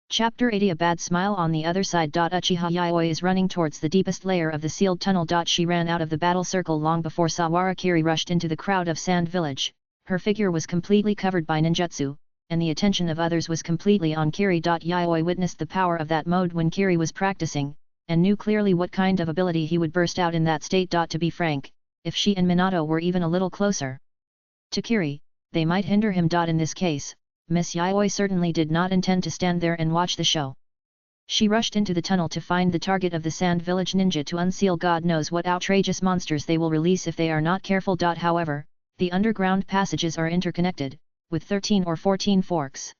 Chapter 80 A Bad Smile on the other side. Uchiha Yayoi is running towards the deepest layer of the sealed tunnel. She ran out of the battle circle long before Sawara Kiri rushed into the crowd of Sand Village. Her figure was completely covered by ninjutsu, and the attention of others was completely on Kiri. Yayoi witnessed the power of that mode when Kiri was practicing, and knew clearly what kind of ability he would burst out in that state. To be frank, if she and Minato were even a little closer to Kiri, they might hinder him. In this case, Miss Yayoi certainly did not intend to stand there and watch the show. She rushed into the tunnel to find the target of the Sand Village ninja to unseal. God knows what outrageous monsters they will release if they are not careful. However, the underground passages are interconnected, with 13 or 14 forks.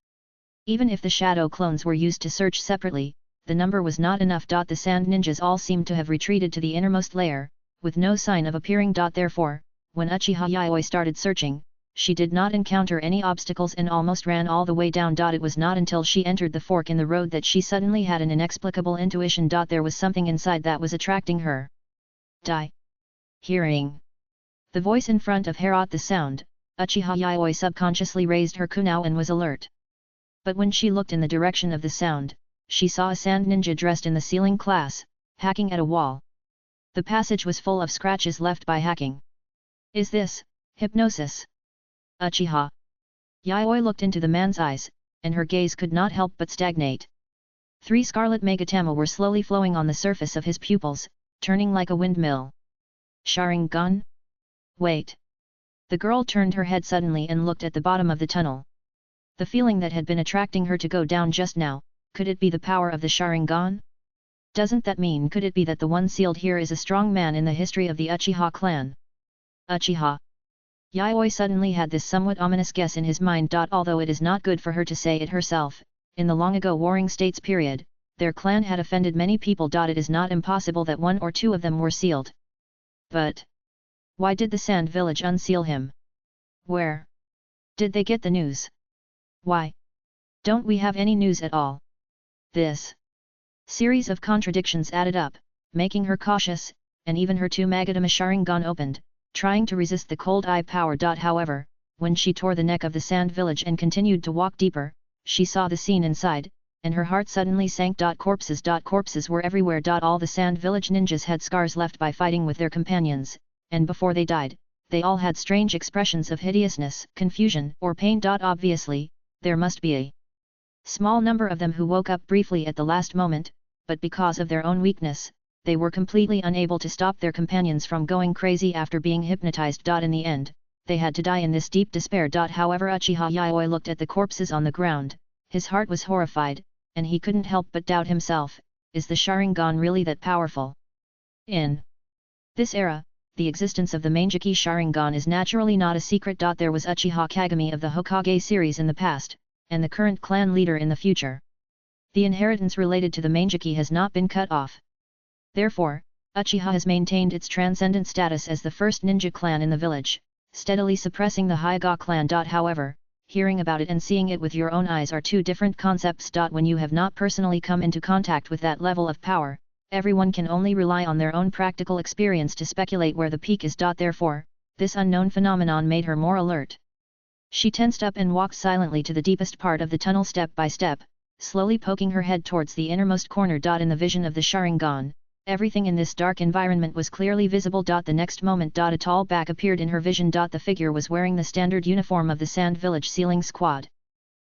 Even if the shadow clones were used to search separately, the number was not enough. The sand ninjas all seemed to have retreated to the innermost layer, with no sign of appearing. Therefore, when Uchiha Yayoi started searching, she did not encounter any obstacles and almost ran all the way down. It was not until she entered the fork in the road that she suddenly had an inexplicable intuition. There was something inside that was attracting her. Hearing the voice in front of her at the sound, Uchiha Yayoi subconsciously raised her kunao and was alert. But when she looked in the direction of the sound, she saw a sand ninja dressed in the ceiling class, hacking at a wall. The passage was full of scratches left by hacking. Is this hypnosis? Uchiha Yayoi looked into the man's eyes, and her gaze could not help but stagnate. 3 scarlet megatama were slowly flowing on the surface of his pupils, turning like a windmill. Sharingan? Wait. The girl turned her head suddenly and looked at the bottom of the tunnel. The feeling that had been attracting her to go down just now, could it be the power of the Sharingan? Doesn't that mean could it be that the one sealed here is a strong man in the history of the Uchiha clan? Uchiha Yayoi suddenly had this somewhat ominous guess in his mind. Although it is not good for her to say it herself, in the long ago Warring States period, their clan had offended many people. It is not impossible that 1 or 2 of them were sealed. But why did the Sand Village unseal him? Where did they get the news? Why don't we have any news at all? This series of contradictions added up, making her cautious, and even her 2 Magatama Sharingan opened, trying to resist the cold eye power. However, when she tore the neck of the Sand Village and continued to walk deeper, she saw the scene inside, and her heart suddenly sank. Corpses were everywhere. All the Sand Village ninjas had scars left by fighting with their companions, and before they died, they all had strange expressions of hideousness, confusion, or pain. Obviously, there must be a small number of them who woke up briefly at the last moment, but because of their own weakness, they were completely unable to stop their companions from going crazy after being hypnotized. In the end, they had to die in this deep despair. However, Uchiha Yayoi looked at the corpses on the ground, his heart was horrified, and he couldn't help but doubt himself, is the Sharingan really that powerful? In this era, the existence of the Mangeki Sharingan is naturally not a secret. There was Uchiha Kagami of the Hokage series in the past, and the current clan leader in the future. The inheritance related to the Mangeki has not been cut off. Therefore, Uchiha has maintained its transcendent status as the first ninja clan in the village, steadily suppressing the Hyuga clan. However, hearing about it and seeing it with your own eyes are 2 different concepts. When you have not personally come into contact with that level of power, everyone can only rely on their own practical experience to speculate where the peak is. Therefore, this unknown phenomenon made her more alert. She tensed up and walked silently to the deepest part of the tunnel step by step, slowly poking her head towards the innermost corner. In the vision of the Sharingan, everything in this dark environment was clearly visible. The next moment, a tall back appeared in her vision. The figure was wearing the standard uniform of the Sand Village sealing squad.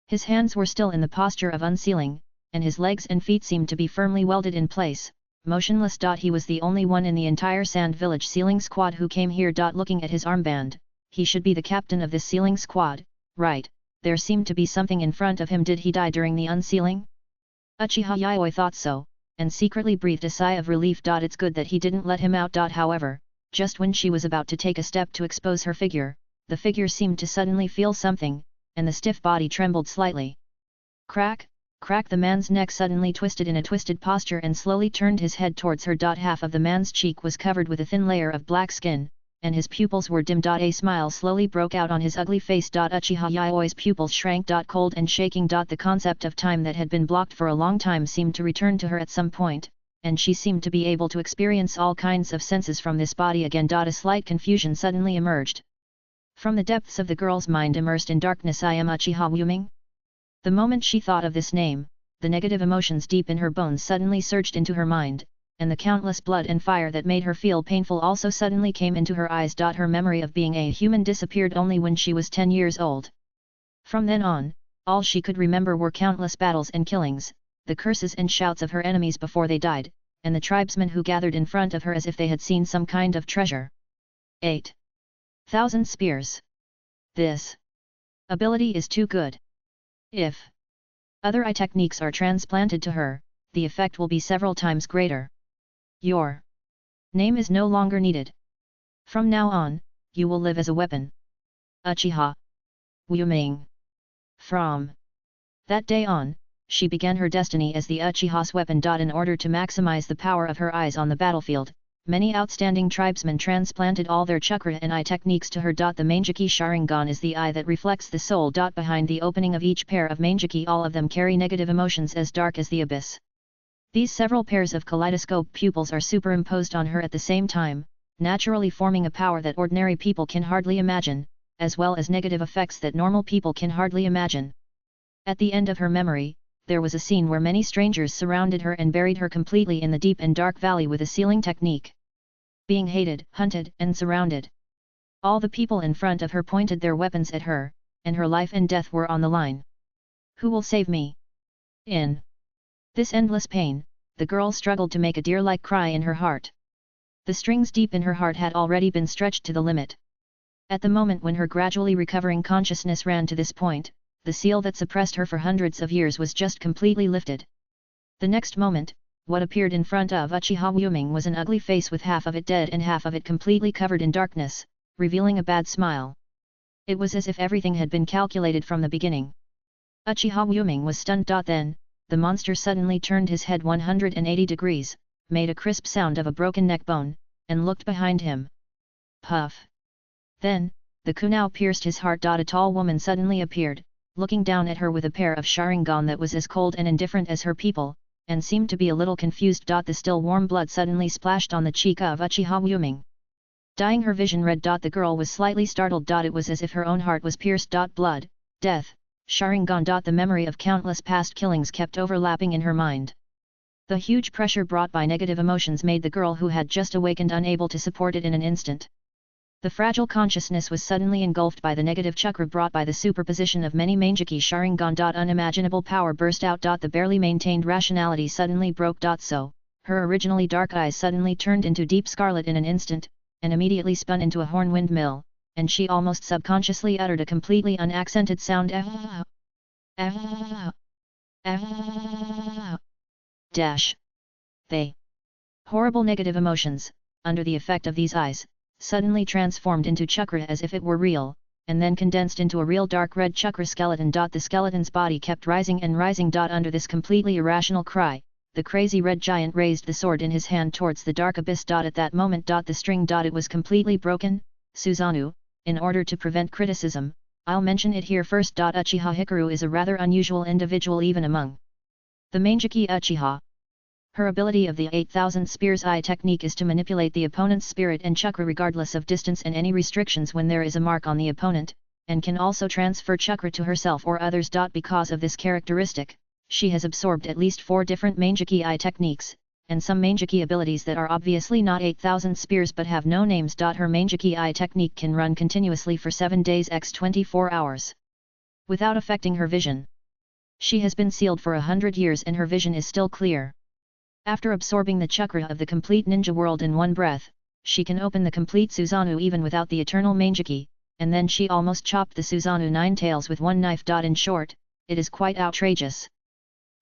His hands were still in the posture of unsealing, and his legs and feet seemed to be firmly welded in place, motionless. He was the only one in the entire Sand Village sealing squad who came here. Looking at his armband, he should be the captain of this sealing squad, right? There seemed to be something in front of him. Did he die during the unsealing? Uchiha Yayoi thought so, and secretly breathed a sigh of relief. It's good that he didn't let him out. However, just when she was about to take a step to expose her figure, the figure seemed to suddenly feel something, and the stiff body trembled slightly. Crack, crack! The man's neck suddenly twisted in a twisted posture and slowly turned his head towards her. Half of the man's cheek was covered with a thin layer of black skin, and his pupils were dim. A smile slowly broke out on his ugly face. Uchiha Yayoi's pupils shrank. Cold and shaking. The concept of time that had been blocked for a long time seemed to return to her at some point, and she seemed to be able to experience all kinds of senses from this body again. A slight confusion suddenly emerged from the depths of the girl's mind immersed in darkness. I am Uchiha Wuming? The moment she thought of this name, the negative emotions deep in her bones suddenly surged into her mind, and the countless blood and fire that made her feel painful also suddenly came into her eyes. Her memory of being a human disappeared only when she was 10 years old. From then on, all she could remember were countless battles and killings, the curses and shouts of her enemies before they died, and the tribesmen who gathered in front of her as if they had seen some kind of treasure. 8,000 spears. This ability is too good. If other eye techniques are transplanted to her, the effect will be several times greater. Your name is no longer needed. From now on, you will live as a weapon. Uchiha Wuming. From that day on, she began her destiny as the Uchiha's weapon. In order to maximize the power of her eyes on the battlefield, many outstanding tribesmen transplanted all their chakra and eye techniques to her. The Manjiki Sharingan is the eye that reflects the soul. Behind the opening of each pair of Manjiki, all of them carry negative emotions as dark as the abyss. These several pairs of kaleidoscope pupils are superimposed on her at the same time, naturally forming a power that ordinary people can hardly imagine, as well as negative effects that normal people can hardly imagine. At the end of her memory, there was a scene where many strangers surrounded her and buried her completely in the deep and dark valley with a sealing technique. Being hated, hunted, and surrounded. All the people in front of her pointed their weapons at her, and her life and death were on the line. Who will save me? In this endless pain, the girl struggled to make a deer-like cry in her heart. The strings deep in her heart had already been stretched to the limit. At the moment when her gradually recovering consciousness ran to this point, the seal that suppressed her for hundreds of years was just completely lifted. The next moment, what appeared in front of Uchiha Wuming was an ugly face with half of it dead and half of it completely covered in darkness, revealing a bad smile. It was as if everything had been calculated from the beginning. Uchiha Wuming was stunned. Then, the monster suddenly turned his head 180 degrees, made a crisp sound of a broken neck bone, and looked behind him. Puff! Then, the kunao pierced his heart. A tall woman suddenly appeared, looking down at her with a pair of Sharingan that was as cold and indifferent as her people, and seemed to be a little confused. The still warm blood suddenly splashed on the cheek of Uchiha Wuming. Dyeing her vision red. The girl was slightly startled. It was as if her own heart was pierced. Blood, death, Sharingan. The memory of countless past killings kept overlapping in her mind. The huge pressure brought by negative emotions made the girl who had just awakened unable to support it in an instant. The fragile consciousness was suddenly engulfed by the negative chakra brought by the superposition of many Manjiki Sharingan. Unimaginable power burst out. The barely maintained rationality suddenly broke. So, her originally dark eyes suddenly turned into deep scarlet in an instant, and immediately spun into a horn windmill, and she almost subconsciously uttered a completely unaccented sound. They horrible negative emotions, under the effect of these eyes, suddenly transformed into chakra as if it were real, and then condensed into a real dark red chakra skeleton. The skeleton's body kept rising and rising. Under this completely irrational cry, the crazy red giant raised the sword in his hand towards the dark abyss. At that moment, the string. It was completely broken. Susanoo, in order to prevent criticism, I'll mention it here first. Uchiha Hikaru is a rather unusual individual even among the Manjiki Uchiha. Her ability of the 8,000 Spears Eye technique is to manipulate the opponent's spirit and chakra regardless of distance and any restrictions when there is a mark on the opponent, and can also transfer chakra to herself or others. Because of this characteristic, she has absorbed at least 4 different Manjiki Eye techniques, and some Manjiki abilities that are obviously not 8,000 spears but have no names. Her Manjiki Eye technique can run continuously for 7 days x 24 hours. Without affecting her vision. She has been sealed for 100 years and her vision is still clear. After absorbing the chakra of the complete ninja world in one breath, she can open the complete Susanoo even without the eternal Manjiki, and then she almost chopped the Susanoo 9 tails with one knife. In short, it is quite outrageous.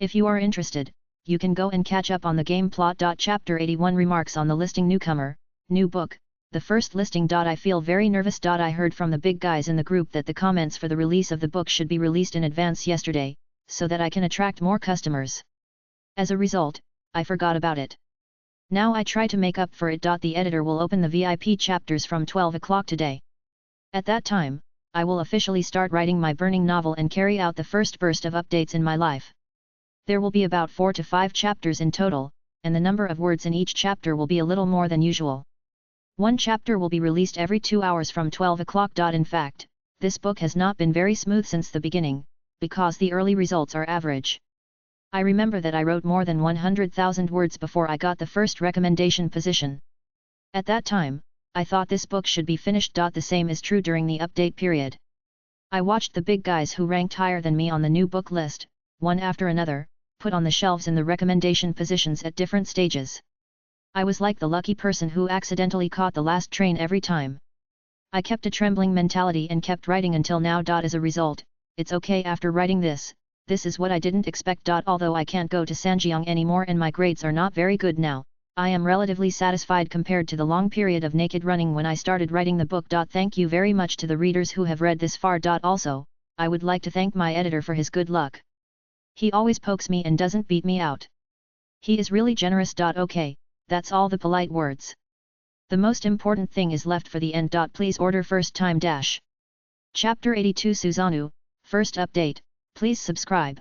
If you are interested, you can go and catch up on the game plot. Chapter 81 Remarks on the listing. Newcomer, new book, the first listing. I feel very nervous. I heard from the big guys in the group that the comments for the release of the book should be released in advance yesterday, so that I can attract more customers. As a result, I forgot about it. Now I try to make up for it. The editor will open the VIP chapters from 12 o'clock today. At that time, I will officially start writing my burning novel and carry out the first burst of updates in my life. There will be about 4 to 5 chapters in total, and the number of words in each chapter will be a little more than usual. One chapter will be released every 2 hours from 12 o'clock. In fact, this book has not been very smooth since the beginning, because the early results are average. I remember that I wrote more than 100,000 words before I got the first recommendation position. At that time, I thought this book should be finished. The same is true during the update period. I watched the big guys who ranked higher than me on the new book list, one after another, put on the shelves in the recommendation positions at different stages. I was like the lucky person who accidentally caught the last train every time. I kept a trembling mentality and kept writing until now. As a result, it's okay after writing this is what I didn't expect. Although I can't go to Sanjiang anymore and my grades are not very good now, I am relatively satisfied compared to the long period of naked running when I started writing the book. Thank you very much to the readers who have read this far. Also, I would like to thank my editor for his good luck. He always pokes me and doesn't beat me out. He is really generous. Okay, that's all the polite words. The most important thing is left for the end. Please order first time. Chapter 82 Susanoo, first update, please subscribe.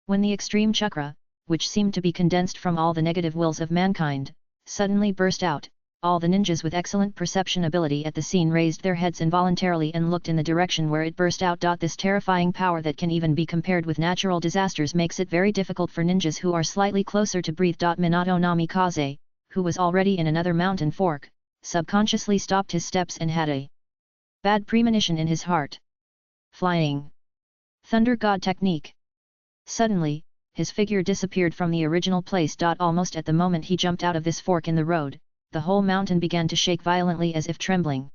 When the extreme chakra, which seemed to be condensed from all the negative wills of mankind, suddenly burst out, all the ninjas with excellent perception ability at the scene raised their heads involuntarily and looked in the direction where it burst out. This terrifying power that can even be compared with natural disasters makes it very difficult for ninjas who are slightly closer to breathe. Minato Namikaze, who was already in another mountain fork, subconsciously stopped his steps and had a bad premonition in his heart. Flying Thunder God technique. Suddenly, his figure disappeared from the original place. Almost at the moment he jumped out of this fork in the road, the whole mountain began to shake violently as if trembling.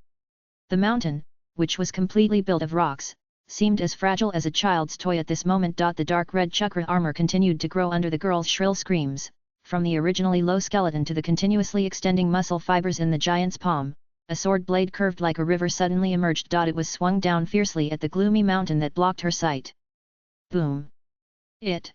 The mountain, which was completely built of rocks, seemed as fragile as a child's toy at this moment. The dark red chakra armor continued to grow under the girl's shrill screams, from the originally low skeleton to the continuously extending muscle fibers in the giant's palm. A sword blade curved like a river suddenly emerged. It was swung down fiercely at the gloomy mountain that blocked her sight. Boom! It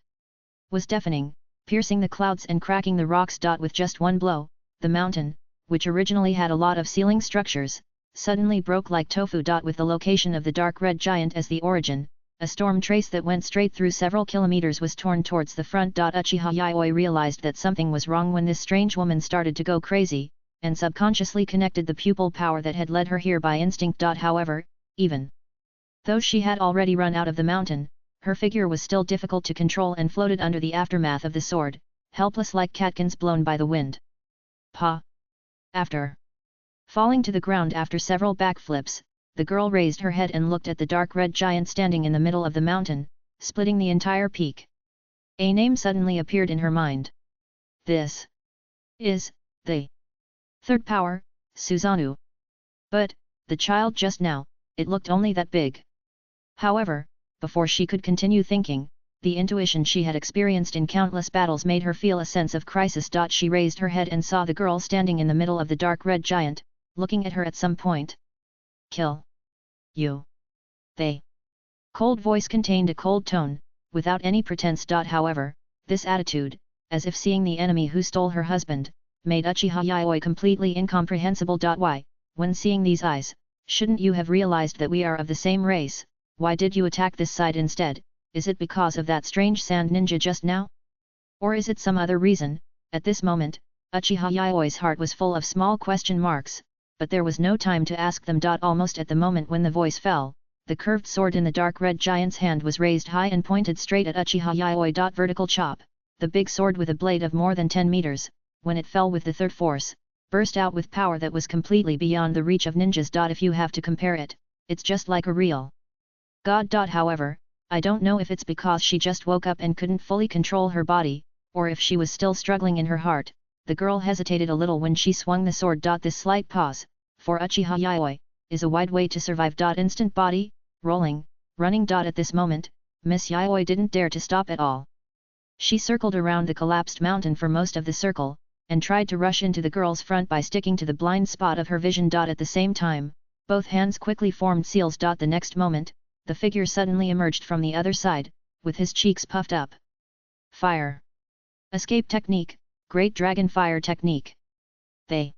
was deafening, piercing the clouds and cracking the rocks. With just one blow, the mountain, which originally had a lot of ceiling structures, suddenly broke like tofu. With the location of the dark red giant as the origin, a storm trace that went straight through several kilometers was torn towards the front. Uchiha Yayoi realized that something was wrong when this strange woman started to go crazy, and subconsciously connected the pupil power that had led her here by instinct. However, even though she had already run out of the mountain, her figure was still difficult to control and floated under the aftermath of the sword, helpless like catkins blown by the wind. Pa! After falling to the ground after several backflips, the girl raised her head and looked at the dark red giant standing in the middle of the mountain, splitting the entire peak. A name suddenly appeared in her mind. This is the third power, Susanoo. But, the child just now, it looked only that big. However, before she could continue thinking, the intuition she had experienced in countless battles made her feel a sense of crisis. She raised her head and saw the girl standing in the middle of the dark red giant, looking at her at some point. Kill you. The cold voice contained a cold tone, without any pretense. However, this attitude, as if seeing the enemy who stole her husband, made Uchiha Yayoi completely incomprehensible. Why, when seeing these eyes, shouldn't you have realized that we are of the same race? Why did you attack this side instead? Is it because of that strange sand ninja just now? Or is it some other reason? At this moment, Uchiha Yayoi's heart was full of small question marks, but there was no time to ask them. Almost at the moment when the voice fell, the curved sword in the dark red giant's hand was raised high and pointed straight at Uchiha Yayoi. Vertical chop, the big sword with a blade of more than 10 meters, when it fell with the third force, burst out with power that was completely beyond the reach of ninjas. If you have to compare it, it's just like a real god. However, I don't know if it's because she just woke up and couldn't fully control her body, or if she was still struggling in her heart. The girl hesitated a little when she swung the sword. This slight pause, for Uchiha Yayoi, is a wide way to survive. Instant body, rolling, running. At this moment, Miss Yayoi didn't dare to stop at all. She circled around the collapsed mountain for most of the circle, and tried to rush into the girl's front by sticking to the blind spot of her vision. At the same time, both hands quickly formed seals. The next moment, the figure suddenly emerged from the other side, with his cheeks puffed up. Fire. Escape technique, Great Dragon Fire technique. The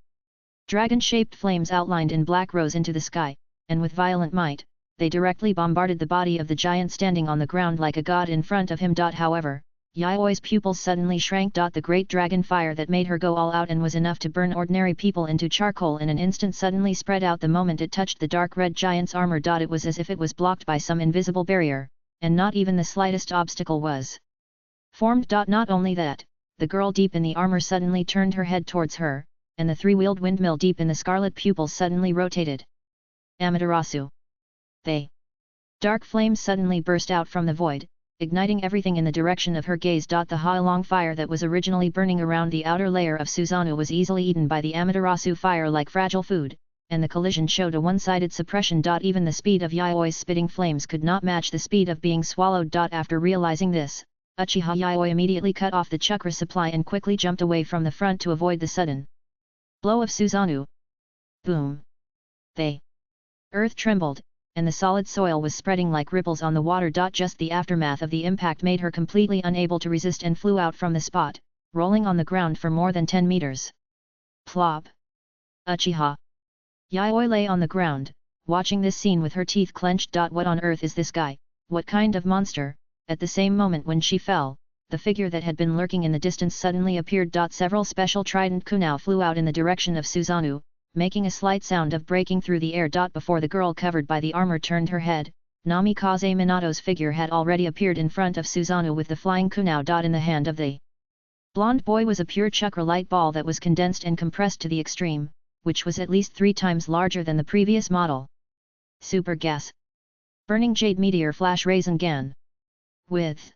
dragon-shaped flames outlined in black rose into the sky, and with violent might, they directly bombarded the body of the giant standing on the ground like a god in front of him. However, Yayoi's pupils suddenly shrank. The great dragon fire that made her go all out and was enough to burn ordinary people into charcoal in an instant suddenly spread out the moment it touched the dark red giant's armor. It was as if it was blocked by some invisible barrier, and not even the slightest obstacle was formed. Not only that, the girl deep in the armor suddenly turned her head towards her, and the three-wheeled windmill deep in the scarlet pupils suddenly rotated. Amaterasu. They. Dark flames suddenly burst out from the void, igniting everything in the direction of her gaze. The high-long fire that was originally burning around the outer layer of Susanoo was easily eaten by the Amaterasu fire like fragile food, and the collision showed a one-sided suppression. Even the speed of Yaoi's spitting flames could not match the speed of being swallowed. After realizing this, Uchiha Yaoi immediately cut off the chakra supply and quickly jumped away from the front to avoid the sudden blow of Susanoo. Boom! The earth trembled, and the solid soil was spreading like ripples on the water. Just the aftermath of the impact made her completely unable to resist and flew out from the spot, rolling on the ground for more than 10 meters. Plop! Uchiha Yaoi lay on the ground, watching this scene with her teeth clenched. What on earth is this guy? What kind of monster? At the same moment when she fell, the figure that had been lurking in the distance suddenly appeared. Several special trident kunai flew out in the direction of Susanoo, making a slight sound of breaking through the air. Before the girl covered by the armor turned her head, Namikaze Minato's figure had already appeared in front of Susanoo with the flying kunai. In the hand of the blonde boy was a pure chakra light ball that was condensed and compressed to the extreme, which was at least 3 times larger than the previous model. Super gas. Burning jade meteor flash raisin gan. With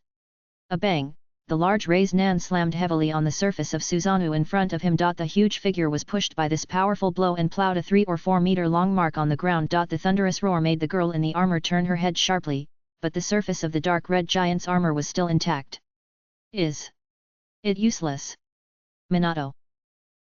a bang, the large raise nan slammed heavily on the surface of Susanoo in front of him. The huge figure was pushed by this powerful blow and plowed a 3 or 4 meter long mark on the ground. The thunderous roar made the girl in the armor turn her head sharply, but the surface of the dark red giant's armor was still intact. Is it useless? Minato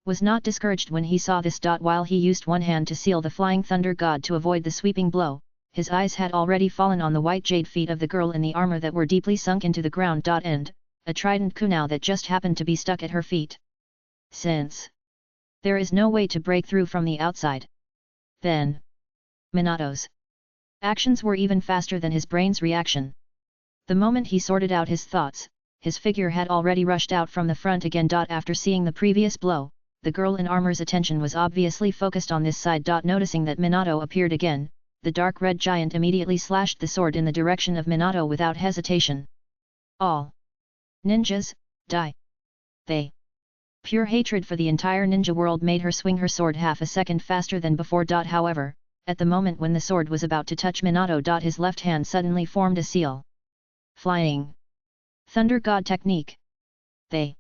was not discouraged when he saw this. While he used one hand to seal the flying thunder god to avoid the sweeping blow, his eyes had already fallen on the white jade feet of the girl in the armor that were deeply sunk into the ground. And a trident kunai that just happened to be stuck at her feet. Since there is no way to break through from the outside, then Minato's actions were even faster than his brain's reaction. The moment he sorted out his thoughts, his figure had already rushed out from the front again. After seeing the previous blow, the girl in armor's attention was obviously focused on this side. Noticing that Minato appeared again, the dark red giant immediately slashed the sword in the direction of Minato without hesitation. All ninjas, die! They. Pure hatred for the entire ninja world made her swing her sword half a second faster than before. However, at the moment when the sword was about to touch Minato, his left hand suddenly formed a seal. Flying Thunder God technique. The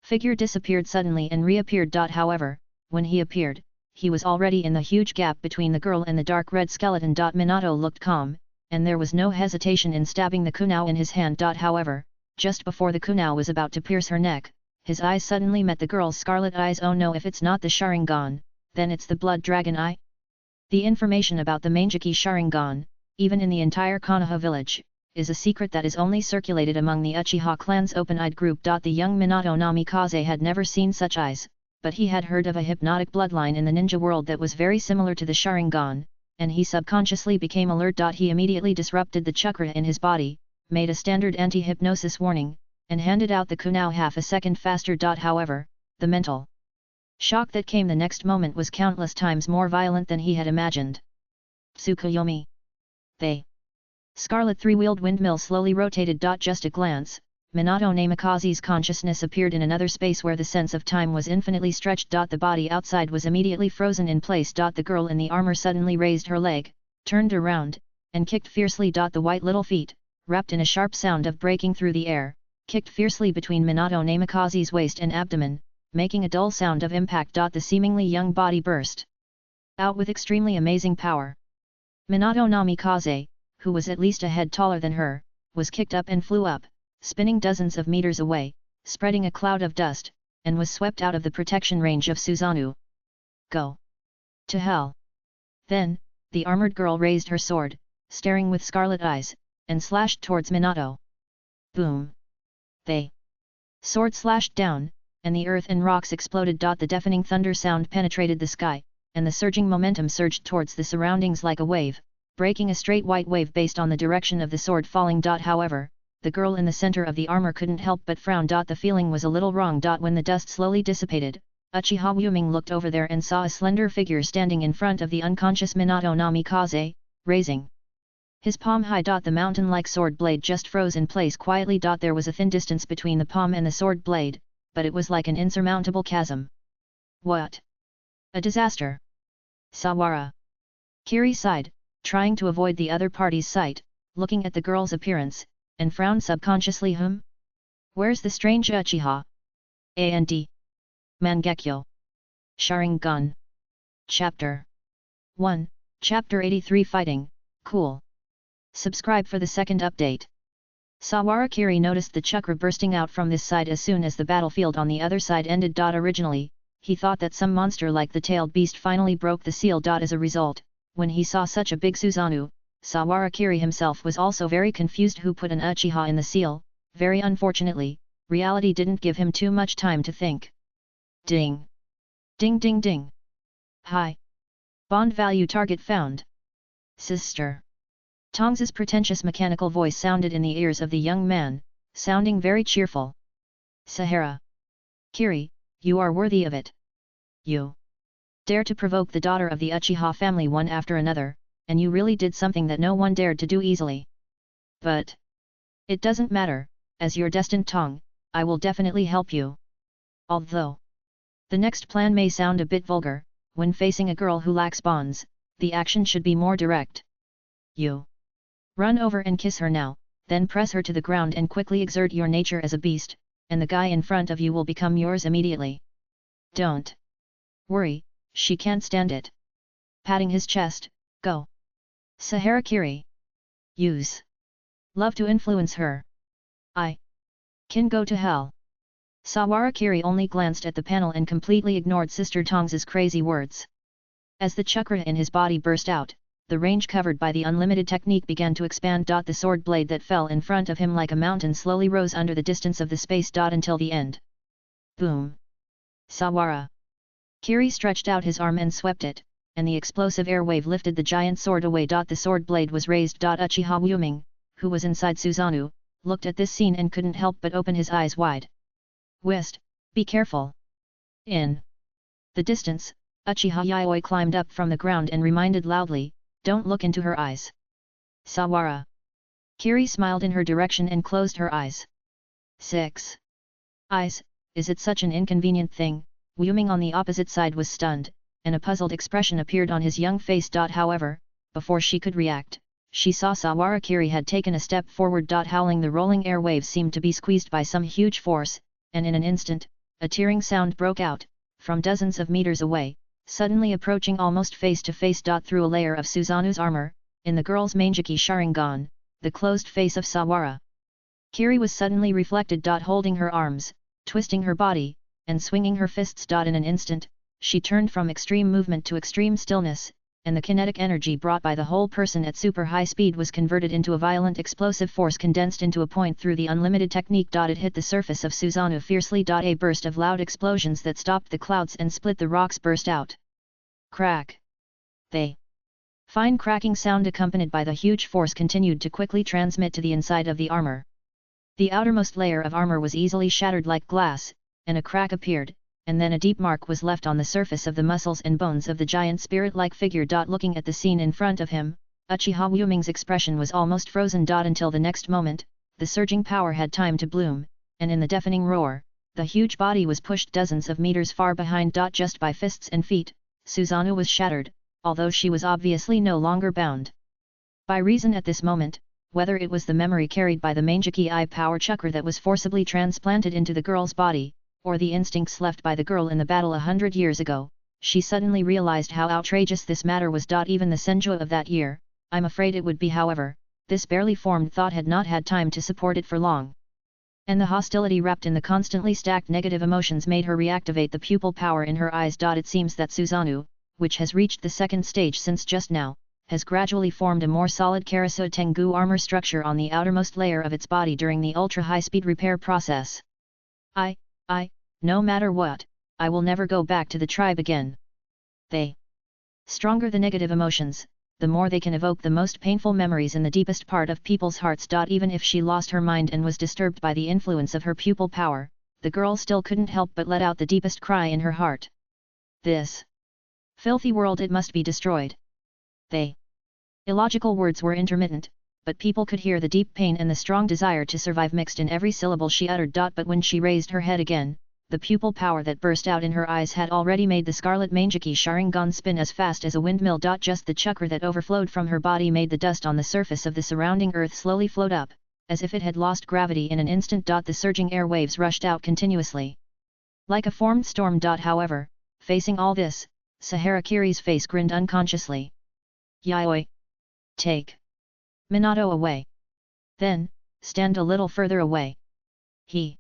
figure disappeared suddenly and reappeared. However, when he appeared, he was already in the huge gap between the girl and the dark red skeleton. Minato looked calm, and there was no hesitation in stabbing the kunai in his hand. However, just before the kunai was about to pierce her neck, his eyes suddenly met the girl's scarlet eyes. Oh no, if it's not the Sharingan, then it's the blood dragon eye? The information about the Mangeki Sharingan, even in the entire Konoha village, is a secret that is only circulated among the Uchiha clan's open-eyed group. The young Minato Namikaze had never seen such eyes, but he had heard of a hypnotic bloodline in the ninja world that was very similar to the Sharingan, and he subconsciously became alert. He immediately disrupted the chakra in his body, made a standard anti-hypnosis warning, and handed out the kunai half a second faster. However, the mental shock that came the next moment was countless times more violent than he had imagined. Tsukuyomi. The scarlet 3-wheeled windmill slowly rotated. Just a glance, Minato Namikaze's consciousness appeared in another space where the sense of time was infinitely stretched. The body outside was immediately frozen in place. The girl in the armor suddenly raised her leg, turned around, and kicked fiercely. The white little feet, wrapped in a sharp sound of breaking through the air, kicked fiercely between Minato Namikaze's waist and abdomen, making a dull sound of impact. The seemingly young body burst out with extremely amazing power. Minato Namikaze, who was at least a head taller than her, was kicked up and flew up, spinning dozens of meters away, spreading a cloud of dust, and was swept out of the protection range of Susanoo. Go to hell! Then, the armored girl raised her sword, staring with scarlet eyes, and slashed towards Minato. Boom! The sword slashed down, and the earth and rocks exploded. The deafening thunder sound penetrated the sky, and the surging momentum surged towards the surroundings like a wave, breaking a straight white wave based on the direction of the sword falling. However, the girl in the center of the armor couldn't help but frown. The feeling was a little wrong. When the dust slowly dissipated, Uchiha Wuming looked over there and saw a slender figure standing in front of the unconscious Minato Namikaze, raising His palm high. The mountain-like sword blade just froze in place quietly. There was a thin distance between the palm and the sword blade, but it was like an insurmountable chasm. What? A disaster! Sawara. Kiri sighed, trying to avoid the other party's sight, looking at the girl's appearance, and frowned subconsciously. Where's the strange Uchiha? And Mangekyo. Sharingan. Chapter 1, Chapter 83 Fighting, Cool. Subscribe for the second update. Sawara Kiri noticed the chakra bursting out from this side as soon as the battlefield on the other side ended. Originally, he thought that some monster like the tailed beast finally broke the seal. As a result, when he saw such a big Susanoo, Sawara Kiri himself was also very confused. Who put an Uchiha in the seal? Very unfortunately, reality didn't give him too much time to think. Ding! Ding ding ding! Hi! Bond value target found. Sister. Tongs's pretentious mechanical voice sounded in the ears of the young man, sounding very cheerful. Sahara. Kiri, you are worthy of it. You dare to provoke the daughter of the Uchiha family one after another, and you really did something that no one dared to do easily. But it doesn't matter, as your destined Tong, I will definitely help you. Although the next plan may sound a bit vulgar, when facing a girl who lacks bonds, the action should be more direct. You run over and kiss her now, then press her to the ground and quickly exert your nature as a beast, and the guy in front of you will become yours immediately. Don't worry, she can't stand it. Patting his chest, go. Sahara Kiri. Use love to influence her. I can go to hell. Sawara Kiri only glanced at the panel and completely ignored Sister Tongs's crazy words. As the chakra in his body burst out, the range covered by the unlimited technique began to expand. The sword blade that fell in front of him like a mountain slowly rose under the distance of the space. Until the end. Boom! Sawara Kiri stretched out his arm and swept it, and the explosive air wave lifted the giant sword away. The sword blade was raised. Uchiha Wuming, who was inside Susanoo, looked at this scene and couldn't help but open his eyes wide. Whist, be careful. In the distance, Uchiha Yayoi climbed up from the ground and reminded loudly, don't look into her eyes. Sawara Kiri smiled in her direction and closed her eyes. 6 eyes, is it such an inconvenient thing? Wuming on the opposite side was stunned, and a puzzled expression appeared on his young face. However, before she could react, she saw Sawara Kiri had taken a step forward. Howling, the rolling air waves seemed to be squeezed by some huge force, and in an instant, a tearing sound broke out, from dozens of meters away, suddenly approaching almost face to face. Through a layer of Susanoo's armor, in the girl's Mangeki Sharingan, the closed face of Sawara Kiri was suddenly reflected. Holding her arms, twisting her body, and swinging her fists. In an instant, she turned from extreme movement to extreme stillness, and the kinetic energy brought by the whole person at super high speed was converted into a violent explosive force condensed into a point through the unlimited technique. It hit the surface of Susanoo fiercely. A burst of loud explosions that stopped the clouds and split the rocks burst out. Crack! They fine cracking sound accompanied by the huge force continued to quickly transmit to the inside of the armor. The outermost layer of armor was easily shattered like glass, and a crack appeared, and then a deep mark was left on the surface of the muscles and bones of the giant spirit-like figure. Looking at the scene in front of him, Uchiha Wuming's expression was almost frozen. Until the next moment, the surging power had time to bloom, and in the deafening roar, the huge body was pushed dozens of meters far behind. Just by fists and feet, Susanoo was shattered, although she was obviously no longer bound. By reason at this moment, whether it was the memory carried by the Mangeki Eye Power Chakra that was forcibly transplanted into the girl's body, or the instincts left by the girl in the battle 100 years ago, she suddenly realized how outrageous this matter was. Even the Senju of that year, I'm afraid it would be. However, this barely formed thought had not had time to support it for long. And the hostility wrapped in the constantly stacked negative emotions made her reactivate the pupil power in her eyes. It seems that Susanoo, which has reached the second stage since just now, has gradually formed a more solid Karasu Tengu armor structure on the outermost layer of its body during the ultra-high-speed repair process. No matter what, I will never go back to the tribe again. The stronger the negative emotions, the more they can evoke the most painful memories in the deepest part of people's hearts. Even if she lost her mind and was disturbed by the influence of her pupil power, the girl still couldn't help but let out the deepest cry in her heart. This filthy world, it must be destroyed. The Illogical words were intermittent, but people could hear the deep pain and the strong desire to survive mixed in every syllable she uttered. But when she raised her head again, the pupil power that burst out in her eyes had already made the scarlet Mangeki Sharingan spin as fast as a windmill. Just the chakra that overflowed from her body made the dust on the surface of the surrounding earth slowly float up, as if it had lost gravity in an instant. The surging air waves rushed out continuously, like a formed storm. However, facing all this, Saharakiri's face grinned unconsciously. Yayoi! Take Minato away. Then, stand a little further away. He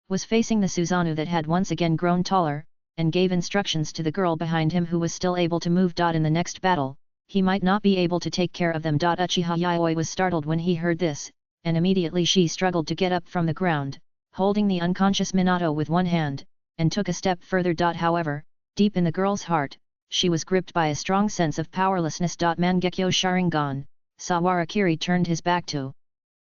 was facing the Susanoo that had once again grown taller, and gave instructions to the girl behind him who was still able to move. In the next battle, he might not be able to take care of them. Uchiha Yayoi was startled when he heard this, and immediately she struggled to get up from the ground, holding the unconscious Minato with one hand, and took a step further. However, deep in the girl's heart, she was gripped by a strong sense of powerlessness. Mangekyo Sharingan, Sawarakiri turned his back to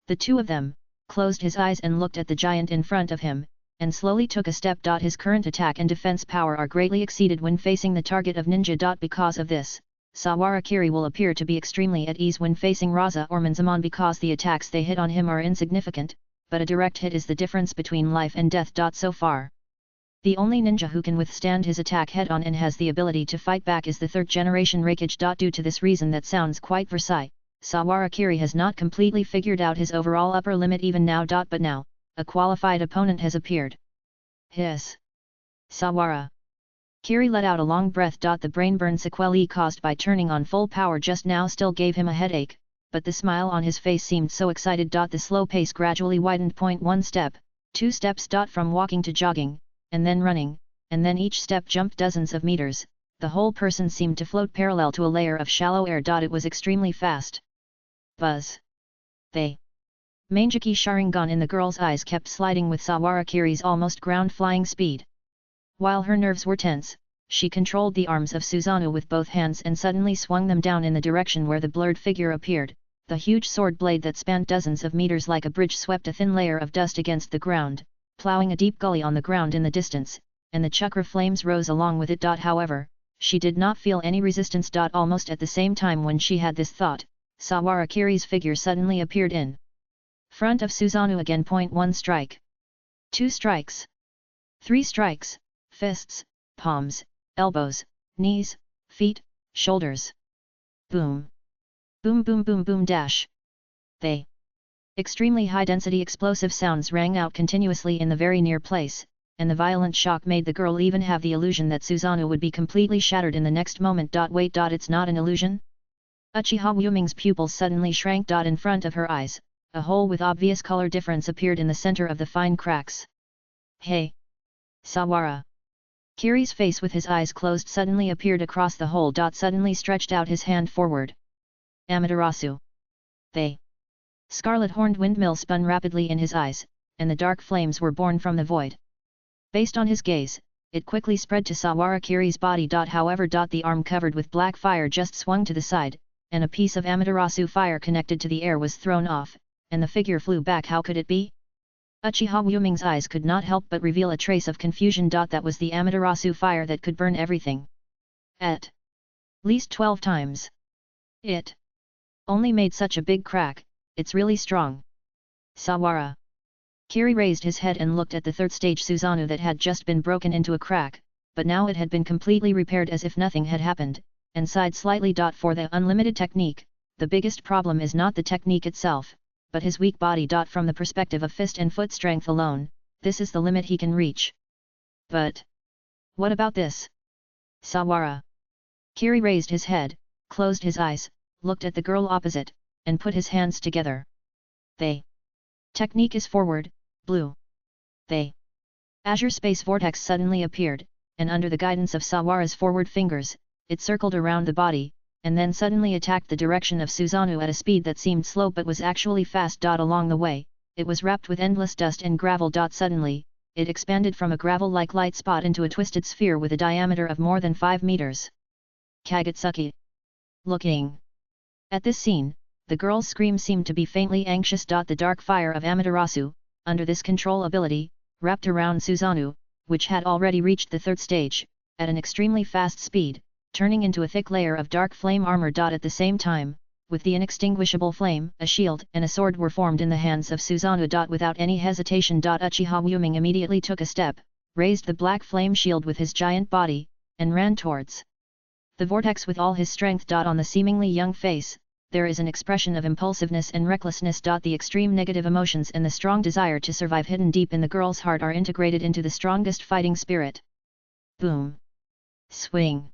the two of them, closed his eyes and looked at the giant in front of him, and slowly took a step. His current attack and defense power are greatly exceeded when facing the target of ninja. Because of this, Sawarakiri will appear to be extremely at ease when facing Raza or Manzamon because the attacks they hit on him are insignificant, but a direct hit is the difference between life and death. So far, the only ninja who can withstand his attack head-on and has the ability to fight back is the third-generation Raikage. Due to this reason that sounds quite precise, Sawarakiri has not completely figured out his overall upper limit even now. But now, a qualified opponent has appeared. Hiss! Sawara! Kiri let out a long breath. The brain burn sequelae caused by turning on full power just now still gave him a headache, but the smile on his face seemed so excited. The slow pace gradually widened. 1 step, 2 steps. From walking to jogging, and then running, and then each step jumped dozens of meters. The whole person seemed to float parallel to a layer of shallow air. It was extremely fast. Buzz! They! Mangeki Sharingan in the girl's eyes kept sliding with Sawarakiri's almost ground-flying speed. While her nerves were tense, she controlled the arms of Susanoo with both hands and suddenly swung them down in the direction where the blurred figure appeared. The huge sword blade that spanned dozens of meters like a bridge swept a thin layer of dust against the ground, plowing a deep gully on the ground in the distance, and the chakra flames rose along with it. However, she did not feel any resistance. Almost at the same time when she had this thought, Sawarakiri's figure suddenly appeared in front of Susanoo again. 1 strike. 2 strikes. 3 strikes, fists, palms, elbows, knees, feet, shoulders. Boom. Boom boom boom boom dash. They. Extremely high-density explosive sounds rang out continuously in the very near place, and the violent shock made the girl even have the illusion that Susanoo would be completely shattered in the next moment. Wait. It's not an illusion? Uchiha Wuming's pupils suddenly shrank. In front of her eyes, a hole with obvious color difference appeared in the center of the fine cracks. Hey! Sawara! Kiri's face with his eyes closed suddenly appeared across the hole. Suddenly stretched out his hand forward. Amaterasu! They! Scarlet horned windmill spun rapidly in his eyes, and the dark flames were born from the void. Based on his gaze, it quickly spread to Sawarakiri's body. However, the arm covered with black fire just swung to the side, and a piece of Amaterasu fire connected to the air was thrown off, and the figure flew back. How could it be? Uchiha Wuming's eyes could not help but reveal a trace of confusion. That was the Amaterasu fire that could burn everything. At least 12 times. It only made such a big crack. It's really strong. Sawara! Kiri raised his head and looked at the third stage Susanoo that had just been broken into a crack, but now it had been completely repaired as if nothing had happened, and sighed slightly. For the unlimited technique, the biggest problem is not the technique itself, but his weak body. From the perspective of fist and foot strength alone, this is the limit he can reach. But what about this? Sawara! Kiri raised his head, closed his eyes, looked at the girl opposite, and put his hands together. They. Technique is forward, blue. They. Azure space vortex suddenly appeared, and under the guidance of Sawara's forward fingers, it circled around the body, and then suddenly attacked the direction of Susanoo at a speed that seemed slow but was actually fast. Along the way, it was wrapped with endless dust and gravel. Suddenly, it expanded from a gravel-like light spot into a twisted sphere with a diameter of more than 5 meters. Kagetsuki. Looking. At this scene, the girl's scream seemed to be faintly anxious. The dark fire of Amaterasu, under this control ability, wrapped around Susanoo, which had already reached the third stage, at an extremely fast speed, turning into a thick layer of dark flame armor. At the same time, with the inextinguishable flame, a shield and a sword were formed in the hands of Susanoo. Without any hesitation, Uchiha Wuming immediately took a step, raised the black flame shield with his giant body, and ran towards the vortex with all his strength. On the seemingly young face, there is an expression of impulsiveness and recklessness. The extreme negative emotions and the strong desire to survive hidden deep in the girl's heart are integrated into the strongest fighting spirit. Boom! Swing!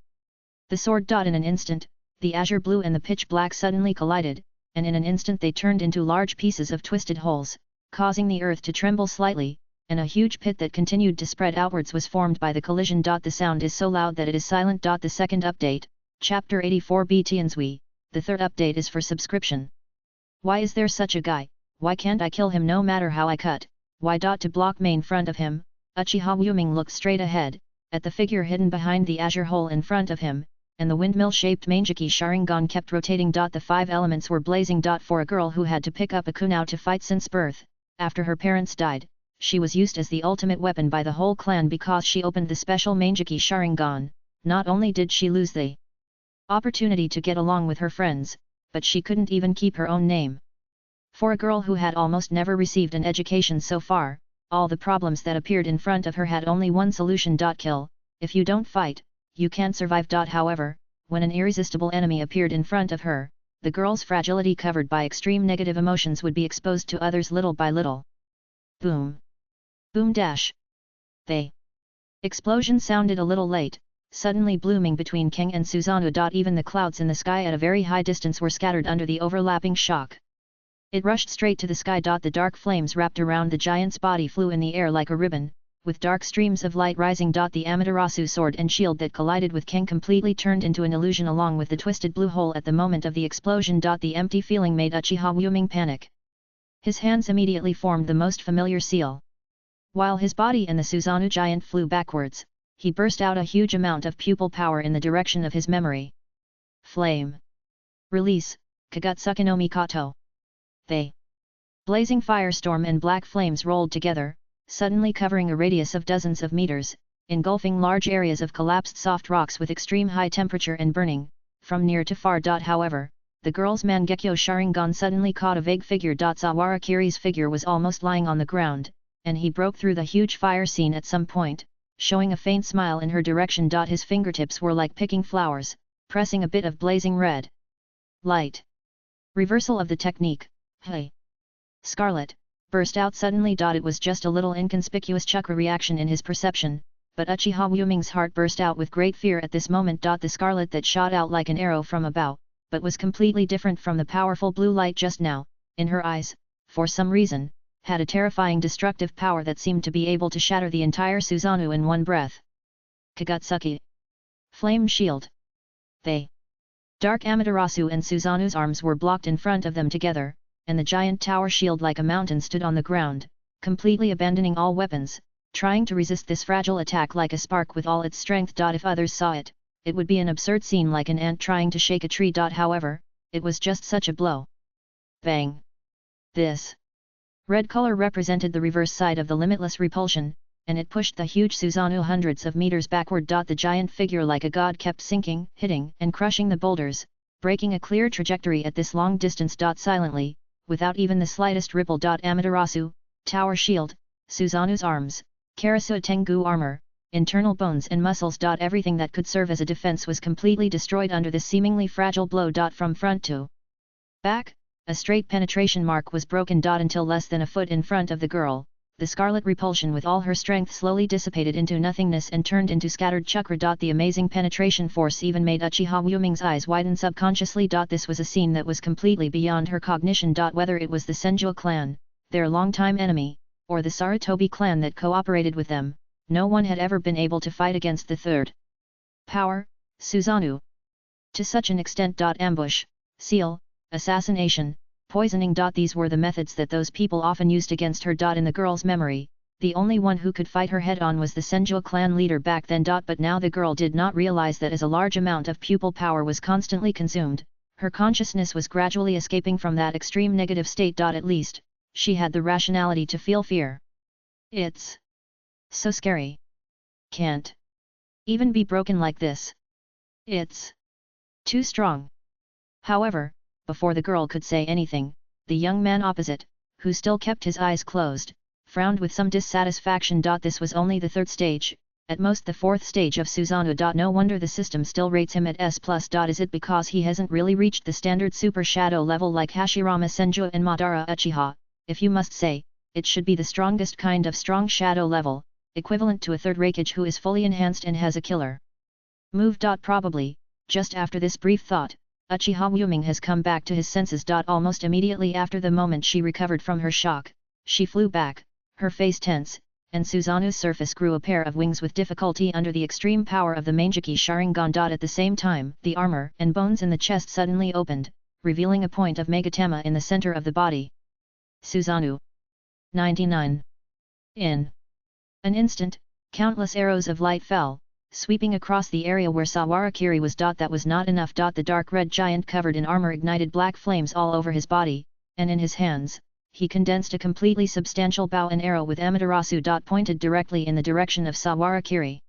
The sword. In an instant, the azure blue and the pitch black suddenly collided, and in an instant they turned into large pieces of twisted holes, causing the earth to tremble slightly, and a huge pit that continued to spread outwards was formed by the collision. The sound is so loud that it is silent. The second update, Chapter 84 Tianzui, the third update is for subscription. Why is there such a guy? Why can't I kill him no matter how I cut? Why? To block main front of him, Uchiha Wuming looked straight ahead, at the figure hidden behind the azure hole in front of him, and the windmill-shaped Mangeki Sharingan kept rotating. The 5 elements were blazing. For a girl who had to pick up a kunao to fight since birth, after her parents died, she was used as the ultimate weapon by the whole clan because she opened the special Mangeki Sharingan. Not only did she lose the opportunity to get along with her friends, but she couldn't even keep her own name. For a girl who had almost never received an education so far, all the problems that appeared in front of her had only one solution: kill. If you don't fight, you can't survive. However, when an irresistible enemy appeared in front of her, the girl's fragility covered by extreme negative emotions would be exposed to others little by little. Boom! Boom dash! The explosion sounded a little late, suddenly blooming between King and Susanoo. Even the clouds in the sky at a very high distance were scattered under the overlapping shock. It rushed straight to the sky. The dark flames wrapped around the giant's body flew in the air like a ribbon, with dark streams of light rising. The Amaterasu sword and shield that collided with King completely turned into an illusion along with the twisted blue hole at the moment of the explosion. The empty feeling made Uchiha Wuming panic. His hands immediately formed the most familiar seal. While his body and the Susanoo giant flew backwards, he burst out a huge amount of pupil power in the direction of his memory. Flame! Release, Kagutsuki no Mikoto! The blazing firestorm and black flames rolled together, suddenly covering a radius of dozens of meters, engulfing large areas of collapsed soft rocks with extreme high temperature and burning, from near to far. However, the girl's Mangekyo Sharingan suddenly caught a vague figure. Sawara Kiri's figure was almost lying on the ground, and he broke through the huge fire scene at some point, showing a faint smile in her direction. His fingertips were like picking flowers, pressing a bit of blazing red light. Reversal of the technique, hey! Scarlet! Burst out suddenly. It was just a little inconspicuous chakra reaction in his perception, but Uchiha Wuming's heart burst out with great fear at this moment. The scarlet that shot out like an arrow from a bow, but was completely different from the powerful blue light just now, in her eyes, for some reason, had a terrifying destructive power that seemed to be able to shatter the entire Susanoo in one breath. Kagutsuki! Flame shield! The dark Amaterasu and Susanoo's arms were blocked in front of them together, and the giant tower shield like a mountain stood on the ground, completely abandoning all weapons, trying to resist this fragile attack like a spark with all its strength. If others saw it, it would be an absurd scene like an ant trying to shake a tree. However, it was just such a blow. Bang! This red color represented the reverse side of the limitless repulsion, and it pushed the huge Susanoo hundreds of meters backward. The giant figure like a god kept sinking, hitting and crushing the boulders, breaking a clear trajectory at this long distance. Silently, without even the slightest ripple. Amaterasu, tower shield, Susanoo's arms, Karasu Tengu armor, internal bones and muscles. Everything that could serve as a defense was completely destroyed under this seemingly fragile blow. From front to back, a straight penetration mark was broken. Until less than a foot in front of the girl, the scarlet repulsion with all her strength slowly dissipated into nothingness and turned into scattered chakra. The amazing penetration force even made Uchiha Wuming's eyes widen subconsciously. This was a scene that was completely beyond her cognition. Whether it was the Senju clan, their longtime enemy, or the Sarutobi clan that cooperated with them, no one had ever been able to fight against the third power, Susanoo. To such an extent. Ambush, seal, assassination, poisoning. These were the methods that those people often used against her. In the girl's memory, the only one who could fight her head-on was the Senju clan leader back then. But now the girl did not realize that as a large amount of pupil power was constantly consumed, her consciousness was gradually escaping from that extreme negative state. At least, she had the rationality to feel fear. It's so scary. Can't even be broken like this. It's too strong. However, before the girl could say anything, the young man opposite, who still kept his eyes closed, frowned with some dissatisfaction. This was only the third stage, at most the fourth stage of Susanoo. No wonder the system still rates him at S+. Is it because he hasn't really reached the standard super shadow level like Hashirama Senju and Madara Uchiha? If you must say, it should be the strongest kind of strong shadow level, equivalent to a third Raikage who is fully enhanced and has a killer move. Probably, just after this brief thought, Uchiha Wuming has come back to his senses. Almost immediately after the moment she recovered from her shock, she flew back, her face tense, and Susanoo's surface grew a pair of wings with difficulty under the extreme power of the Mangeki Sharingan. At the same time, the armor and bones in the chest suddenly opened, revealing a point of Megatama in the center of the body. Susanoo. 99. In an instant, countless arrows of light fell, sweeping across the area where Sawarakiri was. That was not enough. The dark red giant covered in armor ignited black flames all over his body, and in his hands, he condensed a completely substantial bow and arrow with Amaterasu. Pointed directly in the direction of Sawarakiri.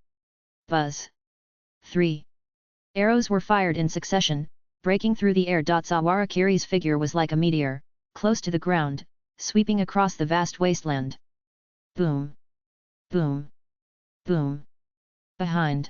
Buzz. 3 arrows were fired in succession, breaking through the air. Sawarakiri's figure was like a meteor, close to the ground, sweeping across the vast wasteland. Boom! Boom! Boom! Behind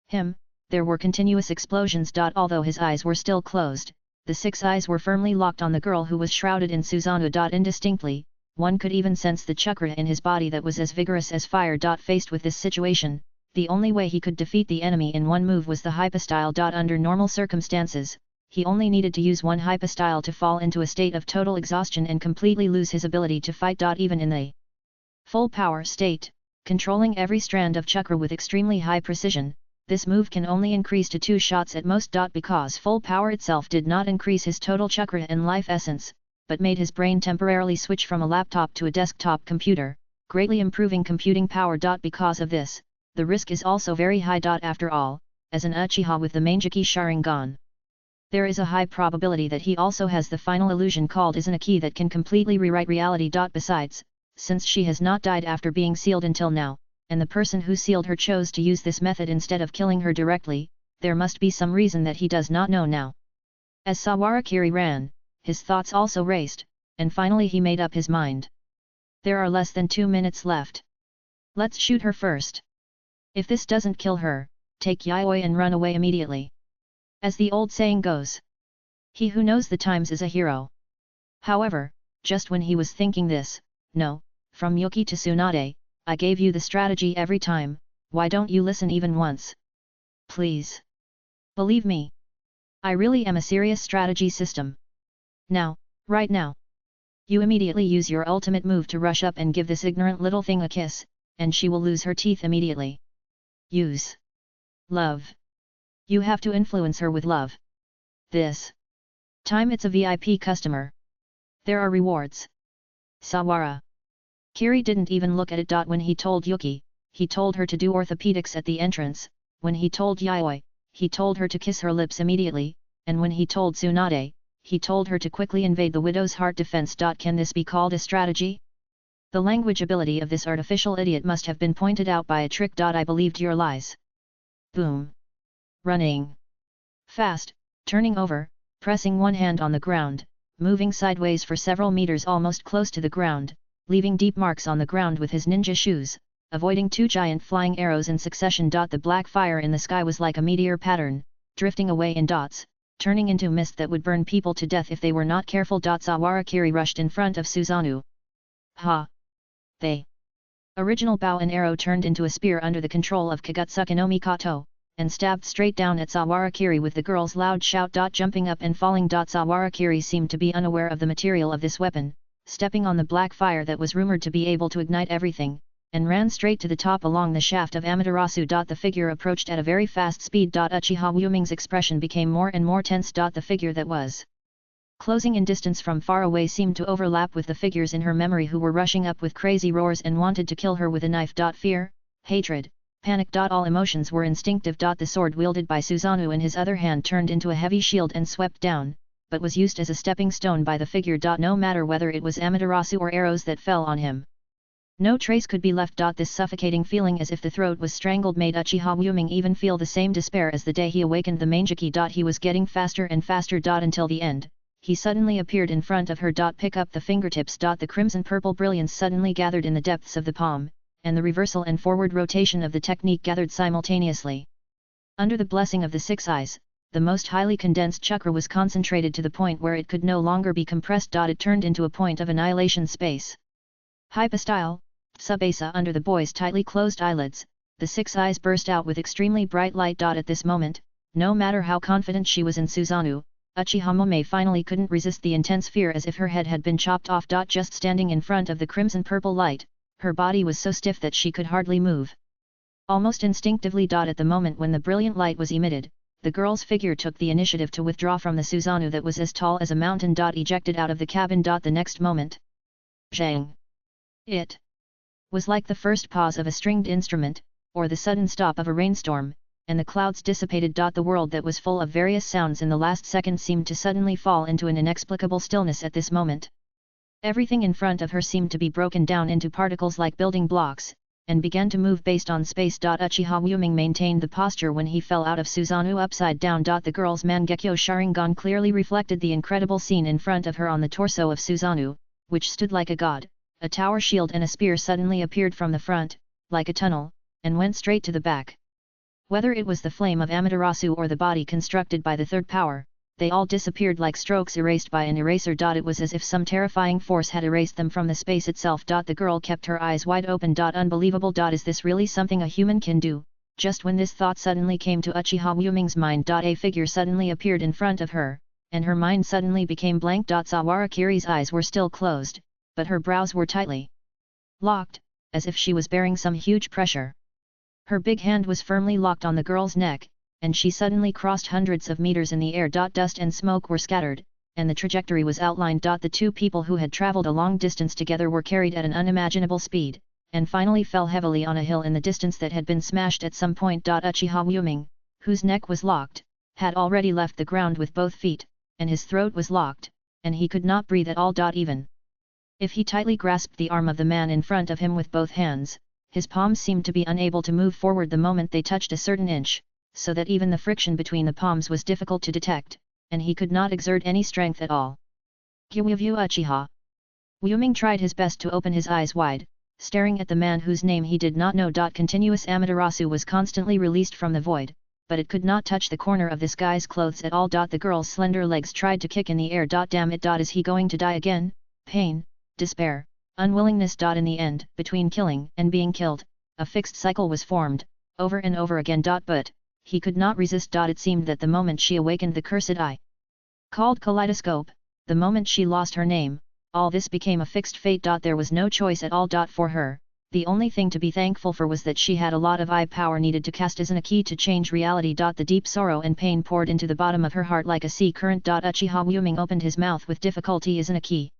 him, there were continuous explosions. Although his eyes were still closed, the 6 eyes were firmly locked on the girl who was shrouded in Susanoo. Indistinctly, one could even sense the chakra in his body that was as vigorous as fire. Faced with this situation, the only way he could defeat the enemy in one move was the hypostyle. Under normal circumstances, he only needed to use one hypostyle to fall into a state of total exhaustion and completely lose his ability to fight. Even in the full power state, controlling every strand of chakra with extremely high precision, this move can only increase to 2 shots at most. Because full power itself did not increase his total chakra and life essence, but made his brain temporarily switch from a laptop to a desktop computer, greatly improving computing power. Because of this, the risk is also very high. After all, as an Uchiha with the Mangeki Sharingan, there is a high probability that he also has the final illusion called Izanaki that can completely rewrite reality. Besides, since she has not died after being sealed until now, and the person who sealed her chose to use this method instead of killing her directly, there must be some reason that he does not know now. As Sawarakiri ran, his thoughts also raced, and finally he made up his mind. There are less than 2 minutes left. Let's shoot her first. If this doesn't kill her, take Yayoi and run away immediately. As the old saying goes, he who knows the times is a hero. However, just when he was thinking this, no, from Yuki to Tsunade, I gave you the strategy every time, why don't you listen even once? Please. Believe me. I really am a serious strategy system. Now, right now. You immediately use your ultimate move to rush up and give this ignorant little thing a kiss, and she will lose her teeth immediately. Use love. You have to influence her with love. This time it's a VIP customer. There are rewards. Sawara Kiri didn't even look at it. When he told Yuki, he told her to do orthopedics at the entrance, when he told Yayoi, he told her to kiss her lips immediately, and when he told Tsunade, he told her to quickly invade the widow's heart defense. Can this be called a strategy? The language ability of this artificial idiot must have been pointed out by a trick. I believed your lies. Boom. Running fast, turning over, pressing one hand on the ground, moving sideways for several meters almost close to the ground, leaving deep marks on the ground with his ninja shoes, avoiding 2 giant flying arrows in succession. The black fire in the sky was like a meteor pattern, drifting away in dots, turning into mist that would burn people to death if they were not careful. Sawarakiri rushed in front of Susanoo. Ha! The original bow and arrow turned into a spear under the control of Kagutsuki no Mikoto, and stabbed straight down at Sawarakiri with the girl's loud shout. Jumping up and falling. Sawarakiri seemed to be unaware of the material of this weapon, stepping on the black fire that was rumored to be able to ignite everything, and ran straight to the top along the shaft of Amaterasu. The figure approached at a very fast speed. Uchiha Wuming's expression became more and more tense. The figure that was closing in distance from far away seemed to overlap with the figures in her memory who were rushing up with crazy roars and wanted to kill her with a knife. Fear, hatred, panic. All emotions were instinctive. The sword wielded by Susanoo in his other hand turned into a heavy shield and swept down, but was used as a stepping stone by the figure. No matter whether it was Amaterasu or arrows that fell on him, no trace could be left. This suffocating feeling as if the throat was strangled made Uchiha Wuming even feel the same despair as the day he awakened the Mangeki. He was getting faster and faster. Until the end, he suddenly appeared in front of her. Pick up the fingertips. The crimson-purple brilliance suddenly gathered in the depths of the palm, and the reversal and forward rotation of the technique gathered simultaneously. Under the blessing of the six eyes, the most highly condensed chakra was concentrated to the point where it could no longer be compressed. It turned into a point of annihilation space. Hypostyle, Tsubasa. Under the boy's tightly closed eyelids, the six eyes burst out with extremely bright light. At this moment, no matter how confident she was in Susanoo, Uchiha Momoe finally couldn't resist the intense fear, as if her head had been chopped off. Just standing in front of the crimson-purple light, her body was so stiff that she could hardly move. Almost instinctively. At the moment when the brilliant light was emitted, the girl's figure took the initiative to withdraw from the Susanoo that was as tall as a mountain. Ejected out of the cabin. The next moment, zhang! It was like the first pause of a stringed instrument, or the sudden stop of a rainstorm, and the clouds dissipated. The world that was full of various sounds in the last second seemed to suddenly fall into an inexplicable stillness at this moment. Everything in front of her seemed to be broken down into particles like building blocks, and began to move based on space. Uchiha Wuming maintained the posture when he fell out of Susanoo upside down. The girl's Mangekyo Sharingan clearly reflected the incredible scene in front of her on the torso of Susanoo, which stood like a god. A tower shield and a spear suddenly appeared from the front, like a tunnel, and went straight to the back. Whether it was the flame of Amaterasu or the body constructed by the third power, they all disappeared like strokes erased by an eraser. It was as if some terrifying force had erased them from the space itself. The girl kept her eyes wide open. Unbelievable. Is this really something a human can do? Just when this thought suddenly came to Uchiha Wuming's mind, a figure suddenly appeared in front of her, and her mind suddenly became blank. Sawarakiri's eyes were still closed, but her brows were tightly locked, as if she was bearing some huge pressure. Her big hand was firmly locked on the girl's neck, and she suddenly crossed hundreds of meters in the air. Dust and smoke were scattered, and the trajectory was outlined. The two people who had traveled a long distance together were carried at an unimaginable speed, and finally fell heavily on a hill in the distance that had been smashed at some point. Uchiha Wuming, whose neck was locked, had already left the ground with both feet, and his throat was locked, and he could not breathe at all. Even if he tightly grasped the arm of the man in front of him with both hands, his palms seemed to be unable to move forward the moment they touched a certain inch, so that even the friction between the palms was difficult to detect, and he could not exert any strength at all. Gyuwyu Uchiha. Wuming tried his best to open his eyes wide, staring at the man whose name he did not know. Continuous Amaterasu was constantly released from the void, but it could not touch the corner of this guy's clothes at all. The girl's slender legs tried to kick in the air. Damn it! Is he going to die again? Pain, despair, unwillingness. In the end, between killing and being killed, a fixed cycle was formed, over and over again. But he could not resist. It seemed that the moment she awakened the cursed eye, called kaleidoscope, the moment she lost her name, all this became a fixed fate. There was no choice at all. For her, the only thing to be thankful for was that she had a lot of eye power needed to cast as a key to change reality. The deep sorrow and pain poured into the bottom of her heart like a sea current. Uchiha Wuming opened his mouth with difficulty as a key.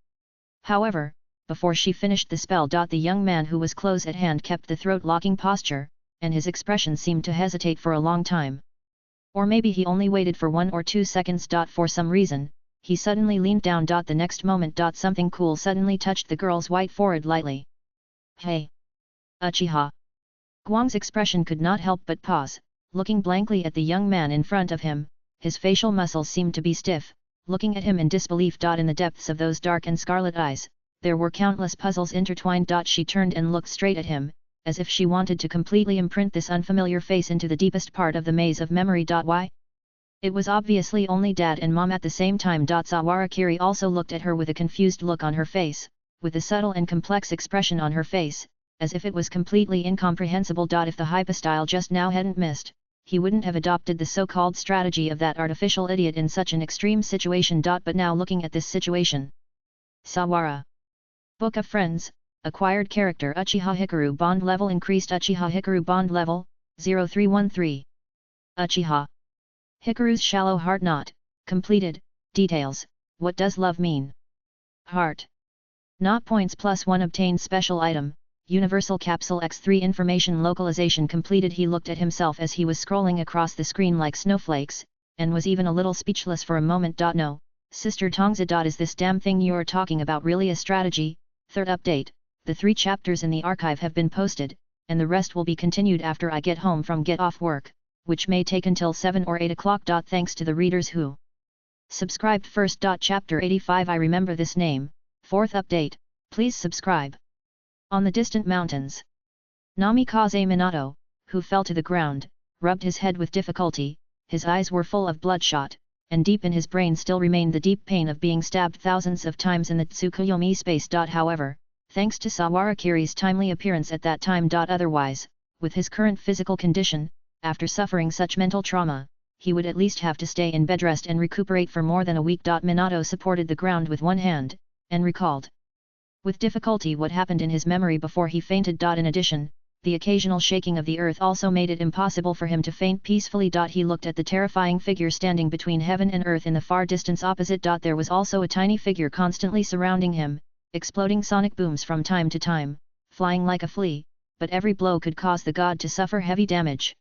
However, before she finished the spell, the young man who was close at hand kept the throat-locking posture, and his expression seemed to hesitate for a long time. Or maybe he only waited for 1 or 2 seconds. For some reason, he suddenly leaned down. The next moment, something cool suddenly touched the girl's white forehead lightly. Hey! Uchiha! Guang's expression could not help but pause, looking blankly at the young man in front of him. His facial muscles seemed to be stiff, looking at him in disbelief. In the depths of those dark and scarlet eyes, there were countless puzzles intertwined. She turned and looked straight at him, as if she wanted to completely imprint this unfamiliar face into the deepest part of the maze of memory. Why? It was obviously only Dad and Mom at the same time. Sawarakiri also looked at her with a confused look on her face, with a subtle and complex expression on her face, as if it was completely incomprehensible. If the hypostyle just now hadn't missed, he wouldn't have adopted the so-called strategy of that artificial idiot in such an extreme situation. But now looking at this situation, Sawara. Book of Friends, acquired character Uchiha Hikaru bond level increased. Uchiha Hikaru bond level, 0313. Uchiha Hikaru's shallow heart knot, completed. Details, what does love mean? Heart. Knot points +1 obtained special item, Universal Capsule X3 information localization completed. He looked at himself as he was scrolling across the screen like snowflakes, and was even a little speechless for a moment. No, Sister Tongza. Is this damn thing you're talking about really a strategy? Third update, the 3 chapters in the archive have been posted, and the rest will be continued after I get home from get off work, which may take until 7 or 8 o'clock. Thanks to the readers who Subscribed first. Chapter 85 I remember this name, 4th update, please subscribe. On the distant mountains. Namikaze Minato, who fell to the ground, rubbed his head with difficulty, his eyes were full of bloodshot, and deep in his brain still remained the deep pain of being stabbed thousands of times in the Tsukuyomi space. However, thanks to Sawarakiri's timely appearance at that time. Otherwise, with his current physical condition, after suffering such mental trauma, he would at least have to stay in bed rest and recuperate for more than a week. Minato supported the ground with one hand, and recalled with difficulty what happened in his memory before he fainted. In addition, the occasional shaking of the earth also made it impossible for him to faint peacefully. He looked at the terrifying figure standing between heaven and earth in the far distance opposite. There was also a tiny figure constantly surrounding him, exploding sonic booms from time to time, flying like a flea, but every blow could cause the god to suffer heavy damage.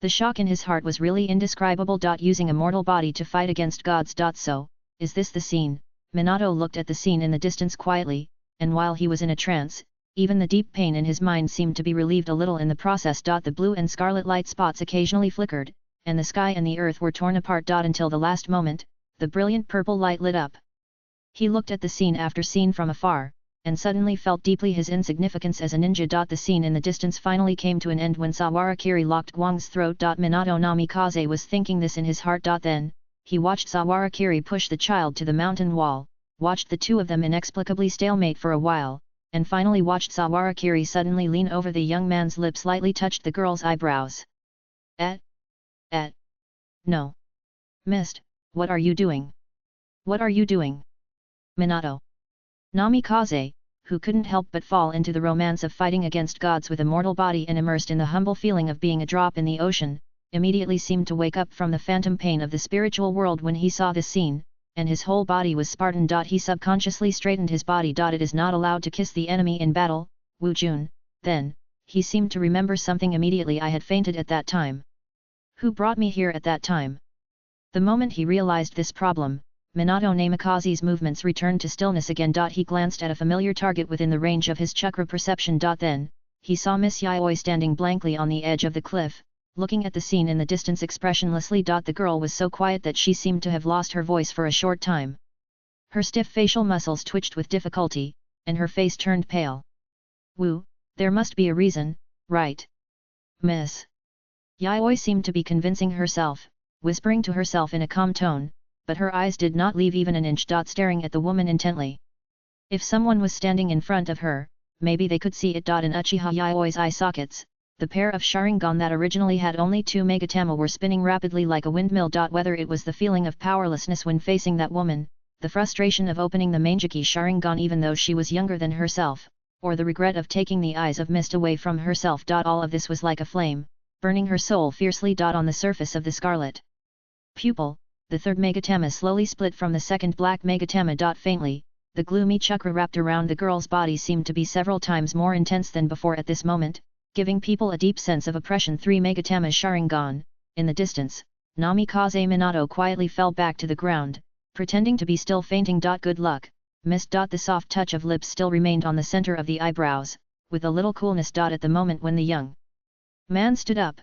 The shock in his heart was really indescribable. Using a mortal body to fight against gods. So, is this the scene? Minato looked at the scene in the distance quietly, and while he was in a trance, even the deep pain in his mind seemed to be relieved a little in the process. The blue and scarlet light spots occasionally flickered, and the sky and the earth were torn apart. Until the last moment, the brilliant purple light lit up. He looked at the scene after scene from afar, and suddenly felt deeply his insignificance as a ninja. The scene in the distance finally came to an end when Sawarakiri locked Guang's throat. Minato Namikaze was thinking this in his heart. Then, he watched Sawarakiri push the child to the mountain wall, watched the two of them inexplicably stalemate for a while, and finally watched Sawarakiri suddenly lean over the young man's lips, lightly touched the girl's eyebrows. No. Mist, what are you doing? What are you doing? Minato. Namikaze, who couldn't help but fall into the romance of fighting against gods with a mortal body and immersed in the humble feeling of being a drop in the ocean, immediately seemed to wake up from the phantom pain of the spiritual world when he saw this scene, and his whole body was Spartan. He subconsciously straightened his body. It is not allowed to kiss the enemy in battle, Wu Jun. Then, he seemed to remember something immediately. I had fainted at that time. Who brought me here at that time? The moment he realized this problem, Minato Namikaze's movements returned to stillness again. He glanced at a familiar target within the range of his chakra perception. Then, he saw Miss Yayoi standing blankly on the edge of the cliff, looking at the scene in the distance expressionlessly. The girl was so quiet that she seemed to have lost her voice for a short time. Her stiff facial muscles twitched with difficulty, and her face turned pale. Wu, there must be a reason, right? Miss Yayoi seemed to be convincing herself, whispering to herself in a calm tone, but her eyes did not leave even an inch. Staring at the woman intently. If someone was standing in front of her, maybe they could see it. In Uchiha Yaoi's eye sockets, the pair of Sharingan that originally had only 2 megatama were spinning rapidly like a windmill. Whether it was the feeling of powerlessness when facing that woman, the frustration of opening the Mangeki Sharingan even though she was younger than herself, or the regret of taking the eyes of mist away from herself. All of this was like a flame, burning her soul fiercely. On the surface of the scarlet pupil, the third megatama slowly split from the second black megatama. Faintly, the gloomy chakra wrapped around the girl's body seemed to be several times more intense than before at this moment, giving people a deep sense of oppression. 3 megatama Sharingan. In the distance, Namikaze Minato quietly fell back to the ground, pretending to be still fainting. Good luck, mist. The soft touch of lips still remained on the center of the eyebrows, with a little coolness. At the moment when the young man stood up,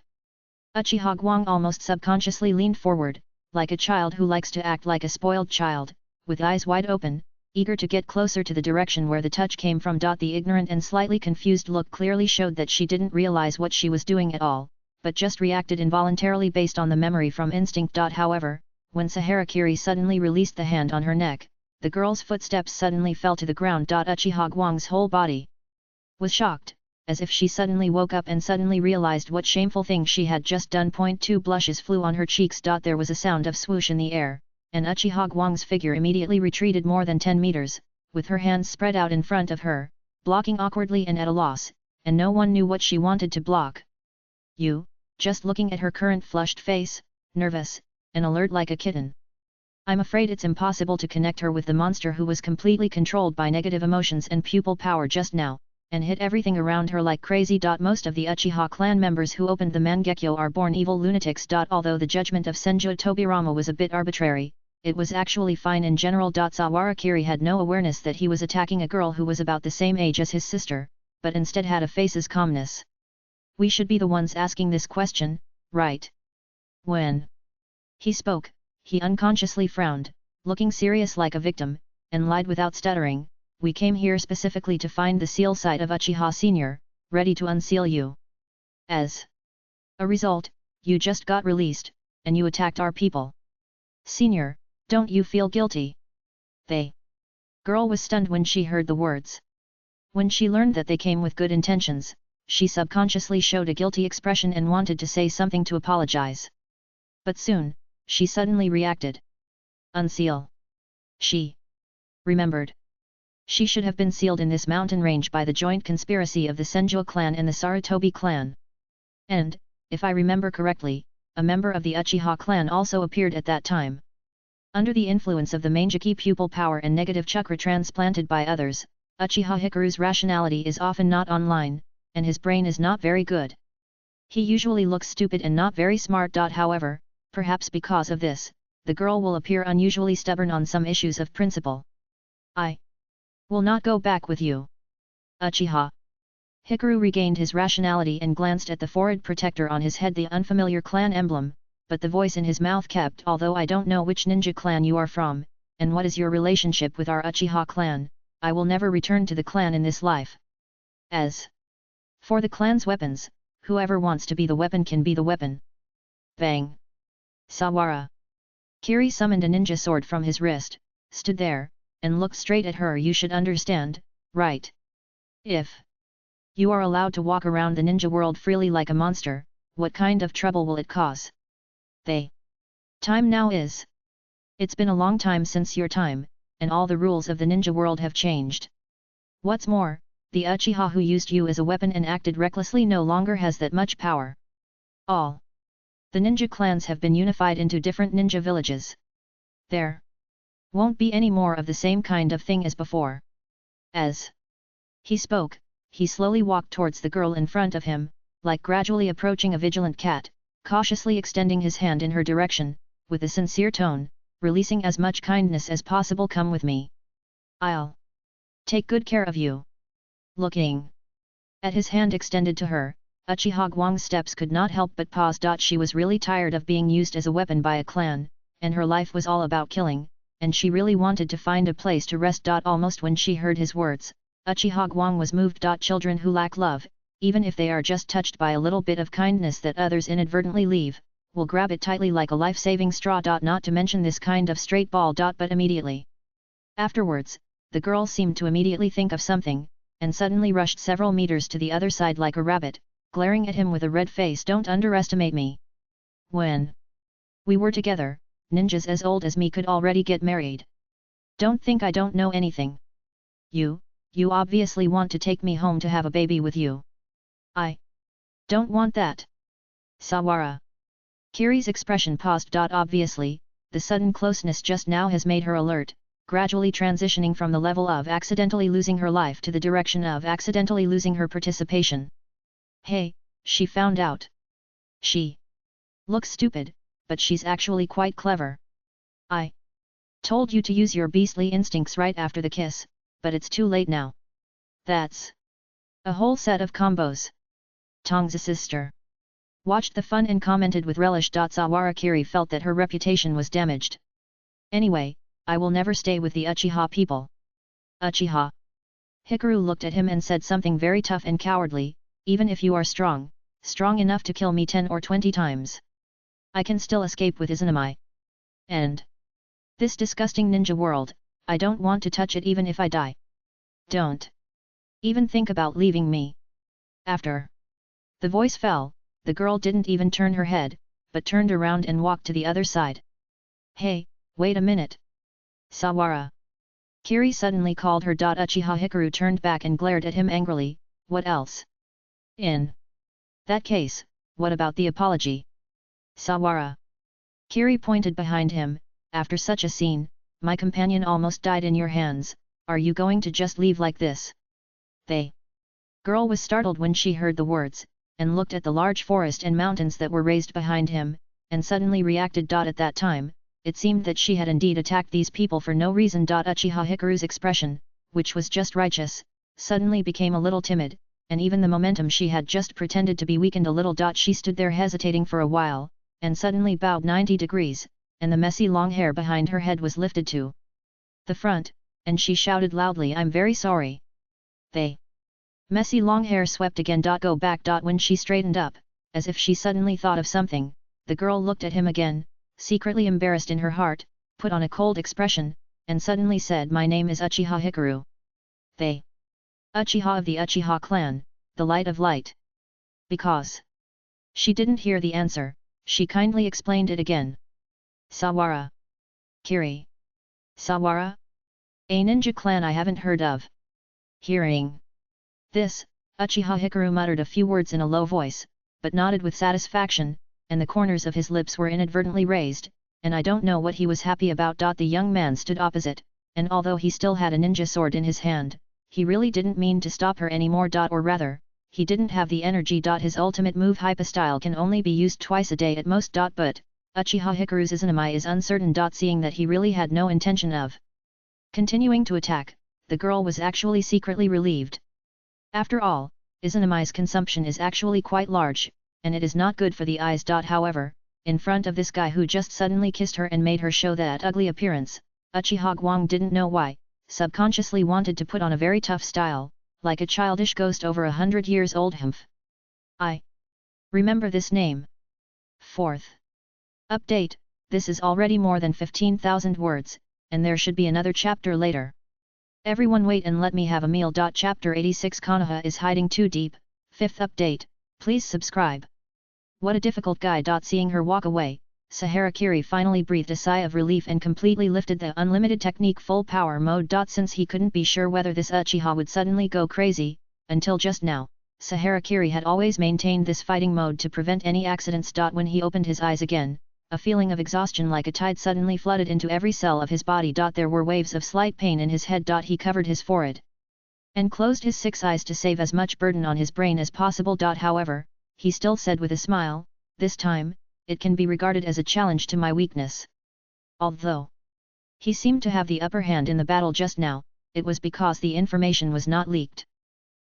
Uchiha Guang almost subconsciously leaned forward, like a child who likes to act like a spoiled child, with eyes wide open, eager to get closer to the direction where the touch came from. The ignorant and slightly confused look clearly showed that she didn't realize what she was doing at all, but just reacted involuntarily based on the memory from instinct. However, when Saharakiri suddenly released the hand on her neck, the girl's footsteps suddenly fell to the ground. Uchiha Guang's whole body was shocked, as if she suddenly woke up and suddenly realized what shameful thing she had just done. 2 blushes flew on her cheeks. There was a sound of swoosh in the air, and Uchiha Guang's figure immediately retreated more than 10 meters, with her hands spread out in front of her, blocking awkwardly and at a loss, and no one knew what she wanted to block. You, just looking at her current flushed face, nervous, and alert like a kitten. I'm afraid it's impossible to connect her with the monster who was completely controlled by negative emotions and pupil power just now, and hit everything around her like crazy. Most of the Uchiha clan members who opened the Mangekyo are born evil lunatics. Although the judgment of Senju Tobirama was a bit arbitrary, it was actually fine in general. Sawarakiri had no awareness that he was attacking a girl who was about the same age as his sister, but instead had a face's calmness. We should be the ones asking this question, right? When he spoke, he unconsciously frowned, looking serious like a victim, and lied without stuttering, "We came here specifically to find the seal site of Uchiha Senior, ready to unseal you. As a result, you just got released, and you attacked our people. Senior, don't you feel guilty?" The girl was stunned when she heard the words. When she learned that they came with good intentions, she subconsciously showed a guilty expression and wanted to say something to apologize. But soon, she suddenly reacted. Unseal. She remembered. She should have been sealed in this mountain range by the joint conspiracy of the Senju clan and the Sarutobi clan. And, if I remember correctly, a member of the Uchiha clan also appeared at that time. Under the influence of the Mangeki pupil power and negative chakra transplanted by others, Uchiha Hikaru's rationality is often not online, and his brain is not very good. He usually looks stupid and not very smart. However, perhaps because of this, the girl will appear unusually stubborn on some issues of principle. "I will not go back with you." Uchiha Hikaru regained his rationality and glanced at the forehead protector on his head, the unfamiliar clan emblem, but the voice in his mouth kept, "Although I don't know which ninja clan you are from, and what is your relationship with our Uchiha clan, I will never return to the clan in this life. As for the clan's weapons, whoever wants to be the weapon can be the weapon." Bang! Sawara Kiri summoned a ninja sword from his wrist, stood there, and looked straight at her. "You should understand, right? If you are allowed to walk around the ninja world freely like a monster, what kind of trouble will it cause? The time now is. It's been a long time since your time, and all the rules of the ninja world have changed. What's more, the Uchiha who used you as a weapon and acted recklessly no longer has that much power. All the ninja clans have been unified into different ninja villages. There won't be any more of the same kind of thing as before." As he spoke, he slowly walked towards the girl in front of him, like gradually approaching a vigilant cat, cautiously extending his hand in her direction, with a sincere tone, releasing as much kindness as possible. "Come with me. I'll take good care of you." Looking at his hand extended to her, Uchiha Guang's steps could not help but pause. She was really tired of being used as a weapon by a clan, and her life was all about killing, and she really wanted to find a place to rest. Almost when she heard his words, Uchiha Guang was moved. Children who lack love, even if they are just touched by a little bit of kindness that others inadvertently leave, will grab it tightly like a life-saving straw. Not to mention this kind of straight ball. But immediately afterwards, the girl seemed to immediately think of something, and suddenly rushed several meters to the other side like a rabbit, glaring at him with a red face. "Don't underestimate me. When we were together, ninjas as old as me could already get married. Don't think I don't know anything. You obviously want to take me home to have a baby with you. I don't want that." Sawara Kiri's expression paused. Obviously, the sudden closeness just now has made her alert, gradually transitioning from the level of accidentally losing her life to the direction of accidentally losing her participation. Hey, she found out. She looks stupid, but she's actually quite clever. "I told you to use your beastly instincts right after the kiss, but it's too late now. That's a whole set of combos." Tong's sister watched the fun and commented with relish. Sawara Kiri felt that her reputation was damaged. "Anyway, I will never stay with the Uchiha people." Uchiha Hikaru looked at him and said something very tough and cowardly, "Even if you are strong enough to kill me 10 or 20 times, I can still escape with Izanami. And this disgusting ninja world, I don't want to touch it even if I die. Don't even think about leaving me." After the voice fell, the girl didn't even turn her head, but turned around and walked to the other side. "Hey, wait a minute." Sawara Kiri suddenly called her. Uchiha Hikaru turned back and glared at him angrily. "What else? In that case, what about the apology?" Sawara Kiri pointed behind him. "After such a scene, my companion almost died in your hands. Are you going to just leave like this?" The girl was startled when she heard the words, and looked at the large forest and mountains that were raised behind him, and suddenly reacted. At that time, it seemed that she had indeed attacked these people for no reason. Uchiha Hikaru's expression, which was just righteous, suddenly became a little timid, and even the momentum she had just pretended to be weakened a little. She stood there hesitating for a while, and suddenly bowed 90 degrees, and the messy long hair behind her head was lifted to the front, and she shouted loudly, "I'm very sorry." They messy long hair swept again. Go back. When she straightened up, as if she suddenly thought of something, the girl looked at him again, secretly embarrassed in her heart, put on a cold expression, and suddenly said, "My name is Uchiha Hikaru." They Uchiha of the Uchiha clan, the light of light. Because she didn't hear the answer, she kindly explained it again. Sawara. Kiri. Sawara? A ninja clan I haven't heard of. Hearing this, Uchiha Hikaru muttered a few words in a low voice, but nodded with satisfaction, and the corners of his lips were inadvertently raised, and I don't know what he was happy about. The young man stood opposite, and although he still had a ninja sword in his hand, he really didn't mean to stop her anymore. Or rather, he didn't have the energy. His ultimate move hypostyle can only be used twice a day at most. But Uchiha Hikaru's Izanami is uncertain. Seeing that he really had no intention of continuing to attack, the girl was actually secretly relieved. After all, Izanami's consumption is actually quite large, and it is not good for the eyes. However, in front of this guy who just suddenly kissed her and made her show that ugly appearance, Uchiha Guang didn't know why, subconsciously wanted to put on a very tough style, like a childish ghost over 100 years old. I remember this name. 4th update, this is already more than 15,000 words, and there should be another chapter later. Everyone wait and let me have a meal. Chapter 86 Konoha is hiding too deep. 5th update, please subscribe. What a difficult guy. Seeing her walk away, Sahara Kiri finally breathed a sigh of relief and completely lifted the unlimited technique full power mode. Since he couldn't be sure whether this Uchiha would suddenly go crazy, until just now, Sahara Kiri had always maintained this fighting mode to prevent any accidents. When he opened his eyes again, a feeling of exhaustion like a tide suddenly flooded into every cell of his body. There were waves of slight pain in his head. He covered his forehead and closed his 6 eyes to save as much burden on his brain as possible. However, he still said with a smile, "This time, it can be regarded as a challenge to my weakness." Although he seemed to have the upper hand in the battle just now, it was because the information was not leaked.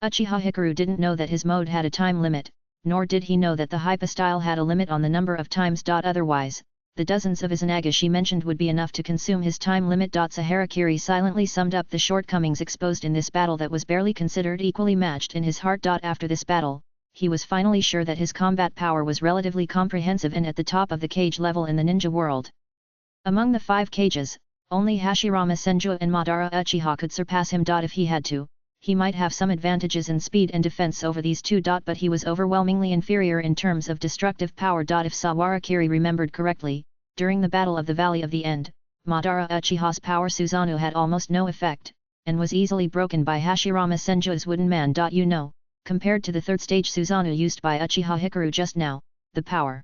Uchiha Hikaru didn't know that his mode had a time limit, nor did he know that the hypostyle had a limit on the number of times. Otherwise, the dozens of Izanaga she mentioned would be enough to consume his time limit. Sahara Kiri silently summed up the shortcomings exposed in this battle that was barely considered equally matched in his heart. After this battle, he was finally sure that his combat power was relatively comprehensive and at the top of the cage level in the ninja world. Among the 5 cages, only Hashirama Senju and Madara Uchiha could surpass him. If he had to, he might have some advantages in speed and defense over these 2. But he was overwhelmingly inferior in terms of destructive power. If Sawara Kiri remembered correctly, during the Battle of the Valley of the End, Madara Uchiha's power Susanoo had almost no effect, and was easily broken by Hashirama Senju's wooden man. Compared to the 3rd stage Susanoo used by Uchiha Hikaru just now, the power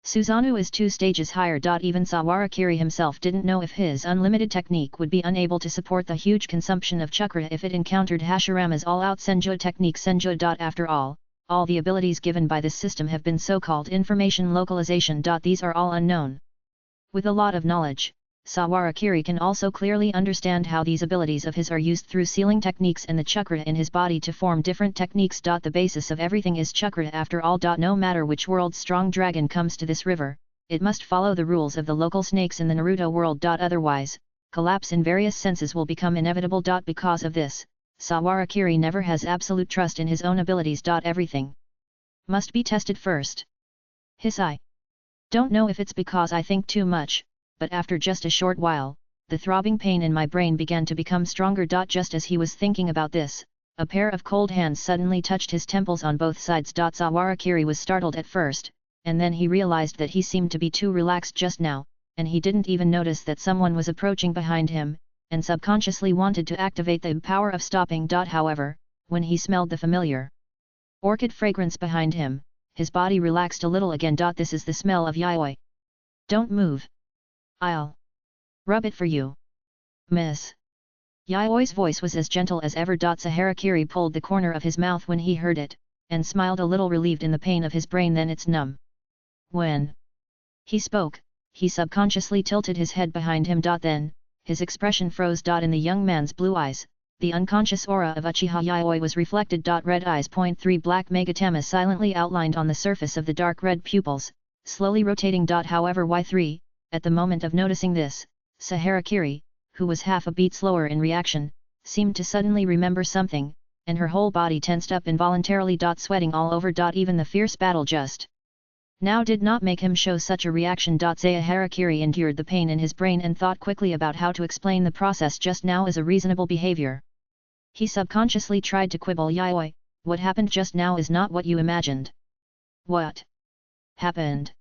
Susanoo is 2 stages higher. Even Sawara Kiri himself didn't know if his unlimited technique would be unable to support the huge consumption of chakra if it encountered Hashirama's all-out Senju technique. After all the abilities given by this system have been so-called information localization. These are all unknown. With a lot of knowledge, Sawara Kiri can also clearly understand how these abilities of his are used through sealing techniques and the chakra in his body to form different techniques. The basis of everything is chakra after all. No matter which world's strong dragon comes to this river, it must follow the rules of the local snakes in the Naruto world. Otherwise, collapse in various senses will become inevitable. Because of this, Sawara Kiri never has absolute trust in his own abilities. Everything must be tested first. I don't know if it's because I think too much, but after just a short while, the throbbing pain in my brain began to become stronger. Just as he was thinking about this, a pair of cold hands suddenly touched his temples on both sides. Sawara Kiri was startled at first, and then he realized that he seemed to be too relaxed just now, and he didn't even notice that someone was approaching behind him, and subconsciously wanted to activate the power of stopping. However, when he smelled the familiar orchid fragrance behind him, his body relaxed a little again. This is the smell of yaoi. Don't move. I'll rub it for you, miss. Yaoi's voice was as gentle as ever. Sahara Kiri pulled the corner of his mouth when he heard it, and smiled a little relieved in the pain of his brain. Then it's numb. When he spoke, he subconsciously tilted his head behind him. Then, his expression froze. In the young man's blue eyes, the unconscious aura of Uchiha Yaoi was reflected. Red eyes. 3 Black Megatama silently outlined on the surface of the dark red pupils, slowly rotating. However, Y3, At the moment of noticing this, Saharakiri, who was half a beat slower in reaction, seemed to suddenly remember something, and her whole body tensed up involuntarily. Sweating all over. Even the fierce battle just now did not make him show such a reaction. Saharakiri endured the pain in his brain and thought quickly about how to explain the process just now as a reasonable behavior. He subconsciously tried to quibble. Yayoi, what happened just now is not what you imagined. What happened?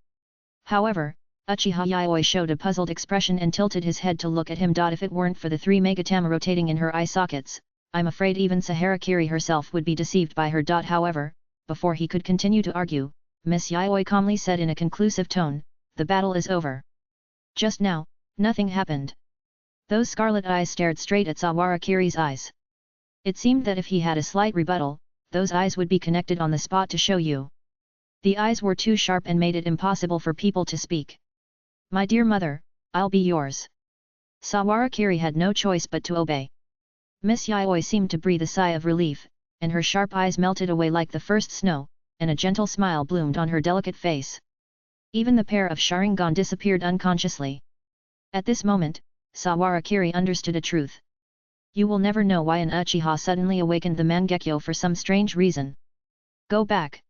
However, Uchiha Yayoi showed a puzzled expression and tilted his head to look at him. If it weren't for the 3 megatama rotating in her eye sockets, I'm afraid even Saharakiri herself would be deceived by her. However, before he could continue to argue, Miss Yayoi calmly said in a conclusive tone, the battle is over. Just now, nothing happened. Those scarlet eyes stared straight at Saharakiri's eyes. It seemed that if he had a slight rebuttal, those eyes would be connected on the spot to show you. The eyes were too sharp and made it impossible for people to speak. My dear mother, I'll be yours. Saharakiri had no choice but to obey. Miss Yayoi seemed to breathe a sigh of relief, and her sharp eyes melted away like the first snow, and a gentle smile bloomed on her delicate face. Even the pair of Sharingan disappeared unconsciously. At this moment, Saharakiri understood a truth. You will never know why an Uchiha suddenly awakened the Mangekyo for some strange reason. Go back.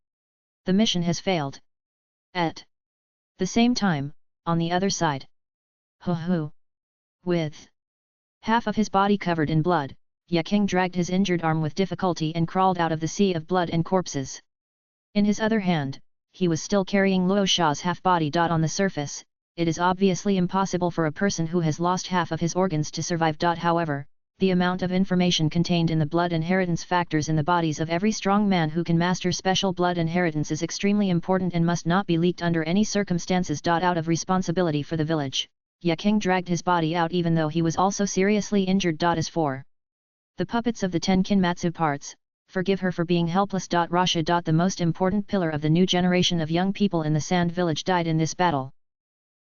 The mission has failed. At the same time, on the other side. Hoo-hoo. With half of his body covered in blood, Yaking dragged his injured arm with difficulty and crawled out of the sea of blood and corpses. In his other hand, he was still carrying Luo Sha's half-body. On the surface, it is obviously impossible for a person who has lost half of his organs to survive. However, the amount of information contained in the blood inheritance factors in the bodies of every strong man who can master special blood inheritance is extremely important and must not be leaked under any circumstances. Out of responsibility for the village, Yaking dragged his body out even though he was also seriously injured. As for the puppets of the 10 Kinmatsu parts, forgive her for being helpless. Rasha. The most important pillar of the new generation of young people in the Sand Village died in this battle.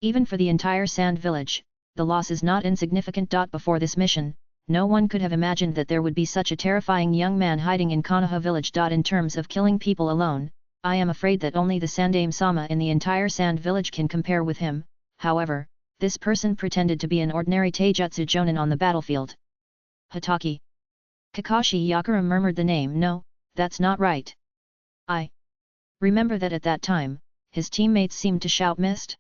Even for the entire Sand Village, the loss is not insignificant. Before this mission, no one could have imagined that there would be such a terrifying young man hiding in Konoha village. In terms of killing people alone, I am afraid that only the Sandame-sama in the entire Sand Village can compare with him. However, this person pretended to be an ordinary Taijutsu Jonin on the battlefield. Hatake. Kakashi Yakura murmured the name. No, that's not right. I remember that at that time, his teammates seemed to shout missed.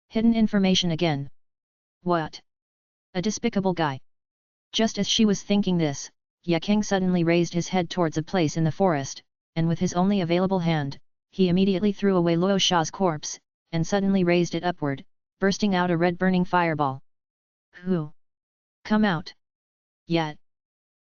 Hidden information again. What? A despicable guy. Just as she was thinking this, Yaking suddenly raised his head towards a place in the forest, and with his only available hand, he immediately threw away Luo Sha's corpse, and suddenly raised it upward, bursting out a red burning fireball. Who? Come out! Yet!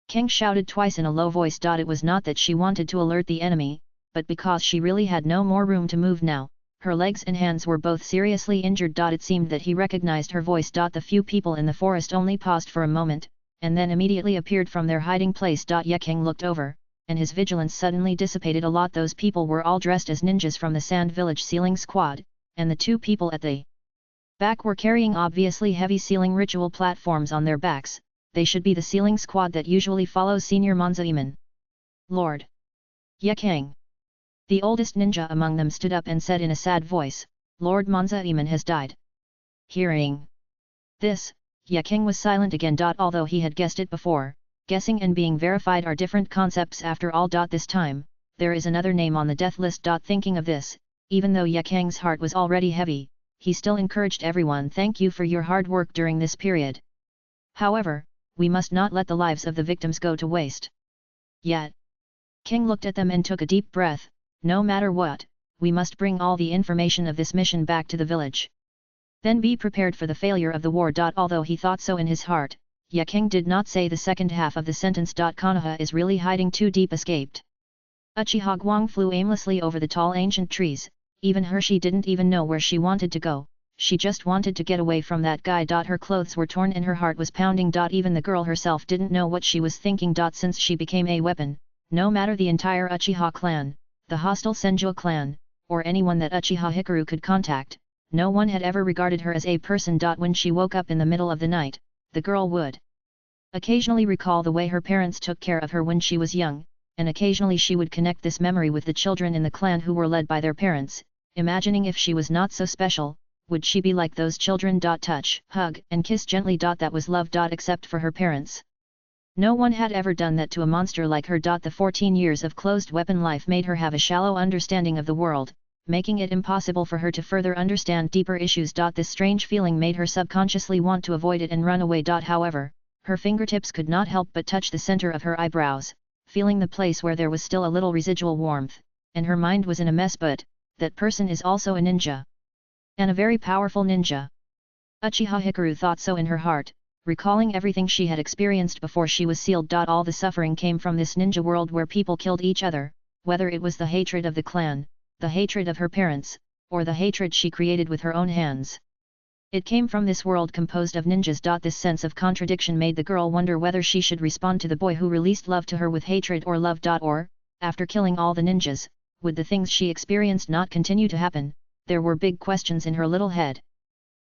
King shouted twice in a low voice. It was not that she wanted to alert the enemy, but because she really had no more room to move now. Her legs and hands were both seriously injured. It seemed that he recognized her voice. The few people in the forest only paused for a moment, and then immediately appeared from their hiding place. Yaking looked over, and his vigilance suddenly dissipated a lot. Those people were all dressed as ninjas from the Sand Village Sealing Squad, and the 2 people at the back were carrying obviously heavy sealing ritual platforms on their backs. They should be the sealing squad that usually follows Senior Monzaemon. Lord Yaking. The oldest ninja among them stood up and said in a sad voice, Lord Monzaemon has died. Hearing this, Yaking was silent again. Although he had guessed it before, guessing and being verified are different concepts after all. This time, there is another name on the death list. Thinking of this, even though Yaking's heart was already heavy, he still encouraged everyone. Thank you for your hard work during this period. However, we must not let the lives of the victims go to waste. Yet, King looked at them and took a deep breath. No matter what, we must bring all the information of this mission back to the village. Then be prepared for the failure of the war. Although he thought so in his heart, Yaking did not say the second half of the sentence. Konoha is really hiding too deep. Escaped. Uchiha Guang flew aimlessly over the tall ancient trees. Even Hershey didn't even know where she wanted to go. She just wanted to get away from that guy. Her clothes were torn and her heart was pounding. Even the girl herself didn't know what she was thinking. Since she became a weapon, no matter the entire Uchiha clan, the hostile Senju clan, or anyone that Uchiha Hikaru could contact, no one had ever regarded her as a person. When she woke up in the middle of the night, the girl would occasionally recall the way her parents took care of her when she was young, and occasionally she would connect this memory with the children in the clan who were led by their parents, imagining if she was not so special, would she be like those children? Touch, hug, and kiss gently. That was love. Except for her parents. No one had ever done that to a monster like her. The 14 years of closed weapon life made her have a shallow understanding of the world, making it impossible for her to further understand deeper issues. This strange feeling made her subconsciously want to avoid it and run away. However, her fingertips could not help but touch the center of her eyebrows, feeling the place where there was still a little residual warmth, and her mind was in a mess. But that person is also a ninja. And a very powerful ninja. Uchiha Hikaru thought so in her heart, recalling everything she had experienced before she was sealed. All the suffering came from this ninja world where people killed each other, whether it was the hatred of the clan, the hatred of her parents, or the hatred she created with her own hands. It came from this world composed of ninjas. This sense of contradiction made the girl wonder whether she should respond to the boy who released love to her with hatred or love. Or, after killing all the ninjas, would the things she experienced not continue to happen? There were big questions in her little head.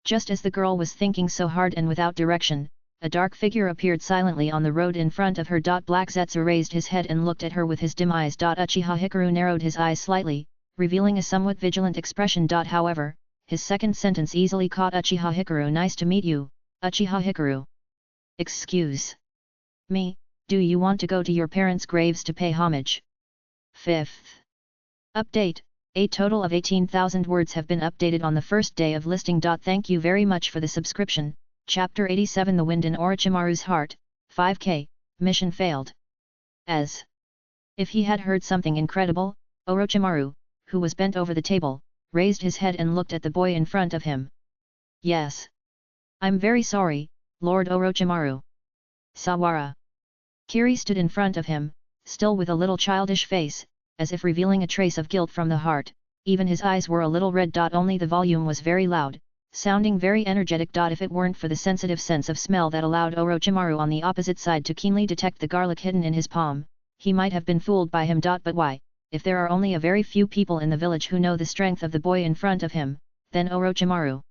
Just as the girl was thinking so hard and without direction, a dark figure appeared silently on the road in front of her. Black Zetsu raised his head and looked at her with his dim eyes. Uchiha Hikaru narrowed his eyes slightly, revealing a somewhat vigilant expression. However, his second sentence easily caught Uchiha Hikaru. Nice to meet you, Uchiha Hikaru. Excuse me, do you want to go to your parents' graves to pay homage? 5th update. A total of 18,000 words have been updated on the first day of listing. Thank you very much for the subscription. Chapter 87 The Wind in Orochimaru's Heart, 5K, Mission Failed. As if he had heard something incredible, Orochimaru, who was bent over the table, raised his head and looked at the boy in front of him. Yes. I'm very sorry, Lord Orochimaru. Sawara. Kiri stood in front of him, still with a little childish face, as if revealing a trace of guilt from the heart. Even his eyes were a little red. Only the volume was very loud, sounding very energetic. If it weren't for the sensitive sense of smell that allowed Orochimaru on the opposite side to keenly detect the garlic hidden in his palm, he might have been fooled by him. But why, if there are only a very few people in the village who know the strength of the boy in front of him, then Orochimaru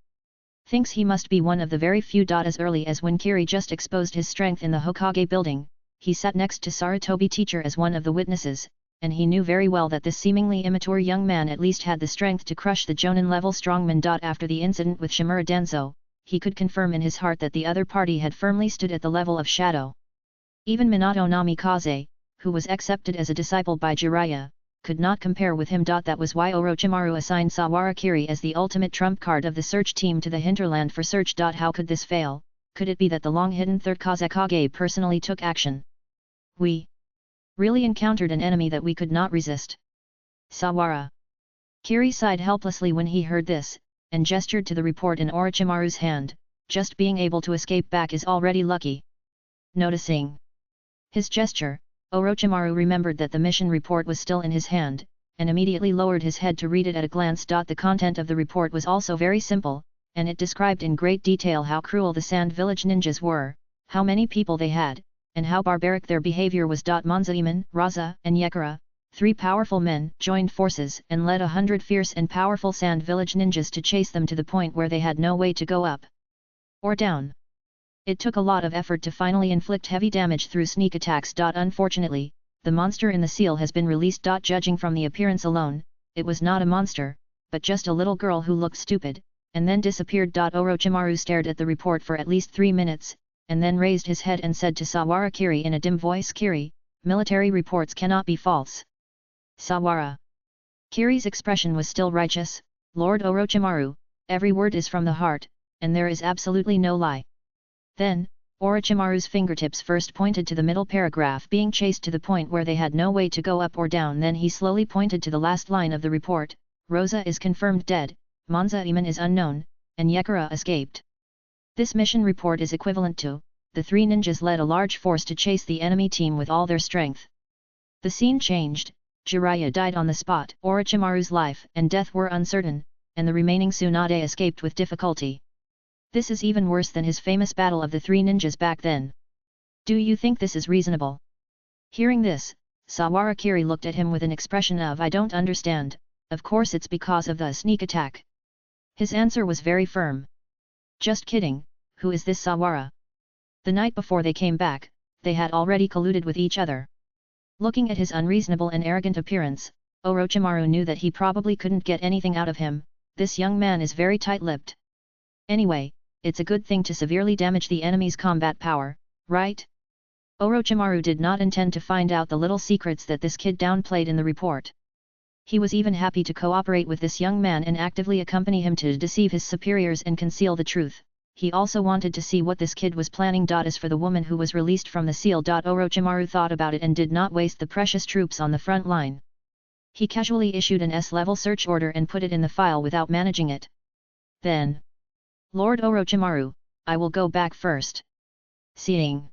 thinks he must be one of the very few. As early as when Kiri just exposed his strength in the Hokage building, he sat next to Sarutobi teacher as one of the witnesses, and he knew very well that this seemingly immature young man at least had the strength to crush the Jonin-level strongman. After the incident with Shimura Danzo, he could confirm in his heart that the other party had firmly stood at the level of shadow. Even Minato Namikaze, who was accepted as a disciple by Jiraiya, could not compare with him. That was why Orochimaru assigned Sawara Kiri as the ultimate trump card of the search team to the hinterland for search. How could this fail? Could it be that the long-hidden third Kazekage personally took action? We really encountered an enemy that we could not resist. Sawara. Kiri sighed helplessly when he heard this, and gestured to the report in Orochimaru's hand. Just being able to escape back is already lucky. Noticing his gesture, Orochimaru remembered that the mission report was still in his hand, and immediately lowered his head to read it at a glance. The content of the report was also very simple, and it described in great detail how cruel the Sand Village ninjas were, how many people they had, and how barbaric their behavior was. Monzaemon, Raza, and Yekara, 3 powerful men, joined forces and led 100 fierce and powerful Sand Village ninjas to chase them to the point where they had no way to go up or down. It took a lot of effort to finally inflict heavy damage through sneak attacks. Unfortunately, the monster in the seal has been released. Judging from the appearance alone, it was not a monster, but just a little girl who looked stupid, and then disappeared. Orochimaru stared at the report for at least 3 minutes, and then raised his head and said to Sawara Kiri in a dim voice, Kiri, military reports cannot be false. Sawara. Kiri's expression was still righteous. Lord Orochimaru, every word is from the heart, and there is absolutely no lie. Then, Orochimaru's fingertips first pointed to the middle paragraph, being chased to the point where they had no way to go up or down. Then he slowly pointed to the last line of the report, Rosa is confirmed dead, Monzaemon is unknown, and Yekara escaped. This mission report is equivalent to, the 3 ninjas led a large force to chase the enemy team with all their strength. The scene changed, Jiraiya died on the spot, Orochimaru's life and death were uncertain, and the remaining Tsunade escaped with difficulty. This is even worse than his famous battle of the 3 ninjas back then. Do you think this is reasonable? Hearing this, Sawara Kiri looked at him with an expression of I don't understand. Of course it's because of the sneak attack. His answer was very firm. Just kidding, who is this Sawara? The night before they came back, they had already colluded with each other. Looking at his unreasonable and arrogant appearance, Orochimaru knew that he probably couldn't get anything out of him. This young man is very tight-lipped. Anyway, it's a good thing to severely damage the enemy's combat power, right? Orochimaru did not intend to find out the little secrets that this kid downplayed in the report. He was even happy to cooperate with this young man and actively accompany him to deceive his superiors and conceal the truth. He also wanted to see what this kid was planning. As for the woman who was released from the seal. Orochimaru thought about it and did not waste the precious troops on the front line. He casually issued an S-level search order and put it in the file without managing it. Then, Lord Orochimaru, I will go back first. Seeing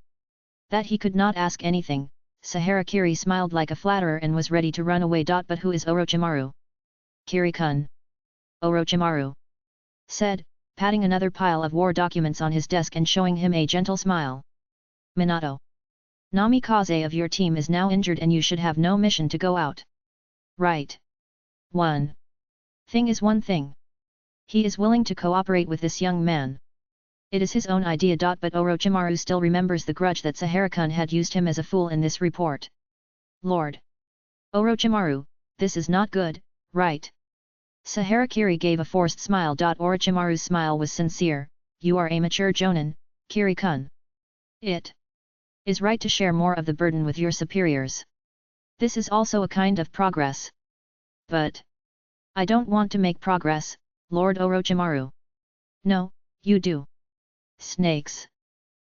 that he could not ask anything, Sahara-Kiri smiled like a flatterer and was ready to run away. But who is Orochimaru? Kiri-kun. Orochimaru said, patting another pile of war documents on his desk and showing him a gentle smile. Minato. Namikaze of your team is now injured and you should have no mission to go out. Right. One thing is one thing. He is willing to cooperate with this young man. It is his own idea. But Orochimaru still remembers the grudge that Sahara-kun had used him as a fool in this report. Lord Orochimaru, this is not good, right? Sahara-Kiri gave a forced smile. Orochimaru's smile was sincere. You are a mature jonin, Kiri-kun. It is right to share more of the burden with your superiors. This is also a kind of progress. But I don't want to make progress, Lord Orochimaru. No, you do. Snakes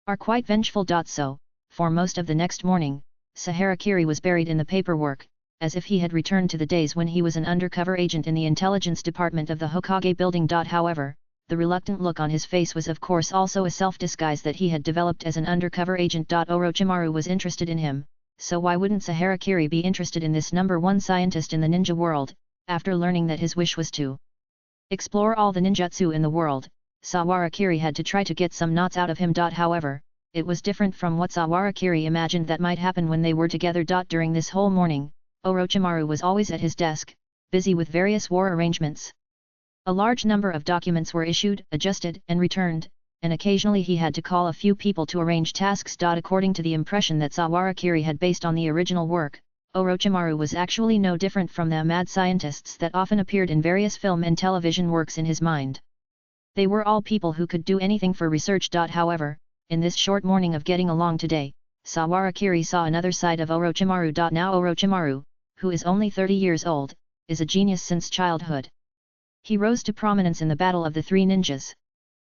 are quite vengeful. So, for most of the next morning, Sahara-Kiri was buried in the paperwork, as if he had returned to the days when he was an undercover agent in the intelligence department of the Hokage building. However, the reluctant look on his face was of course also a self-disguise that he had developed as an undercover agent. Orochimaru was interested in him, so why wouldn't Sahara-Kiri be interested in this #1 scientist in the ninja world? After learning that his wish was to explore all the ninjutsu in the world, Sawara-Kiri had to try to get some knots out of him. However, it was different from what Sawara-Kiri imagined that might happen when they were together. During this whole morning, Orochimaru was always at his desk, busy with various war arrangements. A large number of documents were issued, adjusted, and returned, and occasionally he had to call a few people to arrange tasks. According to the impression that Sawara-Kiri had based on the original work, Orochimaru was actually no different from the mad scientists that often appeared in various film and television works in his mind. They were all people who could do anything for research. However, in this short morning of getting along today, Sawara-Kiri saw another side of Orochimaru. Now Orochimaru, who is only 30 years old, is a genius since childhood. He rose to prominence in the Battle of the Three Ninjas.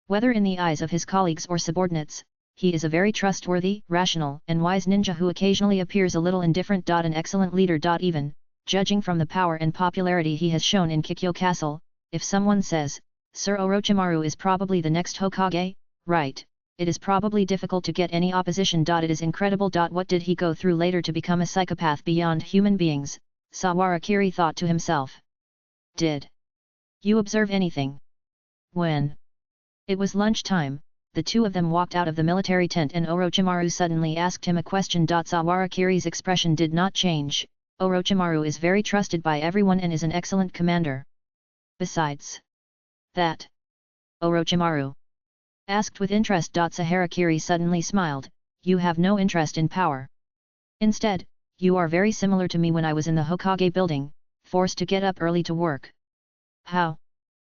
Whether in the eyes of his colleagues or subordinates, he is a very trustworthy, rational, and wise ninja who occasionally appears a little indifferent. An excellent leader. Even, judging from the power and popularity he has shown in Kikyo Castle, if someone says, Sir Orochimaru is probably the next Hokage, right, it is probably difficult to get any opposition. It is incredible. What did he go through later to become a psychopath beyond human beings? Sawara-Kiri thought to himself. Did you observe anything? When it was lunchtime, the two of them walked out of the military tent and Orochimaru suddenly asked him a question. Sawara-Kiri's expression did not change. Orochimaru is very trusted by everyone and is an excellent commander. Besides that, Orochimaru asked with interest. Sahara-Kiri suddenly smiled. You have no interest in power. Instead, you are very similar to me when I was in the Hokage building, forced to get up early to work. How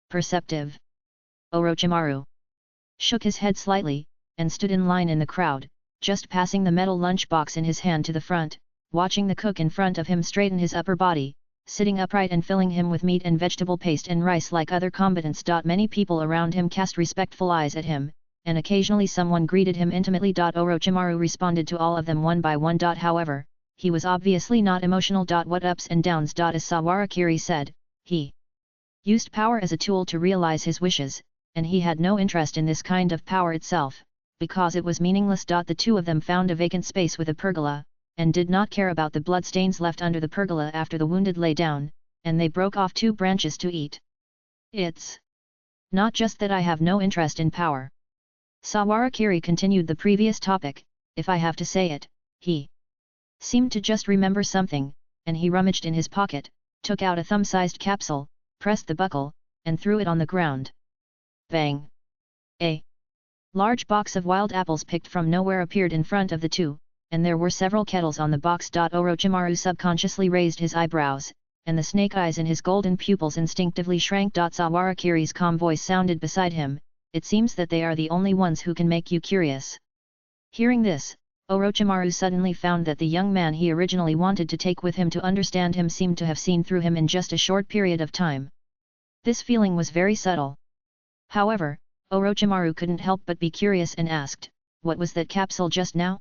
perceptive. Orochimaru shook his head slightly, and stood in line in the crowd, just passing the metal lunchbox in his hand to the front, watching the cook in front of him straighten his upper body, sitting upright and filling him with meat and vegetable paste and rice like other combatants. Many people around him cast respectful eyes at him, and occasionally someone greeted him intimately. Orochimaru responded to all of them one by one. However, he was obviously not emotional. What ups and downs. As Sawara-Kiri said, he used power as a tool to realize his wishes, and he had no interest in this kind of power itself, because it was meaningless. The two of them found a vacant space with a pergola, and did not care about the bloodstains left under the pergola after the wounded lay down, and they broke off 2 branches to eat. It's not just that I have no interest in power. Sawara-Kiri continued the previous topic. If I have to say it, he seemed to just remember something, and he rummaged in his pocket, took out a thumb-sized capsule, pressed the buckle, and threw it on the ground. Bang! A large box of wild apples picked from nowhere appeared in front of the two, and there were several kettles on the box. Orochimaru subconsciously raised his eyebrows, and the snake eyes in his golden pupils instinctively shrank. Sawara-Kiri's calm voice sounded beside him. it seems that they are the only ones who can make you curious. Hearing this, Orochimaru suddenly found that the young man he originally wanted to take with him to understand him seemed to have seen through him in just a short period of time. This feeling was very subtle. However, Orochimaru couldn't help but be curious and asked, "What was that capsule just now?"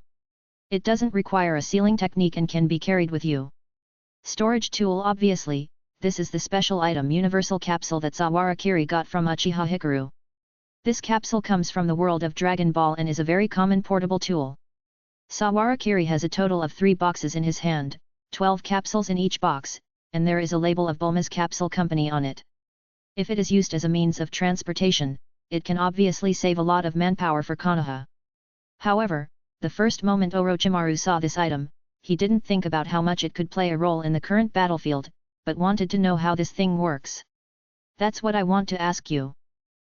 "It doesn't require a sealing technique and can be carried with you." "Storage tool obviously, this is the special item universal capsule that Sawara Kiri got from Uchiha Hikaru. This capsule comes from the world of Dragon Ball and is a very common portable tool." Sawara Kiri has a total of 3 boxes in his hand, 12 capsules in each box, and there is a label of Bulma's Capsule Company on it. If it is used as a means of transportation, it can obviously save a lot of manpower for Konoha. However, the first moment Orochimaru saw this item, he didn't think about how much it could play a role in the current battlefield, but wanted to know how this thing works. "That's what I want to ask you."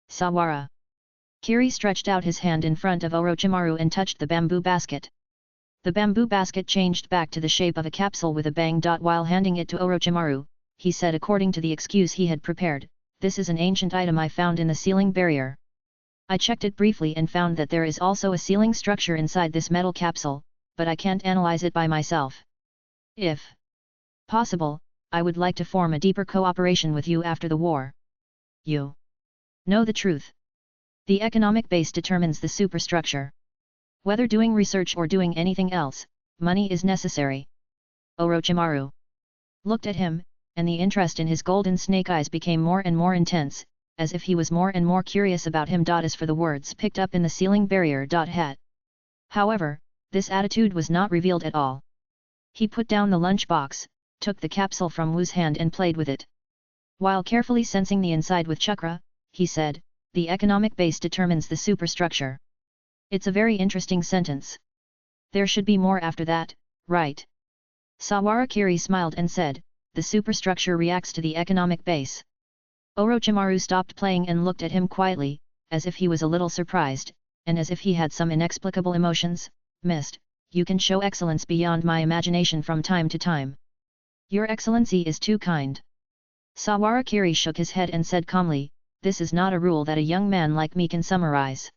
Sawara Kiri stretched out his hand in front of Orochimaru and touched the bamboo basket. The bamboo basket changed back to the shape of a capsule with a bang. While handing it to Orochimaru, he said according to the excuse he had prepared, "This is an ancient item I found in the sealing barrier. I checked it briefly and found that there is also a sealing structure inside this metal capsule, but I can't analyze it by myself. If possible, I would like to form a deeper cooperation with you after the war. You know the truth. The economic base determines the superstructure. Whether doing research or doing anything else, money is necessary." Orochimaru looked at him, and the interest in his golden snake eyes became more and more intense, as if he was more and more curious about him. As for the words picked up in the sealing barrier. Hat. However, this attitude was not revealed at all. He put down the lunch box, took the capsule from Wu's hand and played with it. While carefully sensing the inside with chakra, he said, "The economic base determines the superstructure. It's a very interesting sentence. There should be more after that, right?" Sawara Kiri smiled and said, "The superstructure reacts to the economic base." Orochimaru stopped playing and looked at him quietly, as if he was a little surprised, and as if he had some inexplicable emotions. "Mist, you can show excellence beyond my imagination from time to time. Your Excellency is too kind." Sawara Kiri shook his head and said calmly, "This is not a rule that a young man like me can summarize."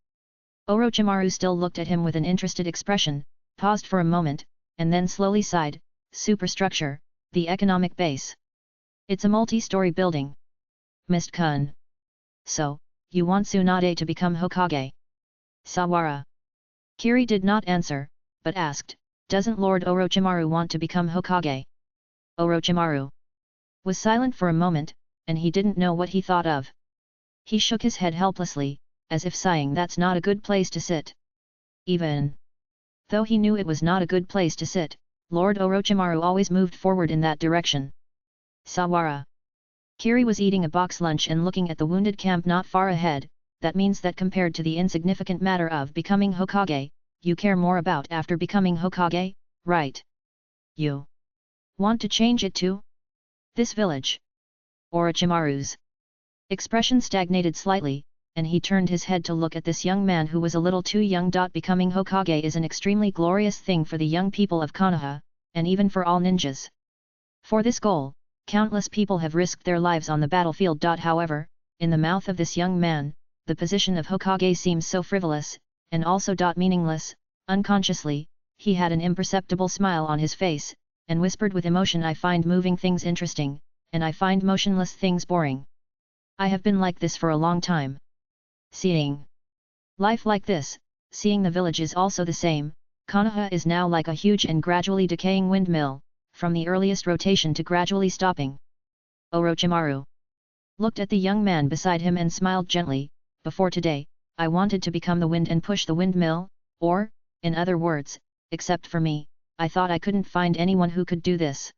Orochimaru still looked at him with an interested expression, paused for a moment, and then slowly sighed, "Superstructure, the economic base. It's a multi-story building. Mist-kun. So, you want Tsunade to become Hokage?" Sawara Kiri did not answer, but asked, "Doesn't Lord Orochimaru want to become Hokage?" Orochimaru was silent for a moment, and he didn't know what he thought of. He shook his head helplessly, as if sighing, "That's not a good place to sit." Even though he knew it was not a good place to sit, Lord Orochimaru always moved forward in that direction. Sawara Kiri was eating a box lunch and looking at the wounded camp not far ahead. "That means that compared to the insignificant matter of becoming Hokage, you care more about after becoming Hokage, right? You want to change it too? This village?" Orochimaru's expression stagnated slightly, and he turned his head to look at this young man who was a little too young. Becoming Hokage is an extremely glorious thing for the young people of Konoha, and even for all ninjas. For this goal, countless people have risked their lives on the battlefield. However, in the mouth of this young man, the position of Hokage seems so frivolous, and also meaningless. Unconsciously, he had an imperceptible smile on his face, and whispered with emotion, "I find moving things interesting, and I find motionless things boring. I have been like this for a long time. Seeing life like this, seeing the village is also the same. Konoha is now like a huge and gradually decaying windmill, from the earliest rotation to gradually stopping." Orochimaru looked at the young man beside him and smiled gently. "Before today, I wanted to become the wind and push the windmill, or, in other words, except for me, I thought I couldn't find anyone who could do this.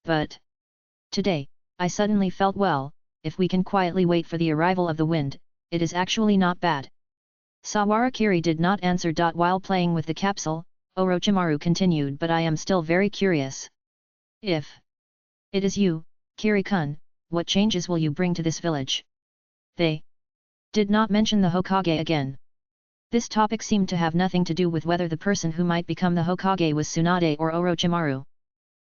But today, I suddenly felt, well, if we can quietly wait for the arrival of the wind, it is actually not bad." Sawara Kiri did not answer. While playing with the capsule, Orochimaru continued, "But I am still very curious. If it is you, Kiri-kun, what changes will you bring to this village?" They did not mention the Hokage again. This topic seemed to have nothing to do with whether the person who might become the Hokage was Tsunade or Orochimaru.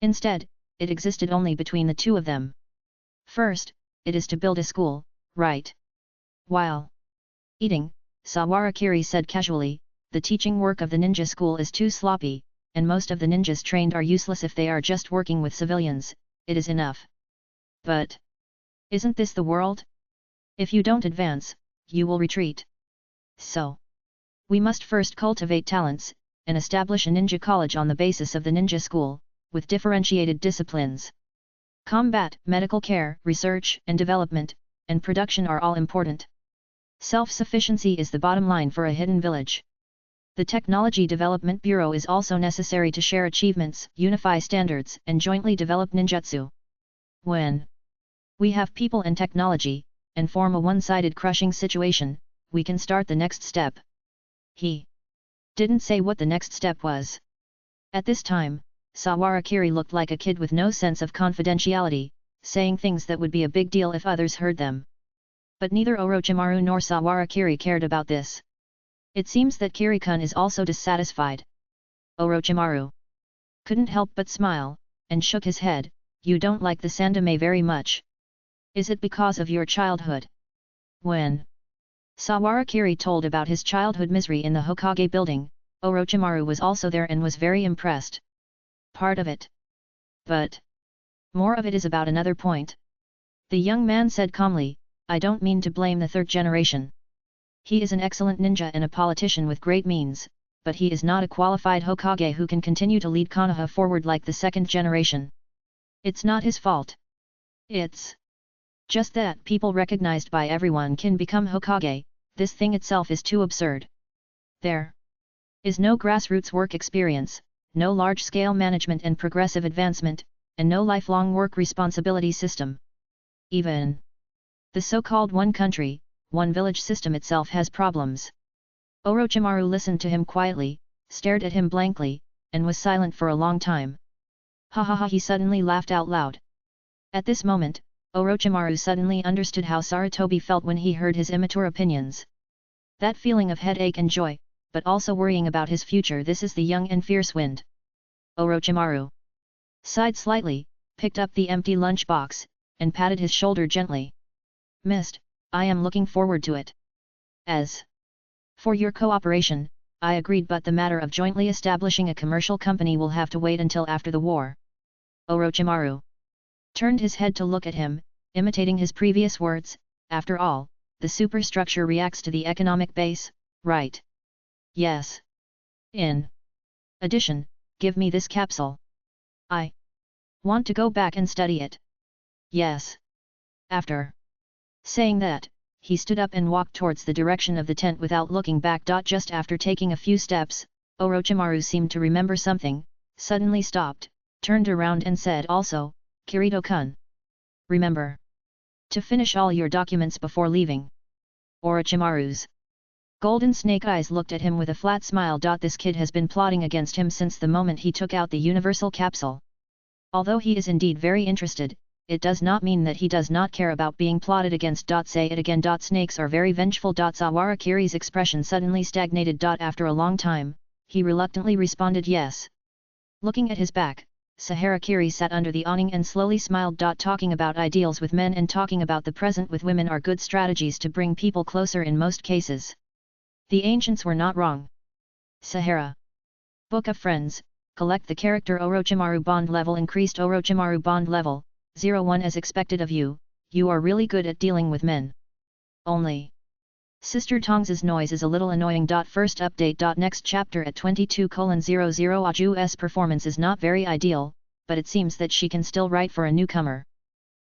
Instead, it existed only between the two of them. First, it is to build a school, right? While Eating, Sawarakiri said casually, the teaching work of the ninja school is too sloppy, and most of the ninjas trained are useless if they are just working with civilians, it is enough. But isn't this the world? If you don't advance, you will retreat. So we must first cultivate talents, and establish a ninja college on the basis of the ninja school, with differentiated disciplines. Combat, medical care, research and development, and production are all important. Self-sufficiency is the bottom line for a hidden village. The Technology Development Bureau is also necessary to share achievements, unify standards, and jointly develop ninjutsu. When we have people and technology, and form a one-sided crushing situation, we can start the next step. He didn't say what the next step was. At this time, Sawarakiri looked like a kid with no sense of confidentiality, saying things that would be a big deal if others heard them. But neither Orochimaru nor Sawarakiri cared about this. It seems that Kirikun is also dissatisfied. Orochimaru couldn't help but smile, and shook his head. You don't like the Sandame very much. Is it because of your childhood? When Sawarakiri told about his childhood misery in the Hokage building, Orochimaru was also there and was very impressed. Part of it. But more of it is about another point. The young man said calmly, I don't mean to blame the third generation. He is an excellent ninja and a politician with great means, but he is not a qualified Hokage who can continue to lead Konoha forward like the second generation. It's not his fault. It's just that people recognized by everyone can become Hokage. This thing itself is too absurd. There is no grassroots work experience, no large-scale management and progressive advancement, and no lifelong work responsibility system. Even the so-called one country, one village system itself has problems. Orochimaru listened to him quietly, stared at him blankly, and was silent for a long time. Ha ha ha, he suddenly laughed out loud. At this moment, Orochimaru suddenly understood how Sarutobi felt when he heard his immature opinions. That feeling of headache and joy, but also worrying about his future, this is the young and fierce wind. Orochimaru sighed slightly, picked up the empty lunchbox, and patted his shoulder gently. Mist, I am looking forward to it. As for your cooperation, I agreed, but the matter of jointly establishing a commercial company will have to wait until after the war. Orochimaru turned his head to look at him, imitating his previous words. After all, the superstructure reacts to the economic base, right? Yes. In addition, give me this capsule. I want to go back and study it. Yes. After saying that, he stood up and walked towards the direction of the tent without looking back. Just after taking a few steps, Orochimaru seemed to remember something, suddenly stopped, turned around and said also, Kirito-kun, remember to finish all your documents before leaving. Orochimaru's golden snake eyes looked at him with a flat smile. This kid has been plotting against him since the moment he took out the universal capsule. Although he is indeed very interested, it does not mean that he does not care about being plotted against. Say it again. Snakes are very vengeful. Sawarakiri's expression suddenly stagnated. After a long time, he reluctantly responded yes. Looking at his back, Saharakiri sat under the awning and slowly smiled. Talking about ideals with men and talking about the present with women are good strategies to bring people closer in most cases. The ancients were not wrong. Sahara. Book of Friends, collect the character Orochimaru bond level increased. Orochimaru bond level, 01 as expected of you, you are really good at dealing with men. Only Sister Tongs's noise is a little annoying. First update. Next chapter at 22:00 Aju's performance is not very ideal, but it seems that she can still write for a newcomer.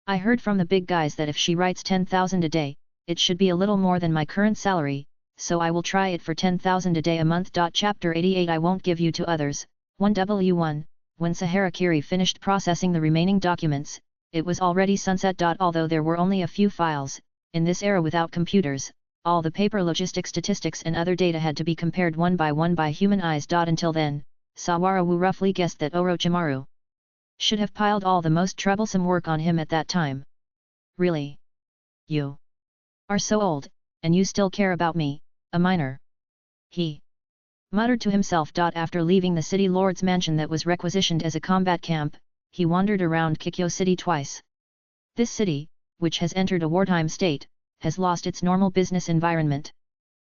I heard from the big guys that if she writes 10,000 a day, it should be a little more than my current salary, so I will try it for 10,000 a day a month. Chapter 88 I won't give you to others, 1W1, when Saharakiri finished processing the remaining documents, it was already sunset. Although there were only a few files, in this era without computers, all the paper logistic statistics and other data had to be compared one by human eyes. Until then, Sawarawu roughly guessed that Orochimaru should have piled all the most troublesome work on him at that time. Really? You are so old, and you still care about me, a minor? He muttered to himself. After leaving the city lord's mansion that was requisitioned as a combat camp, he wandered around Kikyo City twice. This city, which has entered a wartime state, has lost its normal business environment.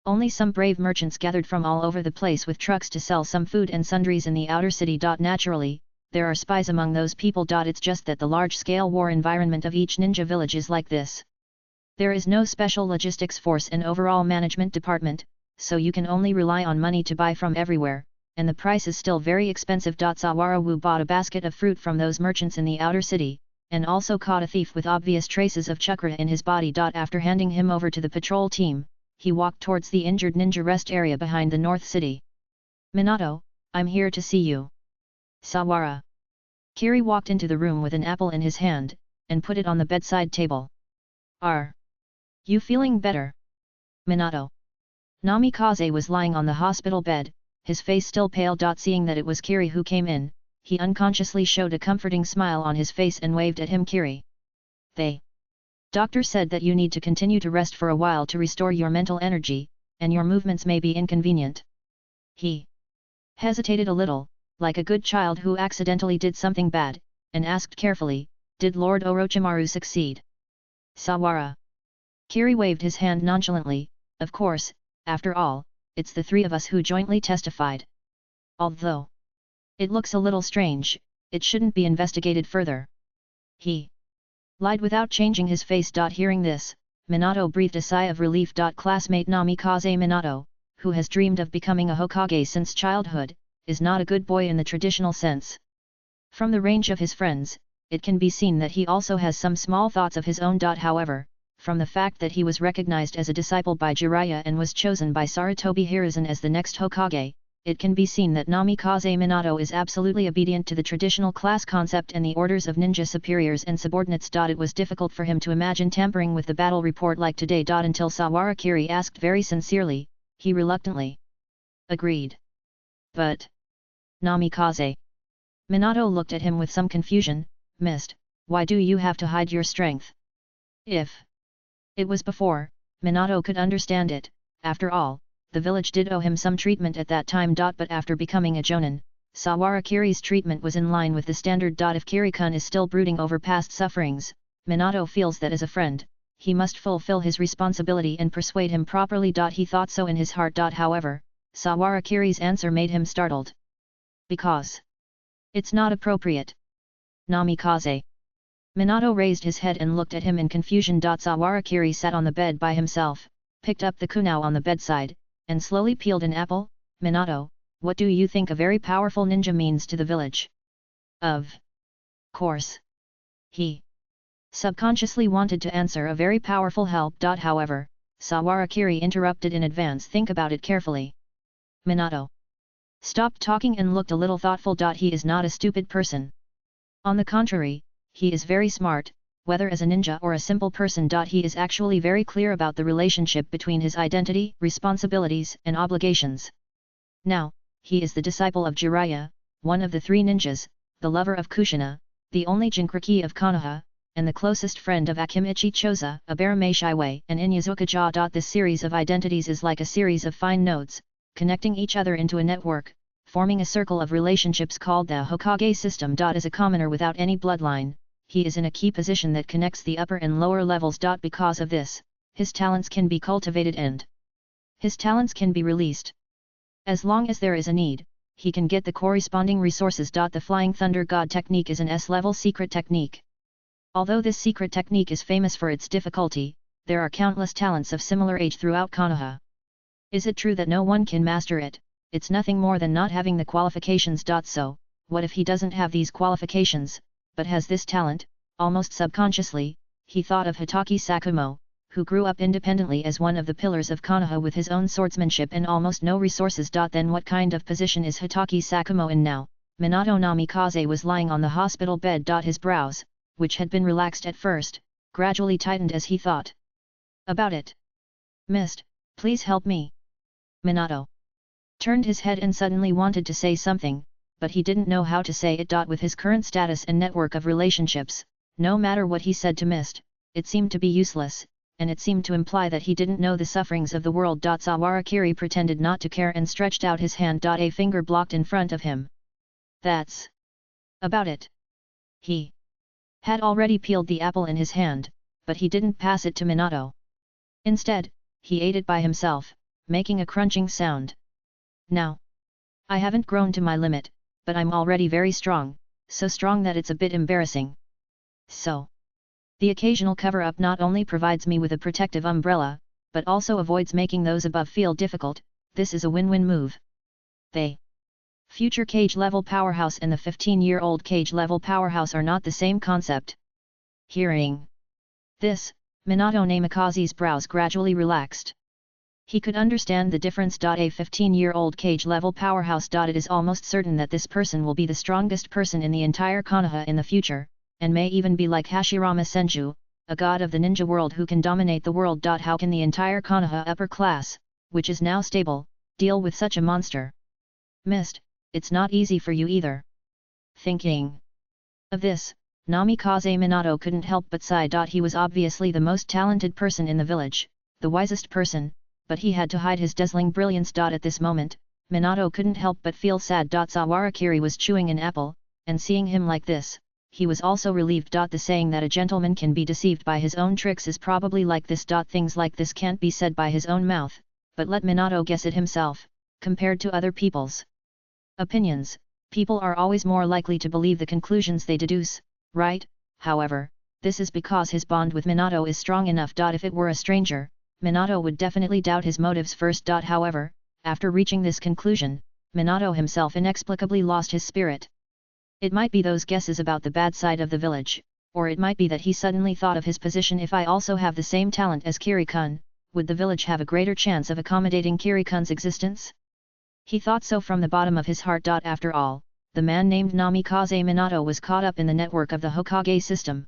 Only some brave merchants gathered from all over the place with trucks to sell some food and sundries in the outer city. Naturally, there are spies among those people. It's just that the large-scale war environment of each ninja village is like this. There is no special logistics force and overall management department, so you can only rely on money to buy from everywhere, and the price is still very expensive. Sawara Wu bought a basket of fruit from those merchants in the outer city, and also caught a thief with obvious traces of chakra in his body. After handing him over to the patrol team, he walked towards the injured ninja rest area behind the North City. Minato, I'm here to see you. Sawara. Kiri walked into the room with an apple in his hand, and put it on the bedside table. Are you feeling better? Minato. Namikaze was lying on the hospital bed, his face still pale. Seeing that it was Kiri who came in, he unconsciously showed a comforting smile on his face and waved at him. Kiri. Doctor said that you need to continue to rest for a while to restore your mental energy, and your movements may be inconvenient. He hesitated a little, like a good child who accidentally did something bad, and asked carefully, did Lord Orochimaru succeed? Sawara. Kiri waved his hand nonchalantly, of course, after all, it's the three of us who jointly testified. Although it looks a little strange, it shouldn't be investigated further. He lied without changing his face. Hearing this, Minato breathed a sigh of relief. Classmate Namikaze Minato, who has dreamed of becoming a Hokage since childhood, is not a good boy in the traditional sense. From the range of his friends, it can be seen that he also has some small thoughts of his own. However, from the fact that he was recognized as a disciple by Jiraiya and was chosen by Sarutobi Hiruzen as the next Hokage, it can be seen that Namikaze Minato is absolutely obedient to the traditional class concept and the orders of ninja superiors and subordinates. It was difficult for him to imagine tampering with the battle report like today. Until Sawara Kiri asked very sincerely, he reluctantly agreed. But Namikaze. Minato looked at him with some confusion. Mist, why do you have to hide your strength? If it was before, Minato could understand it. After all, the village did owe him some treatment at that time. But after becoming a jonin, Sawara Kiri's treatment was in line with the standard. If Kiri-kun is still brooding over past sufferings, Minato feels that as a friend, he must fulfill his responsibility and persuade him properly. He thought so in his heart. However, Sawara Kiri's answer made him startled. Because it's not appropriate. Namikaze. Minato raised his head and looked at him in confusion. Sawara Kiri sat on the bed by himself, picked up the kunao on the bedside, and slowly peeled an apple. Minato, what do you think a very powerful ninja means to the village? Of course. He subconsciously wanted to answer a very powerful help. However, Sawara Kiri interrupted in advance. Think about it carefully. Minato stopped talking and looked a little thoughtful. He is not a stupid person. On the contrary, he is very smart, whether as a ninja or a simple person. He is actually very clear about the relationship between his identity, responsibilities, and obligations. Now, he is the disciple of Jiraiya, one of the three ninjas, the lover of Kushina, the only Jinchuriki of Konoha, and the closest friend of Akimichi Choza, Abarame Shiwei, and Inyazuka. This series of identities is like a series of fine nodes, connecting each other into a network, forming a circle of relationships called the Hokage system. As a commoner without any bloodline, he is in a key position that connects the upper and lower levels. Because of this, his talents can be cultivated and his talents can be released. As long as there is a need, he can get the corresponding resources. The Flying Thunder God technique is an S-level secret technique. Although this secret technique is famous for its difficulty, there are countless talents of similar age throughout Konoha. Is it true that no one can master it? It's nothing more than not having the qualifications. So, what if he doesn't have these qualifications, but has this talent? Almost subconsciously, he thought of Hitaki Sakumo, who grew up independently as one of the pillars of Konoha with his own swordsmanship and almost no resources. Then what kind of position is Hitaki Sakumo in now? Minato Namikaze was lying on the hospital bed. His brows, which had been relaxed at first, gradually tightened as he thought about it. Mist, please help me. Minato turned his head and suddenly wanted to say something, but he didn't know how to say it. With his current status and network of relationships, no matter what he said to Mist, it seemed to be useless, and it seemed to imply that he didn't know the sufferings of the world. Sawara Kiri pretended not to care and stretched out his hand. A finger blocked in front of him. That's about it. He had already peeled the apple in his hand, but he didn't pass it to Minato. Instead, he ate it by himself, making a crunching sound. Now, I haven't grown to my limit, but I'm already very strong, so strong that it's a bit embarrassing. So, the occasional cover-up not only provides me with a protective umbrella, but also avoids making those above feel difficult. This is a win-win move. The future cage-level powerhouse and the 15-year-old cage-level powerhouse are not the same concept. Hearing this, Minato Namikaze's brows gradually relaxed. He could understand the difference. A 15-year-old cage-level powerhouse. It is almost certain that this person will be the strongest person in the entire Konoha in the future, and may even be like Hashirama Senju, a god of the ninja world who can dominate the world. How can the entire Konoha upper class, which is now stable, deal with such a monster? Mist, it's not easy for you either. Thinking of this, Namikaze Minato couldn't help but sigh. He was obviously the most talented person in the village, the wisest person, but he had to hide his dazzling brilliance. At this moment, Minato couldn't help but feel sad. Sawarakiri was chewing an apple, and seeing him like this, he was also relieved. The saying that a gentleman can be deceived by his own tricks is probably like this. Things like this can't be said by his own mouth, but let Minato guess it himself. Compared to other people's opinions, people are always more likely to believe the conclusions they deduce, right? However, this is because his bond with Minato is strong enough. If it were a stranger, Minato would definitely doubt his motives first. However, after reaching this conclusion, Minato himself inexplicably lost his spirit. It might be those guesses about the bad side of the village, or it might be that he suddenly thought of his position. If I also have the same talent as Kiri-kun, would the village have a greater chance of accommodating Kiri-kun's existence? He thought so from the bottom of his heart. After all, the man named Namikaze Minato was caught up in the network of the Hokage system.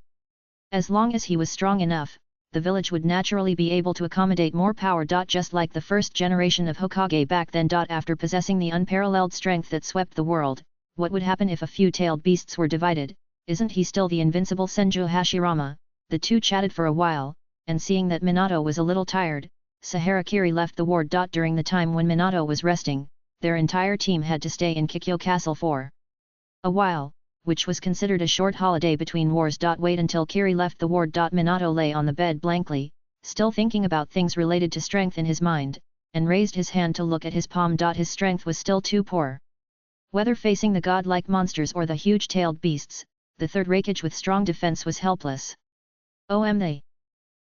As long as he was strong enough, the village would naturally be able to accommodate more power. Just like the first generation of Hokage back then. After possessing the unparalleled strength that swept the world, what would happen if a few tailed beasts were divided? Isn't he still the invincible Senju Hashirama? The two chatted for a while, and seeing that Minato was a little tired, Saharakiri left the ward. During the time when Minato was resting, their entire team had to stay in Kikyo Castle for a while, which was considered a short holiday between wars. Wait until Kiri left the ward. Minato lay on the bed blankly, still thinking about things related to strength in his mind, and raised his hand to look at his palm. His strength was still too poor. Whether facing the godlike monsters or the huge-tailed beasts, the third Raikage with strong defense was helpless. The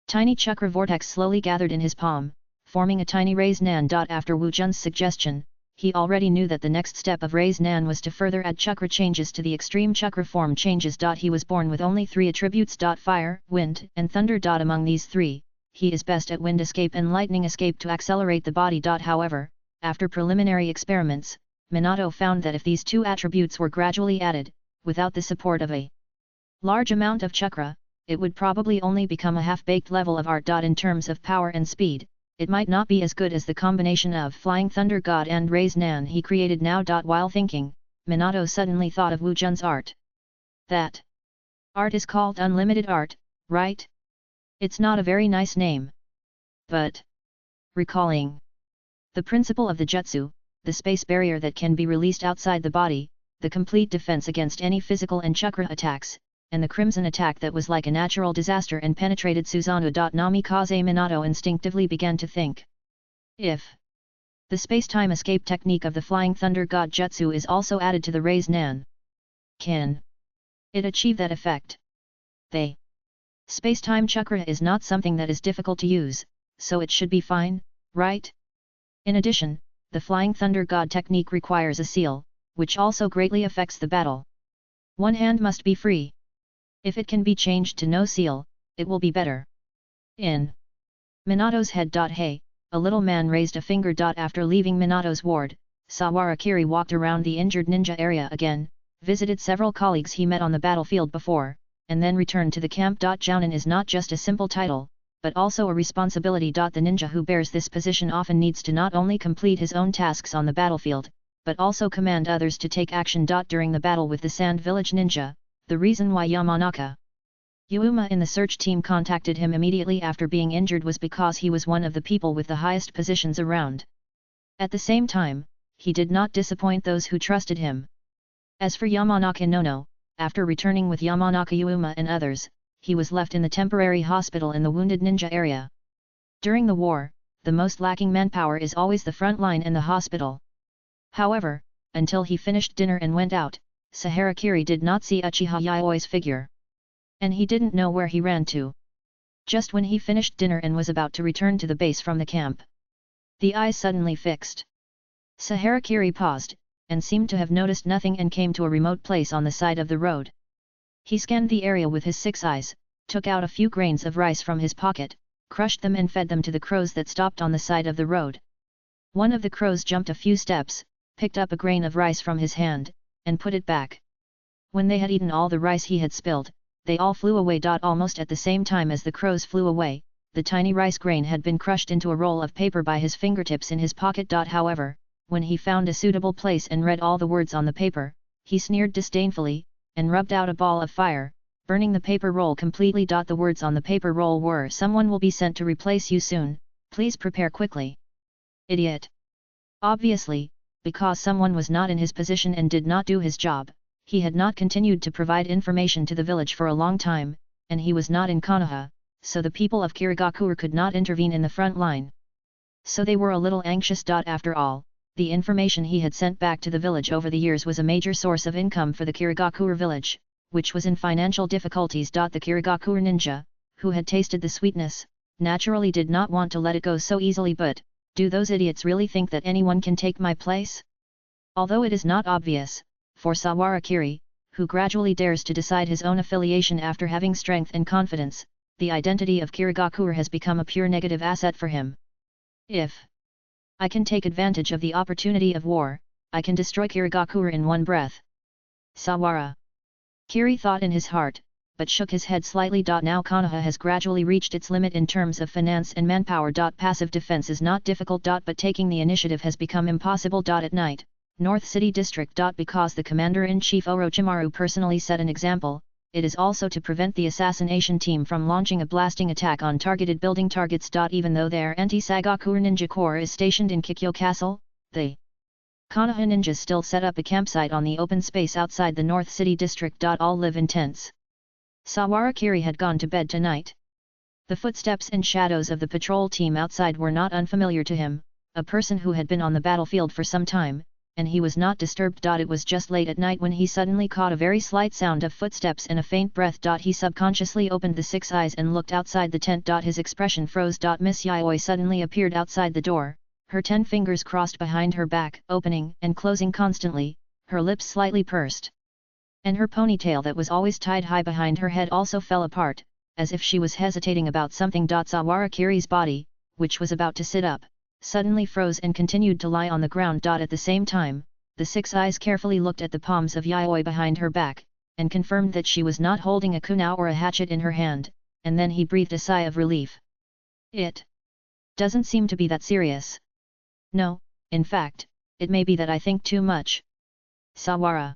tiny chakra vortex slowly gathered in his palm, forming a tiny Raise Nan. After Wu Jun's suggestion, he already knew that the next step of Raise Nan was to further add chakra changes to the extreme chakra form changes. He was born with only 3 attributes. Fire, wind, and thunder. Among these 3, he is best at wind escape and lightning escape to accelerate the body. However, after preliminary experiments, Minato found that if these 2 attributes were gradually added, without the support of a large amount of chakra, it would probably only become a half-baked level of art. In terms of power and speed, it might not be as good as the combination of Flying Thunder God and Raise Nan he created now. While thinking, Minato suddenly thought of Wu Jun's art. That art is called Unlimited Art, right? It's not a very nice name. But recalling the principle of the jutsu, the space barrier that can be released outside the body, the complete defense against any physical and chakra attacks, and the crimson attack that was like a natural disaster and penetrated Susanoo. Namikaze Minato instinctively began to think. If the space-time escape technique of the Flying Thunder God Jutsu is also added to the Raise Nan, can it achieve that effect? The space-time chakra is not something that is difficult to use, so it should be fine, right? In addition, the Flying Thunder God technique requires a seal, which also greatly affects the battle. One hand must be free. If it can be changed to no seal, it will be better. In Minato's head. Hey, a little man raised a finger. After leaving Minato's ward, Sawarakiri walked around the injured ninja area again, visited several colleagues he met on the battlefield before, and then returned to the camp. Jounin is not just a simple title, but also a responsibility. The ninja who bears this position often needs to not only complete his own tasks on the battlefield, but also command others to take action. During the battle with the Sand Village Ninja, the reason why Yamanaka Yuuma in the search team contacted him immediately after being injured was because he was one of the people with the highest positions around. At the same time, he did not disappoint those who trusted him. As for Yamanaka Nono, after returning with Yamanaka Yuuma and others, he was left in the temporary hospital in the Wounded Ninja area. During the war, the most lacking manpower is always the front line and the hospital. However, until he finished dinner and went out, Saharakiri did not see Uchiha Yaoi's figure. And he didn't know where he ran to. Just when he finished dinner and was about to return to the base from the camp, the eyes suddenly fixed. Saharakiri paused, and seemed to have noticed nothing and came to a remote place on the side of the road. He scanned the area with his 6 eyes, took out a few grains of rice from his pocket, crushed them and fed them to the crows that stopped on the side of the road. One of the crows jumped a few steps, picked up a grain of rice from his hand, and put it back. When they had eaten all the rice he had spilled, they all flew away. Almost at the same time as the crows flew away, the tiny rice grain had been crushed into a roll of paper by his fingertips in his pocket. However, when he found a suitable place and read all the words on the paper, he sneered disdainfully, and rubbed out a ball of fire, burning the paper roll completely. The words on the paper roll were, "Someone will be sent to replace you soon, please prepare quickly." Idiot! Obviously, because someone was not in his position and did not do his job, he had not continued to provide information to the village for a long time, and he was not in Konoha, so the people of Kirigakure could not intervene in the front line. So they were a little anxious. After all, the information he had sent back to the village over the years was a major source of income for the Kirigakure village, which was in financial difficulties. The Kirigakure ninja, who had tasted the sweetness, naturally did not want to let it go so easily. But, do those idiots really think that anyone can take my place? Although it is not obvious, for Sawarakiri, who gradually dares to decide his own affiliation after having strength and confidence, the identity of Kirigakure has become a pure negative asset for him. If I can take advantage of the opportunity of war, I can destroy Kirigakure in one breath. Sawara Kiri thought in his heart, but shook his head slightly. Now Konoha has gradually reached its limit in terms of finance and manpower. Passive defense is not difficult. But taking the initiative has become impossible. At night, North City District. Because the Commander-in-Chief Orochimaru personally set an example, it is also to prevent the assassination team from launching a blasting attack on targeted building targets. Even though their anti-Sagakure Ninja Corps is stationed in Kikyo Castle, the Konoha ninjas still set up a campsite on the open space outside the North City District. All live in tents. Sawarakiri had gone to bed tonight. The footsteps and shadows of the patrol team outside were not unfamiliar to him, a person who had been on the battlefield for some time, and he was not disturbed. It was just late at night when he suddenly caught a very slight sound of footsteps and a faint breath. He subconsciously opened the 6 eyes and looked outside the tent. His expression froze. Miss Yaoi suddenly appeared outside the door, her 10 fingers crossed behind her back, opening and closing constantly, her lips slightly pursed. And her ponytail that was always tied high behind her head also fell apart, as if she was hesitating about something. Sawarakiri's body, which was about to sit up, suddenly froze and continued to lie on the ground. At the same time, the 6 eyes carefully looked at the palms of Yaoi behind her back, and confirmed that she was not holding a kunai or a hatchet in her hand, and then he breathed a sigh of relief. It doesn't seem to be that serious. No, in fact, it may be that I think too much. Sawara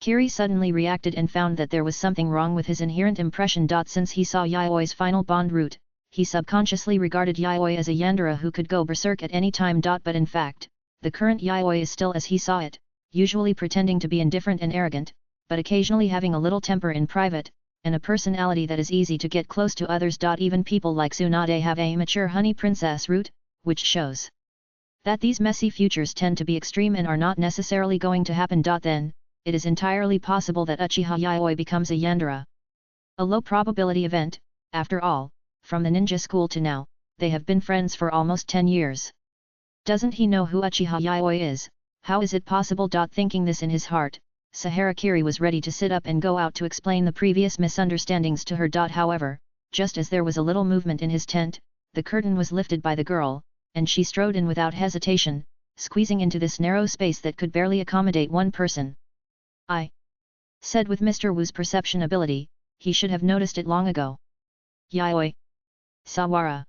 Kiri suddenly reacted and found that there was something wrong with his inherent impression. Since he saw Yaoi's final bond route, he subconsciously regarded Yaoi as a yandere who could go berserk at any time. But in fact, the current Yaoi is still as he saw it, usually pretending to be indifferent and arrogant, but occasionally having a little temper in private, and a personality that is easy to get close to others. Even people like Tsunade have a mature honey princess route, which shows that these messy futures tend to be extreme and are not necessarily going to happen. Then, it is entirely possible that Uchiha Yaoi becomes a yandere. A low probability event, after all. From the ninja school to now, they have been friends for almost 10 years. Doesn't he know who Uchiha Yaoi is? How is it possible? Thinking this in his heart, Saharakiri was ready to sit up and go out to explain the previous misunderstandings to her. However, just as there was a little movement in his tent, the curtain was lifted by the girl, and she strode in without hesitation, squeezing into this narrow space that could barely accommodate one person. I said with Mr. Wu's perception ability, he should have noticed it long ago. Yaoi. Sawara.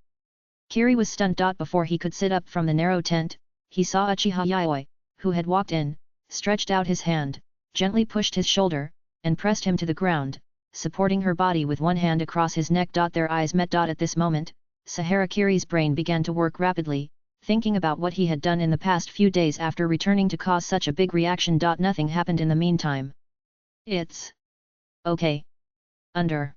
Kiri was stunned. Before he could sit up from the narrow tent, he saw Uchiha Yaoi, who had walked in, stretched out his hand, gently pushed his shoulder, and pressed him to the ground, supporting her body with one hand across his neck. Their eyes met. At this moment, Saharakiri's brain began to work rapidly, thinking about what he had done in the past few days after returning to cause such a big reaction. Nothing happened in the meantime. It's okay. Under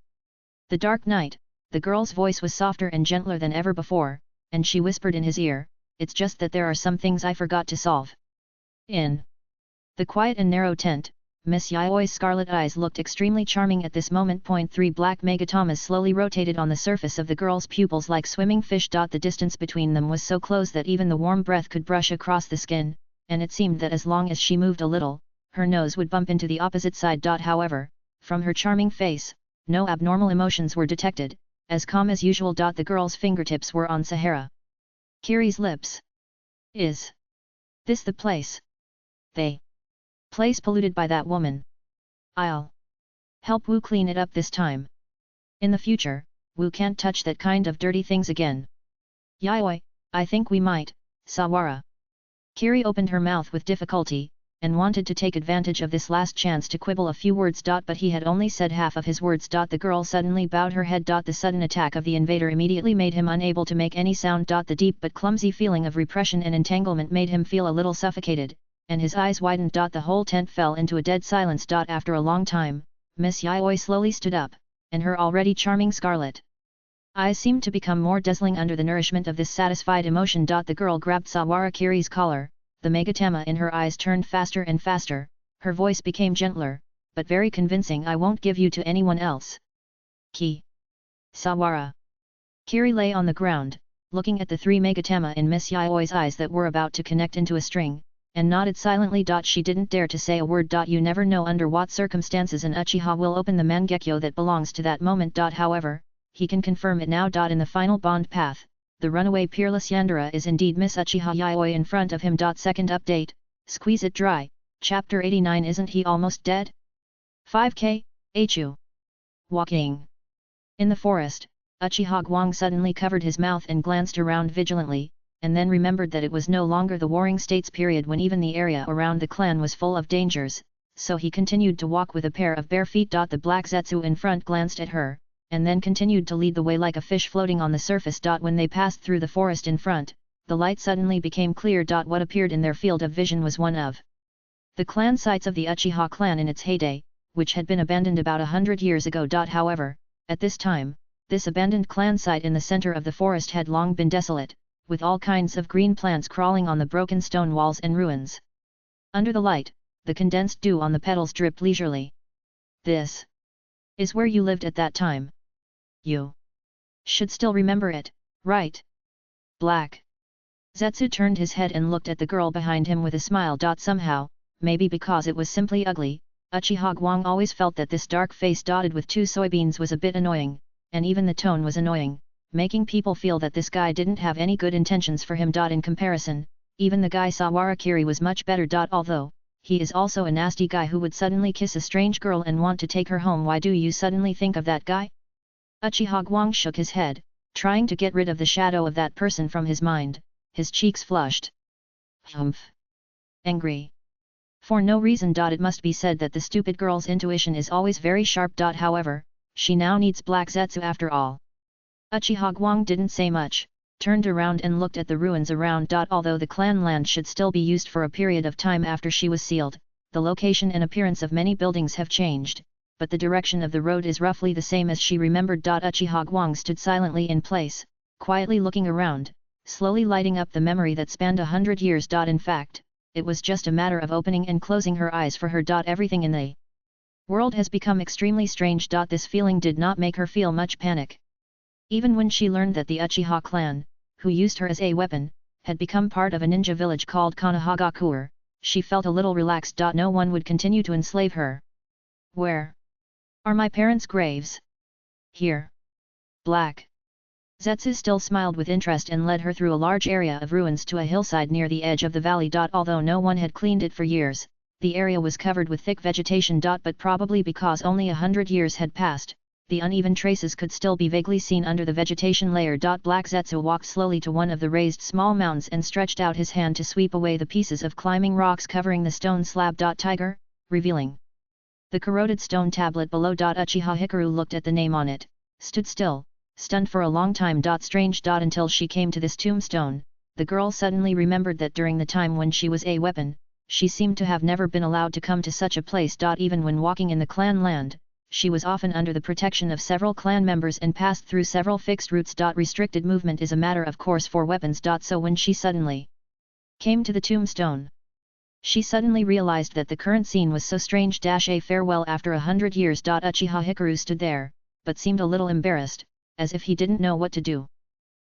the dark night, the girl's voice was softer and gentler than ever before, and she whispered in his ear, "It's just that there are some things I forgot to solve." In the quiet and narrow tent, Miss Yaoi's scarlet eyes looked extremely charming at this moment. 3 black megatomas slowly rotated on the surface of the girl's pupils like swimming fish. The distance between them was so close that even the warm breath could brush across the skin, and it seemed that as long as she moved a little, her nose would bump into the opposite side. However, from her charming face, no abnormal emotions were detected, as calm as usual. The girl's fingertips were on Sahara Kiri's lips. "Is this the place? The place polluted by that woman? I'll help Wu clean it up this time. In the future, Wu can't touch that kind of dirty things again." "Yaoi, I think we might, Sawara." Kiri opened her mouth with difficulty, and wanted to take advantage of this last chance to quibble a few words. But he had only said half of his words. The girl suddenly bowed her head. The sudden attack of the invader immediately made him unable to make any sound. The deep but clumsy feeling of repression and entanglement made him feel a little suffocated, and his eyes widened. The whole tent fell into a dead silence. After a long time, Miss Yaoi slowly stood up, and her already charming scarlet eyes seemed to become more dazzling under the nourishment of this satisfied emotion. The girl grabbed Sawara Kiri's collar, the megatama in her eyes turned faster and faster, her voice became gentler, but very convincing. "I won't give you to anyone else." "Ki. Sawara." Kiri lay on the ground, looking at the 3 megatama in Miss Yaoi's eyes that were about to connect into a string, and nodded silently. She didn't dare to say a word. "You never know under what circumstances an Uchiha will open the mangekyo that belongs to that moment. However, he can confirm it now. In the final bond path, the runaway peerless Yandere is indeed Miss Uchiha Yaoi in front of him. Second update, squeeze it dry, chapter 89. Isn't he almost dead? 5k, Hu. Walking in the forest, Uchiha Guang suddenly covered his mouth and glanced around vigilantly, and then remembered that it was no longer the Warring States period when even the area around the clan was full of dangers, so he continued to walk with a pair of bare feet. The black Zetsu in front glanced at her, and then continued to lead the way like a fish floating on the surface. When they passed through the forest in front, the light suddenly became clear. What appeared in their field of vision was one of the clan sites of the Uchiha clan in its heyday, which had been abandoned about 100 years ago. However, at this time, this abandoned clan site in the center of the forest had long been desolate, with all kinds of green plants crawling on the broken stone walls and ruins. Under the light, the condensed dew on the petals dripped leisurely. "This is where you lived at that time. You should still remember it, right?" Black Zetsu turned his head and looked at the girl behind him with a smile. Somehow, maybe because it was simply ugly, Uchiha Guang always felt that this dark face dotted with 2 soybeans was a bit annoying, and even the tone was annoying, making people feel that this guy didn't have any good intentions for him. In comparison, even the guy Sawara Kiri was much better. Although he is also a nasty guy who would suddenly kiss a strange girl and want to take her home. Why do you suddenly think of that guy? Uchiha Guang shook his head, trying to get rid of the shadow of that person from his mind. His cheeks flushed. Humph. Angry. For no reason. It must be said that the stupid girl's intuition is always very sharp. However, she now needs Black Zetsu after all. Uchiha Guang didn't say much, turned around and looked at the ruins around. Although the clan land should still be used for a period of time after she was sealed, the location and appearance of many buildings have changed, but the direction of the road is roughly the same as she remembered. Uchiha Guang stood silently in place, quietly looking around, slowly lighting up the memory that spanned 100 years. In fact, it was just a matter of opening and closing her eyes for her. Everything in the world has become extremely strange. This feeling did not make her feel much panic. Even when she learned that the Uchiha clan, who used her as a weapon, had become part of a ninja village called Konoha, she felt a little relaxed. No one would continue to enslave her. "Where are my parents' graves?" "Here." Black Zetsu still smiled with interest and led her through a large area of ruins to a hillside near the edge of the valley. Although no one had cleaned it for years, the area was covered with thick vegetation. But probably because only 100 years had passed, the uneven traces could still be vaguely seen under the vegetation layer. Black Zetsu walked slowly to one of the raised small mounds and stretched out his hand to sweep away the pieces of climbing rocks covering the stone slab. Tiger, revealing the corroded stone tablet below. Uchiha Hikaru looked at the name on it, stood still, stunned for a long time. Strange. Until she came to this tombstone, the girl suddenly remembered that during the time when she was a weapon, she seemed to have never been allowed to come to such a place. Even when walking in the clan land, she was often under the protection of several clan members and passed through several fixed routes. Restricted movement is a matter of course for weapons. So when she suddenly came to the tombstone, she suddenly realized that the current scene was so strange. A farewell after 100 years. Uchiha Hikaru stood there, but seemed a little embarrassed, as if he didn't know what to do.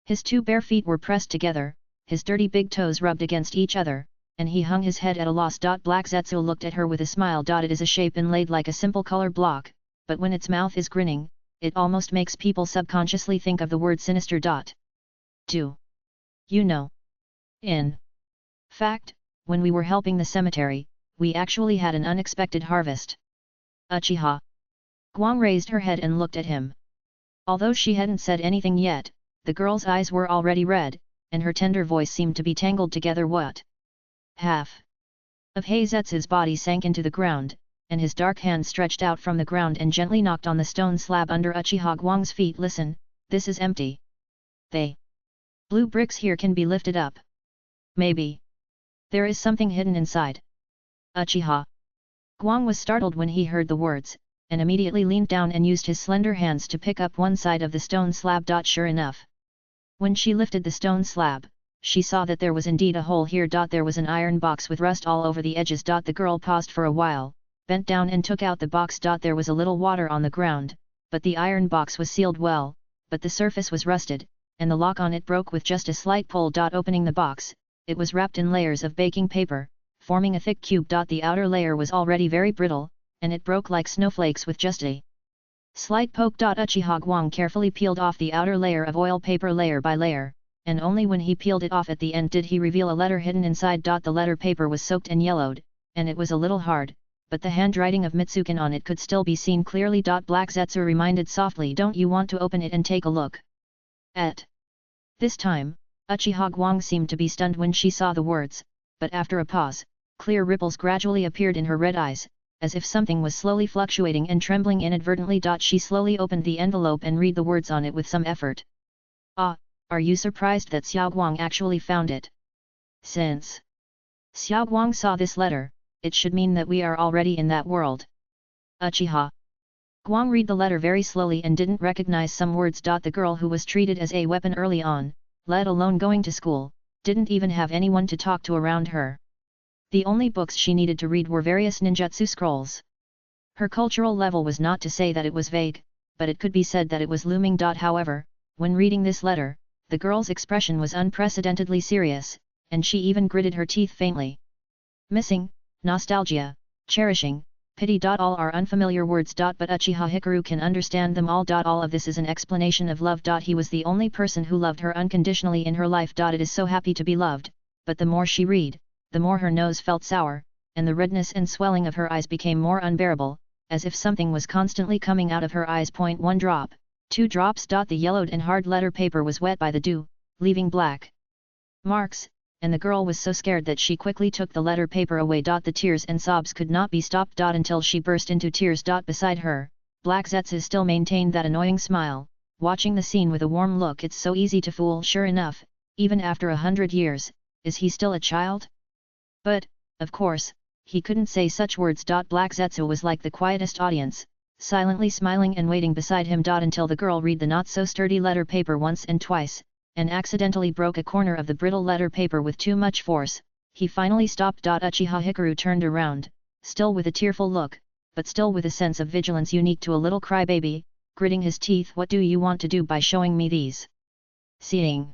His two bare feet were pressed together, his dirty big toes rubbed against each other, and he hung his head at a loss. Black Zetsu looked at her with a smile. It is a shape inlaid like a simple color block, but when its mouth is grinning, it almost makes people subconsciously think of the word sinister. Do you know? In fact, when we were helping the cemetery, we actually had an unexpected harvest. Uchiha Guang raised her head and looked at him. Although she hadn't said anything yet, the girl's eyes were already red, and her tender voice seemed to be tangled together. What? Half of Heizetsu's body sank into the ground, and his dark hand stretched out from the ground and gently knocked on the stone slab under Uchiha Guang's feet. Listen, this is empty. They blue bricks here can be lifted up. Maybe there is something hidden inside. Uchiha Guang was startled when he heard the words, and immediately leaned down and used his slender hands to pick up one side of the stone slab. Sure enough, when she lifted the stone slab, she saw that there was indeed a hole here. There was an iron box with rust all over the edges. The girl paused for a while, bent down and took out the box. There was a little water on the ground, but the iron box was sealed well, but the surface was rusted, and the lock on it broke with just a slight pull. Opening the box, it was wrapped in layers of baking paper, forming a thick cube. The outer layer was already very brittle, and it broke like snowflakes with just a slight poke. Uchiha Guang carefully peeled off the outer layer of oil paper layer by layer, and only when he peeled it off at the end did he reveal a letter hidden inside. The letter paper was soaked and yellowed, and it was a little hard, but the handwriting of Mitsukin on it could still be seen clearly. Black Zetsu reminded softly, don't you want to open it and take a look at this time? Uchiha Guang seemed to be stunned when she saw the words, but after a pause, clear ripples gradually appeared in her red eyes, as if something was slowly fluctuating and trembling inadvertently. She slowly opened the envelope and read the words on it with some effort. Ah, are you surprised that Xiao Guang actually found it? Since Xiao Guang saw this letter, it should mean that we are already in that world. Uchiha Guang read the letter very slowly and didn't recognize some words. The girl who was treated as a weapon early on, let alone going to school, didn't even have anyone to talk to around her. The only books she needed to read were various ninjutsu scrolls. Her cultural level was not to say that it was vague, but it could be said that it was looming. However, when reading this letter, the girl's expression was unprecedentedly serious, and she even gritted her teeth faintly. Missing, nostalgia, cherishing, pity. All are unfamiliar words. But Uchiha Hikaru can understand them all. All of this is an explanation of love. He was the only person who loved her unconditionally in her life. It is so happy to be loved, but the more she read, the more her nose felt sour, and the redness and swelling of her eyes became more unbearable, as if something was constantly coming out of her eyes. 1 drop, 2 drops. The yellowed and hard letter paper was wet by the dew, leaving black marks, and the girl was so scared that she quickly took the letter paper away. The tears and sobs could not be stopped. Until she burst into tears. Beside her, Black Zetsu still maintained that annoying smile, watching the scene with a warm look. It's so easy to fool. Sure enough, even after 100 years, is he still a child? But, of course, he couldn't say such words. Black Zetsu was like the quietest audience, silently smiling and waiting beside him. Until the girl read the not-so-sturdy letter paper once and twice, and accidentally broke a corner of the brittle letter paper with too much force, he finally stopped. Uchiha Hikaru turned around, still with a tearful look, but still with a sense of vigilance unique to a little crybaby, gritting his teeth. What do you want to do by showing me these? Seeing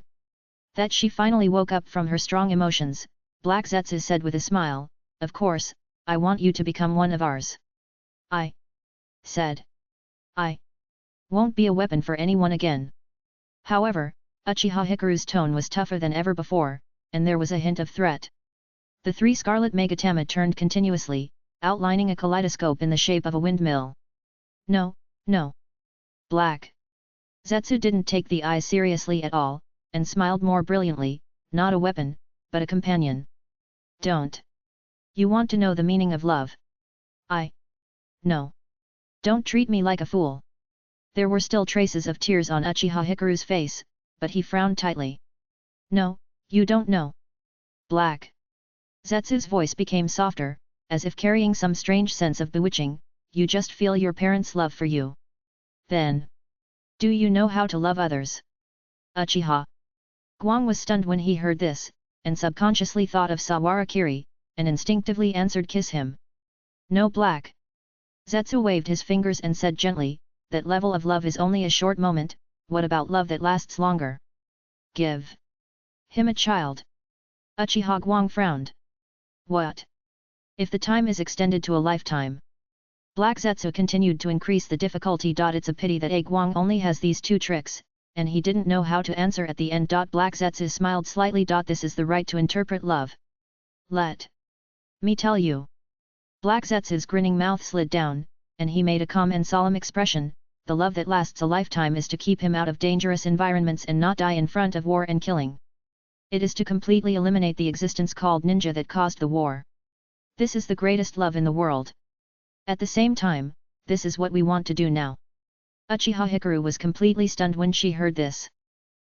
that she finally woke up from her strong emotions, Black Zetsu said with a smile, of course, I want you to become one of ours. I said I won't be a weapon for anyone again. However, Uchiha Hikaru's tone was tougher than ever before, and there was a hint of threat. The 3 scarlet megatama turned continuously, outlining a kaleidoscope in the shape of a windmill. No, no. Black Zetsu didn't take the eye seriously at all, and smiled more brilliantly, not a weapon, but a companion. Don't you want to know the meaning of love? No. Don't treat me like a fool. There were still traces of tears on Uchiha Hikaru's face, but he frowned tightly. No, you don't know. Black Zetsu's voice became softer, as if carrying some strange sense of bewitching. you just feel your parents' love for you. Then, do you know how to love others? Uchiha. Guang was stunned when he heard this, and subconsciously thought of Sawarakiri, and instinctively answered kiss him. No black. Zetsu waved his fingers and said gently, that level of love is only a short moment, what about love that lasts longer? Give him a child. Uchiha Guang frowned. What? If the time is extended to a lifetime? Black Zetsu continued to increase the difficulty. It's a pity that Guang only has these two tricks, and he didn't know how to answer at the end. Black Zetsu smiled slightly. This is the right to interpret love. Let me tell you. Black Zetsu's grinning mouth slid down, and he made a calm and solemn expression. The love that lasts a lifetime is to keep him out of dangerous environments and not die in front of war and killing. It is to completely eliminate the existence called ninja that caused the war. This is the greatest love in the world. At the same time, this is what we want to do now. Uchiha Hikaru was completely stunned when she heard this.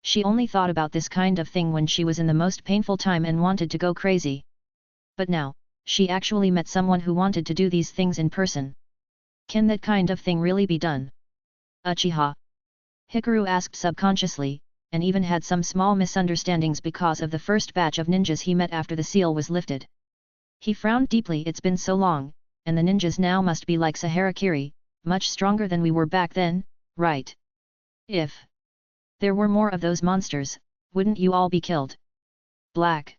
She only thought about this kind of thing when she was in the most painful time and wanted to go crazy. But now, she actually met someone who wanted to do these things in person. Can that kind of thing really be done? Uchiha Hikaru asked subconsciously, and even had some small misunderstandings because of the first batch of ninjas he met after the seal was lifted. He frowned deeply. It's been so long, and the ninjas now must be like Saharakiri, much stronger than we were back then, right? If there were more of those monsters, wouldn't you all be killed? Black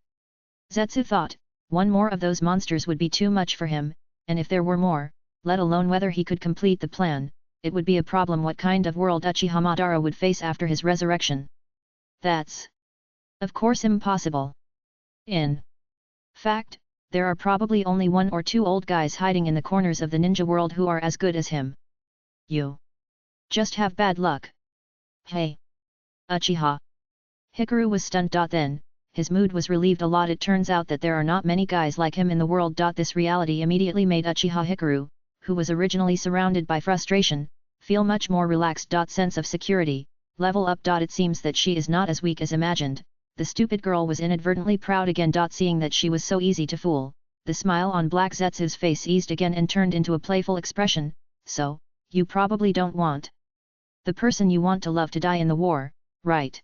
Zetsu thought, one more of those monsters would be too much for him, and if there were more, let alone whether he could complete the plan, it would be a problem. What kind of world Uchiha Madara would face after his resurrection? That's of course impossible. In fact, there are probably only one or two old guys hiding in the corners of the ninja world who are as good as him. You just have bad luck. Hey! Uchiha Hikaru was stunned. Then, his mood was relieved a lot. It turns out that there are not many guys like him in the world. This reality immediately made Uchiha Hikaru, who was originally surrounded by frustration, feel much more relaxed. Sense of security, level up. It seems that she is not as weak as imagined. The stupid girl was inadvertently proud again. Seeing that she was so easy to fool, the smile on Black Zetsu's face eased again and turned into a playful expression. So, you probably don't want the person you want to love to die in the war, right?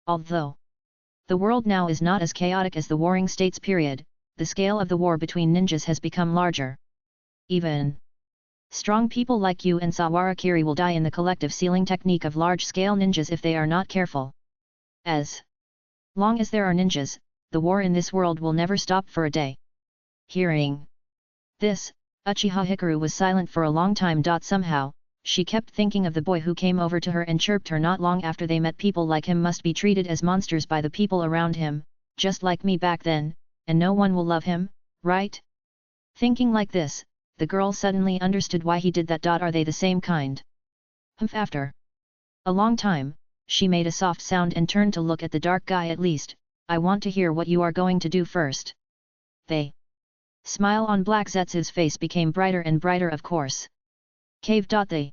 Although the world now is not as chaotic as the Warring States period, the scale of the war between ninjas has become larger. Even strong people like you and Sawarakiri will die in the collective sealing technique of large-scale ninjas if they are not careful. As long as there are ninjas, the war in this world will never stop for a day. Hearing this, Uchiha Hikaru was silent for a long time. Somehow, she kept thinking of the boy who came over to her and chirped her not long after they met. People like him must be treated as monsters by the people around him, just like me back then, and no one will love him, right? Thinking like this, the girl suddenly understood why he did that. Are they the same kind? After a long time, she made a soft sound and turned to look at the dark guy. At least, I want to hear what you are going to do first. The smile on Black Zetsu's face became brighter and brighter. Of course. Cave. The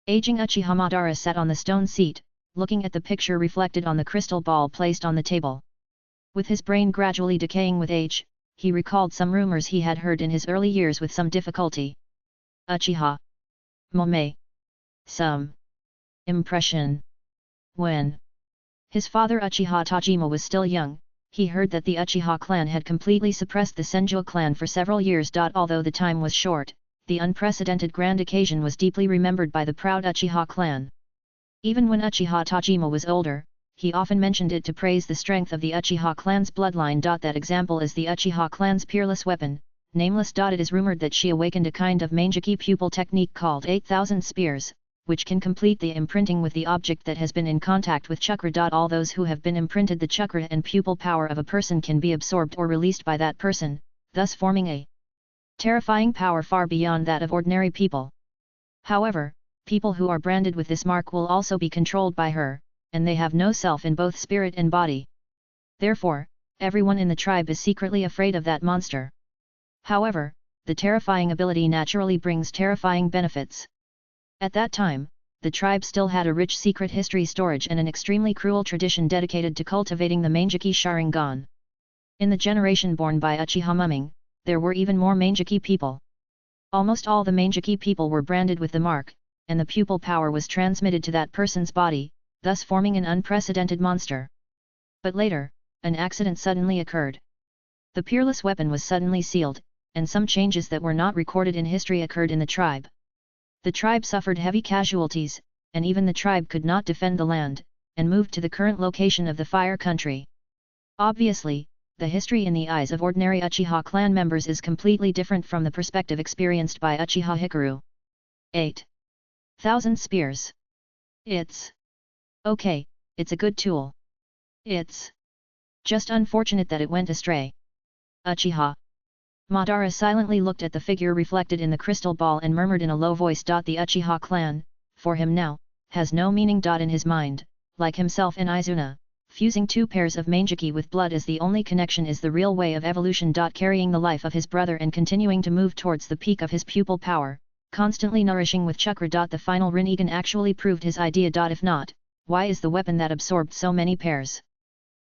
aging Uchiha Madara sat on the stone seat, looking at the picture reflected on the crystal ball placed on the table. With his brain gradually decaying with age, he recalled some rumors he had heard in his early years with some difficulty. Uchiha Mome. Some impression. When his father Uchiha Tajima was still young, he heard that the Uchiha clan had completely suppressed the Senju clan for several years. Although the time was short, the unprecedented grand occasion was deeply remembered by the proud Uchiha clan. Even when Uchiha Tajima was older, he often mentioned it to praise the strength of the Uchiha clan's bloodline. That example is the Uchiha clan's peerless weapon, Nameless. It is rumored that she awakened a kind of Mangeki pupil technique called 8,000 spears, which can complete the imprinting with the object that has been in contact with chakra. All those who have been imprinted, the chakra and pupil power of a person can be absorbed or released by that person, thus forming a terrifying power far beyond that of ordinary people. However, people who are branded with this mark will also be controlled by her, and they have no self in both spirit and body. Therefore, everyone in the tribe is secretly afraid of that monster. However, the terrifying ability naturally brings terrifying benefits. At that time, the tribe still had a rich secret history storage and an extremely cruel tradition dedicated to cultivating the Mangeki Sharingan. In the generation born by Uchiha Mumming, there were even more Mangeki people. Almost all the Mangeki people were branded with the mark, and the pupil power was transmitted to that person's body, thus forming an unprecedented monster. But later, an accident suddenly occurred. The peerless weapon was suddenly sealed, and some changes that were not recorded in history occurred in the tribe. The tribe suffered heavy casualties, and even the tribe could not defend the land, and moved to the current location of the Fire Country. Obviously, the history in the eyes of ordinary Uchiha clan members is completely different from the perspective experienced by Uchiha Hikaru. 8,000 spears. It's okay, it's a good tool. It's just unfortunate that it went astray. Uchiha Madara silently looked at the figure reflected in the crystal ball and murmured in a low voice. The Uchiha clan, for him now, has no meaning. In his mind, like himself and Izuna, fusing two pairs of Mangeki with blood as the only connection is the real way of evolution. Carrying the life of his brother and continuing to move towards the peak of his pupil power, constantly nourishing with chakra. The final Rinnegan actually proved his idea. If not, why is the weapon that absorbed so many pairs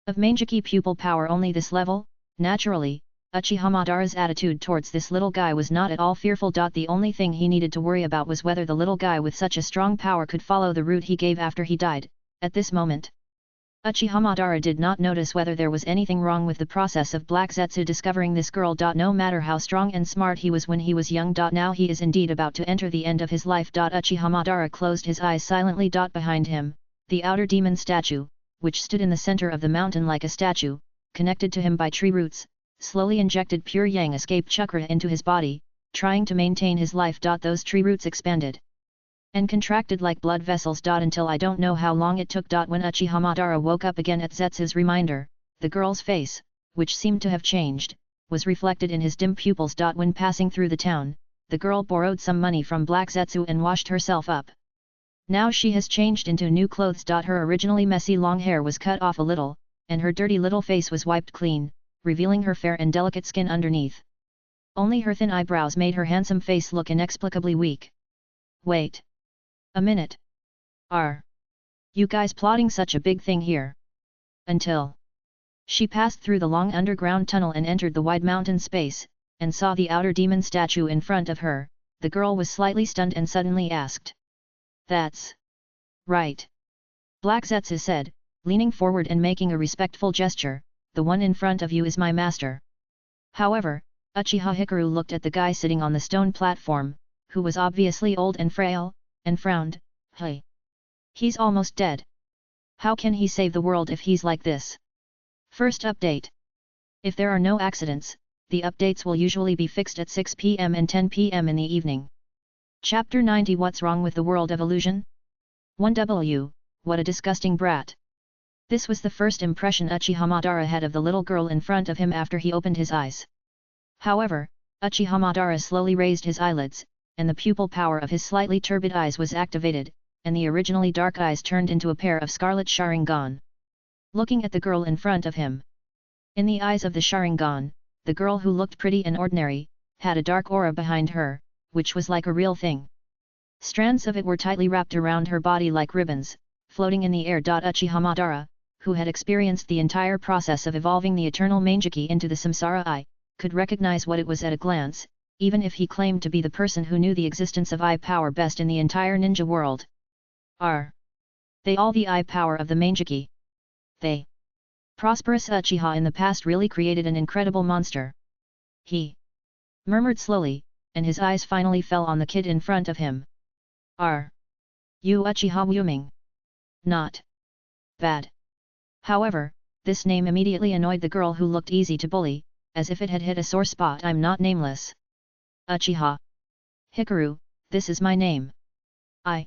of Mangeki pupil power only this level? Naturally, Uchiha Madara's attitude towards this little guy was not at all fearful. The only thing he needed to worry about was whether the little guy with such a strong power could follow the route he gave after he died. At this moment, Uchiha Madara did not notice whether there was anything wrong with the process of Black Zetsu discovering this girl. No matter how strong and smart he was when he was young. Now he is indeed about to enter the end of his life. Uchiha Madara closed his eyes silently. Behind him, the outer demon statue, which stood in the center of the mountain like a statue, connected to him by tree roots, slowly injected pure yang escape chakra into his body, trying to maintain his life. Those tree roots expanded and contracted like blood vessels. Until I don't know how long it took. When Uchiha Madara woke up again at Zetsu's reminder, the girl's face, which seemed to have changed, was reflected in his dim pupils. When passing through the town, the girl borrowed some money from Black Zetsu and washed herself up. Now she has changed into new clothes. Her originally messy long hair was cut off a little, and her dirty little face was wiped clean, revealing her fair and delicate skin underneath. Only her thin eyebrows made her handsome face look inexplicably weak. Wait a minute. Are you guys plotting such a big thing here? Until she passed through the long underground tunnel and entered the wide mountain space, and saw the outer demon statue in front of her, the girl was slightly stunned and suddenly asked. That's right. Black Zetsu said, leaning forward and making a respectful gesture. The one in front of you is my master. However, Uchiha Hikaru looked at the guy sitting on the stone platform, who was obviously old and frail, and frowned. Hey! He's almost dead. How can he save the world if he's like this? First update. If there are no accidents, the updates will usually be fixed at 6 p.m. and 10 p.m. in the evening. Chapter 90. What's wrong with the world of illusion? 1W, what a disgusting brat. This was the first impression Uchiha Madara had of the little girl in front of him after he opened his eyes. However, Uchiha Madara slowly raised his eyelids, and the pupil power of his slightly turbid eyes was activated, and the originally dark eyes turned into a pair of scarlet Sharingan. Looking at the girl in front of him. In the eyes of the Sharingan, the girl who looked pretty and ordinary, had a dark aura behind her, which was like a real thing. Strands of it were tightly wrapped around her body like ribbons, floating in the air. Uchiha Madara, who had experienced the entire process of evolving the eternal Mangeki into the Samsara Eye, could recognize what it was at a glance, even if he claimed to be the person who knew the existence of eye power best in the entire ninja world. Are they all the eye power of the Mangeki? They prosperous Uchiha in the past really created an incredible monster. He murmured slowly, and his eyes finally fell on the kid in front of him. Are you Uchiha Wuming? Not bad. However, this name immediately annoyed the girl who looked easy to bully, as if it had hit a sore spot. I'm not nameless. Uchiha Hikaru, this is my name. I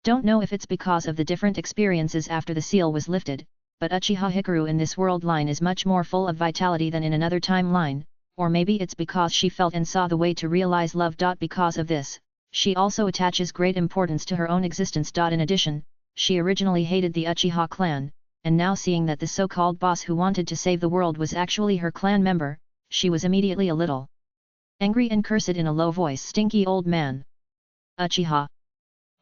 don't know if it's because of the different experiences after the seal was lifted, but Uchiha Hikaru in this world line is much more full of vitality than in another timeline, or maybe it's because she felt and saw the way to realize love. Because of this, she also attaches great importance to her own existence. In addition, she originally hated the Uchiha clan, and now seeing that the so-called boss who wanted to save the world was actually her clan member, she was immediately a little angry and cursed in a low voice. Stinky old man. Uchiha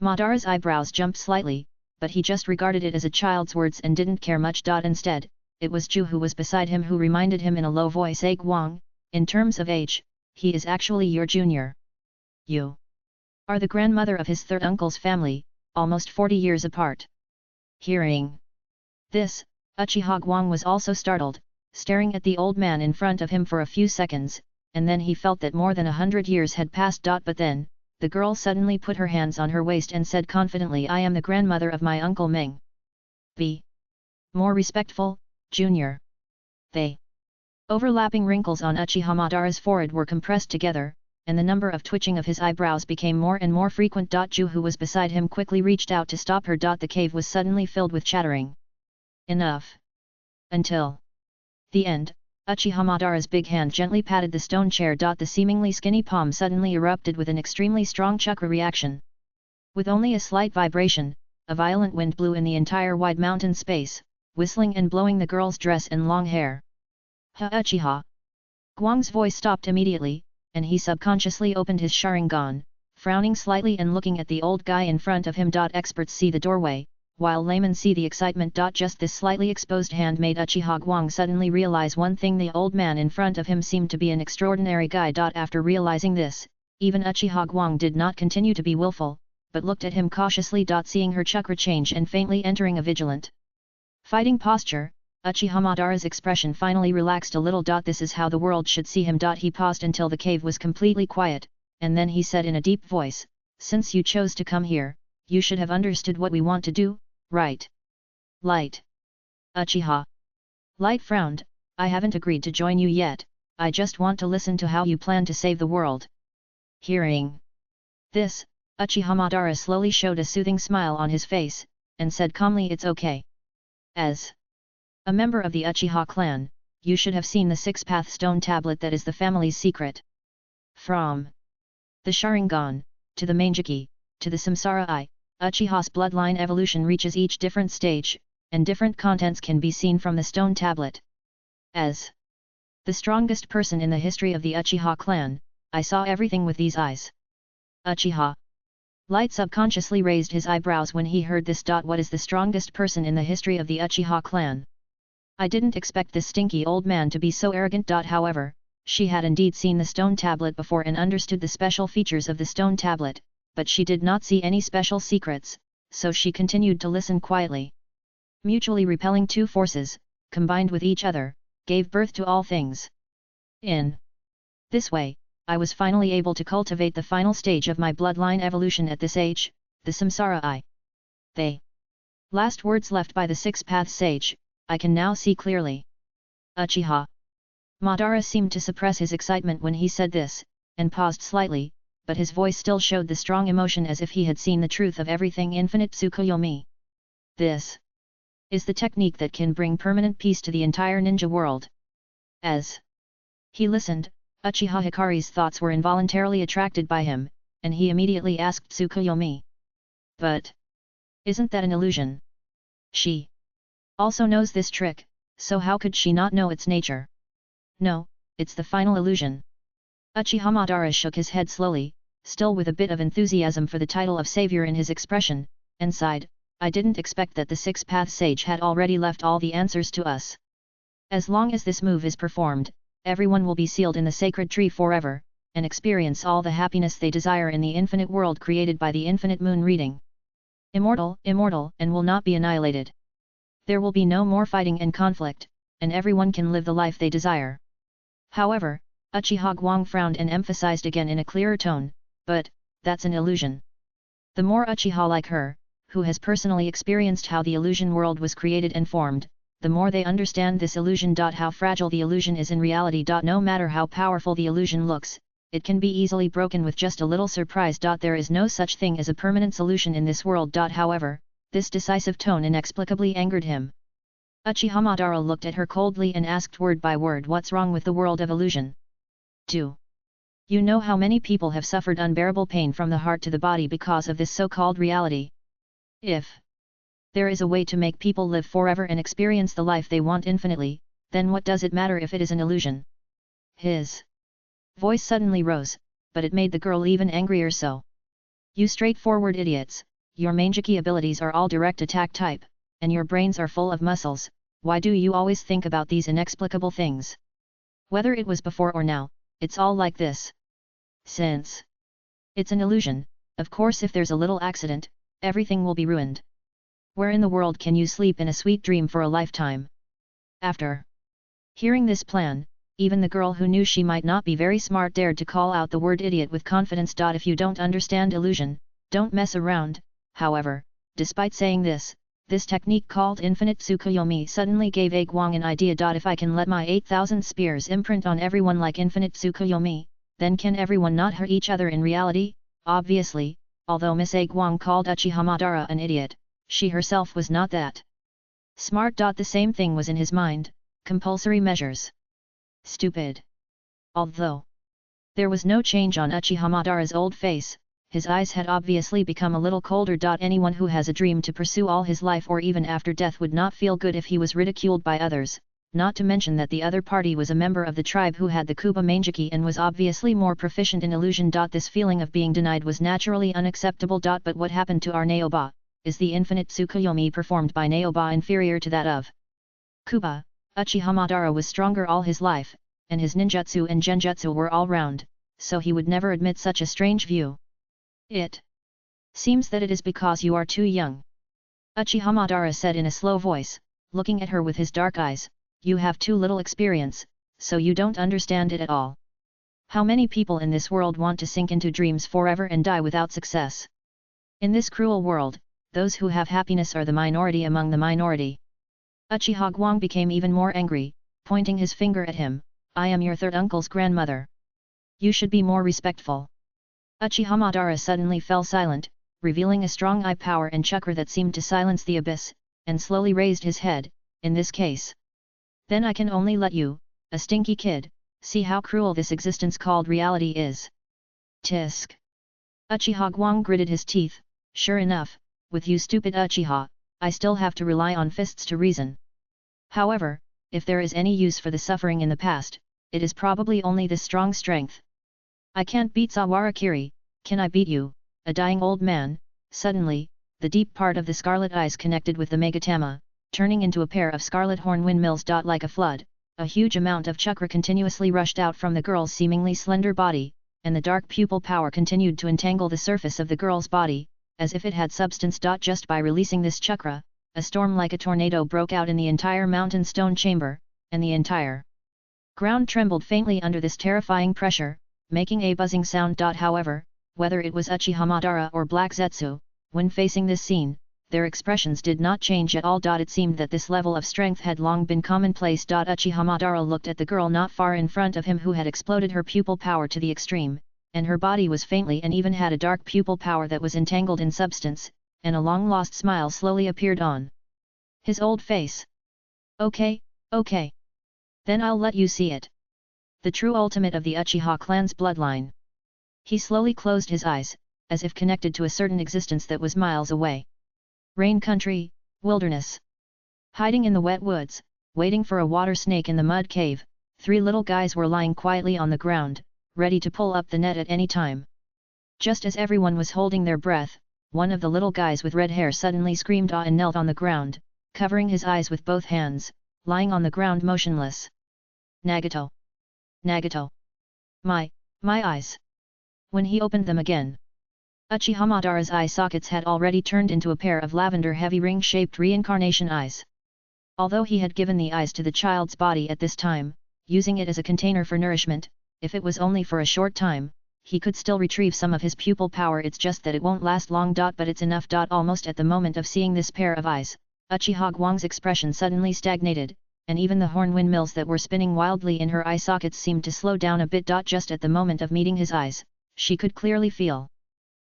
Madara's eyebrows jumped slightly, but he just regarded it as a child's words and didn't care much. Instead, it was Ju who was beside him who reminded him in a low voice. Guang, in terms of age, he is actually your junior. You are the grandmother of his third uncle's family, almost 40 years apart. Hearing this, Uchiha Guang was also startled, staring at the old man in front of him for a few seconds, and then he felt that more than 100 years had passed. But then, the girl suddenly put her hands on her waist and said confidently, I am the grandmother of my uncle Meng. Be more respectful, Junior. The overlapping wrinkles on Uchiha Madara's forehead were compressed together, and the number of twitching of his eyebrows became more and more frequent. Ju, who was beside him, quickly reached out to stop her. The cave was suddenly filled with chattering. Enough. Until the end, Uchiha Madara's big hand gently patted the stone chair. The seemingly skinny palm suddenly erupted with an extremely strong chakra reaction. With only a slight vibration, a violent wind blew in the entire wide mountain space, whistling and blowing the girl's dress and long hair. Ha! Uchiha Guang's voice stopped immediately, and he subconsciously opened his Sharingan, frowning slightly and looking at the old guy in front of him. Experts see the doorway, while laymen see the excitement. Just this slightly exposed hand made Uchiha Guang suddenly realize one thing: the old man in front of him seemed to be an extraordinary guy. After realizing this, even Uchiha Guang did not continue to be willful, but looked at him cautiously. Seeing her chakra change and faintly entering a vigilant fighting posture, Uchiha Madara's expression finally relaxed a little. This is how the world should see him. He paused until the cave was completely quiet, and then he said in a deep voice, since you chose to come here, you should have understood what we want to do, right? Light. Uchiha Light frowned, I haven't agreed to join you yet, I just want to listen to how you plan to save the world. Hearing this, Uchiha Madara slowly showed a soothing smile on his face, and said calmly, it's okay. As a member of the Uchiha clan, you should have seen the six-path stone tablet that is the family's secret. From the Sharingan, to the Manjiki, to the Samsara Eye, Uchiha's bloodline evolution reaches each different stage, and different contents can be seen from the stone tablet. As the strongest person in the history of the Uchiha clan, I saw everything with these eyes. Uchiha Light subconsciously raised his eyebrows when he heard this. What is the strongest person in the history of the Uchiha clan? I didn't expect this stinky old man to be so arrogant. However, she had indeed seen the stone tablet before and understood the special features of the stone tablet, but she did not see any special secrets, so she continued to listen quietly. Mutually repelling two forces, combined with each other, gave birth to all things. In this way, I was finally able to cultivate the final stage of my bloodline evolution at this age, the Samsara Eye. The last words left by the six-path sage, I can now see clearly. Uchiha Madara seemed to suppress his excitement when he said this, and paused slightly, but his voice still showed the strong emotion as if he had seen the truth of everything. Infinite Tsukuyomi. This is the technique that can bring permanent peace to the entire ninja world. As he listened, Uchiha Hikari's thoughts were involuntarily attracted by him, and he immediately asked Tsukuyomi. But isn't that an illusion? She also knows this trick, so how could she not know its nature? No, it's the final illusion. Uchiha Madara shook his head slowly, still with a bit of enthusiasm for the title of savior in his expression, and sighed, I didn't expect that the six-path sage had already left all the answers to us. As long as this move is performed, everyone will be sealed in the sacred tree forever, and experience all the happiness they desire in the infinite world created by the infinite moon reading. Immortal, and will not be annihilated. There will be no more fighting and conflict, and everyone can live the life they desire. However, Uchiha Guang frowned and emphasized again in a clearer tone, but that's an illusion. The more Uchiha like her, who has personally experienced how the illusion world was created and formed, the more they understand this illusion. How fragile the illusion is in reality. No matter how powerful the illusion looks, it can be easily broken with just a little surprise. There is no such thing as a permanent solution in this world. However, this decisive tone inexplicably angered him. Uchiha Madara looked at her coldly and asked word by word, what's wrong with the world of illusion? Do you know how many people have suffered unbearable pain from the heart to the body because of this so-called reality? If there is a way to make people live forever and experience the life they want infinitely, then what does it matter if it is an illusion? His voice suddenly rose, but it made the girl even angrier. So, you straightforward idiots, your Manjiki abilities are all direct attack type, and your brains are full of muscles, why do you always think about these inexplicable things? Whether it was before or now, it's all like this. Since It's an illusion, of course if there's a little accident, everything will be ruined. Where in the world can you sleep in a sweet dream for a lifetime? After hearing this plan, even the girl who knew she might not be very smart dared to call out the word idiot with confidence. If you don't understand illusion, don't mess around. However, despite saying this technique called infinite Tsukuyomi suddenly gave A Guang an idea. If I can let my 8,000 spears imprint on everyone like infinite Tsukuyomi, then can everyone not hurt each other in reality? Obviously, although Miss A Guang called Uchiha Madara an idiot, she herself was not that smart. The same thing was in his mind, compulsory measures. Stupid. Although there was no change on Uchiha Madara's old face, his eyes had obviously become a little colder. Anyone who has a dream to pursue all his life or even after death would not feel good if he was ridiculed by others, not to mention that the other party was a member of the tribe who had the Kuba Mangeki and was obviously more proficient in illusion. This feeling of being denied was naturally unacceptable. But what happened to our Naoba? Is the infinite Tsukuyomi performed by Naoba inferior to that of Kuba? Uchiha Madara was stronger all his life, and his ninjutsu and genjutsu were all round, so he would never admit such a strange view. It seems that it is because you are too young. Uchiha Madara said in a slow voice, looking at her with his dark eyes, you have too little experience, so you don't understand it at all. How many people in this world want to sink into dreams forever and die without success? In this cruel world, those who have happiness are the minority among the minority. Uchiha Guang became even more angry, pointing his finger at him. I am your third uncle's grandmother. You should be more respectful. Uchiha Madara suddenly fell silent, revealing a strong eye power and chakra that seemed to silence the abyss, and slowly raised his head. In this case, then I can only let you, a stinky kid, see how cruel this existence called reality is. Tisk. Uchiha Guang gritted his teeth. Sure enough, with you stupid Uchiha, I still have to rely on fists to reason. However, if there is any use for the suffering in the past, it is probably only this strong strength. I can't beat Sawara Kiri, can I beat you, a dying old man? Suddenly, the deep part of the scarlet eyes connected with the Megatama, turning into a pair of scarlet horn windmills. Like a flood, a huge amount of chakra continuously rushed out from the girl's seemingly slender body, and the dark pupil power continued to entangle the surface of the girl's body, as if it had substance. Just by releasing this chakra, a storm like a tornado broke out in the entire mountain stone chamber, and the entire ground trembled faintly under this terrifying pressure, making a buzzing sound. However, whether it was Uchiha Madara or Black Zetsu, when facing this scene, their expressions did not change at all. It seemed that this level of strength had long been commonplace. Uchiha Madara looked at the girl not far in front of him who had exploded her pupil power to the extreme, and her body was faintly and even had a dark pupil power that was entangled in substance, and a long-lost smile slowly appeared on his old face. Okay, okay. Then I'll let you see it. The true ultimate of the Uchiha clan's bloodline. He slowly closed his eyes, as if connected to a certain existence that was miles away. Rain country, wilderness. Hiding in the wet woods, waiting for a water snake in the mud cave, 3 little guys were lying quietly on the ground, ready to pull up the net at any time. Just as everyone was holding their breath, one of the little guys with red hair suddenly screamed "Ah!" and knelt on the ground, covering his eyes with both hands, lying on the ground motionless. Nagato! Nagato! My eyes! When he opened them again, Uchiha Madara's eye sockets had already turned into a pair of lavender-heavy ring-shaped reincarnation eyes. Although he had given the eyes to the child's body at this time, using it as a container for nourishment, if it was only for a short time, he could still retrieve some of his pupil power. It's just that it won't last long. But it's enough. Almost at the moment of seeing this pair of eyes, Uchiha Guang's expression suddenly stagnated, and even the horn windmills that were spinning wildly in her eye sockets seemed to slow down a bit. Just at the moment of meeting his eyes, she could clearly feel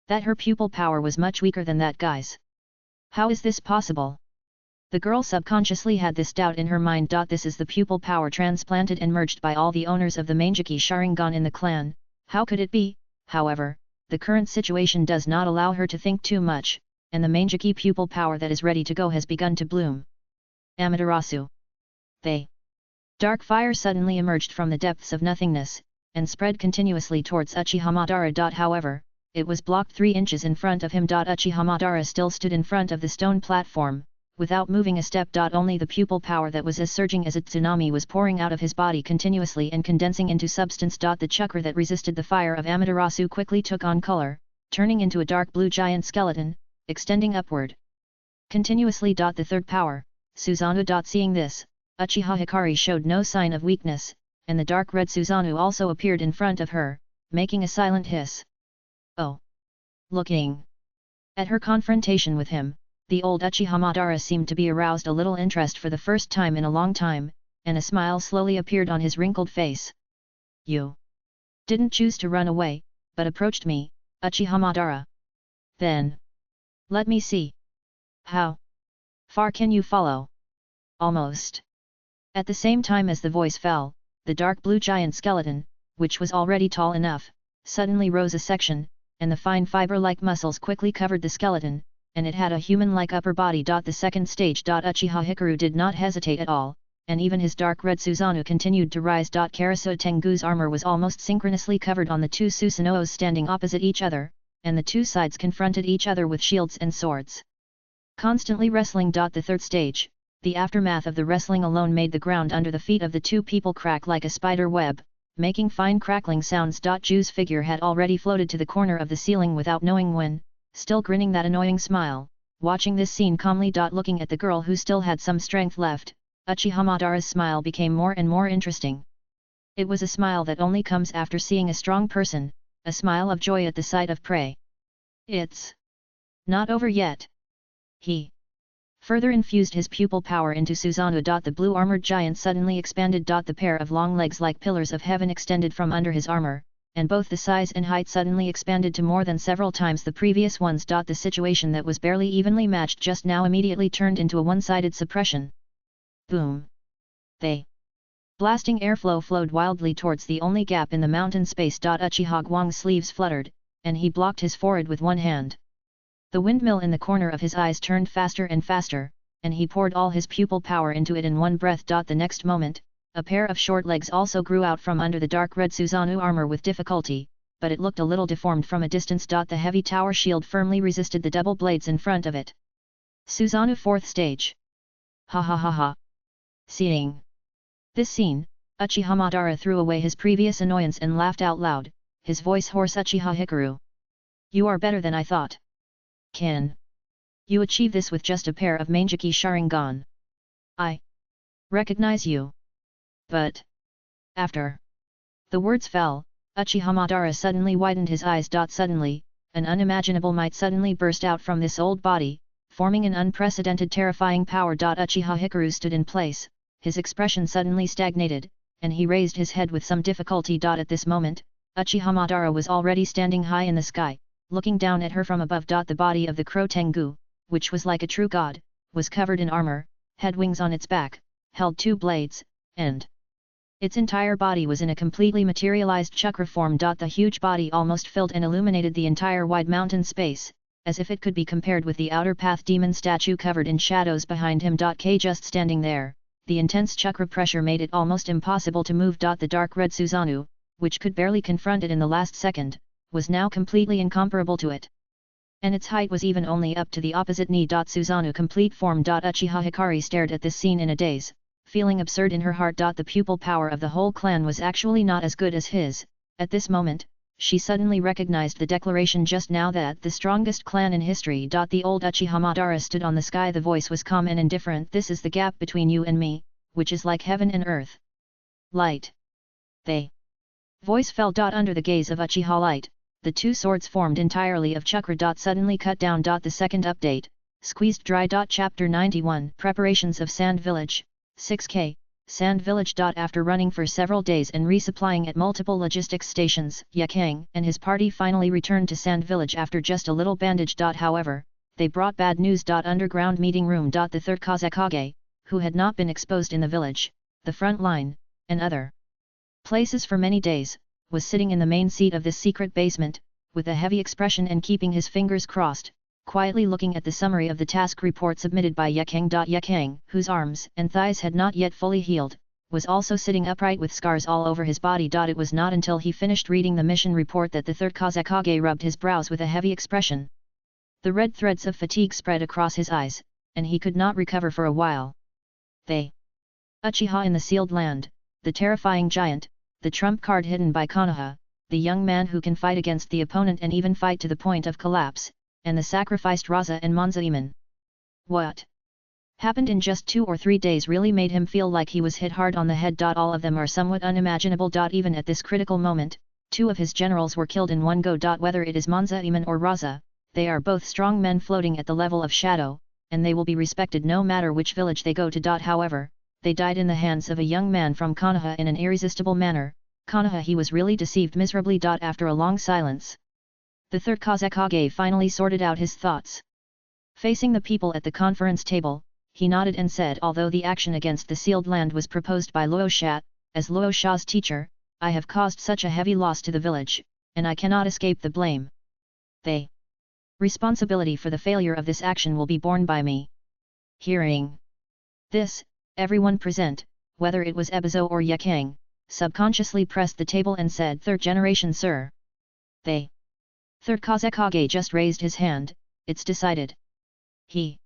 that her pupil power was much weaker than that guy's. How is this possible? The girl subconsciously had this doubt in her mind. This is the pupil power transplanted and merged by all the owners of the Mangeki Sharingan in the clan. How could it be? However, the current situation does not allow her to think too much, and the Mangeki pupil power that is ready to go has begun to bloom. Amaterasu. Dark fire suddenly emerged from the depths of nothingness, and spread continuously towards Uchiha Madara. However, it was blocked 3 inches in front of him. Uchiha Madara still stood in front of the stone platform, Without moving a step. Only the pupil power that was as surging as a tsunami was pouring out of his body continuously and condensing into substance. The chakra that resisted the fire of Amaterasu quickly took on color, turning into a dark blue giant skeleton, extending upward continuously. The third power, Susanoo. Seeing this, Uchiha Hikari showed no sign of weakness, and the dark red Susanoo also appeared in front of her, making a silent hiss. Oh! Looking at her confrontation with him, the old Uchiha Madara seemed to be aroused a little interest for the first time in a long time, and a smile slowly appeared on his wrinkled face. You didn't choose to run away, but approached me, Uchiha Madara. Then let me see. How far can you follow? Almost. At the same time as the voice fell, the dark blue giant skeleton, which was already tall enough, suddenly rose a section, and the fine fiber-like muscles quickly covered the skeleton, and it had a human-like upper body. The second stage. Uchiha Hikaru did not hesitate at all, and even his dark red Susanoo continued to rise. Karasu Tengu's armor was almost synchronously covered on the two Susanos standing opposite each other, and the two sides confronted each other with shields and swords. Constantly wrestling. The third stage, the aftermath of the wrestling alone made the ground under the feet of the two people crack like a spider web, making fine crackling sounds. Ju's figure had already floated to the corner of the ceiling without knowing when, still grinning that annoying smile, watching this scene calmly. Looking at the girl who still had some strength left, Uchiha Madara's smile became more and more interesting. It was a smile that only comes after seeing a strong person, a smile of joy at the sight of prey. It's not over yet. He further infused his pupil power into Susanoo. The blue armored giant suddenly expanded. The pair of long legs like pillars of heaven extended from under his armor, and both the size and height suddenly expanded to more than several times the previous ones. The situation that was barely evenly matched just now immediately turned into a one-sided suppression. Boom! They blasting airflow flowed wildly towards the only gap in the mountain space. Uchiha Guang's sleeves fluttered, and he blocked his forehead with one hand. The windmill in the corner of his eyes turned faster and faster, and he poured all his pupil power into it in one breath. The next moment, a pair of short legs also grew out from under the dark red Susanoo armor with difficulty, but it looked a little deformed from a distance. The heavy tower shield firmly resisted the double blades in front of it. Susanoo fourth stage. Ha ha ha ha. Seeing this scene, Uchiha Madara threw away his previous annoyance and laughed out loud, his voice hoarse. Uchiha Hikaru. You are better than I thought. Can you achieve this with just a pair of Mangeki Sharingan? I recognize you. But after the words fell, Uchiha Madara suddenly widened his eyes. Suddenly, an unimaginable might suddenly burst out from this old body, forming an unprecedented terrifying power. Uchiha Hikaru stood in place, his expression suddenly stagnated, and he raised his head with some difficulty. At this moment, Uchiha Madara was already standing high in the sky, looking down at her from above. The body of the crow Tengu, which was like a true god, was covered in armor, had wings on its back, held two blades, and its entire body was in a completely materialized chakra form. The huge body almost filled and illuminated the entire wide mountain space, as if it could be compared with the outer path demon statue covered in shadows behind him. Just standing there, the intense chakra pressure made it almost impossible to move. The dark red Susanoo, which could barely confront it in the last second, was now completely incomparable to it. And its height was even only up to the opposite knee. Susanoo complete form. Uchiha Hikari stared at this scene in a daze, feeling absurd in her heart. The pupil power of the whole clan was actually not as good as his. At this moment, she suddenly recognized the declaration just now that the strongest clan in history. The old Uchiha Madara stood on the sky. The voice was calm and indifferent. This is the gap between you and me, which is like heaven and earth. Light. They voice fell. Under the gaze of Uchiha Light, the two swords formed entirely of chakra. Suddenly cut down. The second update, squeezed dry. Chapter 91 Preparations of Sand Village, 6K, Sand Village. After running for several days and resupplying at multiple logistics stations, Yakang and his party finally returned to Sand Village after just a little bandage. However, they brought bad news. Underground meeting room. The third Hokage, who had not been exposed in the village, the front line, and other places for many days, was sitting in the main seat of this secret basement, with a heavy expression and keeping his fingers crossed, quietly looking at the summary of the task report submitted by Yakang. Yakang, whose arms and thighs had not yet fully healed, was also sitting upright with scars all over his body. It was not until he finished reading the mission report that the third Hokage rubbed his brows with a heavy expression. The red threads of fatigue spread across his eyes, and he could not recover for a while. They. Uchiha in the Sealed Land, the terrifying giant, the trump card hidden by Konoha, the young man who can fight against the opponent and even fight to the point of collapse, and the sacrificed Raza and Monzaemon. What happened in just 2 or 3 days really made him feel like he was hit hard on the head. All of them are somewhat unimaginable. Even at this critical moment, 2 of his generals were killed in one go. Whether it is Monzaemon or Raza, they are both strong men floating at the level of shadow, and they will be respected no matter which village they go to. However, they died in the hands of a young man from Konoha in an irresistible manner. Konoha, he was really deceived miserably. After a long silence, the third Kazekage finally sorted out his thoughts. Facing the people at the conference table, he nodded and said, although the action against the Sealed Land was proposed by Luosha, as Luosha's teacher, I have caused such a heavy loss to the village, and I cannot escape the blame. The responsibility for the failure of this action will be borne by me. Hearing this, everyone present, whether it was Ebizo or Yekang, subconsciously pressed the table and said, "Third generation, sir." The third Kazekage just raised his hand. It's decided. He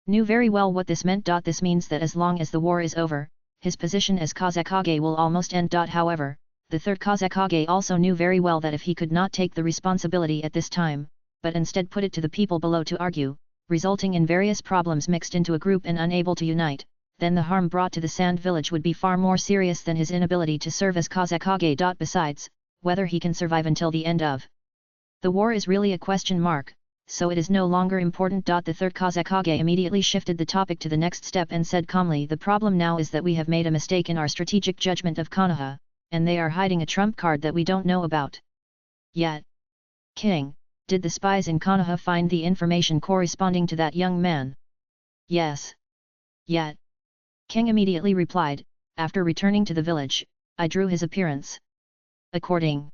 knew very well what this meant. This means that as long as the war is over, his position as Kazekage will almost end. However, the third Kazekage also knew very well that if he could not take the responsibility at this time, but instead put it to the people below to argue, resulting in various problems mixed into a group and unable to unite, then the harm brought to the Sand Village would be far more serious than his inability to serve as Kazekage. Besides, whether he can survive until the end of the war is really a question mark, so it is no longer important. The third Kazekage immediately shifted the topic to the next step and said calmly, "The problem now is that we have made a mistake in our strategic judgment of Konoha, and they are hiding a trump card that we don't know about yet. King, did the spies in Konoha find the information corresponding to that young man?" "Yes. Yet," King immediately replied, "after returning to the village, I drew his appearance. According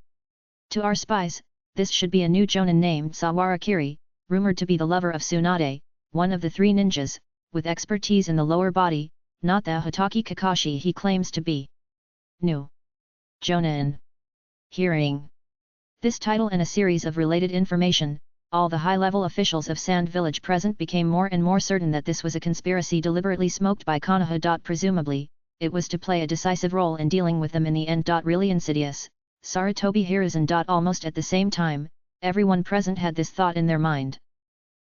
to our spies, this should be a new jonin named Sawarakiri, rumored to be the lover of Tsunade, one of the 3 ninjas, with expertise in the lower body, not the Hotaki Kakashi he claims to be. New jonin." Hearing this title and a series of related information, all the high-level officials of Sand Village present became more and more certain that this was a conspiracy deliberately smoked by Konoha. Presumably, it was to play a decisive role in dealing with them in the end. Really insidious, Sarutobi Hiruzen. Almost at the same time, everyone present had this thought in their mind.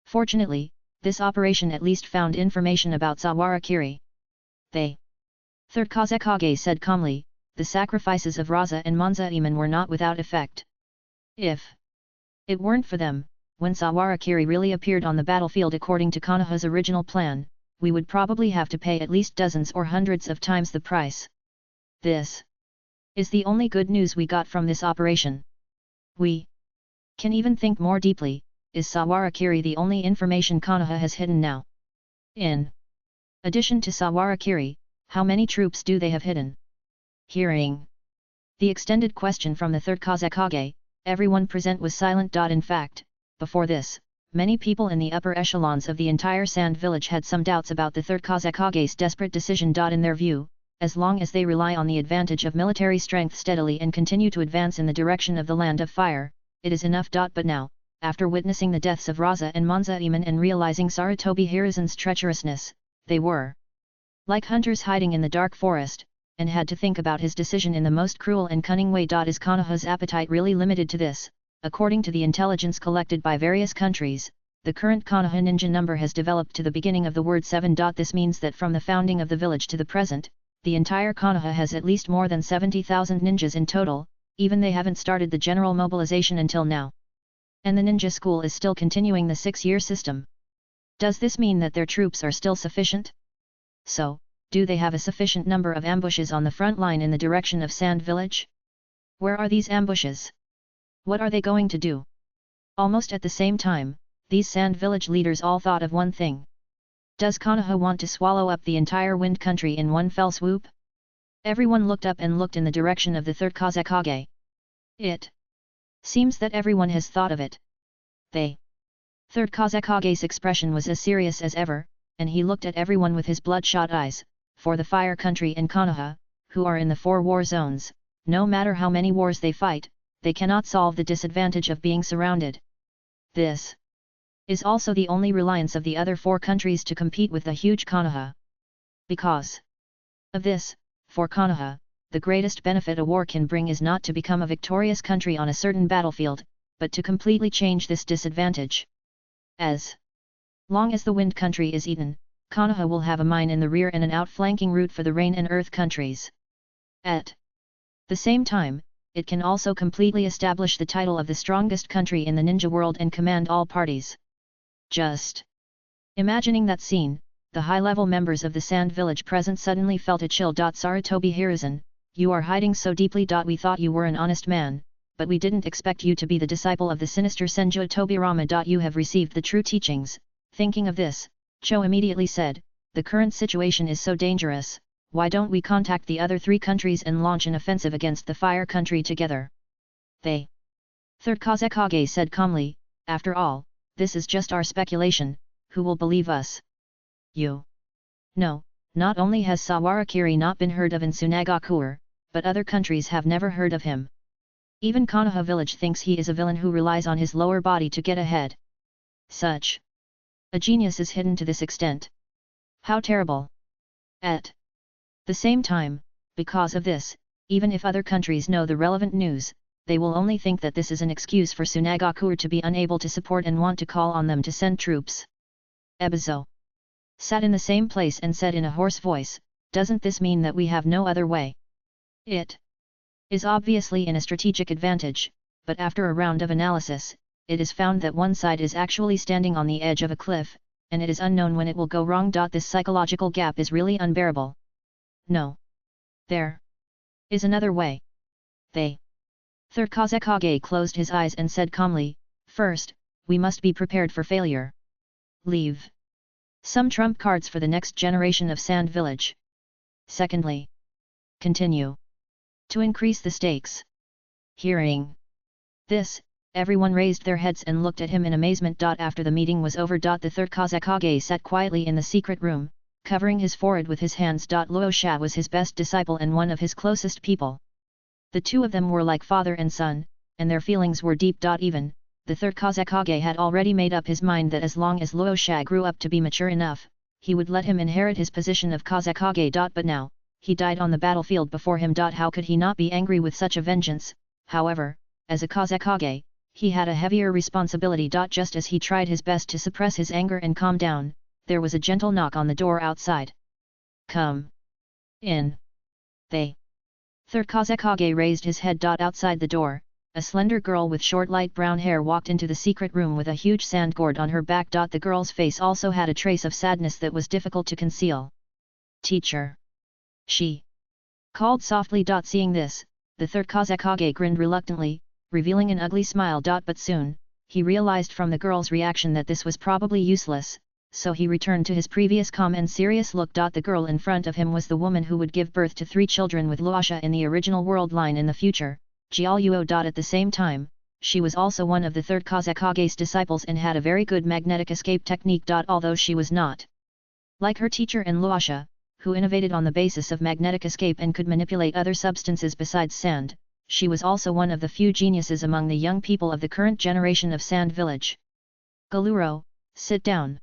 Fortunately, this operation at least found information about Sawarakiri. The third Kazekage said calmly, "The sacrifices of Raza and Monzaemon were not without effect. If it weren't for them, when Sawarakiri really appeared on the battlefield according to Konoha's original plan, we would probably have to pay at least dozens or hundreds of times the price. This is the only good news we got from this operation. We can even think more deeply, is Sawarakiri the only information Konoha has hidden now? In addition to Sawarakiri, how many troops do they have hidden?" Hearing the extended question from the third Kazekage, everyone present was silent. In fact, before this, many people in the upper echelons of the entire Sand Village had some doubts about the third Kazekage's desperate decision. In their view, as long as they rely on the advantage of military strength steadily and continue to advance in the direction of the Land of Fire, it is enough. But now, after witnessing the deaths of Raza and Monzaemon and realizing Sarutobi Hiruzen's treacherousness, they were like hunters hiding in the dark forest, and had to think about his decision in the most cruel and cunning way. Is Konoha's appetite really limited to this? According to the intelligence collected by various countries, the current Konoha ninja number has developed to the beginning of the word 7. This means that from the founding of the village to the present, the entire Konoha has at least more than 70,000 ninjas in total, even they haven't started the general mobilization until now. And the ninja school is still continuing the 6-year system. Does this mean that their troops are still sufficient? So, do they have a sufficient number of ambushes on the front line in the direction of Sand Village? Where are these ambushes? What are they going to do? Almost at the same time, these Sand Village leaders all thought of one thing. Does Konoha want to swallow up the entire Wind Country in one fell swoop? Everyone looked up and looked in the direction of the third Kazekage. It seems that everyone has thought of it. The third Kazekage's expression was as serious as ever, and he looked at everyone with his bloodshot eyes. For the Fire Country and Konoha, who are in the 4 war zones, no matter how many wars they fight, they cannot solve the disadvantage of being surrounded. This is also the only reliance of the other 4 countries to compete with the huge Konoha. Because of this, for Konoha, the greatest benefit a war can bring is not to become a victorious country on a certain battlefield, but to completely change this disadvantage. As long as the wind country is eaten, Konoha will have a mine in the rear and an outflanking route for the rain and earth countries. At the same time, it can also completely establish the title of the strongest country in the ninja world and command all parties. Just imagining that scene, the high-level members of the Sand Village present suddenly felt a chill. Sarutobi Hiruzen, you are hiding so deeply. We thought you were an honest man, but we didn't expect you to be the disciple of the sinister Senju Tobirama. You have received the true teachings. Thinking of this, Cho immediately said, the current situation is so dangerous, why don't we contact the other 3 countries and launch an offensive against the fire country together? They. Third Kazekage said calmly, after all, this is just our speculation, who will believe us? You. No, not only has Sawarakiri not been heard of in Tsunagakur, but other countries have never heard of him. Even Konoha village thinks he is a villain who relies on his lower body to get ahead. Such a genius is hidden to this extent. How terrible! At the same time, because of this, even if other countries know the relevant news, they will only think that this is an excuse for Tsunagakur to be unable to support and want to call on them to send troops. Ebizo sat in the same place and said in a hoarse voice, doesn't this mean that we have no other way? It is obviously in a strategic advantage, but after a round of analysis, it is found that one side is actually standing on the edge of a cliff, and it is unknown when it will go wrong. This psychological gap is really unbearable. No. There is another way. They. Third Kazekage closed his eyes and said calmly, first, we must be prepared for failure. Leave some trump cards for the next generation of Sand Village. Secondly, continue to increase the stakes. Hearing this, everyone raised their heads and looked at him in amazement. After the meeting was over, the third Kazekage sat quietly in the secret room, covering his forehead with his hands. Luo Sha was his best disciple and one of his closest people. The 2 of them were like father and son, and their feelings were deep. Even the third Kazekage had already made up his mind that as long as Luo Sha grew up to be mature enough, he would let him inherit his position of Kazekage. But now, he died on the battlefield before him. How could he not be angry with such a vengeance? However, as a Kazekage, he had a heavier responsibility. Just as he tried his best to suppress his anger and calm down, there was a gentle knock on the door outside. Come in. They. Third Kazekage raised his head. Outside the door, a slender girl with short light brown hair walked into the secret room with a huge sand gourd on her back. The girl's face also had a trace of sadness that was difficult to conceal. Teacher. She called softly. Seeing this, the third Kazekage grinned reluctantly, revealing an ugly smile. But soon, he realized from the girl's reaction that this was probably useless, so he returned to his previous calm and serious look. The girl in front of him was the woman who would give birth to 3 children with Luasha in the original world line in the future, Jialuo. At the same time, she was also one of the third Kazekage's disciples and had a very good magnetic escape technique. Although she was not like her teacher and Luasha, who innovated on the basis of magnetic escape and could manipulate other substances besides sand, she was also one of the few geniuses among the young people of the current generation of Sand Village. Galuro, sit down.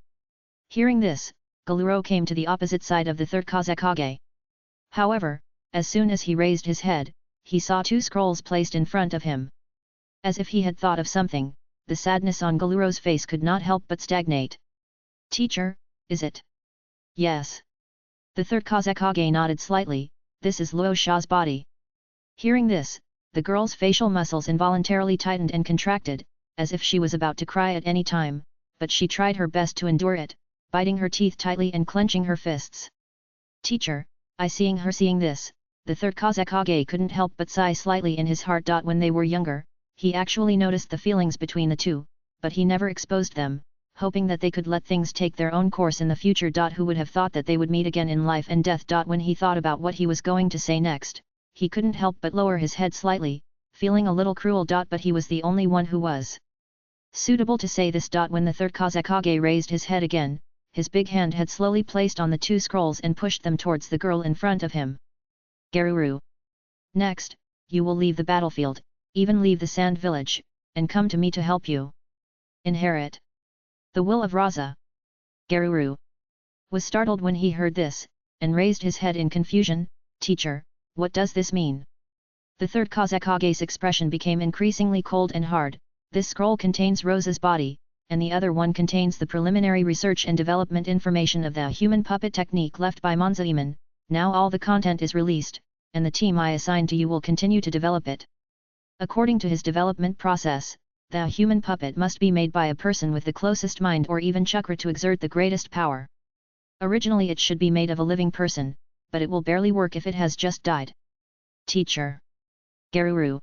Hearing this, Galuro came to the opposite side of the third Kazekage. However, as soon as he raised his head, he saw 2 scrolls placed in front of him. As if he had thought of something, the sadness on Galuro's face could not help but stagnate. Teacher, is it? Yes. The third Kazekage nodded slightly, this is Luo Sha's body. Hearing this, the girl's facial muscles involuntarily tightened and contracted, as if she was about to cry at any time, but she tried her best to endure it, biting her teeth tightly and clenching her fists. Teacher, seeing this, the third Kazekage couldn't help but sigh slightly in his heart. When they were younger, he actually noticed the feelings between the 2, but he never exposed them, hoping that they could let things take their own course in the future. Who would have thought that they would meet again in life and death? When he thought about what he was going to say next, he couldn't help but lower his head slightly, feeling a little cruel. But he was the only one who was suitable to say this. When the third Kazekage raised his head again, his big hand had slowly placed on the 2 scrolls and pushed them towards the girl in front of him. Garuru. Next, you will leave the battlefield, even leave the Sand Village, and come to me to help you inherit The will of Raza. Garuru was startled when he heard this, and raised his head in confusion. Teacher, what does this mean? The third Hokage's expression became increasingly cold and hard. This scroll contains Rosa's body, and the other one contains the preliminary research and development information of the human puppet technique left by Monzaemon. Now all the content is released, and the team I assigned to you will continue to develop it. According to his development process, the human puppet must be made by a person with the closest mind or even chakra to exert the greatest power. Originally it should be made of a living person, but it will barely work if it has just died. Teacher. Garuru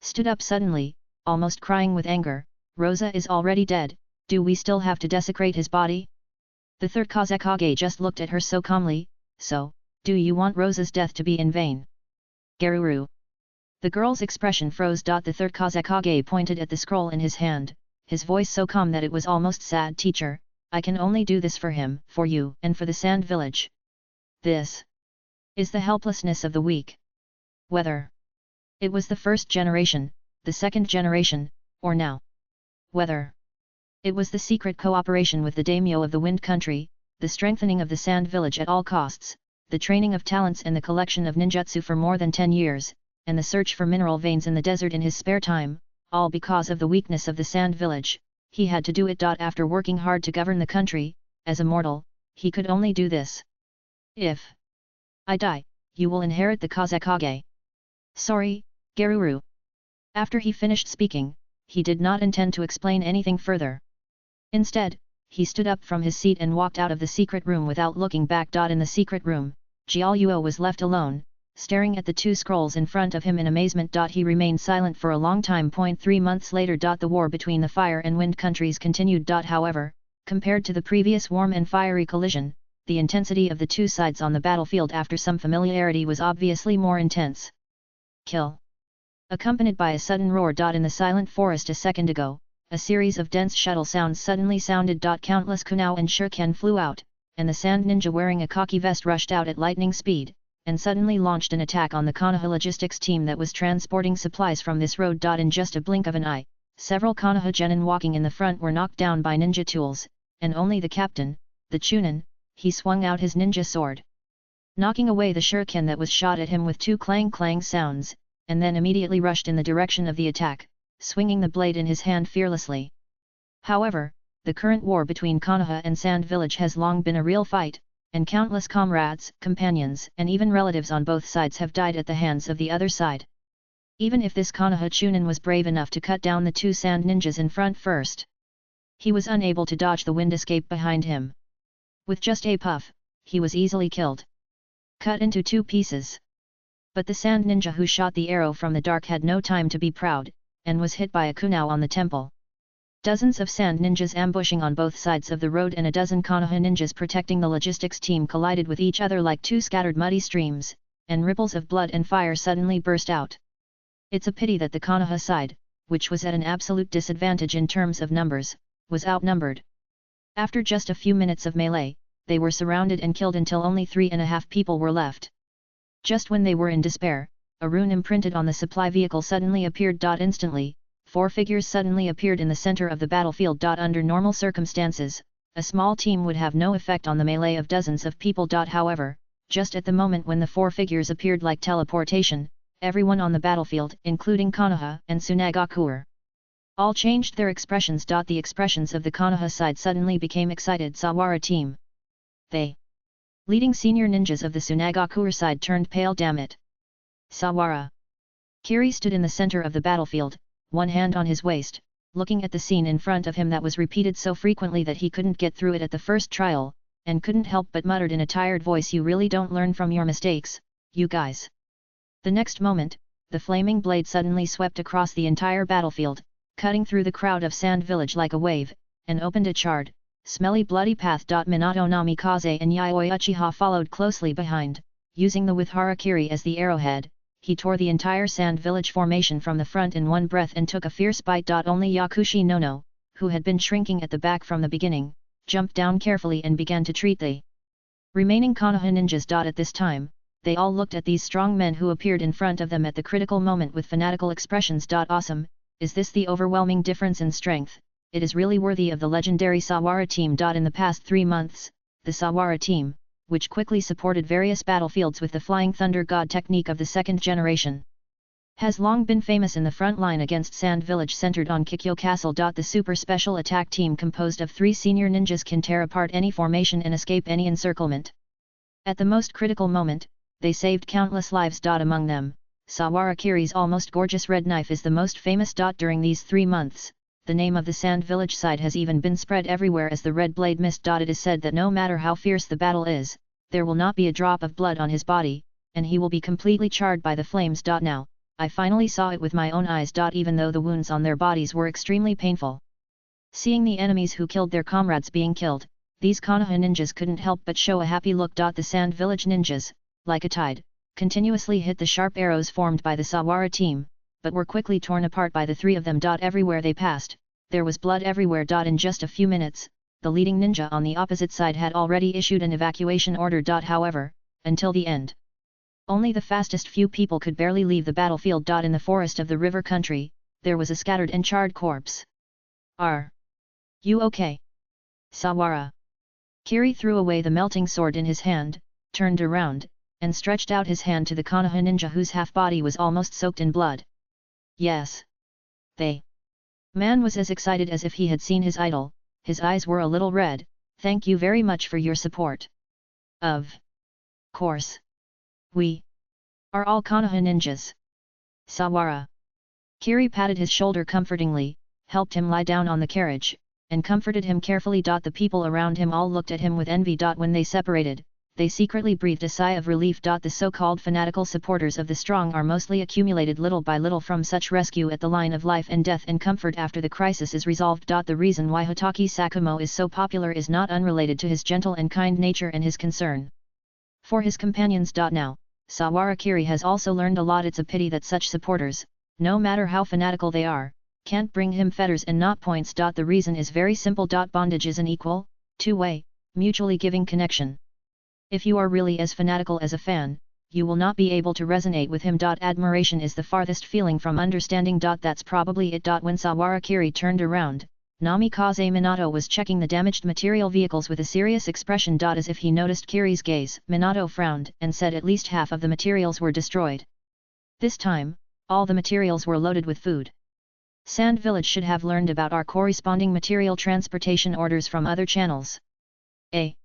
stood up suddenly, almost crying with anger. Rosa is already dead, do we still have to desecrate his body? The third Hokage just looked at her so calmly. So, do you want Rosa's death to be in vain? Garuru. The girl's expression froze. The third Hokage pointed at the scroll in his hand, his voice so calm that it was almost sad. Teacher, I can only do this for him, for you, and for the Sand Village. This is the helplessness of the weak. Whether it was the first generation, the second generation, or now. Whether it was the secret cooperation with the daimyo of the Wind Country, the strengthening of the Sand Village at all costs, the training of talents and the collection of ninjutsu for more than 10 years, and the search for mineral veins in the desert in his spare time, all because of the weakness of the Sand Village, he had to do it. After working hard to govern the country, as a mortal, he could only do this. If I die, you will inherit the Hokage. Sorry, Garuru. After he finished speaking, he did not intend to explain anything further. Instead, he stood up from his seat and walked out of the secret room without looking back. In the secret room, Jiaoyuo was left alone, staring at the two scrolls in front of him in amazement. He remained silent for a long time. 3 months later. The war between the Fire and Wind countries continued. However, compared to the previous warm and fiery collision, the intensity of the two sides on the battlefield after some familiarity was obviously more intense. Kill. Accompanied by a sudden roar. In the silent forest a second ago, a series of dense shuttle sounds suddenly sounded. Countless kunao and shuriken flew out, and the sand ninja wearing a khaki vest rushed out at lightning speed, and suddenly launched an attack on the Konoha logistics team that was transporting supplies from this road. In just a blink of an eye, several Konoha genin walking in the front were knocked down by ninja tools, and only the captain, the Chunin, he swung out his ninja sword, knocking away the shuriken that was shot at him with 2 clang-clang sounds, and then immediately rushed in the direction of the attack, swinging the blade in his hand fearlessly. However, the current war between Konoha and Sand Village has long been a real fight, and countless comrades, companions, and even relatives on both sides have died at the hands of the other side. Even if this Konoha Chunin was brave enough to cut down the 2 sand ninjas in front first, he was unable to dodge the wind escape behind him. With just a puff, he was easily killed, cut into 2 pieces. But the sand ninja who shot the arrow from the dark had no time to be proud, and was hit by a kunao on the temple. Dozens of sand ninjas ambushing on both sides of the road and a dozen Konoha ninjas protecting the logistics team collided with each other like 2 scattered muddy streams, and ripples of blood and fire suddenly burst out. It's a pity that the Konoha side, which was at an absolute disadvantage in terms of numbers, was outnumbered. After just a few minutes of melee, they were surrounded and killed until only 3.5 people were left. Just when they were in despair, a rune imprinted on the supply vehicle suddenly appeared. Instantly, 4 figures suddenly appeared in the center of the battlefield. Under normal circumstances, a small team would have no effect on the melee of dozens of people. However, just at the moment when the 4 figures appeared like teleportation, everyone on the battlefield, including Konoha and Tsunagakuer, all changed their expressions. The expressions of the Konoha side suddenly became excited. Sawara team. They leading senior ninjas of the Tsunagakuer side turned pale. Damn it! Sawara. Kiri stood in the center of the battlefield, one hand on his waist, looking at the scene in front of him that was repeated so frequently that he couldn't get through it at the first trial, and couldn't help but muttered in a tired voice, "You really don't learn from your mistakes, you guys." The next moment, the flaming blade suddenly swept across the entire battlefield, cutting through the crowd of Sand Village like a wave, and opened a charred, smelly bloody path. Minato Namikaze and Yayoi Uchiha followed closely behind, using the with Harakiri as the arrowhead. He tore the entire Sand Village formation from the front in one breath and took a fierce bite. Only Yakushi Nono, who had been shrinking at the back from the beginning, jumped down carefully and began to treat the remaining Konoha ninjas. At this time, they all looked at these strong men who appeared in front of them at the critical moment with fanatical expressions. Awesome, is this the overwhelming difference in strength, it is really worthy of the legendary Sawara team. In the past 3 months, the Sawara team, which quickly supported various battlefields with the Flying Thunder God technique of the second generation, has long been famous in the front line against Sand Village centered on Kikyo Castle. The super special attack team composed of 3 senior ninjas can tear apart any formation and escape any encirclement. At the most critical moment, they saved countless lives. Among them, Sawara Kiri's almost gorgeous red knife is the most famous. During these 3 months, the name of the Sand Village site has even been spread everywhere as the Red Blade Mist. It is said that no matter how fierce the battle is, there will not be a drop of blood on his body, and he will be completely charred by the flames. Now, I finally saw it with my own eyes. Even though the wounds on their bodies were extremely painful. Seeing the enemies who killed their comrades being killed, these Konoha ninjas couldn't help but show a happy look. The Sand Village ninjas, like a tide, continuously hit the sharp arrows formed by the Sawara team, but were quickly torn apart by the 3 of them. Everywhere they passed, there was blood everywhere. In just a few minutes, the leading ninja on the opposite side had already issued an evacuation order. However, until the end, only the fastest few people could barely leave the battlefield. In the forest of the river country, there was a scattered and charred corpse. Are you okay, Sawara? Kiri threw away the melting sword in his hand, turned around, and stretched out his hand to the Konoha ninja whose half-body was almost soaked in blood. Yes. The man was as excited as if he had seen his idol, his eyes were a little red. Thank you very much for your support. Of course. We are all Konoha ninjas. Sawara. Kiri patted his shoulder comfortingly, helped him lie down on the carriage, and comforted him carefully. The people around him all looked at him with envy. When they separated, they secretly breathed a sigh of relief. The so-called fanatical supporters of the strong are mostly accumulated little by little from such rescue at the line of life and death and comfort after the crisis is resolved. The reason why Hotaki Sakumo is so popular is not unrelated to his gentle and kind nature and his concern for his companions. Now, Sawara Kiri has also learned a lot. It's a pity that such supporters, no matter how fanatical they are, can't bring him fetters and not points. The reason is very simple. Bondage is an equal, two-way, mutually giving connection. If you are really as fanatical as a fan, you will not be able to resonate with him. Admiration is the farthest feeling from understanding. That's probably it. When Sawara Kiri turned around, Namikaze Minato was checking the damaged material vehicles with a serious expression. As if he noticed Kiri's gaze, Minato frowned and said at least half of the materials were destroyed. This time, all the materials were loaded with food. Sand Village should have learned about our corresponding material transportation orders from other channels. A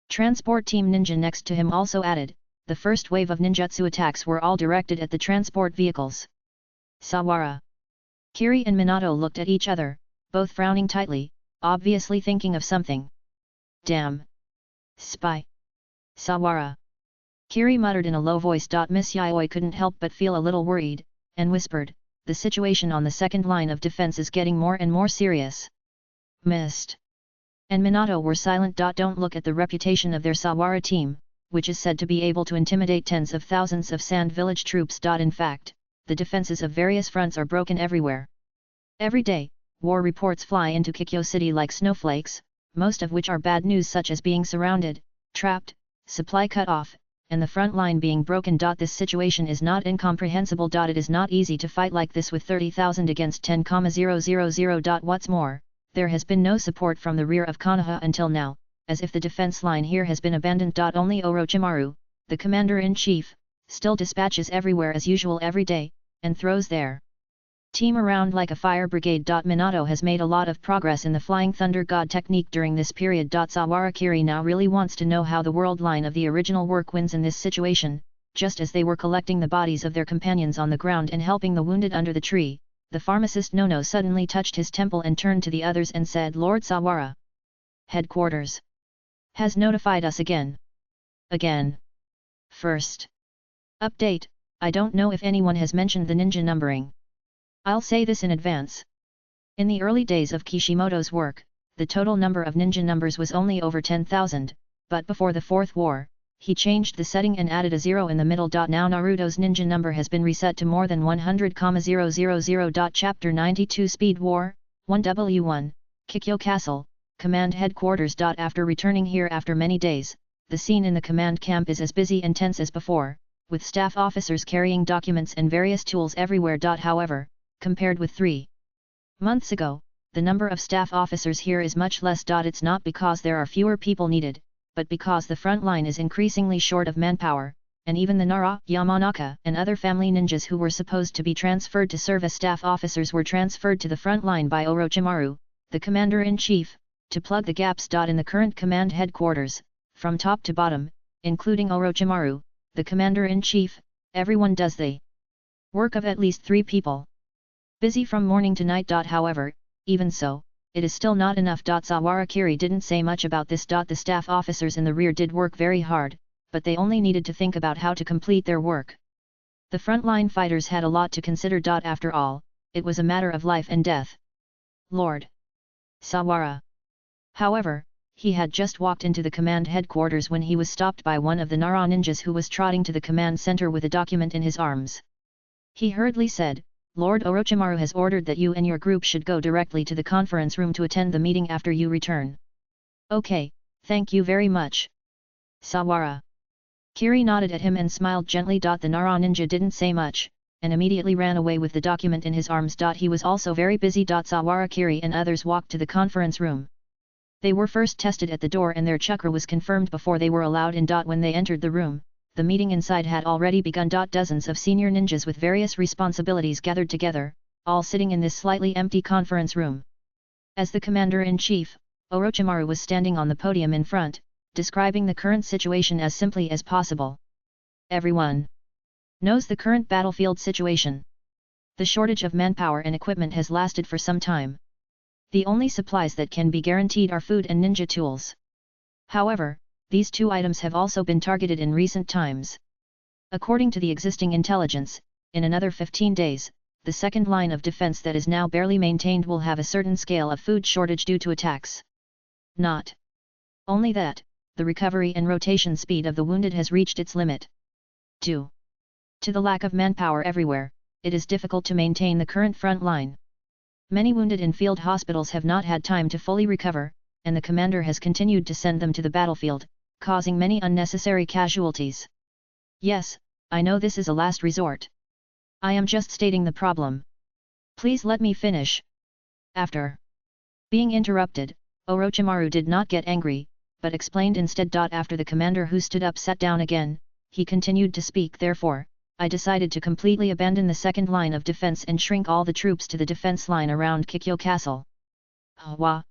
transport team ninja next to him also added, the first wave of ninjutsu attacks were all directed at the transport vehicles. Sawara, Kiri and Minato looked at each other, both frowning tightly, obviously thinking of something. Damn! Spy! Sawara! Kiri muttered in a low voice. Miss Yayoi couldn't help but feel a little worried, and whispered, the situation on the second line of defense is getting more and more serious. Missed! And Minato were silent. Don't look at the reputation of their Sawara team, which is said to be able to intimidate tens of thousands of Sand Village troops. In fact, the defenses of various fronts are broken everywhere. Every day, war reports fly into Kikyo City like snowflakes, most of which are bad news such as being surrounded, trapped, supply cut off, and the front line being broken. This situation is not incomprehensible. It is not easy to fight like this with 30,000 against 10,000. What's more, there has been no support from the rear of Konoha until now, as if the defense line here has been abandoned. Only Orochimaru, the commander-in-chief, still dispatches everywhere as usual every day, and throws their team around like a fire brigade. Minato has made a lot of progress in the Flying Thunder God technique during this period. Sawara Kiri now really wants to know how the world line of the original work wins in this situation. Just as they were collecting the bodies of their companions on the ground and helping the wounded under the tree, the pharmacist Nono suddenly touched his temple and turned to the others and said, Lord Sawara, headquarters has notified us again. First update, I don't know if anyone has mentioned the ninja numbering. I'll say this in advance. In the early days of Kishimoto's work, the total number of ninja numbers was only over 10,000, but before the Fourth War, he changed the setting and added a 0 in the middle. Now Naruto's ninja number has been reset to more than 100,000. Chapter 92 Speed War, 1W1, Kikyo Castle, Command Headquarters. After returning here after many days, the scene in the command camp is as busy and tense as before, with staff officers carrying documents and various tools everywhere. However, compared with 3 months ago, the number of staff officers here is much less. It's not because there are fewer people needed, but because the front line is increasingly short of manpower, and even the Nara, Yamanaka, and other family ninjas who were supposed to be transferred to serve as staff officers were transferred to the front line by Orochimaru, the commander-in-chief, to plug the gaps. In the current command headquarters, from top to bottom, including Orochimaru, the commander-in-chief, everyone does the work of at least 3 people. Busy from morning to night. However, even so, it is still not enough. Sawarakiri didn't say much about this. The staff officers in the rear did work very hard, but they only needed to think about how to complete their work. The frontline fighters had a lot to consider. After all, it was a matter of life and death. Lord Sawara. However, he had just walked into the command headquarters when he was stopped by one of the Nara ninjas who was trotting to the command center with a document in his arms. He hurriedly said, "Lord Orochimaru has ordered that you and your group should go directly to the conference room to attend the meeting after you return." "Okay, thank you very much, Sawara." Kiri nodded at him and smiled gently. The Nara ninja didn't say much, and immediately ran away with the document in his arms. He was also very busy. Sawara, Kiri and others walked to the conference room. They were first tested at the door and their chakra was confirmed before they were allowed in. When they entered the room, the meeting inside had already begun. Dozens of senior ninjas with various responsibilities gathered together, all sitting in this slightly empty conference room. As the commander-in-chief, Orochimaru was standing on the podium in front, describing the current situation as simply as possible. Everyone knows the current battlefield situation. The shortage of manpower and equipment has lasted for some time. The only supplies that can be guaranteed are food and ninja tools. However, these 2 items have also been targeted in recent times. According to the existing intelligence, in another 15 days, the second line of defense that is now barely maintained will have a certain scale of food shortage due to attacks. Not only that, the recovery and rotation speed of the wounded has reached its limit. Due to the lack of manpower everywhere, it is difficult to maintain the current front line. Many wounded in field hospitals have not had time to fully recover, and the commander has continued to send them to the battlefield, causing many unnecessary casualties. Yes, I know this is a last resort. I am just stating the problem. Please let me finish. After being interrupted, Orochimaru did not get angry, but explained instead. After the commander who stood up sat down again, he continued to speak. Therefore, I decided to completely abandon the second line of defense and shrink all the troops to the defense line around Kikyo Castle. Wa!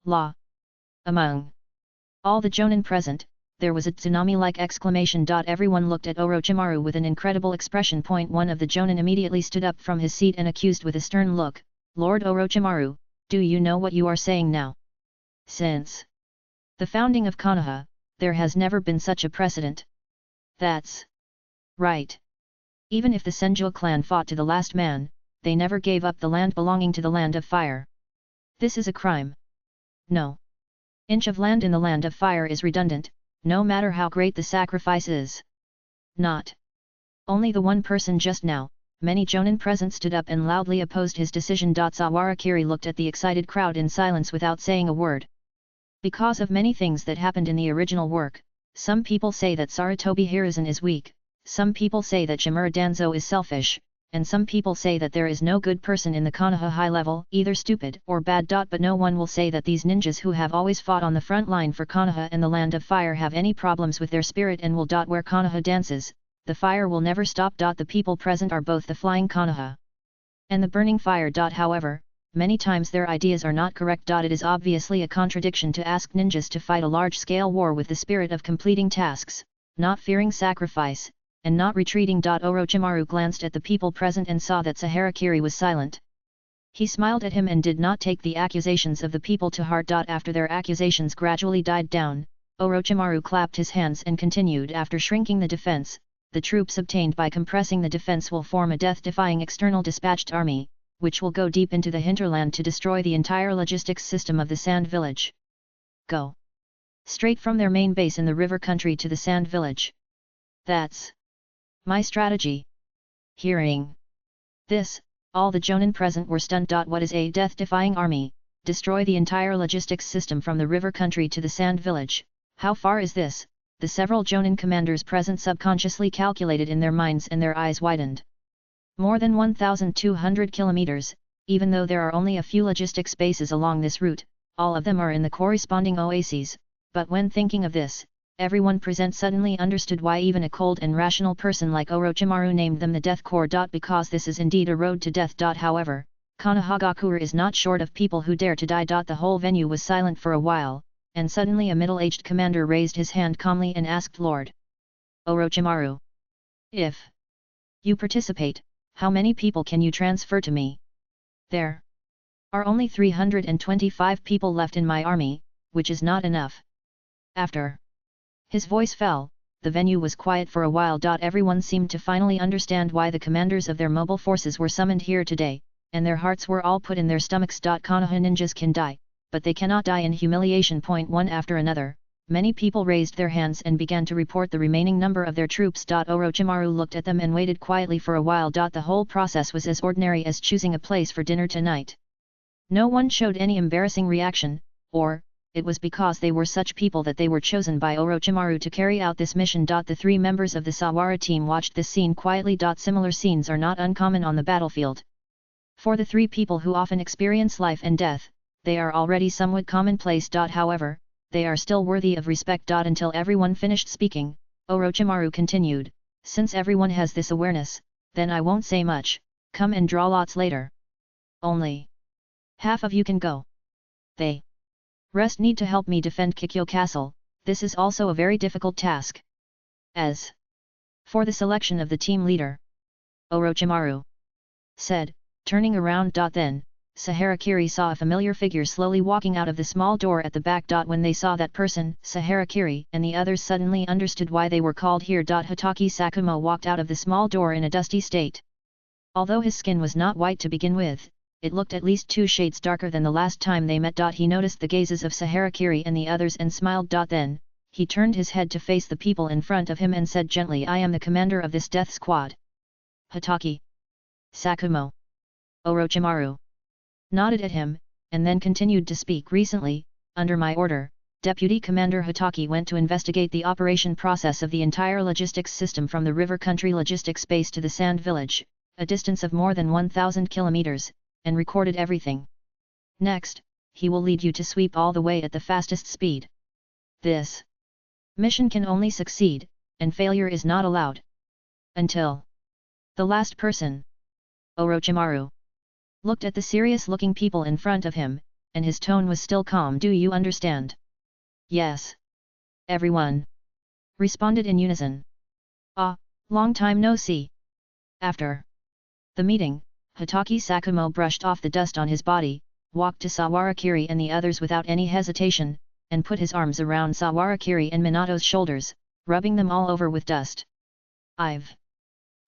La! Among all the jonin present, there was a tsunami-like exclamation. Everyone looked at Orochimaru with an incredible expression. One of the jonin immediately stood up from his seat and accused with a stern look, "Lord Orochimaru, do you know what you are saying now? Since the founding of Konoha, there has never been such a precedent." "That's right. Even if the Senju clan fought to the last man, they never gave up the land belonging to the Land of Fire. This is a crime. No inch of land in the Land of Fire is redundant, no matter how great the sacrifice is." Not only the one person just now, many jonin present stood up and loudly opposed his decision. Sawarakiri looked at the excited crowd in silence without saying a word. Because of many things that happened in the original work, some people say that Sarutobi Hiruzen is weak, some people say that Shimura Danzo is selfish, and some people say that there is no good person in the Konoha high level, either stupid or bad. But no one will say that these ninjas who have always fought on the front line for Konoha and the Land of Fire have any problems with their spirit and will. Where Konoha dances, the fire will never stop. The people present are both the flying Konoha and the burning fire. However, many times their ideas are not correct. It is obviously a contradiction to ask ninjas to fight a large-scale war with the spirit of completing tasks, not fearing sacrifice, and not retreating. Orochimaru glanced at the people present and saw that Saharakiri was silent. He smiled at him and did not take the accusations of the people to heart. After their accusations gradually died down, Orochimaru clapped his hands and continued. After shrinking the defense, the troops obtained by compressing the defense will form a death-defying external dispatched army, which will go deep into the hinterland to destroy the entire logistics system of the Sand Village. Go straight from their main base in the river country to the Sand Village. That's my strategy." Hearing this, all the jonin present were stunned. What is a death-defying army? Destroy the entire logistics system from the river country to the Sand Village. How far is this? The several jonin commanders present subconsciously calculated in their minds and their eyes widened. More than 1,200 kilometers, even though there are only a few logistics bases along this route, all of them are in the corresponding oases, but when thinking of this, everyone present suddenly understood why even a cold and rational person like Orochimaru named them the Death Corps. Because this is indeed a road to death. However, Konohagakure is not short of people who dare to die. The whole venue was silent for a while, and suddenly a middle-aged commander raised his hand calmly and asked Lord Orochimaru, "If you participate, how many people can you transfer to me?" "There are only 325 people left in my army, which is not enough." After his voice fell, the venue was quiet for a while. Everyone seemed to finally understand why the commanders of their mobile forces were summoned here today, and their hearts were all put in their stomachs. Konoha ninjas can die, but they cannot die in humiliation. One after another, many people raised their hands and began to report the remaining number of their troops. Orochimaru looked at them and waited quietly for a while. The whole process was as ordinary as choosing a place for dinner tonight. No one showed any embarrassing reaction, or it was because they were such people that they were chosen by Orochimaru to carry out this mission. The 3 members of the Sawara team watched this scene quietly. Similar scenes are not uncommon on the battlefield. For the 3 people who often experience life and death, they are already somewhat commonplace. However, they are still worthy of respect. Until everyone finished speaking, Orochimaru continued, "Since everyone has this awareness, then I won't say much, come and draw lots later. Only half of you can go. They rest need to help me defend Kikyo Castle. This is also a very difficult task." As for the selection of the team leader, Orochimaru said, turning around. Then Saharakiri saw a familiar figure slowly walking out of the small door at the back. When they saw that person, Saharakiri and the others suddenly understood why they were called here. Hotaki Sakumo walked out of the small door in a dusty state. Although his skin was not white to begin with, it looked at least 2 shades darker than the last time they met. He noticed the gazes of Saharakiri and the others and smiled. Then he turned his head to face the people in front of him and said gently, "I am the commander of this death squad." Hotaki Sakumo Orochimaru nodded at him, and then continued to speak. "Recently, under my order, Deputy Commander Hotaki went to investigate the operation process of the entire logistics system from the River Country Logistics Base to the Sand Village, a distance of more than 1,000 kilometers, and recorded everything. Next, he will lead you to sweep all the way at the fastest speed. This mission can only succeed, and failure is not allowed. Until the last person." Orochimaru looked at the serious-looking people in front of him, and his tone was still calm. "Do you understand?" "Yes." Everyone responded in unison. "Ah, long time no see." After the meeting, Hotaki Sakumo brushed off the dust on his body, walked to Sawarakiri and the others without any hesitation, and put his arms around Sawarakiri and Minato's shoulders, rubbing them all over with dust. "I've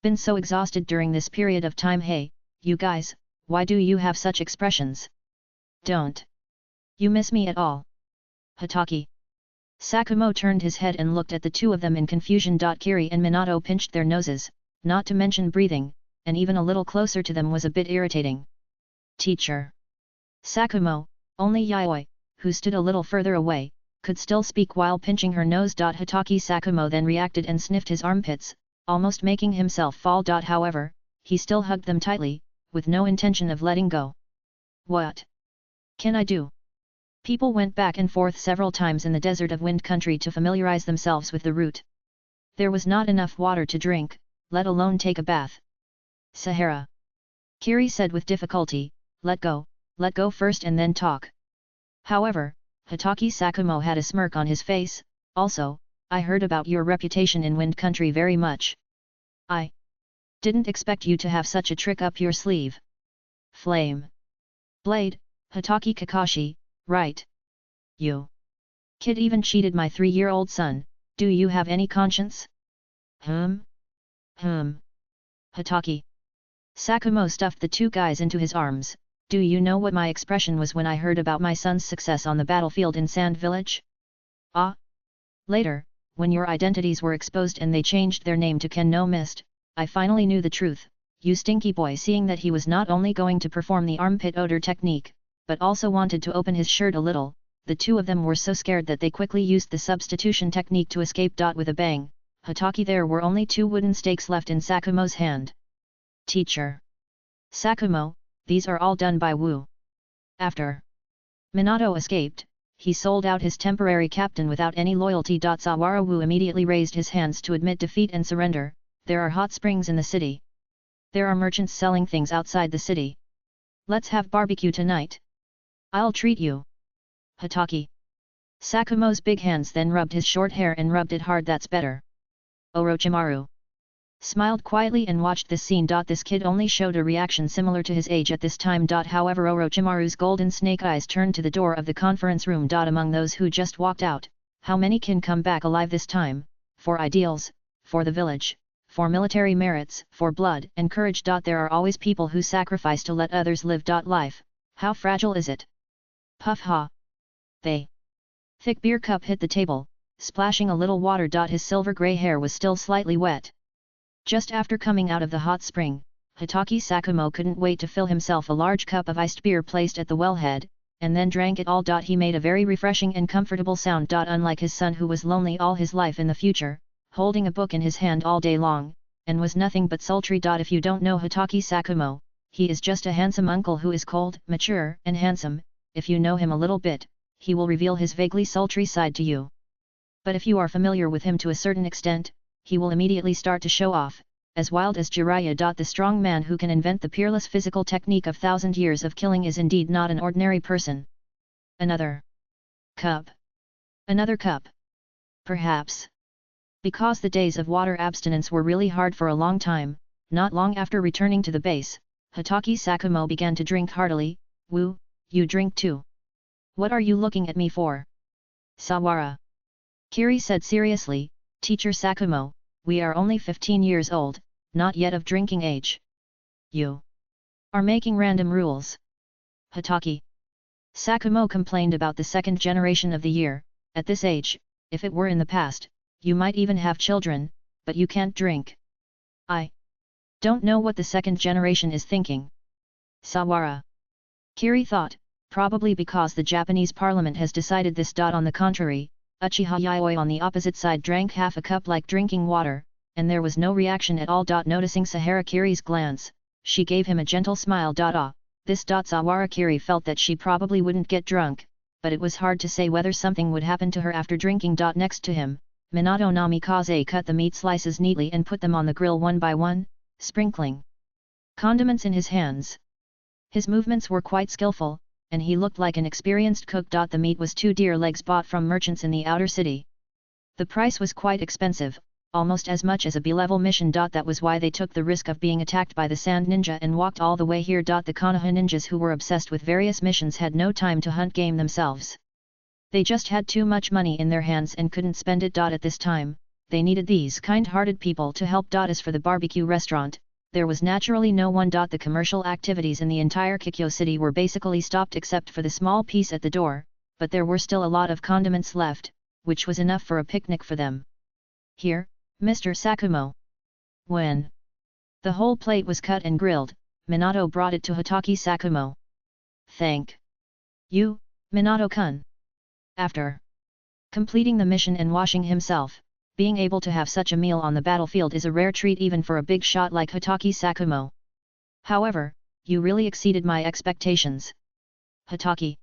been so exhausted during this period of time. Hey, you guys, why do you have such expressions? Don't you miss me at all?" Hotaki Sakumo turned his head and looked at the 2 of them in confusion. Kiri and Minato pinched their noses, not to mention breathing, and even a little closer to them was a bit irritating. Teacher Sakumo, only Yayoi, who stood a little further away, could still speak while pinching her nose. Hotaki Sakumo then reacted and sniffed his armpits, almost making himself fall. However, he still hugged them tightly, with no intention of letting go. "What can I do?" People went back and forth several times in the desert of Wind Country to familiarize themselves with the route. There was not enough water to drink, let alone take a bath. "Sahara," Kiri said with difficulty, let go first and then talk." However, Hotaki Sakumo had a smirk on his face. "Also, I heard about your reputation in Wind Country very much. I didn't expect you to have such a trick up your sleeve." "Flame Blade, Hotaki Kakashi, right? You kid even cheated my 3-year-old son, do you have any conscience?" Hotaki Sakumo stuffed the 2 guys into his arms. "Do you know what my expression was when I heard about my son's success on the battlefield in Sand Village? Ah! Later, when your identities were exposed and they changed their name to Ken no Mist, I finally knew the truth, you stinky boy." Seeing that he was not only going to perform the armpit odor technique, but also wanted to open his shirt a little, the 2 of them were so scared that they quickly used the substitution technique to escape. With a bang, Hotaki, there were only 2 wooden stakes left in Sakumo's hand. "Teacher Sakumo, these are all done by Wu. After Minato escaped, he sold out his temporary captain without any loyalty. Sawara Wu immediately raised his hands to admit defeat and surrender. There are hot springs in the city. There are merchants selling things outside the city. Let's have barbecue tonight. I'll treat you. Hotaki. Sakumo's big hands then rubbed his short hair and rubbed it hard. That's better. Orochimaru smiled quietly and watched this scene. This kid only showed a reaction similar to his age at this time. However, Orochimaru's golden snake eyes turned to the door of the conference room. Among those who just walked out, how many can come back alive this time, for ideals, for the village, for military merits, for blood and courage. There are always people who sacrifice to let others live. Life, how fragile is it? Puff ha! They. Thick beer cup hit the table, splashing a little water. His silver grey hair was still slightly wet. Just after coming out of the hot spring, Hotaki Sakumo couldn't wait to fill himself a large cup of iced beer placed at the wellhead, and then drank it all. He made a very refreshing and comfortable sound. Unlike his son who was lonely all his life in the future, holding a book in his hand all day long, and was nothing but sultry. If you don't know Hotaki Sakumo, he is just a handsome uncle who is cold, mature, and handsome. If you know him a little bit, he will reveal his vaguely sultry side to you. But if you are familiar with him to a certain extent, he will immediately start to show off, as wild as Jiraiya. The strong man who can invent the peerless physical technique of 1,000 years of killing is indeed not an ordinary person. Another cup. Another cup. Perhaps. Because the days of water abstinence were really hard for a long time, not long after returning to the base, Hotaki Sakumo began to drink heartily. Wu, you drink too. What are you looking at me for? Sawara. Kiri said seriously, Teacher Sakumo, we are only 15 years old, not yet of drinking age. You are making random rules. Hotaki. Sakumo complained about the second generation of the year. At this age, if it were in the past, you might even have children, but you can't drink. I don't know what the second generation is thinking. Sawara. Kiri thought, probably because the Japanese parliament has decided this. On the contrary, Uchiha Yayoi on the opposite side drank half a cup like drinking water, and there was no reaction at all. Noticing Sahara Kiri's glance, she gave him a gentle smile. This. Sawara Kiri felt that she probably wouldn't get drunk, but it was hard to say whether something would happen to her after drinking. Next to him, Minato Namikaze cut the meat slices neatly and put them on the grill one by one, sprinkling condiments in his hands. His movements were quite skillful, and he looked like an experienced cook. The meat was 2 deer legs bought from merchants in the outer city. The price was quite expensive, almost as much as a B-level mission. That was why they took the risk of being attacked by the Sand Ninja and walked all the way here. The Konoha ninjas who were obsessed with various missions had no time to hunt game themselves. They just had too much money in their hands and couldn't spend it. At this time, they needed these kind-hearted people to help. As for the barbecue restaurant, there was naturally no one. The commercial activities in the entire Kikyo city were basically stopped except for the small piece at the door, but there were still a lot of condiments left, which was enough for a picnic for them. Here, Mr. Sakumo. When the whole plate was cut and grilled, Minato brought it to Hotaki Sakumo. Thank you, Minato-kun. After completing the mission and washing himself, being able to have such a meal on the battlefield is a rare treat even for a big shot like Hotaki Sakumo. However, you really exceeded my expectations. Hotaki.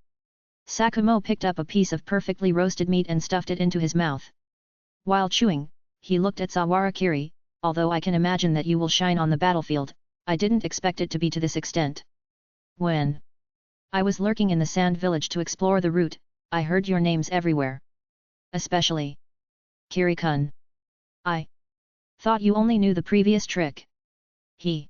Sakumo picked up a piece of perfectly roasted meat and stuffed it into his mouth. While chewing, he looked at Sawara Kiri. Although I can imagine that you will shine on the battlefield, I didn't expect it to be to this extent. When I was lurking in the sand village to explore the route, I heard your names everywhere. Especially Kiri-kun. I thought you only knew the previous trick. He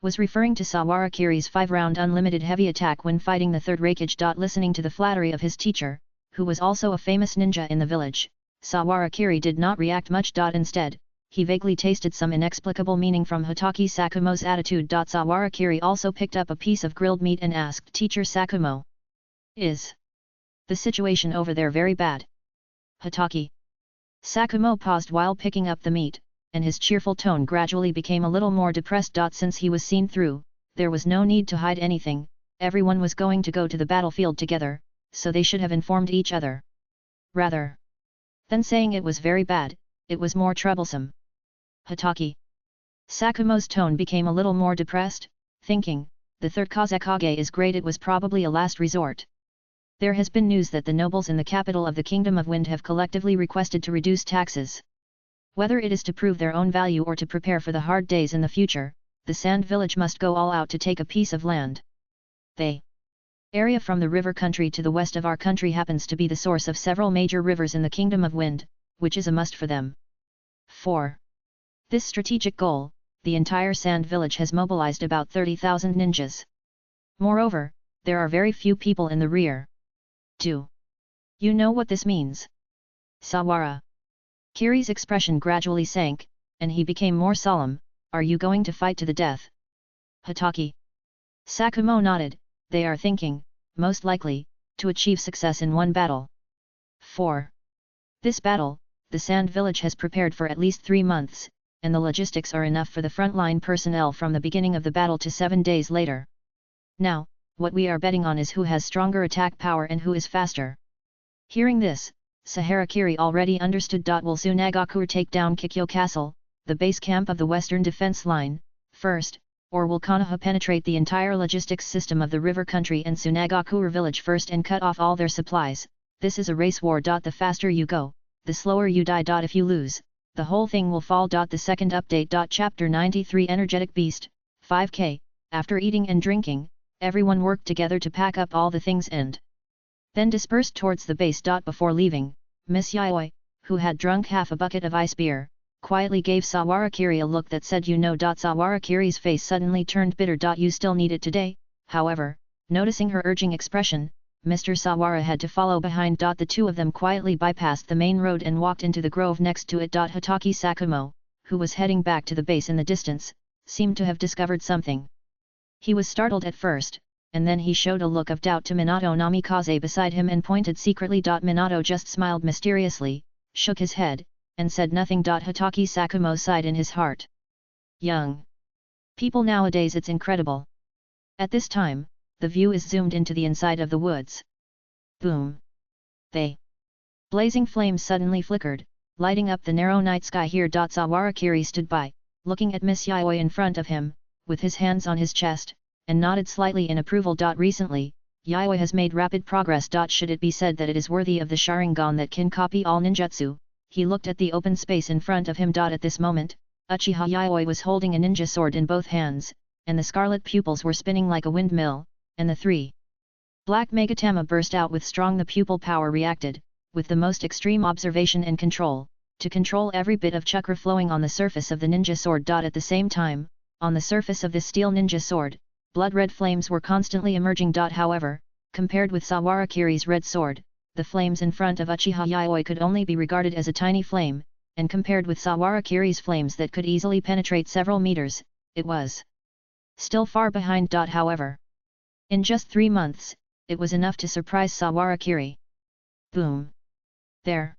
was referring to Sawara Kiri's 5-round unlimited heavy attack when fighting the third Raikage. Listening to the flattery of his teacher, who was also a famous ninja in the village, Sawara Kiri did not react much. Instead, he vaguely tasted some inexplicable meaning from Hotaki Sakumo's attitude. Sawara Kiri also picked up a piece of grilled meat and asked Teacher Sakumo. Is the situation over there very bad? Hotaki. Sakumo paused while picking up the meat, and his cheerful tone gradually became a little more depressed. Since he was seen through, there was no need to hide anything, everyone was going to go to the battlefield together, so they should have informed each other. Rather than saying it was very bad, it was more troublesome. Hotaki. Sakumo's tone became a little more depressed, thinking, the third Hokage is great. It was probably a last resort. There has been news that the nobles in the capital of the Kingdom of Wind have collectively requested to reduce taxes. Whether it is to prove their own value or to prepare for the hard days in the future, the Sand Village must go all out to take a piece of land. The area from the river country to the west of our country happens to be the source of several major rivers in the Kingdom of Wind, which is a must for them. For this strategic goal, the entire Sand Village has mobilized about 30,000 ninjas. Moreover, there are very few people in the rear. Do you know what this means? Sawara. Kiri's expression gradually sank, and he became more solemn. Are you going to fight to the death? Hotaki. Sakumo nodded. They are thinking, most likely, to achieve success in one battle. For this battle, the Sand Village has prepared for at least 3 months, and the logistics are enough for the frontline personnel from the beginning of the battle to 7 days later. Now, what we are betting on is who has stronger attack power and who is faster. Hearing this, Sahara Kiri already understood. Will Tsunagaku take down Kikyo Castle, the base camp of the western defense line, first, or will Konoha penetrate the entire logistics system of the river country and Tsunagaku village first and cut off all their supplies? This is a race war. The faster you go, the slower you die. If you lose, the whole thing will fall. The second update. Chapter 93 Energetic Beast, 5K. After eating and drinking, everyone worked together to pack up all the things and then dispersed towards the base. Before leaving, Miss Yayoi, who had drunk half a bucket of ice beer, quietly gave Sawara Kiri a look that said you know. Sawara Kiri's face suddenly turned bitter. You still need it today? However, noticing her urging expression, Mr. Sawara had to follow behind. The two of them quietly bypassed the main road and walked into the grove next to it. Hotaki Sakumo, who was heading back to the base in the distance, seemed to have discovered something. He was startled at first, and then he showed a look of doubt to Minato Namikaze beside him and pointed secretly. Minato just smiled mysteriously, shook his head, and said nothing. Hotaki Sakumo sighed in his heart. Young people nowadays, it's incredible. At this time, the view is zoomed into the inside of the woods. Boom! The blazing flames suddenly flickered, lighting up the narrow night sky here. Sawara Kiri stood by, looking at Miss Yayoi in front of him, with his hands on his chest, and nodded slightly in approval. Recently, Yayoi has made rapid progress. Should it be said that it is worthy of the Sharingan that can copy all ninjutsu? He looked at the open space in front of him. At this moment, Uchiha Yayoi was holding a ninja sword in both hands, and the scarlet pupils were spinning like a windmill, and the 3 black Megatama burst out with strong. The pupil power reacted, with the most extreme observation and control, to control every bit of chakra flowing on the surface of the ninja sword. At the same time, on the surface of this steel ninja sword, blood-red flames were constantly emerging. However, compared with Sawara Kiri's red sword, the flames in front of Uchiha Yayoi could only be regarded as a tiny flame, and compared with Sawara Kiri's flames that could easily penetrate several meters, it was still far behind. However, in just 3 months, it was enough to surprise Sawara Kiri. Boom! There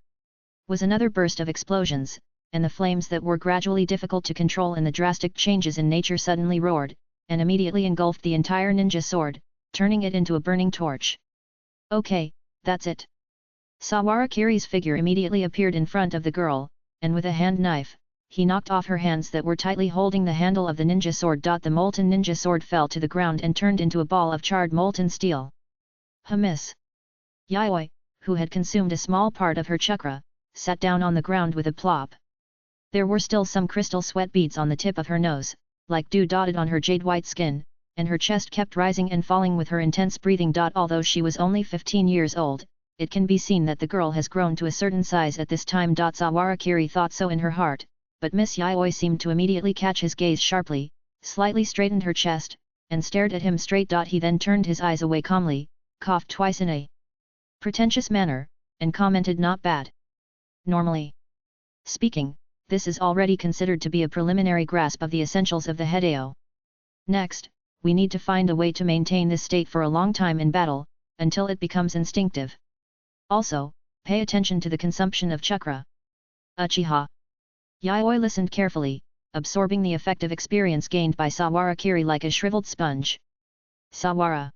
was another burst of explosions, and the flames that were gradually difficult to control and the drastic changes in nature suddenly roared, and immediately engulfed the entire ninja sword, turning it into a burning torch. Okay, that's it. Sawara Kiri's figure immediately appeared in front of the girl, and with a hand knife, he knocked off her hands that were tightly holding the handle of the ninja sword. The molten ninja sword fell to the ground and turned into a ball of charred molten steel. Miss Yayoi, who had consumed a small part of her chakra, sat down on the ground with a plop. There were still some crystal sweat beads on the tip of her nose, like dew dotted on her jade-white skin, and her chest kept rising and falling with her intense breathing. Although she was only 15 years old, it can be seen that the girl has grown to a certain size at this time. Sawara Kiri thought so in her heart, but Miss Yayoi seemed to immediately catch his gaze sharply, slightly straightened her chest, and stared at him straight. He then turned his eyes away calmly, coughed twice in a pretentious manner, and commented, "Not bad." Normally speaking, this is already considered to be a preliminary grasp of the essentials of the Hideo. Next, we need to find a way to maintain this state for a long time in battle, until it becomes instinctive. Also, pay attention to the consumption of chakra. Uchiha Yayoi listened carefully, absorbing the effective experience gained by Sawara Kiri like a shriveled sponge. Sawara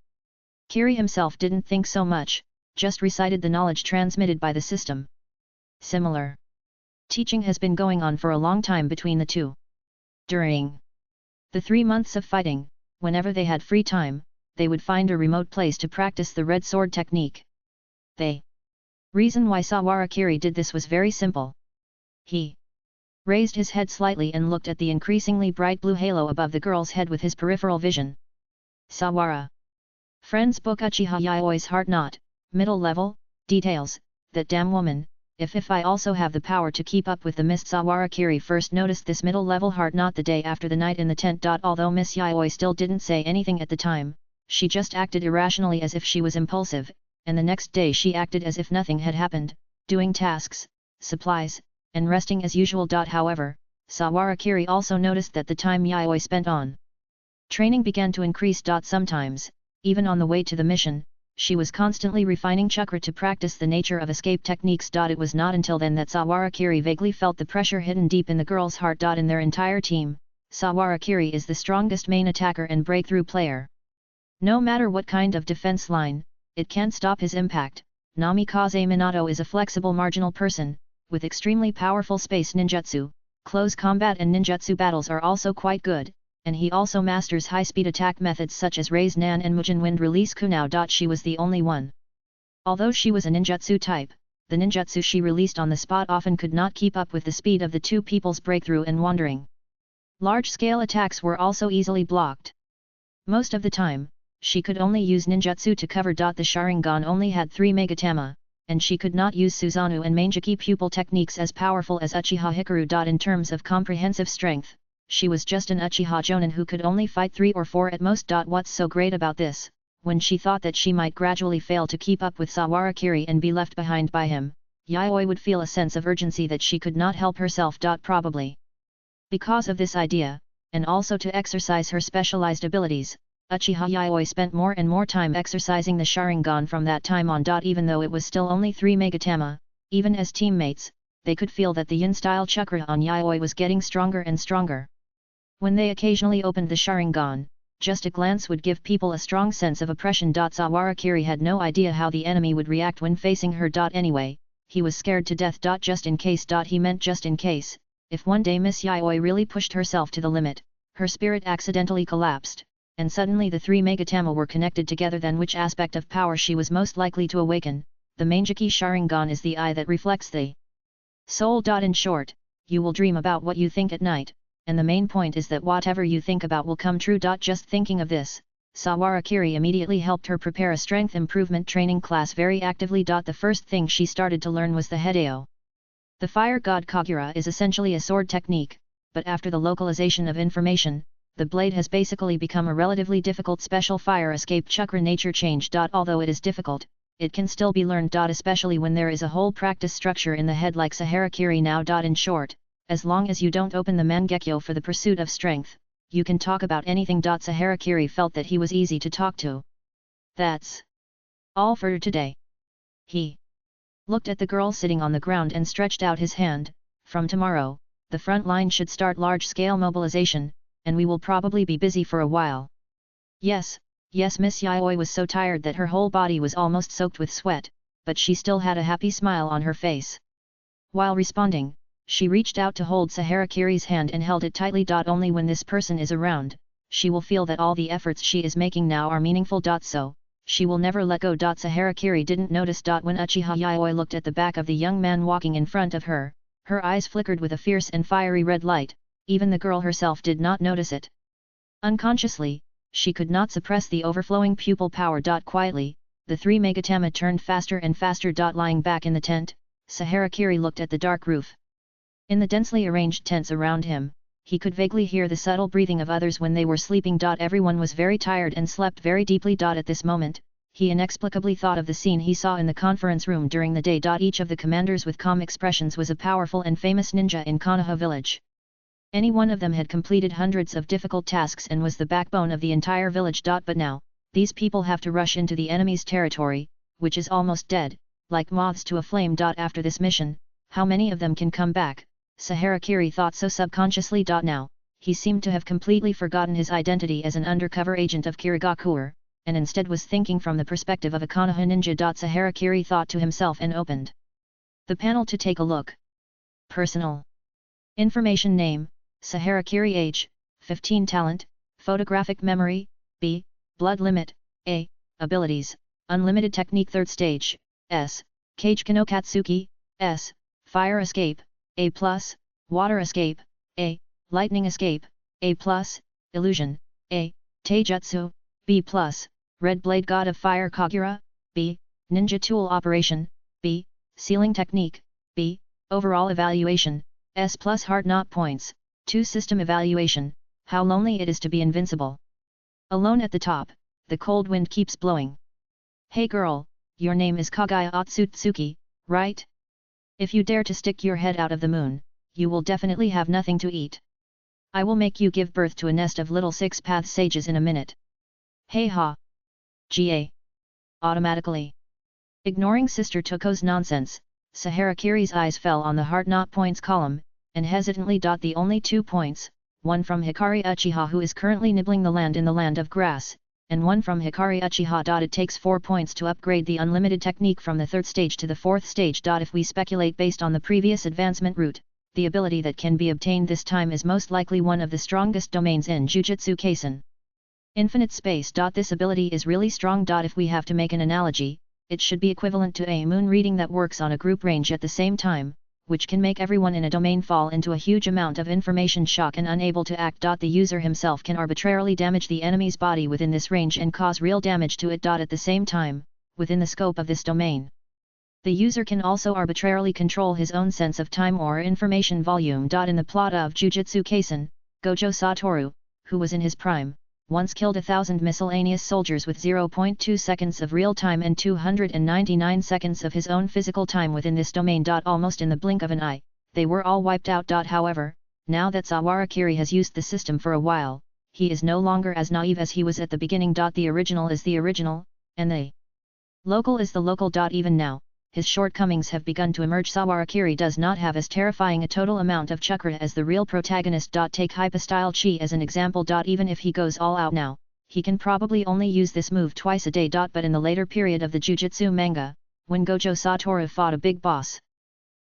Kiri himself didn't think so much, just recited the knowledge transmitted by the system. Similar teaching has been going on for a long time between the two. During the 3 months of fighting, Whenever they had free time, they would find a remote place to practice the red sword technique. The reason why Sawarakiri did this was very simple. He raised his head slightly and looked at the increasingly bright blue halo above the girl's head with his peripheral vision. Sawara. Friends book Uchiha Yaoi's Heart Knot, middle level, details, that damn woman, if I also have the power to keep up with the mist. Sawarakiri first noticed this middle level heart knot the day after the night in the tent. Although Miss Yaoi still didn't say anything at the time, she just acted irrationally as if she was impulsive, and the next day she acted as if nothing had happened, doing tasks, supplies, and resting as usual. However, Sawarakiri also noticed that the time Yaoi spent on training began to increase. Sometimes, even on the way to the mission, she was constantly refining chakra to practice the nature of escape techniques. It was not until then that Sawarakiri vaguely felt the pressure hidden deep in the girl's heart. In their entire team, Sawarakiri is the strongest main attacker and breakthrough player. No matter what kind of defense line, it can't stop his impact. Namikaze Minato is a flexible marginal person, with extremely powerful space ninjutsu. Close combat and ninjutsu battles are also quite good, and he also masters high-speed attack methods such as Raise Nan and Mujin Wind Release Kunao. She was the only one. Although she was a ninjutsu type, the ninjutsu she released on the spot often could not keep up with the speed of the two people's breakthrough and wandering. Large-scale attacks were also easily blocked. Most of the time, she could only use ninjutsu to cover. The Sharingan only had 3 Megatama, and she could not use Susanoo and Mangeki pupil techniques as powerful as Uchiha Hikaru. In terms of comprehensive strength, she was just an Uchiha Jonin who could only fight 3 or 4 at most. What's so great about this? When she thought that she might gradually fail to keep up with Sawarakiri and be left behind by him, Yaoi would feel a sense of urgency that she could not help herself. Probably because of this idea, and also to exercise her specialized abilities, Uchiha Yaoi spent more and more time exercising the Sharingan from that time on. Even though it was still only 3 Megatama, even as teammates, they could feel that the yin-style chakra on Yaoi was getting stronger and stronger. When they occasionally opened the Sharingan, just a glance would give people a strong sense of oppression. Sawarakiri had no idea how the enemy would react when facing her. Anyway, he was scared to death. Just in case. He meant just in case, if one day Miss Yaoi really pushed herself to the limit, her spirit accidentally collapsed, and suddenly the 3 Megatama were connected together, then which aspect of power she was most likely to awaken? The Mangeki Sharingan is the eye that reflects the soul. In short, you will dream about what you think at night, and the main point is that whatever you think about will come true. Just thinking of this, Sawarakiri immediately helped her prepare a strength improvement training class very actively. The first thing she started to learn was the Hedeo. The fire god Kagura is essentially a sword technique, but after the localization of information, the blade has basically become a relatively difficult special fire escape chakra nature change. Although it is difficult, it can still be learned. Especially when there is a whole practice structure in the head like Saharakiri now. In short, as long as you don't open the Mangekyo for the pursuit of strength, you can talk about anything. Saharakiri felt that he was easy to talk to. That's all for today. He looked at the girl sitting on the ground and stretched out his hand. From tomorrow, the front line should start large-scale mobilization, and we will probably be busy for a while. Yes, Miss Yaoi was so tired that her whole body was almost soaked with sweat, but she still had a happy smile on her face. While responding, she reached out to hold Saharakiri's hand and held it tightly. Only when this person is around, she will feel that all the efforts she is making now are meaningful. So, she will never let go. Saharakiri didn't notice. When Uchiha Yaoi looked at the back of the young man walking in front of her, her eyes flickered with a fierce and fiery red light. Even the girl herself did not notice it. Unconsciously, she could not suppress the overflowing pupil power. Quietly, the 3 Megatama turned faster and faster. Lying back in the tent, Saharakiri looked at the dark roof. In the densely arranged tents around him, he could vaguely hear the subtle breathing of others when they were sleeping. Everyone was very tired and slept very deeply. At this moment, he inexplicably thought of the scene he saw in the conference room during the day. Each of the commanders with calm expressions was a powerful and famous ninja in Konoha village. Any one of them had completed hundreds of difficult tasks and was the backbone of the entire village. But now, these people have to rush into the enemy's territory, which is almost dead, like moths to a flame. After this mission, how many of them can come back? Saharakiri thought so subconsciously. Now, he seemed to have completely forgotten his identity as an undercover agent of Kirigakuer, and instead was thinking from the perspective of a Konoha ninja. Saharakiri thought to himself and opened the panel to take a look. Personal information: name, Saharakiri; age, 15; talent, photographic memory, B. blood limit, A. abilities, unlimited technique 3rd stage, S. Kage Kanokatsuki, S. fire escape, A+, water escape, A. lightning escape, A+, illusion, A. taijutsu, B+, red blade god of fire Kagura, B. ninja tool operation, B. sealing technique, B. overall evaluation, S+ heart knot points, 2 system evaluation, how lonely it is to be invincible. Alone at the top, the cold wind keeps blowing. Hey girl, your name is Kagaya Otsutsuki, right? If you dare to stick your head out of the moon, you will definitely have nothing to eat. I will make you give birth to a nest of little 6-path sages in a minute. Hey ha! Ga. Automatically. Ignoring Sister Toko's nonsense, Saharakiri's eyes fell on the heart knot points column, and hesitantly dot the only 2 points, one from Hikari Uchiha who is currently nibbling the land in the land of grass, and one from Hikari Uchiha. It takes 4 points to upgrade the unlimited technique from the 3rd stage to the 4th stage. If we speculate based on the previous advancement route, the ability that can be obtained this time is most likely one of the strongest domains in Jujutsu Kaisen. Infinite space. This ability is really strong. If we have to make an analogy, it should be equivalent to a moon reading that works on a group range at the same time, which can make everyone in a domain fall into a huge amount of information shock and unable to act. The user himself can arbitrarily damage the enemy's body within this range and cause real damage to it. At the same time, within the scope of this domain, the user can also arbitrarily control his own sense of time or information volume. In the plot of Jujutsu Kaisen, Gojo Satoru, who was in his prime, once killed 1,000 miscellaneous soldiers with 0.2 seconds of real time and 299 seconds of his own physical time within this domain. Almost in the blink of an eye, they were all wiped out. However, now that Sawarakiri has used the system for a while, he is no longer as naive as he was at the beginning. The original is the original, and the local is the local. Even now, his shortcomings have begun to emerge. Sawarakiri does not have as terrifying a total amount of chakra as the real protagonist. Take Hypostyle Chi as an example. Even if he goes all out now, he can probably only use this move twice a day. But in the later period of the Jujutsu manga, when Gojo Satoru fought a big boss,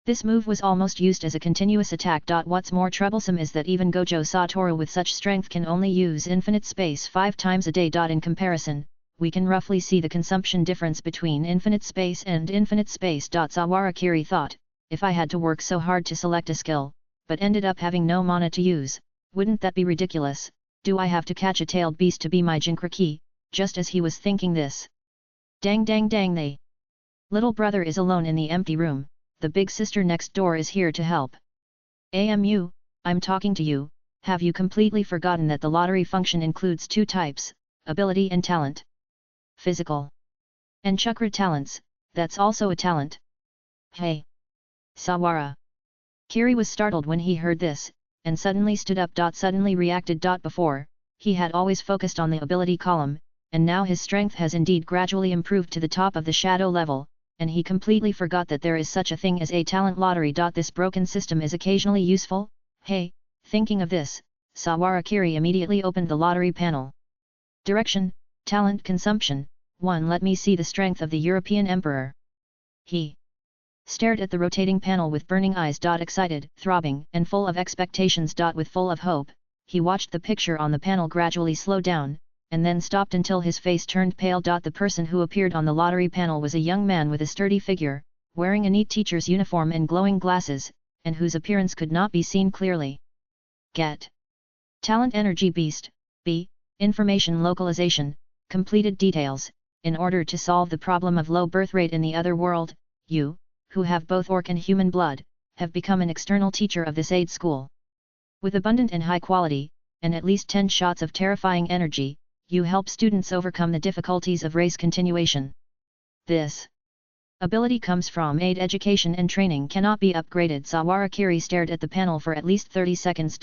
this move was almost used as a continuous attack. What's more troublesome is that even Gojo Satoru with such strength can only use infinite space 5 times a day. In comparison, we can roughly see the consumption difference between infinite space and infinite space. Sawarakiri thought, if I had to work so hard to select a skill, but ended up having no mana to use, wouldn't that be ridiculous? Do I have to catch a tailed beast to be my Jinkraki? Just as he was thinking this, dang dang dang, the little brother is alone in the empty room, the big sister next door is here to help. AMU, I'm talking to you, have you completely forgotten that the lottery function includes 2 types, ability and talent? Physical and chakra talents, that's also a talent. Hey! Sawara! Kiri was startled when he heard this, and suddenly stood up. Suddenly reacted. Before, he had always focused on the ability column, and now his strength has indeed gradually improved to the top of the shadow level, and he completely forgot that there is such a thing as a talent lottery. This broken system is occasionally useful. Hey! Thinking of this, Sawarakiri immediately opened the lottery panel. Direction, talent consumption, 1. Let me see the strength of the European Emperor. He stared at the rotating panel with burning eyes. Excited, throbbing, and full of expectations. With full of hope, he watched the picture on the panel gradually slow down, and then stopped until his face turned pale. The person who appeared on the lottery panel was a young man with a sturdy figure, wearing a neat teacher's uniform and glowing glasses, and whose appearance could not be seen clearly. Get Talent Energy Beast, B. Information Localization, completed details. In order to solve the problem of low birth rate in the other world, you, who have both orc and human blood, have become an external teacher of this aid school. With abundant and high quality, and at least 10 shots of terrifying energy, you help students overcome the difficulties of race continuation. This ability comes from aid education and training, cannot be upgraded. Sawarakiri stared at the panel for at least 30 seconds.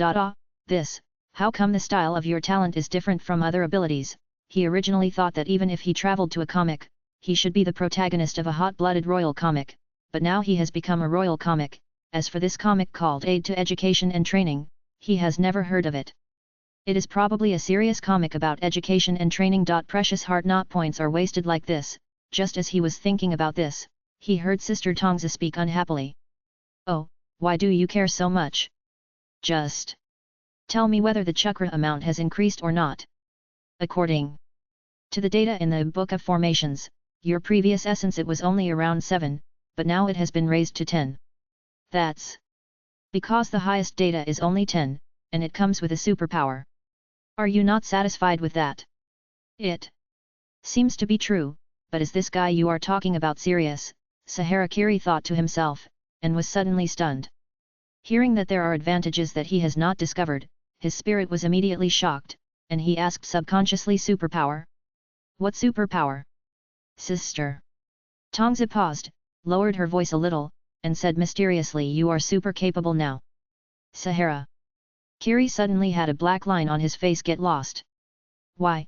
This, how come the style of your talent is different from other abilities? He originally thought that even if he traveled to a comic, he should be the protagonist of a hot-blooded royal comic, but now he has become a royal comic. As for this comic called Aid to Education and Training, he has never heard of it. It is probably a serious comic about education and training. Precious heart knot points are wasted like this. Just as he was thinking about this, he heard Sister Tongza speak unhappily. Oh, why do you care so much? Just Tell me whether the chakra amount has increased or not. According to the data in the Book of Formations, your previous essence it was only around 7, but now it has been raised to 10. That's because the highest data is only 10, and it comes with a superpower. Are you not satisfied with that? It seems to be true, but is this guy you are talking about serious? Saharakiri thought to himself, and was suddenly stunned. Hearing that there are advantages that he has not discovered, his spirit was immediately shocked, and he asked subconsciously, superpower? What superpower? Sister. Tongzi paused, lowered her voice a little, and said mysteriously, you are super capable now. Sahara. Kiri suddenly had a black line on his face. Get lost. Why?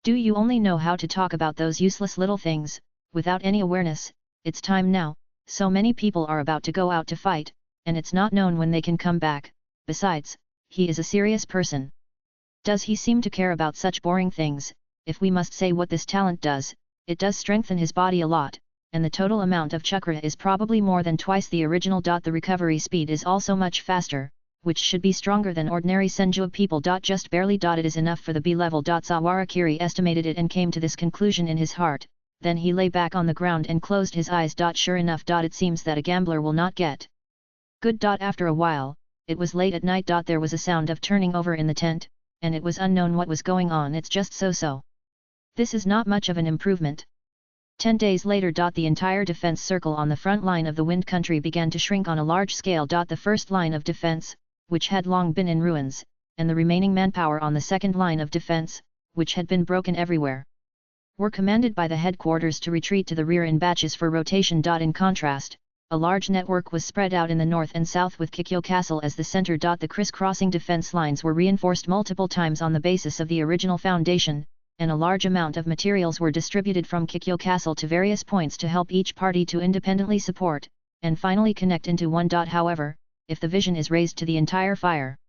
Do you only know how to talk about those useless little things, without any awareness? It's time now, so many people are about to go out to fight, and it's not known when they can come back. Besides, he is a serious person. Does he seem to care about such boring things? If we must say what this talent does, it does strengthen his body a lot, and the total amount of chakra is probably more than twice the original. The recovery speed is also much faster, which should be stronger than ordinary Senju people. Just barely. It is enough for the B level. Sawarakiri estimated it and came to this conclusion in his heart, then he lay back on the ground and closed his eyes. Sure enough. It seems that a gambler will not get good. After a while, it was late at night. There was a sound of turning over in the tent, and it was unknown what was going on. It's just so. This is not much of an improvement. 10 days later. The entire defense circle on the front line of the Wind Country began to shrink on a large scale. The first line of defense, which had long been in ruins, and the remaining manpower on the second line of defense, which had been broken everywhere, were commanded by the headquarters to retreat to the rear in batches for rotation. In contrast, a large network was spread out in the north and south with Kikyo Castle as the center. The criss-crossing defense lines were reinforced multiple times on the basis of the original foundation, and a large amount of materials were distributed from Kikyo Castle to various points to help each party to independently support, and finally connect into one. However, if the vision is raised to the entire fire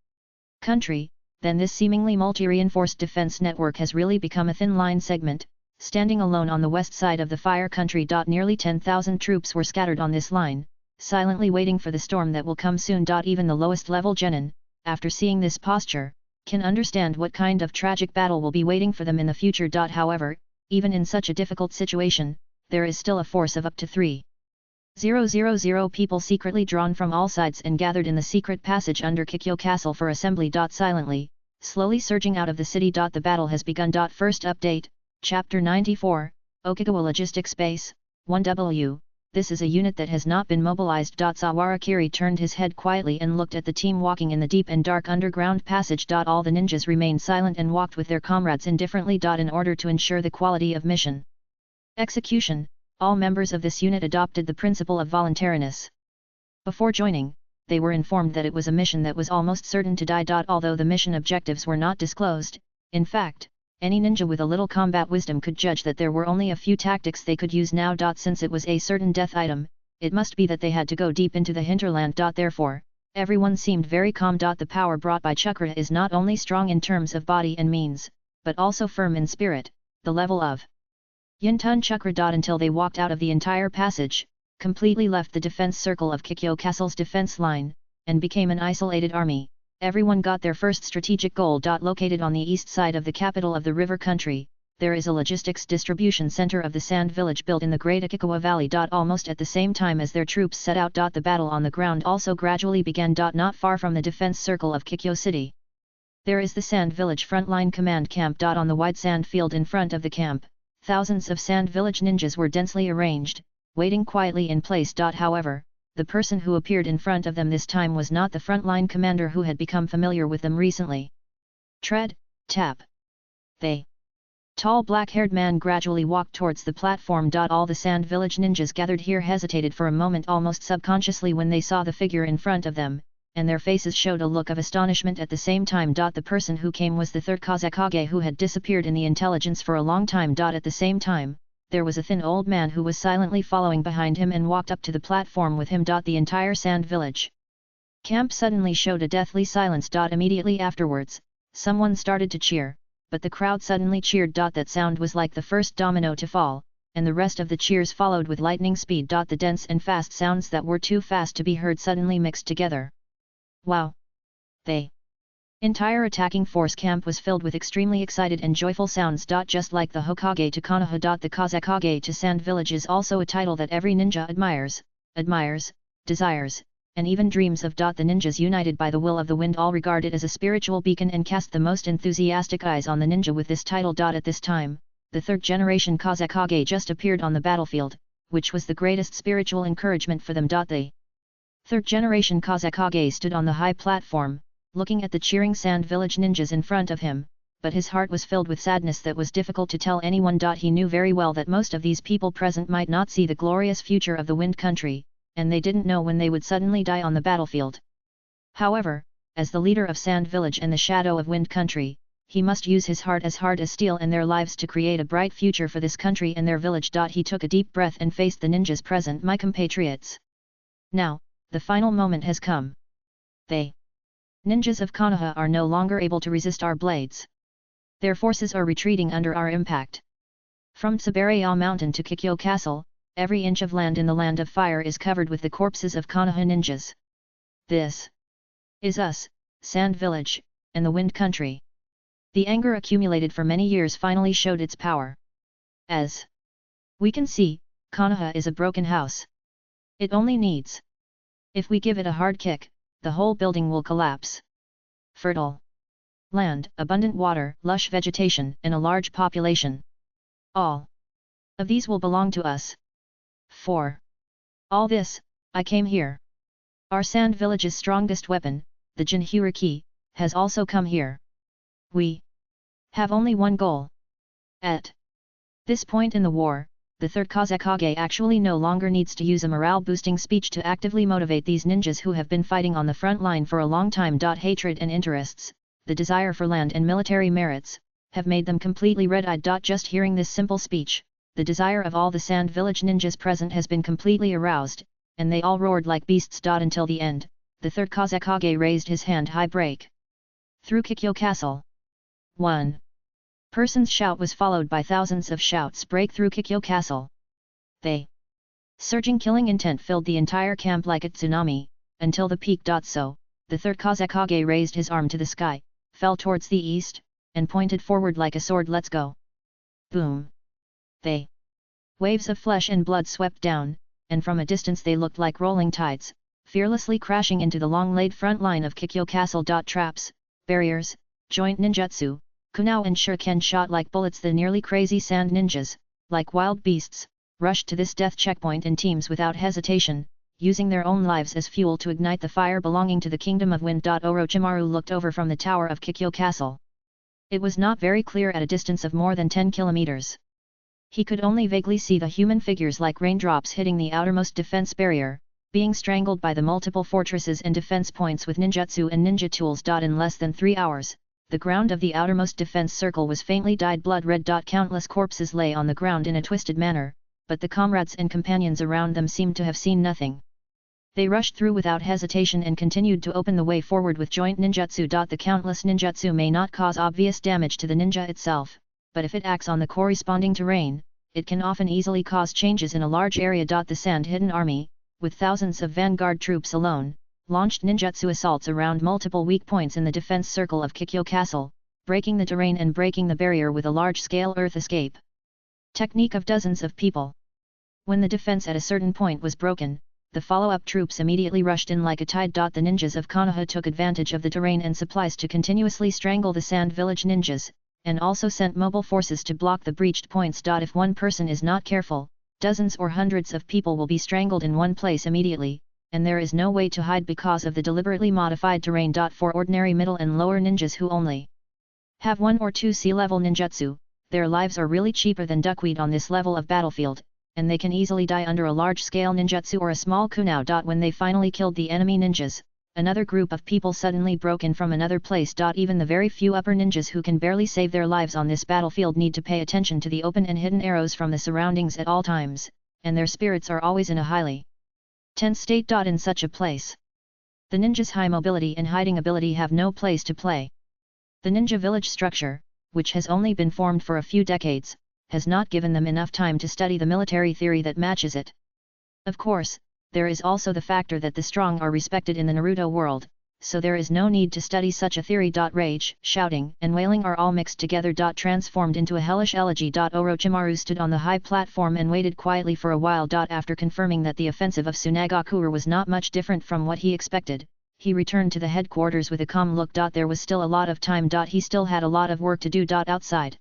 country, then this seemingly multi-reinforced defense network has really become a thin line segment, standing alone on the west side of the fire country. Nearly 10,000 troops were scattered on this line, silently waiting for the storm that will come soon. Even the lowest level genin, after seeing this posture, can understand what kind of tragic battle will be waiting for them in the future. However, even in such a difficult situation, there is still a force of up to 3,000 people secretly drawn from all sides and gathered in the secret passage under Kikyo Castle for assembly. Silently, slowly surging out of the city. The battle has begun. First update, Chapter 94, Okagawa Logistics Base, 1W, this is a unit that has not been mobilized. Sawarakiri turned his head quietly and looked at the team walking in the deep and dark underground passage. All the ninjas remained silent and walked with their comrades indifferently. In order to ensure the quality of mission execution, all members of this unit adopted the principle of voluntariness. Before joining, they were informed that it was a mission that was almost certain to die. Although the mission objectives were not disclosed, in fact, any ninja with a little combat wisdom could judge that there were only a few tactics they could use now. Since it was a certain death item, it must be that they had to go deep into the hinterland. Therefore, everyone seemed very calm. The power brought by chakra is not only strong in terms of body and means, but also firm in spirit. The level of Yintun chakra. Until they walked out of the entire passage, completely left the defense circle of Kikyo Castle's defense line, and became an isolated army. Everyone got their first strategic goal. Located on the east side of the capital of the river country, there is a logistics distribution center of the sand village built in the great Akikawa Valley. Almost at the same time as their troops set out. The battle on the ground also gradually began. Not far from the defense circle of Kikyo City, there is the sand village frontline command camp. On the wide sand field in front of the camp, thousands of sand village ninjas were densely arranged, waiting quietly in place. However, the person who appeared in front of them this time was not the frontline commander who had become familiar with them recently. Tread, tap. They. Tall black-haired man gradually walked towards the platform. All the sand village ninjas gathered here hesitated for a moment almost subconsciously when they saw the figure in front of them, and their faces showed a look of astonishment at the same time. The person who came was the third Hokage who had disappeared in the intelligence for a long time. At the same time, there was a thin old man who was silently following behind him and walked up to the platform with him. The entire sand village camp suddenly showed a deathly silence. Immediately afterwards, someone started to cheer, but the crowd suddenly cheered. That sound was like the first domino to fall, and the rest of the cheers followed with lightning speed. The dense and fast sounds that were too fast to be heard suddenly mixed together. Wow! They Entire attacking force camp was filled with extremely excited and joyful sounds. Just like the Hokage to Konoha. The Kazekage to Sand Village is also a title that every ninja admires, desires, and even dreams of. The ninjas united by the will of the wind all regard it as a spiritual beacon and cast the most enthusiastic eyes on the ninja with this title. At this time, the third generation Kazekage just appeared on the battlefield, which was the greatest spiritual encouragement for them. The third generation Kazekage stood on the high platform, looking at the cheering Sand Village ninjas in front of him, but his heart was filled with sadness that was difficult to tell anyone. He knew very well that most of these people present might not see the glorious future of the Wind Country, and they didn't know when they would suddenly die on the battlefield. However, as the leader of Sand Village and the shadow of Wind Country, he must use his heart as hard as steel and their lives to create a bright future for this country and their village. He took a deep breath and faced the ninjas present. My compatriots. Now, the final moment has come. They ninjas of Konoha are no longer able to resist our blades. Their forces are retreating under our impact. From Tsuberaya Mountain to Kikyo Castle, every inch of land in the Land of Fire is covered with the corpses of Konoha ninjas. This is us, Sand Village, and the Wind Country. The anger accumulated for many years finally showed its power. As we can see, Konoha is a broken house. It only needs. If we give it a hard kick, the whole building will collapse. Fertile land, abundant water, lush vegetation, and a large population. All of these will belong to us. For all this, I came here. Our Sand Village's strongest weapon, the Jinhyuriki, has also come here. We have only one goal. At this point in the war, the third Kazekage actually no longer needs to use a morale-boosting speech to actively motivate these ninjas who have been fighting on the front line for a long time. Hatred and interests, the desire for land and military merits, have made them completely red-eyed. Just hearing this simple speech, the desire of all the Sand Village ninjas present has been completely aroused, and they all roared like beasts. Until the end, the third Kazekage raised his hand high. Break through Kikyo Castle. 1 person's shout was followed by thousands of shouts. Break through Kikyo Castle. They surging killing intent filled the entire camp like a tsunami, until the peak. So, the third Kazekage raised his arm to the sky, fell towards the east, and pointed forward like a sword. Let's go. Boom. They waves of flesh and blood swept down, and from a distance they looked like rolling tides, fearlessly crashing into the long-laid front line of Kikyo Castle. Traps, barriers, joint ninjutsu, kunao and shuriken shot like bullets. The nearly crazy sand ninjas, like wild beasts, rushed to this death checkpoint in teams without hesitation, using their own lives as fuel to ignite the fire belonging to the Kingdom of Wind. Orochimaru looked over from the tower of Kikyo Castle. It was not very clear at a distance of more than 10 kilometers. He could only vaguely see the human figures like raindrops hitting the outermost defense barrier, being strangled by the multiple fortresses and defense points with ninjutsu and ninja tools. In less than 3 hours, the ground of the outermost defense circle was faintly dyed blood red. Countless corpses lay on the ground in a twisted manner, but the comrades and companions around them seemed to have seen nothing. They rushed through without hesitation and continued to open the way forward with joint ninjutsu. The countless ninjutsu may not cause obvious damage to the ninja itself, but if it acts on the corresponding terrain, it can often easily cause changes in a large area. The sand-hidden army, with thousands of vanguard troops alone, launched ninjutsu assaults around multiple weak points in the defense circle of Kikyo Castle, breaking the terrain and breaking the barrier with a large-scale earth escape technique of dozens of people. When the defense at a certain point was broken, the follow-up troops immediately rushed in like a tide. The ninjas of Konoha took advantage of the terrain and supplies to continuously strangle the Sand Village ninjas, and also sent mobile forces to block the breached points. If one person is not careful, dozens or hundreds of people will be strangled in one place immediately, and there is no way to hide because of the deliberately modified terrain. For ordinary middle and lower ninjas who only have 1 or 2 sea-level ninjutsu, their lives are really cheaper than duckweed on this level of battlefield, and they can easily die under a large-scale ninjutsu or a small kunao. When they finally killed the enemy ninjas, another group of people suddenly broke in from another place. Even the very few upper ninjas who can barely save their lives on this battlefield need to pay attention to the open and hidden arrows from the surroundings at all times, and their spirits are always in a highly tense state. In such a place, the ninja's high mobility and hiding ability have no place to play. The ninja village structure, which has only been formed for a few decades, has not given them enough time to study the military theory that matches it. Of course, there is also the factor that the strong are respected in the Naruto world, so there is no need to study such a theory. Rage, shouting, and wailing are all mixed together. Transformed into a hellish elegy. Orochimaru stood on the high platform and waited quietly for a while. After confirming that the offensive of Tsunagakure was not much different from what he expected, he returned to the headquarters with a calm look. There was still a lot of time. He still had a lot of work to do. Outside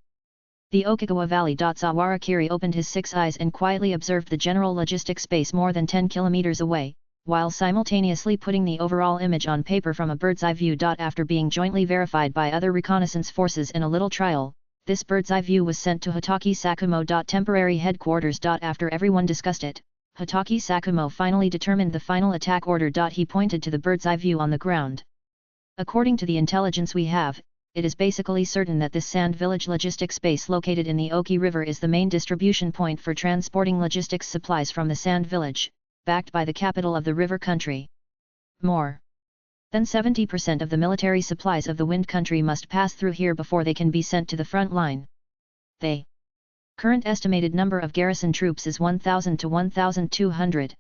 the Okinawa Valley. Sawarakiri opened his 6 eyes and quietly observed the general logistic space more than 10 kilometers away, while simultaneously putting the overall image on paper from a bird's eye view. After being jointly verified by other reconnaissance forces in a little trial, this bird's eye view was sent to Hotaki Sakumo. Temporary headquarters. After everyone discussed it, Hotaki Sakumo finally determined the final attack order. He pointed to the bird's eye view on the ground. According to the intelligence we have, it is basically certain that this sand village logistic space located in the Oki River is the main distribution point for transporting logistics supplies from the sand village, backed by the capital of the river country. More than 70% of the military supplies of the wind country must pass through here before they can be sent to the front line. The current estimated number of garrison troops is 1,000 to 1,200.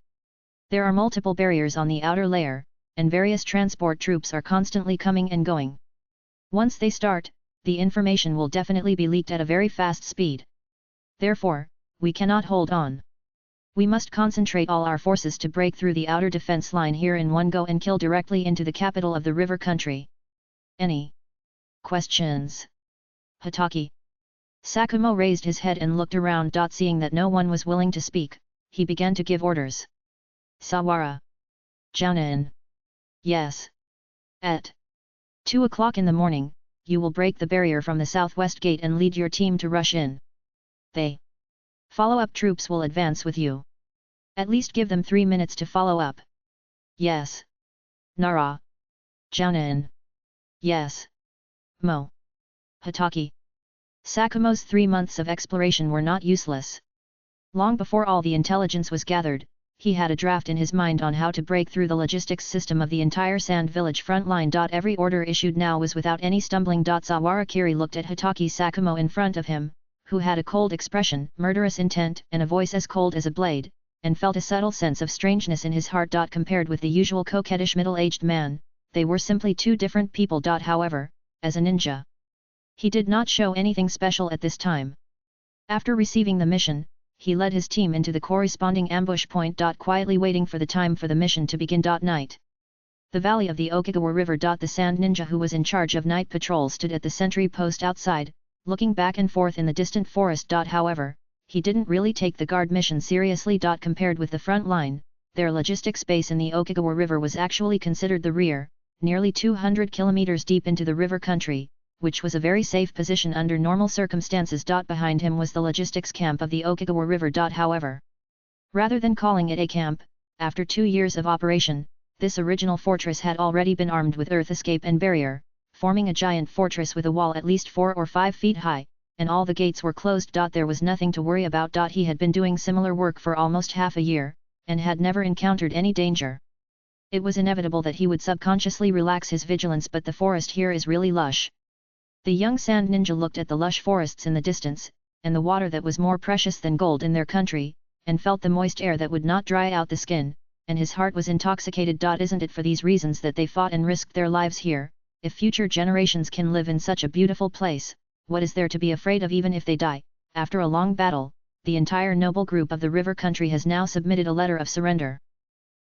There are multiple barriers on the outer layer, and various transport troops are constantly coming and going. Once they start, the information will definitely be leaked at a very fast speed. Therefore, we cannot hold on. We must concentrate all our forces to break through the outer defense line here in one go and kill directly into the capital of the river country. Any questions? Hotaki Sakumo raised his head and looked around. Seeing that no one was willing to speak, he began to give orders. Sawara. Jounin. Yes. At 2 o'clock in the morning, you will break the barrier from the southwest gate and lead your team to rush in. They follow-up troops will advance with you. At least give them 3 minutes to follow up. Yes. Nara. Jounin. Yes. Mo. Hotaki. Sakumo's 3 months of exploration were not useless. Long before all the intelligence was gathered, he had a draft in his mind on how to break through the logistics system of the entire sand village front line. Every order issued now was without any stumbling. Sawarakiri looked at Hotaki Sakumo in front of him, who had a cold expression, murderous intent, and a voice as cold as a blade, and felt a subtle sense of strangeness in his heart. Compared with the usual coquettish middle-aged man, they were simply two different people. However, as a ninja, he did not show anything special at this time. After receiving the mission, he led his team into the corresponding ambush point. Quietly waiting for the time for the mission to begin. Night. The valley of the Okinawa River. The sand ninja who was in charge of night patrol stood at the sentry post outside, looking back and forth in the distant forest. However, he didn't really take the guard mission seriously. Compared with the front line, their logistics base in the Okinawa River was actually considered the rear, nearly 200 kilometers deep into the river country, which was a very safe position under normal circumstances. Behind him was the logistics camp of the Okinawa River. However, rather than calling it a camp, after 2 years of operation, this original fortress had already been armed with earth escape and barrier, forming a giant fortress with a wall at least 4 or 5 feet high, and all the gates were closed. There was nothing to worry about. He had been doing similar work for almost half a year, and had never encountered any danger. It was inevitable that he would subconsciously relax his vigilance, but the forest here is really lush. The young sand ninja looked at the lush forests in the distance, and the water that was more precious than gold in their country, and felt the moist air that would not dry out the skin, and his heart was intoxicated. Isn't it for these reasons that they fought and risked their lives here? If future generations can live in such a beautiful place, what is there to be afraid of even if they die? After a long battle, the entire noble group of the river country has now submitted a letter of surrender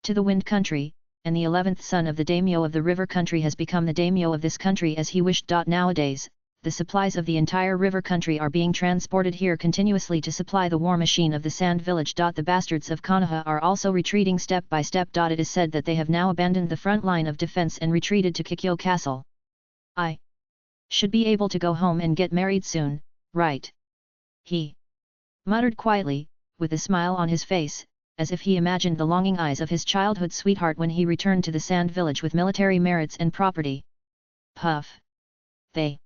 to the wind country, and the 11th son of the daimyo of the river country has become the daimyo of this country as he wished. Nowadays, the supplies of the entire river country are being transported here continuously to supply the war machine of the sand village. The bastards of Konoha are also retreating step by step. It is said that they have now abandoned the front line of defense and retreated to Kikyo Castle. I should be able to go home and get married soon, right? He muttered quietly, with a smile on his face, as if he imagined the longing eyes of his childhood sweetheart when he returned to the sand village with military merits and property. Puff. The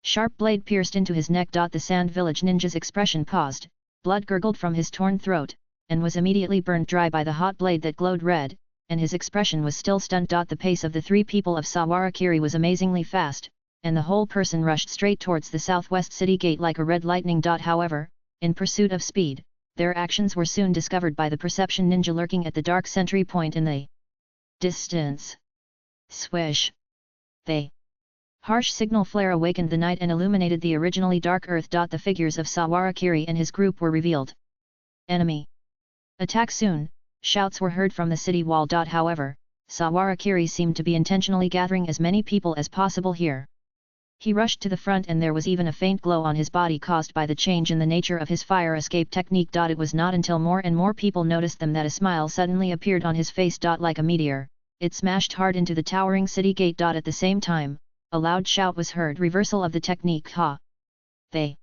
sharp blade pierced into his neck. The sand village ninja's expression paused, blood gurgled from his torn throat, and was immediately burned dry by the hot blade that glowed red, and his expression was still stunned. The pace of the 3 people of Sawarakiri was amazingly fast, and the whole person rushed straight towards the southwest city gate like a red lightning. However, in pursuit of speed, their actions were soon discovered by the perception ninja lurking at the dark sentry point in the distance. Swish! They. Harsh signal flare awakened the night and illuminated the originally dark earth. The figures of Sawarakiri and his group were revealed. Enemy. Attack soon, shouts were heard from the city wall. However, Sawarakiri seemed to be intentionally gathering as many people as possible here. He rushed to the front and there was even a faint glow on his body caused by the change in the nature of his fire escape technique. It was not until more and more people noticed them that a smile suddenly appeared on his face. Like a meteor, it smashed hard into the towering city gate. At the same time, a loud shout was heard. Reversal of the technique. Ha! They.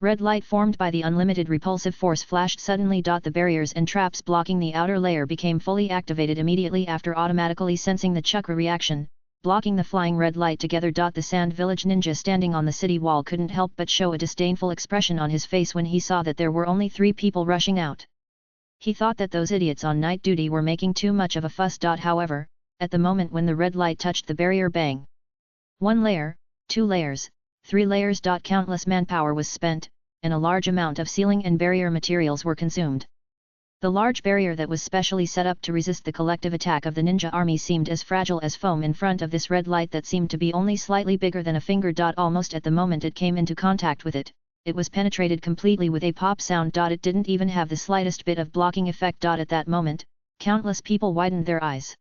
Red light formed by the unlimited repulsive force flashed suddenly. The barriers and traps blocking the outer layer became fully activated immediately after automatically sensing the chakra reaction, blocking the flying red light together. The Sand Village ninja standing on the city wall couldn't help but show a disdainful expression on his face when he saw that there were only 3 people rushing out. He thought that those idiots on night duty were making too much of a fuss. However, at the moment when the red light touched the barrier, bang! 1 layer, 2 layers, 3 layers. Countless manpower was spent, and a large amount of ceiling and barrier materials were consumed. The large barrier that was specially set up to resist the collective attack of the ninja army seemed as fragile as foam in front of this red light that seemed to be only slightly bigger than a finger. Almost at the moment it came into contact with it, it was penetrated completely with a pop sound. It didn't even have the slightest bit of blocking effect. At that moment, countless people widened their eyes.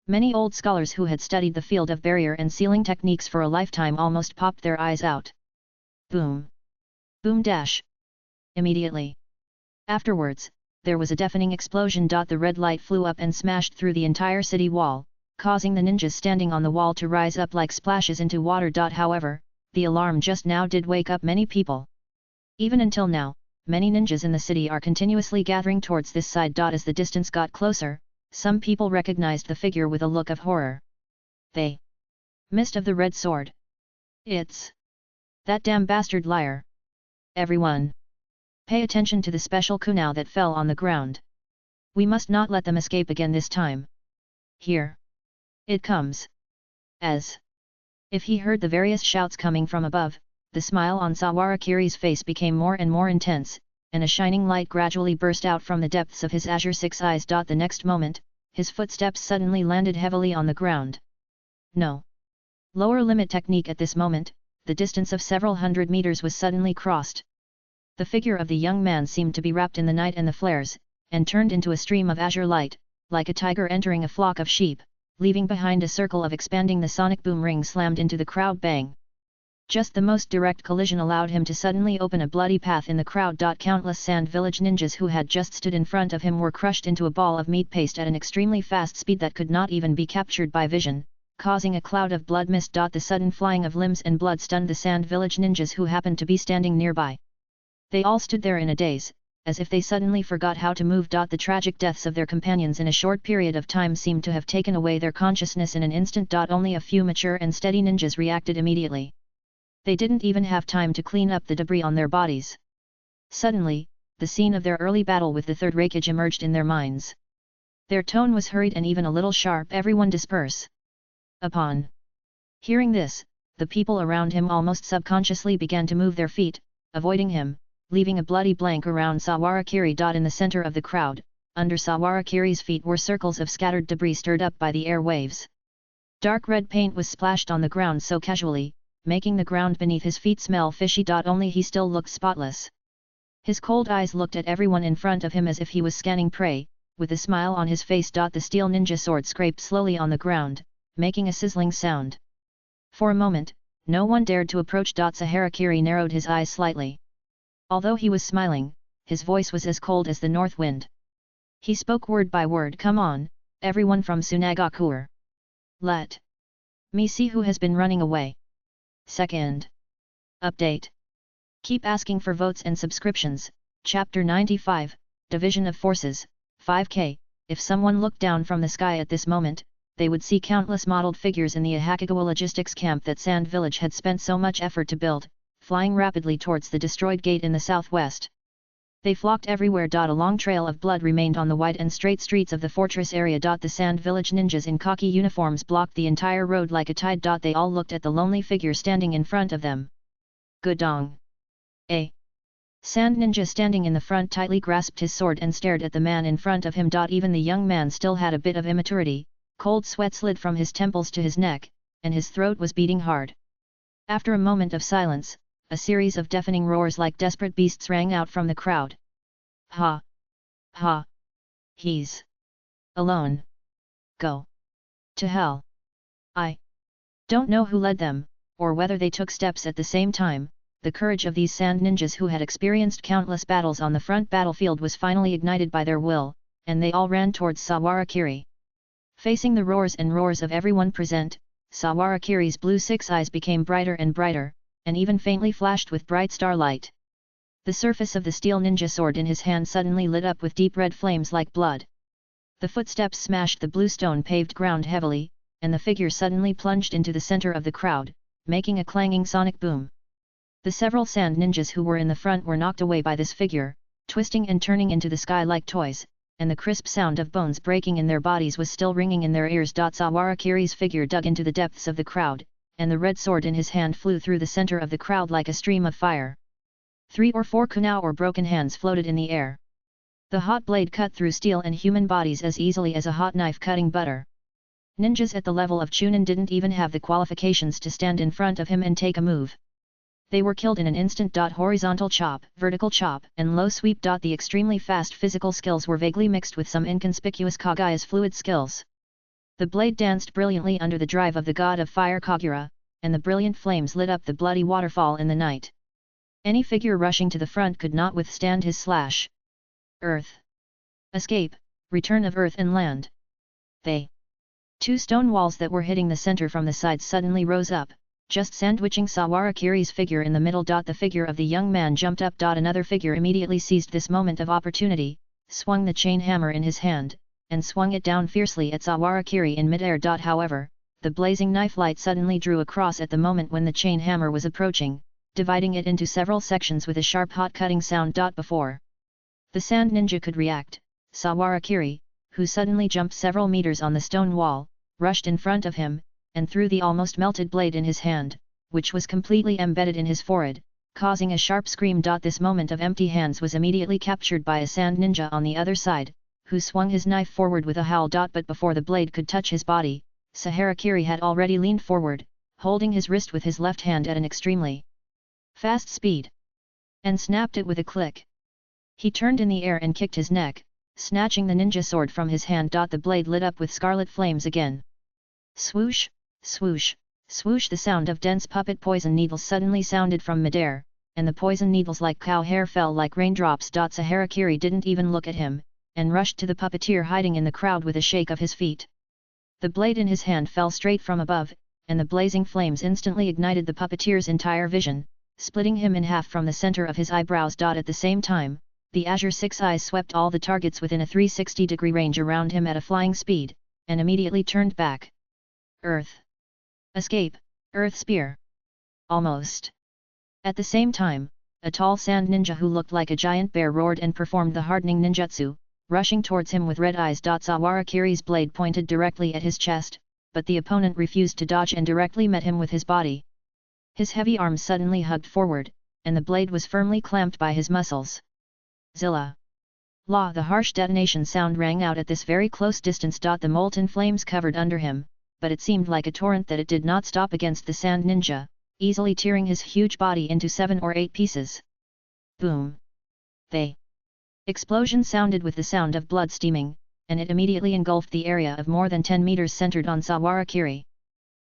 Many old scholars who had studied the field of barrier and ceiling techniques for a lifetime almost popped their eyes out. Boom! Boom dash! Immediately afterwards, there was a deafening explosion. The red light flew up and smashed through the entire city wall, causing the ninjas standing on the wall to rise up like splashes into water. However, the alarm just now did wake up many people. Even until now, many ninjas in the city are continuously gathering towards this side. As the distance got closer, some people recognized the figure with a look of horror. They. Mist of the red sword. It's that damn bastard liar. Everyone. Pay attention to the special kunao that fell on the ground. We must not let them escape again this time. Here. It comes. As if he heard the various shouts coming from above, the smile on Sawarakiri's face became more and more intense, and a shining light gradually burst out from the depths of his azure 6 eyes. The next moment, his footsteps suddenly landed heavily on the ground. No. Lower limit technique. At this moment, the distance of several hundred meters was suddenly crossed. The figure of the young man seemed to be wrapped in the night and the flares, and turned into a stream of azure light, like a tiger entering a flock of sheep, leaving behind a circle of expanding. The sonic boom ring slammed into the crowd. Bang! Just the most direct collision allowed him to suddenly open a bloody path in the crowd. Countless Sand Village ninjas who had just stood in front of him were crushed into a ball of meat paste at an extremely fast speed that could not even be captured by vision, causing a cloud of blood mist. The sudden flying of limbs and blood stunned the Sand Village ninjas who happened to be standing nearby. They all stood there in a daze, as if they suddenly forgot how to move. The tragic deaths of their companions in a short period of time seemed to have taken away their consciousness in an instant. Only a few mature and steady ninjas reacted immediately. They didn't even have time to clean up the debris on their bodies. Suddenly, the scene of their early battle with the third Hokage emerged in their minds. Their tone was hurried and even a little sharp. Everyone disperse. Upon hearing this, the people around him almost subconsciously began to move their feet, avoiding him, leaving a bloody blank around Sawarakiri. In the center of the crowd, under Sawarakiri's feet were circles of scattered debris stirred up by the air waves. Dark red paint was splashed on the ground so casually, making the ground beneath his feet smell fishy. Only he still looked spotless. His cold eyes looked at everyone in front of him as if he was scanning prey, with a smile on his face. The steel ninja sword scraped slowly on the ground, making a sizzling sound. For a moment, no one dared to approach. Saharakiri narrowed his eyes slightly. Although he was smiling, his voice was as cold as the north wind. He spoke word by word. Come on, everyone from Sunagakuer. Let me see who has been running away. Second update. Keep asking for votes and subscriptions. Chapter 95, Division of Forces, 5K. If someone looked down from the sky at this moment, they would see countless modeled figures in the Hokage logistics camp that Sand Village had spent so much effort to build, flying rapidly towards the destroyed gate in the southwest. They flocked everywhere. A long trail of blood remained on the wide and straight streets of the fortress area. The Sand Village ninjas in khaki uniforms blocked the entire road like a tide. They all looked at the lonely figure standing in front of them. Gudong. A Sand ninja standing in the front tightly grasped his sword and stared at the man in front of him. Even the young man still had a bit of immaturity, Cold sweat slid from his temples to his neck, and his throat was beating hard. After a moment of silence, a series of deafening roars like desperate beasts rang out from the crowd. Ha! Ha! He's alone. Go to hell. I don't know who led them, or whether they took steps at the same time. The courage of these sand ninjas who had experienced countless battles on the front battlefield was finally ignited by their will, and they all ran towards Sawarakiri. Facing the roars and roars of everyone present, Sawarakiri's blue six eyes became brighter and brighter, and even faintly flashed with bright starlight. The surface of the steel ninja sword in his hand suddenly lit up with deep red flames like blood. The footsteps smashed the blue stone-paved ground heavily, and the figure suddenly plunged into the center of the crowd, making a clanging sonic boom. The several sand ninjas who were in the front were knocked away by this figure, twisting and turning into the sky like toys, and the crisp sound of bones breaking in their bodies was still ringing in their ears. Sawarakiri's figure dug into the depths of the crowd, and the red sword in his hand flew through the center of the crowd like a stream of fire. 3 or 4 kunai or broken hands floated in the air. The hot blade cut through steel and human bodies as easily as a hot knife cutting butter. Ninjas at the level of Chunin didn't even have the qualifications to stand in front of him and take a move. They were killed in an instant. Horizontal chop, vertical chop, and low sweep. The extremely fast physical skills were vaguely mixed with some inconspicuous Kagaya's fluid skills. The blade danced brilliantly under the drive of the god of fire Kagura, and the brilliant flames lit up the bloody waterfall in the night. Any figure rushing to the front could not withstand his slash. Earth. Escape, return of earth and land. They. 2 stone walls that were hitting the center from the sides suddenly rose up, just sandwiching Sawarakiri's figure in the middle. The figure of the young man jumped up. Another figure immediately seized this moment of opportunity, swung the chain hammer in his hand, and swung it down fiercely at Sawarakiri in midair. However, the blazing knife light suddenly drew across at the moment when the chain hammer was approaching, dividing it into several sections with a sharp hot cutting sound. Before the sand ninja could react, Sawarakiri, who suddenly jumped several meters on the stone wall, rushed in front of him, and threw the almost melted blade in his hand, which was completely embedded in his forehead, causing a sharp scream. This moment of empty hands was immediately captured by a sand ninja on the other side, who swung his knife forward with a howl. But before the blade could touch his body, Saharakiri had already leaned forward, holding his wrist with his left hand at an extremely fast speed, and snapped it with a click. He turned in the air and kicked his neck, snatching the ninja sword from his hand. The blade lit up with scarlet flames again. Swoosh, swoosh, swoosh. The sound of dense puppet poison needles suddenly sounded from midair, and the poison needles like cow hair fell like raindrops. Saharakiri didn't even look at him, and rushed to the puppeteer hiding in the crowd with a shake of his feet. The blade in his hand fell straight from above, and the blazing flames instantly ignited the puppeteer's entire vision, splitting him in half from the center of his eyebrows. At the same time, the Azure Six Eyes swept all the targets within a 360-degree range around him at a flying speed, and immediately turned back. Earth. Escape, Earth Spear. Almost. At the same time, a tall sand ninja who looked like a giant bear roared and performed the hardening ninjutsu, rushing towards him with red eyes. Sawarakiri's blade pointed directly at his chest, but the opponent refused to dodge and directly met him with his body. His heavy arms suddenly hugged forward, and the blade was firmly clamped by his muscles. Zilla. La! The harsh detonation sound rang out at this very close distance. The molten flames covered under him, but it seemed like a torrent that it did not stop against the sand ninja, easily tearing his huge body into 7 or 8 pieces. Boom! The explosion sounded with the sound of blood steaming, and it immediately engulfed the area of more than 10 meters centered on Sawarakiri.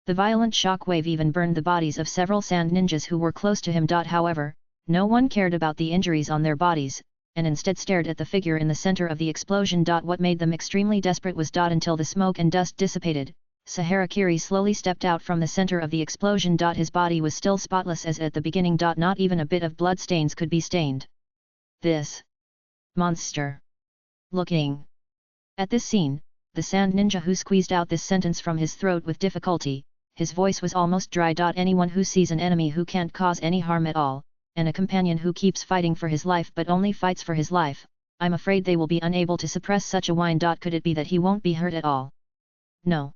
The violent shock wave even burned the bodies of several sand ninjas who were close to him. However, no one cared about the injuries on their bodies, and instead stared at the figure in the center of the explosion. What made them extremely desperate was until the smoke and dust dissipated, Saharakiri slowly stepped out from the center of the explosion. His body was still spotless as at the beginning. Not even a bit of blood stains could be stained. This monster. Looking. At this scene, the sand ninja who squeezed out this sentence from his throat with difficulty, his voice was almost dry. Anyone who sees an enemy who can't cause any harm at all, and a companion who keeps fighting for his life but only fights for his life, I'm afraid they will be unable to suppress such a whine. Could it be that he won't be hurt at all? No.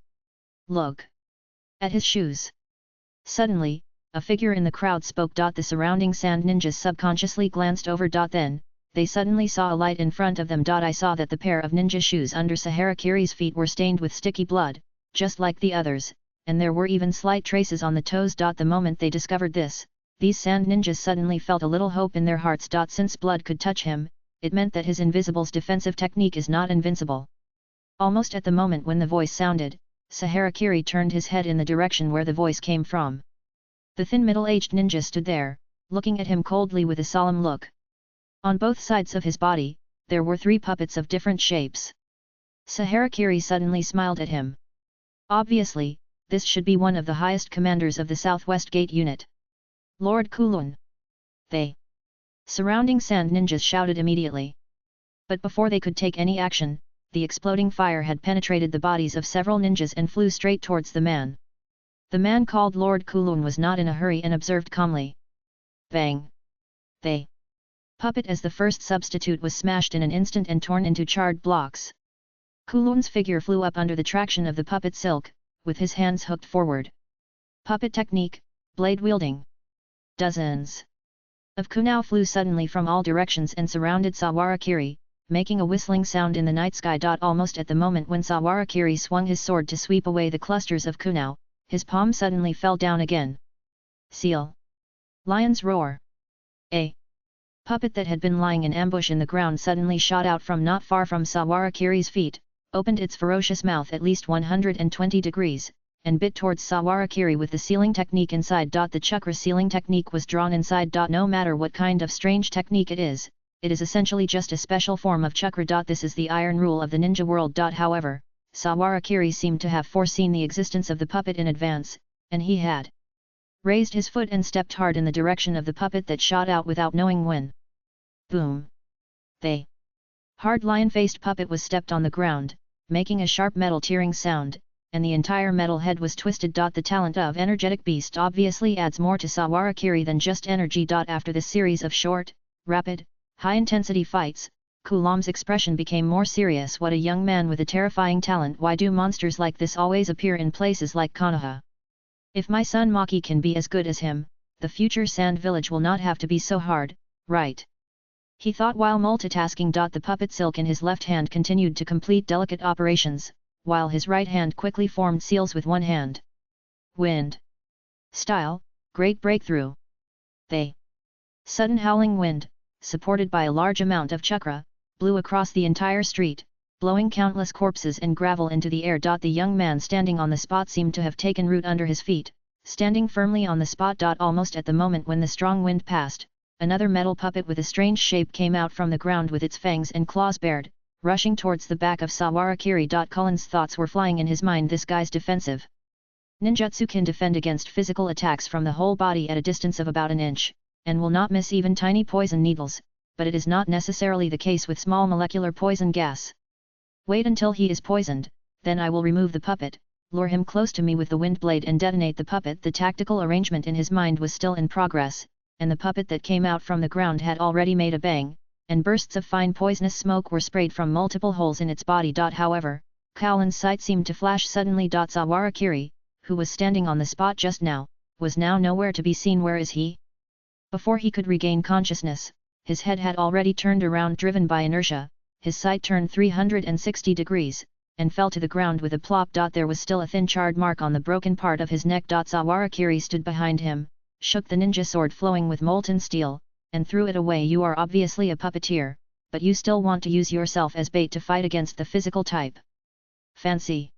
Look at his shoes. Suddenly, a figure in the crowd spoke. The surrounding sand ninjas subconsciously glanced over. Then, they suddenly saw a light in front of them. I saw that the pair of ninja shoes under Saharakiri's feet were stained with sticky blood, just like the others, and there were even slight traces on the toes. The moment they discovered this, these sand ninjas suddenly felt a little hope in their hearts. Since blood could touch him, it meant that his Invisible's defensive technique is not invincible. Almost at the moment when the voice sounded, Saharakiri turned his head in the direction where the voice came from. The thin middle-aged ninja stood there, looking at him coldly with a solemn look. On both sides of his body, there were 3 puppets of different shapes. Saharakiri suddenly smiled at him. Obviously, this should be one of the highest commanders of the Southwest Gate unit. Lord Kulun. They. Surrounding sand ninjas shouted immediately. But before they could take any action, the exploding fire had penetrated the bodies of several ninjas and flew straight towards the man. The man called Lord Kulun was not in a hurry and observed calmly. Bang! They. Puppet as the first substitute was smashed in an instant and torn into charred blocks. Kulun's figure flew up under the traction of the puppet silk, with his hands hooked forward. Puppet technique, blade wielding. Dozens of kunao flew suddenly from all directions and surrounded Sawarakiri, making a whistling sound in the night sky. Almost at the moment when Sawarakiri swung his sword to sweep away the clusters of kunao, his palm suddenly fell down again. Seal. Lion's roar. A puppet that had been lying in ambush in the ground suddenly shot out from not far from Sawarakiri's feet, opened its ferocious mouth at least 120 degrees, and bit towards Sawarakiri with the sealing technique inside. The chakra sealing technique was drawn inside. No matter what kind of strange technique it is essentially just a special form of chakra. This is the iron rule of the ninja world. However, Sawarakiri seemed to have foreseen the existence of the puppet in advance, and he had raised his foot and stepped hard in the direction of the puppet that shot out without knowing when. Boom! The hard lion-faced puppet was stepped on the ground, making a sharp metal tearing sound, and the entire metal head was twisted. The talent of energetic beast obviously adds more to Sawarakiri than just energy. After this series of short, rapid, high-intensity fights, Kulam's expression became more serious. What a young man with a terrifying talent! Why do monsters like this always appear in places like Konoha? If my son Maki can be as good as him, the future sand village will not have to be so hard, right? He thought while multitasking. The puppet silk in his left hand continued to complete delicate operations, while his right hand quickly formed seals with one hand. Wind. Style, great breakthrough. The sudden howling wind, supported by a large amount of chakra, blew across the entire street, blowing countless corpses and gravel into the air. The young man standing on the spot seemed to have taken root under his feet, standing firmly on the spot. Almost at the moment when the strong wind passed, another metal puppet with a strange shape came out from the ground with its fangs and claws bared, rushing towards the back of Sawarakiri. Cullen's thoughts were flying in his mind. This guy's defensive ninjutsu can defend against physical attacks from the whole body at a distance of about an inch, and will not miss even tiny poison needles, but it is not necessarily the case with small molecular poison gas. Wait until he is poisoned, then I will remove the puppet, lure him close to me with the wind blade and detonate the puppet. The tactical arrangement in his mind was still in progress, and the puppet that came out from the ground had already made a bang, and bursts of fine poisonous smoke were sprayed from multiple holes in its body. However, Kowlin's sight seemed to flash suddenly. Sawarakiri, who was standing on the spot just now, was now nowhere to be seen. Where is he? Before he could regain consciousness, his head had already turned around. Driven by inertia, his sight turned 360 degrees, and fell to the ground with a plop. There was still a thin charred mark on the broken part of his neck. Sawarakiri stood behind him, shook the ninja sword flowing with molten steel, and threw it away. You are obviously a puppeteer, but you still want to use yourself as bait to fight against the physical type. Fancy.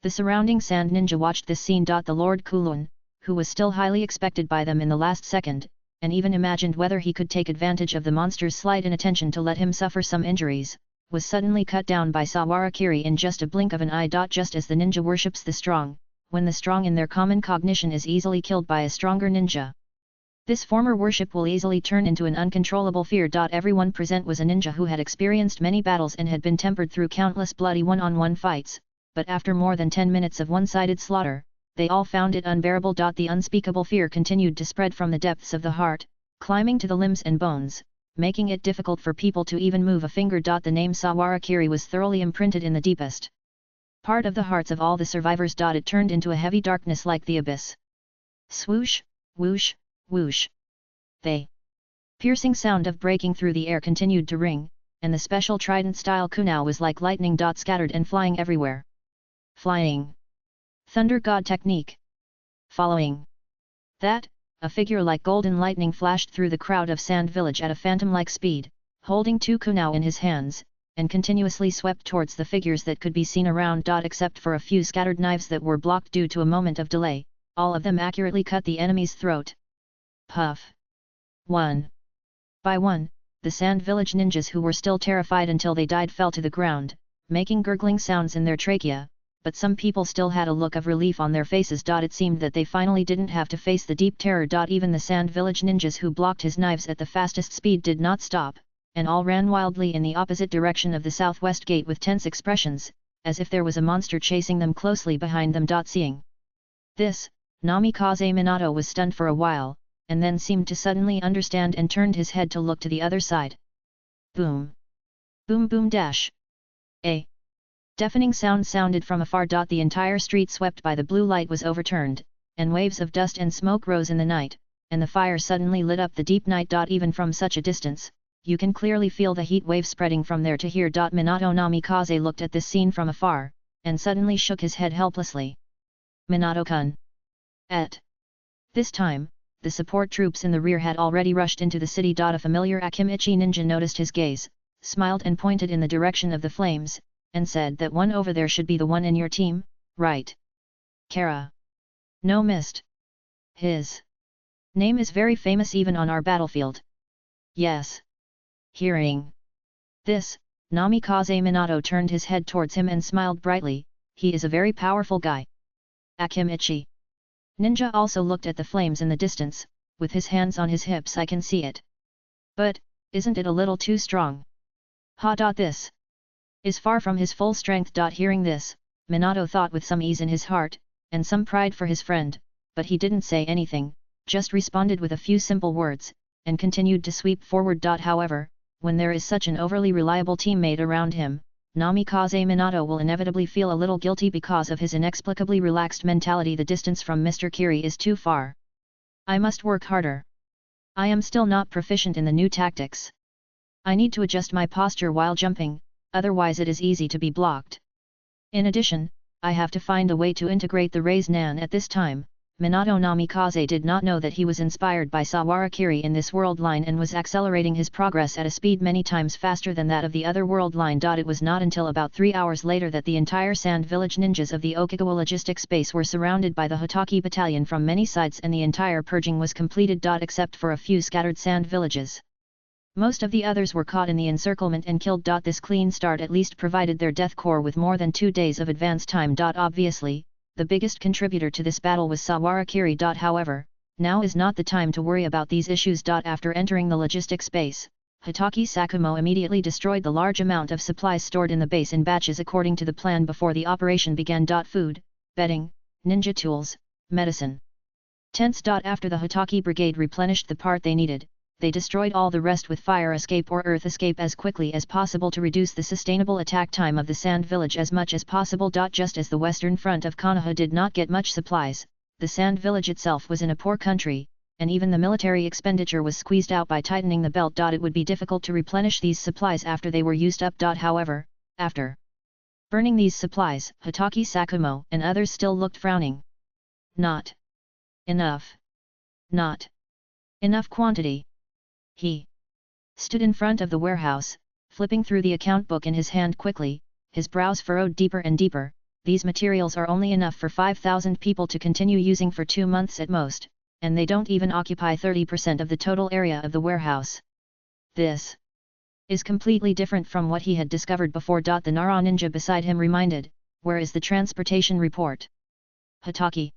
The surrounding sand ninja watched this scene. The Lord Kulun, who was still highly expected by them in the last second, and even imagined whether he could take advantage of the monster's slight inattention to let him suffer some injuries, was suddenly cut down by Sawarakiri in just a blink of an eye. Just as the ninja worships the strong, when the strong in their common cognition is easily killed by a stronger ninja, this former worship will easily turn into an uncontrollable fear. Everyone present was a ninja who had experienced many battles and had been tempered through countless bloody one-on-one fights, but after more than 10 minutes of one-sided slaughter, they all found it unbearable. The unspeakable fear continued to spread from the depths of the heart, climbing to the limbs and bones, making it difficult for people to even move a finger. The name Sawarakiri was thoroughly imprinted in the deepest part of the hearts of all the survivors. It turned into a heavy darkness like the abyss. Swoosh, whoosh, whoosh. They Piercing sound of breaking through the air continued to ring, and the special trident-style kunao was like lightning. Scattered and flying everywhere. Flying. Thunder God technique. Following that, a figure like golden lightning flashed through the crowd of Sand Village at a phantom-like speed, holding 2 kunao in his hands, and continuously swept towards the figures that could be seen around. Except for a few scattered knives that were blocked due to a moment of delay, all of them accurately cut the enemy's throat. Puff. 1 by 1, the Sand Village ninjas who were still terrified until they died fell to the ground, making gurgling sounds in their trachea, but some people still had a look of relief on their faces. It seemed that they finally didn't have to face the deep terror. Even the Sand Village ninjas who blocked his knives at the fastest speed did not stop, and all ran wildly in the opposite direction of the southwest gate with tense expressions, as if there was a monster chasing them closely behind them. Seeing this, Namikaze Minato was stunned for a while, and then seemed to suddenly understand and turned his head to look to the other side. Boom! Boom boom dash! A deafening sound sounded from afar. The entire street swept by the blue light was overturned, and waves of dust and smoke rose in the night, and the fire suddenly lit up the deep night. Even from such a distance, you can clearly feel the heat wave spreading from there to here. Minato Namikaze looked at this scene from afar, and suddenly shook his head helplessly. Minato-kun! At this time, the support troops in the rear had already rushed into the city. A familiar Akimichi ninja noticed his gaze, smiled and pointed in the direction of the flames, and said that one over there should be the one in your team, right? Kara. No missed. His name is very famous even on our battlefield. Yes. Hearing this, Namikaze Minato turned his head towards him and smiled brightly. He is a very powerful guy. Akimichi ninja also looked at the flames in the distance, with his hands on his hips. I can see it. But, isn't it a little too strong? Ha! This is far from his full strength. Hearing this, Minato thought with some ease in his heart, and some pride for his friend, but he didn't say anything, just responded with a few simple words, and continued to sweep forward. However, when there is such an overly reliable teammate around him, Namikaze Minato will inevitably feel a little guilty because of his inexplicably relaxed mentality. The distance from Mr. Kiri is too far. I must work harder. I am still not proficient in the new tactics. I need to adjust my posture while jumping, otherwise it is easy to be blocked. In addition, I have to find a way to integrate the Raise Nan. At this time, Minato Namikaze did not know that he was inspired by Sawara Kiri in this world line and was accelerating his progress at a speed many times faster than that of the other world line. It was not until about 3 hours later that the entire Sand Village ninjas of the Okagawa logistics base were surrounded by the Hokage battalion from many sides, and the entire purging was completed. Except for a few scattered sand villages. Most of the others were caught in the encirclement and killed. This clean start at least provided their death corps with more than 2 days of advance time. Obviously, the biggest contributor to this battle was Sawara Kiri. However, now is not the time to worry about these issues. After entering the logistics base, Hitachi Sakumo immediately destroyed the large amount of supplies stored in the base in batches according to the plan before the operation began. Food, bedding, ninja tools, medicine, tents. After the Hitachi brigade replenished the part they needed, they destroyed all the rest with fire escape or earth escape as quickly as possible to reduce the sustainable attack time of the Sand Village as much as possible. Just as the western front of Konoha did not get much supplies, the Sand Village itself was in a poor country, and even the military expenditure was squeezed out by tightening the belt. It would be difficult to replenish these supplies after they were used up. However, after burning these supplies, Hitachi Sakumo and others still looked frowning. Not enough. Not enough quantity. He stood in front of the warehouse, flipping through the account book in his hand quickly, his brows furrowed deeper and deeper. These materials are only enough for 5,000 people to continue using for 2 months at most, and they don't even occupy 30% of the total area of the warehouse. This is completely different from what he had discovered before. The Nara ninja beside him reminded, where is the transportation report? Hitachi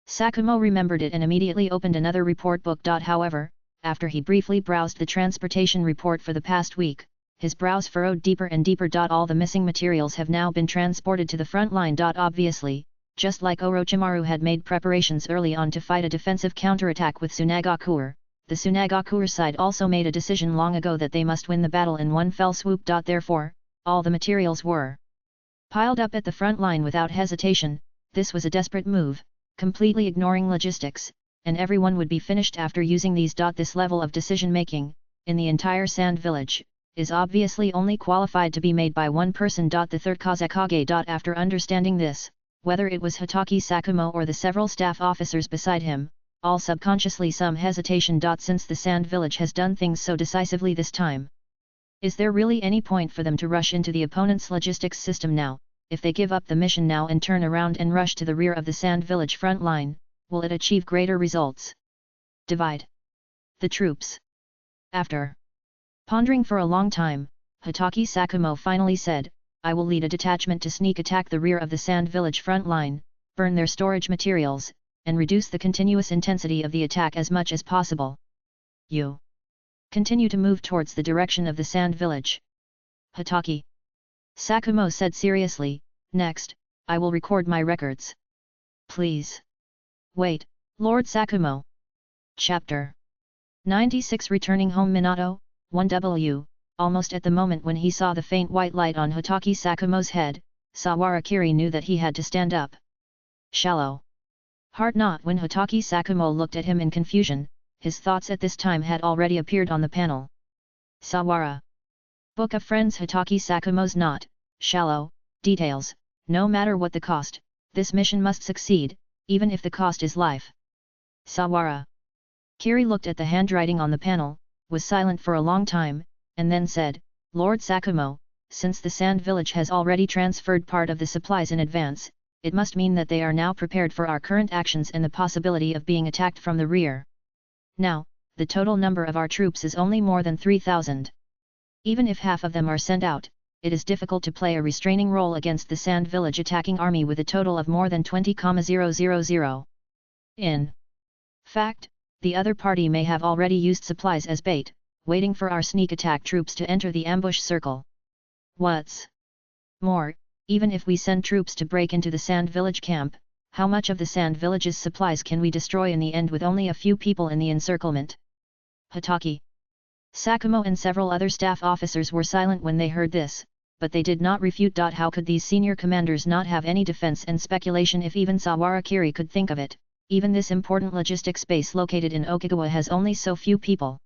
Sakumo remembered it and immediately opened another report book. However, after he briefly browsed the transportation report for the past week, his brows furrowed deeper and deeper. All the missing materials have now been transported to the front line. Obviously, just like Orochimaru had made preparations early on to fight a defensive counterattack with Tsunagakuer, the Tsunagakuer side also made a decision long ago that they must win the battle in one fell swoop. Therefore, all the materials were piled up at the front line without hesitation. This was a desperate move, completely ignoring logistics, and everyone would be finished after using these. This level of decision-making, in the entire Sand Village, is obviously only qualified to be made by one person. The third Hokage. After understanding this, whether it was Hitoki Sakumo or the several staff officers beside him, all subconsciously some hesitation. Since the Sand Village has done things so decisively this time, is there really any point for them to rush into the opponent's logistics system now? If they give up the mission now and turn around and rush to the rear of the Sand Village front line, will it achieve greater results? Divide the troops. After pondering for a long time, Hitoki Sakumo finally said, I will lead a detachment to sneak attack the rear of the Sand Village front line, burn their storage materials, and reduce the continuous intensity of the attack as much as possible. You continue to move towards the direction of the Sand Village. Hitoki Sakumo said seriously, next, I will record my records. Please wait, Lord Sakumo. Chapter 96. Returning home. Minato, 1W. Almost at the moment when he saw the faint white light on Hitoki Sakumo's head, Sawara Kiri knew that he had to stand up. Shallow heart knot. When Hitoki Sakumo looked at him in confusion, his thoughts at this time had already appeared on the panel. Sawara Book of Friends. Hitoki Sakumo's not shallow details, no matter what the cost, this mission must succeed, even if the cost is life. Sawara Kiri looked at the handwriting on the panel, was silent for a long time, and then said, Lord Sakumo, since the Sand Village has already transferred part of the supplies in advance, it must mean that they are now prepared for our current actions and the possibility of being attacked from the rear. Now, the total number of our troops is only more than 3,000. Even if half of them are sent out, it is difficult to play a restraining role against the Sand Village attacking army with a total of more than 20,000. In fact, the other party may have already used supplies as bait, waiting for our sneak attack troops to enter the ambush circle. What's more, even if we send troops to break into the Sand Village camp, how much of the Sand Village's supplies can we destroy in the end with only a few people in the encirclement? Hitoki Sakumo and several other staff officers were silent when they heard this, but they did not refute. How could these senior commanders not have any defense and speculation if even Sawara Kiri could think of it? Even this important logistics base located in Okinawa has only so few people.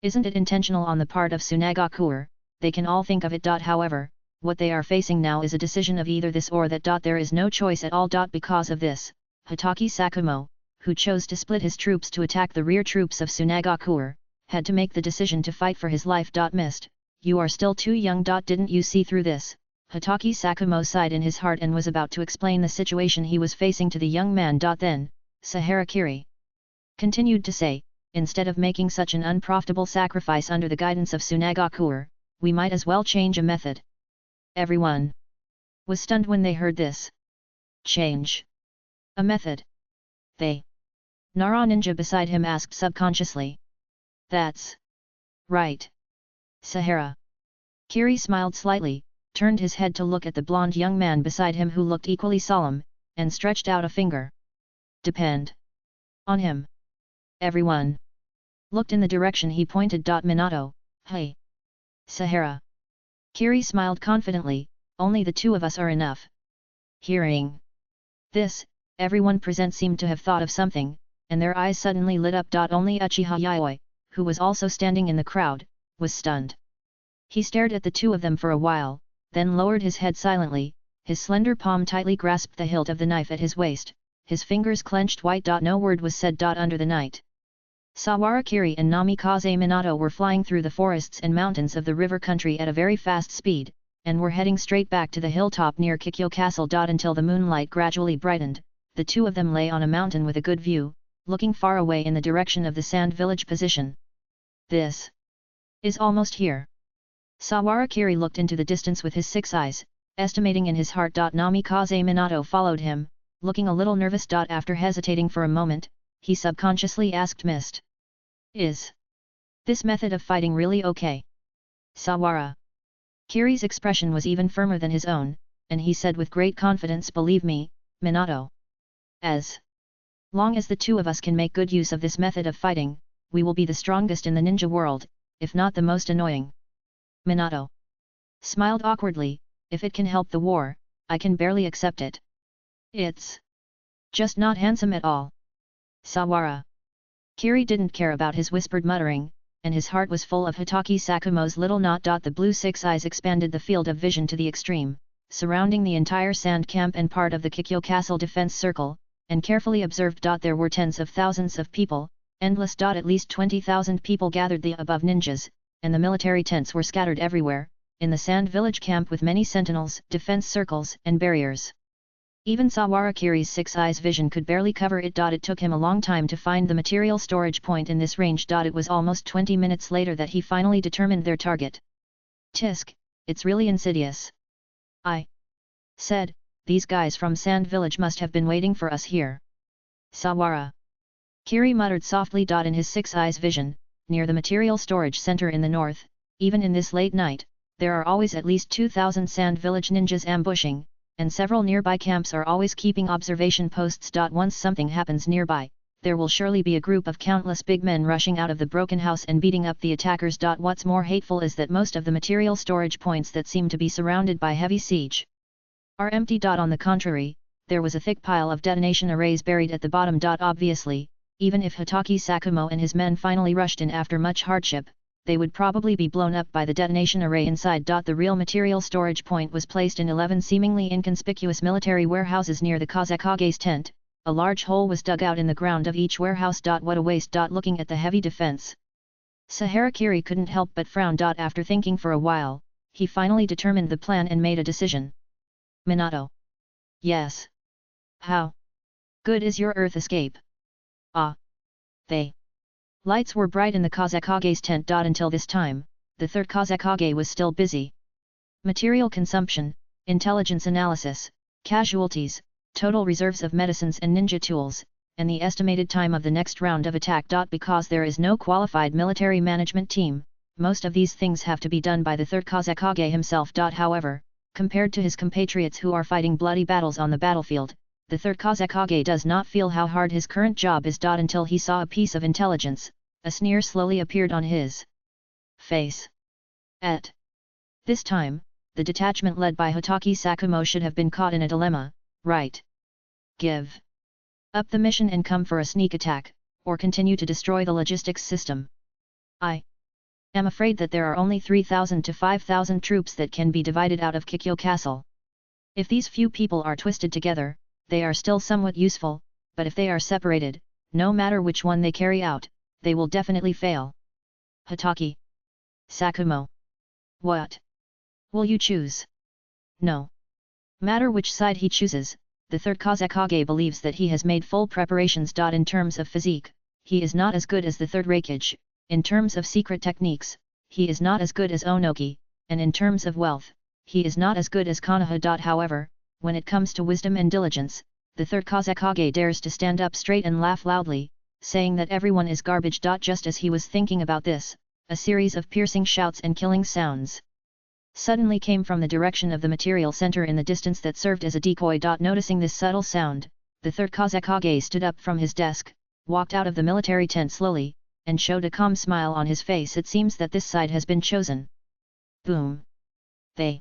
Isn't it intentional on the part of Tsunagakuer? They can all think of it. However, what they are facing now is a decision of either this or that. There is no choice at all. Because of this, Hitoki Sakumo, who chose to split his troops to attack the rear troops of Tsunagakuer, had to make the decision to fight for his life. Missed, you are still too young. Didn't you see through this? Hitoki Sakumo sighed in his heart and was about to explain the situation he was facing to the young man. Then, Sahara Kiri continued to say, instead of making such an unprofitable sacrifice under the guidance of Tsunagakuer, we might as well change a method. Everyone was stunned when they heard this. Change a method? They Nara Ninja beside him asked subconsciously. That's right. Sahara Kiri smiled slightly, turned his head to look at the blonde young man beside him who looked equally solemn, and stretched out a finger. Depend on him. Everyone looked in the direction he pointed. Minato, hey. Sahara Kiri smiled confidently, only the two of us are enough. Hearing this, everyone present seemed to have thought of something, and their eyes suddenly lit up. Only Uchiha Yayoi, who was also standing in the crowd, was stunned. He stared at the two of them for a while, then lowered his head silently, his slender palm tightly grasped the hilt of the knife at his waist, his fingers clenched white. No word was said. Under the night, Sawara Kiri and Namikaze Minato were flying through the forests and mountains of the river country at a very fast speed, and were heading straight back to the hilltop near Kikyo Castle. Until the moonlight gradually brightened, the two of them lay on a mountain with a good view, looking far away in the direction of the Sand Village position. This is almost here. Sawara Kiri looked into the distance with his 6 eyes, estimating in his heart. Namikaze Minato followed him, looking a little nervous. After hesitating for a moment, he subconsciously asked Mist. Is this method of fighting really okay? Sawara Kiri's expression was even firmer than his own, and he said with great confidence, believe me, Minato. As long as the two of us can make good use of this method of fighting, we will be the strongest in the ninja world, if not the most annoying. Minato smiled awkwardly, if it can help the war, I can barely accept it. It's just not handsome at all. Sawara. Kiri didn't care about his whispered muttering, and his heart was full of Hotaki Sakumo's little knot. The blue six eyes expanded the field of vision to the extreme, surrounding the entire sand camp and part of the Kikyo Castle defense circle, and carefully observed. There were tens of thousands of people, endless. At least 20,000 people gathered the above ninjas, and the military tents were scattered everywhere, in the sand village camp with many sentinels, defense circles, and barriers. Even Sawara Kiri's six eyes vision could barely cover it. It took him a long time to find the material storage point in this range. It was almost 20 minutes later that he finally determined their target. Tisk, it's really insidious. I said, these guys from Sand Village must have been waiting for us here. Sawara Kiri muttered softly. In his six eyes vision, near the material storage center in the north, even in this late night, there are always at least 2,000 Sand Village ninjas ambushing, and several nearby camps are always keeping observation posts. Once something happens nearby, there will surely be a group of countless big men rushing out of the broken house and beating up the attackers. What's more hateful is that most of the material storage points that seem to be surrounded by heavy siege are empty. On the contrary, there was a thick pile of detonation arrays buried at the bottom. Obviously, even if Hotaki Sakumo and his men finally rushed in after much hardship, they would probably be blown up by the detonation array inside. The real material storage point was placed in 11 seemingly inconspicuous military warehouses near the Kazekage's tent. A large hole was dug out in the ground of each warehouse. What a waste. Looking at the heavy defense, Sahara Kiri couldn't help but frown. After thinking for a while, he finally determined the plan and made a decision. Minato. Yes. How good is your earth escape? Ah. They. Lights were bright in the Kazekage's tent. Until this time, the third Kazekage was still busy. Material consumption, intelligence analysis, casualties, total reserves of medicines and ninja tools, and the estimated time of the next round of attack. Because there is no qualified military management team, most of these things have to be done by the third Kazekage himself. However, compared to his compatriots who are fighting bloody battles on the battlefield, the third Kazekage does not feel how hard his current job is. Until he saw a piece of intelligence, a sneer slowly appeared on his face. At this time, the detachment led by Hotaki Sakumo should have been caught in a dilemma, right? Give up the mission and come for a sneak attack, or continue to destroy the logistics system. I am afraid that there are only 3,000 to 5,000 troops that can be divided out of Kikyo Castle. If these few people are twisted together, they are still somewhat useful, but if they are separated, no matter which one they carry out, they will definitely fail. Hotaki Sakumo. What will you choose? No matter which side he chooses, the third Kazekage believes that he has made full preparations. In terms of physique, he is not as good as the third Raikage, in terms of secret techniques, he is not as good as Onoki, and in terms of wealth, he is not as good as Konoha. However, when it comes to wisdom and diligence, the third Kazekage dares to stand up straight and laugh loudly, saying that everyone is garbage. Just as he was thinking about this, a series of piercing shouts and killing sounds suddenly came from the direction of the material center in the distance that served as a decoy. Noticing this subtle sound, the third Kazekage stood up from his desk, walked out of the military tent slowly, and showed a calm smile on his face. It seems that this side has been chosen. Boom! The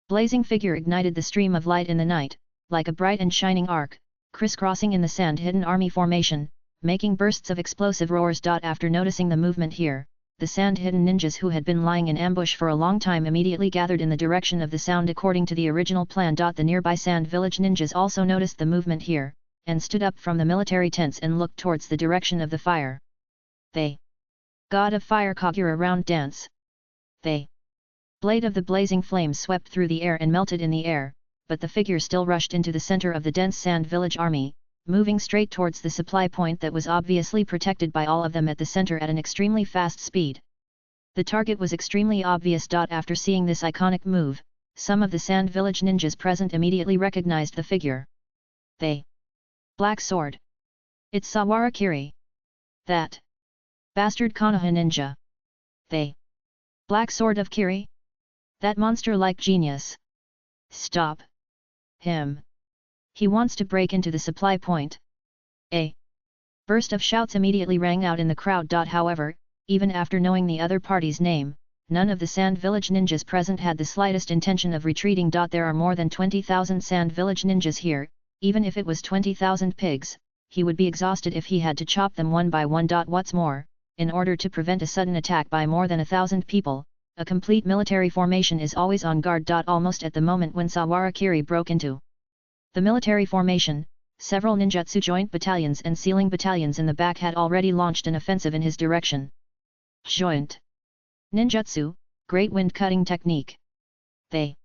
blazing figure ignited the stream of light in the night, like a bright and shining arc, crisscrossing in the sand-hidden army formation, making bursts of explosive roars. After noticing the movement here, the sand-hidden ninjas who had been lying in ambush for a long time immediately gathered in the direction of the sound according to the original plan. The nearby sand village ninjas also noticed the movement here, and stood up from the military tents and looked towards the direction of the fire. The god of fire Kagura round dance. The blade of the blazing flames swept through the air and melted in the air, but the figure still rushed into the center of the dense sand village army, moving straight towards the supply point that was obviously protected by all of them at the center at an extremely fast speed. The target was extremely obvious. After seeing this iconic move, some of the sand village ninjas present immediately recognized the figure. The black sword. It's Sawara Kiri. That bastard Konoha ninja. The black sword of Kiri? That monster-like genius. Stop him. He wants to break into the supply point. A burst of shouts immediately rang out in the crowd. However, even after knowing the other party's name, none of the Sand Village ninjas present had the slightest intention of retreating. There are more than 20,000 Sand Village ninjas here. Even if it was 20,000 pigs, he would be exhausted if he had to chop them one by one. What's more, in order to prevent a sudden attack by more than 1,000 people, a complete military formation is always on guard. Almost at the moment when Sawara Kiri broke into the military formation, several ninjutsu joint battalions and sealing battalions in the back had already launched an offensive in his direction. Joint ninjutsu, great wind cutting technique. The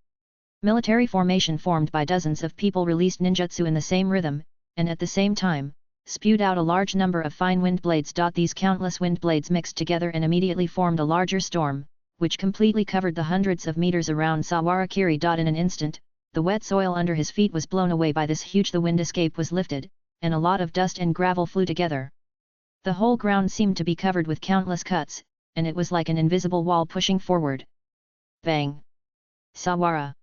military formation formed by dozens of people released ninjutsu in the same rhythm, and at the same time, spewed out a large number of fine wind blades. These countless wind blades mixed together and immediately formed a larger storm, which completely covered the hundreds of meters around Sawara Kiri. In an instant, the wet soil under his feet was blown away by this huge. The wind escape was lifted, and a lot of dust and gravel flew together. The whole ground seemed to be covered with countless cuts, and it was like an invisible wall pushing forward. Bang! Sawara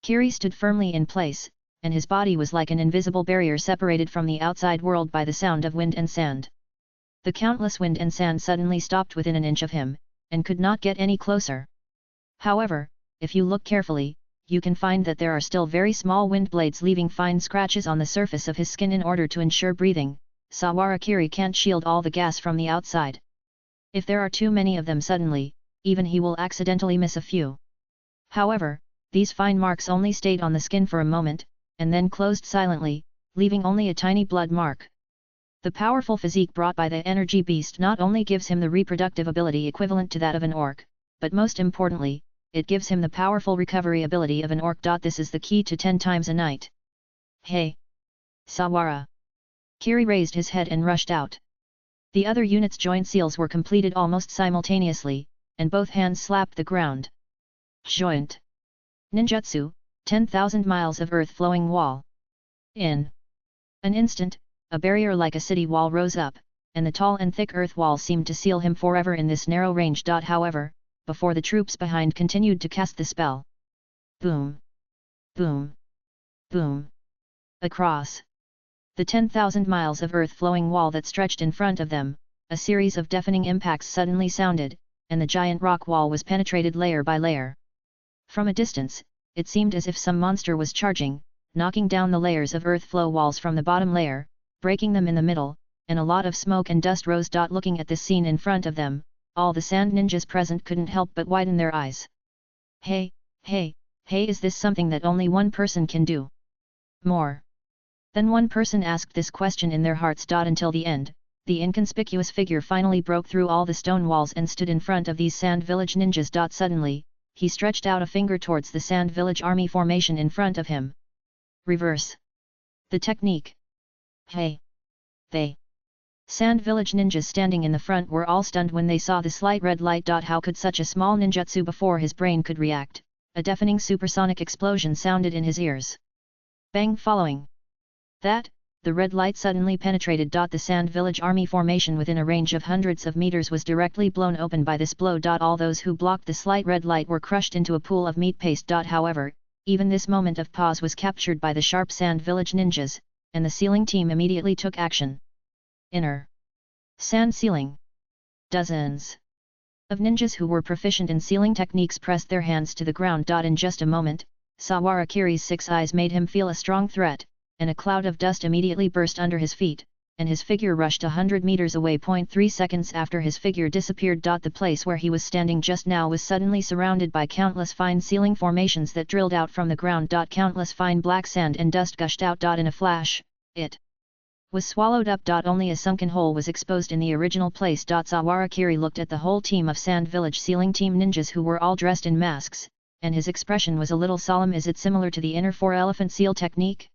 Kiri stood firmly in place, and his body was like an invisible barrier separated from the outside world by the sound of wind and sand. The countless wind and sand suddenly stopped within an inch of him, and could not get any closer. However, if you look carefully, you can find that there are still very small wind blades leaving fine scratches on the surface of his skin. In order to ensure breathing, Sawara Kiri can't shield all the gas from the outside. If there are too many of them suddenly, even he will accidentally miss a few. However, these fine marks only stayed on the skin for a moment, and then closed silently, leaving only a tiny blood mark. The powerful physique brought by the energy beast not only gives him the reproductive ability equivalent to that of an orc, but most importantly, it gives him the powerful recovery ability of an orc. This is the key to 10 times a night. Hey! Sawara Kiri raised his head and rushed out. The other unit's joint seals were completed almost simultaneously, and both hands slapped the ground. Joint ninjutsu, 10,000 miles of earth-flowing wall. In an instant, a barrier like a city wall rose up, and the tall and thick earth wall seemed to seal him forever in this narrow range. However, before the troops behind continued to cast the spell. Boom! Boom! Boom! Across the 10,000 miles of earth-flowing wall that stretched in front of them, a series of deafening impacts suddenly sounded, and the giant rock wall was penetrated layer by layer. From a distance, it seemed as if some monster was charging, knocking down the layers of earth flow walls from the bottom layer, breaking them in the middle, and a lot of smoke and dust rose. Looking at this scene in front of them, all the sand ninjas present couldn't help but widen their eyes. Hey, hey, hey, is this something that only one person can do? More than one person asked this question in their hearts. Until the end, the inconspicuous figure finally broke through all the stone walls and stood in front of these sand village ninjas. Suddenly, he stretched out a finger towards the sand village army formation in front of him. Reverse the technique. Hey! The sand village ninjas standing in the front were all stunned when they saw the slight red light. How could such a small ninjutsu before his brain could react? A deafening supersonic explosion sounded in his ears. Bang! Following that, the red light suddenly penetrated. The sand village army formation within a range of hundreds of meters was directly blown open by this blow. All those who blocked the slight red light were crushed into a pool of meat paste. However, even this moment of pause was captured by the sharp sand village ninjas, and the sealing team immediately took action. Inner sand sealing. Dozens of ninjas who were proficient in sealing techniques pressed their hands to the ground. In just a moment, Sawara Kiri's 6 eyes made him feel a strong threat, and a cloud of dust immediately burst under his feet, and his figure rushed 100 meters away. 3 seconds after his figure disappeared. The place where he was standing just now was suddenly surrounded by countless fine sealing formations that drilled out from the ground. Countless fine black sand and dust gushed out. In a flash, it was swallowed up. Only a sunken hole was exposed in the original place. Sawara Kiri looked at the whole team of Sand Village sealing team ninjas who were all dressed in masks, and his expression was a little solemn. Is it similar to the inner 4-elephant seal technique?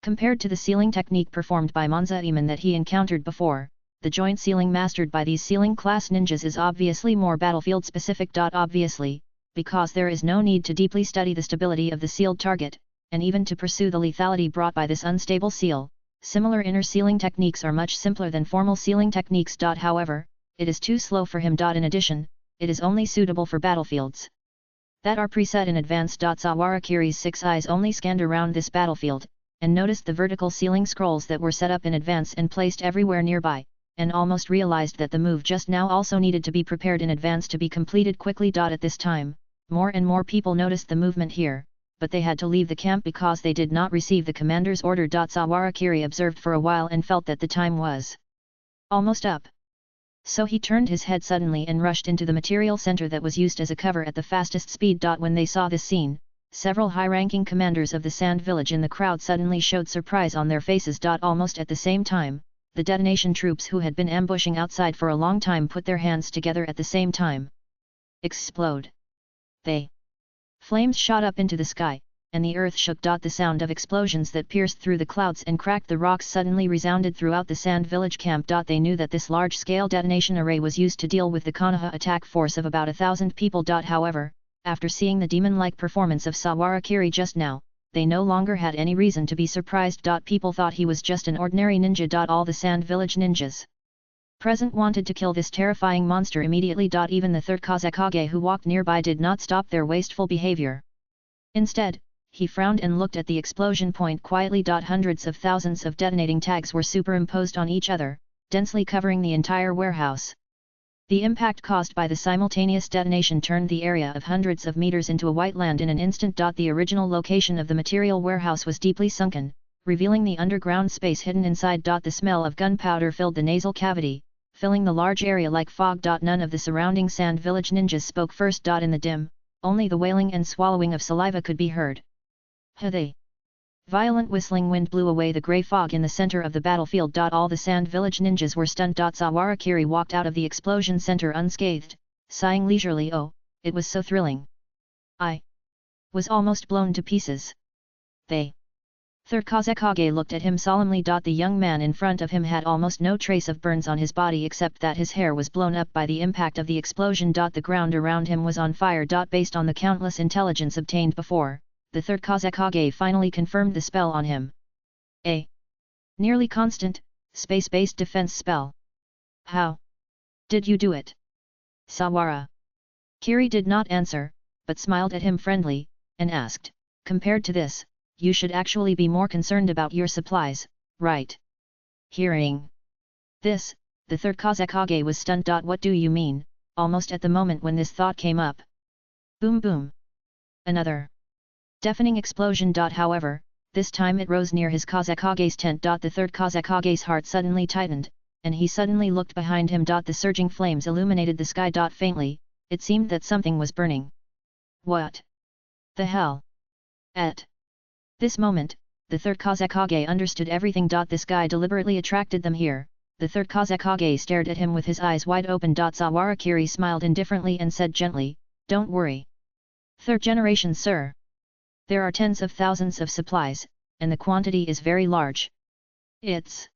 Compared to the sealing technique performed by Monzaemon that he encountered before, the joint sealing mastered by these sealing class ninjas is obviously more battlefield specific. Obviously, because there is no need to deeply study the stability of the sealed target, and even to pursue the lethality brought by this unstable seal. Similar inner sealing techniques are much simpler than formal sealing techniques. However, it is too slow for him. In addition, it is only suitable for battlefields that are preset in advance. Sawara Kiri's 6 eyes only scanned around this battlefield, and noticed the vertical sealing scrolls that were set up in advance and placed everywhere nearby, and almost realized that the move just now also needed to be prepared in advance to be completed quickly. At this time, more and more people noticed the movement here, but they had to leave the camp because they did not receive the commander's order. Sawarakiri observed for a while and felt that the time was almost up. So he turned his head suddenly and rushed into the material center that was used as a cover at the fastest speed. When they saw this scene, several high-ranking commanders of the Sand Village in the crowd suddenly showed surprise on their faces. Almost at the same time, the detonation troops who had been ambushing outside for a long time put their hands together at the same time. Explode! Flames shot up into the sky, and the earth shook. The sound of explosions that pierced through the clouds and cracked the rocks suddenly resounded throughout the Sand Village camp. They knew that this large-scale detonation array was used to deal with the Konoha attack force of about 1,000 people. However, after seeing the demon-like performance of Sawarakiri just now, they no longer had any reason to be surprised. People thought he was just an ordinary ninja. All the Sand Village ninjas present wanted to kill this terrifying monster immediately. Even the third Kazekage who walked nearby did not stop their wasteful behavior. Instead, he frowned and looked at the explosion point quietly. Hundreds of thousands of detonating tags were superimposed on each other, densely covering the entire warehouse. The impact caused by the simultaneous detonation turned the area of hundreds of meters into a white land in an instant. The original location of the material warehouse was deeply sunken, revealing the underground space hidden inside. The smell of gunpowder filled the nasal cavity, filling the large area like fog. None of the surrounding Sand Village ninjas spoke first. In the dim, only the wailing and swallowing of saliva could be heard. Hey! Violent whistling wind blew away the grey fog in the center of the battlefield. All the Sand Village ninjas were stunned. Sawarakiri walked out of the explosion center unscathed, sighing leisurely. Oh, it was so thrilling. I was almost blown to pieces. Third Kazekage looked at him solemnly. The young man in front of him had almost no trace of burns on his body except that his hair was blown up by the impact of the explosion. The ground around him was on fire. Based on the countless intelligence obtained before, the third Kazekage finally confirmed the spell on him. A nearly constant, space-based defense spell. How did you do it? Sawara Kiri did not answer, but smiled at him friendly, and asked, compared to this, you should actually be more concerned about your supplies, right? Hearing this, the third Kazekage was stunned. What do you mean? Almost at the moment when this thought came up. Boom boom! Another deafening explosion. However, this time it rose near his Kazekage's tent. The third Kazekage's heart suddenly tightened, and he suddenly looked behind him. The surging flames illuminated the sky. Faintly, it seemed that something was burning. What the hell? At this moment, the third Kazekage understood everything. This guy deliberately attracted them here. The third Kazekage stared at him with his eyes wide open. Sawarakiri smiled indifferently and said gently, don't worry. Third generation, sir. There are tens of thousands of supplies, and the quantity is very large. It's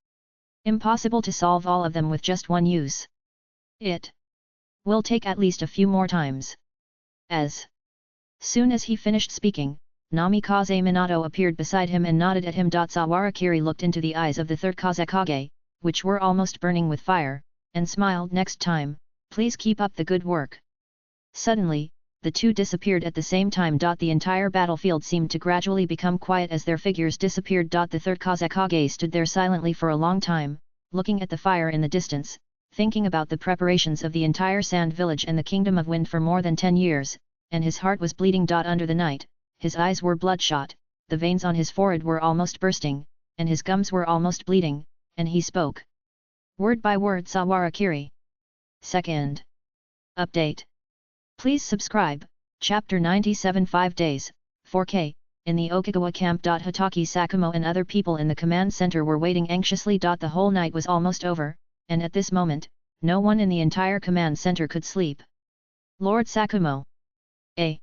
impossible to solve all of them with just one use. It will take at least a few more times. As soon as he finished speaking, Namikaze Minato appeared beside him and nodded at him. Sawarakiri looked into the eyes of the third Kazekage, which were almost burning with fire, and smiled. Next time, please keep up the good work. Suddenly, the two disappeared at the same time. The entire battlefield seemed to gradually become quiet as their figures disappeared. The third Kazekage stood there silently for a long time, looking at the fire in the distance, thinking about the preparations of the entire Sand Village and the Kingdom of Wind for more than 10 years, and his heart was bleeding. Under the night, his eyes were bloodshot, the veins on his forehead were almost bursting, and his gums were almost bleeding, and he spoke word by word. Sawarakiri. Second update. Please subscribe, Chapter 97 5 days, 4K, in the Okagawa camp. Hotake Sakumo and other people in the command center were waiting anxiously. The whole night was almost over, and at this moment, no one in the entire command center could sleep. Lord Sakumo. A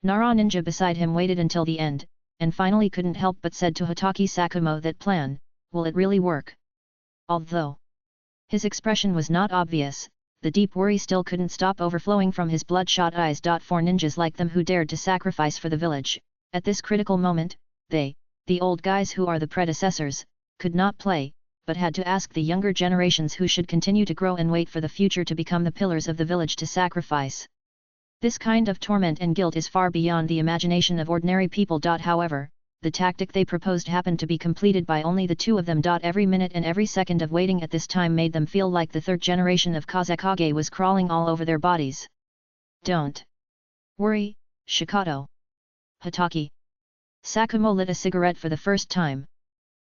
Nara ninja beside him waited until the end, and finally couldn't help but said to Hotake Sakumo, that plan, will it really work? Although his expression was not obvious, the deep worry still couldn't stop overflowing from his bloodshot eyes. For ninjas like them who dared to sacrifice for the village, at this critical moment, they, the old guys who are the predecessors, could not play, but had to ask the younger generations who should continue to grow and wait for the future to become the pillars of the village to sacrifice. This kind of torment and guilt is far beyond the imagination of ordinary people. However, the tactic they proposed happened to be completed by only the two of them. Every minute and every second of waiting at this time made them feel like the third generation of Kazekage was crawling all over their bodies. Don't worry, Shikato. Hotake, Sakumo lit a cigarette for the first time.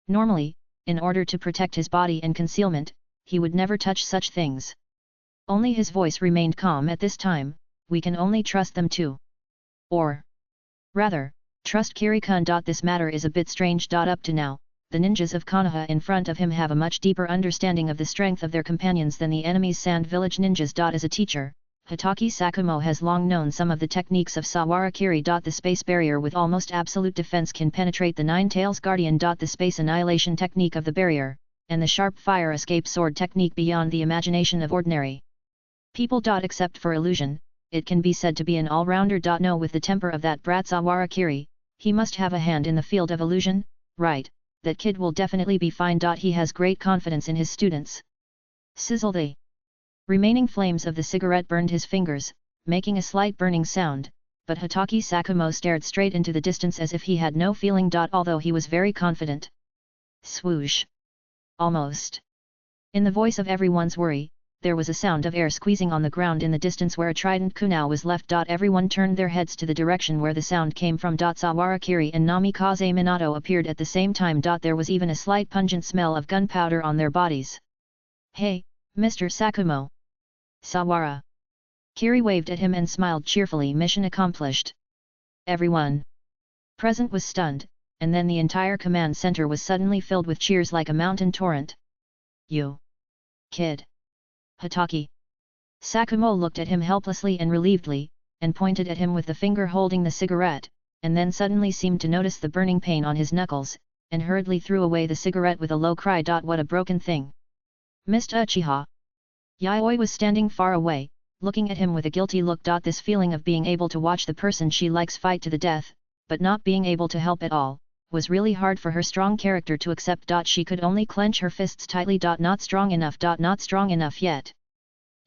Normally, in order to protect his body and concealment, he would never touch such things. Only his voice remained calm at this time. We can only trust them too. Or rather, trust Kiri-kun. This matter is a bit strange. Up to now, the ninjas of Konoha in front of him have a much deeper understanding of the strength of their companions than the enemy's Sand Village ninjas. As a teacher, Hatake Sakumo has long known some of the techniques of Sawara Kiri. The space barrier with almost absolute defense can penetrate the Nine Tails Guardian. The space annihilation technique of the barrier, and the sharp fire escape sword technique beyond the imagination of ordinary people. Except for illusion, it can be said to be an all-rounder. No, with the temper of that brat Sawara Kiri, he must have a hand in the field of illusion, right? That kid will definitely be fine. He has great confidence in his students. Sizzle. The remaining flames of the cigarette burned his fingers, making a slight burning sound, but Hatake Sakumo stared straight into the distance as if he had no feeling. Although he was very confident. Swoosh. Almost. In the voice of everyone's worry, there was a sound of air squeezing on the ground in the distance where a trident kunai was left. Everyone turned their heads to the direction where the sound came from. Sawara Kiri and Namikaze Minato appeared at the same time. There was even a slight pungent smell of gunpowder on their bodies. Hey, Mr. Sakumo. Sawara Kiri waved at him and smiled cheerfully. Mission accomplished. Everyone present was stunned, and then the entire command center was suddenly filled with cheers like a mountain torrent. You kid. Hatake Sakumo looked at him helplessly and relievedly, and pointed at him with the finger holding the cigarette, and then suddenly seemed to notice the burning pain on his knuckles, and hurriedly threw away the cigarette with a low cry. What a broken thing! Missed Uchiha. Yayoi was standing far away, looking at him with a guilty look. This feeling of being able to watch the person she likes fight to the death, but not being able to help at all, was really hard for her strong character to accept. She could only clench her fists tightly. Not strong enough. Not strong enough yet.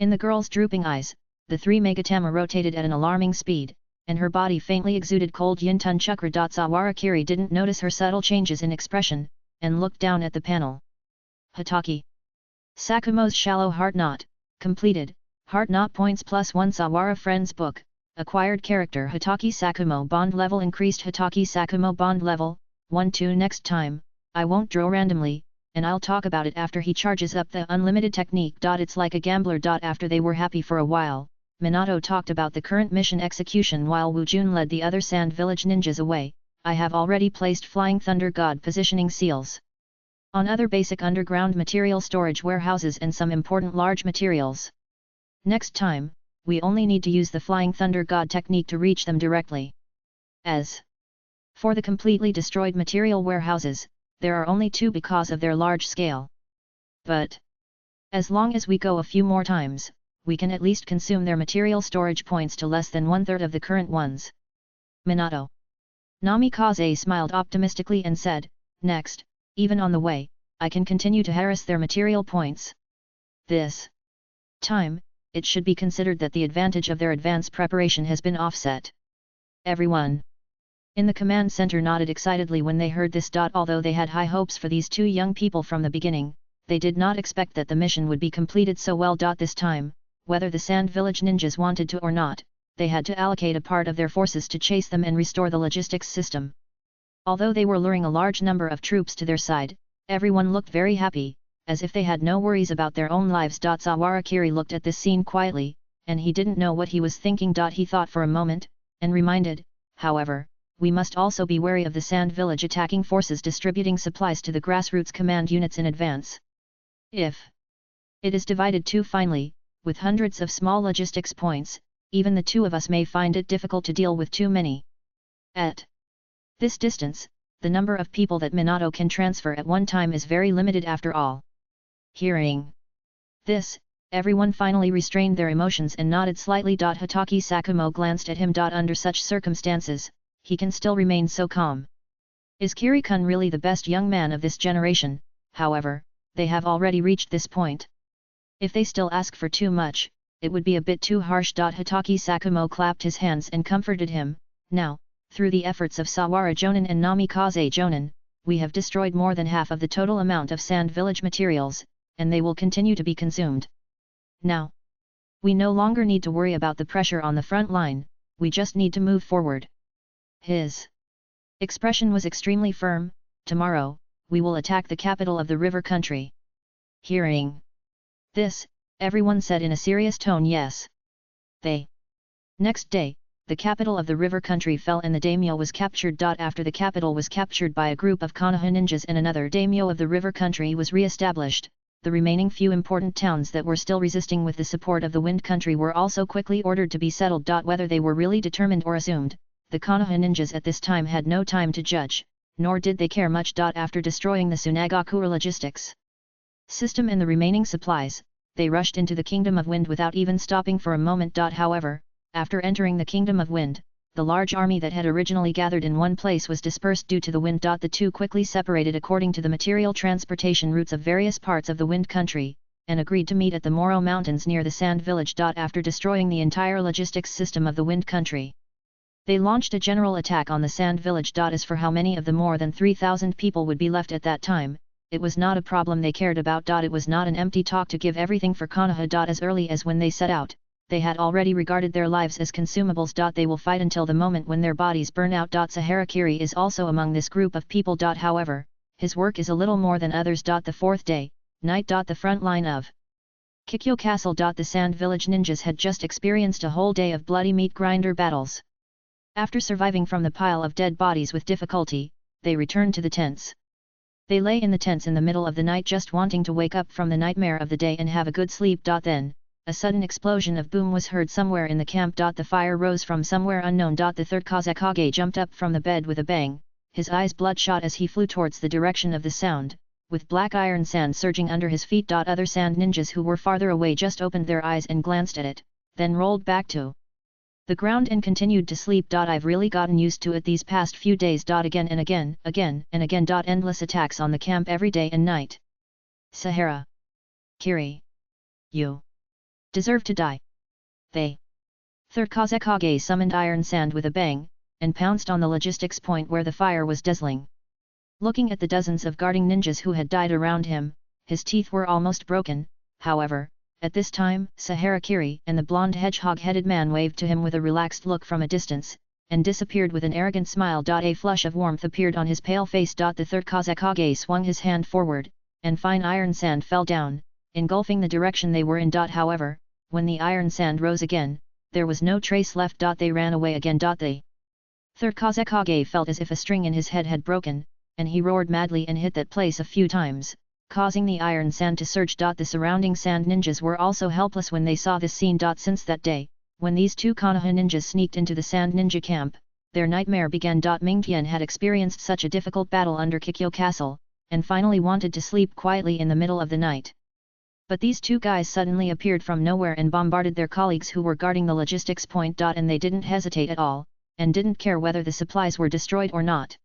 In the girl's drooping eyes, the three Megatama rotated at an alarming speed, and her body faintly exuded cold Yin-Tun chakra. Sawara Kiri didn't notice her subtle changes in expression, and looked down at the panel. Hatake Sakumo's shallow heart knot, completed, heart knot points +1. Sawara Friends Book, acquired character Hatake Sakumo bond level increased. Hatake Sakumo bond level, 1-2. Next time, I won't draw randomly, and I'll talk about it after he charges up the unlimited technique. It's like a gambler. After they were happy for a while, Minato talked about the current mission execution while Wu Jun led the other Sand Village ninjas away. I have already placed Flying Thunder God positioning seals on other basic underground material storage warehouses and some important large materials. Next time, we only need to use the Flying Thunder God technique to reach them directly. As for the completely destroyed material warehouses, there are only 2 because of their large scale. But as long as we go a few more times, we can at least consume their material storage points to less than 1/3 of the current ones. Minato Namikaze smiled optimistically and said, next, even on the way, I can continue to harass their material points. This time, it should be considered that the advantage of their advance preparation has been offset. Everyone in the command center nodded excitedly when they heard this. Although they had high hopes for these 2 young people from the beginning, they did not expect that the mission would be completed so well. This time, whether the Sand Village ninjas wanted to or not, they had to allocate a part of their forces to chase them and restore the logistics system. Although they were luring a large number of troops to their side, everyone looked very happy, as if they had no worries about their own lives. Sawara Kiri looked at this scene quietly, and he didn't know what he was thinking. He thought for a moment, and reminded, however, we must also be wary of the Sand Village attacking forces distributing supplies to the grassroots command units in advance. If it is divided too finely, with hundreds of small logistics points, even the 2 of us may find it difficult to deal with too many. At this distance, the number of people that Minato can transfer at one time is very limited after all. Hearing this, everyone finally restrained their emotions and nodded slightly. Hatake Sakumo glanced at him. Under such circumstances, he can still remain so calm. Is Kiri-kun really the best young man of this generation? However, they have already reached this point. If they still ask for too much, it would be a bit too harsh. Hatake Sakumo clapped his hands and comforted him. Now, through the efforts of Sawara Jonin and Namikaze Jonin, we have destroyed more than half of the total amount of Sand Village materials, and they will continue to be consumed. Now, we no longer need to worry about the pressure on the front line, we just need to move forward. His Expression was extremely firm. Tomorrow, we will attack the capital of the river country. Hearing this, everyone said in a serious tone yes. Next day, the capital of the river country fell and the daimyo was captured. After the capital was captured by a group of Konoha ninjas and another daimyo of the river country was re-established, the remaining few important towns that were still resisting with the support of the wind country were also quickly ordered to be settled. Whether they were really determined or assumed, the Konoha ninjas at this time had no time to judge, nor did they care much. After destroying the Tsunagakura logistics system and the remaining supplies, they rushed into the Kingdom of Wind without even stopping for a moment. However, after entering the Kingdom of Wind, the large army that had originally gathered in one place was dispersed due to the wind. The two quickly separated according to the material transportation routes of various parts of the wind country, and agreed to meet at the Moro Mountains near the Sand Village. After destroying the entire logistics system of the wind country, they launched a general attack on the Sand Village. As for how many of the more than 3,000 people would be left at that time, it was not a problem they cared about. It was not an empty talk to give everything for Konoha. As early as when they set out, they had already regarded their lives as consumables. They will fight until the moment when their bodies burn out. Saharakiri is also among this group of people. However, his work is a little more than others. The fourth day, night. The front line of Kikyo Castle. The Sand Village ninjas had just experienced a whole day of bloody meat grinder battles. After surviving from the pile of dead bodies with difficulty, they returned to the tents. They lay in the tents in the middle of the night just wanting to wake up from the nightmare of the day and have a good sleep. Then, a sudden explosion of boom was heard somewhere in the camp. The fire rose from somewhere unknown. The third Hokage jumped up from the bed with a bang, his eyes bloodshot as he flew towards the direction of the sound, with black iron sand surging under his feet. Other sand ninjas who were farther away just opened their eyes and glanced at it, then rolled back to the ground and continued to sleep. I've really gotten used to it these past few days. Again and again, again and again. Endless attacks on the camp every day and night. Sahara. Kiri. You deserve to die. They. Third Hokage summoned iron sand with a bang, and pounced on the logistics point where the fire was dazzling. Looking at the dozens of guarding ninjas who had died around him, his teeth were almost broken. However, at this time, Saharakiri and the blonde hedgehog-headed man waved to him with a relaxed look from a distance, and disappeared with an arrogant smile. A flush of warmth appeared on his pale face. The third Hokage swung his hand forward, and fine iron sand fell down, engulfing the direction they were in. However, when the iron sand rose again, there was no trace left. They ran away again. The third Hokage felt as if a string in his head had broken, and he roared madly and hit that place a few times, causing the iron sand to surge. The surrounding sand ninjas were also helpless when they saw this scene. Since that day, when these two Konoha ninjas sneaked into the sand ninja camp, their nightmare began. Mingtian had experienced such a difficult battle under Kikyo Castle, and finally wanted to sleep quietly in the middle of the night. But these two guys suddenly appeared from nowhere and bombarded their colleagues who were guarding the logistics point. And they didn't hesitate at all, and didn't care whether the supplies were destroyed or not.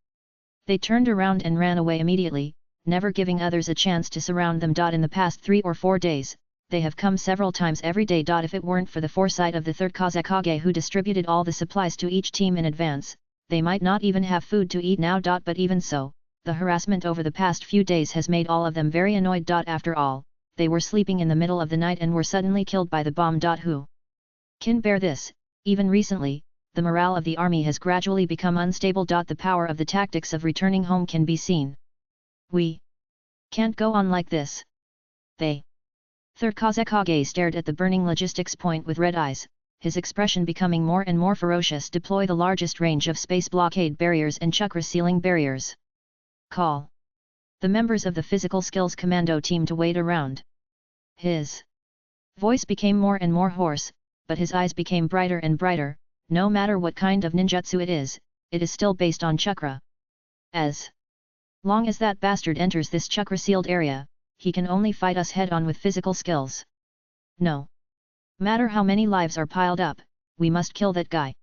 They turned around and ran away immediately, never giving others a chance to surround them. In the past 3 or 4 days, they have come several times every day. If it weren't for the foresight of the third Hokage who distributed all the supplies to each team in advance, they might not even have food to eat now. But even so, the harassment over the past few days has made all of them very annoyed. After all, they were sleeping in the middle of the night and were suddenly killed by the bomb. Who can bear this? Even recently, the morale of the army has gradually become unstable. The power of the tactics of returning home can be seen. We can't go on like this. They. Third Hokage stared at the burning logistics point with red eyes, his expression becoming more and more ferocious. Deploy the largest range of space blockade barriers and chakra sealing barriers. Call the members of the physical skills commando team to wait around. His voice became more and more hoarse, but his eyes became brighter and brighter. No matter what kind of ninjutsu it is still based on chakra. As long as that bastard enters this chakra-sealed area, he can only fight us head-on with physical skills. No matter how many lives are piled up, we must kill that guy.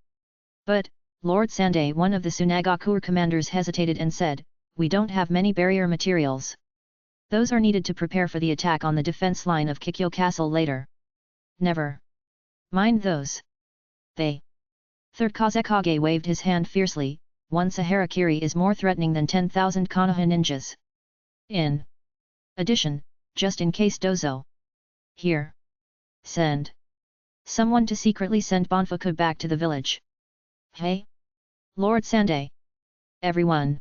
But, Lord Sande, one of the Tsunagakura commanders, hesitated and said, we don't have many barrier materials. Those are needed to prepare for the attack on the defense line of Kikyo Castle later. Never mind those. They. Third Hokage waved his hand fiercely. One Saharakiri is more threatening than 10,000 Konoha ninjas. In addition, just in case Dozo here, send someone to secretly send Banfuku back to the village. Hey, Lord Sande. Everyone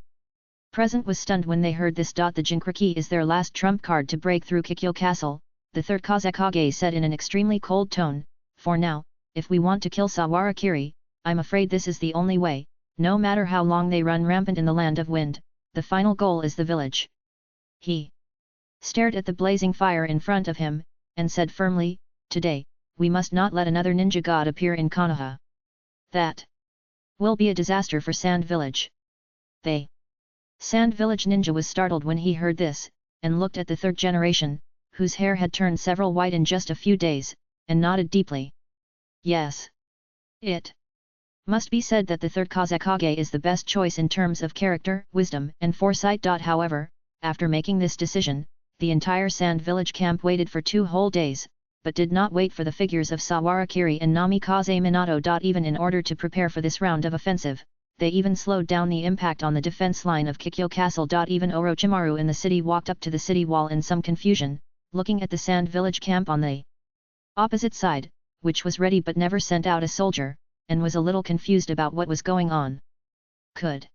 present was stunned when they heard this. The Jinkriki is their last trump card to break through Kikyo Castle, the third Kazekage said in an extremely cold tone. For now, if we want to kill Sawarakiri, I'm afraid this is the only way. No matter how long they run rampant in the land of wind, the final goal is the village. He stared at the blazing fire in front of him, and said firmly, today, we must not let another ninja god appear in Konoha. That will be a disaster for Sand Village. Sand Village Ninja was startled when he heard this, and looked at the third generation, whose hair had turned several white in just a few days, and nodded deeply. Yes. It must be said that the third Kazekage is the best choice in terms of character, wisdom, and foresight. However, after making this decision, the entire Sand Village camp waited for 2 whole days, but did not wait for the figures of Sawarakiri and Namikaze Minato. Even in order to prepare for this round of offensive, they even slowed down the impact on the defense line of Kikyo Castle. Even Orochimaru in the city walked up to the city wall in some confusion, looking at the Sand Village camp on the opposite side, which was ready but never sent out a soldier, and was a little confused about what was going on. Could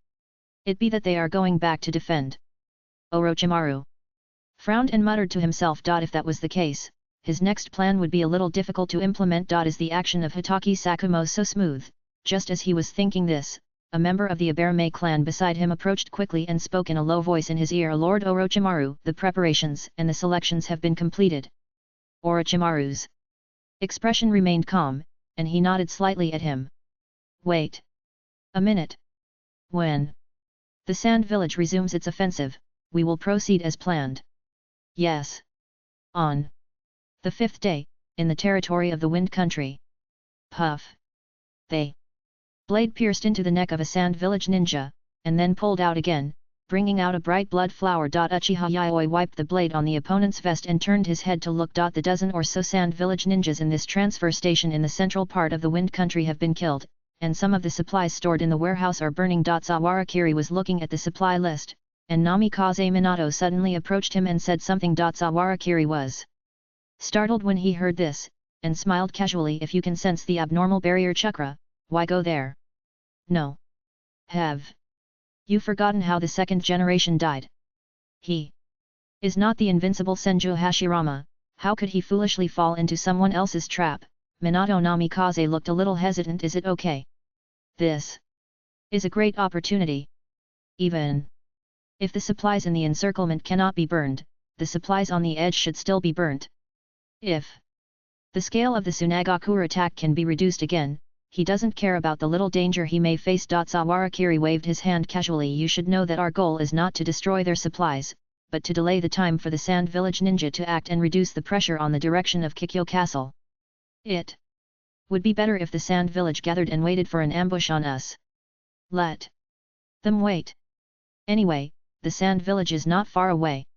it be that they are going back to defend? Orochimaru frowned and muttered to himself. If that was the case, his next plan would be a little difficult to implement. Is the action of Hitaki Sakumo so smooth? Just as he was thinking this, a member of the Aberame clan beside him approached quickly and spoke in a low voice in his ear. Lord Orochimaru, the preparations and the selections have been completed. Orochimaru's expression remained calm, and he nodded slightly at him. Wait a minute. When the Sand Village resumes its offensive, we will proceed as planned. Yes. On the 5th day, in the territory of the Wind Country. Puff. The blade pierced into the neck of a Sand Village ninja, and then pulled out again, bringing out a bright blood flower. Uchiha Yayoi wiped the blade on the opponent's vest and turned his head to look. The dozen or so Sand Village ninjas in this transfer station in the central part of the Wind Country have been killed, and some of the supplies stored in the warehouse are burning. Sawarakiri was looking at the supply list, and Namikaze Minato suddenly approached him and said something. Sawarakiri was startled when he heard this, and smiled casually. If you can sense the abnormal barrier chakra, why go there? No. Have you forgotten how the second generation died? He is not the invincible Senju Hashirama, how could he foolishly fall into someone else's trap? Minato Namikaze looked a little hesitant. Is it okay? This is a great opportunity. Even if the supplies in the encirclement cannot be burned, the supplies on the edge should still be burnt. If the scale of the Tsunagaku attack can be reduced again, he doesn't care about the little danger he may face. Sawarakiri waved his hand casually. You should know that our goal is not to destroy their supplies, but to delay the time for the Sand Village ninja to act and reduce the pressure on the direction of Kikyo Castle. It would be better if the Sand Village gathered and waited for an ambush on us. Let them wait. Anyway, the Sand Village is not far away.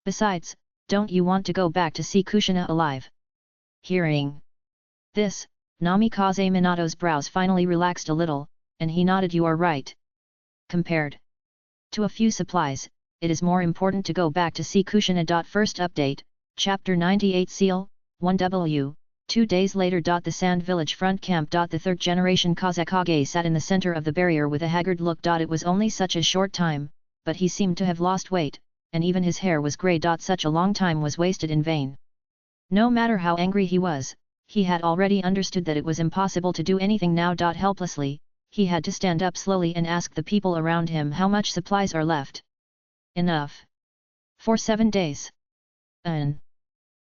Besides, don't you want to go back to see Kushina alive? Hearing this, Namikaze Minato's brows finally relaxed a little, and he nodded. You are right. Compared to a few supplies, it is more important to go back to see Kushina. First update, Chapter 98 Seal, 1W, 2 days later. The Sand Village front camp. The third generation Kazekage sat in the center of the barrier with a haggard look. It was only such a short time, but he seemed to have lost weight, and even his hair was grey. Such a long time was wasted in vain. No matter how angry he was, he had already understood that it was impossible to do anything now. Helplessly, he had to stand up slowly and ask the people around him how much supplies are left. Enough for 7 days. An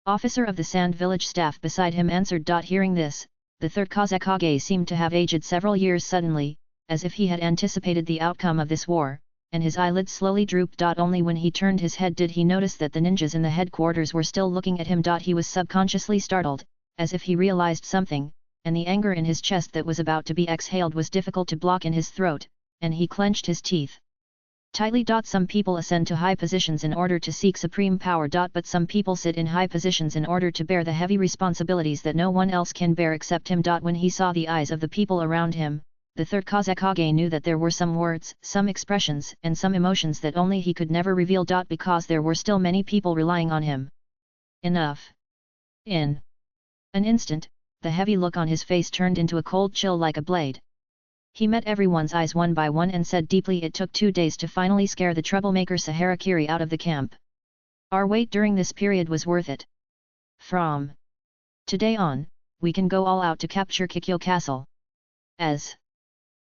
officer of the Sand Village staff beside him answered. Hearing this, the third Kazekage seemed to have aged several years suddenly, as if he had anticipated the outcome of this war, and his eyelids slowly drooped. Only when he turned his head did he notice that the ninjas in the headquarters were still looking at him. He was subconsciously startled, as if he realized something, and the anger in his chest that was about to be exhaled was difficult to block in his throat, and he clenched his teeth tightly. Some people ascend to high positions in order to seek supreme power. But some people sit in high positions in order to bear the heavy responsibilities that no one else can bear except him. When he saw the eyes of the people around him, the third Kazekage knew that there were some words, some expressions, and some emotions that only he could never reveal. Because there were still many people relying on him. Enough. In an instant, the heavy look on his face turned into a cold chill like a blade. He met everyone's eyes one by one and said deeply, it took 2 days to finally scare the troublemaker Saharakiri out of the camp. Our wait during this period was worth it. From today on, we can go all out to capture Kikyo Castle. As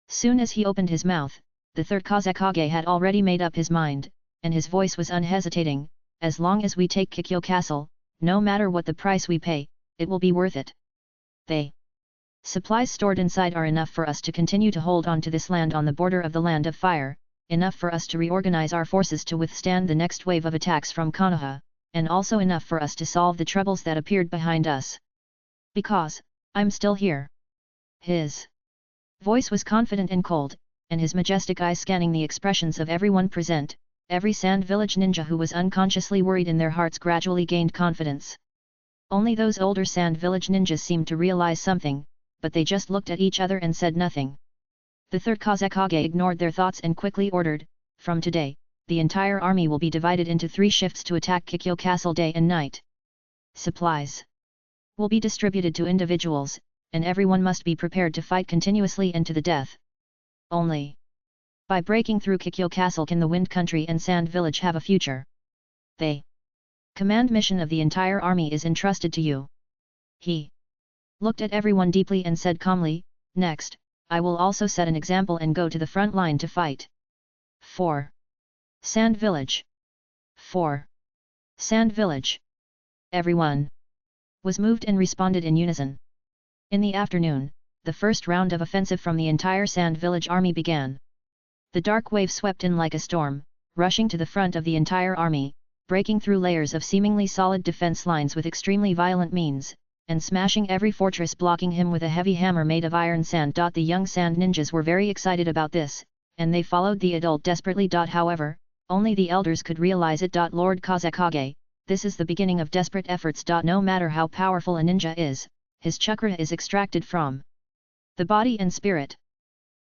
soon as he opened his mouth, the third Kazekage had already made up his mind, and his voice was unhesitating, as long as we take Kikyo Castle, no matter what the price we pay, it will be worth it. The supplies stored inside are enough for us to continue to hold on to this land on the border of the Land of Fire, enough for us to reorganize our forces to withstand the next wave of attacks from Konoha, and also enough for us to solve the troubles that appeared behind us. Because I'm still here. His voice was confident and cold, and his majestic eyes scanning the expressions of everyone present. Every Sand Village ninja who was unconsciously worried in their hearts gradually gained confidence. Only those older Sand Village ninjas seemed to realize something, but they just looked at each other and said nothing. The third Kazekage ignored their thoughts and quickly ordered, from today, the entire army will be divided into 3 shifts to attack Kikyo Castle day and night. Supplies will be distributed to individuals, and everyone must be prepared to fight continuously and to the death. Only by breaking through Kikyo Castle can the Wind Country and Sand Village have a future. The command mission of the entire army is entrusted to you. He looked at everyone deeply and said calmly, next, I will also set an example and go to the front line to fight. 4. Sand Village. 4. Sand Village. Everyone was moved and responded in unison. In the afternoon, the first round of offensive from the entire Sand Village army began. The dark wave swept in like a storm, rushing to the front of the entire army, breaking through layers of seemingly solid defense lines with extremely violent means, and smashing every fortress blocking him with a heavy hammer made of iron sand. The young sand ninjas were very excited about this, and they followed the adult desperately. However, only the elders could realize it. Lord Kazekage, this is the beginning of desperate efforts. No matter how powerful a ninja is, his chakra is extracted from the body and spirit.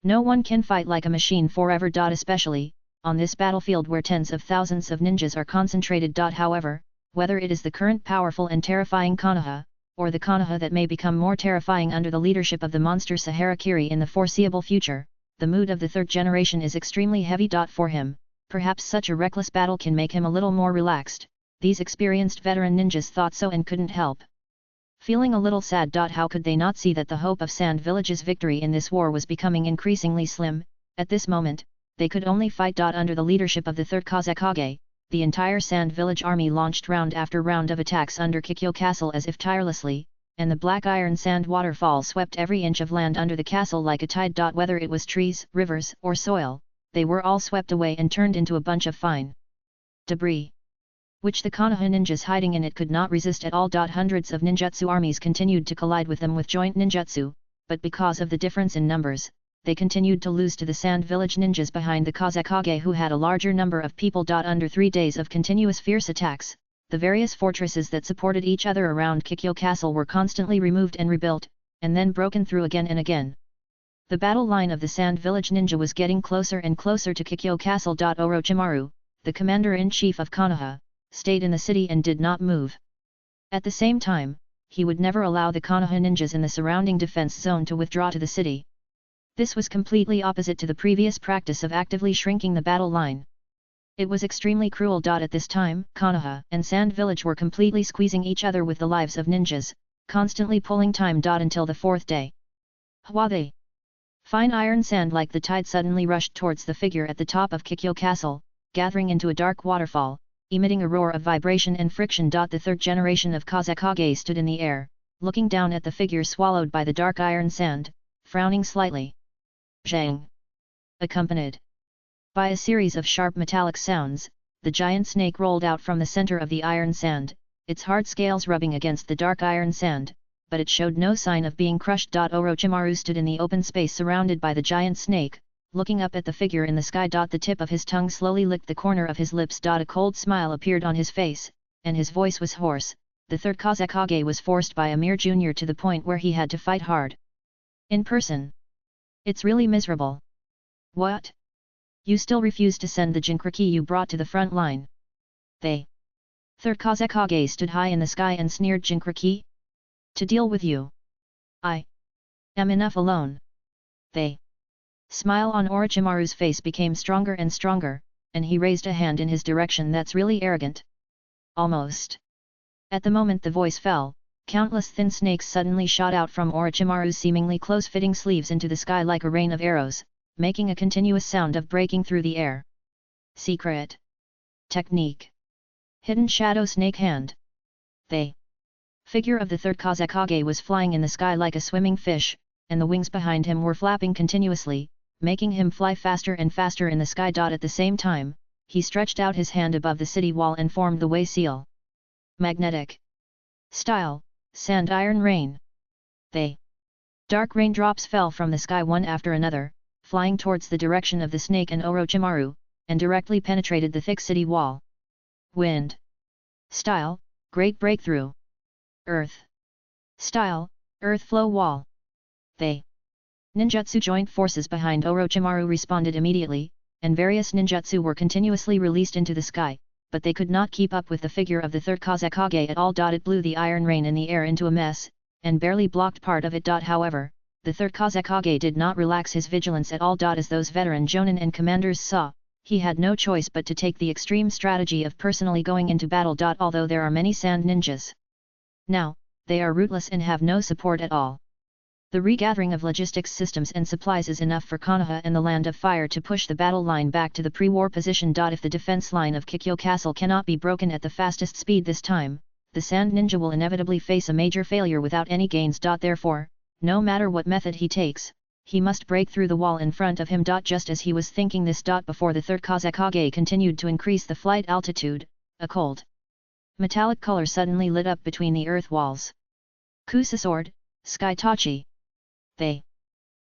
No one can fight like a machine forever. Especially on this battlefield where tens of thousands of ninjas are concentrated. However, whether it is the current powerful and terrifying Konoha, or the Konoha that may become more terrifying under the leadership of the monster Saharakiri in the foreseeable future, the mood of the third generation is extremely heavy. For him, perhaps such a reckless battle can make him a little more relaxed. These experienced veteran ninjas thought so and couldn't help feeling a little sad. How could they not see that the hope of Sand Village's victory in this war was becoming increasingly slim? At this moment, they could only fight. Under the leadership of the third Kazekage, the entire Sand Village army launched round after round of attacks under Kikyo Castle as if tirelessly, and the black iron sand waterfall swept every inch of land under the castle like a tide. Whether it was trees, rivers, or soil, they were all swept away and turned into a bunch of fine debris, which the Konoha ninjas hiding in it could not resist at all. Hundreds of ninjutsu armies continued to collide with them with joint ninjutsu, but because of the difference in numbers, they continued to lose to the Sand Village ninjas behind the Kazekage, who had a larger number of people. Under 3 days of continuous fierce attacks, the various fortresses that supported each other around Kikyo Castle were constantly removed and rebuilt, and then broken through again and again. The battle line of the Sand Village ninja was getting closer and closer to Kikyo Castle. Orochimaru, the commander-in-chief of Konoha, stayed in the city and did not move. At the same time, he would never allow the Konoha ninjas in the surrounding defense zone to withdraw to the city. This was completely opposite to the previous practice of actively shrinking the battle line. It was extremely cruel. At this time, Konoha and Sand Village were completely squeezing each other with the lives of ninjas, constantly pulling time. Until the 4th day. Hwa. Fine iron sand like the tide suddenly rushed towards the figure at the top of Kikyo Castle, gathering into a dark waterfall, emitting a roar of vibration and friction. The third generation of Kazekage stood in the air, looking down at the figure swallowed by the dark iron sand, frowning slightly. Zhang. Accompanied by a series of sharp metallic sounds, the giant snake rolled out from the center of the iron sand, its hard scales rubbing against the dark iron sand, but it showed no sign of being crushed. Orochimaru stood in the open space surrounded by the giant snake, looking up at the figure in the sky. The tip of his tongue slowly licked the corner of his lips. A cold smile appeared on his face, and his voice was hoarse. The third Kazekage was forced by a mere junior to the point where he had to fight hard in person. It's really miserable. What? You still refuse to send the Jinkriki you brought to the front line? They. Third Kazekage stood high in the sky and sneered. Jinkriki? To deal with you. I am enough alone. They. Smile on Orochimaru's face became stronger and stronger, and he raised a hand in his direction. That's really arrogant. Almost. At the moment the voice fell, countless thin snakes suddenly shot out from Orochimaru's seemingly close-fitting sleeves into the sky like a rain of arrows, making a continuous sound of breaking through the air. Secret. Technique. Hidden Shadow Snake Hand. The figure of the third Hokage was flying in the sky like a swimming fish, and the wings behind him were flapping continuously, making him fly faster and faster in the sky. At the same time, he stretched out his hand above the city wall and formed the way seal. Magnetic. Style, Sand Iron Rain. The dark raindrops fell from the sky one after another, flying towards the direction of the snake and Orochimaru, and directly penetrated the thick city wall. Wind. Style, Great Breakthrough. Earth. Style, Earth Flow Wall. The ninjutsu joint forces behind Orochimaru responded immediately, and various ninjutsu were continuously released into the sky, but they could not keep up with the figure of the third Hokage at all. It blew the iron rain in the air into a mess, and barely blocked part of it. However, the third Hokage did not relax his vigilance at all. As those veteran jonin and commanders saw, he had no choice but to take the extreme strategy of personally going into battle. Although there are many sand ninjas now, they are rootless and have no support at all. The regathering of logistics systems and supplies is enough for Konoha and the Land of Fire to push the battle line back to the pre-war position. If the defense line of Kikyo Castle cannot be broken at the fastest speed this time, the Sand Ninja will inevitably face a major failure without any gains. Therefore, no matter what method he takes, he must break through the wall in front of him. Just as he was thinking this. Before the third Hokage continued to increase the flight altitude, a cold metallic color suddenly lit up between the earth walls. Kusa Sword, Sky Tachi. The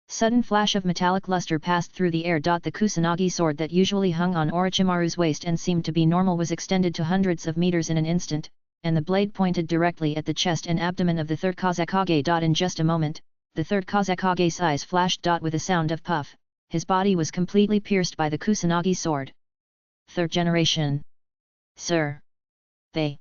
sudden flash of metallic luster passed through the air. The Kusanagi sword that usually hung on Orochimaru's waist and seemed to be normal was extended to hundreds of meters in an instant, and the blade pointed directly at the chest and abdomen of the third Hokage. In just a moment, the third Hokage's eyes flashed. With a sound of puff, his body was completely pierced by the Kusanagi sword. Third generation. Sir. The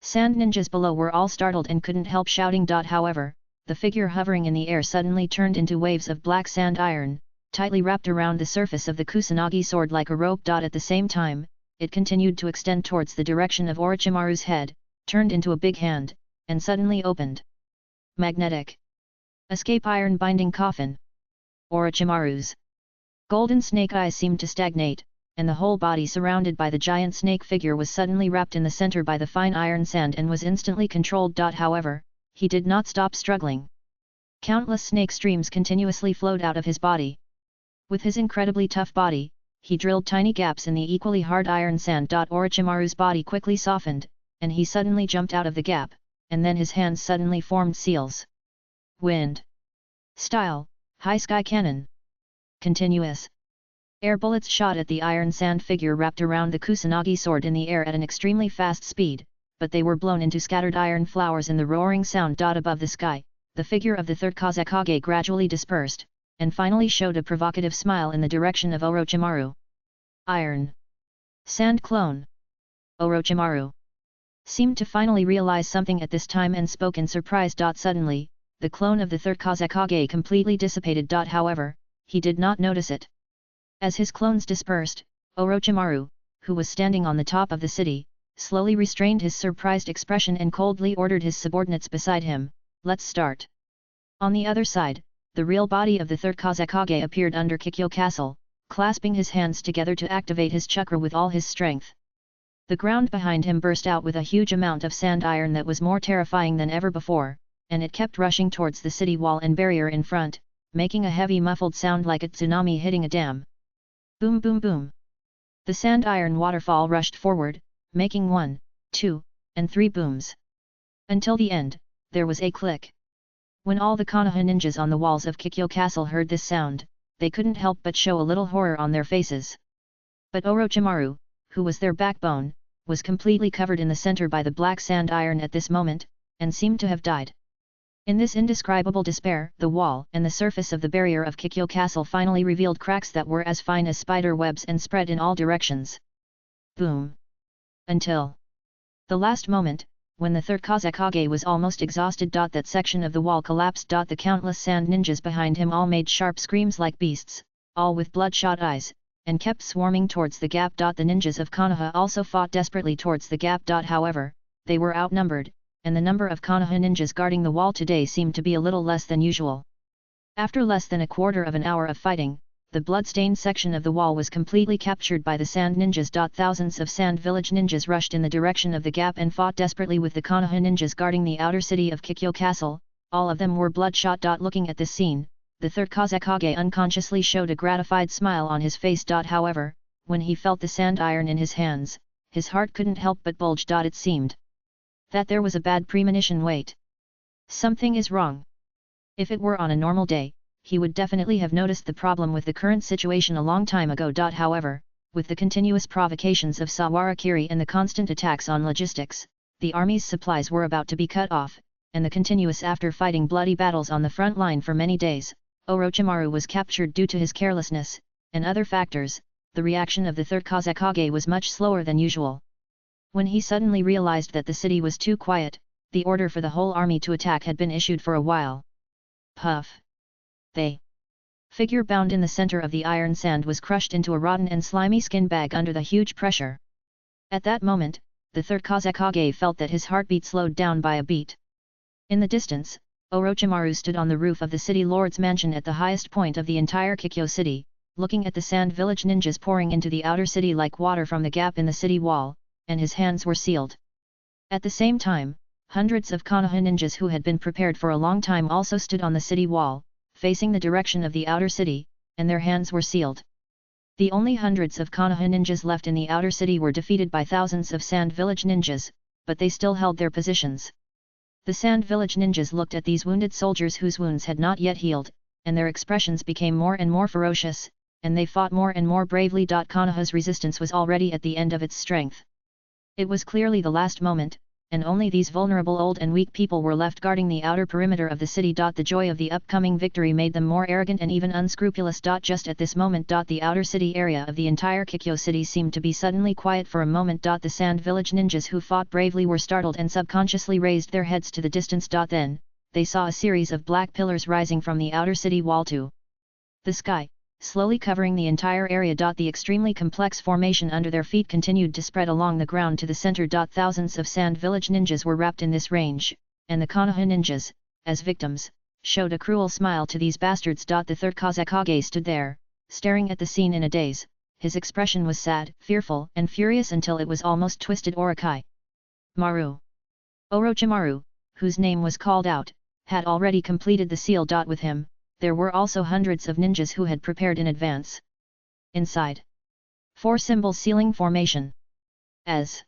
sand ninjas below were all startled and couldn't help shouting. However, the figure hovering in the air suddenly turned into waves of black sand iron, tightly wrapped around the surface of the Kusanagi sword like a rope. At the same time, it continued to extend towards the direction of Orochimaru's head, turned into a big hand, and suddenly opened. Magnetic. Escape Iron Binding Coffin. Orochimaru's golden snake eyes seemed to stagnate, and the whole body surrounded by the giant snake figure was suddenly wrapped in the center by the fine iron sand and was instantly controlled. However, he did not stop struggling. Countless snake streams continuously flowed out of his body. With his incredibly tough body, he drilled tiny gaps in the equally hard iron sand. Orochimaru's body quickly softened, and he suddenly jumped out of the gap, and then his hands suddenly formed seals. Wind. Style, High Sky Cannon. Continuous air bullets shot at the iron sand figure wrapped around the Kusanagi sword in the air at an extremely fast speed, but they were blown into scattered iron flowers in the roaring sound. Above the sky, the figure of the third Hokage gradually dispersed, and finally showed a provocative smile in the direction of Orochimaru. Iron Sand Clone. Orochimaru seemed to finally realize something at this time and spoke in surprise. Suddenly, the clone of the third Hokage completely dissipated. However, he did not notice it. As his clones dispersed, Orochimaru, who was standing on the top of the city, slowly restrained his surprised expression and coldly ordered his subordinates beside him, "Let's start." On the other side, the real body of the third Hokage appeared under Kikyo Castle, clasping his hands together to activate his chakra with all his strength. The ground behind him burst out with a huge amount of sand iron that was more terrifying than ever before, and it kept rushing towards the city wall and barrier in front, making a heavy muffled sound like a tsunami hitting a dam. Boom boom boom. The sand iron waterfall rushed forward, making 1, 2, and 3 booms. Until the end, there was a click. When all the Konoha ninjas on the walls of Kikyo Castle heard this sound, they couldn't help but show a little horror on their faces. But Orochimaru, who was their backbone, was completely covered in the center by the black sand iron at this moment, and seemed to have died. In this indescribable despair, the wall and the surface of the barrier of Kikyo Castle finally revealed cracks that were as fine as spider webs and spread in all directions. Boom! Until the last moment, when the third Hokage was almost exhausted. That section of the wall collapsed. The countless sand ninjas behind him all made sharp screams like beasts, all with bloodshot eyes, and kept swarming towards the gap. The ninjas of Konoha also fought desperately towards the gap. However, they were outnumbered, and the number of Konoha ninjas guarding the wall today seemed to be a little less than usual. After less than a quarter of an hour of fighting, the blood-stained section of the wall was completely captured by the sand ninjas. Thousands of sand village ninjas rushed in the direction of the gap and fought desperately with the Konoha ninjas guarding the outer city of Kikyo Castle. All of them were bloodshot. Looking at this scene, the third Kazekage unconsciously showed a gratified smile on his face. However, when he felt the sand iron in his hands, his heart couldn't help but bulge. It seemed that there was a bad premonition. Wait. Something is wrong. If it were on a normal day, he would definitely have noticed the problem with the current situation a long time ago. However, with the continuous provocations of Sawarakiri and the constant attacks on logistics, the army's supplies were about to be cut off, and the continuous after-fighting bloody battles on the front line for many days, Orochimaru was captured due to his carelessness, and other factors. The reaction of the third Kazekage was much slower than usual. When he suddenly realized that the city was too quiet, the order for the whole army to attack had been issued for a while. Puff. The figure bound in the center of the iron sand was crushed into a rotten and slimy skin bag under the huge pressure. At that moment, the third Kazekage felt that his heartbeat slowed down by a beat. In the distance, Orochimaru stood on the roof of the city lord's mansion at the highest point of the entire Kikyo city, looking at the sand village ninjas pouring into the outer city like water from the gap in the city wall, and his hands were sealed. At the same time, hundreds of Konoha ninjas who had been prepared for a long time also stood on the city wall, facing the direction of the outer city, and their hands were sealed. The only hundreds of Konoha ninjas left in the outer city were defeated by thousands of Sand Village ninjas, but they still held their positions. The Sand Village ninjas looked at these wounded soldiers whose wounds had not yet healed, and their expressions became more and more ferocious, and they fought more and more bravely. Konoha's resistance was already at the end of its strength. It was clearly the last moment, and only these vulnerable old and weak people were left guarding the outer perimeter of the city. The joy of the upcoming victory made them more arrogant and even unscrupulous. Just at this moment, the outer city area of the entire Kikyo city seemed to be suddenly quiet for a moment. The Sand Village ninjas who fought bravely were startled and subconsciously raised their heads to the distance. Then, they saw a series of black pillars rising from the outer city wall to the sky, slowly covering the entire area. The extremely complex formation under their feet continued to spread along the ground to the center. Thousands of Sand Village ninjas were wrapped in this range, and the Konoha ninjas, as victims, showed a cruel smile to these bastards. The third Kazekage stood there, staring at the scene in a daze. His expression was sad, fearful, and furious until it was almost twisted. Orochimaru. Orochimaru, whose name was called out, had already completed the seal. With him, there were also hundreds of ninjas who had prepared in advance. Inside. 4 symbol sealing formation. As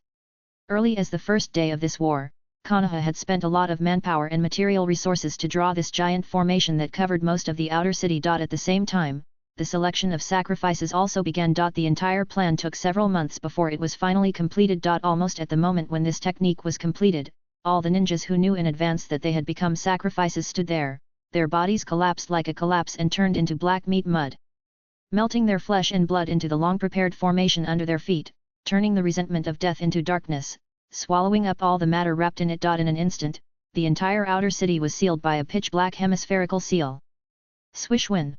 early as the first day of this war, Konoha had spent a lot of manpower and material resources to draw this giant formation that covered most of the outer city. At the same time, the selection of sacrifices also began. The entire plan took several months before it was finally completed. Almost at the moment when this technique was completed, all the ninjas who knew in advance that they had become sacrifices stood there. Their bodies collapsed like a collapse and turned into black meat mud, melting their flesh and blood into the long-prepared formation under their feet, turning the resentment of death into darkness, swallowing up all the matter wrapped in it. In an instant, the entire outer city was sealed by a pitch-black hemispherical seal. Swish when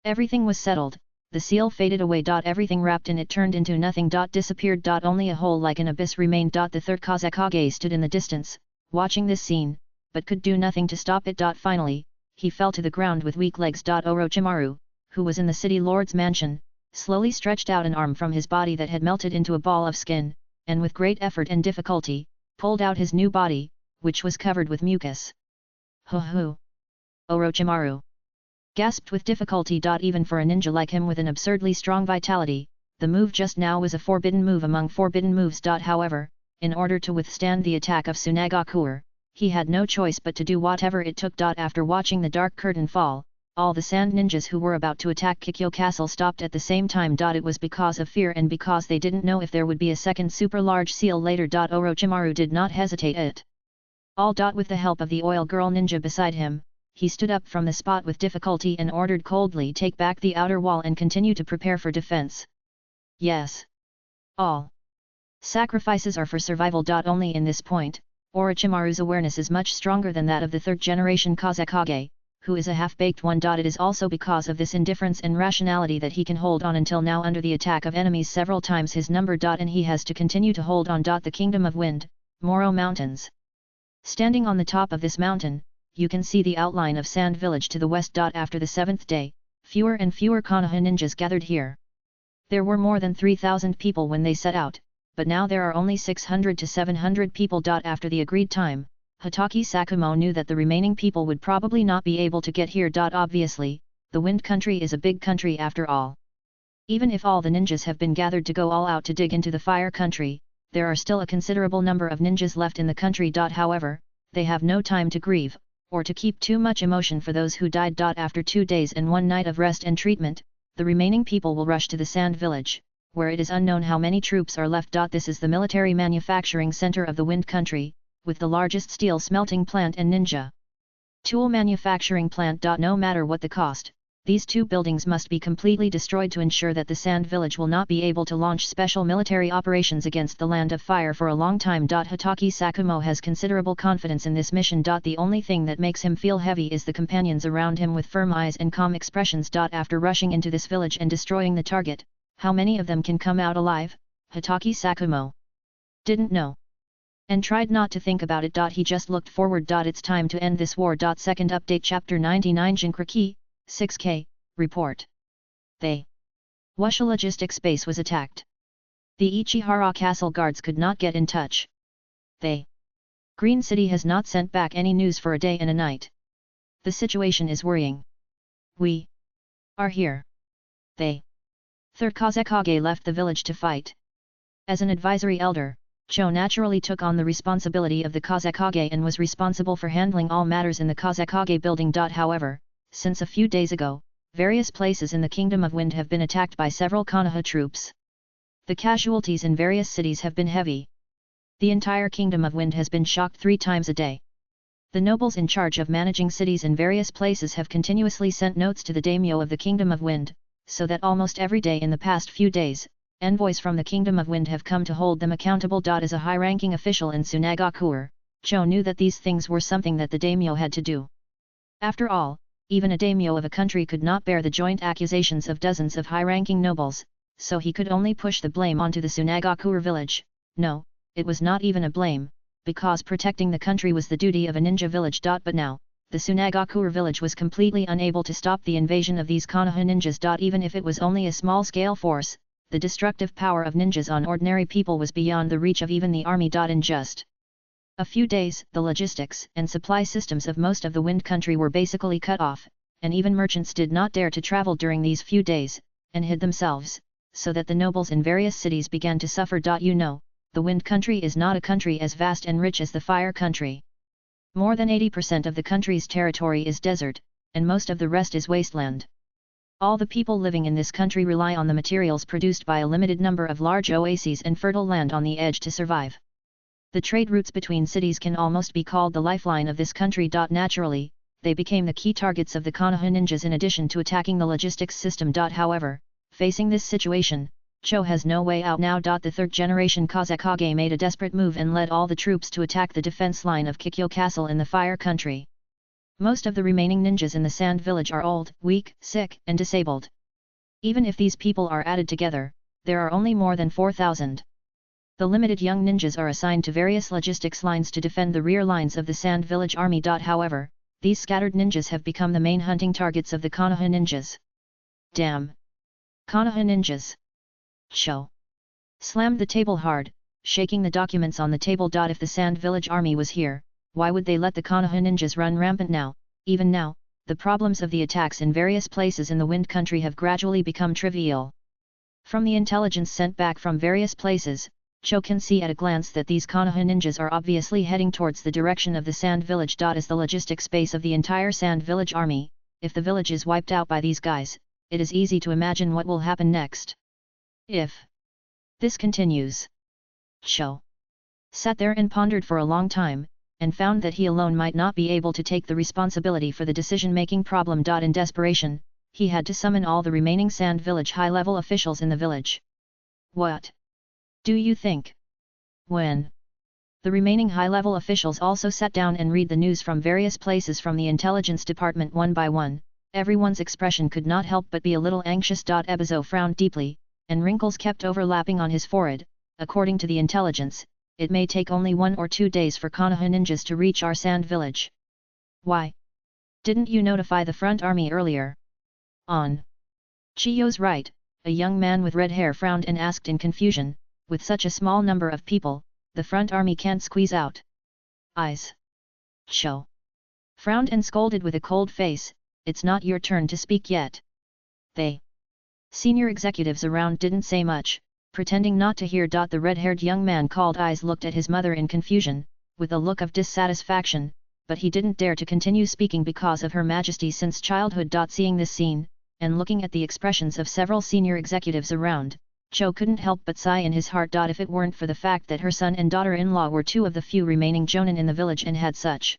everything was settled, the seal faded away. Everything wrapped in it turned into nothing. Disappeared. Only a hole like an abyss remained. The third Kazekage stood in the distance, watching this scene, but could do nothing to stop it. Finally, he fell to the ground with weak legs. Orochimaru, who was in the city lord's mansion, slowly stretched out an arm from his body that had melted into a ball of skin, and with great effort and difficulty, pulled out his new body, which was covered with mucus. Hoo! Orochimaru gasped with difficulty. Even for a ninja like him with an absurdly strong vitality, the move just now was a forbidden move among forbidden moves. However, in order to withstand the attack of Tsunagakuer, he had no choice but to do whatever it took. After watching the dark curtain fall, all the sand ninjas who were about to attack Kikyo Castle stopped at the same time. It was because of fear and because they didn't know if there would be a second super large seal later. Orochimaru did not hesitate at all. With the help of the oil girl ninja beside him, he stood up from the spot with difficulty and ordered coldly, take back the outer wall and continue to prepare for defense. Yes. All sacrifices are for survival. Only in this point, Orochimaru's awareness is much stronger than that of the third generation Kazekage, who is a half-baked one. It is also because of this indifference and rationality that he can hold on until now under the attack of enemies several times his number. And he has to continue to hold on. The Kingdom of Wind, Moro Mountains. Standing on the top of this mountain, you can see the outline of Sand Village to the west. After the 7th day, fewer and fewer Konoha ninjas gathered here. There were more than 3,000 people when they set out, but now there are only 600 to 700 people. After the agreed time, Hokage Sakumo knew that the remaining people would probably not be able to get here. Obviously, the Wind Country is a big country after all. Even if all the ninjas have been gathered to go all out to dig into the Fire Country, there are still a considerable number of ninjas left in the country. However, they have no time to grieve, or to keep too much emotion for those who died. After 2 days and 1 night of rest and treatment, the remaining people will rush to the Sand Village, where it is unknown how many troops are left. This is the military manufacturing center of the Wind Country, with the largest steel smelting plant and ninja tool manufacturing plant. No matter what the cost, these 2 buildings must be completely destroyed to ensure that the Sand Village will not be able to launch special military operations against the Land of Fire for a long time. Hokage Sakumo has considerable confidence in this mission. The only thing that makes him feel heavy is the companions around him with firm eyes and calm expressions. After rushing into this village and destroying the target, how many of them can come out alive? Hokage Sakumo didn't know, and tried not to think about it. He just looked forward. It's time to end this war. Second update Chapter 99 Jinkriki, 6K, Report. The Wusha logistics base was attacked. The Ichihara Castle guards could not get in touch. The Green City has not sent back any news for a day and a night. The situation is worrying. We are here. The third Kazekage left the village to fight. As an advisory elder, Cho naturally took on the responsibility of the Kazekage and was responsible for handling all matters in the Kazekage building. However, since a few days ago, various places in the Kingdom of Wind have been attacked by several Konoha troops. The casualties in various cities have been heavy. The entire Kingdom of Wind has been shocked 3 times a day. The nobles in charge of managing cities in various places have continuously sent notes to the daimyo of the Kingdom of Wind, so that almost every day in the past few days, envoys from the Kingdom of Wind have come to hold them accountable. As a high-ranking official in Tsunagakuer, Cho knew that these things were something that the daimyo had to do. After all, even a daimyo of a country could not bear the joint accusations of dozens of high-ranking nobles, so he could only push the blame onto the Tsunagakuer village. No, it was not even a blame, because protecting the country was the duty of a ninja village. But now, the Tsunagakuer village was completely unable to stop the invasion of these Konoha ninjas. Even if it was only a small-scale force, the destructive power of ninjas on ordinary people was beyond the reach of even the army. In just a few days, the logistics and supply systems of most of the Wind Country were basically cut off, and even merchants did not dare to travel during these few days, and hid themselves, so that the nobles in various cities began to suffer. The Wind Country is not a country as vast and rich as the Fire Country. More than 80% of the country's territory is desert, and most of the rest is wasteland. All the people living in this country rely on the materials produced by a limited number of large oases and fertile land on the edge to survive. The trade routes between cities can almost be called the lifeline of this country. Naturally, they became the key targets of the Konoha ninjas in addition to attacking the logistics system. However, facing this situation, Cho has no way out now. The 3rd generation Kazekage made a desperate move and led all the troops to attack the defense line of Kikyo Castle in the Fire Country. Most of the remaining ninjas in the Sand Village are old, weak, sick, and disabled. Even if these people are added together, there are only more than 4,000. The limited young ninjas are assigned to various logistics lines to defend the rear lines of the Sand Village army. However, these scattered ninjas have become the main hunting targets of the Konoha ninjas. Damn! Konoha ninjas! Cho slammed the table hard, shaking the documents on the table. If the Sand Village army was here, why would they let the Konoha ninjas run rampant now? Even now, the problems of the attacks in various places in the Wind Country have gradually become trivial. From the intelligence sent back from various places, Cho can see at a glance that these Konoha ninjas are obviously heading towards the direction of the Sand Village. As the logistics base of the entire Sand Village army, if the village is wiped out by these guys, it is easy to imagine what will happen next. If this continues. Cho sat there and pondered for a long time, and found that he alone might not be able to take the responsibility for the decision-making problem. In desperation, he had to summon all the remaining Sand Village high-level officials in the village. What do you think? When The remaining high-level officials also sat down and read the news from various places from the intelligence department one by one. Everyone's expression could not help but be a little anxious. Ebizo frowned deeply, and wrinkles kept overlapping on his forehead. According to the intelligence, it may take only 1 or 2 days for Konoha ninjas to reach our sand village. Why? Didn't you notify the front army earlier? On. Chiyo's right, a young man with red hair frowned and asked in confusion, with such a small number of people, the front army can't squeeze out eyes. Cho frowned and scolded with a cold face, it's not your turn to speak yet. They senior executives around didn't say much, pretending not to hear. The red-haired young man called eyes looked at his mother in confusion, with a look of dissatisfaction, but he didn't dare to continue speaking because of Her Majesty since childhood. Seeing this scene, and looking at the expressions of several senior executives around, Cho couldn't help but sigh in his heart. If it weren't for the fact that her son and daughter-in-law were 2 of the few remaining jonin in the village and had such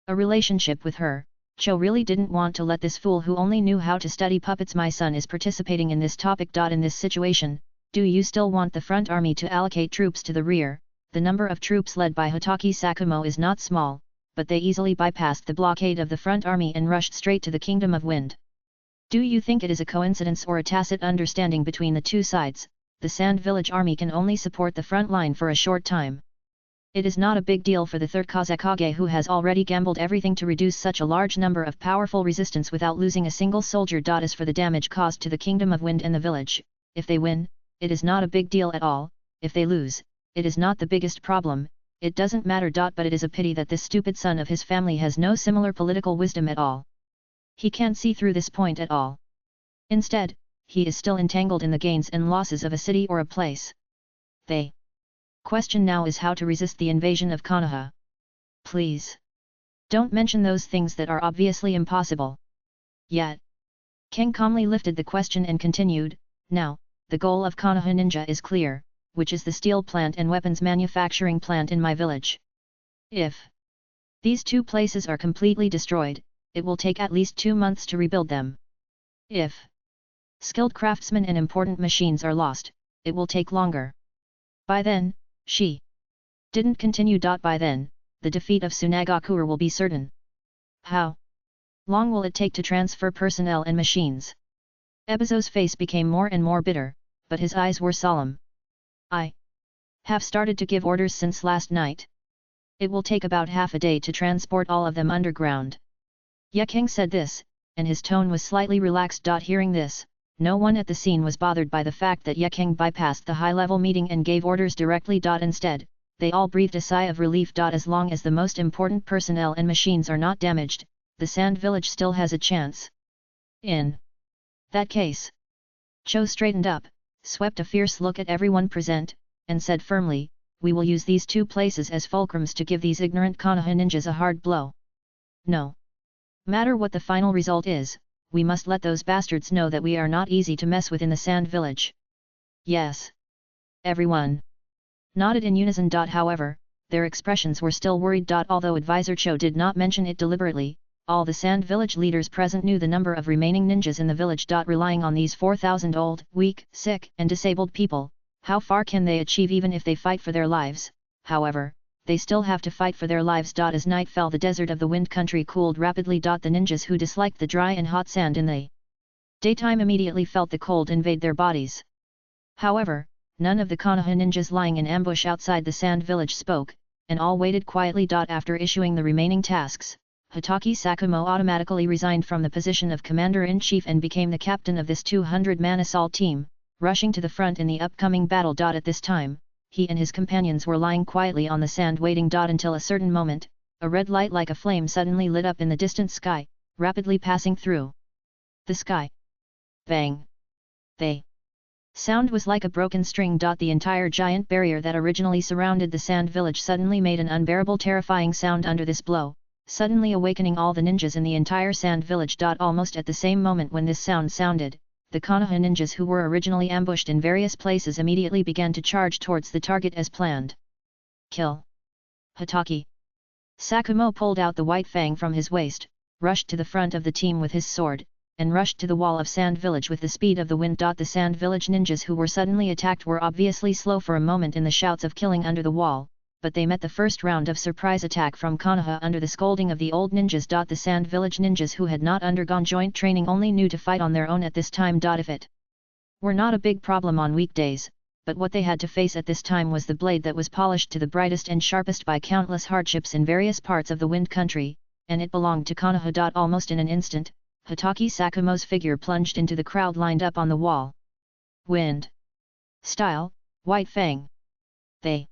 a relationship with her, Cho really didn't want to let this fool who only knew how to study puppets. My son is participating in this topic. In this situation, do you still want the front army to allocate troops to the rear? The number of troops led by Hokage Sakumo is not small, but they easily bypassed the blockade of the front army and rushed straight to the Kingdom of Wind. Do you think it is a coincidence or a tacit understanding between the two sides? The Sand Village army can only support the front line for a short time. It is not a big deal for the 3rd Hokage, who has already gambled everything to reduce such a large number of powerful resistance without losing a single soldier. As for the damage caused to the Kingdom of Wind and the village, if they win, it is not a big deal at all. If they lose, it is not the biggest problem. It doesn't matter. But it is a pity that this stupid son of his family has no similar political wisdom at all. He can't see through this point at all. Instead, he is still entangled in the gains and losses of a city or a place. The question now is how to resist the invasion of Konoha. Please don't mention those things that are obviously impossible. Yet. King calmly lifted the question and continued, now, the goal of Konoha ninja is clear, which is the steel plant and weapons manufacturing plant in my village. If these 2 places are completely destroyed, it will take at least 2 months to rebuild them. If skilled craftsmen and important machines are lost, it will take longer. By then, she didn't continue. By then, the defeat of Tsunagakure will be certain. How long will it take to transfer personnel and machines? Ebizo's face became more and more bitter, but his eyes were solemn. I have started to give orders since last night. It will take about half a day to transport all of them underground. Ye King said this, and his tone was slightly relaxed. Hearing this, no one at the scene was bothered by the fact that Ye King bypassed the high-level meeting and gave orders directly. Instead, they all breathed a sigh of relief. As long as the most important personnel and machines are not damaged, the Sand Village still has a chance. In that case, Cho straightened up, swept a fierce look at everyone present, and said firmly, we will use these 2 places as fulcrums to give these ignorant Konoha ninjas a hard blow. No matter what the final result is, we must let those bastards know that we are not easy to mess with in the Sand Village. Yes. Everyone nodded in unison. However, their expressions were still worried. Although Advisor Cho did not mention it deliberately, all the Sand Village leaders present knew the number of remaining ninjas in the village. Relying on these 4,000 old, weak, sick, and disabled people, how far can they achieve even if they fight for their lives? However, they still have to fight for their lives. As night fell, the desert of the Wind Country cooled rapidly. The ninjas who disliked the dry and hot sand in the daytime immediately felt the cold invade their bodies. However, none of the Konoha ninjas lying in ambush outside the Sand Village spoke, and all waited quietly. After issuing the remaining tasks, Hokage Sakumo automatically resigned from the position of Commander-in-Chief and became the captain of this 200-man assault team, rushing to the front in the upcoming battle. At this time, he and his companions were lying quietly on the sand waiting. Until a certain moment, a red light like a flame suddenly lit up in the distant sky, rapidly passing through the sky. Bang! The sound was like a broken string. The entire giant barrier that originally surrounded the Sand Village suddenly made an unbearable terrifying sound under this blow, suddenly awakening all the ninjas in the entire Sand Village. Almost at the same moment when this sound sounded, the Konoha ninjas who were originally ambushed in various places immediately began to charge towards the target as planned. Kill! Hokage Sakumo pulled out the white fang from his waist, rushed to the front of the team with his sword, and rushed to the wall of Sand Village with the speed of the wind. The Sand Village ninjas who were suddenly attacked were obviously slow for a moment in the shouts of killing under the wall, but they met the first round of surprise attack from Konoha under the scolding of the old ninjas. The Sand Village ninjas who had not undergone joint training only knew to fight on their own at this time. If it were not a big problem on weekdays, but what they had to face at this time was the blade that was polished to the brightest and sharpest by countless hardships in various parts of the Wind Country, and it belonged to Konoha. Almost in an instant, Hotaki Sakumo's figure plunged into the crowd lined up on the wall. Wind style, White Fang. The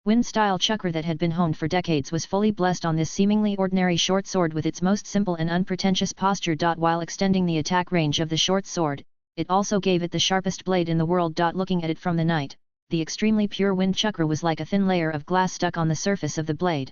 wind style chakra that had been honed for decades was fully blessed on this seemingly ordinary short sword with its most simple and unpretentious posture. While extending the attack range of the short sword, it also gave it the sharpest blade in the world. Looking at it from the night, the extremely pure wind chakra was like a thin layer of glass stuck on the surface of the blade.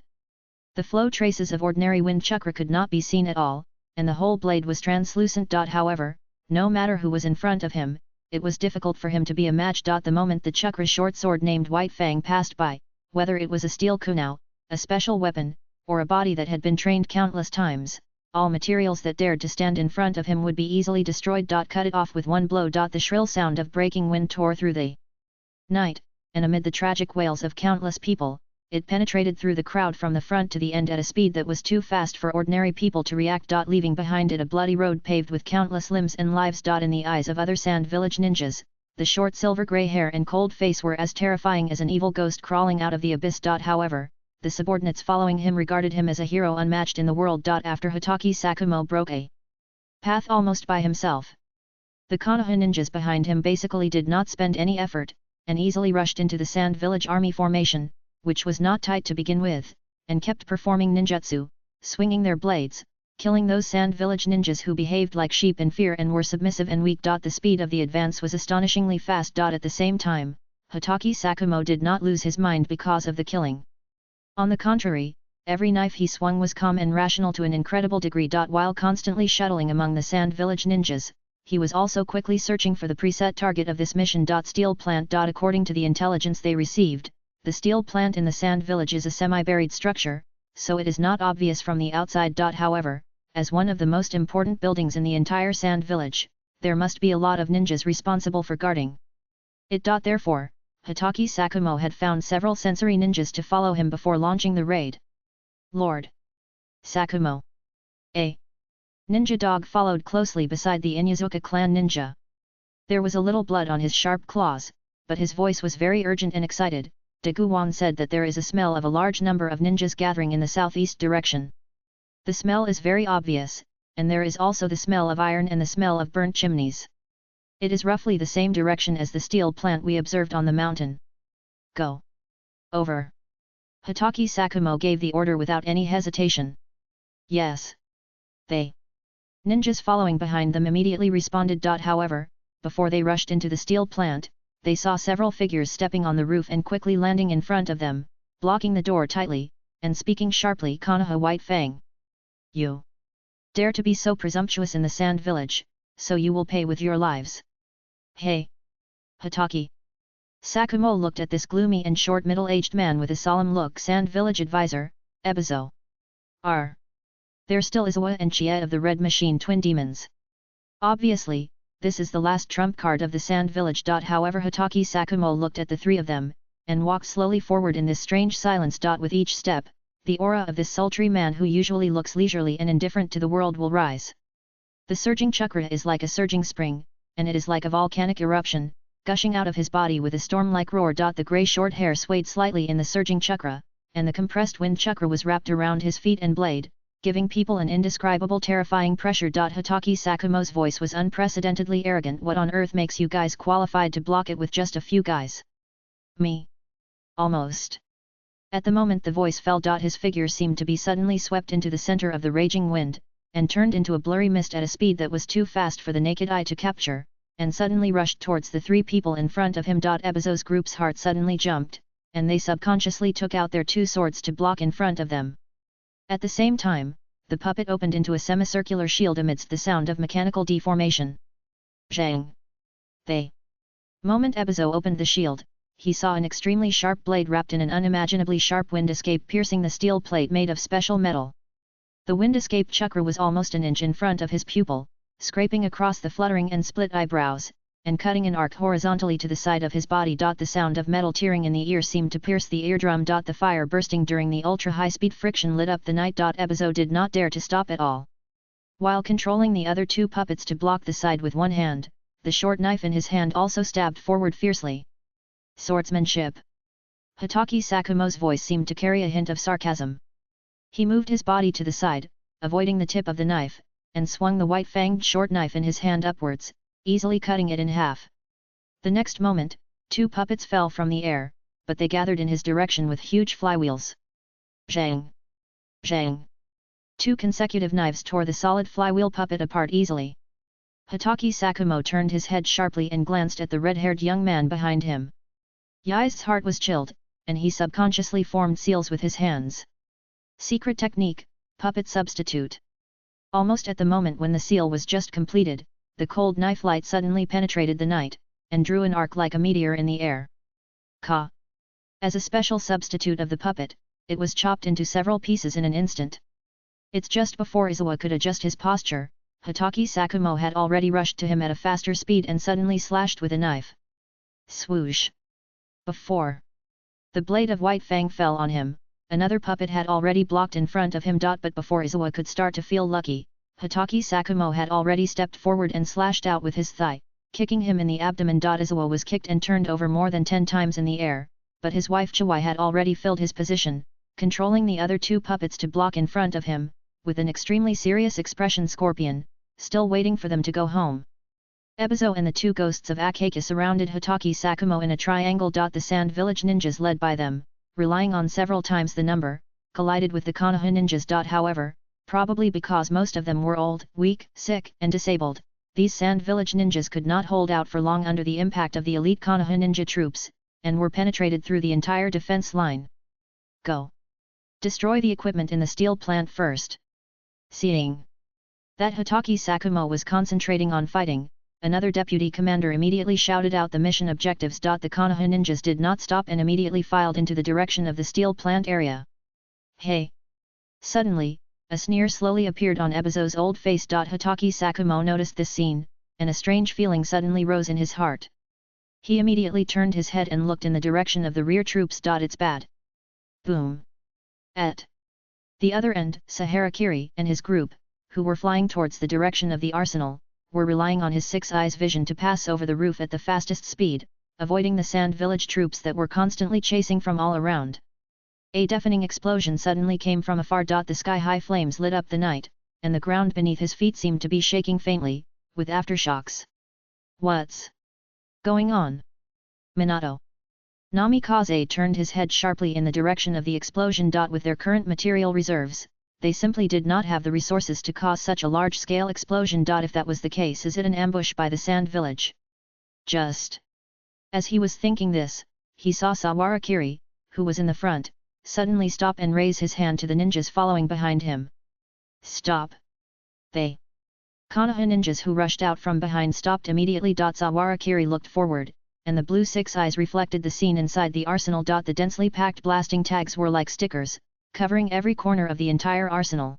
The flow traces of ordinary wind chakra could not be seen at all, and the whole blade was translucent. However, no matter who was in front of him, it was difficult for him to be a match. The moment the chakra short sword named White Fang passed by, whether it was a steel kunai, a special weapon, or a body that had been trained countless times, all materials that dared to stand in front of him would be easily destroyed. Cut it off with one blow. The shrill sound of breaking wind tore through the night, and amid the tragic wails of countless people, it penetrated through the crowd from the front to the end at a speed that was too fast for ordinary people to react. Leaving behind it a bloody road paved with countless limbs and lives. In the eyes of other Sand Village ninjas, the short silver-grey hair and cold face were as terrifying as an evil ghost crawling out of the abyss. However, the subordinates following him regarded him as a hero unmatched in the world. After Hotaki Sakumo broke a path almost by himself, the Konoha ninjas behind him basically did not spend any effort, and easily rushed into the Sand Village army formation, which was not tight to begin with, and kept performing ninjutsu, swinging their blades, killing those Sand Village ninjas who behaved like sheep in fear and were submissive and weak. The speed of the advance was astonishingly fast. At the same time, Hotaki Sakumo did not lose his mind because of the killing. On the contrary, every knife he swung was calm and rational to an incredible degree. While constantly shuttling among the Sand Village ninjas, he was also quickly searching for the preset target of this mission. Steel plant. According to the intelligence they received, the steel plant in the Sand Village is a semi-buried structure, so it is not obvious from the outside. However, as one of the most important buildings in the entire Sand Village, there must be a lot of ninjas responsible for guarding it. Therefore, Hotaki Sakumo had found several sensory ninjas to follow him before launching the raid. Lord Sakumo, a ninja dog, followed closely beside the Inyazuka clan ninja. There was a little blood on his sharp claws, but his voice was very urgent and excited. Daguwan said that there is a smell of a large number of ninjas gathering in the southeast direction. The smell is very obvious, and there is also the smell of iron and the smell of burnt chimneys. It is roughly the same direction as the steel plant we observed on the mountain. Go over. Hotaki Sakumo gave the order without any hesitation. Yes. They ninjas following behind them immediately responded. However, before they rushed into the steel plant, they saw several figures stepping on the roof and quickly landing in front of them, blocking the door tightly, and speaking sharply. Konoha White Fang. You dare to be so presumptuous in the Sand Village, so you will pay with your lives. Hey! Hotaki Sakumo looked at this gloomy and short middle-aged man with a solemn look. Sand Village advisor, Ebizo. There still Izawa and Chie of the Red Machine twin demons. Obviously, this is the last trump card of the Sand Village. However, Hotaki Sakumo looked at the three of them, and walked slowly forward in this strange silence. With each step, the aura of this sultry man who usually looks leisurely and indifferent to the world will rise. The surging chakra is like a surging spring, and it is like a volcanic eruption, gushing out of his body with a storm-like roar. The grey short hair swayed slightly in the surging chakra, and the compressed wind chakra was wrapped around his feet and blade, giving people an indescribable terrifying pressure. Hotaki Sakumo's voice was unprecedentedly arrogant. What on earth makes you guys qualified to block it with just a few guys? Me? Almost. At the moment the voice fell. His figure seemed to be suddenly swept into the center of the raging wind, and turned into a blurry mist at a speed that was too fast for the naked eye to capture, and suddenly rushed towards the three people in front of him. Ebizo's group's heart suddenly jumped, and they subconsciously took out their two swords to block in front of them. At the same time, the puppet opened into a semicircular shield amidst the sound of mechanical deformation. Zhang! The moment Ebizo opened the shield, he saw an extremely sharp blade wrapped in an unimaginably sharp wind escape piercing the steel plate made of special metal. The wind escape chakra was almost an inch in front of his pupil, scraping across the fluttering and split eyebrows, and cutting an arc horizontally to the side of his body. The sound of metal tearing in the ear seemed to pierce the eardrum. The fire bursting during the ultra-high-speed friction lit up the night. Ebizo did not dare to stop at all. While controlling the other two puppets to block the side with one hand, the short knife in his hand also stabbed forward fiercely. Swordsmanship. Hotake Sakumo's voice seemed to carry a hint of sarcasm. He moved his body to the side, avoiding the tip of the knife, and swung the white-fanged short knife in his hand upwards, easily cutting it in half. The next moment, two puppets fell from the air, but they gathered in his direction with huge flywheels. Zhang! Zhang! Two consecutive knives tore the solid flywheel puppet apart easily. Hotake Sakumo turned his head sharply and glanced at the red-haired young man behind him. Yai's heart was chilled, and he subconsciously formed seals with his hands. Secret technique, puppet substitute. Almost at the moment when the seal was just completed, the cold knife light suddenly penetrated the night, and drew an arc like a meteor in the air. Ka! As a special substitute of the puppet, it was chopped into several pieces in an instant. It's just before Izawa could adjust his posture, Hotake Sakumo had already rushed to him at a faster speed and suddenly slashed with a knife. Swoosh! Before the blade of White Fang fell on him, another puppet had already blocked in front of him. But before Izawa could start to feel lucky, Hotake Sakumo had already stepped forward and slashed out with his thigh, kicking him in the abdomen. Izawa was kicked and turned over more than 10 times in the air, but his wife Chiwai had already filled his position, controlling the other two puppets to block in front of him, with an extremely serious expression. Scorpion, still waiting for them to go home. Ebizo and the two ghosts of Akaka surrounded Hotake Sakumo in a triangle. The Sand Village ninjas led by them, relying on several times the number, collided with the Konoha ninjas. However, probably because most of them were old, weak, sick, and disabled, these Sand Village ninjas could not hold out for long under the impact of the elite Konoha ninja troops, and were penetrated through the entire defense line. Go! Destroy the equipment in the steel plant first. Seeing that Hotake Sakumo was concentrating on fighting, another deputy commander immediately shouted out the mission objectives. The Konoha ninjas did not stop and immediately filed into the direction of the steel plant area. Hey! Suddenly, a sneer slowly appeared on Ebizo's old face. Hotake Sakumo noticed this scene, and a strange feeling suddenly rose in his heart. He immediately turned his head and looked in the direction of the rear troops. It's bad. Boom! At the other end, Saharakiri and his group, who were flying towards the direction of the arsenal, were relying on his six eyes vision to pass over the roof at the fastest speed, avoiding the Sand Village troops that were constantly chasing from all around. A deafening explosion suddenly came from afar. The sky-high flames lit up the night, and the ground beneath his feet seemed to be shaking faintly, with aftershocks. What's going on? Minato. Namikaze turned his head sharply in the direction of the explosion. With their current material reserves, they simply did not have the resources to cause such a large-scale explosion. If that was the case, is it an ambush by the Sand Village? Just as he was thinking this, he saw Sawarakiri, who was in the front, suddenly stop and raise his hand to the ninjas following behind him. Stop! They Konoha ninjas who rushed out from behind stopped immediately. Sawarakiri looked forward, and the blue six eyes reflected the scene inside the arsenal. The densely packed blasting tags were like stickers, covering every corner of the entire arsenal.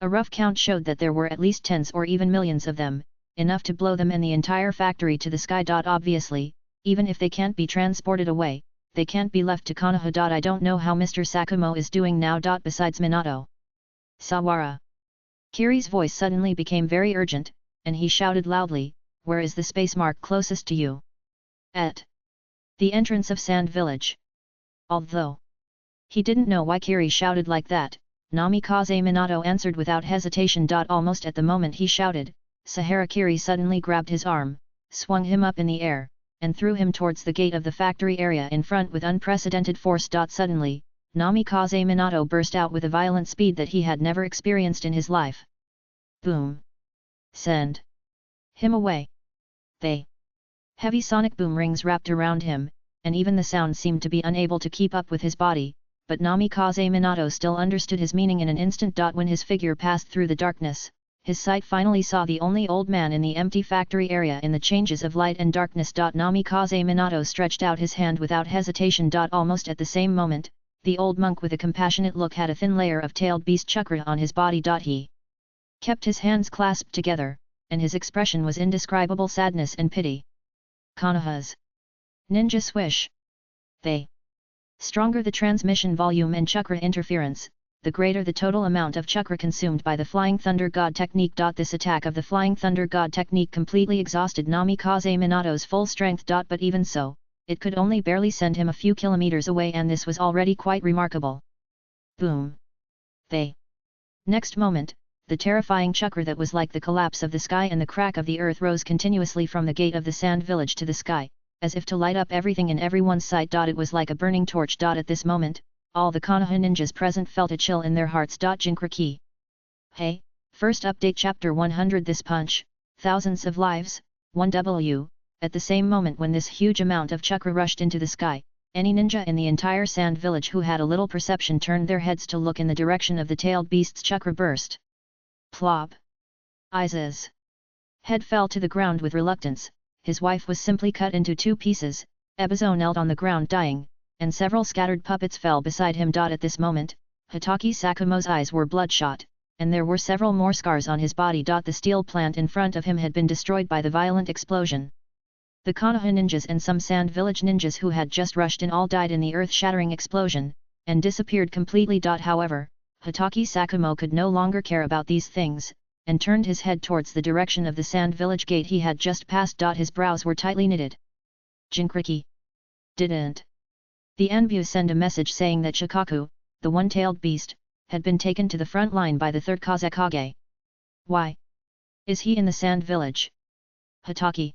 A rough count showed that there were at least tens or even millions of them, enough to blow them and the entire factory to the sky. Obviously, even if they can't be transported away, they can't be left to Konoha. I don't know how Mr. Sakumo is doing now. Besides Minato. Sawara. Kiri's voice suddenly became very urgent, and he shouted loudly, "Where is the space mark closest to you?" At the entrance of Sand Village. Although he didn't know why Kiri shouted like that, Namikaze Minato answered without hesitation. Almost at the moment he shouted, Saharakiri suddenly grabbed his arm, swung him up in the air, and threw him towards the gate of the factory area in front with unprecedented force. Suddenly, Namikaze Minato burst out with a violent speed that he had never experienced in his life. Boom! Send him away! They heavy sonic boom rings wrapped around him, and even the sound seemed to be unable to keep up with his body, but Namikaze Minato still understood his meaning in an instant. When his figure passed through the darkness, his sight finally saw the only old man in the empty factory area in the changes of light and darkness. Namikaze Minato stretched out his hand without hesitation. Almost at the same moment, the old monk with a compassionate look had a thin layer of tailed beast chakra on his body. He kept his hands clasped together, and his expression was indescribable sadness and pity. Konoha's ninja swish. They stronger the transmission volume and chakra interference, the greater the total amount of chakra consumed by the Flying Thunder God technique. This attack of the Flying Thunder God technique completely exhausted Namikaze Minato's full strength. But even so, it could only barely send him a few kilometers away, and this was already quite remarkable. Boom! They next moment, the terrifying chakra that was like the collapse of the sky and the crack of the earth rose continuously from the gate of the sand village to the sky, as if to light up everything in everyone's sight. It was like a burning torch. At this moment, all the Konoha ninjas present felt a chill in their hearts. Jinkriki. Hey, first update chapter 100. This punch, thousands of lives, 1W. At the same moment when this huge amount of chakra rushed into the sky, any ninja in the entire sand village who had a little perception turned their heads to look in the direction of the tailed beast's chakra burst. Plop! Aiza's head fell to the ground with reluctance. His wife was simply cut into 2 pieces, Ebizo knelt on the ground dying, and several scattered puppets fell beside him. At this moment, Hatake Sakumo's eyes were bloodshot, and there were several more scars on his body. The steel plant in front of him had been destroyed by the violent explosion. The Konoha ninjas and some sand village ninjas who had just rushed in all died in the earth-shattering explosion, and disappeared completely. However, Hatake Sakumo could no longer care about these things, and turned his head towards the direction of the sand village gate he had just passed. His brows were tightly knitted. Jinkriki. Didn't the Anbu send a message saying that Shikaku, the one-tailed beast, had been taken to the front line by the 3rd Kazekage? Why is he in the sand village? Hatake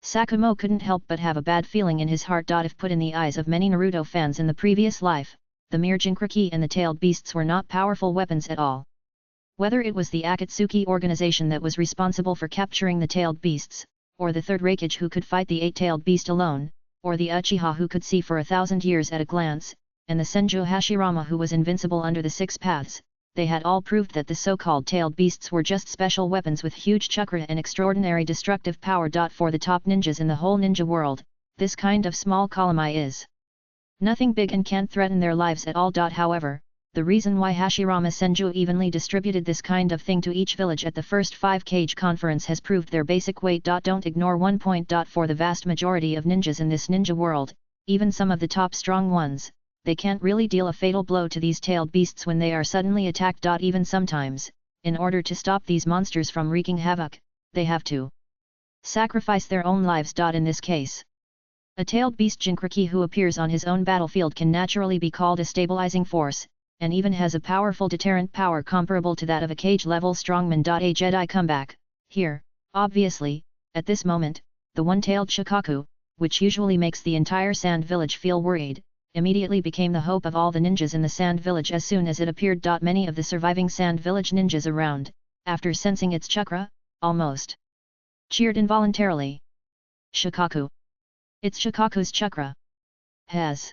Sakumo couldn't help but have a bad feeling in his heart. If put in the eyes of many Naruto fans in the previous life, the mere Jinkriki and the tailed beasts were not powerful weapons at all. Whether it was the Akatsuki organization that was responsible for capturing the tailed beasts, or the 3rd Raikage who could fight the 8-tailed beast alone, or the Uchiha who could see for 1,000 years at a glance, and the Senju Hashirama who was invincible under the 6 paths, they had all proved that the so-called tailed beasts were just special weapons with huge chakra and extraordinary destructive power. For the top ninjas in the whole ninja world, this kind of small column is nothing big and can't threaten their lives at all. However, the reason why Hashirama Senju evenly distributed this kind of thing to each village at the first 5-Kage conference has proved their basic weight. Don't ignore one point. For the vast majority of ninjas in this ninja world, even some of the top strong ones, they can't really deal a fatal blow to these tailed beasts when they are suddenly attacked. Even sometimes, in order to stop these monsters from wreaking havoc, they have to sacrifice their own lives. In this case, a tailed beast Jinkriki who appears on his own battlefield can naturally be called a stabilizing force, and even has a powerful deterrent power comparable to that of a cage-level strongman. A Jedi comeback. Here, obviously, at this moment, the one-tailed Shikaku, which usually makes the entire sand village feel worried, immediately became the hope of all the ninjas in the sand village as soon as it appeared. Many of the surviving sand village ninjas around, after sensing its chakra, almost cheered involuntarily. Shikaku. It's Shikaku's chakra. Has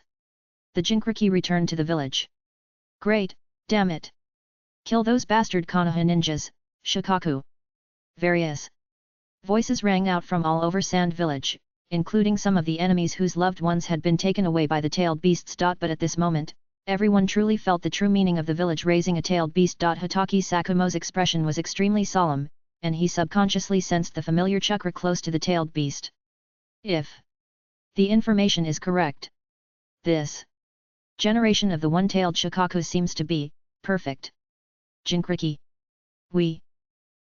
the Jinkriki returned to the village? Great, damn it! Kill those bastard Konoha ninjas, Shikaku! Various voices rang out from all over Sand Village, including some of the enemies whose loved ones had been taken away by the tailed beasts. But at this moment, everyone truly felt the true meaning of the village raising a tailed beast. Hatake Sakumo's expression was extremely solemn, and he subconsciously sensed the familiar chakra close to the tailed beast. If the information is correct, this generation of the one-tailed Shikaku seems to be perfect. Jinkriki. We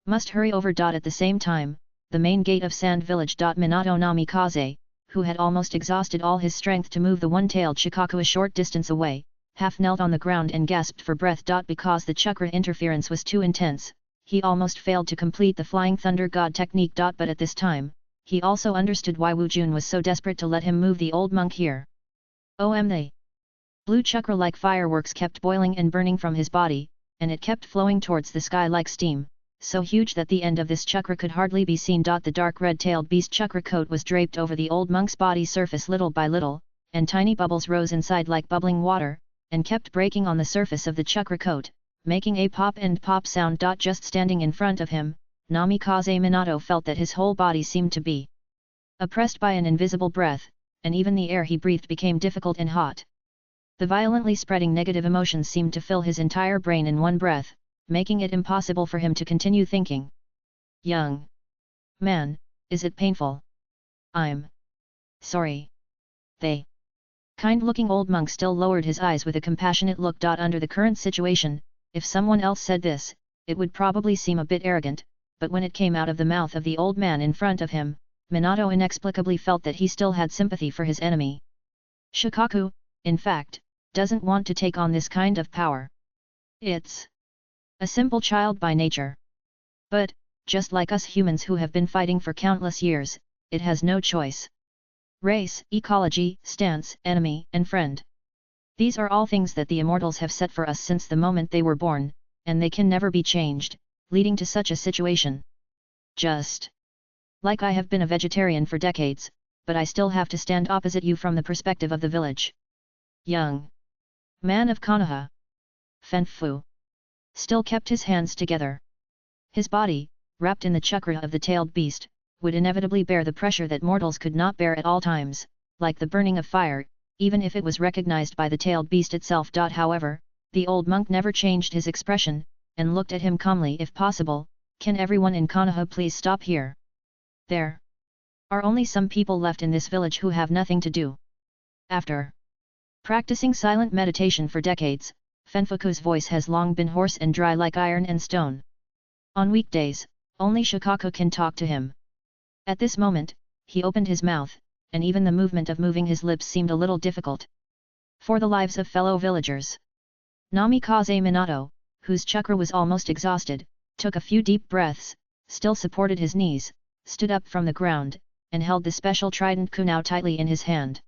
must hurry over. At the same time, the main gate of Sand Village. Minato Namikaze, who had almost exhausted all his strength to move the one-tailed Shikaku a short distance away, half knelt on the ground and gasped for breath. Because the chakra interference was too intense, he almost failed to complete the Flying Thunder God technique. But at this time, he also understood why Wu Jun was so desperate to let him move the old monk here. The blue chakra like fireworks kept boiling and burning from his body, and it kept flowing towards the sky like steam, so huge that the end of this chakra could hardly be seen. The dark red-tailed beast chakra coat was draped over the old monk's body surface little by little, and tiny bubbles rose inside like bubbling water, and kept breaking on the surface of the chakra coat, making a pop and pop sound. Just standing in front of him, Namikaze Minato felt that his whole body seemed to be oppressed by an invisible breath, and even the air he breathed became difficult and hot. The violently spreading negative emotions seemed to fill his entire brain in one breath, making it impossible for him to continue thinking. Young man, is it painful? I'm Sorry. The kind-looking old monk still lowered his eyes with a compassionate look. Under the current situation, if someone else said this, it would probably seem a bit arrogant, but when it came out of the mouth of the old man in front of him, Minato inexplicably felt that he still had sympathy for his enemy. Shikaku, in fact, doesn't want to take on this kind of power. It's a simple child by nature. But, just like us humans who have been fighting for countless years, it has no choice. Race, ecology, stance, enemy, and friend. These are all things that the immortals have set for us since the moment they were born, and they can never be changed, leading to such a situation. Just like I have been a vegetarian for decades, but I still have to stand opposite you from the perspective of the village. Young man of Konoha, Fanfu, still kept his hands together. His body, wrapped in the chakra of the tailed beast, would inevitably bear the pressure that mortals could not bear at all times, like the burning of fire, even if it was recognized by the tailed beast itself. However, the old monk never changed his expression, and looked at him calmly. If possible, can everyone in Konoha please stop here? There are only some people left in this village who have nothing to do. After practicing silent meditation for decades, Fanfuku's voice has long been hoarse and dry like iron and stone. On weekdays, only Shikaku can talk to him. At this moment, he opened his mouth, and even the movement of moving his lips seemed a little difficult. For the lives of fellow villagers. Namikaze Minato, whose chakra was almost exhausted, took a few deep breaths, still supported his knees, stood up from the ground, and held the special trident kunao tightly in his hand.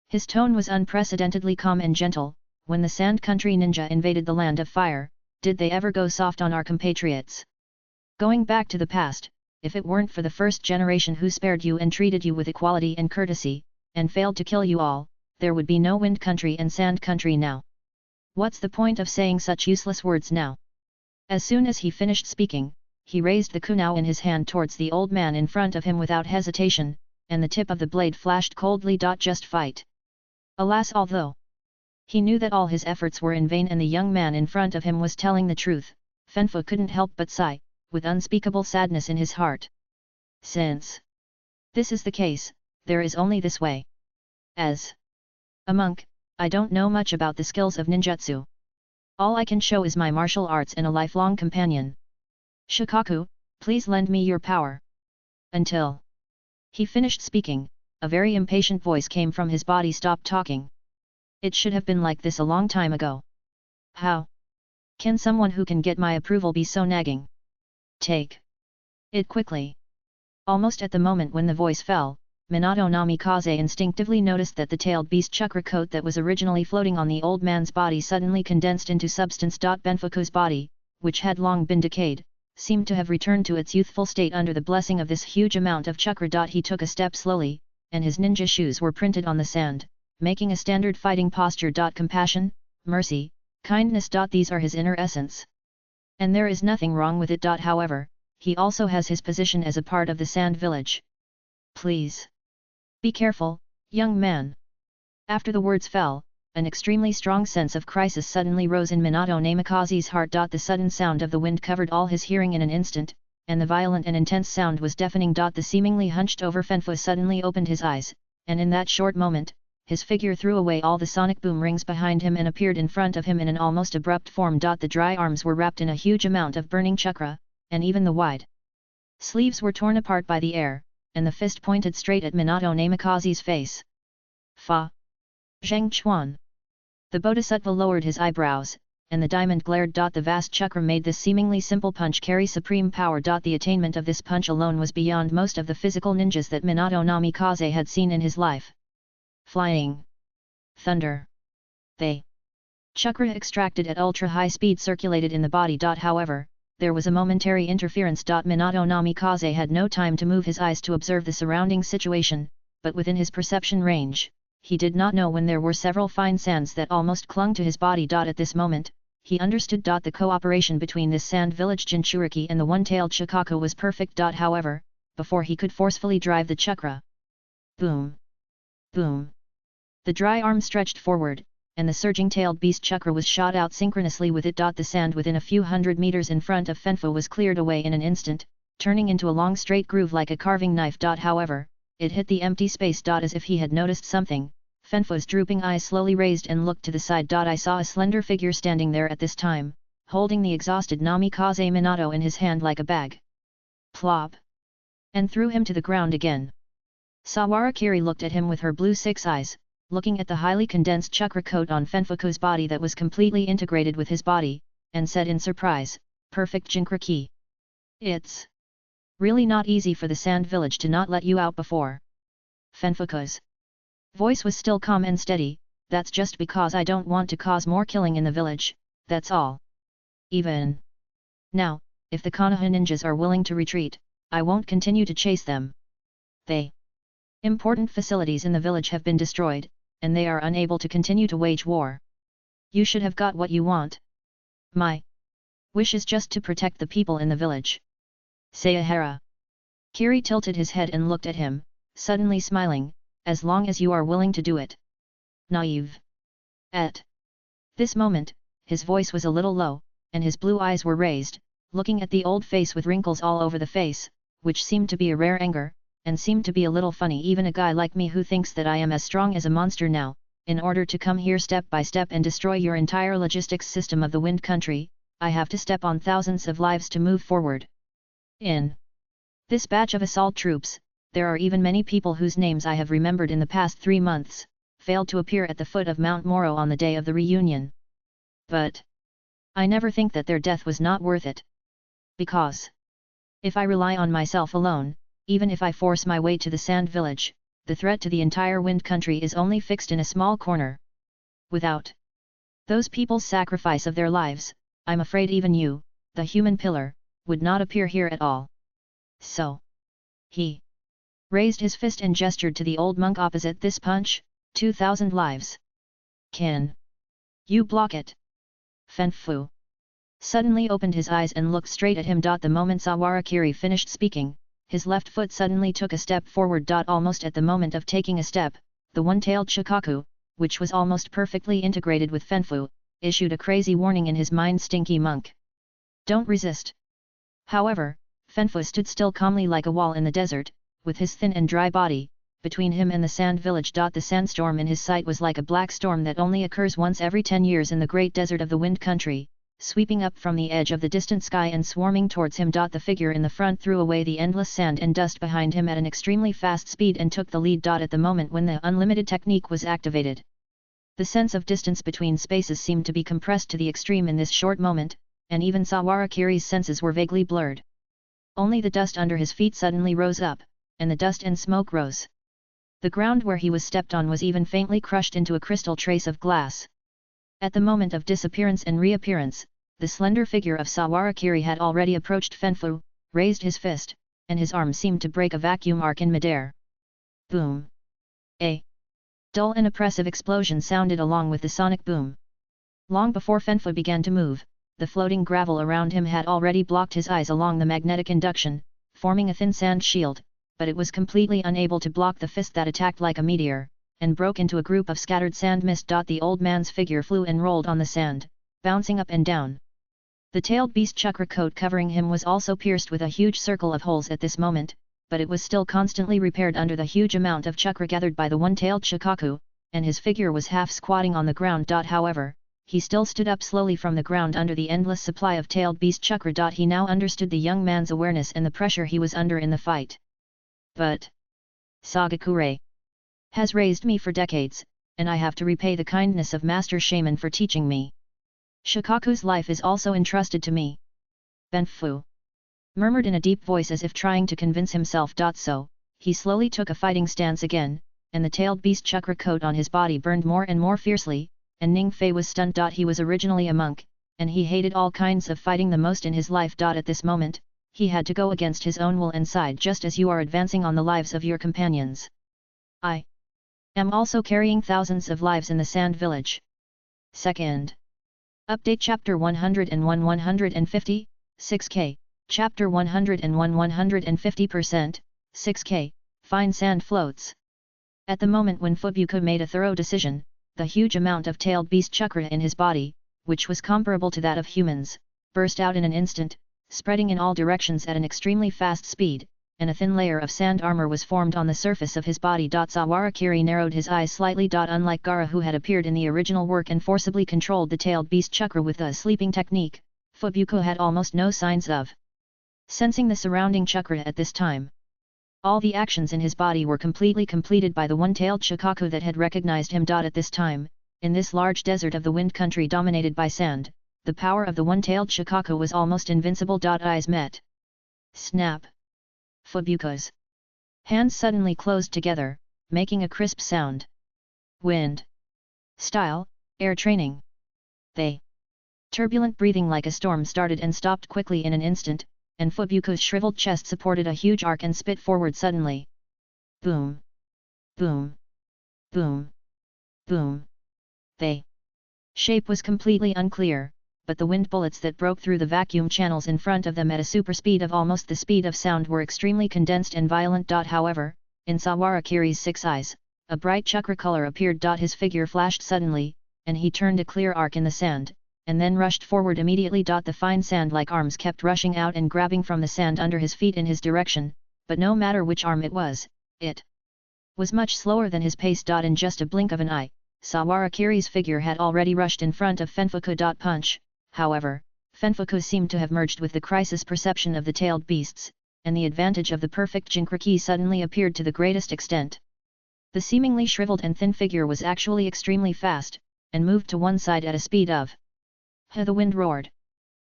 His tone was unprecedentedly calm and gentle. When the Sand Country ninja invaded the Land of Fire, did they ever go soft on our compatriots? Going back to the past, if it weren't for the first generation who spared you and treated you with equality and courtesy, and failed to kill you all, there would be no Wind Country and Sand Country now. What's the point of saying such useless words now? As soon as he finished speaking, he raised the kunao in his hand towards the old man in front of him without hesitation, and the tip of the blade flashed coldly. Just fight. Alas, although he knew that all his efforts were in vain and the young man in front of him was telling the truth, Fanfu couldn't help but sigh, with unspeakable sadness in his heart. Since this is the case, there is only this way. As a monk, I don't know much about the skills of ninjutsu. All I can show is my martial arts and a lifelong companion. Shikaku, please lend me your power. Until he finished speaking, a very impatient voice came from his body. Stop talking. It should have been like this a long time ago. How can someone who can get my approval be so nagging? Take it quickly. Almost at the moment when the voice fell, Minato Namikaze instinctively noticed that the tailed beast chakra coat that was originally floating on the old man's body suddenly condensed into substance. Benfuku's body, which had long been decayed, seemed to have returned to its youthful state under the blessing of this huge amount of chakra. He took a step slowly, and his ninja shoes were printed on the sand, making a standard fighting posture. Compassion, mercy, kindness. These are his inner essence. And there is nothing wrong with it. However, he also has his position as a part of the Sand Village. Please be careful, young man. After the words fell, an extremely strong sense of crisis suddenly rose in Minato Namikaze's heart. The sudden sound of the wind covered all his hearing in an instant, and the violent and intense sound was deafening. The seemingly hunched over Fanfu suddenly opened his eyes, and in that short moment, his figure threw away all the sonic boom rings behind him and appeared in front of him in an almost abrupt form. The dry arms were wrapped in a huge amount of burning chakra, and even the wide sleeves were torn apart by the air, and the fist pointed straight at Minato Namikaze's face. Fa Zheng Chuan. The Bodhisattva lowered his eyebrows, and the diamond glared. The vast chakra made this seemingly simple punch carry supreme power. The attainment of this punch alone was beyond most of the physical ninjas that Minato Namikaze had seen in his life. Flying thunder. The chakra extracted at ultra-high speed circulated in the body. However, there was a momentary interference. Minato Namikaze had no time to move his eyes to observe the surrounding situation, but within his perception range, he did not know when there were several fine sands that almost clung to his body. At this moment, he understood. The cooperation between this sand village Jinchuriki and the one-tailed Shikaku was perfect. However, before he could forcefully drive the chakra, boom! Boom! The dry arm stretched forward, and the surging tailed beast chakra was shot out synchronously with it. The sand within a few hundred meters in front of Fanfu was cleared away in an instant, turning into a long straight groove like a carving knife. However, it hit the empty space. As if he had noticed something, Fanfu's drooping eyes slowly raised and looked to the side. I saw a slender figure standing there at this time, holding the exhausted Namikaze Minato in his hand like a bag. Plop! And threw him to the ground again. Sawara Kiri looked at him with her blue six eyes, looking at the highly condensed chakra coat on Fanfuku's body that was completely integrated with his body, and said in surprise, "Perfect Jinkraki. It's really not easy for the Sand Village to not let you out before." Fanfuku's voice was still calm and steady. "That's just because I don't want to cause more killing in the village, that's all. Even now, if the Konoha ninjas are willing to retreat, I won't continue to chase them. The important facilities in the village have been destroyed, and they are unable to continue to wage war. You should have got what you want. My wish is just to protect the people in the village." Sayahara. Kiri tilted his head and looked at him, suddenly smiling, "As long as you are willing to do it." Naive. At this moment, his voice was a little low, and his blue eyes were raised, looking at the old face with wrinkles all over the face, which seemed to be a rare anger, and seemed to be a little funny. "Even a guy like me who thinks that I am as strong as a monster now, in order to come here step by step and destroy your entire logistics system of the Wind Country, I have to step on thousands of lives to move forward. In this batch of assault troops, there are even many people whose names I have remembered in the past 3 months, failed to appear at the foot of Mount Moro on the day of the reunion. But I never think that their death was not worth it. Because if I rely on myself alone, even if I force my way to the Sand Village, the threat to the entire Wind Country is only fixed in a small corner. Without those people's sacrifice of their lives, I'm afraid even you, the human pillar, would not appear here at all. So." He raised his fist and gestured to the old monk opposite. "This punch, 2,000 lives. Can you block it?" Fanfu suddenly opened his eyes and looked straight at him. The moment Sawara Kiri finished speaking, his left foot suddenly took a step forward. Almost at the moment of taking a step, the one-tailed Shikaku, which was almost perfectly integrated with Fanfu, issued a crazy warning in his mind. "Stinky monk. Don't resist." However, Fanfu stood still calmly like a wall in the desert, with his thin and dry body, between him and the Sand Village. The sandstorm in his sight was like a black storm that only occurs once every 10 years in the great desert of the Wind Country, sweeping up from the edge of the distant sky and swarming towards him. The figure in the front threw away the endless sand and dust behind him at an extremely fast speed and took the lead. At the moment when the unlimited technique was activated, the sense of distance between spaces seemed to be compressed to the extreme in this short moment, and even Sawara Kiri's senses were vaguely blurred. Only the dust under his feet suddenly rose up, and the dust and smoke rose. The ground where he was stepped on was even faintly crushed into a crystal trace of glass. At the moment of disappearance and reappearance, the slender figure of Sawara Kiri had already approached Fanfu, raised his fist, and his arm seemed to break a vacuum arc in midair. Boom! A dull and oppressive explosion sounded along with the sonic boom. Long before Fanfu began to move, the floating gravel around him had already blocked his eyes along the magnetic induction, forming a thin sand shield, but it was completely unable to block the fist that attacked like a meteor, and broke into a group of scattered sand mist. The old man's figure flew and rolled on the sand, bouncing up and down. The tailed beast chakra coat covering him was also pierced with a huge circle of holes at this moment, but it was still constantly repaired under the huge amount of chakra gathered by the one-tailed Shikaku, and his figure was half squatting on the ground. However, he still stood up slowly from the ground under the endless supply of tailed beast chakra. He now understood the young man's awareness and the pressure he was under in the fight. But Sagakure has raised me for decades, and I have to repay the kindness of Master Shaman for teaching me. Shikaku's life is also entrusted to me. Fanfu murmured in a deep voice as if trying to convince himself. So, he slowly took a fighting stance again, and the tailed beast chakra coat on his body burned more and more fiercely, and Ning Fei was stunned. He was originally a monk, and he hated all kinds of fighting the most in his life. At this moment, he had to go against his own will and side just as you are advancing on the lives of your companions. I am also carrying thousands of lives in the Sand Village. Second Update Chapter 101 150, 6K, Chapter 101 150%, 6K, Fine Sand Floats. At the moment when Fubuka made a thorough decision, the huge amount of tailed beast chakra in his body, which was comparable to that of humans, burst out in an instant, spreading in all directions at an extremely fast speed, and a thin layer of sand armor was formed on the surface of his body. Sawarakiri narrowed his eyes slightly. Unlike Gaara, who had appeared in the original work and forcibly controlled the tailed beast chakra with the sleeping technique, Fubuko had almost no signs of sensing the surrounding chakra at this time. All the actions in his body were completely completed by the one-tailed Shikaku that had recognized him. At this time, in this large desert of the wind country dominated by sand, the power of the one-tailed Shikaku was almost invincible. Eyes met. Snap. Fubuko's hands suddenly closed together, making a crisp sound. Wind. Style, air training. They. Turbulent breathing like a storm started and stopped quickly in an instant, and Fubuko's shriveled chest supported a huge arc and spit forward suddenly. Boom. Boom. Boom. Boom. They. Shape was completely unclear, but the wind bullets that broke through the vacuum channels in front of them at a super speed of almost the speed of sound were extremely condensed and violent. However, in Sawarakiri's 6 eyes, a bright chakra color appeared. His figure flashed suddenly, and he turned a clear arc in the sand, and then rushed forward immediately. The fine sand-like arms kept rushing out and grabbing from the sand under his feet in his direction, but no matter which arm it was much slower than his pace. In just a blink of an eye, Sawarakiri's figure had already rushed in front of Fanfic. Punch. However, Fanfic seemed to have merged with the crisis perception of the tailed beasts, and the advantage of the perfect Jinkriki suddenly appeared to the greatest extent. The seemingly shriveled and thin figure was actually extremely fast, and moved to one side at a speed of the wind roared.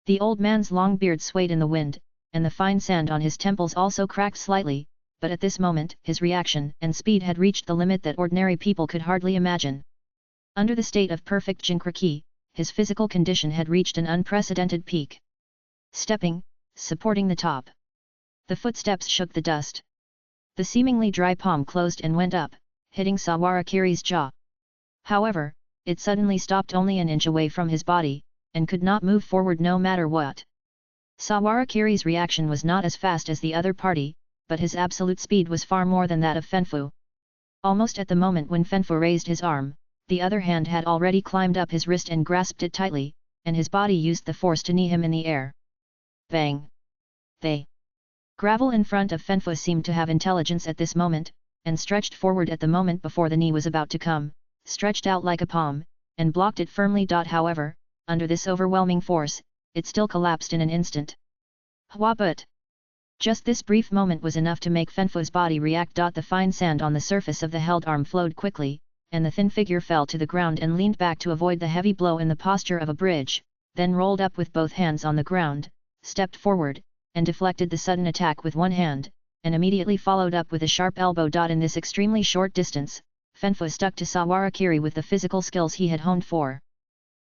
The old man's long beard swayed in the wind, and the fine sand on his temples also cracked slightly, but at this moment his reaction and speed had reached the limit that ordinary people could hardly imagine. Under the state of perfect Jinkriki, his physical condition had reached an unprecedented peak. Stepping, supporting the top. The footsteps shook the dust. The seemingly dry palm closed and went up, hitting Sawarakiri's jaw. However, it suddenly stopped only an inch away from his body, and could not move forward no matter what. Sawarakiri's reaction was not as fast as the other party, but his absolute speed was far more than that of Fanfu. Almost at the moment when Fanfu raised his arm, the other hand had already climbed up his wrist and grasped it tightly, and his body used the force to knee him in the air. Bang! The gravel in front of Fanfu seemed to have intelligence at this moment, and stretched forward at the moment before the knee was about to come, stretched out like a palm, and blocked it firmly. However, under this overwhelming force, it still collapsed in an instant. Hwa, but just this brief moment was enough to make Fanfu's body react. The fine sand on the surface of the held arm flowed quickly, and the thin figure fell to the ground and leaned back to avoid the heavy blow in the posture of a bridge, then rolled up with both hands on the ground, stepped forward, and deflected the sudden attack with one hand, and immediately followed up with a sharp elbow. In this extremely short distance, Fanfu stuck to Sawarakiri with the physical skills he had honed for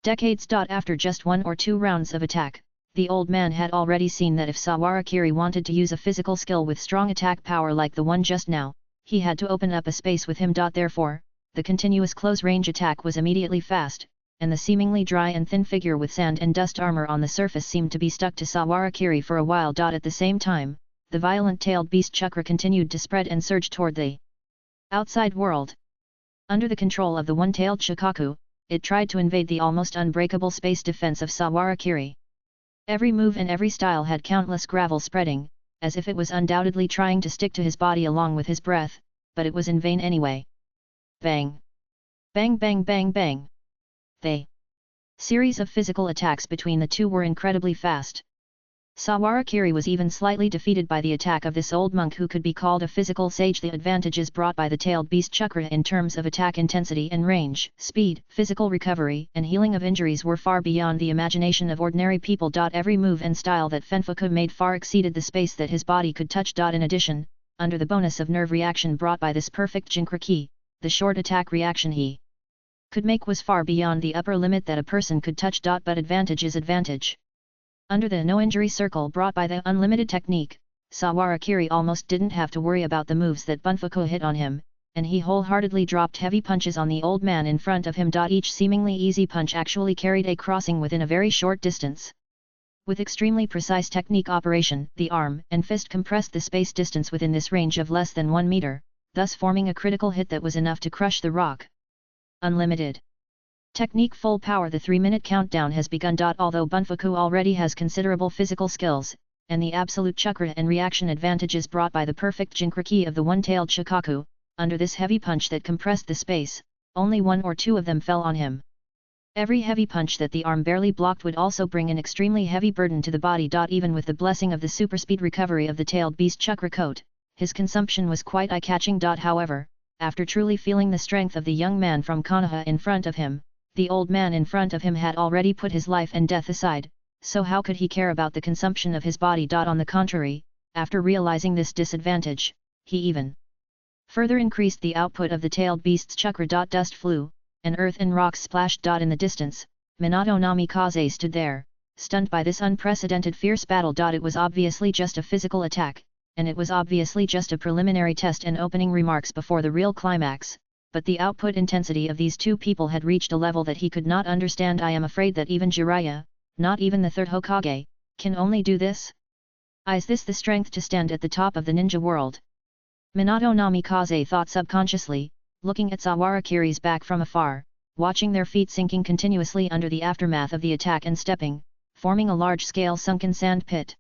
decades. After just 1 or 2 rounds of attack, the old man had already seen that if Sawarakiri wanted to use a physical skill with strong attack power like the one just now, he had to open up a space with him. Therefore, the continuous close-range attack was immediately fast, and the seemingly dry and thin figure with sand and dust armor on the surface seemed to be stuck to Sawarakiri for a while. At the same time, the violent-tailed beast chakra continued to spread and surge toward the outside world. Under the control of the one-tailed Shikaku, it tried to invade the almost unbreakable space defense of Sawarakiri. Every move and every style had countless gravel spreading, as if it was undoubtedly trying to stick to his body along with his breath, but it was in vain anyway. Bang! Bang bang bang bang! The series of physical attacks between the two were incredibly fast. Sawarakiri was even slightly defeated by the attack of this old monk who could be called a physical sage. The advantages brought by the tailed beast chakra in terms of attack intensity and range, speed, physical recovery and healing of injuries were far beyond the imagination of ordinary people. Every move and style that Fanfic made far exceeded the space that his body could touch. In addition, under the bonus of nerve reaction brought by this perfect Jinkriki, the short attack reaction he could make was far beyond the upper limit that a person could touch. But advantage is advantage. Under the no-injury circle brought by the unlimited technique, Sawarakiri almost didn't have to worry about the moves that Bunfuku hit on him, and he wholeheartedly dropped heavy punches on the old man in front of him. Each seemingly easy punch actually carried a crossing within a very short distance. With extremely precise technique operation, the arm and fist compressed the space distance within this range of less than 1 meter, thus forming a critical hit that was enough to crush the rock. Unlimited technique full power. The 3-minute countdown has begun. Although Bunfuku already has considerable physical skills, and the absolute chakra and reaction advantages brought by the perfect jinchuriki of the one-tailed Shikaku, under this heavy punch that compressed the space, only one or two of them fell on him. Every heavy punch that the arm barely blocked would also bring an extremely heavy burden to the body. Even with the blessing of the superspeed recovery of the tailed beast chakra coat, his consumption was quite eye-catching. However, after truly feeling the strength of the young man from Konoha in front of him, the old man in front of him had already put his life and death aside, so how could he care about the consumption of his body? On the contrary, after realizing this disadvantage, he even further increased the output of the tailed beast's chakra. Dust flew, and earth and rocks splashed. In the distance, Minato Namikaze stood there, stunned by this unprecedented fierce battle. It was obviously just a physical attack, and it was obviously just a preliminary test and opening remarks before the real climax, but the output intensity of these two people had reached a level that he could not understand. I am afraid that even Jiraiya, not even the third Hokage, can only do this? Is this the strength to stand at the top of the ninja world? Minato Namikaze thought subconsciously, looking at Sawarakiri's back from afar, watching their feet sinking continuously under the aftermath of the attack and stepping, forming a large-scale sunken sand pit.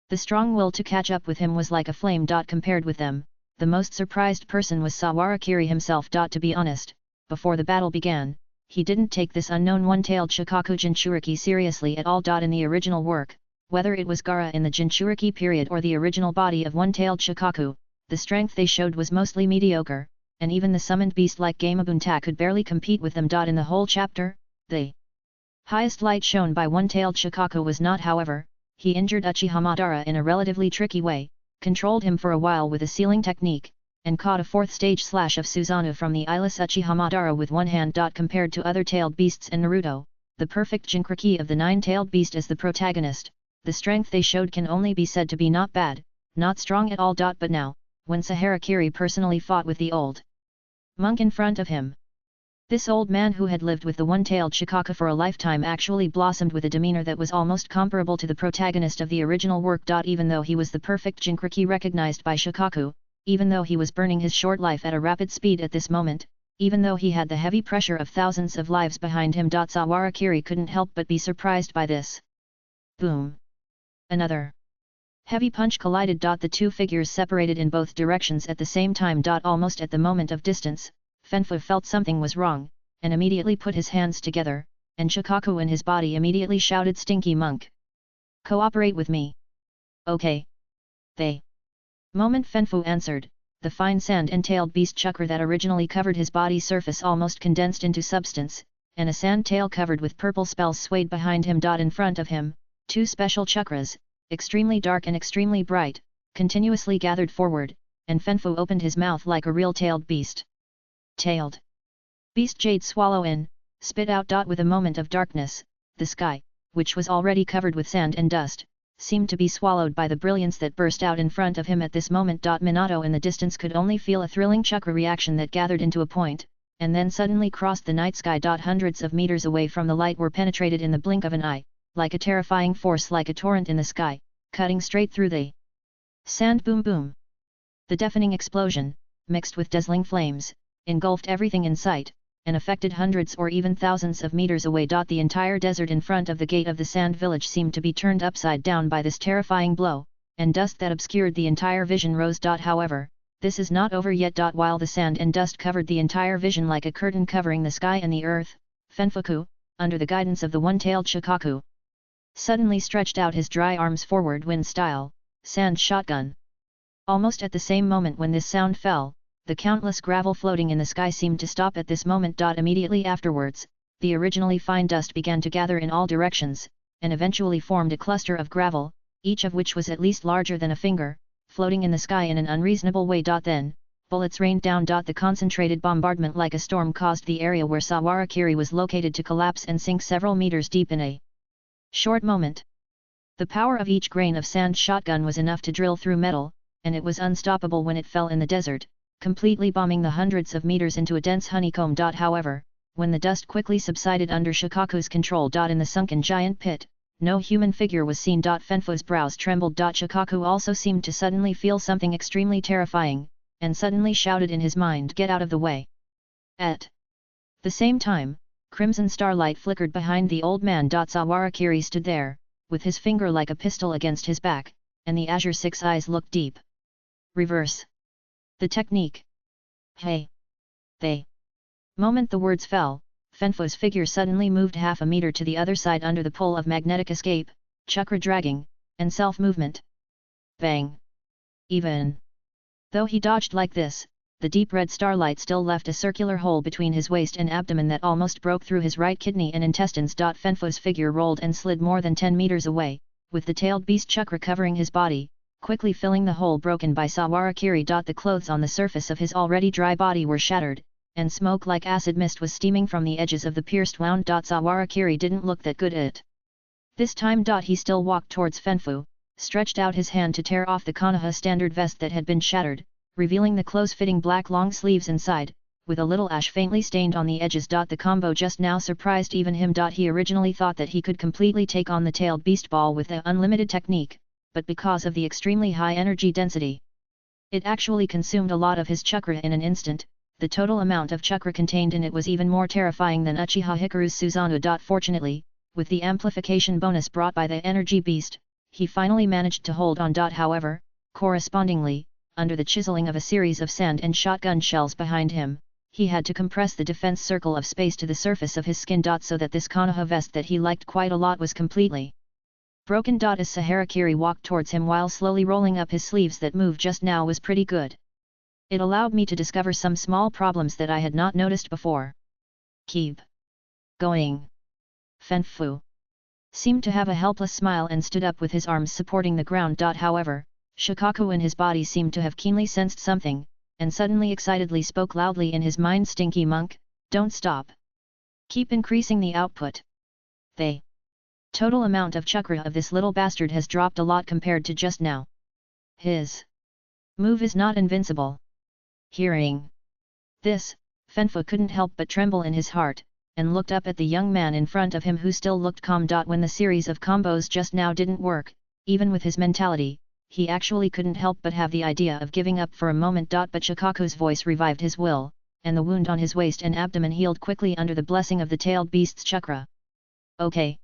The strong will to catch up with him was like a flame. Compared with them, the most surprised person was Sawarakiri himself. To be honest, before the battle began, he didn't take this unknown one-tailed Shikaku Jinchuriki seriously at all. In the original work, whether it was Gaara in the Jinchuriki period or the original body of one-tailed Shikaku, the strength they showed was mostly mediocre, and even the summoned beast like Gamabunta could barely compete with them. In the whole chapter, the highest light shown by one-tailed Shikaku was not. However, he injured Uchiha Madara in a relatively tricky way, controlled him for a while with a sealing technique, and caught a fourth stage slash of Susanoo from the eyeless Uchiha Madara with one hand. Compared to other tailed beasts and Naruto, the perfect jinchuriki of the nine-tailed beast as the protagonist, the strength they showed can only be said to be not bad, not strong at all. But now, when Saharakiri personally fought with the old monk in front of him, this old man who had lived with the one-tailed Shikaku for a lifetime actually blossomed with a demeanor that was almost comparable to the protagonist of the original work. Even though he was the perfect jinchuriki recognized by Shikaku, even though he was burning his short life at a rapid speed at this moment, even though he had the heavy pressure of thousands of lives behind him, Sawarakiri couldn't help but be surprised by this. Boom! Another heavy punch collided. The two figures separated in both directions at the same time. Almost at the moment of distance, Fanfu felt something was wrong, and immediately put his hands together, and Shikaku in his body immediately shouted, "Stinky monk! Cooperate with me!" "Okay." The moment Fanfu answered, the fine sand and tailed beast chakra that originally covered his body surface almost condensed into substance, and a sand tail covered with purple spells swayed behind him. In front of him, two special chakras, extremely dark and extremely bright, continuously gathered forward, and Fanfu opened his mouth like a real tailed beast. Tailed beast jade swallow in, spit out. With a moment of darkness, the sky, which was already covered with sand and dust, seemed to be swallowed by the brilliance that burst out in front of him at this moment. Minato in the distance could only feel a thrilling chakra reaction that gathered into a point, and then suddenly crossed the night sky. Hundreds of meters away from the light were penetrated in the blink of an eye, like a terrifying force, like a torrent in the sky, cutting straight through the sand. Boom boom! The deafening explosion, mixed with dazzling flames, engulfed everything in sight, and affected hundreds or even thousands of meters away. The entire desert in front of the gate of the sand village seemed to be turned upside down by this terrifying blow, and dust that obscured the entire vision rose. However, this is not over yet. While the sand and dust covered the entire vision like a curtain covering the sky and the earth, Fanfuku, under the guidance of the one-tailed Shikaku, suddenly stretched out his dry arms forward, wind style, sand shotgun. Almost at the same moment when this sound fell, the countless gravel floating in the sky seemed to stop at this moment. Immediately afterwards, the originally fine dust began to gather in all directions, and eventually formed a cluster of gravel, each of which was at least larger than a finger, floating in the sky in an unreasonable way. Then, bullets rained down. The concentrated bombardment like a storm caused the area where Sawarakiri was located to collapse and sink several meters deep in a short moment. The power of each grain of sand shotgun was enough to drill through metal, and it was unstoppable when it fell in the desert, completely bombing the hundreds of meters into a dense honeycomb. However, when the dust quickly subsided under Shikaku's control. In the sunken giant pit, no human figure was seen. Fanfu's brows trembled. Shikaku also seemed to suddenly feel something extremely terrifying, and suddenly shouted in his mind, "Get out of the way!" At the same time, crimson starlight flickered behind the old man. Sawarakiri stood there, with his finger like a pistol against his back, and the azure six eyes looked deep. Reverse. The technique. Hey. They. Moment the words fell, Fanfu's figure suddenly moved half a meter to the other side under the pull of magnetic escape, chakra dragging, and self-movement. Bang. Even though he dodged like this, the deep red starlight still left a circular hole between his waist and abdomen that almost broke through his right kidney and intestines. Fanfu's figure rolled and slid more than 10 meters away, with the tailed beast chakra covering his body, quickly filling the hole broken by Sawarakiri. The clothes on the surface of his already dry body were shattered, and smoke like acid mist was steaming from the edges of the pierced wound. Sawarakiri didn't look that good at it. This time. He still walked towards Fanfu, stretched out his hand to tear off the Konoha standard vest that had been shattered, revealing the close-fitting black long sleeves inside, with a little ash faintly stained on the edges. The combo just now surprised even him. He originally thought that he could completely take on the tailed beast ball with the unlimited technique, but because of the extremely high energy density, it actually consumed a lot of his chakra in an instant. The total amount of chakra contained in it was even more terrifying than Uchiha Hikaru's Susanoo. Fortunately, with the amplification bonus brought by the energy beast, he finally managed to hold on. However, correspondingly, under the chiseling of a series of sand and shotgun shells behind him, he had to compress the defense circle of space to the surface of his skin. So that this Konoha vest that he liked quite a lot was completely broken. As Saharakiri walked towards him while slowly rolling up his sleeves, that move just now was pretty good. It allowed me to discover some small problems that I had not noticed before. Keep going. Fanfu seemed to have a helpless smile and stood up with his arms supporting the ground. However, Shikaku in his body seemed to have keenly sensed something, and suddenly excitedly spoke loudly in his mind, "Stinky monk, don't stop. Keep increasing the output. The total amount of chakra of this little bastard has dropped a lot compared to just now. His move is not invincible." Hearing this, Fanfu couldn't help but tremble in his heart, and looked up at the young man in front of him, who still looked calm. When the series of combos just now didn't work, even with his mentality, he actually couldn't help but have the idea of giving up for a moment. But Shikaku's voice revived his will, and the wound on his waist and abdomen healed quickly under the blessing of the tailed beast's chakra. Okay.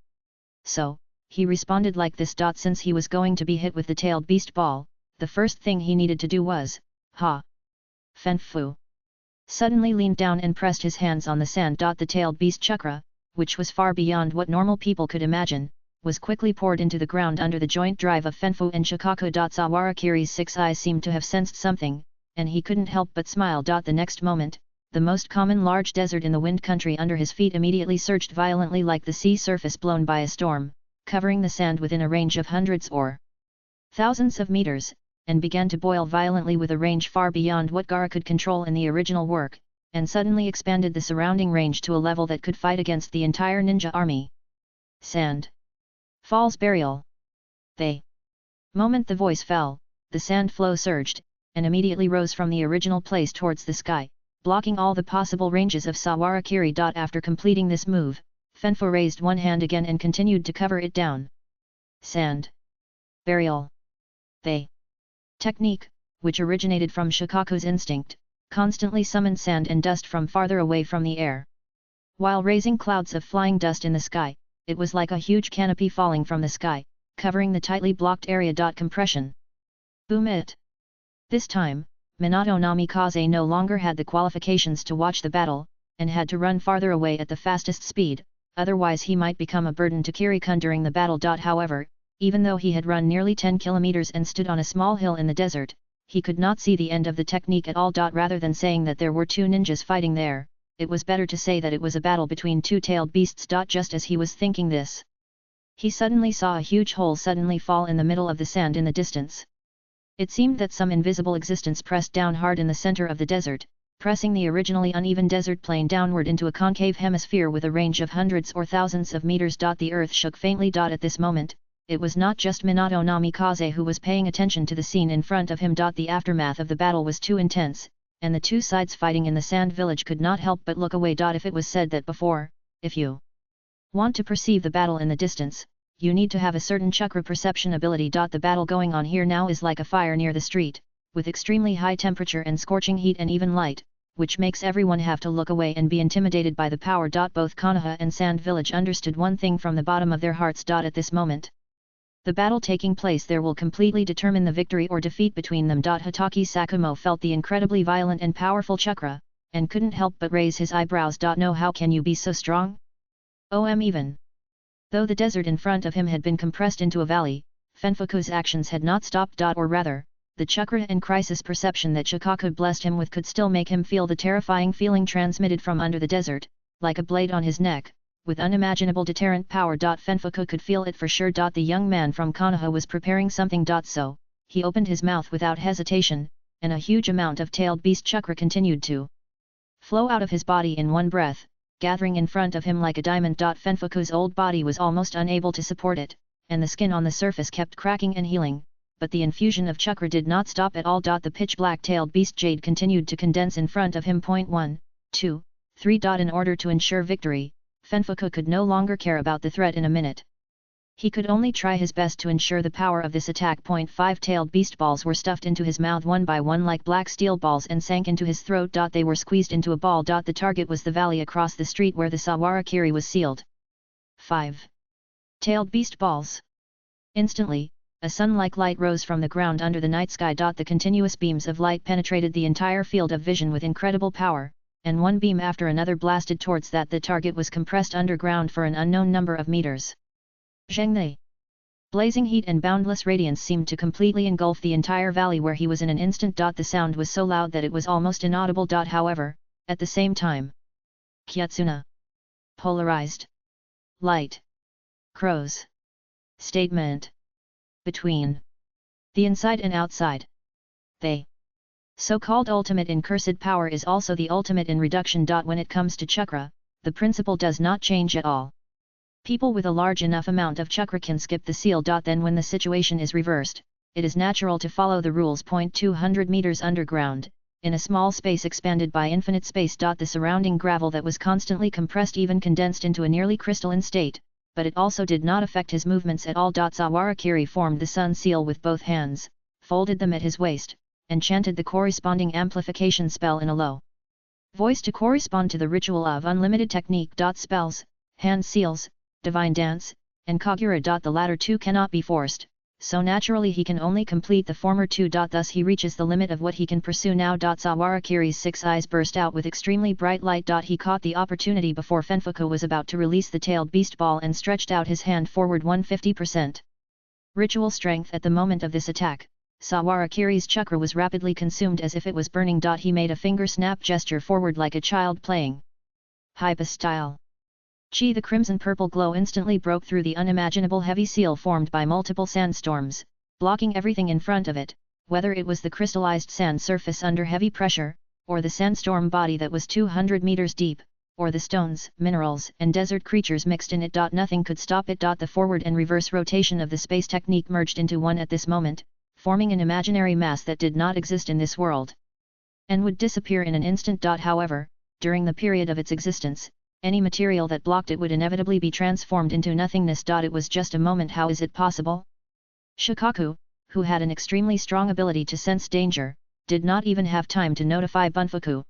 So, he responded like this. Since he was going to be hit with the tailed beast ball, the first thing he needed to do was, ha! Fanfu suddenly leaned down and pressed his hands on the sand. The tailed beast chakra, which was far beyond what normal people could imagine, was quickly poured into the ground under the joint drive of Fanfu and Shikaku. Sawarakiri's six eyes seemed to have sensed something, and he couldn't help but smile. The next moment, the most common large desert in the wind country under his feet immediately surged violently like the sea surface blown by a storm, covering the sand within a range of hundreds or thousands of meters, and began to boil violently with a range far beyond what Gaara could control in the original work, and suddenly expanded the surrounding range to a level that could fight against the entire ninja army. Sand Falls Burial. The moment the voice fell, the sand flow surged, and immediately rose from the original place towards the sky, blocking all the possible ranges of Sawarakiri. After completing this move, Fanfu raised one hand again and continued to cover it down. Sand Burial. The technique, which originated from Shikaku's instinct, constantly summoned sand and dust from farther away from the air. While raising clouds of flying dust in the sky, it was like a huge canopy falling from the sky, covering the tightly blocked area. Compression. Boom it! This time, Minato Namikaze no longer had the qualifications to watch the battle, and had to run farther away at the fastest speed, otherwise he might become a burden to Kirikun during the battle. However, even though he had run nearly 10 kilometers and stood on a small hill in the desert, he could not see the end of the technique at all. Rather than saying that there were two ninjas fighting there, it was better to say that it was a battle between two tailed beasts. Just as he was thinking this, he suddenly saw a huge hole suddenly fall in the middle of the sand in the distance. It seemed that some invisible existence pressed down hard in the center of the desert, pressing the originally uneven desert plain downward into a concave hemisphere with a range of hundreds or thousands of meters. The earth shook faintly. At this moment, it was not just Minato Namikaze who was paying attention to the scene in front of him. The aftermath of the battle was too intense, and the two sides fighting in the sand village could not help but look away. If it was said that before, if you want to perceive the battle in the distance, you need to have a certain chakra perception ability. The battle going on here now is like a fire near the street, with extremely high temperature and scorching heat and even light, which makes everyone have to look away and be intimidated by the power. Both Konoha and Sand Village understood one thing from the bottom of their hearts. At this moment, The battle taking place there will completely determine the victory or defeat between them. Hitoki Sakumo felt the incredibly violent and powerful chakra, and couldn't help but raise his eyebrows. No, how can you be so strong? Even though the desert in front of him had been compressed into a valley, Fanfuku's actions had not stopped. Or rather, the chakra and crisis perception that Shikaku blessed him with could still make him feel the terrifying feeling transmitted from under the desert, like a blade on his neck, with unimaginable deterrent power. Fanfuku could feel it for sure. The young man from Konoha was preparing something. So, he opened his mouth without hesitation, and a huge amount of tailed beast chakra continued to flow out of his body in one breath, gathering in front of him like a diamond. Fanfuku's old body was almost unable to support it, and the skin on the surface kept cracking and healing, but the infusion of chakra did not stop at all. The pitch-black tailed beast jade continued to condense in front of him. 1, 2, 3. In order to ensure victory, Fanfuku could no longer care about the threat in a minute. He could only try his best to ensure the power of this attack. 5 tailed beast balls were stuffed into his mouth one by one like black steel balls and sank into his throat. They were squeezed into a ball. The target was the valley across the street where the Sawarakiri was sealed. 5 tailed beast balls. Instantly, a sun-like light rose from the ground under the night sky. The continuous beams of light penetrated the entire field of vision with incredible power, and one beam after another blasted towards that. The target was compressed underground for an unknown number of meters. Zhengni. Blazing heat and boundless radiance seemed to completely engulf the entire valley where he was in an instant. The sound was so loud that it was almost inaudible. However, at the same time, Kyatsuna. Polarized. Light. Crows. Statement. Between the inside and outside. They. So-called ultimate in cursed power is also the ultimate in reduction. When it comes to chakra, the principle does not change at all. People with a large enough amount of chakra can skip the seal. Then when the situation is reversed, it is natural to follow the rules. 200 meters underground, in a small space expanded by infinite space. The surrounding gravel that was constantly compressed even condensed into a nearly crystalline state, but it also did not affect his movements at all. Sawarakiri formed the sun seal with both hands, folded them at his waist, and chanted the corresponding amplification spell in a low voice to correspond to the ritual of unlimited technique. Spells, hand seals, divine dance, and kagura. The latter two cannot be forced, so naturally he can only complete the former two. Thus he reaches the limit of what he can pursue now. Sawarakiri's 6 eyes burst out with extremely bright light. He caught the opportunity before Fanfuku was about to release the tailed beast ball and stretched out his hand forward 150%. Ritual strength at the moment of this attack. Sawarakiri's chakra was rapidly consumed as if it was burning. He made a finger snap gesture forward like a child playing Hypa style. Chi. The crimson-purple glow instantly broke through the unimaginable heavy seal formed by multiple sandstorms, blocking everything in front of it, whether it was the crystallized sand surface under heavy pressure, or the sandstorm body that was 200 meters deep, or the stones, minerals, and desert creatures mixed in it. Nothing could stop it. The forward and reverse rotation of the space technique merged into one at this moment, forming an imaginary mass that did not exist in this world, and would disappear in an instant. However, during the period of its existence, any material that blocked it would inevitably be transformed into nothingness. It was just a moment. How is it possible? Shikaku, who had an extremely strong ability to sense danger, did not even have time to notify Bunfuku.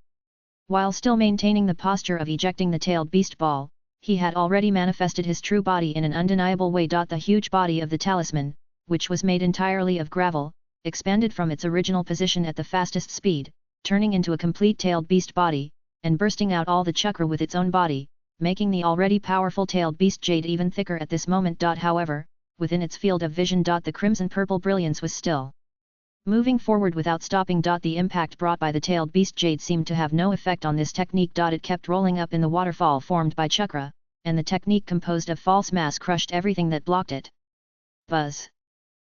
While still maintaining the posture of ejecting the tailed beast ball, he had already manifested his true body in an undeniable way. The huge body of the talisman, which was made entirely of gravel, expanded from its original position at the fastest speed, turning into a complete tailed beast body, and bursting out all the chakra with its own body, making the already powerful tailed beast jade even thicker at this moment. However, within its field of vision. The crimson-purple brilliance was still moving forward without stopping. The impact brought by the tailed beast jade seemed to have no effect on this technique. It kept rolling up in the waterfall formed by chakra, and the technique composed of false mass crushed everything that blocked it. Buzz.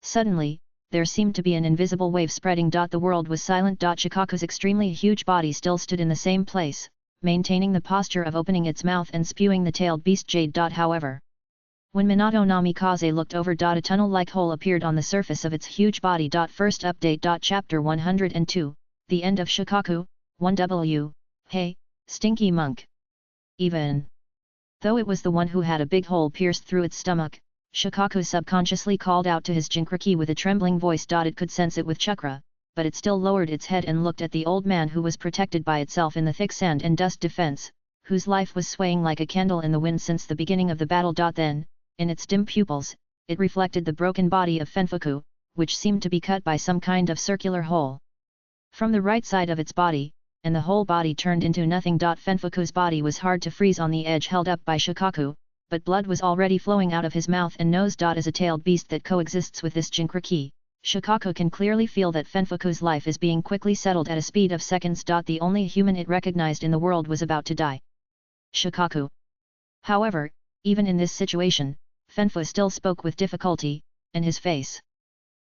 Suddenly, there seemed to be an invisible wave spreading. The world was silent. Shikaku's extremely huge body still stood in the same place, maintaining the posture of opening its mouth and spewing the tailed beast jade. However, when Minato Namikaze looked over. A tunnel-like hole appeared on the surface of its huge body. First update. Chapter 102, The End of Shikaku, 1W, Hey, Stinky Monk. Even though it was the one who had a big hole pierced through its stomach, Shikaku subconsciously called out to his Jinkriki with a trembling voice. It could sense it with chakra, but it still lowered its head and looked at the old man who was protected by itself in the thick sand and dust defense, whose life was swaying like a candle in the wind since the beginning of the battle. Then, in its dim pupils, it reflected the broken body of Fanfic, which seemed to be cut by some kind of circular hole. From the right side of its body, and the whole body turned into nothing. Fanfic's body was hard to freeze on the edge held up by Shikaku, but blood was already flowing out of his mouth and nose. As a tailed beast that coexists with this Jinchuriki, Shikaku can clearly feel that Fanfic's life is being quickly settled at a speed of seconds. The only human it recognized in the world was about to die. Shikaku. However, even in this situation, Fanfic still spoke with difficulty, and his face,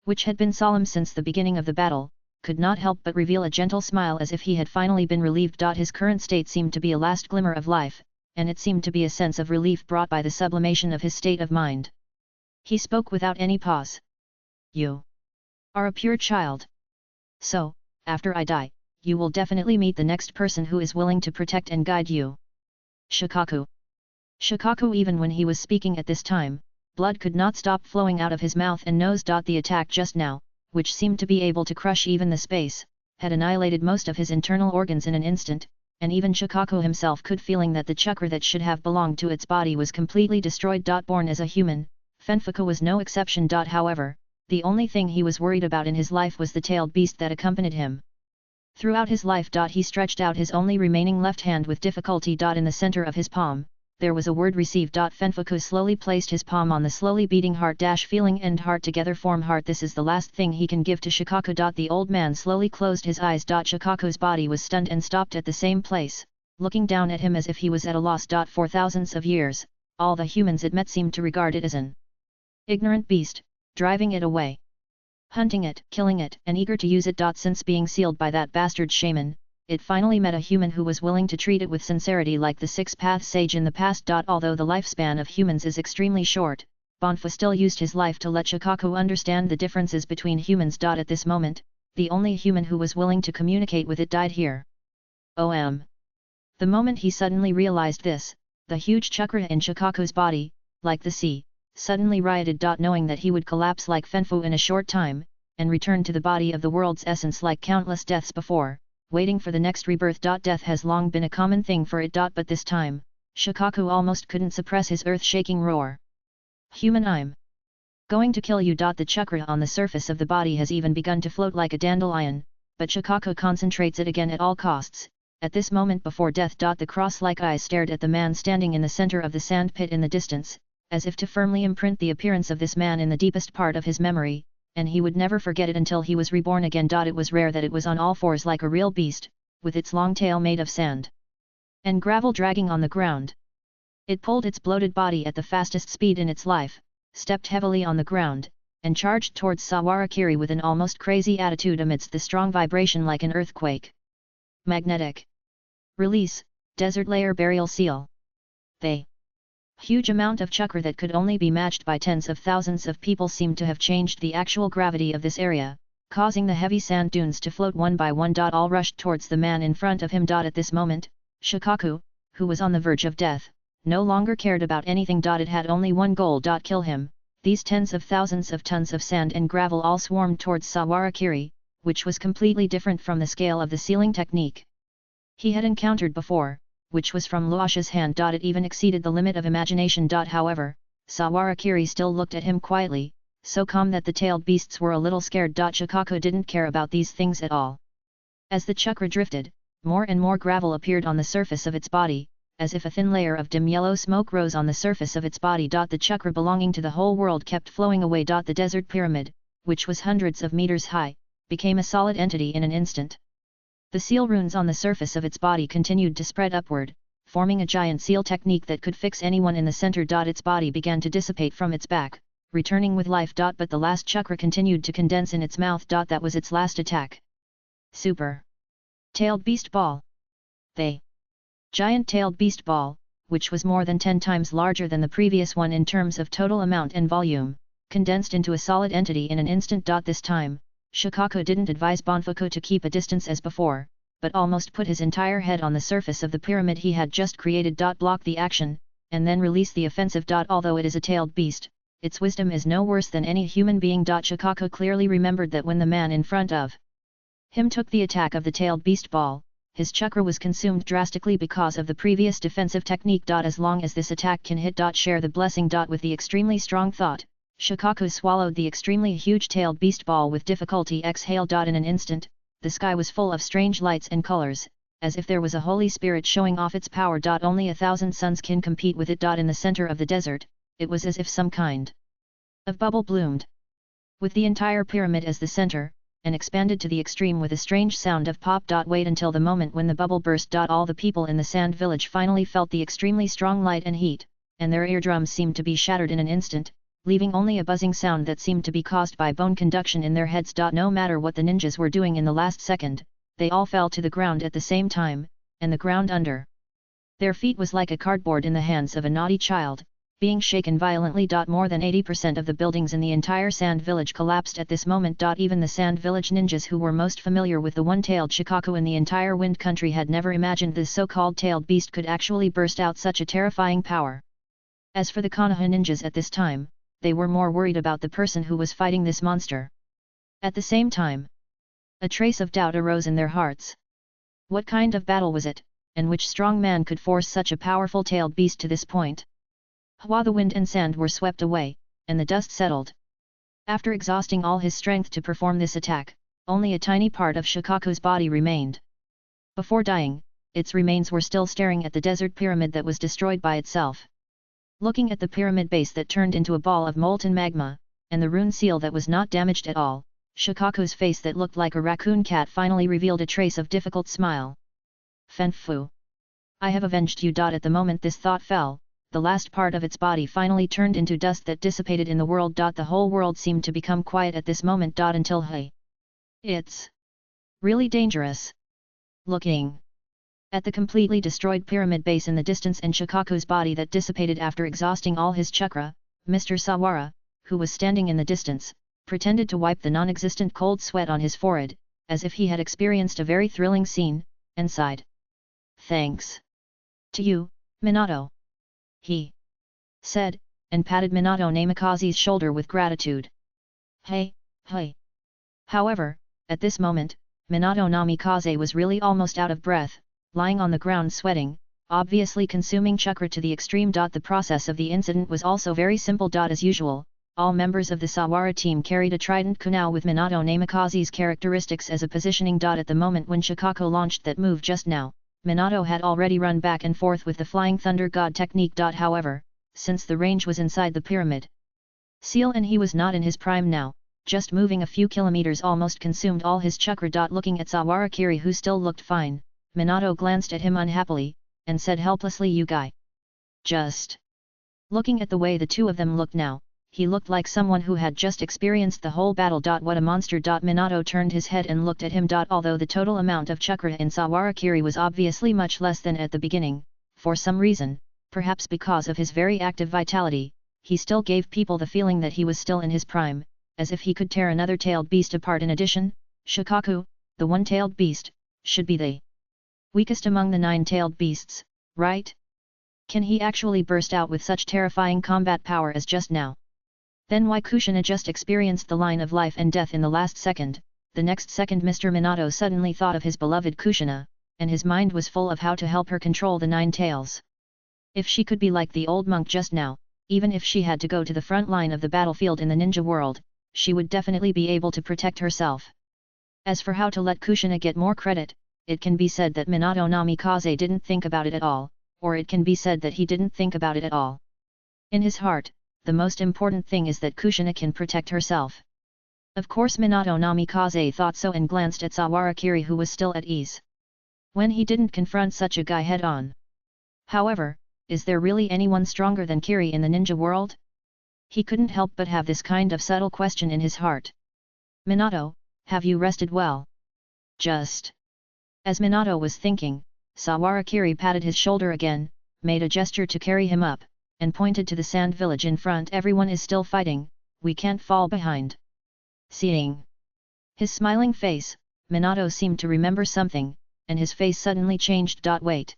which had been solemn since the beginning of the battle, could not help but reveal a gentle smile as if he had finally been relieved. His current state seemed to be a last glimmer of life, and it seemed to be a sense of relief brought by the sublimation of his state of mind. He spoke without any pause. You are a pure child. So, after I die, you will definitely meet the next person who is willing to protect and guide you. Shikaku. Shikaku. Even when he was speaking at this time, blood could not stop flowing out of his mouth and nose. The attack just now, which seemed to be able to crush even the space, had annihilated most of his internal organs in an instant, and even Shikaku himself could feeling that the chakra that should have belonged to its body was completely destroyed. Born as a human, Fanfic was no exception. However, the only thing he was worried about in his life was the tailed beast that accompanied him. Throughout his life. He stretched out his only remaining left hand with difficulty. In the center of his palm, there was a word received. Fanfic slowly placed his palm on the slowly beating heart. Feeling and heart together form heart. This is the last thing he can give to Shikaku. The old man slowly closed his eyes. Shikaku's body was stunned and stopped at the same place, looking down at him as if he was at a loss. For thousands of years, all the humans it met seemed to regard it as an ignorant beast, driving it away, hunting it, killing it, and eager to use it. Since being sealed by that bastard shaman, it finally met a human who was willing to treat it with sincerity like the six-path sage in the past. Although the lifespan of humans is extremely short, Banfa still used his life to let Shikaku understand the differences between humans. At this moment, the only human who was willing to communicate with it died here. The moment he suddenly realized this, the huge chakra in Shikaku's body, like the sea, suddenly rioted. Knowing that he would collapse like Fanfic in a short time, and return to the body of the world's essence like countless deaths before, waiting for the next rebirth. Death has long been a common thing for it. But this time, Shikaku almost couldn't suppress his earth-shaking roar. Human, I'm going to kill you. The chakra on the surface of the body has even begun to float like a dandelion, but Shikaku concentrates it again at all costs. At this moment before death. The cross-like eyes stared at the man standing in the center of the sand pit in the distance, as if to firmly imprint the appearance of this man in the deepest part of his memory, and he would never forget it until he was reborn again. It was rare that it was on all fours like a real beast, with its long tail made of sand and gravel dragging on the ground. It pulled its bloated body at the fastest speed in its life, stepped heavily on the ground, and charged towards Sawarakiri with an almost crazy attitude amidst the strong vibration like an earthquake. Magnetic release, desert layer burial seal. Huge amount of chakra that could only be matched by tens of thousands of people seemed to have changed the actual gravity of this area, causing the heavy sand dunes to float one by one. All rushed towards the man in front of him. At this moment, Shikaku, who was on the verge of death, no longer cared about anything. It had only one goal: kill him. These tens of thousands of tons of sand and gravel all swarmed towards Sawarakiri, which was completely different from the scale of the sealing technique he had encountered before, which was from Luasha's hand. It even exceeded the limit of imagination. However, Sawarakiri still looked at him quietly, so calm that the tailed beasts were a little scared. Shikaku didn't care about these things at all. As the chakra drifted, more and more gravel appeared on the surface of its body, as if a thin layer of dim yellow smoke rose on the surface of its body. The chakra belonging to the whole world kept flowing away. The desert pyramid, which was hundreds of meters high, became a solid entity in an instant. The seal runes on the surface of its body continued to spread upward, forming a giant seal technique that could fix anyone in the center. Its body began to dissipate from its back, returning with life. But the last chakra continued to condense in its mouth. That was its last attack. Super tailed beast ball. Giant tailed beast ball, which was more than 10 times larger than the previous one in terms of total amount and volume, condensed into a solid entity in an instant. This time, Shikaku didn't advise Banfa to keep a distance as before, but almost put his entire head on the surface of the pyramid he had just created. Block the action, and then release the offensive. Although it is a tailed beast, its wisdom is no worse than any human being. Shikaku clearly remembered that when the man in front of him took the attack of the tailed beast ball, his chakra was consumed drastically because of the previous defensive technique. As long as this attack can hit. Share the blessing. With the extremely strong thought, Shikaku swallowed the extremely huge-tailed beast ball with difficulty. Exhaled. In an instant, the sky was full of strange lights and colors, as if there was a holy spirit showing off its power. Only 1,000 suns can compete with it. In the center of the desert, it was as if some kind of bubble bloomed, with the entire pyramid as the center, and expanded to the extreme with a strange sound of pop. Wait until the moment when the bubble burst. All the people in the sand village finally felt the extremely strong light and heat, and their eardrums seemed to be shattered in an instant, leaving only a buzzing sound that seemed to be caused by bone conduction in their heads. No matter what the ninjas were doing in the last second, they all fell to the ground at the same time, and the ground under their feet was like a cardboard in the hands of a naughty child, being shaken violently. More than 80% of the buildings in the entire sand village collapsed at this moment. Even the sand village ninjas who were most familiar with the one-tailed Shikaku in the entire wind country had never imagined this so-called tailed beast could actually burst out such a terrifying power. As for the Konoha ninjas at this time, they were more worried about the person who was fighting this monster. At the same time, a trace of doubt arose in their hearts. What kind of battle was it, and which strong man could force such a powerful tailed beast to this point? While the wind and sand were swept away, and the dust settled. After exhausting all his strength to perform this attack, only a tiny part of Shikaku's body remained. Before dying, its remains were still staring at the desert pyramid that was destroyed by itself. Looking at the pyramid base that turned into a ball of molten magma, and the rune seal that was not damaged at all, Shikaku's face that looked like a raccoon cat finally revealed a trace of difficult smile. Fanfu. I have avenged you. At the moment this thought fell, the last part of its body finally turned into dust that dissipated in the world. The whole world seemed to become quiet at this moment. Until hey. It's really dangerous. Looking at the completely destroyed pyramid base in the distance and Shikaku's body that dissipated after exhausting all his chakra, Mr. Sawara, who was standing in the distance, pretended to wipe the non-existent cold sweat on his forehead, as if he had experienced a very thrilling scene, and sighed. Thanks to you, Minato, he said, and patted Minato Namikaze's shoulder with gratitude. Hey. However, at this moment, Minato Namikaze was really almost out of breath, lying on the ground sweating, obviously consuming chakra to the extreme. The process of the incident was also very simple. As usual, all members of the Sawara team carried a trident kunai with Minato Namikaze's characteristics as a positioning. At the moment when Shikaku launched that move just now, Minato had already run back and forth with the Flying Thunder God technique. However, since the range was inside the pyramid seal and he was not in his prime now, just moving a few kilometers almost consumed all his chakra. Looking at Sawara Kiri, who still looked fine, Minato glanced at him unhappily, and said helplessly, you guy. Just looking at the way the two of them looked now, he looked like someone who had just experienced the whole battle. What a monster. Minato turned his head and looked at him. Although the total amount of chakra in Sawara Kiri was obviously much less than at the beginning, for some reason, perhaps because of his very active vitality, he still gave people the feeling that he was still in his prime, as if he could tear another tailed beast apart. In addition, Shikaku, the one-tailed beast, should be the weakest among the 9-tailed beasts, right? Can he actually burst out with such terrifying combat power as just now? Then why Kushina just experienced the line of life and death in the last second? The next second Mr. Minato suddenly thought of his beloved Kushina, and his mind was full of how to help her control the 9 tails. If she could be like the old monk just now, even if she had to go to the front line of the battlefield in the ninja world, she would definitely be able to protect herself. As for how to let Kushina get more credit, it can be said that Minato Namikaze didn't think about it at all, or it can be said that he didn't think about it at all. In his heart, the most important thing is that Kushina can protect herself. Of course Minato Namikaze thought so and glanced at Sawara Kiri, who was still at ease when he didn't confront such a guy head-on. However, is there really anyone stronger than Kiri in the ninja world? He couldn't help but have this kind of subtle question in his heart. Minato, have you rested well? Just as Minato was thinking, Sawara Kiri patted his shoulder again, made a gesture to carry him up, and pointed to the sand village in front. Everyone is still fighting, we can't fall behind. Seeing his smiling face, Minato seemed to remember something, and his face suddenly changed. Wait.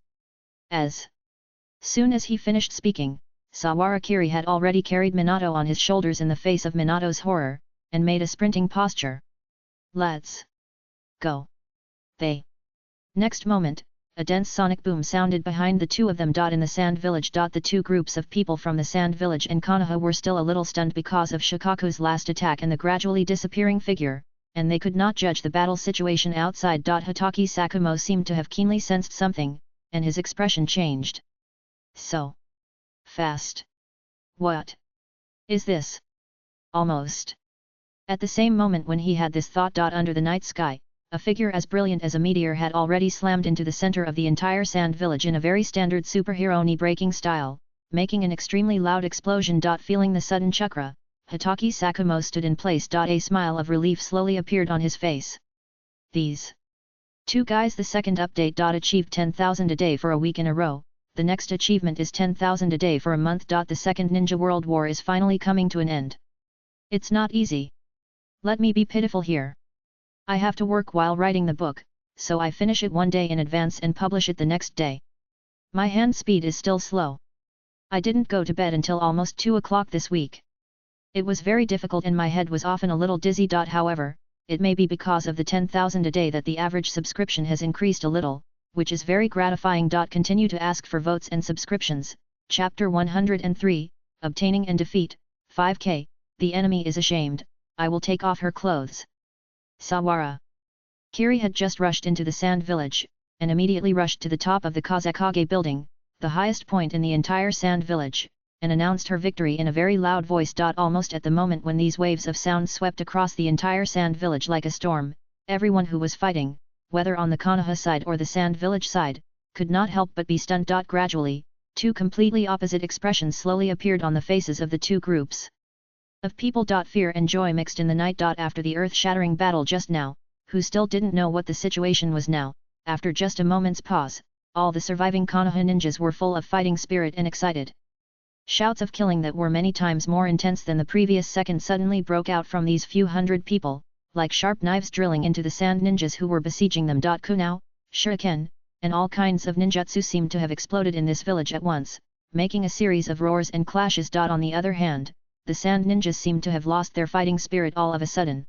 As soon as he finished speaking, Sawara Kiri had already carried Minato on his shoulders in the face of Minato's horror, and made a sprinting posture. Let's go. Next moment, a dense sonic boom sounded behind the two of them. In the sand village. The two groups of people from the sand village and Konoha were still a little stunned because of Shikaku's last attack and the gradually disappearing figure, and they could not judge the battle situation outside. Hotake Sakumo seemed to have keenly sensed something, and his expression changed. So fast. What is this? Almost. At the same moment when he had this thought. Under the night sky, a figure as brilliant as a meteor had already slammed into the center of the entire sand village in a very standard superhero knee-breaking style, making an extremely loud explosion. Feeling the sudden chakra, Hotake Sakumo stood in place. A smile of relief slowly appeared on his face. These two guys. The second update. Achieved 10,000 a day for a week in a row, the next achievement is 10,000 a day for a month. The second Ninja World War is finally coming to an end. It's not easy. Let me be pitiful here. I have to work while writing the book, so I finish it one day in advance and publish it the next day. My hand speed is still slow. I didn't go to bed until almost 2 o'clock this week. It was very difficult and my head was often a little dizzy. However, it may be because of the 10,000 a day that the average subscription has increased a little, which is very gratifying. Continue to ask for votes and subscriptions. Chapter 103, Obtaining and Defeat, 5K, The enemy is ashamed, I will take off her clothes. Sawara. Kiri had just rushed into the sand village, and immediately rushed to the top of the Kazekage building, the highest point in the entire sand village, and announced her victory in a very loud voice. Almost at the moment when these waves of sound swept across the entire sand village like a storm, everyone who was fighting, whether on the Konoha side or the sand village side, could not help but be stunned. Gradually, two completely opposite expressions slowly appeared on the faces of the two groups of people. Fear and joy mixed in the night. After the earth-shattering battle just now, who still didn't know what the situation was now, after just a moment's pause, all the surviving Konoha ninjas were full of fighting spirit and excited. Shouts of killing that were many times more intense than the previous second suddenly broke out from these few hundred people, like sharp knives drilling into the sand ninjas who were besieging them. Kunao, shuriken, and all kinds of ninjutsu seemed to have exploded in this village at once, making a series of roars and clashes. On the other hand, the sand ninjas seemed to have lost their fighting spirit all of a sudden.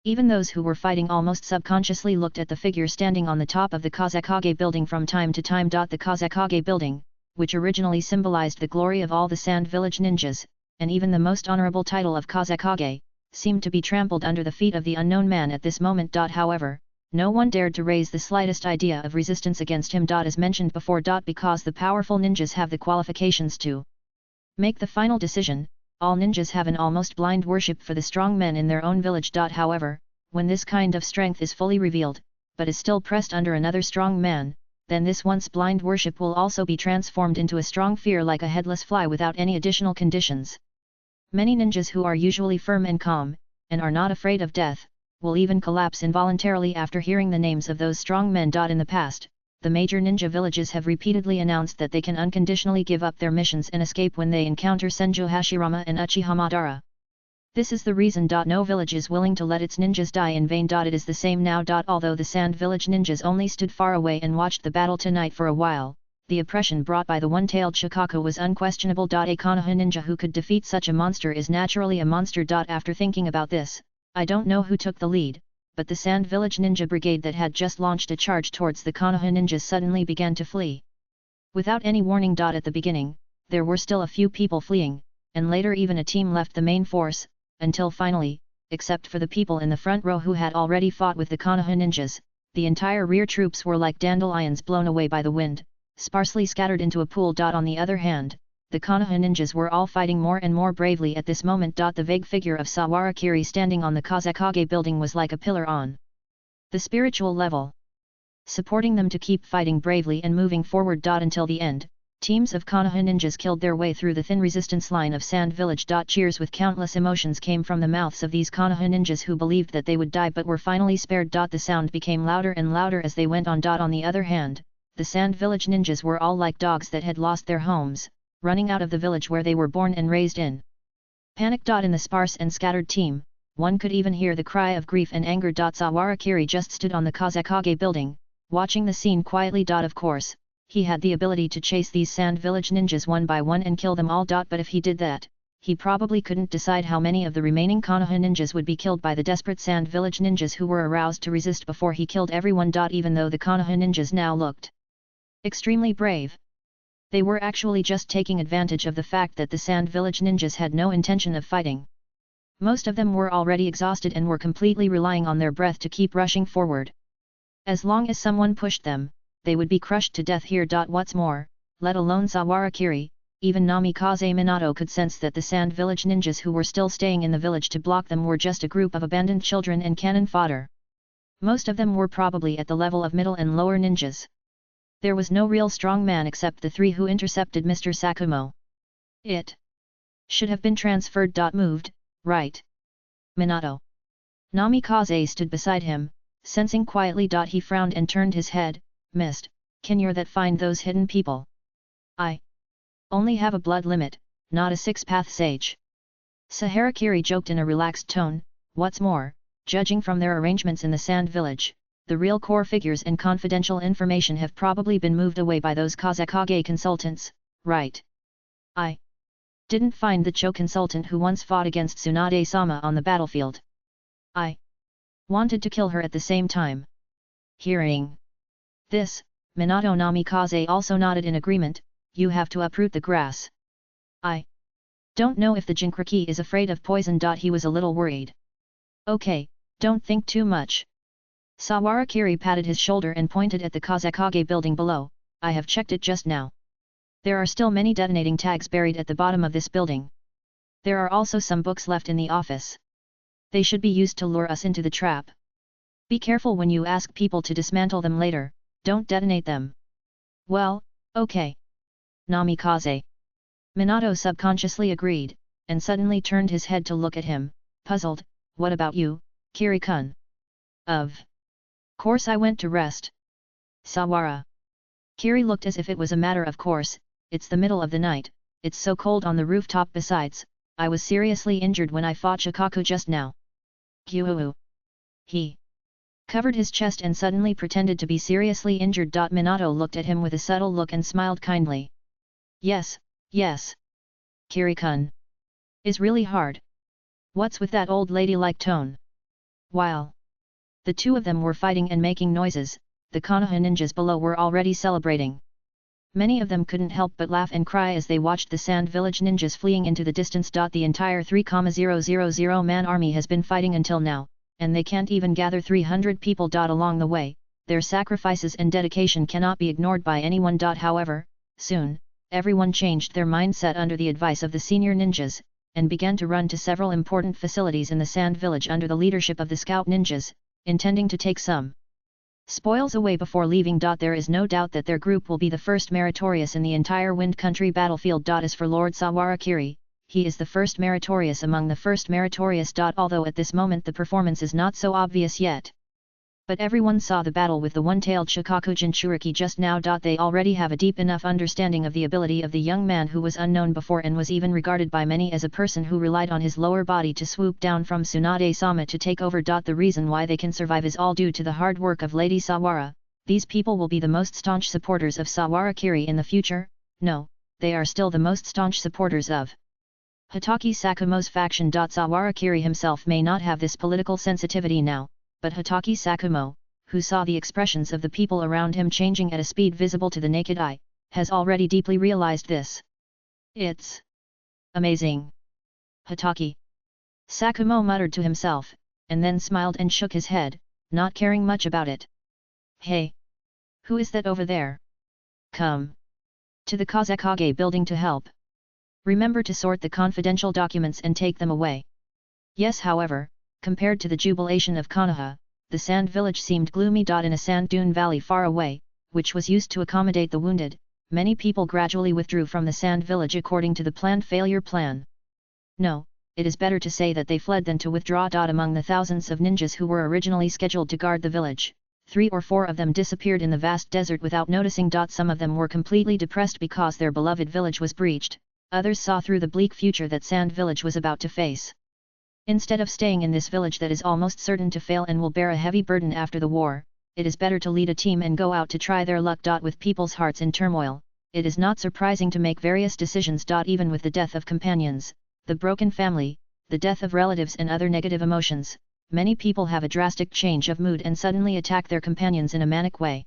Even those who were fighting almost subconsciously looked at the figure standing on the top of the Kazekage building from time to time. The Kazekage building, which originally symbolized the glory of all the sand village ninjas, and even the most honorable title of Kazekage, seemed to be trampled under the feet of the unknown man at this moment. However, no one dared to raise the slightest idea of resistance against him. As mentioned before. Because the powerful ninjas have the qualifications to make the final decision, all ninjas have an almost blind worship for the strong men in their own village. However, when this kind of strength is fully revealed, but is still pressed under another strong man, then this once blind worship will also be transformed into a strong fear like a headless fly without any additional conditions. Many ninjas who are usually firm and calm, and are not afraid of death, will even collapse involuntarily after hearing the names of those strong men. In the past, the major ninja villages have repeatedly announced that they can unconditionally give up their missions and escape when they encounter Senju Hashirama and Uchiha Madara. This is the reason. No village is willing to let its ninjas die in vain. It is the same now. Although the sand village ninjas only stood far away and watched the battle tonight for a while, the oppression brought by the one-tailed Shikaku was unquestionable. A Konoha ninja who could defeat such a monster is naturally a monster. After thinking about this, I don't know who took the lead, but the Sand Village Ninja Brigade that had just launched a charge towards the Konoha ninjas suddenly began to flee. Without any warning. At the beginning, there were still a few people fleeing, and later even a team left the main force, until finally, except for the people in the front row who had already fought with the Konoha ninjas, the entire rear troops were like dandelions blown away by the wind, sparsely scattered into a pool. On the other hand, the Konoha ninjas were all fighting more and more bravely at this moment. The vague figure of Sawara Kiri standing on the Kazekage building was like a pillar on the spiritual level, supporting them to keep fighting bravely and moving forward. Until the end, teams of Konoha ninjas killed their way through the thin resistance line of Sand Village. Cheers with countless emotions came from the mouths of these Konoha ninjas who believed that they would die but were finally spared. The sound became louder and louder as they went on. On the other hand, the Sand Village ninjas were all like dogs that had lost their homes, running out of the village where they were born and raised in panic. In the sparse and scattered team, one could even hear the cry of grief and anger. Sawara Kiri just stood on the Kazekage building, watching the scene quietly. Of course, he had the ability to chase these Sand Village ninjas one by one and kill them all. But if he did that, he probably couldn't decide how many of the remaining Konoha ninjas would be killed by the desperate Sand Village ninjas who were aroused to resist before he killed everyone. Even though the Konoha ninjas now looked Extremely brave. They were actually just taking advantage of the fact that the Sand Village ninjas had no intention of fighting. Most of them were already exhausted and were completely relying on their breath to keep rushing forward. As long as someone pushed them, they would be crushed to death here. What's more, let alone Sawarakiri, even Namikaze Minato could sense that the Sand Village ninjas who were still staying in the village to block them were just a group of abandoned children and cannon fodder. Most of them were probably at the level of middle and lower ninjas. There was no real strong man except the three who intercepted Mr. Sakumo. It should have been transferred. Moved, right? Minato. Namikaze stood beside him, sensing quietly. He frowned and turned his head. Missed, can you that find those hidden people? I only have a blood limit, not a six-path sage. Saharakiri joked in a relaxed tone. What's more, judging from their arrangements in the Sand Village, the real core figures and confidential information have probably been moved away by those Kazekage consultants, right? I didn't find the Cho consultant who once fought against Tsunade-sama on the battlefield. I wanted to kill her at the same time. Hearing this, Minato Namikaze also nodded in agreement. You have to uproot the grass. I don't know if the Jinkriki is afraid of poison. He was a little worried. Okay, don't think too much. Sawarakiri patted his shoulder and pointed at the Kazekage building below. I have checked it just now. There are still many detonating tags buried at the bottom of this building. There are also some books left in the office. They should be used to lure us into the trap. Be careful when you ask people to dismantle them later, don't detonate them. Well, okay. Namikaze. Minato subconsciously agreed, and suddenly turned his head to look at him, puzzled. What about you, Kiri-kun? Of course I went to rest. Sawara. Kiri looked as if it was a matter of course. It's the middle of the night, it's so cold on the rooftop. Besides, I was seriously injured when I fought Shikaku just now. Gyuu. He covered his chest and suddenly pretended to be seriously injured. Minato looked at him with a subtle look and smiled kindly. Yes, yes. Kiri-kun is really hard. What's with that old ladylike tone? While the two of them were fighting and making noises, the Konoha ninjas below were already celebrating. Many of them couldn't help but laugh and cry as they watched the Sand Village ninjas fleeing into the distance. The entire 3,000-man army has been fighting until now, and they can't even gather 300 people. Along the way, their sacrifices and dedication cannot be ignored by anyone. However, soon, everyone changed their mindset under the advice of the senior ninjas, and began to run to several important facilities in the Sand Village under the leadership of the scout ninjas, intending to take some spoils away before leaving. There is no doubt that their group will be the first meritorious in the entire Wind Country battlefield. As for Lord Sawarakiri, he is the first meritorious among the first meritorious. Although at this moment the performance is not so obvious yet. But everyone saw the battle with the one-tailed Shikaku Jinchuriki just now. They already have a deep enough understanding of the ability of the young man who was unknown before and was even regarded by many as a person who relied on his lower body to swoop down from Tsunade-sama to take over. The reason why they can survive is all due to the hard work of Lady Sawara. These people will be the most staunch supporters of Sawarakiri in the future. No, they are still the most staunch supporters of Hatake Sakumo's faction. Sawarakiri himself may not have this political sensitivity now, but Hatake Sakumo, who saw the expressions of the people around him changing at a speed visible to the naked eye, has already deeply realized this. It's amazing. Hatake Sakumo muttered to himself, and then smiled and shook his head, not caring much about it. Hey! Who is that over there? Come to the Kazekage building to help. Remember to sort the confidential documents and take them away. Yes, however, compared to the jubilation of Konoha, the Sand Village seemed gloomy. In a sand dune valley far away, which was used to accommodate the wounded, many people gradually withdrew from the Sand Village according to the planned failure plan. No, it is better to say that they fled than to withdraw. Among the thousands of ninjas who were originally scheduled to guard the village, 3 or 4 of them disappeared in the vast desert without noticing. Some of them were completely depressed because their beloved village was breached, others saw through the bleak future that Sand Village was about to face. Instead of staying in this village that is almost certain to fail and will bear a heavy burden after the war, it is better to lead a team and go out to try their luck. With people's hearts in turmoil, it is not surprising to make various decisions. Even with the death of companions, the broken family, the death of relatives and other negative emotions, many people have a drastic change of mood and suddenly attack their companions in a manic way.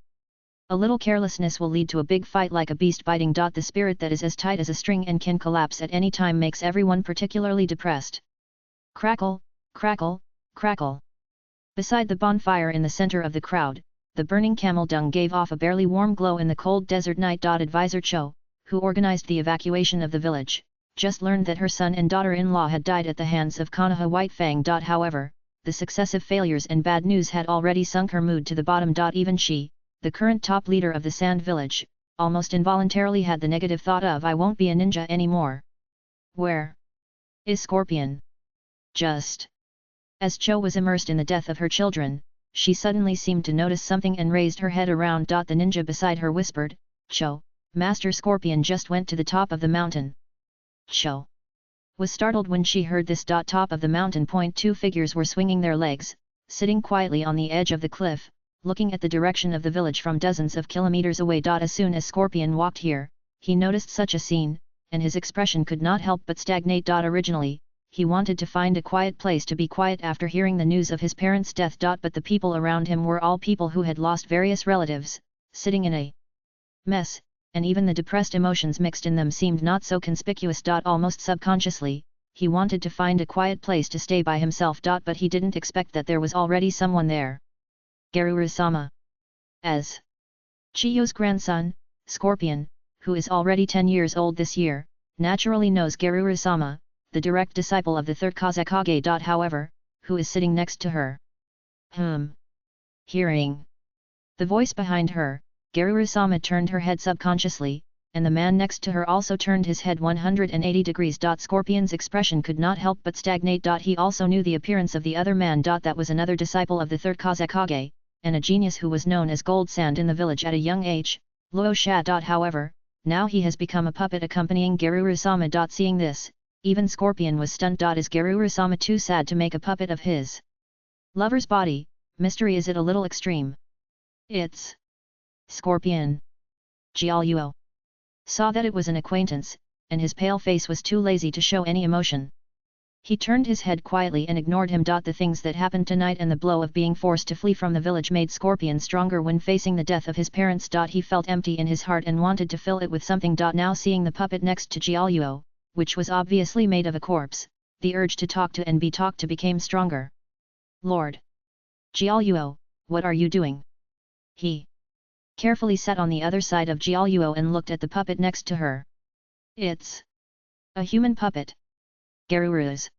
A little carelessness will lead to a big fight like a beast biting. The spirit that is as tight as a string and can collapse at any time makes everyone particularly depressed. Crackle, crackle, crackle. Beside the bonfire in the center of the crowd, the burning camel dung gave off a barely warm glow in the cold desert night. Advisor Cho, who organized the evacuation of the village, just learned that her son and daughter-in-law had died at the hands of Konoha White Fang. However, the successive failures and bad news had already sunk her mood to the bottom. Even she, the current top leader of the Sand Village, almost involuntarily had the negative thought of I won't be a ninja anymore. Where is Scorpion? Just as Cho was immersed in the death of her children, she suddenly seemed to notice something and raised her head around. The ninja beside her whispered, Cho, Master Scorpion just went to the top of the mountain. Cho was startled when she heard this. Top of the mountain. Two figures were swinging their legs, sitting quietly on the edge of the cliff, looking at the direction of the village from dozens of kilometers away. As soon as Scorpion walked here, he noticed such a scene, and his expression could not help but stagnate. Originally, he wanted to find a quiet place to be quiet after hearing the news of his parents' death. But the people around him were all people who had lost various relatives, sitting in a mess, and even the depressed emotions mixed in them seemed not so conspicuous. Almost subconsciously, he wanted to find a quiet place to stay by himself. But he didn't expect that there was already someone there. Garuru-sama. As Chiyo's grandson, Scorpion, who is already 10 years old this year, naturally knows Garuru-sama, the direct disciple of the third Hokage. However, who is sitting next to her? Hearing the voice behind her, Garuru-sama turned her head subconsciously, and the man next to her also turned his head 180 degrees. Scorpion's expression could not help but stagnate. He also knew the appearance of the other man. That was another disciple of the third Hokage, and a genius who was known as Gold Sand in the village at a young age, Luo Sha. However, now he has become a puppet accompanying Garuru-sama. Seeing this, even Scorpion was stunned. Is Garuru-sama too sad to make a puppet of his lover's body? Mystery, is it a little extreme? It's Scorpion. Jiaoluo saw that it was an acquaintance, and his pale face was too lazy to show any emotion. He turned his head quietly and ignored him. The things that happened tonight and the blow of being forced to flee from the village made Scorpion stronger when facing the death of his parents. He felt empty in his heart and wanted to fill it with something. Now seeing the puppet next to Jiaoluo, which was obviously made of a corpse, the urge to talk to and be talked to became stronger. Lord Jiaoluo, what are you doing? He carefully sat on the other side of Jiaoluo and looked at the puppet next to her. It's a human puppet. Garuru's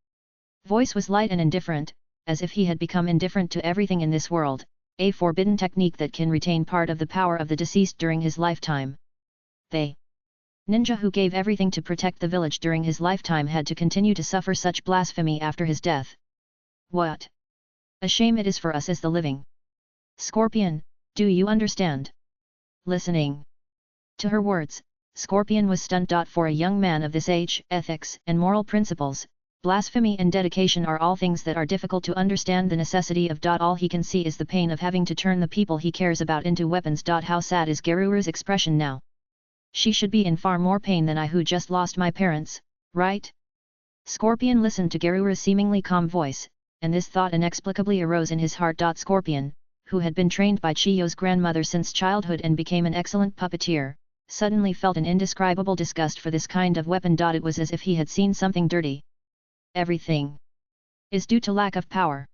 voice was light and indifferent, as if he had become indifferent to everything in this world, a forbidden technique that can retain part of the power of the deceased during his lifetime. They ninja who gave everything to protect the village during his lifetime had to continue to suffer such blasphemy after his death. What a shame it is for us as the living. Scorpion, do you understand? Listening to her words, Scorpion was stunned. For a young man of this age, ethics and moral principles, blasphemy and dedication are all things that are difficult to understand the necessity of. All he can see is the pain of having to turn the people he cares about into weapons. How sad is Garuru's expression now? She should be in far more pain than I who just lost my parents, right? Scorpion listened to Garuru's seemingly calm voice, and this thought inexplicably arose in his heart. Scorpion, who had been trained by Chiyo's grandmother since childhood and became an excellent puppeteer, suddenly felt an indescribable disgust for this kind of weapon. It was as if he had seen something dirty. Everything is due to lack of power.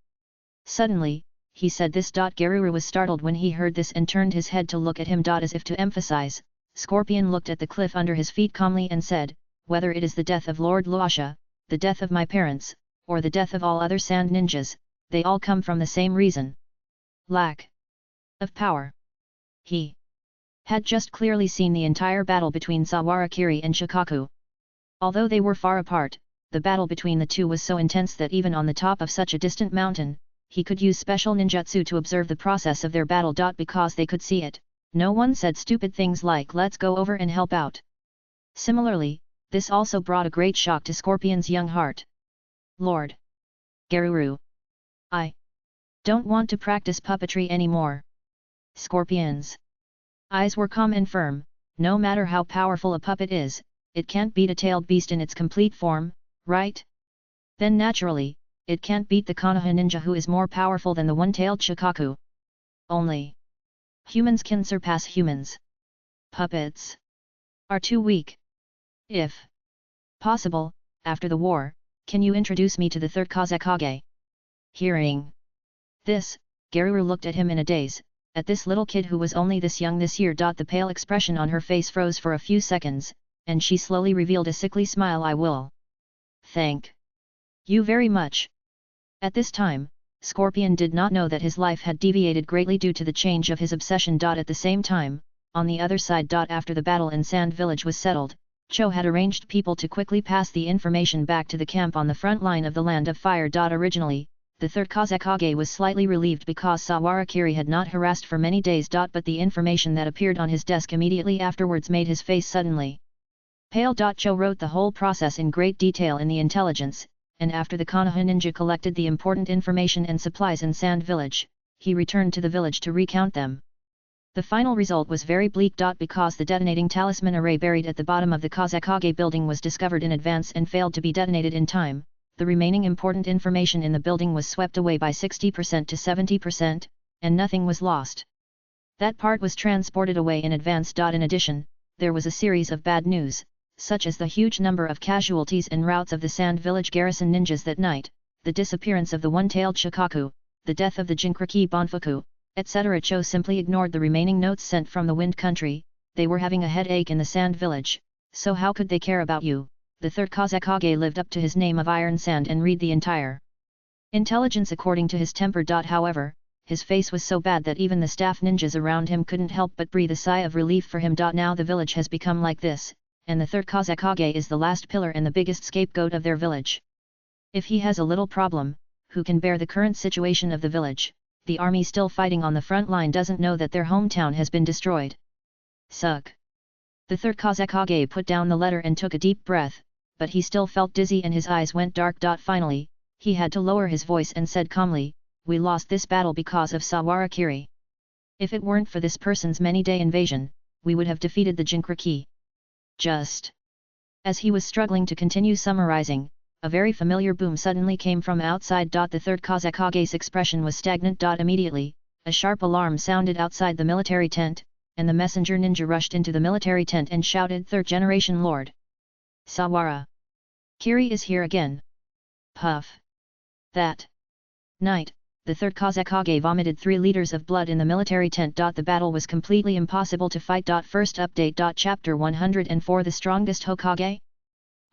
Suddenly, he said this. Garuru was startled when he heard this and turned his head to look at him. As if to emphasize, Scorpion looked at the cliff under his feet calmly and said, whether it is the death of Lord Luosha, the death of my parents, or the death of all other sand ninjas, they all come from the same reason. Lack of power. He had just clearly seen the entire battle between Sawarakiri and Shikaku. Although they were far apart, the battle between the two was so intense that even on the top of such a distant mountain, he could use special ninjutsu to observe the process of their battle. Because they could see it, no one said stupid things like let's go over and help out. Similarly, this also brought a great shock to Scorpion's young heart. Lord Garuru, I don't want to practice puppetry anymore. Scorpion's eyes were calm and firm. No matter how powerful a puppet is, it can't beat a tailed beast in its complete form, right? Then naturally, it can't beat the Konoha ninja who is more powerful than the one-tailed Shikaku. Only Humans can surpass humans. Puppets are too weak. If possible, after the war, can you introduce me to the third Hokage? Hearing this, Garuru looked at him in a daze. At this little kid who was only this young this year. The pale expression on her face froze for a few seconds, and she slowly revealed a sickly smile. I will thank you very much. At this time, Scorpion did not know that his life had deviated greatly due to the change of his obsession. At the same time, on the other side. After the battle in Sand Village was settled, Cho had arranged people to quickly pass the information back to the camp on the front line of the Land of Fire. Originally, the third Hokage was slightly relieved because Sawarakiri had not harassed for many days. But the information that appeared on his desk immediately afterwards made his face suddenly pale. Cho wrote the whole process in great detail in the intelligence, and after the Konoha ninja collected the important information and supplies in Sand Village, he returned to the village to recount them. The final result was very bleak. Because the detonating talisman array buried at the bottom of the Hokage building was discovered in advance and failed to be detonated in time, the remaining important information in the building was swept away by 60% to 70%, and nothing was lost. That part was transported away in advance. In addition, there was a series of bad news, such as the huge number of casualties en route of the Sand Village garrison ninjas that night, the disappearance of the one-tailed Shikaku, the death of the Jinkriki Banfuku, etc. Cho simply ignored the remaining notes sent from the Wind Country. They were having a headache in the Sand Village, so how could they care about you? The third Hokage lived up to his name of Iron Sand and read the entire intelligence according to his temper. However, his face was so bad that even the staff ninjas around him couldn't help but breathe a sigh of relief for him. Now the village has become like this, and the third Hokage is the last pillar and the biggest scapegoat of their village. If he has a little problem, who can bear the current situation of the village? The army still fighting on the front line doesn't know that their hometown has been destroyed. Suck. The third Hokage put down the letter and took a deep breath, but he still felt dizzy and his eyes went dark. Finally, he had to lower his voice and said calmly, "We lost this battle because of Sawarakiri. If it weren't for this person's many-day invasion, we would have defeated the Jinkriki." Just as he was struggling to continue summarizing, a very familiar boom suddenly came from outside. The third Hokage's expression was stagnant. Immediately, a sharp alarm sounded outside the military tent, and the messenger ninja rushed into the military tent and shouted, "Third generation lord! Sawara! Kiri is here again!" Puff! That night, the third Hokage vomited 3 liters of blood in the military tent. The battle was completely impossible to fight. First update. Chapter 104 The Strongest Hokage?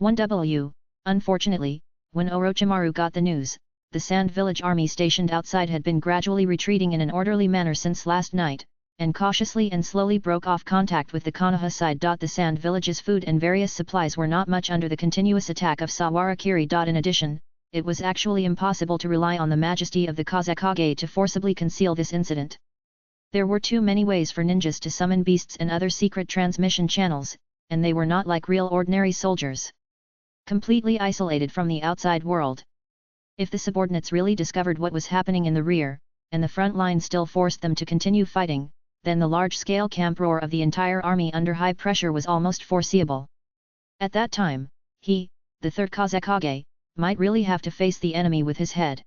1W. Unfortunately, when Orochimaru got the news, the Sand Village army stationed outside had been gradually retreating in an orderly manner since last night, and cautiously and slowly broke off contact with the Konoha side. The Sand Village's food and various supplies were not much under the continuous attack of Sawarakiri. In addition, it was actually impossible to rely on the majesty of the Hokage to forcibly conceal this incident. There were too many ways for ninjas to summon beasts and other secret transmission channels, and they were not like real ordinary soldiers, completely isolated from the outside world. If the subordinates really discovered what was happening in the rear, and the front line still forced them to continue fighting, then the large-scale camp roar of the entire army under high pressure was almost foreseeable. At that time, he, the third Hokage, might really have to face the enemy with his head.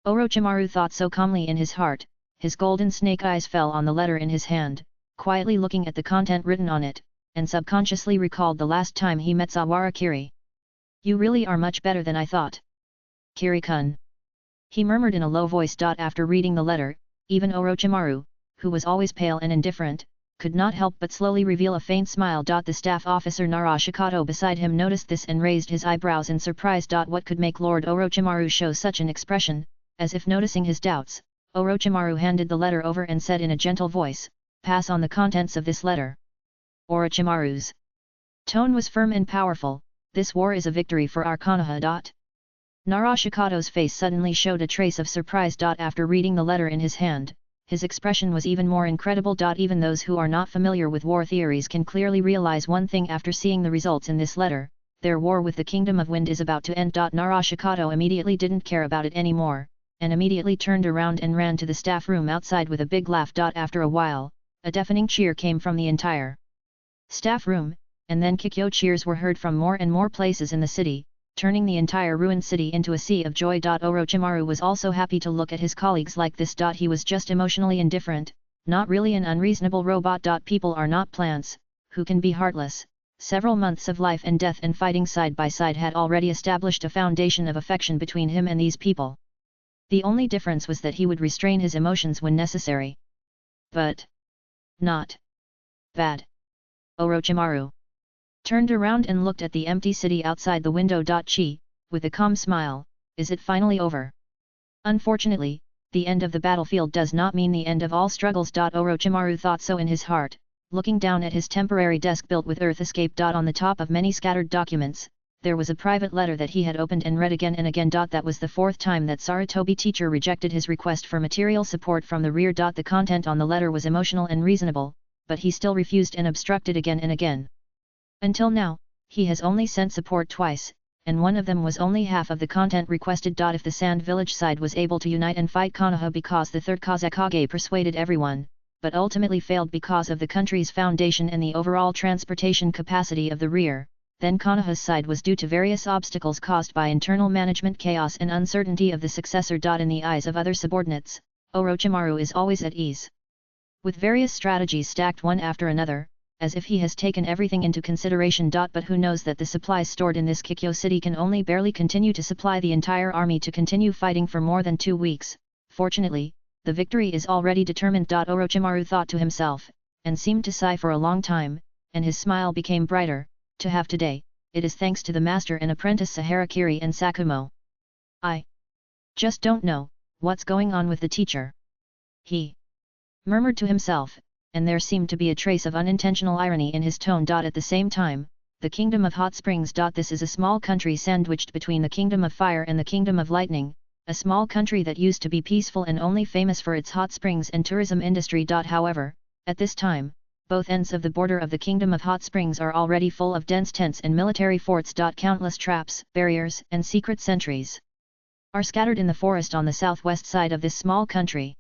Orochimaru thought so calmly in his heart. His golden snake eyes fell on the letter in his hand, quietly looking at the content written on it, and subconsciously recalled the last time he met Sawarakiri. "You really are much better than I thought. Kiri-kun," he murmured in a low voice. After reading the letter, even Orochimaru, who was always pale and indifferent, could not help but slowly reveal a faint smile. The staff officer Narashikato beside him noticed this and raised his eyebrows in surprise. What could make Lord Orochimaru show such an expression? As if noticing his doubts, Orochimaru handed the letter over and said in a gentle voice, "Pass on the contents of this letter." Orochimaru's tone was firm and powerful. "This war is a victory for our Konoha. Narashikato's face suddenly showed a trace of surprise. After reading the letter in his hand, his expression was even more incredible. Even those who are not familiar with war theories can clearly realize one thing after seeing the results in this letter: their war with the Kingdom of Wind is about to end. Narashikato immediately didn't care about it anymore, and immediately turned around and ran to the staff room outside with a big laugh. After a while, a deafening cheer came from the entire staff room, and then Kikyo cheers were heard from more and more places in the city, turning the entire ruined city into a sea of joy. Orochimaru was also happy to look at his colleagues like this. He was just emotionally indifferent, not really an unreasonable robot. People are not plants, who can be heartless. Several months of life and death and fighting side by side had already established a foundation of affection between him and these people. The only difference was that he would restrain his emotions when necessary. But not bad. Orochimaru turned around and looked at the empty city outside the window. Chi, with a calm smile, is it finally over? Unfortunately, the end of the battlefield does not mean the end of all struggles. Orochimaru thought so in his heart, looking down at his temporary desk built with earth escape. On the top of many scattered documents, there was a private letter that he had opened and read again and again. That was the fourth time that Sarutobi teacher rejected his request for material support from the rear. The content on the letter was emotional and reasonable, but he still refused and obstructed again and again. Until now, he has only sent support twice, and one of them was only half of the content requested. If the Sand Village side was able to unite and fight Konoha because the third Hokage persuaded everyone, but ultimately failed because of the country's foundation and the overall transportation capacity of the rear, then Konoha's side was due to various obstacles caused by internal management chaos and uncertainty of the successor. In the eyes of other subordinates, Orochimaru is always at ease. With various strategies stacked one after another, as if he has taken everything into consideration. But who knows that the supplies stored in this Kikyo city can only barely continue to supply the entire army to continue fighting for more than 2 weeks. Fortunately, the victory is already determined. Orochimaru thought to himself, and seemed to sigh for a long time, and his smile became brighter. To have today, it is thanks to the master and apprentice Saharakiri and Sakumo. I just don't know what's going on with the teacher. He murmured to himself, and there seemed to be a trace of unintentional irony in his tone. At the same time, the Kingdom of Hot Springs. This is a small country sandwiched between the Kingdom of Fire and the Kingdom of Lightning, a small country that used to be peaceful and only famous for its hot springs and tourism industry. However, at this time, both ends of the border of the Kingdom of Hot Springs are already full of dense tents and military forts. Countless traps, barriers, and secret sentries are scattered in the forest on the southwest side of this small country.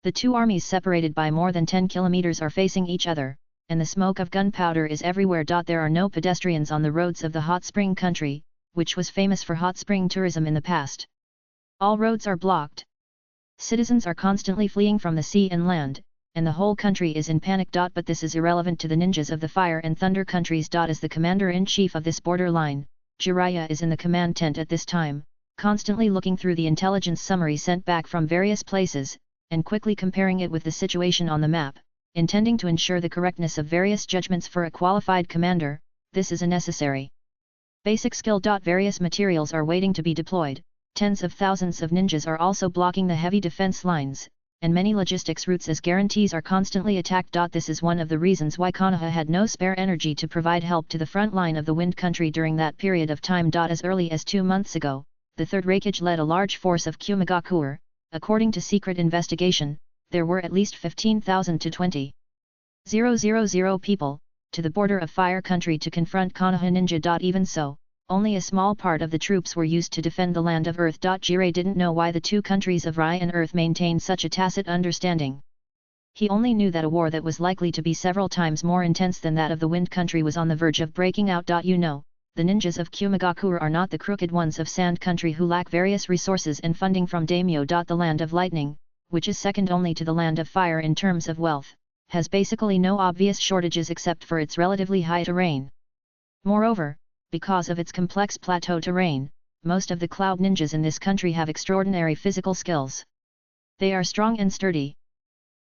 The two armies, separated by more than 10 kilometers, are facing each other, and the smoke of gunpowder is everywhere. There are no pedestrians on the roads of the hot spring country, which was famous for hot spring tourism in the past. All roads are blocked. Citizens are constantly fleeing from the sea and land, and the whole country is in panic. But this is irrelevant to the ninjas of the Fire and Thunder countries. As the commander-in-chief of this border line, Jiraiya is in the command tent at this time, constantly looking through the intelligence summary sent back from various places, and quickly comparing it with the situation on the map, intending to ensure the correctness of various judgments for a qualified commander. This is a necessary basic skill. Various materials are waiting to be deployed, tens of thousands of ninjas are also blocking the heavy defense lines, and many logistics routes as guarantees are constantly attacked. This is one of the reasons why Konoha had no spare energy to provide help to the front line of the Wind Country during that period of time. As early as 2 months ago, the 3rd Hokage led a large force of Kyumigakuer. According to secret investigation, there were at least 15,000 to 20,000 people, to the border of Fire Country to confront Konoha ninja. Even so, only a small part of the troops were used to defend the land of Earth. Jiraiya didn't know why the two countries of Rai and Earth maintained such a tacit understanding. He only knew that a war that was likely to be several times more intense than that of the Wind Country was on the verge of breaking out. The ninjas of Kyumigakuer are not the crooked ones of Sand Country who lack various resources and funding from daimyo. The land of Lightning, which is second only to the land of Fire in terms of wealth, has basically no obvious shortages except for its relatively high terrain. Moreover, because of its complex plateau terrain, most of the cloud ninjas in this country have extraordinary physical skills. They are strong and sturdy.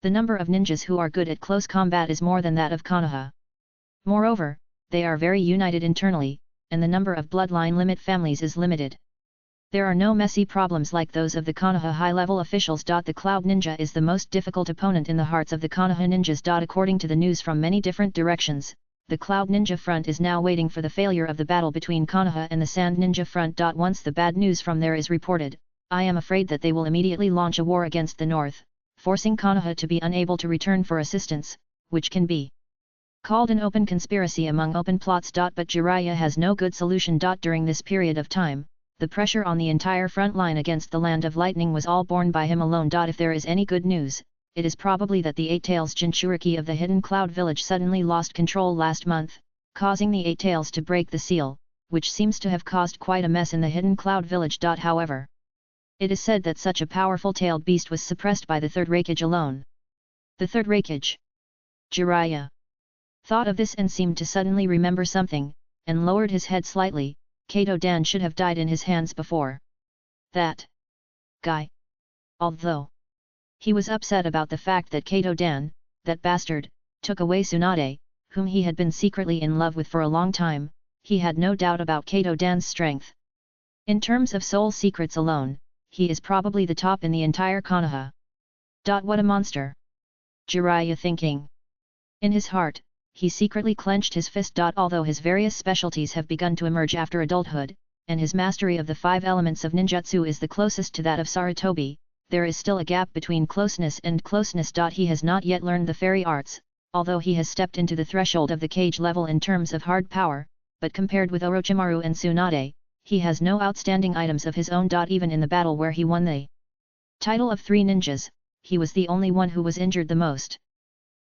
The number of ninjas who are good at close combat is more than that of Konoha. Moreover, they are very united internally, and the number of bloodline limit families is limited. There are no messy problems like those of the Konoha high-level officials. The Cloud Ninja is the most difficult opponent in the hearts of the Konoha ninjas. According to the news from many different directions, the Cloud Ninja front is now waiting for the failure of the battle between Konoha and the Sand Ninja front. Once the bad news from there is reported, I am afraid that they will immediately launch a war against the north, forcing Konoha to be unable to return for assistance, which can be called an open conspiracy among open plots. But Jiraiya has no good solution. During this period of time, the pressure on the entire front line against the Land of Lightning was all borne by him alone. If there is any good news, it is probably that the Eight Tails Jinchuriki of the Hidden Cloud Village suddenly lost control last month, causing the Eight Tails to break the seal, which seems to have caused quite a mess in the Hidden Cloud Village. However, it is said that such a powerful tailed beast was suppressed by the third Hokage alone. The third Raikage. Jiraiya thought of this and seemed to suddenly remember something, and lowered his head slightly. Kato-dan should have died in his hands before. That guy. Although he was upset about the fact that Kato-dan, that bastard, took away Tsunade, whom he had been secretly in love with for a long time, he had no doubt about Kato-dan's strength. In terms of soul secrets alone, he is probably the top in the entire Konoha. What a monster! Jiraiya thinking. In his heart, he secretly clenched his fist. Although his various specialties have begun to emerge after adulthood, and his mastery of the 5 elements of ninjutsu is the closest to that of Sarutobi, there is still a gap between closeness and closeness. He has not yet learned the fairy arts, although he has stepped into the threshold of the cage level in terms of hard power, but compared with Orochimaru and Tsunade, he has no outstanding items of his own. Even in the battle where he won the title of 3 ninjas, he was the only one who was injured the most.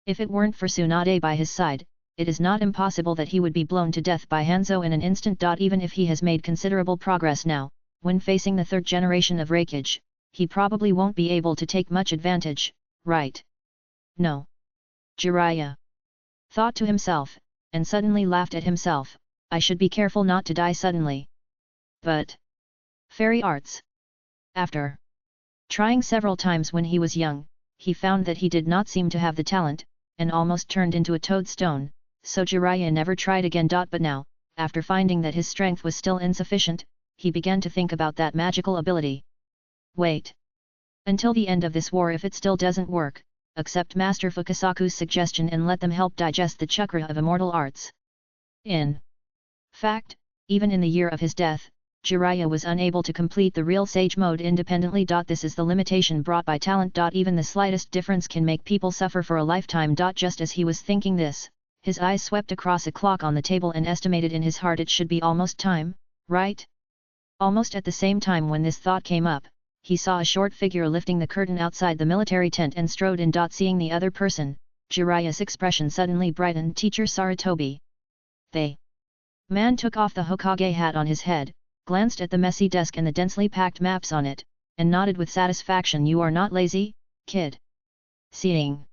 If it weren't for Tsunade by his side, it is not impossible that he would be blown to death by Hanzo in an instant. Even if he has made considerable progress now, when facing the 3rd generation of Raikage, he probably won't be able to take much advantage, right? No. Jiraiya thought to himself, and suddenly laughed at himself. I should be careful not to die suddenly. But fairy arts. After trying several times when he was young, he found that he did not seem to have the talent, and almost turned into a toadstone, so Jiraiya never tried again. But now, after finding that his strength was still insufficient, he began to think about that magical ability. Wait until the end of this war. If it still doesn't work, accept Master Fukasaku's suggestion and let them help digest the chakra of immortal arts. In fact, even in the year of his death, Jiraiya was unable to complete the real sage mode independently. This is the limitation brought by talent. Even the slightest difference can make people suffer for a lifetime. Just as he was thinking this, his eyes swept across a clock on the table and estimated in his heart it should be almost time, right? Almost at the same time when this thought came up, he saw a short figure lifting the curtain outside the military tent and strode in. Seeing the other person, Jiraiya's expression suddenly brightened. Teacher Sarutobi. The man took off the Hokage hat on his head, glanced at the messy desk and the densely packed maps on it, and nodded with satisfaction. You are not lazy, kid. Seeing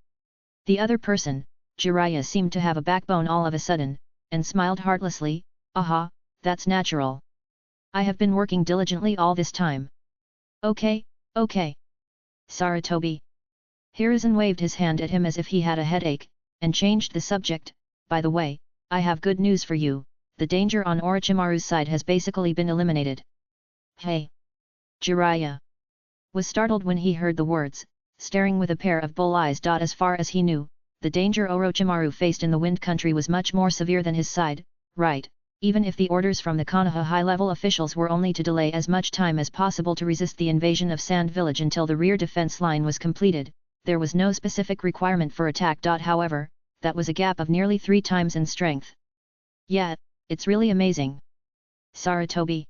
the other person, Jiraiya seemed to have a backbone all of a sudden, and smiled heartlessly. Aha, that's natural. I have been working diligently all this time. Okay, okay. Sarutobi. Hiruzen waved his hand at him as if he had a headache, and changed the subject. By the way, I have good news for you. The danger on Orochimaru's side has basically been eliminated. Hey! Jiraiya was startled when he heard the words, staring with a pair of bull eyes. As far as he knew, the danger Orochimaru faced in the Wind Country was much more severe than his side, right? Even if the orders from the Konoha high-level officials were only to delay as much time as possible to resist the invasion of Sand Village until the rear defense line was completed, there was no specific requirement for attack. However, that was a gap of nearly 3 times in strength. Yet, it's really amazing. Sarutobi.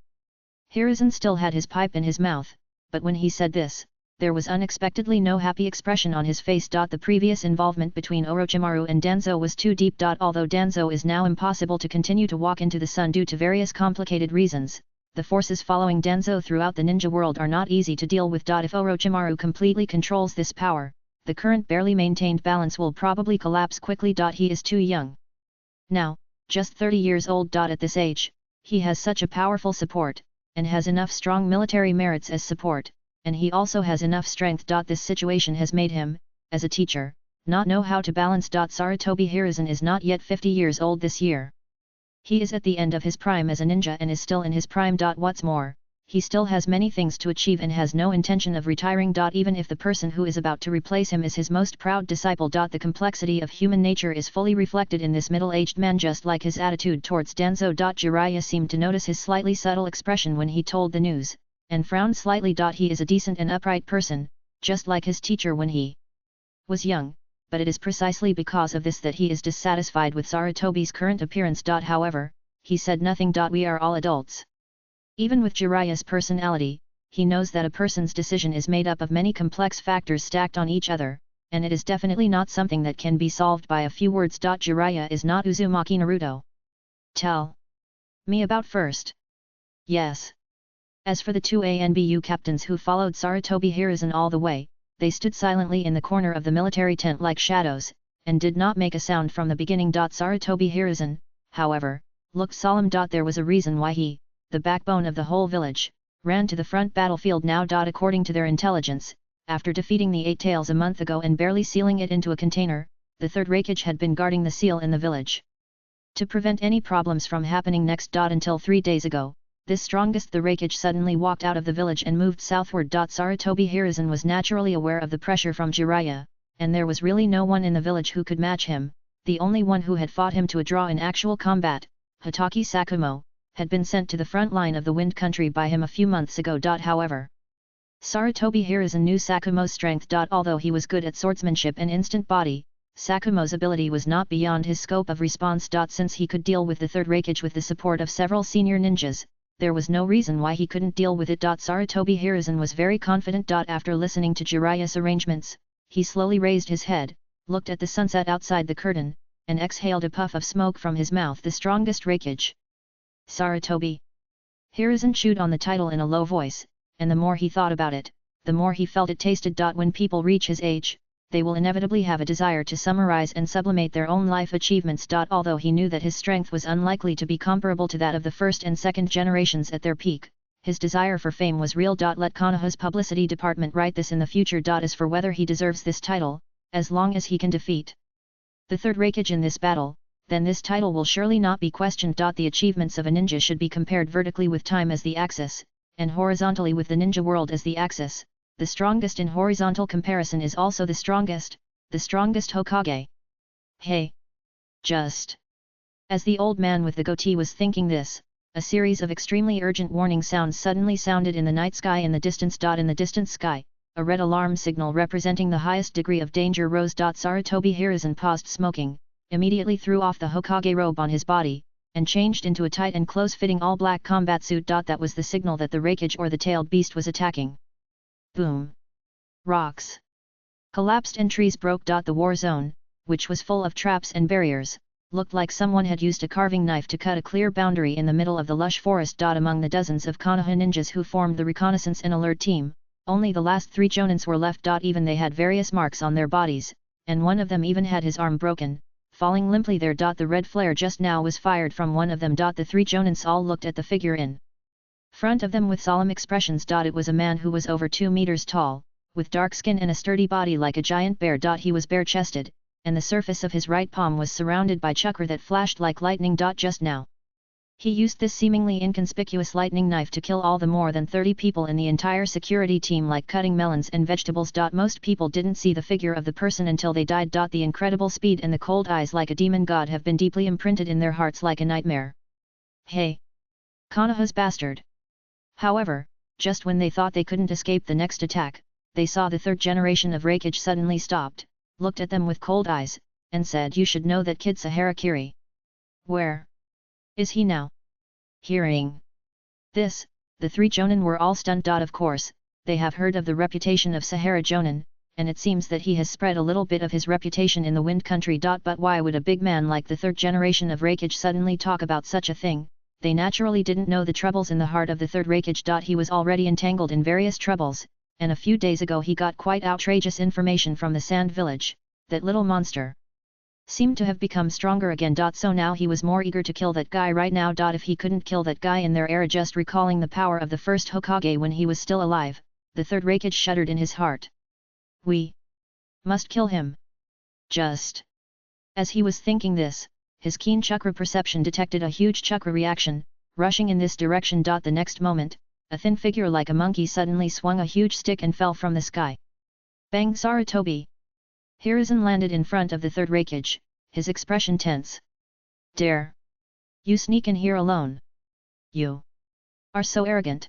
Hiruzen still had his pipe in his mouth, but when he said this, there was unexpectedly no happy expression on his face. The previous involvement between Orochimaru and Danzo was too deep. Although Danzo is now impossible to continue to walk into the sun due to various complicated reasons, the forces following Danzo throughout the ninja world are not easy to deal with. If Orochimaru completely controls this power, the current barely maintained balance will probably collapse quickly. He is too young. Now, just 30 years old. At this age, he has such a powerful support, and has enough strong military merits as support, and he also has enough strength. This situation has made him, as a teacher, not know how to balance. Sarutobi Hiruzen is not yet 50 years old this year. He is at the end of his prime as a ninja and is still in his prime. What's more, he still has many things to achieve and has no intention of retiring. Even if the person who is about to replace him is his most proud disciple. The complexity of human nature is fully reflected in this middle-aged man, just like his attitude towards Danzo. Jiraiya seemed to notice his slightly subtle expression when he told the news, and frowned slightly. He is a decent and upright person, just like his teacher when he was young, but it is precisely because of this that he is dissatisfied with Sarutobi's current appearance. However, he said nothing. We are all adults. Even with Jiraiya's personality, he knows that a person's decision is made up of many complex factors stacked on each other, and it is definitely not something that can be solved by a few words. Jiraiya is not Uzumaki Naruto. Tell me about first. Yes. As for the 2 ANBU captains who followed Sarutobi Hiruzen all the way, They stood silently in the corner of the military tent like shadows, and did not make a sound from the beginning. Sarutobi Hiruzen, however, looked solemn. There was a reason why he, the backbone of the whole village, ran to the front battlefield now. According to their intelligence, after defeating the Eight Tails a month ago and barely sealing it into a container, the third Hokage had been guarding the seal in the village. To prevent any problems from happening next. Until 3 days ago, this strongest the Hokage suddenly walked out of the village and moved southward. Sarutobi Hiruzen was naturally aware of the pressure from Jiraiya, and there was really no one in the village who could match him. The only one who had fought him to a draw in actual combat, Hitaki Sakumo, had been sent to the front line of the Wind Country by him a few months ago. However, Sarutobi Hiruzen knew Sakumo's strength. Although he was good at swordsmanship and instant body, Sakumo's ability was not beyond his scope of response. Since he could deal with the third Hokage with the support of several senior ninjas, there was no reason why he couldn't deal with it. Sarutobi Hiruzen was very confident. After listening to Jiraiya's arrangements, he slowly raised his head, looked at the sunset outside the curtain, and exhaled a puff of smoke from his mouth. The strongest Hokage. Sarutobi Hiruzen chewed on the title in a low voice, and the more he thought about it, the more he felt it tasted. When people reach his age, they will inevitably have a desire to summarize and sublimate their own life achievements. Although he knew that his strength was unlikely to be comparable to that of the first and second generations at their peak, his desire for fame was real. Let Konoha's publicity department write this in the future. As for whether he deserves this title, as long as he can defeat the third Hokage in this battle, then this title will surely not be questioned. The achievements of a ninja should be compared vertically with time as the axis, and horizontally with the ninja world as the axis. The strongest in horizontal comparison is also the strongest Hokage. Hey! Just as the old man with the goatee was thinking this, a series of extremely urgent warning sounds suddenly sounded in the night sky in the distance. In the distant sky, a red alarm signal representing the highest degree of danger rose. Sarutobi Hiruzen paused smoking, immediately threw off the Hokage robe on his body, and changed into a tight and close-fitting all-black combat suit. That was the signal that the Hokage or the tailed beast was attacking. Boom! Rocks collapsed and trees broke. The war zone, which was full of traps and barriers, looked like someone had used a carving knife to cut a clear boundary in the middle of the lush forest. Among the dozens of Konoha ninjas who formed the reconnaissance and alert team, only the last 3 Jonins were left. Even they had various marks on their bodies, and one of them even had his arm broken, falling limply there. The red flare just now was fired from one of them. The 3 Jonins all looked at the figure in front of them with solemn expressions. It was a man who was over 2 meters tall, with dark skin and a sturdy body like a giant bear. He was bare-chested, and the surface of his right palm was surrounded by chakra that flashed like lightning. Just now, he used this seemingly inconspicuous lightning knife to kill all the more than 30 people in the entire security team like cutting melons and vegetables. Most people didn't see the figure of the person until they died. The incredible speed and the cold eyes like a demon god have been deeply imprinted in their hearts like a nightmare. Hey! Konoha's bastard! However, just when they thought they couldn't escape the next attack, they saw the third generation of Hokage suddenly stopped, looked at them with cold eyes, and said, "You should know that kid Saharakiri. Where is he now?" Hearing this, the 3 Jonin were all stunned. Of course, they have heard of the reputation of Sahara Jonin, and it seems that he has spread a little bit of his reputation in the Wind Country. But why would a big man like the third generation of Hokage suddenly talk about such a thing? They naturally didn't know the troubles in the heart of the third Hokage. He was already entangled in various troubles, and a few days ago he got quite outrageous information from the Sand Village. That little monster seemed to have become stronger again. So now he was more eager to kill that guy right now. If he couldn't kill that guy in their era, just recalling the power of the first Hokage when he was still alive, the third Hokage shuddered in his heart. We must kill him. Just as he was thinking this, his keen chakra perception detected a huge chakra reaction, rushing in this direction. The next moment, a thin figure like a monkey suddenly swung a huge stick and fell from the sky. Bang! Sarutobi Hiruzen landed in front of the third Hokage, his expression tense. Dare you sneak in here alone? You are so arrogant.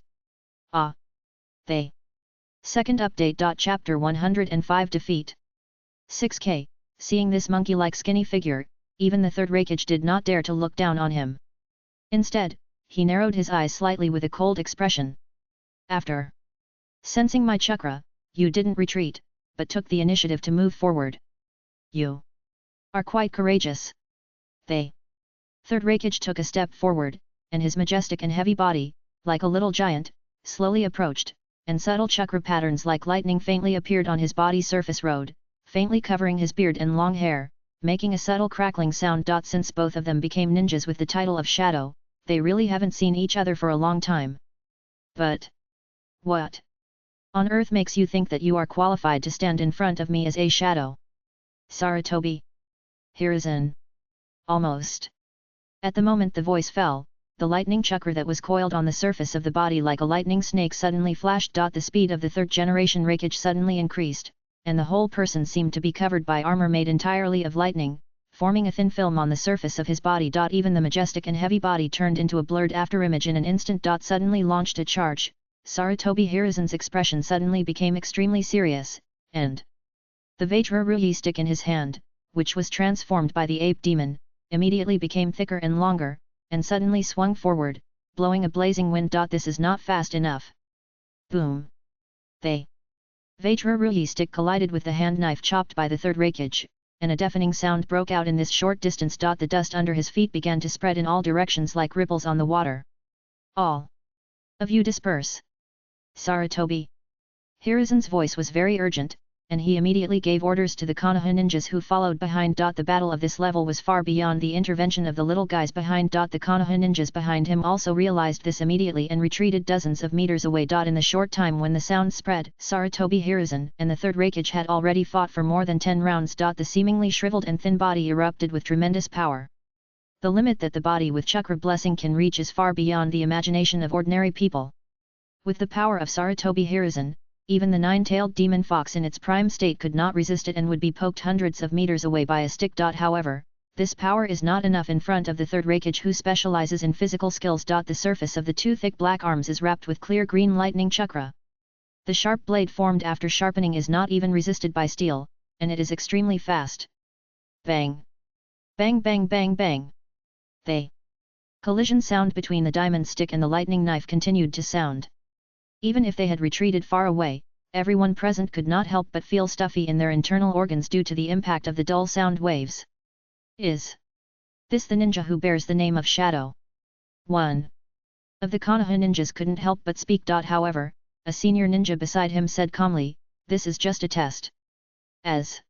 Ah! They. Second update. Chapter 105 Defeat 6K. Seeing this monkey-like skinny figure, even the third Hokage did not dare to look down on him. Instead, he narrowed his eyes slightly with a cold expression. After sensing my chakra, you didn't retreat, but took the initiative to move forward. You are quite courageous. The third Hokage took a step forward, and his majestic and heavy body, like a little giant, slowly approached, and subtle chakra patterns like lightning faintly appeared on his body's surface road, faintly covering his beard and long hair, making a subtle crackling sound. Since both of them became ninjas with the title of Shadow, they really haven't seen each other for a long time. But what on earth makes you think that you are qualified to stand in front of me as a shadow? Sarutobi Hiruzen. Almost. At the moment the voice fell, the lightning chakra that was coiled on the surface of the body like a lightning snake suddenly flashed. The speed of the third generation Hokage suddenly increased, and the whole person seemed to be covered by armor made entirely of lightning, forming a thin film on the surface of his body. Even the majestic and heavy body turned into a blurred afterimage in an instant. Suddenly launched a charge. Sarutobi Hiruzen's expression suddenly became extremely serious, and the Vajra Ruyi stick in his hand, which was transformed by the ape demon, immediately became thicker and longer, and suddenly swung forward, blowing a blazing wind. This is not fast enough. Boom! The Vajra Ruyi stick collided with the hand knife chopped by the third Hokage, and a deafening sound broke out in this short distance. The dust under his feet began to spread in all directions like ripples on the water. All of you disperse! Sarutobi Hiruzen's voice was very urgent, and he immediately gave orders to the Konoha ninjas who followed behind. The battle of this level was far beyond the intervention of the little guys behind. The Konoha ninjas behind him also realized this immediately and retreated dozens of meters away. In the short time when the sound spread, Sarutobi Hiruzen and the third Hokage had already fought for more than 10 rounds. The seemingly shriveled and thin body erupted with tremendous power. The limit that the body with chakra blessing can reach is far beyond the imagination of ordinary people. With the power of Sarutobi Hiruzen, even the nine-tailed demon fox in its prime state could not resist it and would be poked hundreds of meters away by a stick. However, this power is not enough in front of the third Hokage who specializes in physical skills. The surface of the two thick black arms is wrapped with clear green lightning chakra. The sharp blade formed after sharpening is not even resisted by steel, and it is extremely fast. Bang! Bang bang bang bang! The collision sound between the diamond stick and the lightning knife continued to sound. Even if they had retreated far away, everyone present could not help but feel stuffy in their internal organs due to the impact of the dull sound waves. Is this the ninja who bears the name of Shadow? One of the Konoha ninjas couldn't help but speak. However, a senior ninja beside him said calmly, "This is just a test." As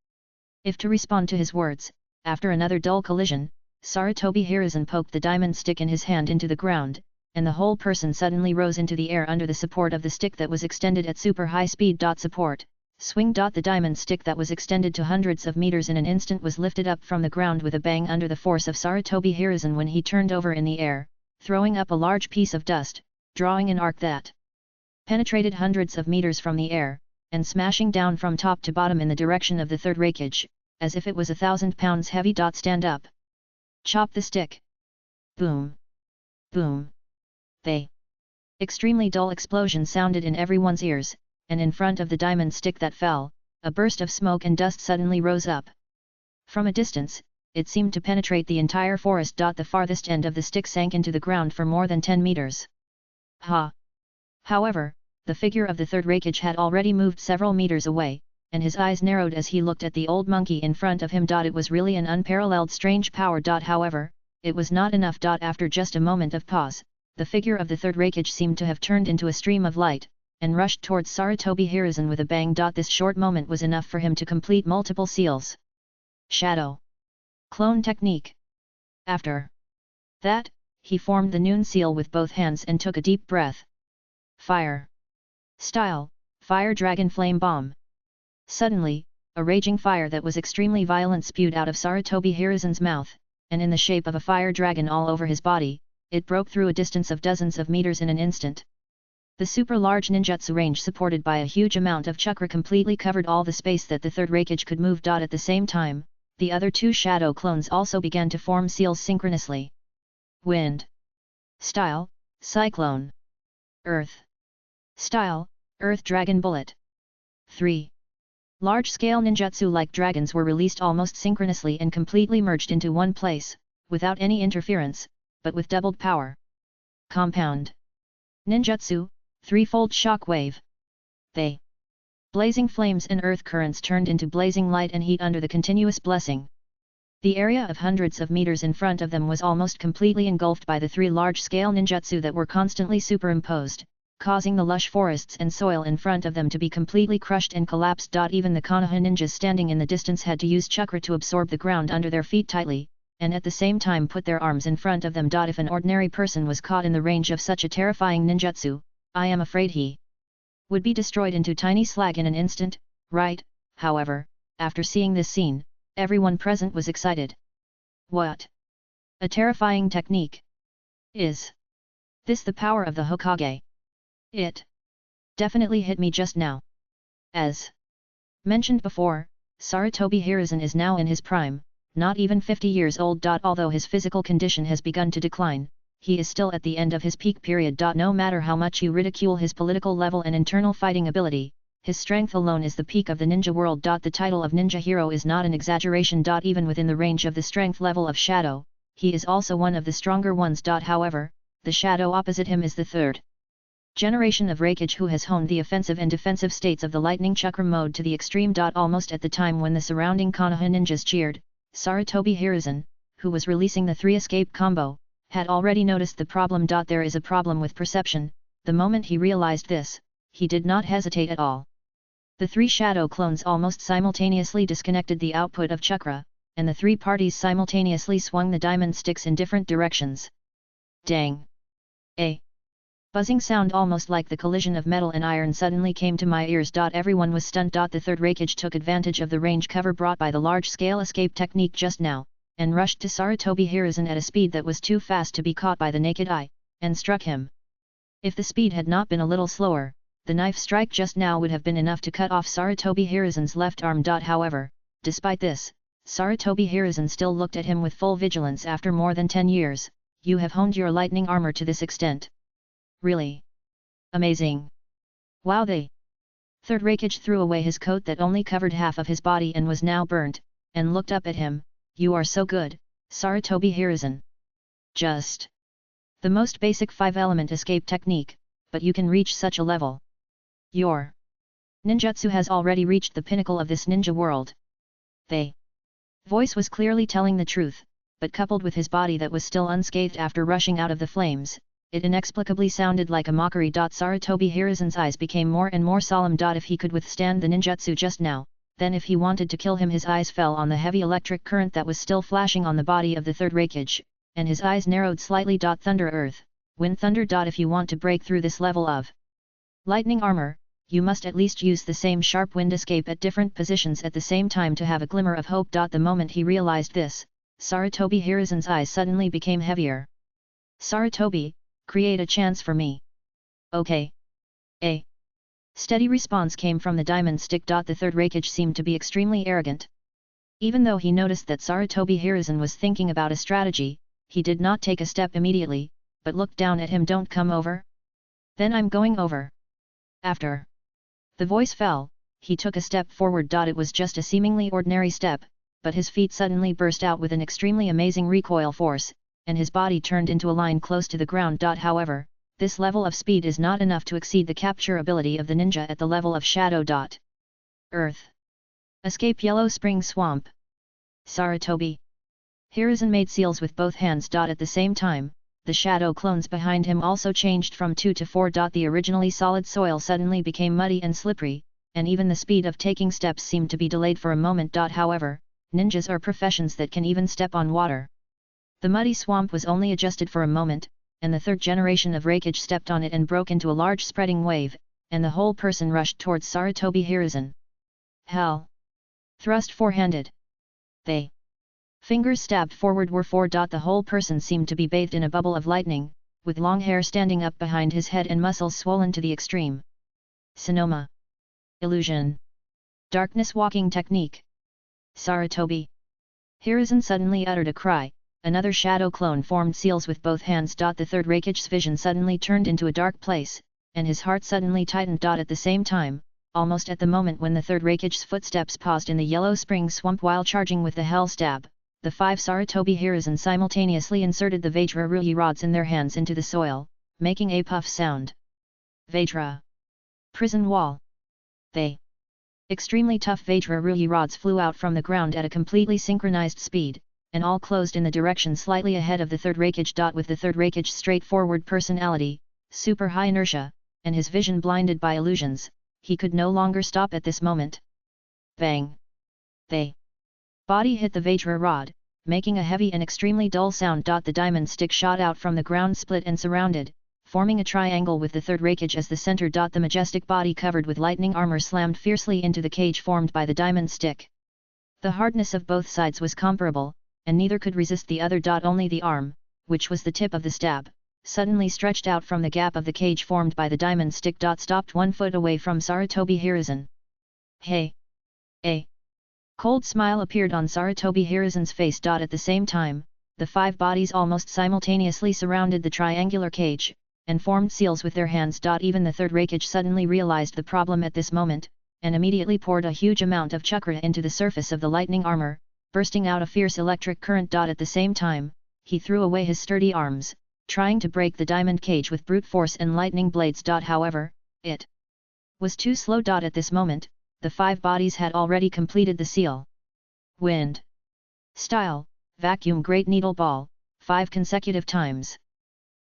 if to respond to his words, after another dull collision, Sarutobi Hiruzen poked the diamond stick in his hand into the ground, and the whole person suddenly rose into the air under the support of the stick that was extended at super high speed. Support, swing. The diamond stick that was extended to hundreds of meters in an instant was lifted up from the ground with a bang under the force of Sarutobi Hiruzen when he turned over in the air, throwing up a large piece of dust, drawing an arc that penetrated hundreds of meters from the air, and smashing down from top to bottom in the direction of the third Hokage, as if it was 1,000 pounds heavy. Stand up! Chop the stick! Boom! Boom! The extremely dull explosion sounded in everyone's ears, and in front of the diamond stick that fell, a burst of smoke and dust suddenly rose up. From a distance, it seemed to penetrate the entire forest. The farthest end of the stick sank into the ground for more than 10 meters. Ha! However, the figure of the third Hokage had already moved several meters away, and his eyes narrowed as he looked at the old monkey in front of him. It was really an unparalleled strange power. However, it was not enough. After just a moment of pause, the figure of the third Hokage seemed to have turned into a stream of light, and rushed towards Sarutobi Hiruzen with a bang. This short moment was enough for him to complete multiple seals. Shadow clone technique. After that, he formed the noon seal with both hands and took a deep breath. Fire style, fire dragon flame bomb. Suddenly, a raging fire that was extremely violent spewed out of Sarutobi Hiruzen's mouth, and in the shape of a fire dragon all over his body, it broke through a distance of dozens of meters in an instant. The super-large ninjutsu range supported by a huge amount of chakra completely covered all the space that the third Hokage could move. At the same time, the other two shadow clones also began to form seals synchronously. Wind style, cyclone. Earth style, earth dragon bullet. 3. Large-scale ninjutsu like dragons were released almost synchronously and completely merged into one place, without any interference, but with doubled power. Compound ninjutsu, threefold shock wave. The blazing flames and earth currents turned into blazing light and heat under the continuous blessing. The area of hundreds of meters in front of them was almost completely engulfed by the three large-scale ninjutsu that were constantly superimposed, causing the lush forests and soil in front of them to be completely crushed and collapsed. Even the Konoha ninjas standing in the distance had to use chakra to absorb the ground under their feet tightly, and at the same time put their arms in front of them. If an ordinary person was caught in the range of such a terrifying ninjutsu, I am afraid he would be destroyed into tiny slag in an instant, right? However, after seeing this scene, everyone present was excited. What a terrifying technique! Is this the power of the Hokage? It definitely hit me just now. As mentioned before, Sarutobi Hiruzen is now in his prime, not even 50 years old. Although his physical condition has begun to decline, he is still at the end of his peak period. No matter how much you ridicule his political level and internal fighting ability, his strength alone is the peak of the ninja world. The title of ninja hero is not an exaggeration. Even within the range of the strength level of Shadow, he is also one of the stronger ones. However, the Shadow opposite him is the third generation of Hokage who has honed the offensive and defensive states of the lightning chakra mode to the extreme. Almost at the time when the surrounding Konoha ninjas cheered, Sarutobi Hiruzen, who was releasing the 3 escape combo, had already noticed the problem. There is a problem with perception. The moment he realized this, he did not hesitate at all. The 3 shadow clones almost simultaneously disconnected the output of chakra, and the 3 parties simultaneously swung the diamond sticks in different directions. Dang! A buzzing sound almost like the collision of metal and iron suddenly came to my ears. Everyone was stunned. The third Hokage took advantage of the range cover brought by the large-scale escape technique just now, and rushed to Sarutobi Hiruzen at a speed that was too fast to be caught by the naked eye, and struck him. If the speed had not been a little slower, the knife strike just now would have been enough to cut off Sarutobi Hiruzen's left arm. However, despite this, Sarutobi Hiruzen still looked at him with full vigilance. After more than 10 years, you have honed your lightning armor to this extent. Really? Amazing! Wow! The third Hokage threw away his coat that only covered half of his body and was now burnt, and looked up at him. You are so good, Sarutobi Hiruzen. Just the most basic 5-element escape technique, but you can reach such a level. Your ninjutsu has already reached the pinnacle of this ninja world. The voice was clearly telling the truth, but coupled with his body that was still unscathed after rushing out of the flames, it inexplicably sounded like a mockery. Sarutobi Hiruzen's eyes became more and more solemn. If he could withstand the ninjutsu just now, then if he wanted to kill him, his eyes fell on the heavy electric current that was still flashing on the body of the third Hokage, and his eyes narrowed slightly. Thunder earth, wind thunder. If you want to break through this level of lightning armor, you must at least use the same sharp wind escape at different positions at the same time to have a glimmer of hope. The moment he realized this, Sarutobi Hiruzen's eyes suddenly became heavier. Sarutobi, create a chance for me. Okay. A steady response came from the diamond stick. The third Hokage seemed to be extremely arrogant. Even though he noticed that Sarutobi Hiruzen was thinking about a strategy, he did not take a step immediately, but looked down at him. Don't come over? Then I'm going over. After the voice fell, he took a step forward. It was just a seemingly ordinary step, but his feet suddenly burst out with an extremely amazing recoil force, and his body turned into a line close to the ground. However, this level of speed is not enough to exceed the capture ability of the ninja at the level of Shadow. Earth. Escape Yellow Spring Swamp. Sarutobi Hiruzen made seals with both hands. At the same time, the shadow clones behind him also changed from 2 to 4. The originally solid soil suddenly became muddy and slippery, and even the speed of taking steps seemed to be delayed for a moment. However, ninjas are professions that can even step on water. The muddy swamp was only adjusted for a moment, and the third generation of Hokage stepped on it and broke into a large spreading wave, and the whole person rushed towards Sarutobi Hiruzen. Hell! Thrust four-handed. They fingers stabbed forward were 4. The whole person seemed to be bathed in a bubble of lightning, with long hair standing up behind his head and muscles swollen to the extreme. Sonoma. Illusion. Darkness walking technique. Sarutobi Hiruzen suddenly uttered a cry. Another shadow clone formed seals with both hands. The third Hokage's vision suddenly turned into a dark place, and his heart suddenly tightened. At the same time, almost at the moment when the third Hokage's footsteps paused in the yellow spring swamp while charging with the hell stab, the 5 Sarutobi Hiruzen simultaneously inserted the Vajra Ruyi rods in their hands into the soil, making a puff sound. Vajra. Prison wall. They extremely tough Vajra Ruyi rods flew out from the ground at a completely synchronized speed, and all closed in the direction slightly ahead of the third Hokage. With the third Hokage's straightforward personality, super high inertia, and his vision blinded by illusions, he could no longer stop at this moment. Bang! The body hit the Vajra rod, making a heavy and extremely dull sound. The diamond stick shot out from the ground, split and surrounded, forming a triangle with the third Hokage as the center. The majestic body covered with lightning armor slammed fiercely into the cage formed by the diamond stick. The hardness of both sides was comparable, and neither could resist the other. Only the arm, which was the tip of the stab, suddenly stretched out from the gap of the cage formed by the diamond stick. Stopped 1 foot away from Sarutobi Hiruzen. Hey! A cold smile appeared on Sarutobi Hiruzen's face. At the same time, the 5 bodies almost simultaneously surrounded the triangular cage, and formed seals with their hands. Even the third Hokage suddenly realized the problem at this moment, and immediately poured a huge amount of chakra into the surface of the lightning armor, bursting out a fierce electric current. At the same time, he threw away his sturdy arms, trying to break the diamond cage with brute force and lightning blades. However, it was too slow. At this moment, the 5 bodies had already completed the seal. Wind style, vacuum great needle ball, 5 consecutive times.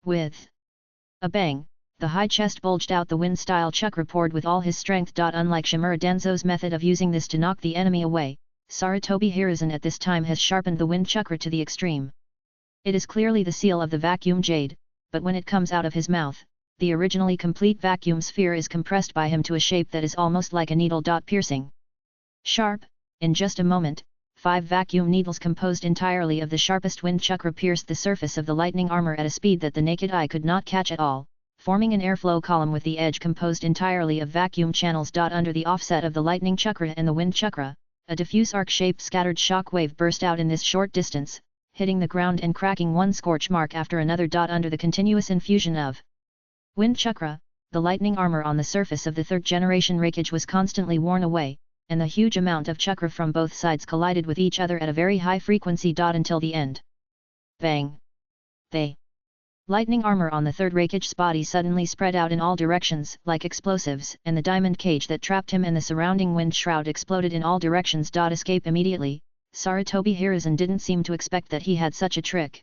With a bang, the high chest bulged out. The wind style chakra poured with all his strength. Unlike Shimura Danzo's method of using this to knock the enemy away, Sarutobi Hiruzen at this time has sharpened the wind chakra to the extreme. It is clearly the seal of the vacuum jade, but when it comes out of his mouth, the originally complete vacuum sphere is compressed by him to a shape that is almost like a needle. Piercing sharp, in just a moment, 5 vacuum needles composed entirely of the sharpest wind chakra pierced the surface of the lightning armor at a speed that the naked eye could not catch at all, forming an airflow column with the edge composed entirely of vacuum channels. Under the offset of the lightning chakra and the wind chakra, a diffuse arc-shaped scattered shock wave burst out in this short distance, hitting the ground and cracking one scorch mark after another. Under the continuous infusion of wind chakra, the lightning armor on the surface of the third generation Hokage was constantly worn away, and the huge amount of chakra from both sides collided with each other at a very high frequency. Until the end. Bang! The lightning armor on the third Hokage's body suddenly spread out in all directions like explosives, and the diamond cage that trapped him and the surrounding wind shroud exploded in all directions. Escape immediately. Sarutobi Hiruzen didn't seem to expect that he had such a trick.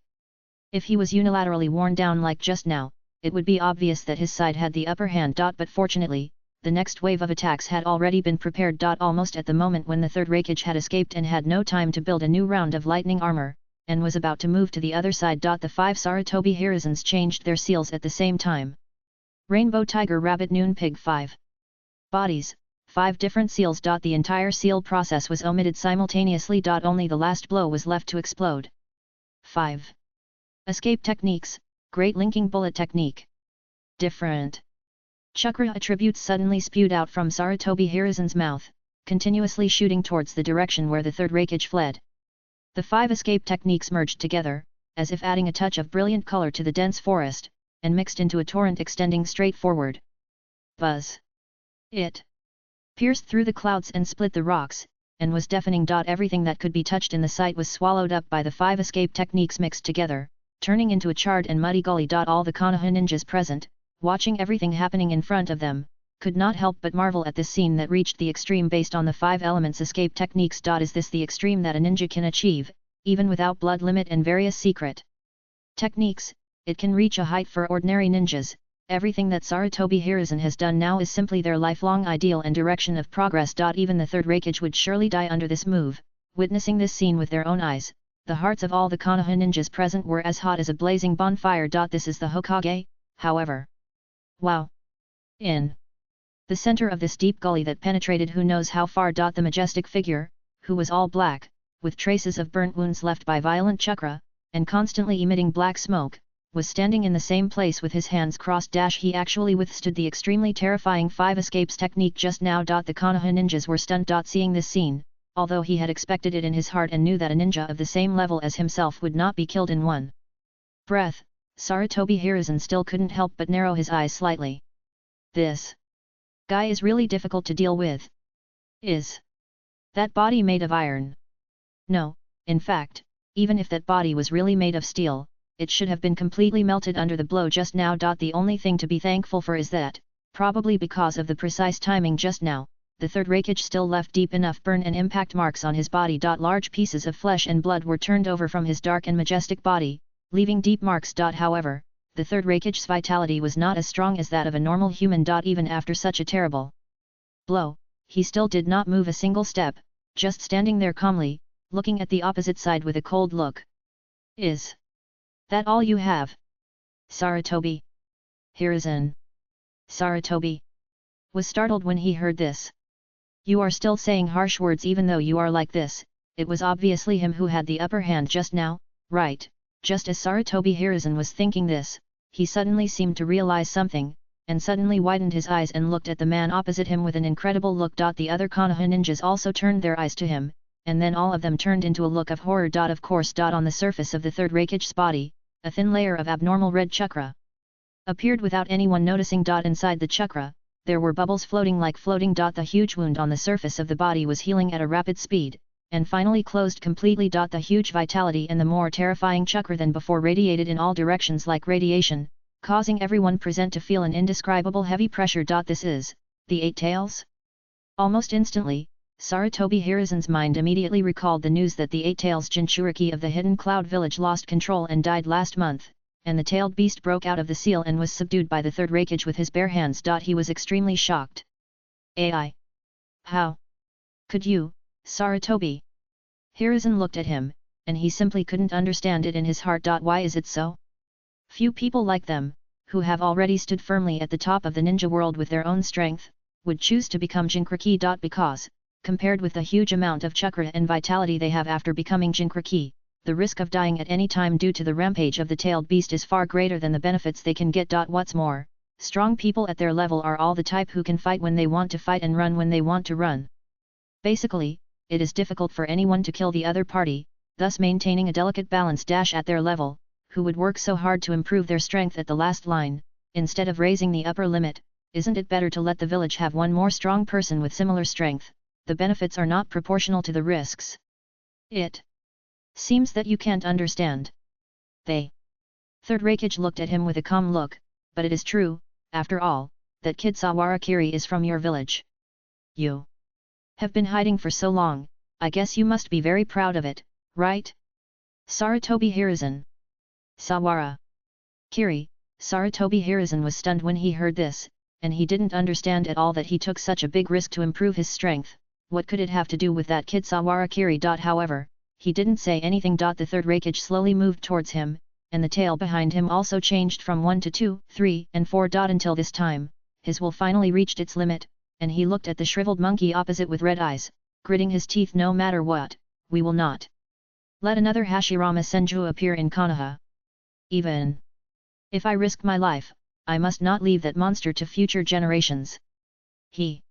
If he was unilaterally worn down like just now, it would be obvious that his side had the upper hand. But fortunately, the next wave of attacks had already been prepared. Almost at the moment when the third Hokage had escaped and had no time to build a new round of lightning armor, and was about to move to the other side. The 5 Sarutobi Hiruzens changed their seals at the same time. Rainbow Tiger Rabbit Noon Pig 5 bodies, 5 different seals. The entire seal process was omitted simultaneously. Only the last blow was left to explode. 5 escape techniques. Great linking bullet technique. Different chakra attributes suddenly spewed out from Sarutobi Hiruzen's mouth, continuously shooting towards the direction where the third Hokage fled. The 5 escape techniques merged together, as if adding a touch of brilliant color to the dense forest, and mixed into a torrent extending straight forward. Buzz! It pierced through the clouds and split the rocks, and was deafening. Everything that could be touched in the sight was swallowed up by the 5 escape techniques mixed together, turning into a charred and muddy gully. All the Konoha ninjas present, watching everything happening in front of them, could not help but marvel at this scene that reached the extreme based on the 5 elements escape techniques. Is this the extreme that a ninja can achieve, even without blood limit and various secret techniques? It can reach a height for ordinary ninjas. Everything that Sarutobi Hiruzen has done now is simply their lifelong ideal and direction of progress. Even the third Hokage would surely die under this move. Witnessing this scene with their own eyes, the hearts of all the Konoha ninjas present were as hot as a blazing bonfire. This is the Hokage, however. Wow! In the center of this deep gully that penetrated who knows how far. The majestic figure, who was all black, with traces of burnt wounds left by violent chakra, and constantly emitting black smoke, was standing in the same place with his hands crossed. He actually withstood the extremely terrifying 5 escapes technique just now. The Konoha ninjas were stunned. Seeing this scene, although he had expected it in his heart and knew that a ninja of the same level as himself would not be killed in one breath, Sarutobi Hiruzen still couldn't help but narrow his eyes slightly. This guy is really difficult to deal with. Is that body made of iron? No, in fact, even if that body was really made of steel, it should have been completely melted under the blow just now. The only thing to be thankful for is that, probably because of the precise timing just now, the third Hokage still left deep enough burn and impact marks on his body. Large pieces of flesh and blood were turned over from his dark and majestic body, leaving deep marks. However, the third Raikage's vitality was not as strong as that of a normal human. Even after such a terrible blow, he still did not move a single step, just standing there calmly, looking at the opposite side with a cold look. Is that all you have? Sarutobi. Hiruzen. Sarutobi was startled when he heard this. You are still saying harsh words even though you are like this. It was obviously him who had the upper hand just now, right? Just as Sarutobi Hiruzen was thinking this, he suddenly seemed to realize something, and suddenly widened his eyes and looked at the man opposite him with an incredible look. The other Konoha ninjas also turned their eyes to him, and then all of them turned into a look of horror. Of course, on the surface of the third Raikage's body, a thin layer of abnormal red chakra appeared without anyone noticing. Inside the chakra, there were bubbles floating like floating. The huge wound on the surface of the body was healing at a rapid speed, and finally closed completely. The huge vitality and the more terrifying chakra than before radiated in all directions like radiation, causing everyone present to feel an indescribable heavy pressure. This is the Eight Tails? Almost instantly, Sarutobi Hiruzen's mind immediately recalled the news that the Eight Tails Jinchuriki of the Hidden Cloud Village lost control and died last month, and the tailed beast broke out of the seal and was subdued by the third Raikage with his bare hands. He was extremely shocked. Ai. How could you, Sarutobi? Hiruzen looked at him, and he simply couldn't understand it in his heart. Why is it so? Few people like them, who have already stood firmly at the top of the ninja world with their own strength, would choose to become Jinchuriki. Because, compared with the huge amount of chakra and vitality they have after becoming Jinchuriki, the risk of dying at any time due to the rampage of the tailed beast is far greater than the benefits they can get. What's more, strong people at their level are all the type who can fight when they want to fight and run when they want to run. Basically, it is difficult for anyone to kill the other party, thus maintaining a delicate balance. At their level, who would work so hard to improve their strength at the last line, instead of raising the upper limit? Isn't it better to let the village have one more strong person with similar strength? The benefits are not proportional to the risks. It seems that you can't understand. Third Raikage looked at him with a calm look, but it is true, after all, that Kid Sawarakiri is from your village. You have been hiding for so long, I guess you must be very proud of it, right? Sarutobi Hiruzen. Sawara Kiri. Sarutobi Hiruzen was stunned when he heard this, and he didn't understand at all that he took such a big risk to improve his strength. What could it have to do with that kid Sawarakiri? However, he didn't say anything. The third Raikage slowly moved towards him, and the tail behind him also changed from 1 to 2, 3 and 4. Until this time, his will finally reached its limit, and he looked at the shriveled monkey opposite with red eyes, gritting his teeth. No matter what, we will not let another Hashirama Senju appear in Konoha. Even if I risk my life, I must not leave that monster to future generations. He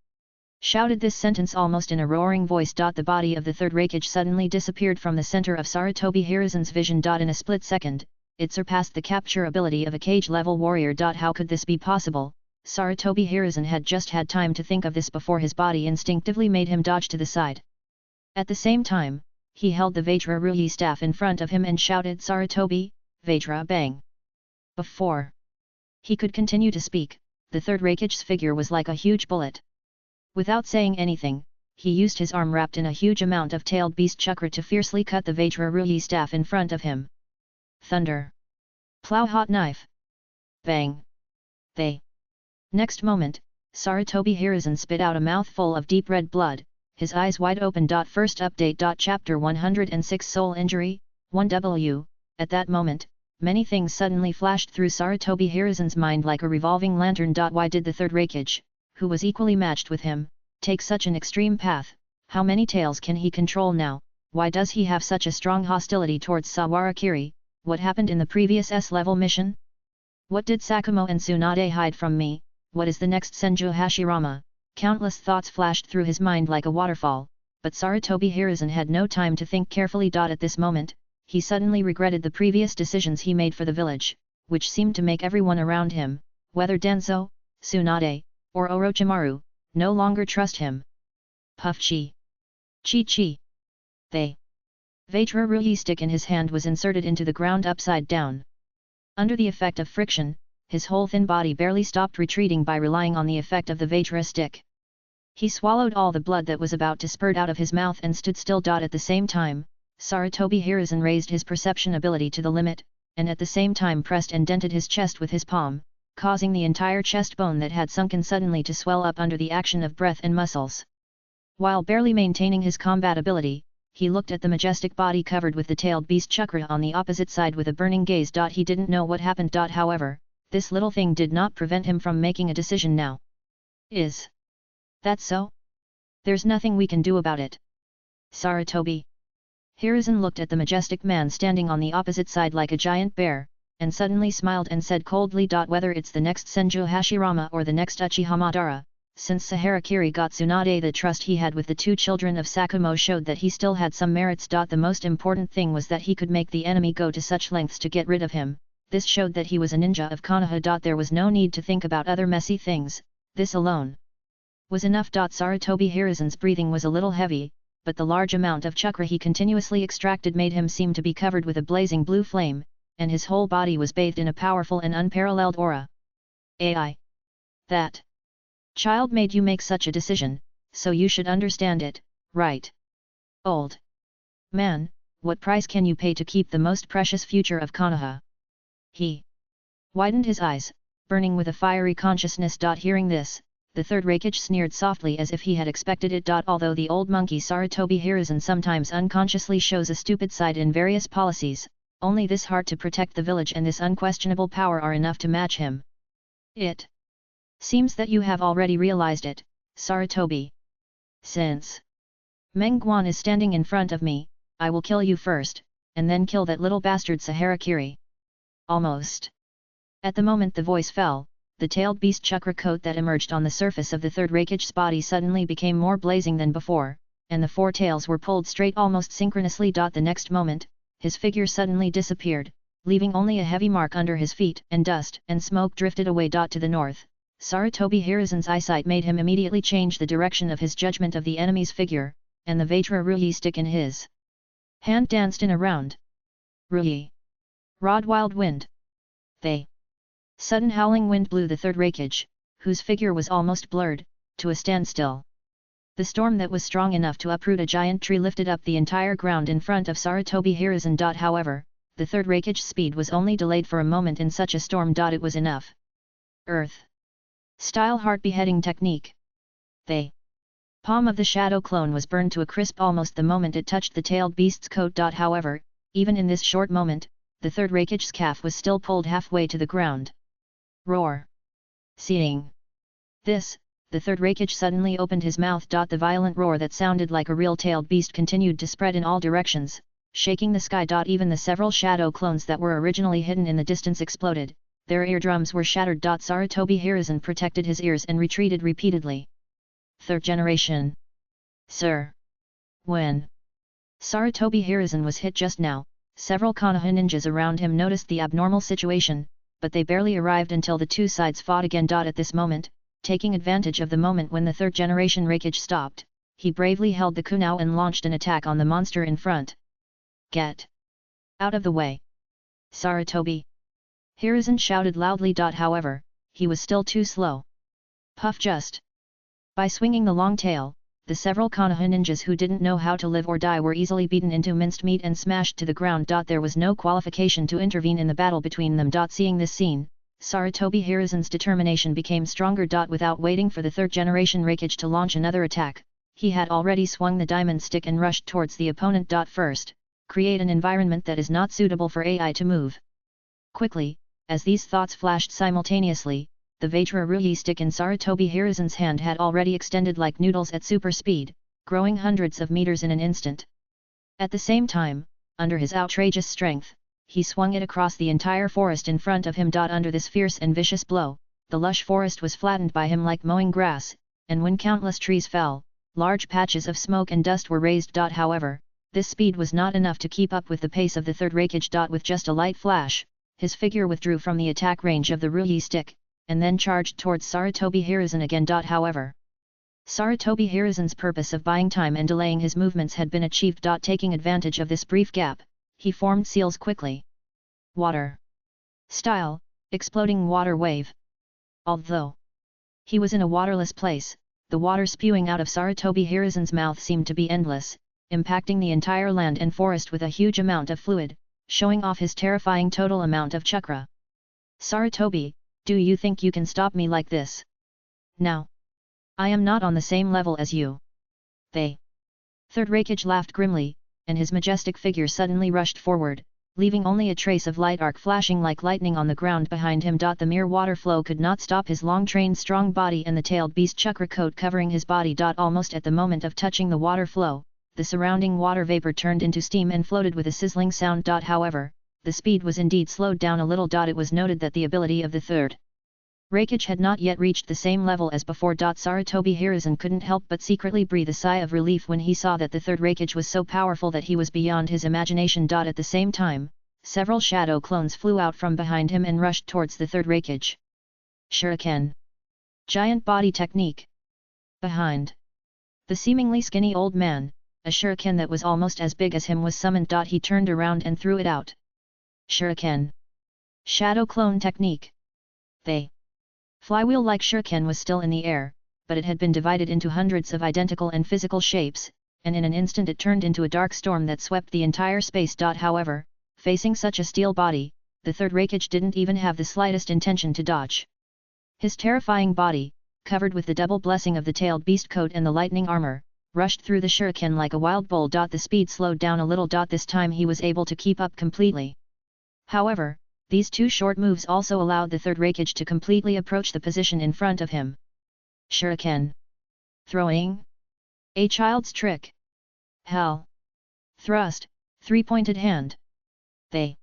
shouted this sentence almost in a roaring voice. The body of the third Raikage suddenly disappeared from the center of Sarutobi Hiruzen's vision. In a split second, it surpassed the capture ability of a cage-level warrior. How could this be possible? Sarutobi Hiruzen had just had time to think of this before his body instinctively made him dodge to the side. At the same time, he held the Vajra Ruyi staff in front of him and shouted, Sarutobi, Vajra bang! Before he could continue to speak, the third Raikage's figure was like a huge bullet. Without saying anything, he used his arm wrapped in a huge amount of tailed beast chakra to fiercely cut the Vajra Ruyi staff in front of him. Thunder! Plow hot knife! Bang! Next moment, Sarutobi Hiruzen spit out a mouthful of deep red blood, his eyes wide open. First update. Chapter 106 Soul Injury, 1W. At that moment, many things suddenly flashed through Sarutobi Hiruzen's mind like a revolving lantern. Why did the third Raikage, who was equally matched with him, take such an extreme path? How many tails can he control now? Why does he have such a strong hostility towards Sawarakiri? What happened in the previous S-level mission? What did Sakumo and Tsunade hide from me? What is the next Senju Hashirama? Countless thoughts flashed through his mind like a waterfall, but Sarutobi Hiruzen had no time to think carefully. At this moment, he suddenly regretted the previous decisions he made for the village, which seemed to make everyone around him, whether Denso, Tsunade, or Orochimaru, no longer trust him. Puff chi! Chi chi! The Vajra Ruyi stick in his hand was inserted into the ground upside down. Under the effect of friction, his whole thin body barely stopped retreating by relying on the effect of the Vajra stick. He swallowed all the blood that was about to spurt out of his mouth and stood still. At the same time, Sarutobi Hiruzen raised his perception ability to the limit, and at the same time pressed and dented his chest with his palm, causing the entire chest bone that had sunken suddenly to swell up under the action of breath and muscles. While barely maintaining his combat ability, he looked at the majestic body covered with the tailed beast chakra on the opposite side with a burning gaze. He didn't know what happened. However, this little thing did not prevent him from making a decision now. Is that so? There's nothing we can do about it. Sarutobi. Hiruzen looked at the majestic man standing on the opposite side like a giant bear, and suddenly smiled and said coldly. Whether it's the next Senju Hashirama or the next Uchiha Madara, since Saharakiri got Tsunade, the trust he had with the two children of Sakumo showed that he still had some merits. The most important thing was that he could make the enemy go to such lengths to get rid of him. This showed that he was a ninja of Konoha. There was no need to think about other messy things, this alone was enough. Sarutobi Hiruzen's breathing was a little heavy, but the large amount of chakra he continuously extracted made him seem to be covered with a blazing blue flame, and his whole body was bathed in a powerful and unparalleled aura. AI. That child made you make such a decision, so you should understand it, right? Old man, what price can you pay to keep the most precious future of Konoha? He widened his eyes, burning with a fiery consciousness. Hearing this, the third Hokage sneered softly as if he had expected it. Although the old monkey Sarutobi Hiruzen sometimes unconsciously shows a stupid side in various policies, only this heart to protect the village and this unquestionable power are enough to match him. It seems that you have already realized it, Sarutobi. Since Meng Guan is standing in front of me, I will kill you first, and then kill that little bastard Saharakiri. Almost. At the moment the voice fell, the tailed beast chakra coat that emerged on the surface of the third Hokage's body suddenly became more blazing than before, and the four tails were pulled straight almost synchronously. The next moment, his figure suddenly disappeared, leaving only a heavy mark under his feet, and dust and smoke drifted away. To the north, Sarutobi Hiruzen's eyesight made him immediately change the direction of his judgment of the enemy's figure, and the Vajra Ruyi stick in his hand danced in a round. Ruyi. Rod wild wind. They. Sudden howling wind blew the third Hokage, whose figure was almost blurred, to a standstill. The storm that was strong enough to uproot a giant tree lifted up the entire ground in front of Sarutobi Hiruzen. However, the third Hokage's speed was only delayed for a moment in such a storm. It was enough. Earth. Style heart beheading technique. The palm of the shadow clone was burned to a crisp almost the moment it touched the tailed beast's coat. However, even in this short moment, the third Hokage's calf was still pulled halfway to the ground. Roar. Seeing this, the third Hokage suddenly opened his mouth. The violent roar that sounded like a real tailed beast continued to spread in all directions, shaking the sky. Even the several shadow clones that were originally hidden in the distance exploded, their eardrums were shattered. Sarutobi Hiruzen protected his ears and retreated repeatedly. Third generation. Sir. When Sarutobi Hiruzen was hit just now, several Konoha ninjas around him noticed the abnormal situation, but they barely arrived until the two sides fought again. At this moment, taking advantage of the moment when the third generation Hokage stopped, he bravely held the kunao and launched an attack on the monster in front. Get out of the way, Sarutobi! Hiruzen shouted loudly. However, he was still too slow. Puff just. By swinging the long tail, the several Konoha ninjas who didn't know how to live or die were easily beaten into minced meat and smashed to the ground. There was no qualification to intervene in the battle between them. Seeing this scene, Sarutobi Hiruzen's determination became stronger. Without waiting for the third generation Hokage to launch another attack, he had already swung the diamond stick and rushed towards the opponent. First, create an environment that is not suitable for AI to move. Quickly, as these thoughts flashed simultaneously, the Vajra Ruyi stick in Sarutobi Hiruzen's hand had already extended like noodles at super speed, growing hundreds of meters in an instant. At the same time, under his outrageous strength, he swung it across the entire forest in front of him. Under this fierce and vicious blow, the lush forest was flattened by him like mowing grass, and when countless trees fell, large patches of smoke and dust were raised. However, this speed was not enough to keep up with the pace of the third Hokage. With just a light flash, his figure withdrew from the attack range of the Ruyi stick, and then charged towards Sarutobi Hiruzen again. However, Sarutobi Hiruzen's purpose of buying time and delaying his movements had been achieved. Taking advantage of this brief gap, he formed seals quickly. Water. Style, exploding water wave. Although he was in a waterless place, the water spewing out of Sarutobi Hiruzen's mouth seemed to be endless, impacting the entire land and forest with a huge amount of fluid, showing off his terrifying total amount of chakra. Sarutobi, do you think you can stop me like this? Now. I am not on the same level as you. They. Third Hokage laughed grimly, and his majestic figure suddenly rushed forward, leaving only a trace of light arc flashing like lightning on the ground behind him. The mere water flow could not stop his long-trained strong body and the tailed beast chakra coat covering his body. Almost at the moment of touching the water flow, the surrounding water vapor turned into steam and floated with a sizzling sound. However, the speed was indeed slowed down a little. It was noted that the ability of the third Hokage had not yet reached the same level as before. Sarutobi Hiruzen couldn't help but secretly breathe a sigh of relief when he saw that the third Hokage was so powerful that he was beyond his imagination. At the same time, several shadow clones flew out from behind him and rushed towards the third Hokage. Shuriken. Giant body technique. Behind the seemingly skinny old man, a shuriken that was almost as big as him was summoned. He turned around and threw it out. Shuriken. Shadow clone technique. They. Flywheel-like shuriken was still in the air, but it had been divided into hundreds of identical and physical shapes, and in an instant it turned into a dark storm that swept the entire space. However, facing such a steel body, the third Hokage didn't even have the slightest intention to dodge. His terrifying body, covered with the double blessing of the tailed beast coat and the lightning armor, rushed through the shuriken like a wild bull. The speed slowed down a little. This time he was able to keep up completely. However, these two short moves also allowed the third Hokage to completely approach the position in front of him. Shuriken. Throwing. A child's trick. Hell. Thrust, three-pointed hand. They.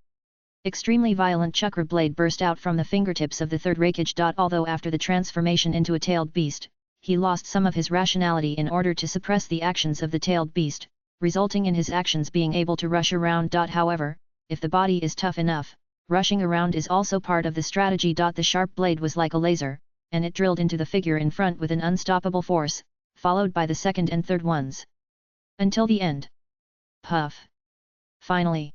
Extremely violent chakra blade burst out from the fingertips of the third Hokage. Although after the transformation into a tailed beast, he lost some of his rationality in order to suppress the actions of the tailed beast, resulting in his actions being able to rush around. However, if the body is tough enough, rushing around is also part of the strategy. The sharp blade was like a laser, and it drilled into the figure in front with an unstoppable force, followed by the second and third ones. Until the end. Puff. Finally.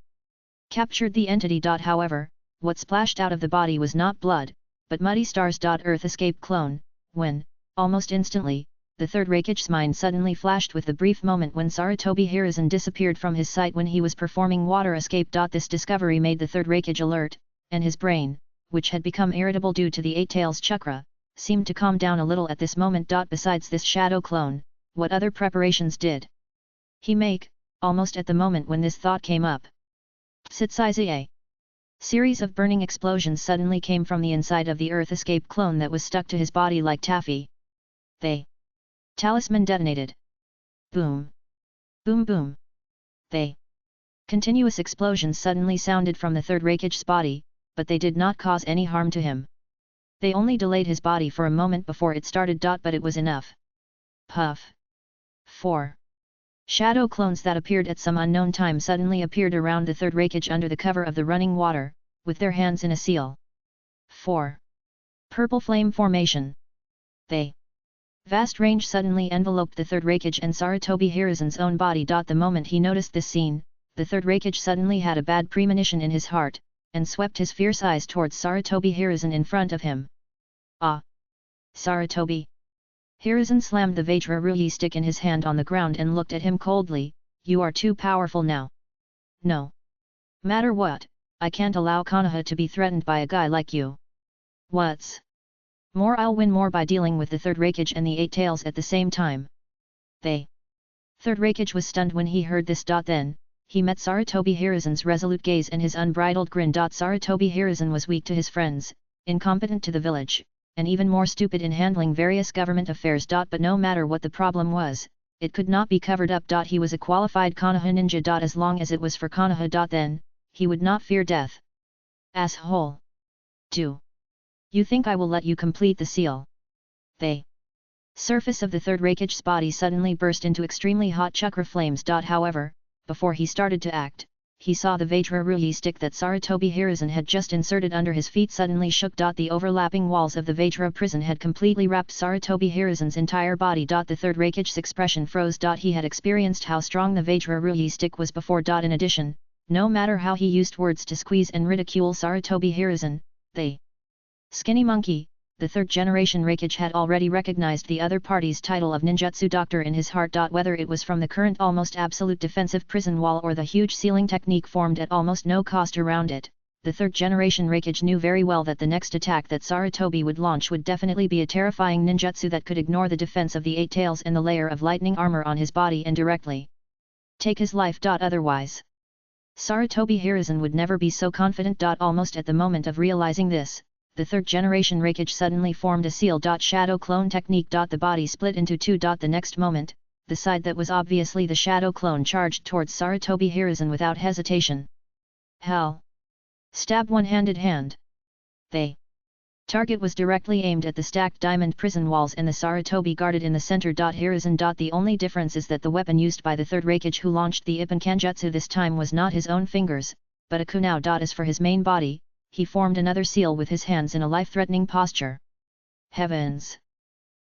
Captured the entity. However, what splashed out of the body was not blood, but muddy stars. Earth escape clone, when, almost instantly, the third Hokage's mind suddenly flashed with the brief moment when Sarutobi Hiruzen disappeared from his sight when he was performing water escape. This discovery made the third Hokage alert, and his brain, which had become irritable due to the Eight Tails chakra, seemed to calm down a little at this moment. Besides this shadow clone, what other preparations did he make, almost at the moment when this thought came up? Sitsaizae. Series of burning explosions suddenly came from the inside of the Earth escape clone that was stuck to his body like taffy. They. Talisman detonated. Boom. Boom boom. They. Continuous explosions suddenly sounded from the third Hokage's body, but they did not cause any harm to him. They only delayed his body for a moment before it started. But it was enough. Puff. 4. Shadow clones that appeared at some unknown time suddenly appeared around the third Hokage under the cover of the running water, with their hands in a seal. 4. Purple flame formation. They. Vast range suddenly enveloped the third Hokage and Sarutobi Hiruzen's own body. The moment he noticed this scene, the third Hokage suddenly had a bad premonition in his heart, and swept his fierce eyes towards Sarutobi Hiruzen in front of him. Ah! Sarutobi! Hiruzen slammed the Vajra Ruhi stick in his hand on the ground and looked at him coldly. You are too powerful now. No matter what, I can't allow Konoha to be threatened by a guy like you. What's more, I'll win more by dealing with the third Hokage and the Eight Tails at the same time. They. Third Hokage was stunned when he heard this. Then, he met Sarutobi Hiruzen's resolute gaze and his unbridled grin. Sarutobi Hiruzen was weak to his friends, incompetent to the village, and even more stupid in handling various government affairs. But no matter what the problem was, it could not be covered up. He was a qualified Konoha ninja. As long as it was for Konoha. Then, he would not fear death. Asshole! Do you think I will let you complete the seal? The surface of the third Hokage's body suddenly burst into extremely hot chakra flames. However, before he started to act, he saw the Vajra Ruhi stick that Sarutobi Hiruzen had just inserted under his feet suddenly shook. The overlapping walls of the Vajra prison had completely wrapped Sarutobi Hiruzen's entire body. The third Hokage's expression froze. He had experienced how strong the Vajra Ruhi stick was before. In addition, no matter how he used words to squeeze and ridicule Sarutobi Hiruzen, the skinny monkey, the third-generation Raikage had already recognized the other party's title of ninjutsu doctor in his heart. Whether it was from the current almost absolute defensive prison wall or the huge ceiling technique formed at almost no cost around it, the third-generation Raikage knew very well that the next attack that Sarutobi would launch would definitely be a terrifying ninjutsu that could ignore the defense of the 8 tails and the layer of lightning armor on his body and directly take his life. Otherwise, Sarutobi Hiruzen would never be so confident. Almost at the moment of realizing this, the third-generation Raikage suddenly formed a seal. Shadow clone technique. The body split into two. The next moment, the side that was obviously the shadow clone charged towards Sarutobi Hiruzen without hesitation. Hell! Stab one-handed hand. The target was directly aimed at the stacked diamond prison walls and the Sarutobi guarded in the center. Hiruzen. The only difference is that the weapon used by the third Raikage who launched the Ippon Kanjutsu this time was not his own fingers, but a kunao. As for his main body, he formed another seal with his hands in a life-threatening posture. Heavens!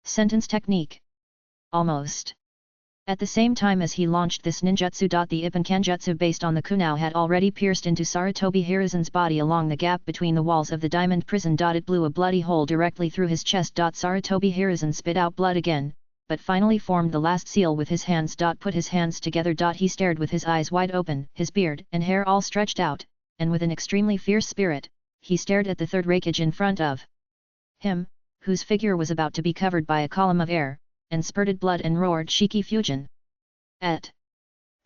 Sentence technique. Almost at the same time as he launched this ninjutsu. The Ippon Kanjutsu based on the kunao had already pierced into Sarutobi Hiruzen's body along the gap between the walls of the diamond prison. It blew a bloody hole directly through his chest. Sarutobi Hiruzen spit out blood again, but finally formed the last seal with his hands. Put his hands together. He stared with his eyes wide open, his beard and hair all stretched out, and with an extremely fierce spirit, he stared at the third Raikage in front of him, whose figure was about to be covered by a column of air, and spurted blood and roared Shiki Fusion. At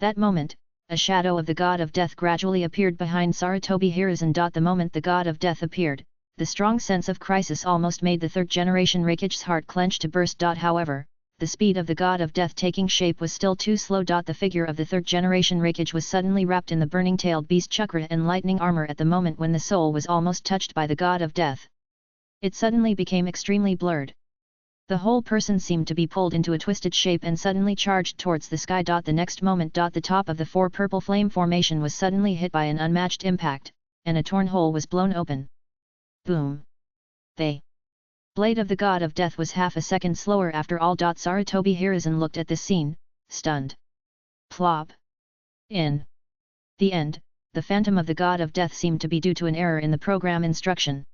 that moment, a shadow of the god of death gradually appeared behind Sarutobi Hiruzen. The moment the god of death appeared, the strong sense of crisis almost made the third-generation Raikage's heart clench to burst. However, the speed of the god of death taking shape was still too slow. The figure of the third-generation Raikage was suddenly wrapped in the burning-tailed beast chakra and lightning armor. At the moment when the soul was almost touched by the god of death, it suddenly became extremely blurred. The whole person seemed to be pulled into a twisted shape and suddenly charged towards the sky. The next moment, the top of the four purple flame formation was suddenly hit by an unmatched impact, and a torn hole was blown open. Boom! The blade of the god of death was half a second slower after all. Sarutobi Hiruzen looked at this scene, stunned. Plop! In the end, the phantom of the god of death seemed to be due to an error in the program instruction.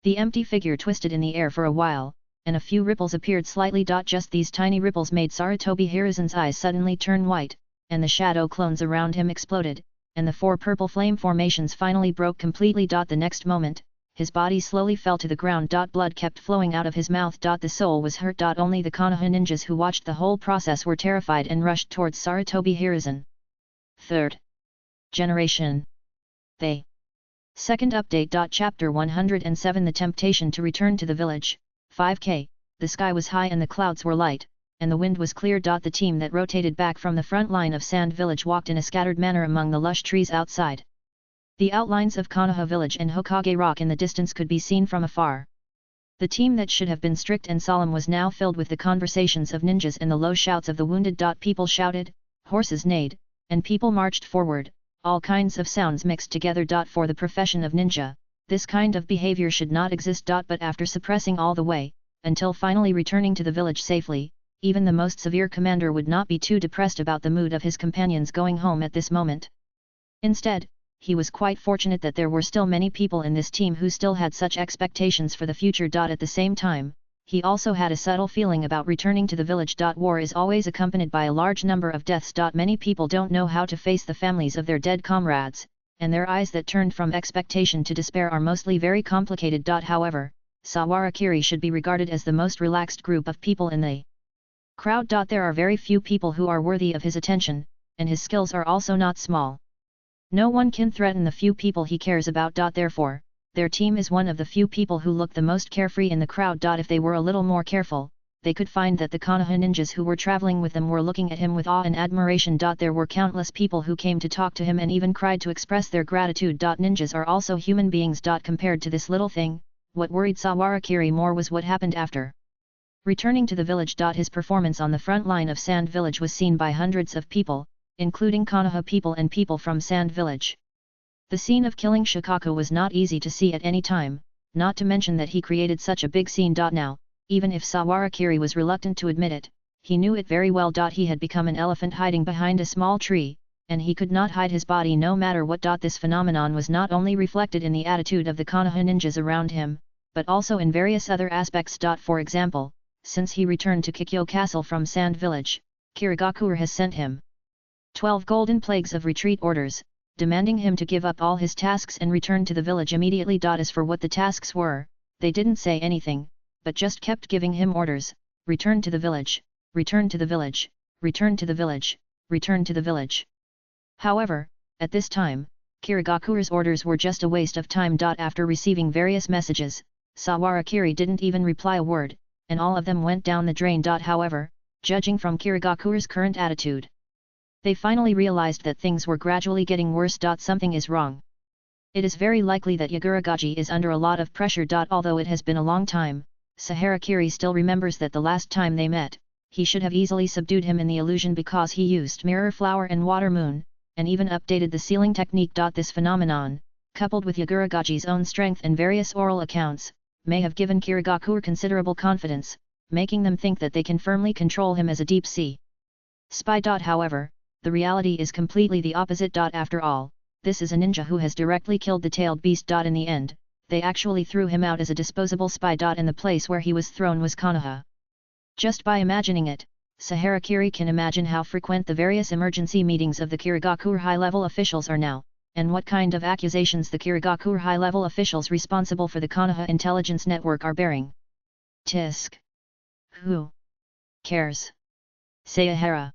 The empty figure twisted in the air for a while, and a few ripples appeared slightly. Just these tiny ripples made Sarutobi Hiruzen's eyes suddenly turn white, and the shadow clones around him exploded, and the four purple flame formations finally broke completely. The next moment, his body slowly fell to the ground. Blood kept flowing out of his mouth. The soul was hurt. Only the Konoha ninjas who watched the whole process were terrified and rushed towards Sarutobi Hiruzen. Third generation. The second update. Chapter 107. The temptation to return to the village. 5K. The sky was high and the clouds were light, and the wind was clear. The team that rotated back from the front line of Sand Village walked in a scattered manner among the lush trees outside. The outlines of Konoha Village and Hokage Rock in the distance could be seen from afar. The team that should have been strict and solemn was now filled with the conversations of ninjas and the low shouts of the wounded. People shouted, horses neighed, and people marched forward, all kinds of sounds mixed together. For the profession of ninja, this kind of behavior should not exist. But after suppressing all the way, until finally returning to the village safely, even the most severe commander would not be too depressed about the mood of his companions going home at this moment. Instead, he was quite fortunate that there were still many people in this team who still had such expectations for the future. At the same time, he also had a subtle feeling about returning to the village. War is always accompanied by a large number of deaths. Many people don't know how to face the families of their dead comrades, and their eyes that turned from expectation to despair are mostly very complicated. However, Sawarakiri should be regarded as the most relaxed group of people in the crowd. There are very few people who are worthy of his attention, and his skills are also not small. No one can threaten the few people he cares about. Therefore, their team is one of the few people who look the most carefree in the crowd. If they were a little more careful, they could find that the Konoha ninjas who were traveling with them were looking at him with awe and admiration. There were countless people who came to talk to him and even cried to express their gratitude. Ninjas are also human beings. Compared to this little thing, what worried Sawarakiri more was what happened after returning to the village. His performance on the front line of Sand Village was seen by hundreds of people, including Konoha people and people from Sand Village. The scene of killing Shikaku was not easy to see at any time, not to mention that he created such a big scene. Now, even if Sawarakiri was reluctant to admit it, he knew it very well. He had become an elephant hiding behind a small tree, and he could not hide his body no matter what. This phenomenon was not only reflected in the attitude of the Konoha ninjas around him, but also in various other aspects. For example, since he returned to Kikyo Castle from Sand Village, Kirigakure has sent him 12 golden plagues of retreat orders, demanding him to give up all his tasks and return to the village immediately. As for what the tasks were, they didn't say anything, but just kept giving him orders: return to the village, return to the village, return to the village, return to the village. However, at this time, Kirigakure's orders were just a waste of time. After receiving various messages, Sawarakiri didn't even reply a word, and all of them went down the drain. However, judging from Kirigakure's current attitude, they finally realized that things were gradually getting worse. Something is wrong. It is very likely that Yaguragaji is under a lot of pressure. Although it has been a long time, Saharakiri still remembers that the last time they met, he should have easily subdued him in the illusion because he used mirror flower and water moon, and even updated the sealing technique. This phenomenon, coupled with Yaguragaji's own strength and various oral accounts, may have given Kirigakure considerable confidence, making them think that they can firmly control him as a deep-sea spy. However, the reality is completely the opposite. After all, this is a ninja who has directly killed the tailed beast. In the end, they actually threw him out as a disposable spy. And the place where he was thrown was Konoha. Just by imagining it, Saharakiri can imagine how frequent the various emergency meetings of the Kirigakure high-level officials are now, and what kind of accusations the Kirigakure high-level officials responsible for the Konoha intelligence network are bearing. Tisk. Who cares? Sayahara.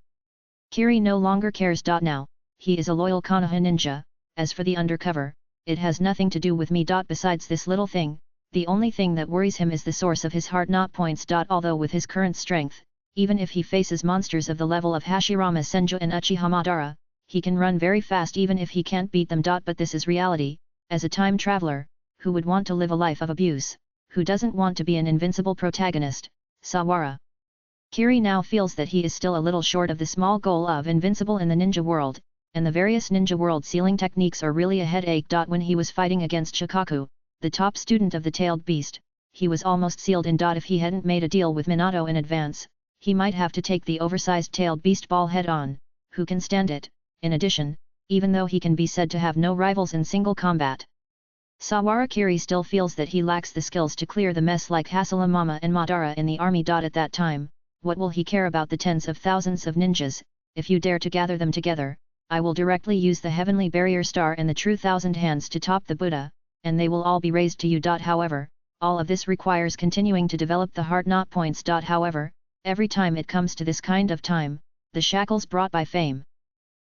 Kiri no longer cares. Now, he is a loyal Konoha ninja. As for the undercover, it has nothing to do with me. Besides this little thing, the only thing that worries him is the source of his heart not points. Although with his current strength, even if he faces monsters of the level of Hashirama Senju and Uchiha Madara, he can run very fast even if he can't beat them. But this is reality. As a time traveler, who would want to live a life of abuse, who doesn't want to be an invincible protagonist, Sawara Kiri now feels that he is still a little short of the small goal of invincible in the ninja world, and the various ninja world sealing techniques are really a headache. When he was fighting against Shikaku, the top student of the tailed beast, he was almost sealed in. If he hadn't made a deal with Minato in advance, he might have to take the oversized tailed beast ball head on. Who can stand it? In addition, even though he can be said to have no rivals in single combat, Sawara Kiri still feels that he lacks the skills to clear the mess like Hasala Mama and Madara in the army. At that time, what will he care about the tens of thousands of ninjas? If you dare to gather them together, I will directly use the heavenly barrier star and the true thousand hands to top the Buddha, and they will all be raised to you. However, all of this requires continuing to develop the heart not points. However, every time it comes to this kind of time, the shackles brought by fame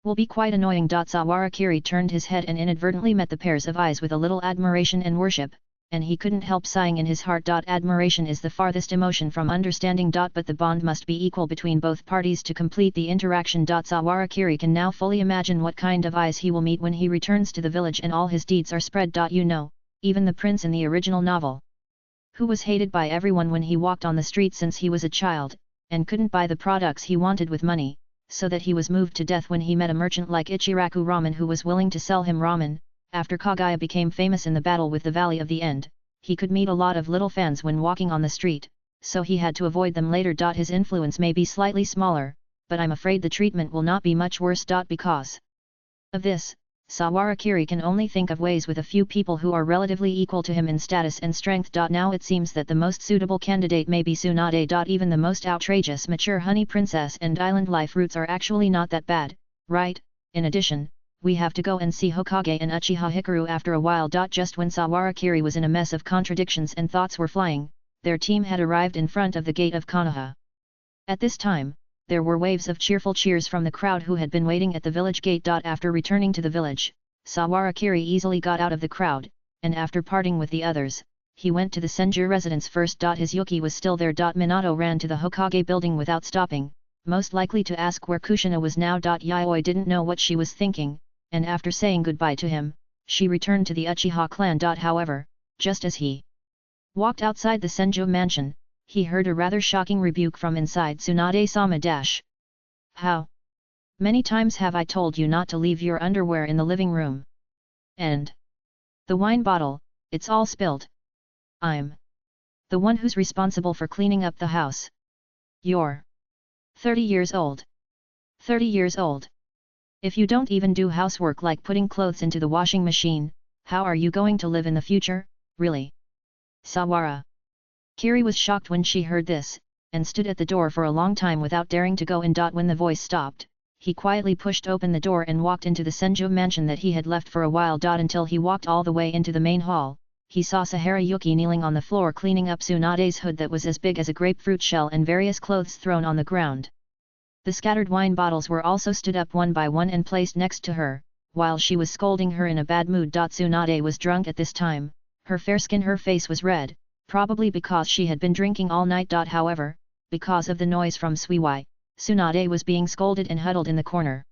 will be quite annoying. Sawara Kiri turned his head and inadvertently met the pairs of eyes with a little admiration and worship, and he couldn't help sighing in his heart. Admiration is the farthest emotion from understanding. But the bond must be equal between both parties to complete the interaction. Sawara Kiri can now fully imagine what kind of eyes he will meet when he returns to the village and all his deeds are spread. Even the prince in the original novel, who was hated by everyone when he walked on the street since he was a child, and couldn't buy the products he wanted with money, so that he was moved to death when he met a merchant like Ichiraku Ramen who was willing to sell him ramen. After Kagaya became famous in the battle with the Valley of the End, he could meet a lot of little fans when walking on the street, so he had to avoid them later. His influence may be slightly smaller, but I'm afraid the treatment will not be much worse. Because of this, Sawara Kiri can only think of ways with a few people who are relatively equal to him in status and strength. Now it seems that the most suitable candidate may be Tsunade. Even the most outrageous mature honey princess and island life roots are actually not that bad, right? In addition, we have to go and see Hokage and Uchiha Hikaru after a while. Just when Sawara Kiri was in a mess of contradictions and thoughts were flying, their team had arrived in front of the gate of Konoha. At this time, there were waves of cheerful cheers from the crowd who had been waiting at the village gate. After returning to the village, Sawara Kiri easily got out of the crowd, and after parting with the others, he went to the Senju residence first. His Yuki was still there. Minato ran to the Hokage building without stopping, most likely to ask where Kushina was now. Yayoi didn't know what she was thinking, and after saying goodbye to him, she returned to the Uchiha clan. However, just as he walked outside the Senju mansion, he heard a rather shocking rebuke from inside. Tsunade-sama How many times have I told you not to leave your underwear in the living room? And the wine bottle, it's all spilled. I'm the one who's responsible for cleaning up the house. You're 30 years old. 30 years old. If you don't even do housework like putting clothes into the washing machine, how are you going to live in the future, really? Sawara. Kiri was shocked when she heard this, and stood at the door for a long time without daring to go in. When the voice stopped, he quietly pushed open the door and walked into the Senju mansion that he had left for a while. Until he walked all the way into the main hall, he saw Sahara Yuki kneeling on the floor cleaning up Tsunade's hood that was as big as a grapefruit shell and various clothes thrown on the ground. The scattered wine bottles were also stood up one by one and placed next to her, while she was scolding her in a bad mood. Tsunade was drunk at this time, her fair skin, her face was red, probably because she had been drinking all night. However, because of the noise from Suiwai, Tsunade was being scolded and huddled in the corner.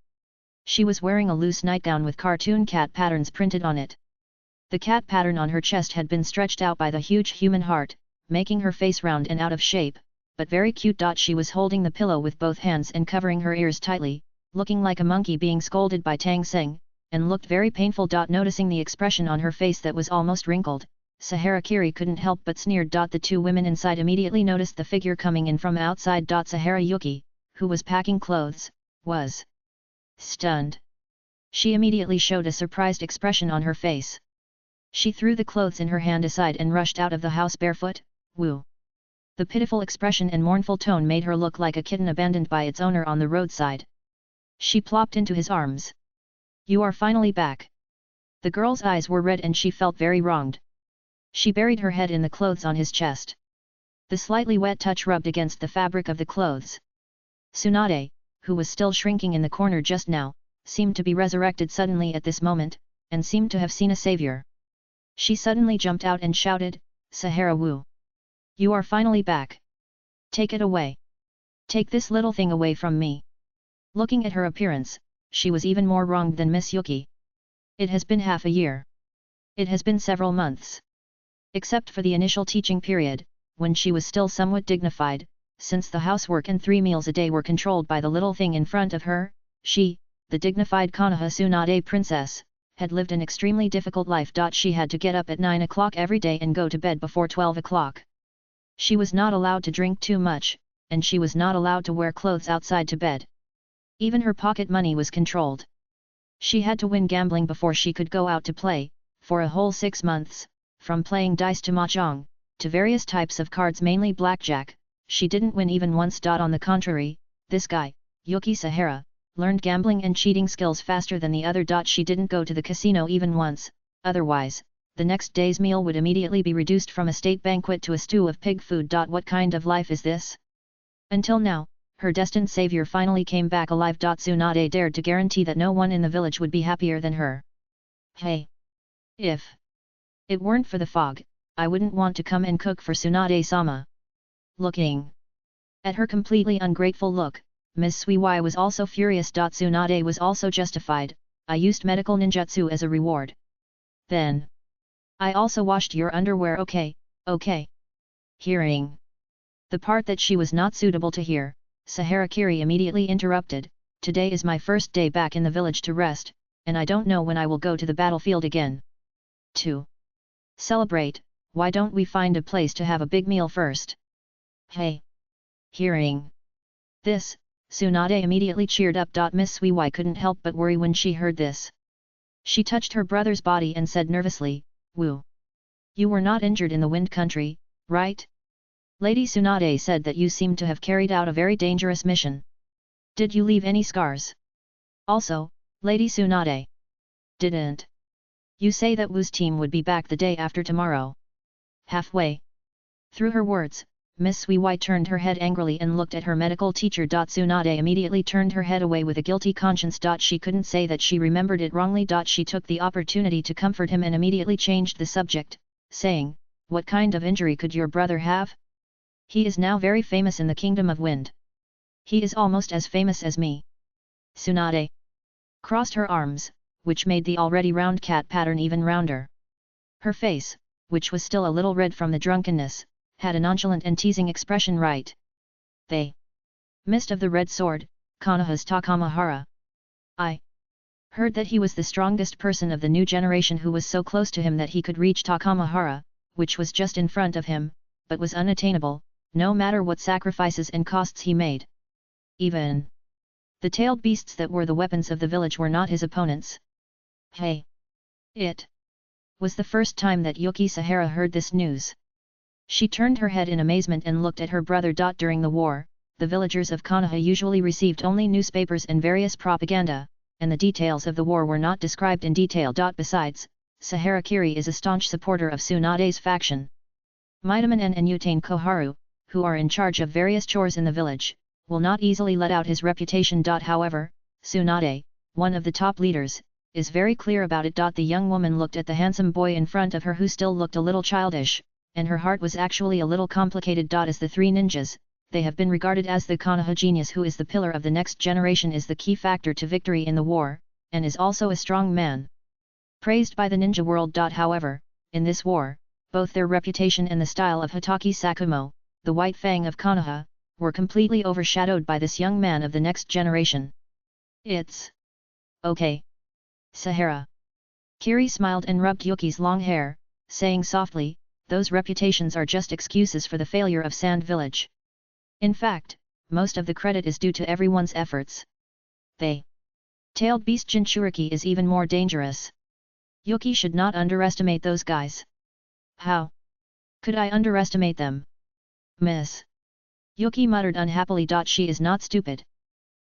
She was wearing a loose nightgown with cartoon cat patterns printed on it. The cat pattern on her chest had been stretched out by the huge human heart, making her face round and out of shape, but very cute. She was holding the pillow with both hands and covering her ears tightly, looking like a monkey being scolded by Tang Seng, and looked very painful. Noticing the expression on her face that was almost wrinkled, Sahara Kiri couldn't help but sneered. The two women inside immediately noticed the figure coming in from outside. Sahara Yuki, who was packing clothes, was stunned. She immediately showed a surprised expression on her face. She threw the clothes in her hand aside and rushed out of the house barefoot. Woo! The pitiful expression and mournful tone made her look like a kitten abandoned by its owner on the roadside. She plopped into his arms. You are finally back. The girl's eyes were red and she felt very wronged. She buried her head in the clothes on his chest. The slightly wet touch rubbed against the fabric of the clothes. Tsunade, who was still shrinking in the corner just now, seemed to be resurrected suddenly at this moment, and seemed to have seen a savior. She suddenly jumped out and shouted, Sahara Wu! You are finally back. Take it away. Take this little thing away from me. Looking at her appearance, she was even more wronged than Miss Yuki. It has been half a year. It has been several months. Except for the initial teaching period, when she was still somewhat dignified, since the housework and 3 meals a day were controlled by the little thing in front of her, she, the dignified Konoha Tsunade princess, had lived an extremely difficult life. She had to get up at 9 o'clock every day and go to bed before 12 o'clock. She was not allowed to drink too much, and she was not allowed to wear clothes outside to bed. Even her pocket money was controlled. She had to win gambling before she could go out to play, for a whole 6 months, from playing dice to mahjong, to various types of cards, mainly blackjack. She didn't win even once. On the contrary, this guy, Yuki Sahara, learned gambling and cheating skills faster than the other. She didn't go to the casino even once, otherwise, the next day's meal would immediately be reduced from a state banquet to a stew of pig food. What kind of life is this? Until now, her destined savior finally came back alive. Tsunade dared to guarantee that no one in the village would be happier than her. Hey! If it weren't for the fog, I wouldn't want to come and cook for Tsunade-sama. Looking at her completely ungrateful look, Ms. Suiwai was also furious. Tsunade was also justified. I used medical ninjutsu as a reward. Then I also washed your underwear. Okay. Hearing the part that she was not suitable to hear, Sahara Kiri immediately interrupted. Today is my first day back in the village to rest, and I don't know when I will go to the battlefield again. To celebrate, why don't we find a place to have a big meal first? Hey! Hearing this, Tsunade immediately cheered up. Miss Suiwai couldn't help but worry when she heard this. She touched her brother's body and said nervously, Woo! You were not injured in the Wind Country, right? Lady Tsunade said that you seem to have carried out a very dangerous mission. Did you leave any scars? Also, Lady Tsunade. Didn't you say that Wu's team would be back the day after tomorrow? Halfway through her words, Miss Suiwai turned her head angrily and looked at her medical teacher. Tsunade immediately turned her head away with a guilty conscience. She couldn't say that she remembered it wrongly. She took the opportunity to comfort him and immediately changed the subject, saying, What kind of injury could your brother have? He is now very famous in the Kingdom of Wind. He is almost as famous as me. Tsunade crossed her arms, which made the already round cat pattern even rounder. Her face, which was still a little red from the drunkenness, had a nonchalant and teasing expression. Right. They missed of the red sword, Konoha's Takamahara. I heard that he was the strongest person of the new generation who was so close to him that he could reach Takamahara, which was just in front of him, but was unattainable, no matter what sacrifices and costs he made. Even the tailed beasts that were the weapons of the village were not his opponents. Hey! It was the first time that Yuki Sahara heard this news. She turned her head in amazement and looked at her brother. During the war, the villagers of Konoha usually received only newspapers and various propaganda, and the details of the war were not described in detail. Besides, Sahara Kiri is a staunch supporter of Tsunade's faction. Mitamon and Utane Koharu, who are in charge of various chores in the village, will not easily let out his reputation. However, Tsunade, one of the top leaders, is very clear about it. The young woman looked at the handsome boy in front of her who still looked a little childish, and her heart was actually a little complicated. As the three ninjas, they have been regarded as the Konoha genius who is the pillar of the next generation, is the key factor to victory in the war, and is also a strong man. Praised by the ninja world. However, in this war, both their reputation and the style of Hatake Sakumo, the White Fang of Konoha, were completely overshadowed by this young man of the next generation. It's okay, Sahara. Kiri smiled and rubbed Yuki's long hair, saying softly, those reputations are just excuses for the failure of Sand Village. In fact, most of the credit is due to everyone's efforts. The tailed beast Jinchuriki is even more dangerous. Yuki should not underestimate those guys. How could I underestimate them? Miss. Yuki muttered unhappily. She is not stupid.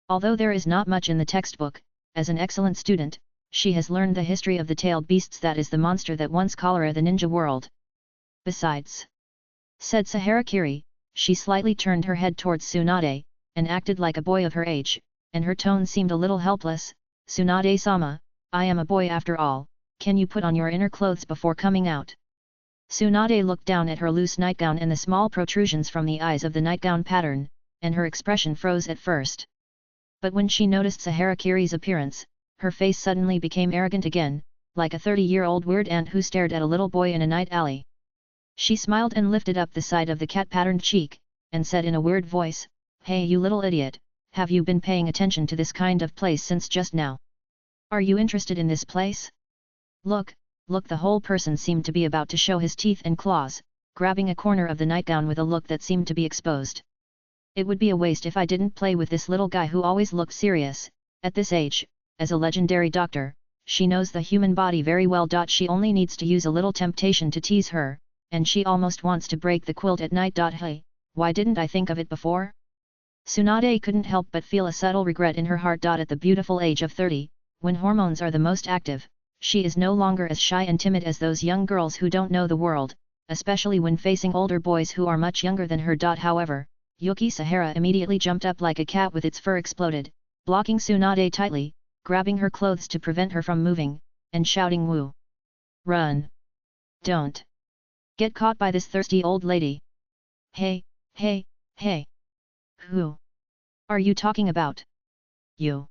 Although there is not much in the textbook, as an excellent student, she has learned the history of the tailed beasts, that is the monster that once cholera the ninja world. Besides, said Sahara Kiri, she slightly turned her head towards Tsunade, and acted like a boy of her age, and her tone seemed a little helpless. Tsunade-sama, I am a boy after all, can you put on your inner clothes before coming out? Tsunade looked down at her loose nightgown and the small protrusions from the eyes of the nightgown pattern, and her expression froze at first. But when she noticed Sahara Kiri's appearance, her face suddenly became arrogant again, like a 30-year-old weird ant who stared at a little boy in a night alley. She smiled and lifted up the side of the cat-patterned cheek, and said in a weird voice, Hey you little idiot, have you been paying attention to this kind of place since just now? Are you interested in this place? Look, the whole person seemed to be about to show his teeth and claws, grabbing a corner of the nightgown with a look that seemed to be exposed. It would be a waste if I didn't play with this little guy who always looked serious. At this age, as a legendary doctor, she knows the human body very well. She only needs to use a little temptation to tease her, and she almost wants to break the quilt at night. Hey, why didn't I think of it before? Tsunade couldn't help but feel a subtle regret in her heart. At the beautiful age of 30, when hormones are the most active, she is no longer as shy and timid as those young girls who don't know the world, especially when facing older boys who are much younger than her. However, Yuki Sahara immediately jumped up like a cat with its fur exploded, blocking Tsunade tightly, grabbing her clothes to prevent her from moving, and shouting woo. Run! Don't get caught by this thirsty old lady. Hey! Who are you talking about? You!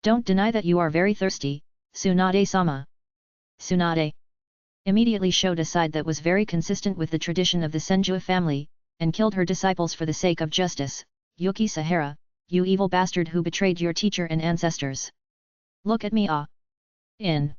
Don't deny that you are very thirsty, Tsunade-sama. Tsunade immediately showed a side that was very consistent with the tradition of the Senju family, and killed her disciples for the sake of justice. Yuki Sahara, you evil bastard who betrayed your teacher and ancestors. Look at me. In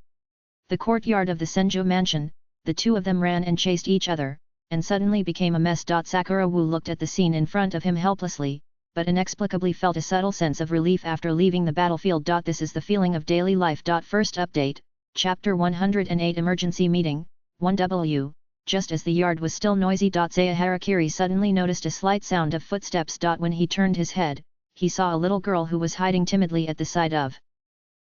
the courtyard of the Senju mansion, the two of them ran and chased each other, and suddenly became a mess. Sakura Wu looked at the scene in front of him helplessly, but inexplicably felt a subtle sense of relief after leaving the battlefield. This is the feeling of daily life. First update, Chapter 108 Emergency Meeting, 1W. Just as the yard was still noisy. Sahara Kiri suddenly noticed a slight sound of footsteps. When he turned his head, he saw a little girl who was hiding timidly at the side of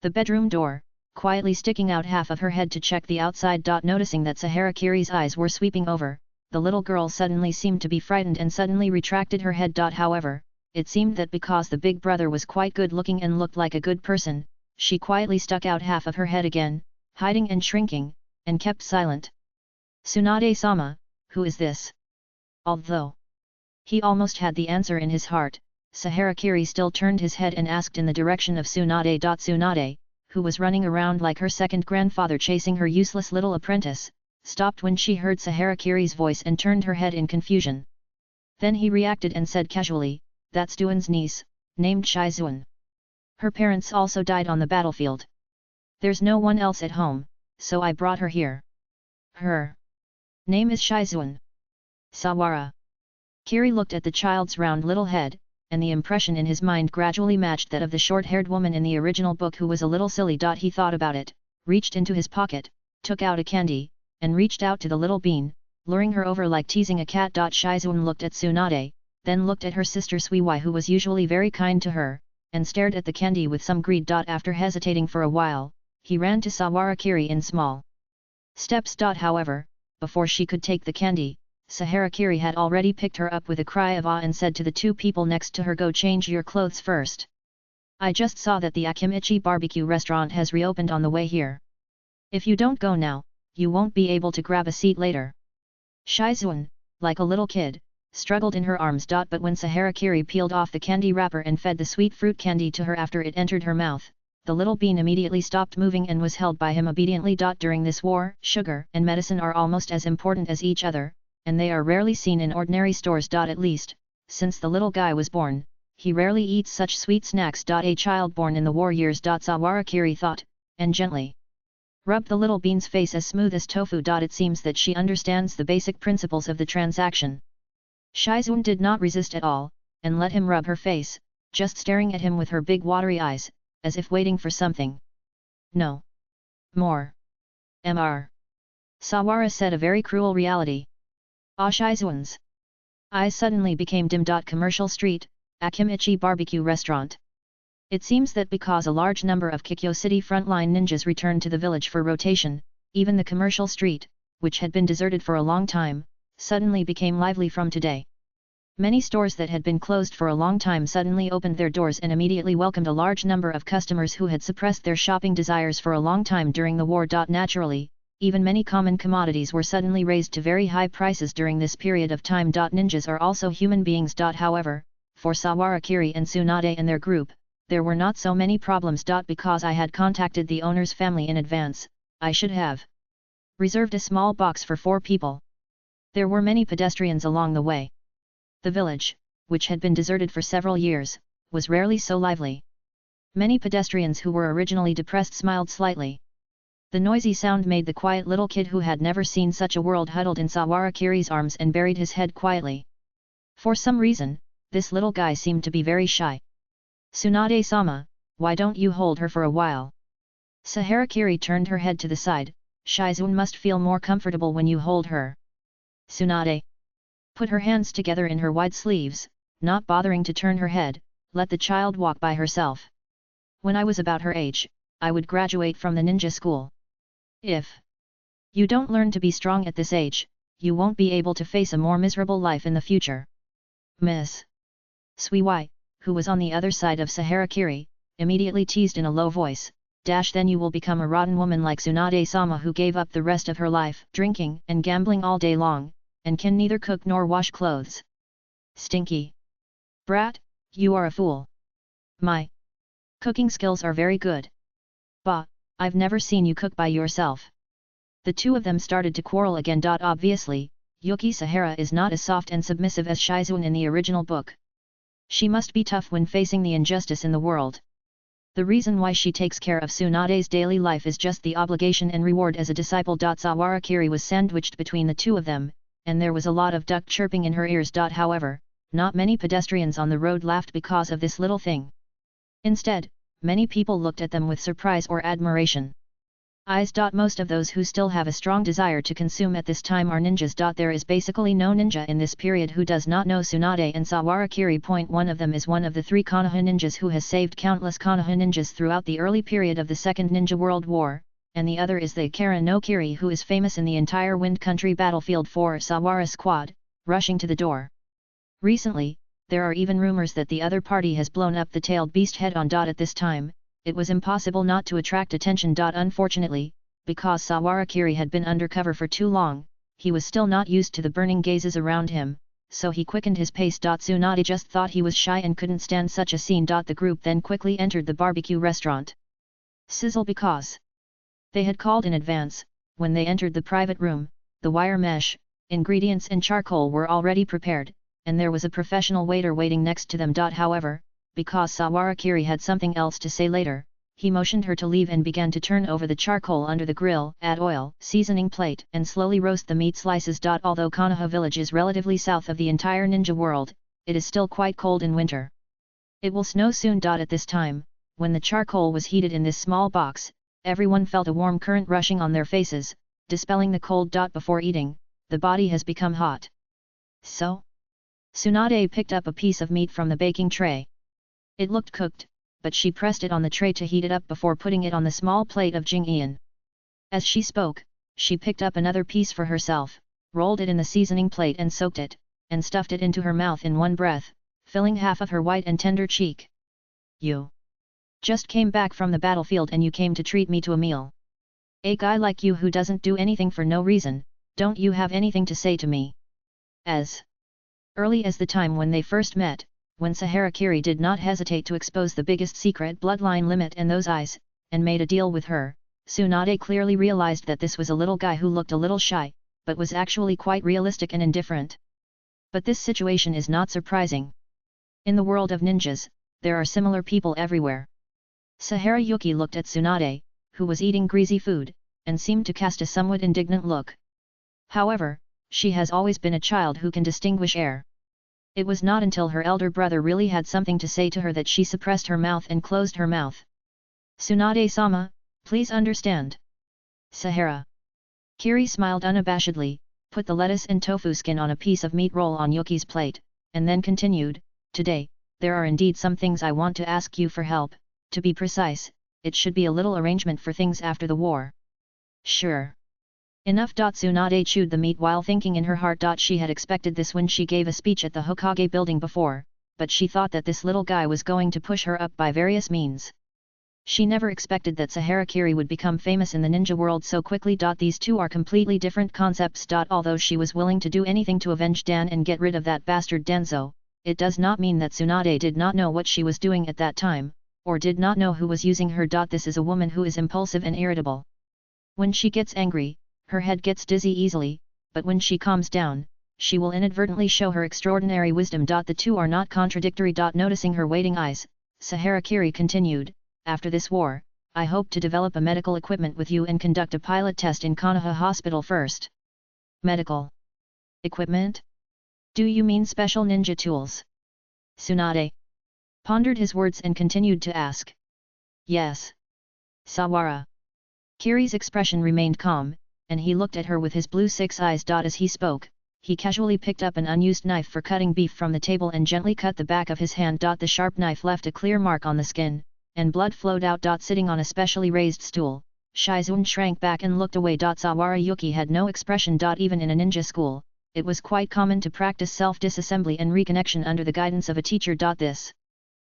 the bedroom door, quietly sticking out half of her head to check the outside. Noticing that Sahara Kiri's eyes were sweeping over, the little girl suddenly seemed to be frightened and suddenly retracted her head. However, it seemed that because the big brother was quite good looking and looked like a good person, she quietly stuck out half of her head again, hiding and shrinking, and kept silent. Tsunade-sama, who is this? Although he almost had the answer in his heart, Sahara Kiri still turned his head and asked in the direction of Tsunade. Tsunade, who was running around like her second grandfather chasing her useless little apprentice, stopped when she heard Sahara Kiri's voice and turned her head in confusion. Then he reacted and said casually, that's Duan's niece, named Shizuan. Her parents also died on the battlefield. There's no one else at home, so I brought her here. Her name is Shizuan. Sawara. Kiri looked at the child's round little head, and the impression in his mind gradually matched that of the short-haired woman in the original book who was a little silly. He thought about it, reached into his pocket, took out a candy, and reached out to the little bean, luring her over like teasing a cat. Shizuan looked at Tsunade, then looked at her sister Suiwai, who was usually very kind to her, and stared at the candy with some greed. After hesitating for a while, he ran to Sawarakiri in small steps. However, before she could take the candy, Saharakiri had already picked her up with a cry of awe and said to the two people next to her, "Go change your clothes first. I just saw that the Akimichi barbecue restaurant has reopened on the way here. If you don't go now, you won't be able to grab a seat later." Shizuan, like a little kid, struggled in her arms. But when Saharakiri peeled off the candy wrapper and fed the sweet fruit candy to her after it entered her mouth, the little bean immediately stopped moving and was held by him obediently. During this war, sugar and medicine are almost as important as each other, and they are rarely seen in ordinary stores. At least, since the little guy was born, he rarely eats such sweet snacks. A child born in the war years. Sawarakiri thought, and gently rubbed the little bean's face as smooth as tofu. It seems that she understands the basic principles of the transaction. Shizuan did not resist at all, and let him rub her face, just staring at him with her big watery eyes, as if waiting for something. "No. More. Mr. Sawara said, a very cruel reality. Shizuan's eyes suddenly became dim. Commercial Street, Akimichi barbecue restaurant. It seems that because a large number of Kikyo City frontline ninjas returned to the village for rotation, even the commercial street, which had been deserted for a long time, suddenly became lively from today. Many stores that had been closed for a long time suddenly opened their doors and immediately welcomed a large number of customers who had suppressed their shopping desires for a long time during the war. Naturally, even many common commodities were suddenly raised to very high prices during this period of time. Ninjas are also human beings. However, for Sawarakiri and Tsunade and their group, there were not so many problems. Because I had contacted the owner's family in advance, I should have reserved a small box for 4 people. There were many pedestrians along the way. The village, which had been deserted for several years, was rarely so lively. Many pedestrians who were originally depressed smiled slightly. The noisy sound made the quiet little kid who had never seen such a world huddled in Sawarakiri's arms and buried his head quietly. For some reason, this little guy seemed to be very shy. "Tsunade-sama, why don't you hold her for a while?" Saharakiri turned her head to the side. "Shizuan must feel more comfortable when you hold her." Tsunade put her hands together in her wide sleeves, not bothering to turn her head, let the child walk by herself. "When I was about her age, I would graduate from the ninja school. If you don't learn to be strong at this age, you won't be able to face a more miserable life in the future." Miss Suiwai, who was on the other side of Saharakiri, immediately teased in a low voice, "Then you will become a rotten woman like Tsunade-sama, who gave up the rest of her life drinking and gambling all day long, and can neither cook nor wash clothes. Stinky brat, you are a fool. My cooking skills are very good. Bah, I've never seen you cook by yourself." The two of them started to quarrel again. Obviously, Yuki Sahara is not as soft and submissive as Shizuan in the original book. She must be tough when facing the injustice in the world. The reason why she takes care of Tsunade's daily life is just the obligation and reward as a disciple. Sawarakiri was sandwiched between the two of them, and there was a lot of duck chirping in her ears. However, not many pedestrians on the road laughed because of this little thing. Instead, many people looked at them with surprise or admiration. Eyes. Most of those who still have a strong desire to consume at this time are ninjas. There is basically no ninja in this period who does not know Tsunade and Sawarakiri. One of them is one of the 3 Konoha ninjas who has saved countless Konoha ninjas throughout the early period of the Second Ninja World War, and the other is the Ikara no Kiri, who is famous in the entire Wind Country battlefield for Sawara squad, rushing to the door. Recently, there are even rumors that the other party has blown up the tailed beast head-on. At this time, it was impossible not to attract attention. Unfortunately, because Sawarakiri had been undercover for too long, he was still not used to the burning gazes around him, so he quickened his pace. Tsunade just thought he was shy and couldn't stand such a scene. The group then quickly entered the barbecue restaurant. Sizzle. Because they had called in advance, when they entered the private room, the wire mesh, ingredients and charcoal were already prepared, and there was a professional waiter waiting next to them. However, because Sawarakiri had something else to say later, he motioned her to leave and began to turn over the charcoal under the grill, add oil, seasoning plate, and slowly roast the meat slices. Although Konoha village is relatively south of the entire ninja world, it is still quite cold in winter. It will snow soon. At this time, when the charcoal was heated in this small box, everyone felt a warm current rushing on their faces, dispelling the cold. Before eating, the body has become hot. So? Tsunade picked up a piece of meat from the baking tray. It looked cooked, but she pressed it on the tray to heat it up before putting it on the small plate of Jingyan. As she spoke, she picked up another piece for herself, rolled it in the seasoning plate and soaked it, and stuffed it into her mouth in one breath, filling half of her white and tender cheek. You just came back from the battlefield and you came to treat me to a meal. A guy like you who doesn't do anything for no reason, don't you have anything to say to me? As early as the time when they first met, when Saharakiri did not hesitate to expose the biggest secret bloodline limit and those eyes, and made a deal with her, Tsunade clearly realized that this was a little guy who looked a little shy, but was actually quite realistic and indifferent. But this situation is not surprising. In the world of ninjas, there are similar people everywhere. Sahara Yuki looked at Tsunade, who was eating greasy food, and seemed to cast a somewhat indignant look. However, she has always been a child who can distinguish air. It was not until her elder brother really had something to say to her that she suppressed her mouth and closed her mouth. Tsunade-sama, please understand. Sahara Kiri smiled unabashedly, put the lettuce and tofu skin on a piece of meat roll on Yuki's plate, and then continued, today, there are indeed some things I want to ask you for help. To be precise, it should be a little arrangement for things after the war. Sure. Enough. Tsunade chewed the meat while thinking in her heart. She had expected this when she gave a speech at the Hokage building before, but she thought that this little guy was going to push her up by various means. She never expected that Saharakiri would become famous in the ninja world so quickly. These two are completely different concepts. Although she was willing to do anything to avenge Dan and get rid of that bastard Danzo, it does not mean that Tsunade did not know what she was doing at that time, or did not know who was using her. This is a woman who is impulsive and irritable. When she gets angry, her head gets dizzy easily, but when she calms down, she will inadvertently show her extraordinary wisdom. The two are not contradictory. Noticing her waiting eyes, Saharakiri continued, after this war, I hope to develop a medical equipment with you and conduct a pilot test in Konoha Hospital first. Medical equipment? Do you mean special ninja tools? Tsunade pondered his words and continued to ask. Yes. Sawara Kiri's expression remained calm, and he looked at her with his blue six eyes. As he spoke, he casually picked up an unused knife for cutting beef from the table and gently cut the back of his hand. The sharp knife left a clear mark on the skin, and blood flowed out. Sitting on a specially raised stool, Shizun shrank back and looked away. Sawara Yuki had no expression. Even in a ninja school, it was quite common to practice self-disassembly and reconnection under the guidance of a teacher. This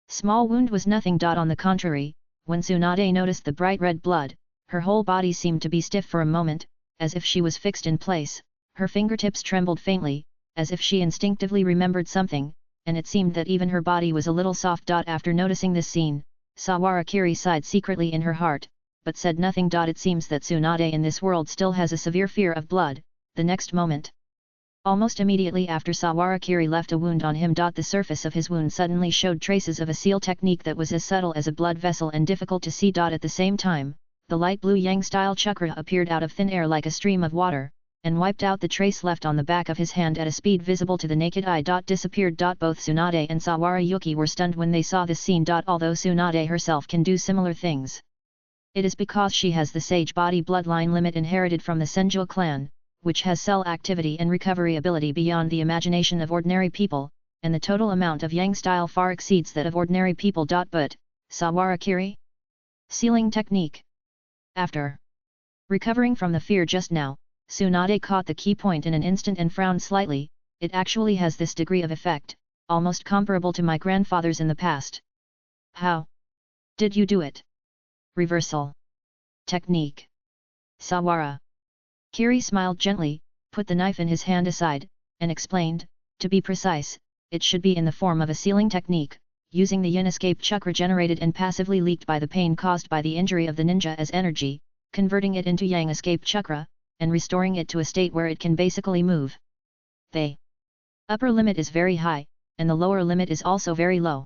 small wound was nothing. On the contrary, when Tsunade noticed the bright red blood, her whole body seemed to be stiff for a moment, as if she was fixed in place. Her fingertips trembled faintly, as if she instinctively remembered something, and it seemed that even her body was a little soft. After noticing this scene, Sawarakiri sighed secretly in her heart, but said nothing. It seems that Tsunade in this world still has a severe fear of blood. The next moment, almost immediately after Sawarakiri left a wound on him. The surface of his wound suddenly showed traces of a seal technique that was as subtle as a blood vessel and difficult to see. At the same time, the light blue yang-style chakra appeared out of thin air like a stream of water, and wiped out the trace left on the back of his hand at a speed visible to the naked eye. Disappeared. Both Tsunade and Sawara Yuki were stunned when they saw this scene. Although Tsunade herself can do similar things, it is because she has the sage body bloodline limit inherited from the Senju clan, which has cell activity and recovery ability beyond the imagination of ordinary people, and the total amount of yang style far exceeds that of ordinary people. But Sawarakiri? Sealing technique. After recovering from the fear just now, Tsunade caught the key point in an instant and frowned slightly. It actually has this degree of effect, almost comparable to my grandfather's in the past. How did you do it? Reversal technique. Sawara Kiri smiled gently, put the knife in his hand aside, and explained, to be precise, it should be in the form of a sealing technique, using the yin escape chakra generated and passively leaked by the pain caused by the injury of the ninja as energy, converting it into yang escape chakra, and restoring it to a state where it can basically move. The upper limit is very high, and the lower limit is also very low.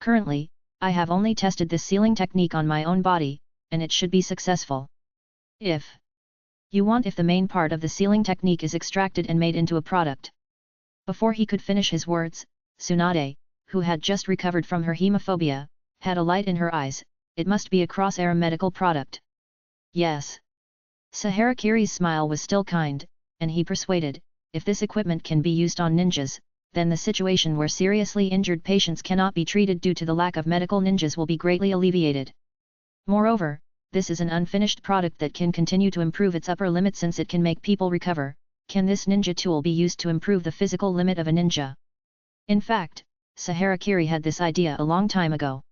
Currently, I have only tested this sealing technique on my own body, and it should be successful. If the main part of the sealing technique is extracted and made into a product. Before he could finish his words, Tsunade, who had just recovered from her hemophobia, had a light in her eyes. It must be a cross-air medical product. Yes. Saharakiri's smile was still kind, and he persuaded, if this equipment can be used on ninjas, then the situation where seriously injured patients cannot be treated due to the lack of medical ninjas will be greatly alleviated. Moreover, this is an unfinished product that can continue to improve its upper limit since it can make people recover. Can this ninja tool be used to improve the physical limit of a ninja? In fact, Saharakiri had this idea a long time ago.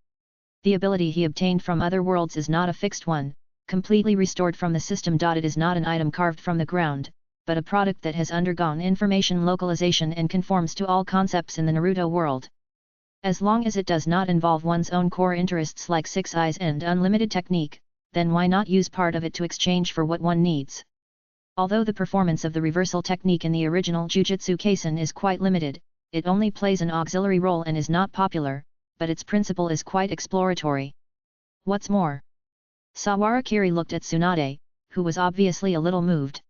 The ability he obtained from other worlds is not a fixed one, completely restored from the system. It is not an item carved from the ground, but a product that has undergone information localization and conforms to all concepts in the Naruto world. As long as it does not involve one's own core interests like Six Eyes and unlimited technique, then why not use part of it to exchange for what one needs? Although the performance of the reversal technique in the original Jujutsu Kaisen is quite limited, it only plays an auxiliary role and is not popular, but its principle is quite exploratory. What's more, Sawarakiri looked at Tsunade, who was obviously a little moved.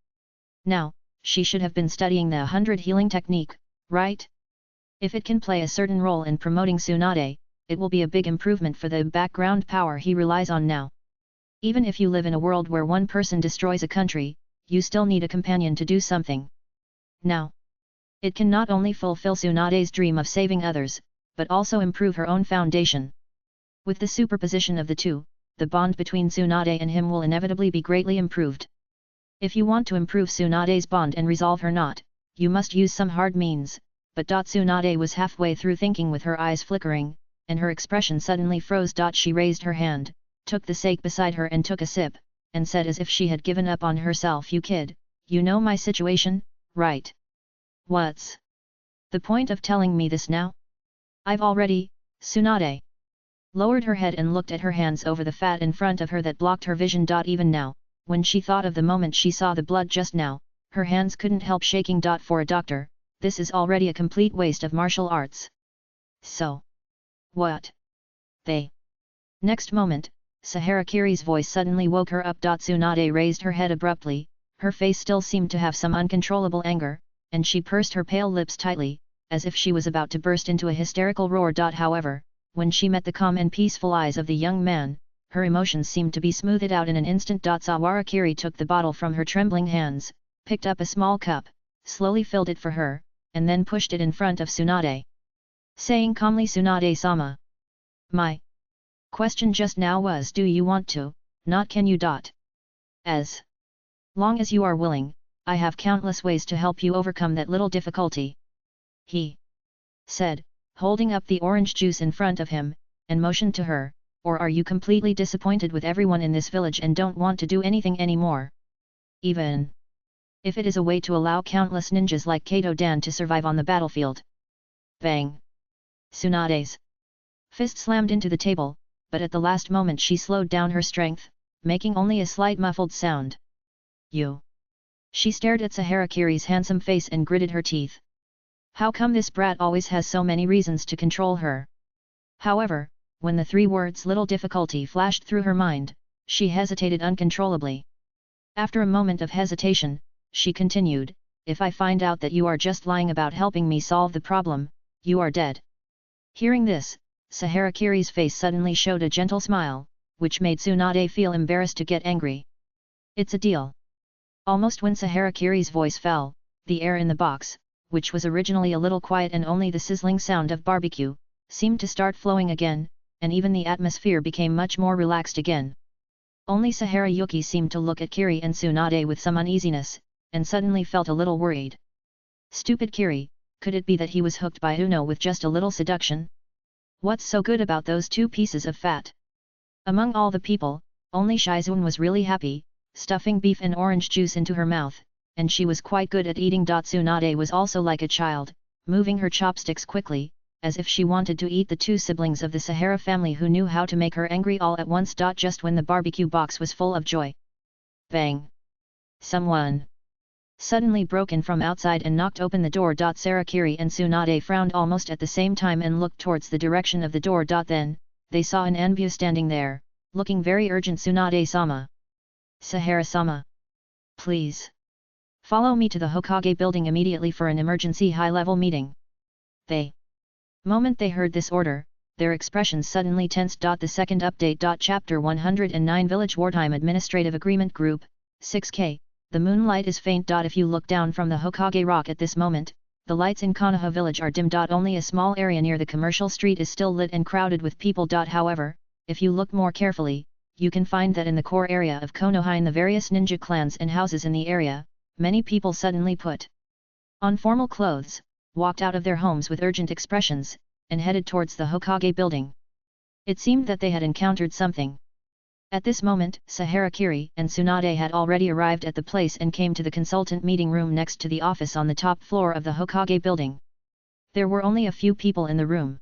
Now, she should have been studying the 100 healing technique, right? If it can play a certain role in promoting Tsunade, it will be a big improvement for the background power he relies on now. Even if you live in a world where one person destroys a country, you still need a companion to do something. Now, it can not only fulfill Tsunade's dream of saving others, but also improve her own foundation. With the superposition of the two, the bond between Tsunade and him will inevitably be greatly improved. If you want to improve Tsunade's bond and resolve her knot, you must use some hard means, but Tsunade was halfway through thinking with her eyes flickering, and her expression suddenly froze. She raised her hand, took the sake beside her and took a sip, and said as if she had given up on herself, "You kid, you know my situation, right? What's the point of telling me this now? I've already..." Tsunade lowered her head and looked at her hands over the fat in front of her that blocked her vision. Even now, when she thought of the moment she saw the blood just now, her hands couldn't help shaking. For a doctor, this is already a complete waste of martial arts. So, what? They. Next moment, Saharakiri's voice suddenly woke her up. Tsunade raised her head abruptly, her face still seemed to have some uncontrollable anger, and she pursed her pale lips tightly, as if she was about to burst into a hysterical roar. However, when she met the calm and peaceful eyes of the young man, her emotions seemed to be smoothed out in an instant. Sawarakiri took the bottle from her trembling hands, picked up a small cup, slowly filled it for her, and then pushed it in front of Tsunade. Saying calmly, "Tsunade-sama. My question just now was, do you want to, not can you. As long as you are willing, I have countless ways to help you overcome that little difficulty," he said, holding up the orange juice in front of him, and motioned to her. "Or are you completely disappointed with everyone in this village and don't want to do anything anymore? Even if it is a way to allow countless ninjas like Kato-dan to survive on the battlefield." Bang! Tsunade's fist slammed into the table, but at the last moment she slowed down her strength, making only a slight muffled sound. "You?" She stared at Saharakiri's handsome face and gritted her teeth. How come this brat always has so many reasons to control her? However, when the three words "little difficulty" flashed through her mind, she hesitated uncontrollably. After a moment of hesitation, she continued, "If I find out that you are just lying about helping me solve the problem, you are dead." Hearing this, Saharakiri's face suddenly showed a gentle smile, which made Tsunade feel embarrassed to get angry. "It's a deal." Almost when Saharakiri's voice fell, the air in the box, which was originally a little quiet and only the sizzling sound of barbecue, seemed to start flowing again, and even the atmosphere became much more relaxed again. Only Saharayuki seemed to look at Kiri and Tsunade with some uneasiness, and suddenly felt a little worried. Stupid Kiri, could it be that he was hooked by Uno with just a little seduction? What's so good about those two pieces of fat? Among all the people, only Shizune was really happy, stuffing beef and orange juice into her mouth, and she was quite good at eating. Tsunade was also like a child, moving her chopsticks quickly, as if she wanted to eat the two siblings of the Sahara family who knew how to make her angry all at once. Just when the barbecue box was full of joy. Bang! Someone suddenly broke in from outside and knocked open the door. Sarakiri and Tsunade frowned almost at the same time and looked towards the direction of the door. Then, they saw an Anbu standing there, looking very urgent. "Tsunade-sama. Sahara-sama. Please follow me to the Hokage building immediately for an emergency high-level meeting." The moment they heard this order, their expressions suddenly tensed. The second update. Chapter 109 Village Wartime Administrative Agreement Group, 6K, the moonlight is faint. If you look down from the Hokage rock at this moment, the lights in Konoha village are dim. Only a small area near the commercial street is still lit and crowded with people. However, if you look more carefully, you can find that in the core area of Konoha, in the various ninja clans and houses in the area, many people suddenly put on formal clothes, walked out of their homes with urgent expressions, and headed towards the Hokage building. It seemed that they had encountered something. At this moment, Saharakiri and Tsunade had already arrived at the place and came to the consultant meeting room next to the office on the top floor of the Hokage building. There were only a few people in the room.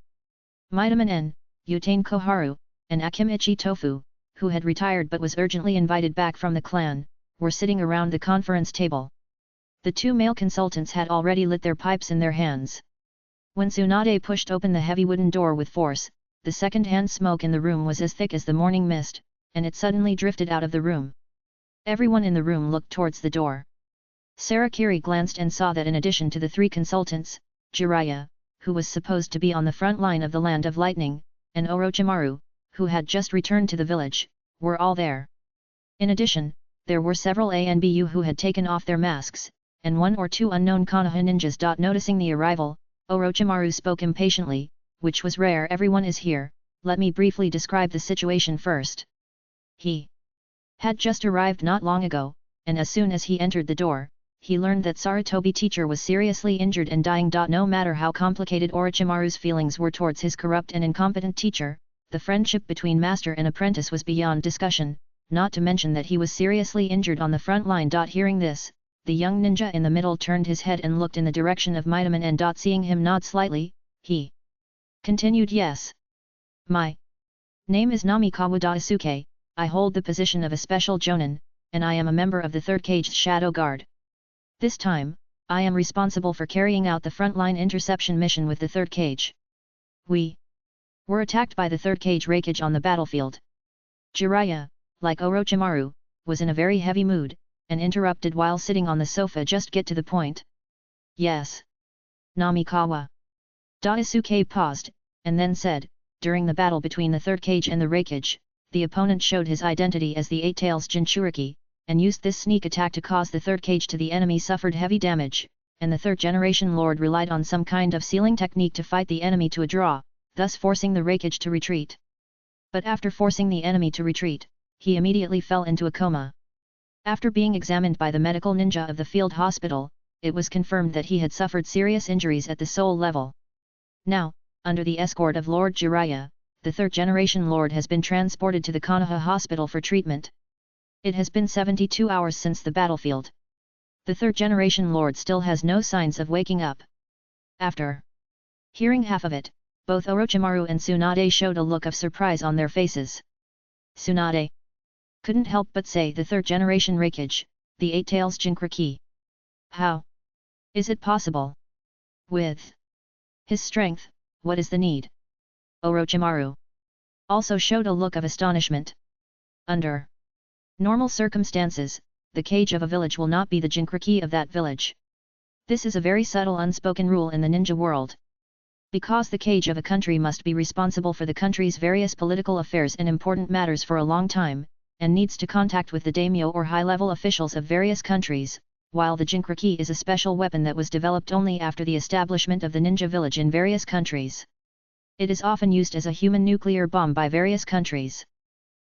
Midaman N, Utane Koharu, and Akimichi Tofu, who had retired but was urgently invited back from the clan, were sitting around the conference table. The two male consultants had already lit their pipes in their hands. When Tsunade pushed open the heavy wooden door with force, the second-hand smoke in the room was as thick as the morning mist, and it suddenly drifted out of the room. Everyone in the room looked towards the door. Sarakiri glanced and saw that in addition to the three consultants, Jiraiya, who was supposed to be on the front line of the Land of Lightning, and Orochimaru, who had just returned to the village, were all there. In addition, there were several ANBU who had taken off their masks, and one or two unknown Konoha ninjas. Noticing the arrival, Orochimaru spoke impatiently, which was rare. Everyone is here, let me briefly describe the situation first. He had just arrived not long ago, and as soon as he entered the door, he learned that Sarutobi teacher was seriously injured and dying. No matter how complicated Orochimaru's feelings were towards his corrupt and incompetent teacher, the friendship between master and apprentice was beyond discussion, not to mention that he was seriously injured on the front line. Hearing this, the young ninja in the middle turned his head and looked in the direction of Midaman and seeing him nod slightly, he continued, yes. My name is Namikawa Daisuke, I hold the position of a special jonin, and I am a member of the 3rd Cage's Shadow Guard. This time, I am responsible for carrying out the frontline interception mission with the 3rd Cage. We were attacked by the 3rd Cage Reikage on the battlefield. Jiraiya, like Orochimaru, was in a very heavy mood, and interrupted while sitting on the sofa. Just get to the point. Yes. Namikawa Daisuke paused, and then said, during the battle between the 3rd Cage and the Reikage, the opponent showed his identity as the Eight Tails Jinchuriki, and used this sneak attack to cause the 3rd Cage to the enemy suffered heavy damage, and the 3rd Generation Lord relied on some kind of sealing technique to fight the enemy to a draw, thus forcing the Reikage to retreat. But after forcing the enemy to retreat, he immediately fell into a coma. After being examined by the medical ninja of the field hospital, it was confirmed that he had suffered serious injuries at the soul level. Now, under the escort of Lord Jiraiya, the 3rd Generation Lord has been transported to the Konoha hospital for treatment. It has been 72 hours since the battlefield. The 3rd Generation Lord still has no signs of waking up. After hearing half of it, both Orochimaru and Tsunade showed a look of surprise on their faces. Tsunade couldn't help but say, the 3rd Generation Reikage, the Eight Tails Jinchuriki. How is it possible? With his strength, what is the need? Orochimaru also showed a look of astonishment. Under normal circumstances, the cage of a village will not be the Jinchuriki of that village. This is a very subtle unspoken rule in the ninja world. Because the cage of a country must be responsible for the country's various political affairs and important matters for a long time, and needs to contact with the daimyo or high-level officials of various countries, while the Jinchuriki is a special weapon that was developed only after the establishment of the ninja village in various countries. It is often used as a human nuclear bomb by various countries.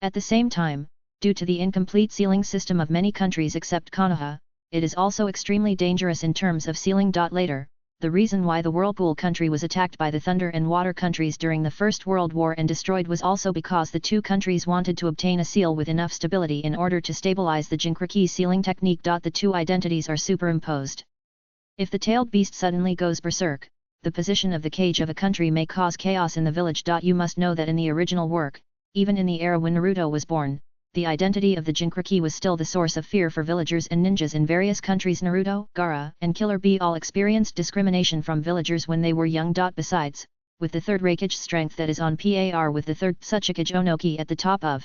At the same time, due to the incomplete sealing system of many countries except Konoha, it is also extremely dangerous in terms of sealing. Later, the reason why the Whirlpool country was attacked by the Thunder and Water countries during the First World War and destroyed was also because the two countries wanted to obtain a seal with enough stability in order to stabilize the Jinchuriki sealing technique. The two identities are superimposed. If the tailed beast suddenly goes berserk, the position of the cage of a country may cause chaos in the village. You must know that in the original work, even in the era when Naruto was born, the identity of the Jinchuriki was still the source of fear for villagers and ninjas in various countries. Naruto, Gaara, and Killer Bee all experienced discrimination from villagers when they were young. Besides, with the 3rd Reikage strength that is on par with the 3rd Tsuchikage Onoki at the top of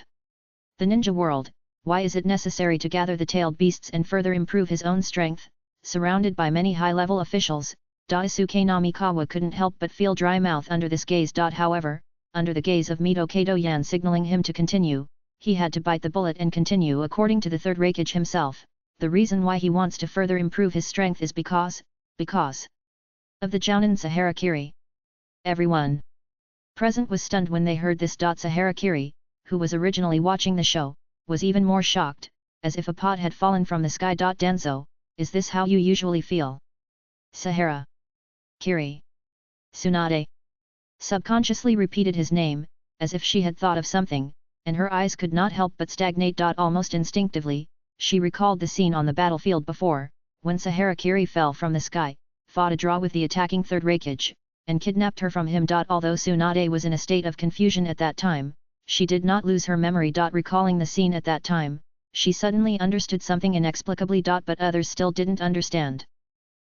the ninja world, why is it necessary to gather the tailed beasts and further improve his own strength? Surrounded by many high-level officials, Daisuke Namikawa couldn't help but feel dry mouth under this gaze. However, under the gaze of Mito Kadoyan signaling him to continue, he had to bite the bullet and continue. According to the 3rd Reikage himself, the reason why he wants to further improve his strength is because of the Jounin Saharakiri. Everyone present was stunned when they heard this. Saharakiri, who was originally watching the show, was even more shocked, as if a pot had fallen from the sky. Danzo, is this how you usually feel? Sahara Kiri. Tsunade subconsciously repeated his name, as if she had thought of something, and her eyes could not help but stagnate. Almost instinctively, she recalled the scene on the battlefield before, when Saharakiri fell from the sky, fought a draw with the attacking third Hokage, and kidnapped her from him. Although Tsunade was in a state of confusion at that time, she did not lose her memory. Recalling the scene at that time, she suddenly understood something inexplicably. But others still didn't understand.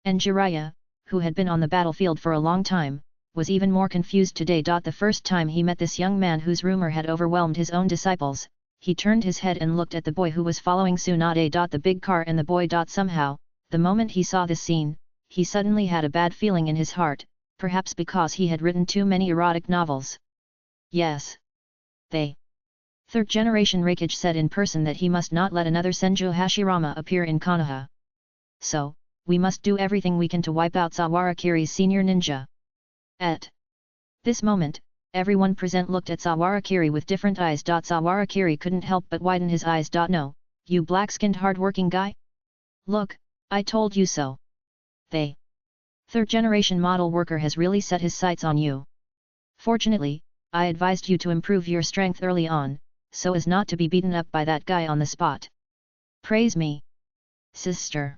And Jiraiya, who had been on the battlefield for a long time, was even more confused today. The first time he met this young man whose rumor had overwhelmed his own disciples, he turned his head and looked at the boy who was following Tsunade. The big car and the boy. Somehow, the moment he saw this scene, he suddenly had a bad feeling in his heart, perhaps because he had written too many erotic novels. Yes. They. Third generation Hokage said in person that he must not let another Senju Hashirama appear in Konoha. So, we must do everything we can to wipe out Sawarakiri's senior ninja. At this moment, everyone present looked at Sawarakiri with different eyes. Sawarakiri couldn't help but widen his eyes. No, you black-skinned hard-working guy? Look, I told you so. They. Third generation model worker has really set his sights on you. Fortunately, I advised you to improve your strength early on, so as not to be beaten up by that guy on the spot. Praise me, sister.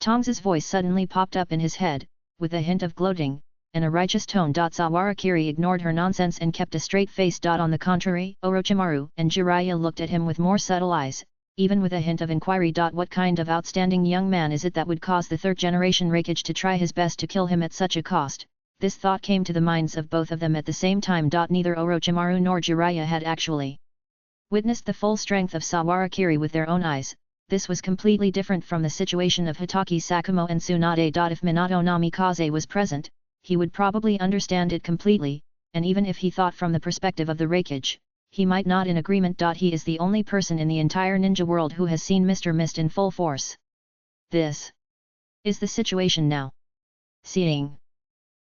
Tong's voice suddenly popped up in his head, with a hint of gloating, and a righteous tone. Sawarakiri ignored her nonsense and kept a straight face. On the contrary, Orochimaru and Jiraiya looked at him with more subtle eyes, even with a hint of inquiry. What kind of outstanding young man is it that would cause the third generation Hokage to try his best to kill him at such a cost? This thought came to the minds of both of them at the same time. Neither Orochimaru nor Jiraiya had actually witnessed the full strength of Sawarakiri with their own eyes. This was completely different from the situation of Hitaki Sakumo and Tsunade. If Minato Namikaze was present, he would probably understand it completely, and even if he thought from the perspective of the Hokage, he might not in agreement. He is the only person in the entire ninja world who has seen Mr. Mist in full force. This is the situation now. Seeing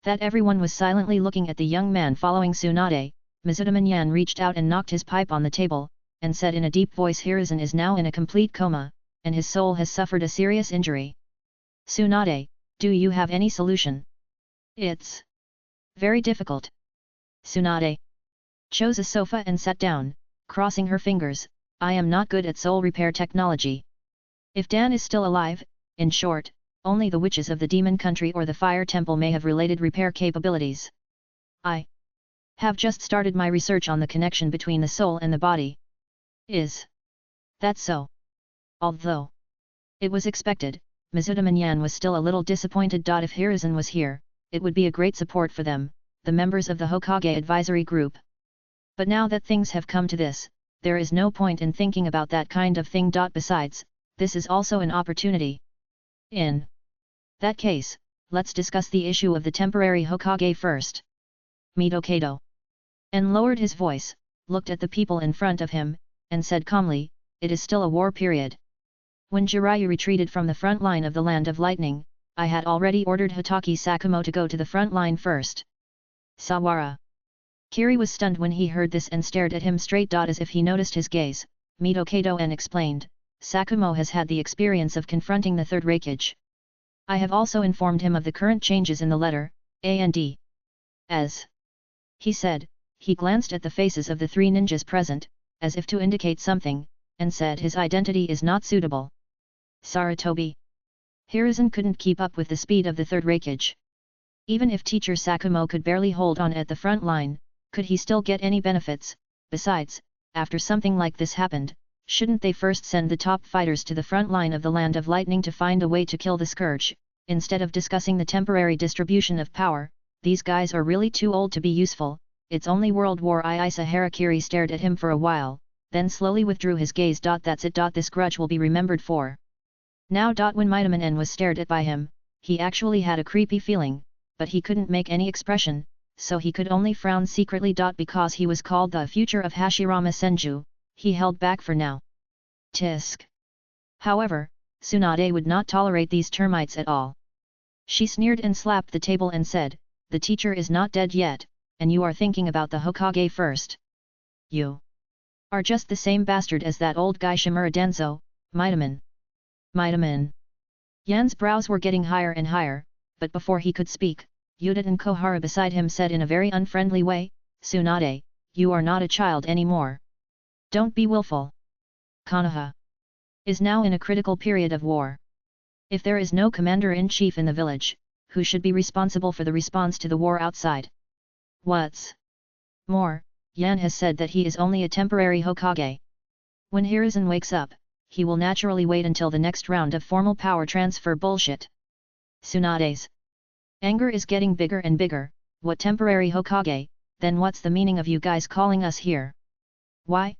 that everyone was silently looking at the young man following Tsunade, Mizuta Minyan reached out and knocked his pipe on the table, and said in a deep voice, Hiruzen is now in a complete coma, and his soul has suffered a serious injury. Tsunade, do you have any solution? It's very difficult. Tsunade chose a sofa and sat down, crossing her fingers. I am not good at soul repair technology. If Dan is still alive, in short, only the witches of the demon country or the fire temple may have related repair capabilities. I have just started my research on the connection between the soul and the body. Is that so? Although it was expected, Mizuta Minyan was still a little disappointed. If Hiruzen was here, it would be a great support for them, the members of the Hokage advisory group. But now that things have come to this, there is no point in thinking about that kind of thing. Besides, this is also an opportunity. In that case, let's discuss the issue of the temporary Hokage first. Mito Kato. And lowered his voice, looked at the people in front of him, and said calmly, it is still a war period. When Jiraiya retreated from the front line of the Land of Lightning, I had already ordered Hitaki Sakumo to go to the front line first. Sawara Kiri was stunned when he heard this and stared at him straight. As if he noticed his gaze, Mito Kato explained, Sakumo has had the experience of confronting the third Hokage. I have also informed him of the current changes in the letter, A and D. As he said, he glanced at the faces of the three ninjas present, as if to indicate something, and said his identity is not suitable. Sarutobi. Hiruzen couldn't keep up with the speed of the third Hokage. Even if teacher Sakumo could barely hold on at the front line, could he still get any benefits? Besides, after something like this happened, shouldn't they first send the top fighters to the front line of the Land of Lightning to find a way to kill the Scourge, instead of discussing the temporary distribution of power? These guys are really too old to be useful. It's only World War II. Saharakiri stared at him for a while, then slowly withdrew his gaze. That's it. This grudge will be remembered for now. When Mitaman was stared at by him, he actually had a creepy feeling, but he couldn't make any expression, so he could only frown secretly. Because he was called the future of Hashirama Senju, he held back for now. Tisk. However, Tsunade would not tolerate these termites at all. She sneered and slapped the table and said, "The teacher is not dead yet, and you are thinking about the Hokage first. You are just the same bastard as that old guy Shimura Denzo, Mitaman." Mitaman. Yan's brows were getting higher and higher, but before he could speak, Yuta and Kohara beside him said in a very unfriendly way, "Tsunade, you are not a child anymore. Don't be willful. Konoha is now in a critical period of war. If there is no commander-in-chief in the village, who should be responsible for the response to the war outside? What's more, Yan has said that he is only a temporary Hokage. When Hiruzen wakes up, he will naturally wait until the next round of formal power transfer bullshit." Tsunade's anger is getting bigger and bigger. "What temporary Hokage, then what's the meaning of you guys calling us here? Why?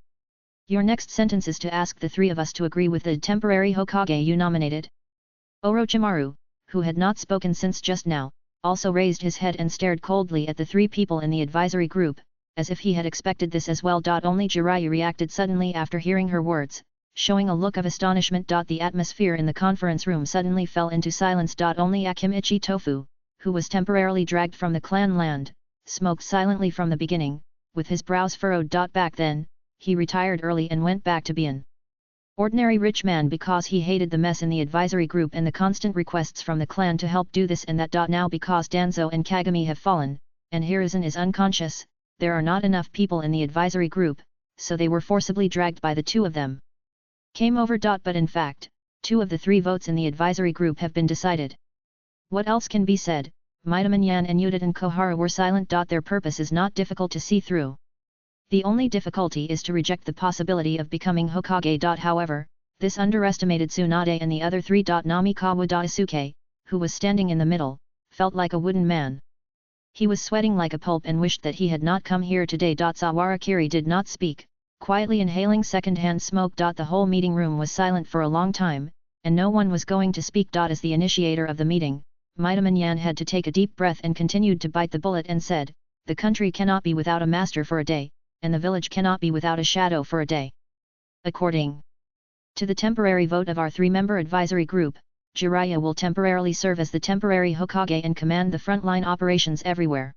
Your next sentence is to ask the three of us to agree with the temporary Hokage you nominated?" Orochimaru, who had not spoken since just now, also raised his head and stared coldly at the three people in the advisory group, as if he had expected this as well. Only Jiraiya reacted suddenly after hearing her words, showing a look of astonishment. The atmosphere in the conference room suddenly fell into silence. Only Akimichi Tofu, who was temporarily dragged from the clan land, smoked silently from the beginning, with his brows furrowed. Back then, he retired early and went back to be an ordinary rich man because he hated the mess in the advisory group and the constant requests from the clan to help do this and that. Now because Danzo and Kagami have fallen, and Hiruzen is unconscious, there are not enough people in the advisory group, so they were forcibly dragged by the two of them. Came over. But in fact, 2 of the 3 votes in the advisory group have been decided. What else can be said? Mitaman Yan and Yuta and Kohara were silent. Their purpose is not difficult to see through. The only difficulty is to reject the possibility of becoming Hokage. However, this underestimated Tsunade and the other 3. Namikawa Daisuke, who was standing in the middle, felt like a wooden man. He was sweating like a pulp and wished that he had not come here today. Sawarakiri did not speak, quietly inhaling second-hand smoke. The whole meeting room was silent for a long time, and no one was going to speak. As the initiator of the meeting, Mitaman Yan had to take a deep breath and continued to bite the bullet and said, "The country cannot be without a master for a day, and the village cannot be without a shadow for a day. According to the temporary vote of our 3-member advisory group, Jiraiya will temporarily serve as the temporary Hokage and command the frontline operations everywhere."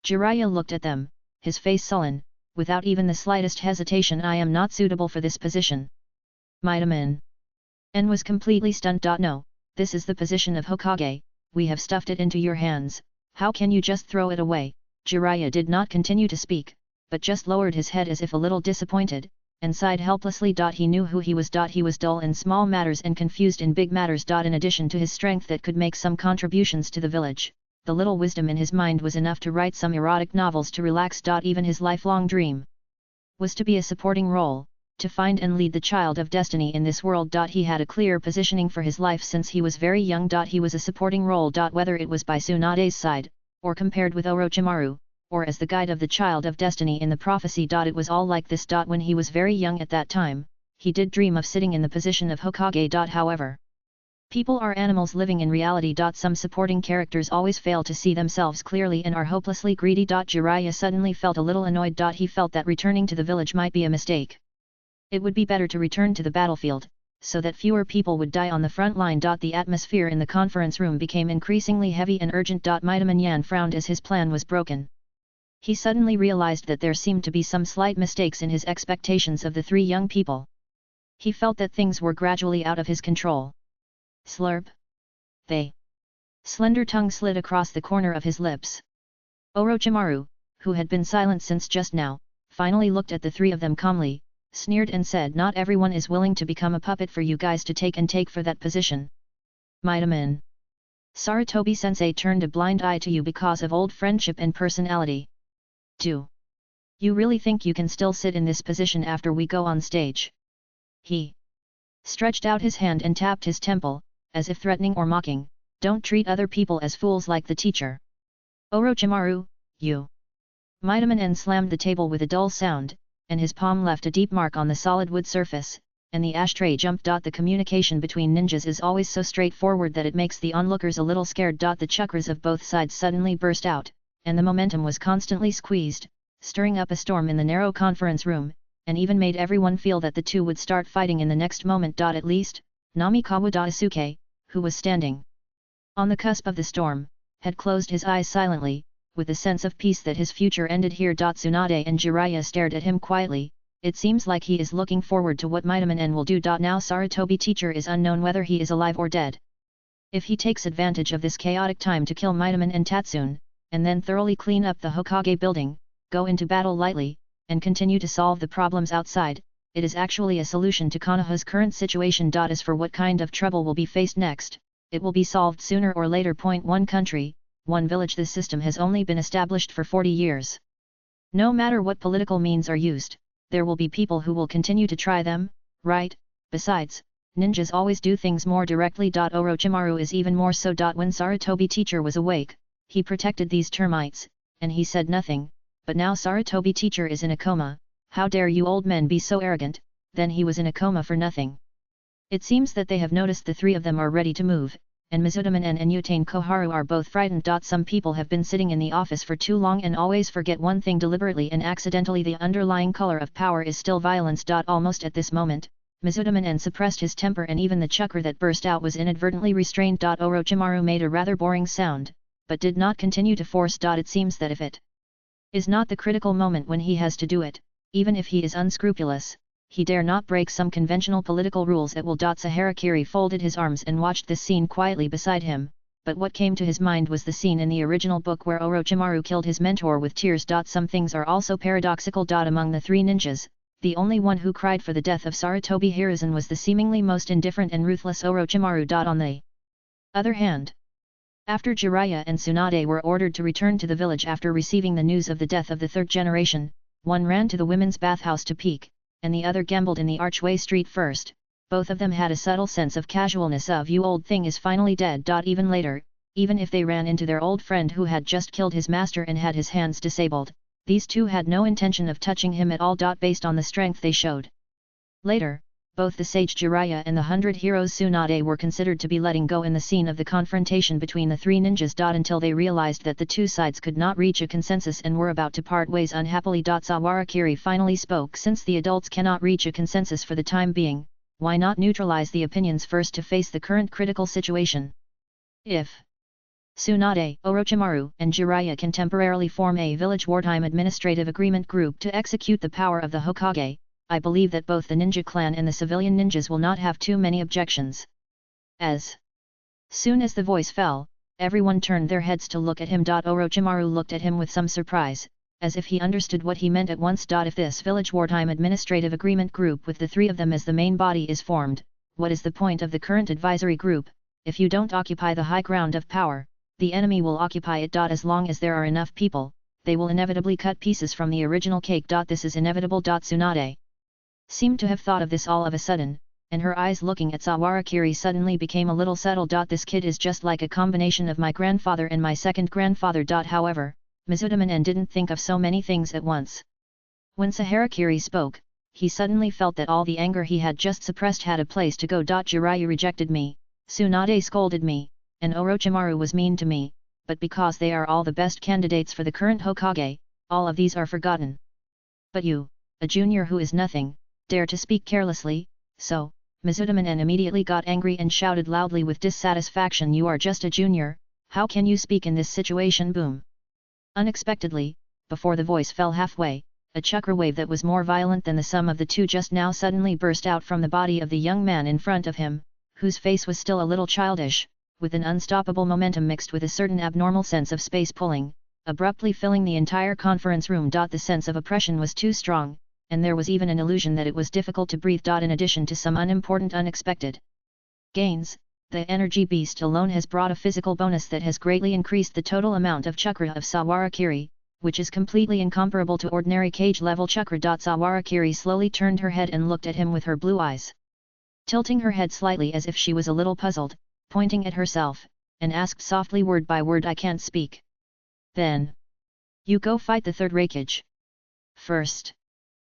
Jiraiya looked at them, his face sullen, without even the slightest hesitation. "I am not suitable for this position." Mitaman N was completely stunned. "No, this is the position of Hokage, we have stuffed it into your hands, how can you just throw it away?" Jiraiya did not continue to speak, but just lowered his head as if a little disappointed, and sighed helplessly. He knew who he was. He was dull in small matters and confused in big matters. In addition to his strength that could make some contributions to the village, the little wisdom in his mind was enough to write some erotic novels to relax. Even his lifelong dream was to be a supporting role, to find and lead the child of destiny in this world. He had a clear positioning for his life since he was very young. He was a supporting role. Whether it was by Tsunade's side, or compared with Orochimaru, or as the guide of the child of destiny in the prophecy. It was all like this. When he was very young at that time, he did dream of sitting in the position of Hokage. However, people are animals living in reality. Some supporting characters always fail to see themselves clearly and are hopelessly greedy. Jiraiya suddenly felt a little annoyed. He felt that returning to the village might be a mistake. It would be better to return to the battlefield, so that fewer people would die on the front line. The atmosphere in the conference room became increasingly heavy and urgent. Mitaman Yan frowned as his plan was broken. He suddenly realized that there seemed to be some slight mistakes in his expectations of the 3 young people. He felt that things were gradually out of his control. Slurp. They. Slender tongue slid across the corner of his lips. Orochimaru, who had been silent since just now, finally looked at the 3 of them calmly, sneered and said, "Not everyone is willing to become a puppet for you guys to take for that position. Mitaman Sarutobi-sensei turned a blind eye to you because of old friendship and personality. Do you really think you can still sit in this position after we go on stage?" He stretched out his hand and tapped his temple, as if threatening or mocking, "Don't treat other people as fools like the teacher." Orochimaru, you. Mitaman N slammed the table with a dull sound, and his palm left a deep mark on the solid wood surface, and the ashtray jumped. The communication between ninjas is always so straightforward that it makes the onlookers a little scared. The chakras of both sides suddenly burst out, and the momentum was constantly squeezed, stirring up a storm in the narrow conference room, and even made everyone feel that the 2 would start fighting in the next moment. At least, Namikawa Daisuke, who was standing on the cusp of the storm, had closed his eyes silently, with a sense of peace that his future ended here. Tsunade and Jiraiya stared at him quietly. It seems like he is looking forward to what Mitamon will do. Now Sarutobi teacher is unknown whether he is alive or dead. If he takes advantage of this chaotic time to kill Mitamon and Tatsune, and then thoroughly clean up the Hokage building, go into battle lightly, and continue to solve the problems outside, it is actually a solution to Konoha's current situation. As for what kind of trouble will be faced next, it will be solved sooner or later. One country, one village. This system has only been established for 40 years. No matter what political means are used, there will be people who will continue to try them, right? Besides, ninjas always do things more directly. Orochimaru is even more so. When Sarutobi teacher was awake, he protected these termites, and he said nothing, but now Sarutobi teacher is in a coma. How dare you old men be so arrogant? Then he was in a coma for nothing. It seems that they have noticed the three of them are ready to move, and Mizudaman and Yutane Koharu are both frightened. Some people have been sitting in the office for too long and always forget one thing deliberately and accidentally. The underlying color of power is still violence. Almost at this moment, Mizudaman suppressed his temper and even the chakra that burst out was inadvertently restrained. Orochimaru made a rather boring sound, but did not continue to force. It seems that if it is not the critical moment when he has to do it, even if he is unscrupulous, he dare not break some conventional political rules at will. Saharakiri folded his arms and watched this scene quietly beside him, but what came to his mind was the scene in the original book where Orochimaru killed his mentor with tears. Some things are also paradoxical. Among the three ninjas, the only one who cried for the death of Sarutobi Hiruzen was the seemingly most indifferent and ruthless Orochimaru. On the other hand, after Jiraiya and Tsunade were ordered to return to the village after receiving the news of the death of the third generation, one ran to the women's bathhouse to peek, and the other gambled in the archway street first. Both of them had a subtle sense of casualness of you old thing is finally dead. Even later, even if they ran into their old friend who had just killed his master and had his hands disabled, these two had no intention of touching him at all. Based on the strength they showed. Later, both the sage Jiraiya and the 100 heroes Tsunade were considered to be letting go in the scene of the confrontation between the three ninjas. Until they realized that the two sides could not reach a consensus and were about to part ways unhappily. Sawarakiri finally spoke. Since the adults cannot reach a consensus for the time being, why not neutralize the opinions first to face the current critical situation? If Tsunade, Orochimaru, and Jiraiya can temporarily form a village wartime administrative agreement group to execute the power of the Hokage, I believe that both the ninja clan and the civilian ninjas will not have too many objections. As soon as the voice fell, everyone turned their heads to look at him. Orochimaru looked at him with some surprise, as if he understood what he meant at once. If this village wartime administrative agreement group with the three of them as the main body is formed, what is the point of the current advisory group? If you don't occupy the high ground of power, the enemy will occupy it. As long as there are enough people, they will inevitably cut pieces from the original cake. This is inevitable. Tsunade seemed to have thought of this all of a sudden, and her eyes looking at Sawarakiri suddenly became a little settled. This kid is just like a combination of my grandfather and my second grandfather. However, Mizudaman didn't think of so many things at once. When Saharakiri spoke, he suddenly felt that all the anger he had just suppressed had a place to go. Jiraiya rejected me, Tsunade scolded me, and Orochimaru was mean to me, but because they are all the best candidates for the current Hokage, all of these are forgotten. But you, a junior who is nothing, dare to speak carelessly? So, Mizudaman immediately got angry and shouted loudly with dissatisfaction, you are just a junior, how can you speak in this situation? Boom! Unexpectedly, before the voice fell halfway, a chakra wave that was more violent than the sum of the two just now suddenly burst out from the body of the young man in front of him, whose face was still a little childish, with an unstoppable momentum mixed with a certain abnormal sense of space pulling, abruptly filling the entire conference room. The sense of oppression was too strong, and there was even an illusion that it was difficult to breathe. In addition to some unimportant unexpected gains, the energy beast alone has brought a physical bonus that has greatly increased the total amount of chakra of Sawarakiri, which is completely incomparable to ordinary cage-level chakra. Sawarakiri slowly turned her head and looked at him with her blue eyes, tilting her head slightly as if she was a little puzzled, pointing at herself, and asked softly word by word, I can't speak. Then you go fight the third Hokage first.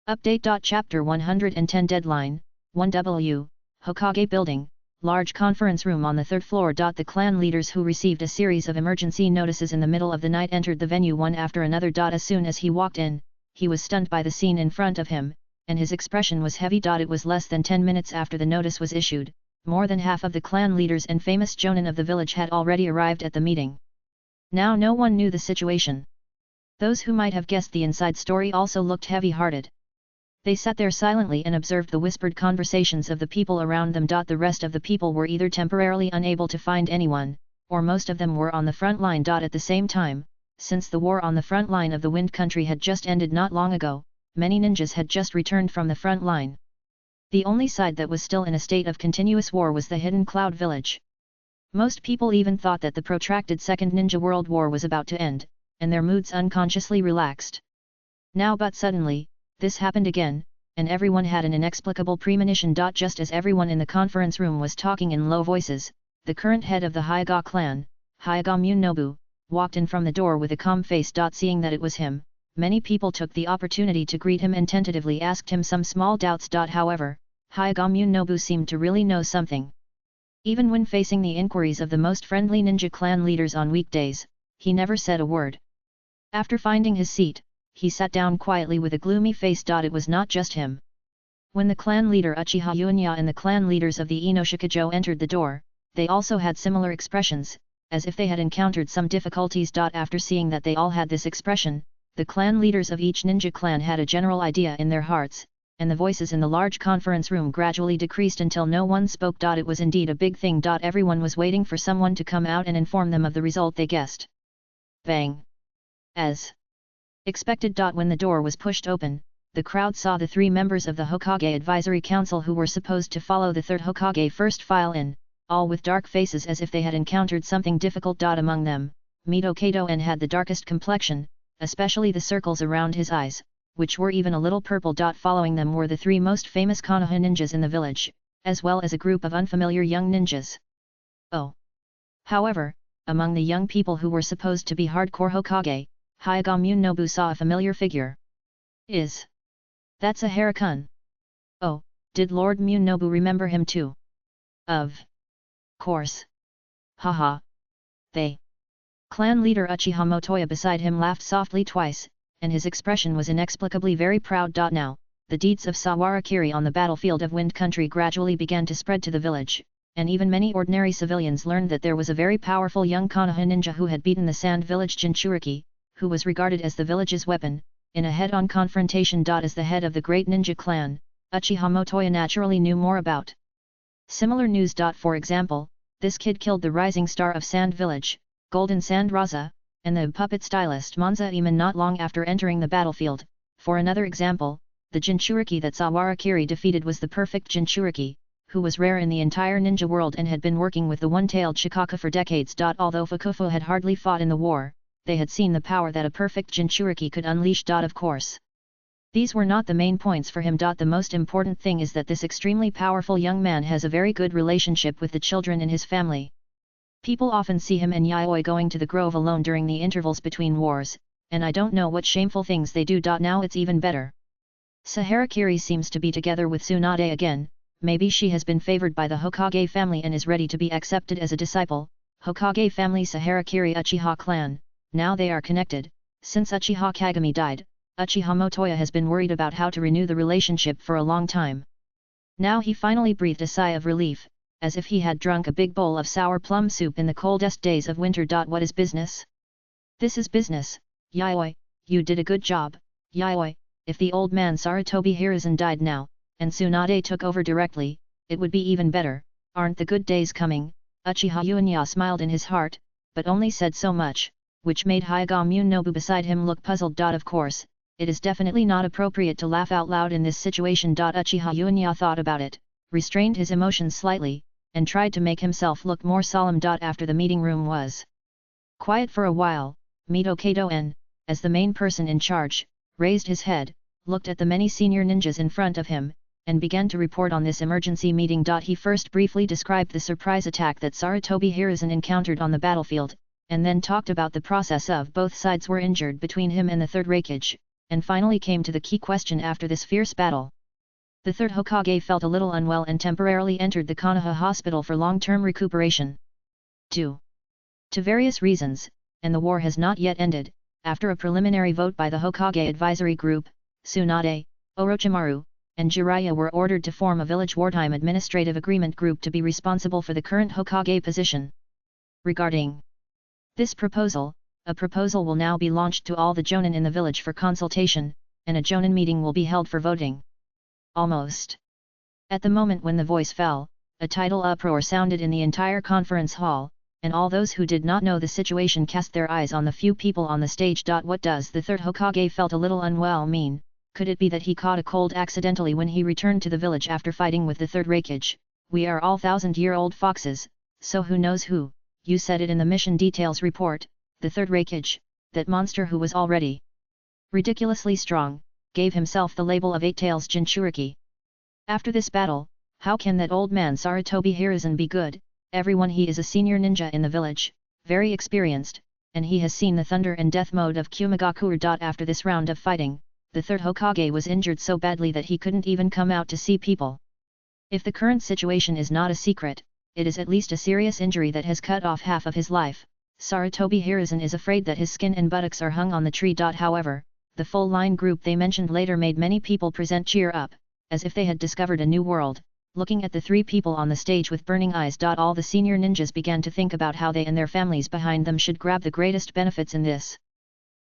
Update. Chapter 110 Deadline, 1W, Hokage Building, large conference room on the third floor. The clan leaders who received a series of emergency notices in the middle of the night entered the venue one after another. As soon as he walked in, he was stunned by the scene in front of him, and his expression was heavy. It was less than 10 minutes after the notice was issued, more than half of the clan leaders and famous jonin of the village had already arrived at the meeting. Now no one knew the situation. Those who might have guessed the inside story also looked heavy-hearted. They sat there silently and observed the whispered conversations of the people around them. The rest of the people were either temporarily unable to find anyone, or most of them were on the front line. At the same time, since the war on the front line of the Wind Country had just ended not long ago, many ninjas had just returned from the front line. The only side that was still in a state of continuous war was the Hidden Cloud Village. Most people even thought that the protracted Second Ninja World War was about to end, and their moods unconsciously relaxed. Now but suddenly, this happened again, and everyone had an inexplicable premonition. Just as everyone in the conference room was talking in low voices, the current head of the Hyuga clan, Hyuga Munnobu, walked in from the door with a calm face. Seeing that it was him, many people took the opportunity to greet him and tentatively asked him some small doubts. However, Hyuga Munnobu seemed to really know something. Even when facing the inquiries of the most friendly ninja clan leaders on weekdays, he never said a word. After finding his seat, he sat down quietly with a gloomy face. It was not just him. When the clan leader Uchiha Yunya and the clan leaders of the Inoshikajo entered the door, they also had similar expressions, as if they had encountered some difficulties. After seeing that they all had this expression, the clan leaders of each ninja clan had a general idea in their hearts, and the voices in the large conference room gradually decreased until no one spoke. It was indeed a big thing. Everyone was waiting for someone to come out and inform them of the result they guessed. Bang! As expected. When the door was pushed open, the crowd saw the three members of the Hokage Advisory Council who were supposed to follow the third Hokage first file in, all with dark faces as if they had encountered something difficult. Among them, Mito Kato-en had the darkest complexion, especially the circles around his eyes, which were even a little purple. Following them were the three most famous Konoha ninjas in the village, as well as a group of unfamiliar young ninjas. Oh! However, among the young people who were supposed to be hardcore Hokage, Hyuga Munnobu saw a familiar figure. That's a Harakun. Oh, did Lord Munnobu remember him too? Of course. Haha. They. Clan leader Uchiha Motoya beside him laughed softly twice, and his expression was inexplicably very proud. Now, the deeds of Sawarakiri on the battlefield of Wind Country gradually began to spread to the village, and even many ordinary civilians learned that there was a very powerful young Konoha ninja who had beaten the Sand Village Jinchuriki, who was regarded as the village's weapon, in a head-on confrontation. As the head of the great ninja clan, Uchiha Motoya naturally knew more about similar news. For example, this kid killed the rising star of Sand Village, Golden Sand Raza, and the puppet stylist Monza Iman not long after entering the battlefield. For another example, the Jinchuriki that Sawarakiri defeated was the perfect Jinchuriki, who was rare in the entire ninja world and had been working with the one-tailed Shikaka for decades. Although Fukufu had hardly fought in the war, they had seen the power that a perfect Jinchuriki could unleash. Of course, these were not the main points for him. The most important thing is that this extremely powerful young man has a very good relationship with the children in his family. People often see him and Yayoi going to the grove alone during the intervals between wars, and I don't know what shameful things they do. Now it's even better. Saharakiri seems to be together with Tsunade again. Maybe she has been favored by the Hokage family and is ready to be accepted as a disciple. Hokage family Saharakiri Uchiha clan, now they are connected. Since Uchiha Kagami died, Uchiha Motoya has been worried about how to renew the relationship for a long time. Now he finally breathed a sigh of relief, as if he had drunk a big bowl of sour plum soup in the coldest days of winter. What is business? This is business, Yayoi, you did a good job, Yayoi. If the old man Sarutobi Hiruzen died now, and Tsunade took over directly, it would be even better. Aren't the good days coming? Uchiha Yunya smiled in his heart, but only said so much, which made Hyuga Munnobu beside him look puzzled. Of course, it is definitely not appropriate to laugh out loud in this situation. Uchiha Yunya thought about it, restrained his emotions slightly, and tried to make himself look more solemn. After the meeting room was quiet for a while, Mito Kato-en, as the main person in charge, raised his head, looked at the many senior ninjas in front of him, and began to report on this emergency meeting. He first briefly described the surprise attack that Sarutobi Hiruzen encountered on the battlefield, and then talked about the process of both sides were injured between him and the third Raikage, and finally came to the key question after this fierce battle. The third Hokage felt a little unwell and temporarily entered the Konoha hospital for long-term recuperation. Due to various reasons, and the war has not yet ended, after a preliminary vote by the Hokage Advisory Group, Tsunade, Orochimaru, and Jiraiya were ordered to form a village wartime administrative agreement group to be responsible for the current Hokage position. Regarding this proposal, a proposal will now be launched to all the Jonin in the village for consultation, and a Jonin meeting will be held for voting. Almost at the moment when the voice fell, a tidal uproar sounded in the entire conference hall, and all those who did not know the situation cast their eyes on the few people on the stage. What does the third Hokage felt a little unwell mean? Could it be that he caught a cold accidentally when he returned to the village after fighting with the third Hokage? We are all 1,000-year-old foxes, so who knows who? You said it in the mission details report, the third Hokage, that monster who was already ridiculously strong, gave himself the label of Eight Tails Jinchuriki. After this battle, how can that old man Sarutobi Hiruzen be good? Everyone, he is a senior ninja in the village, very experienced, and he has seen the thunder and death mode of Kumagakure. After this round of fighting, the third Hokage was injured so badly that he couldn't even come out to see people. If the current situation is not a secret, it is at least a serious injury that has cut off half of his life. Sarutobi Hiruzen is afraid that his skin and buttocks are hung on the tree. However, the full line group they mentioned later made many people present cheer up, as if they had discovered a new world. Looking at the three people on the stage with burning eyes. All the senior ninjas began to think about how they and their families behind them should grab the greatest benefits in this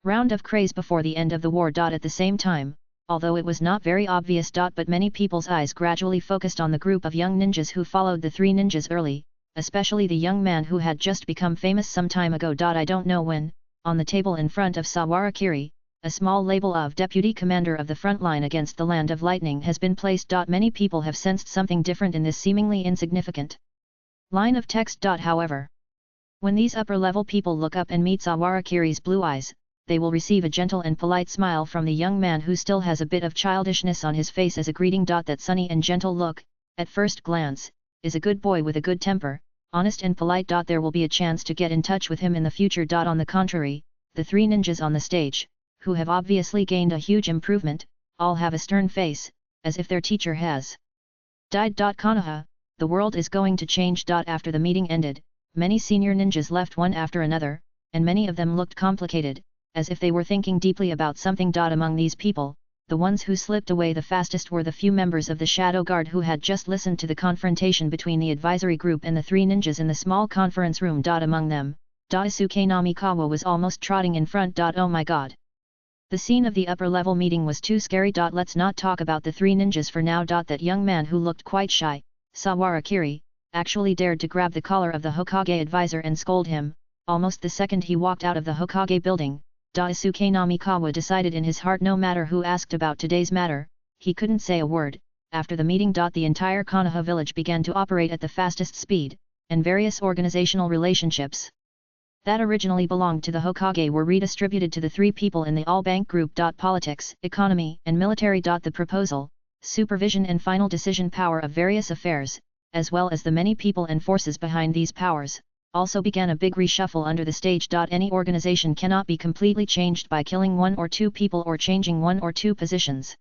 round of craze before the end of the war. At the same time, although it was not very obvious. But many people's eyes gradually focused on the group of young ninjas who followed the three ninjas early, especially the young man who had just become famous some time ago. I don't know when. On the table in front of Sawarakiri, a small label of Deputy Commander of the Front Line Against the Land of Lightning has been placed. Many people have sensed something different in this seemingly insignificant line of text. However, when these upper-level people look up and meet Sawarakiri's blue eyes, they will receive a gentle and polite smile from the young man who still has a bit of childishness on his face as a greeting. That sunny and gentle look, at first glance, is a good boy with a good temper, honest and polite. There will be a chance to get in touch with him in the future. On the contrary, the three ninjas on the stage, who have obviously gained a huge improvement, all have a stern face, as if their teacher has died. Konoha, the world is going to change. After the meeting ended, many senior ninjas left one after another, and many of them looked complicated, as if they were thinking deeply about something. Among these people, the ones who slipped away the fastest were the few members of the Shadow Guard who had just listened to the confrontation between the advisory group and the three ninjas in the small conference room. Among them, Daisuke Namikawa was almost trotting in front. Oh my god! The scene of the upper-level meeting was too scary. Let's not talk about the three ninjas for now. That young man who looked quite shy, Sawarakiri, actually dared to grab the collar of the Hokage advisor and scold him. Almost the second he walked out of the Hokage building, Daisuke Namikawa decided in his heart no matter who asked about today's matter, he couldn't say a word. After the meeting. The entire Konoha village began to operate at the fastest speed, and various organizational relationships that originally belonged to the Hokage were redistributed to the three people in the all-bank group. Politics, economy, and military. The proposal, supervision and final decision power of various affairs, as well as the many people and forces behind these powers, also began a big reshuffle under the stage. Any organization cannot be completely changed by killing one or two people or changing one or two positions.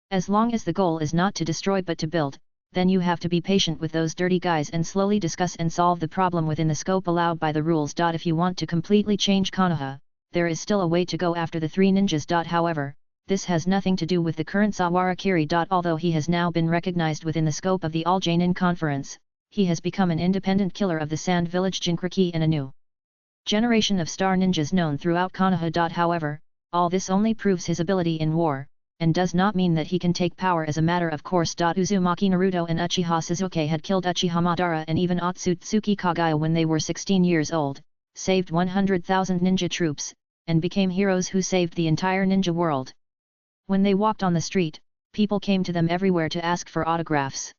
As long as the goal is not to destroy but to build, then you have to be patient with those dirty guys and slowly discuss and solve the problem within the scope allowed by the rules. If you want to completely change Konoha, there is still a way to go after the three ninjas. However, this has nothing to do with the current Sawarakiri. Although he has now been recognized within the scope of the All Jainin Conference, he has become an independent killer of the Sand Village Jinchuriki and a new generation of star ninjas known throughout Konoha. However, all this only proves his ability in war, and does not mean that he can take power as a matter of course. Uzumaki Naruto and Uchiha Sasuke had killed Uchiha Madara and even Otsutsuki Kagaya when they were 16 years old, saved 100,000 ninja troops, and became heroes who saved the entire ninja world. When they walked on the street, people came to them everywhere to ask for autographs.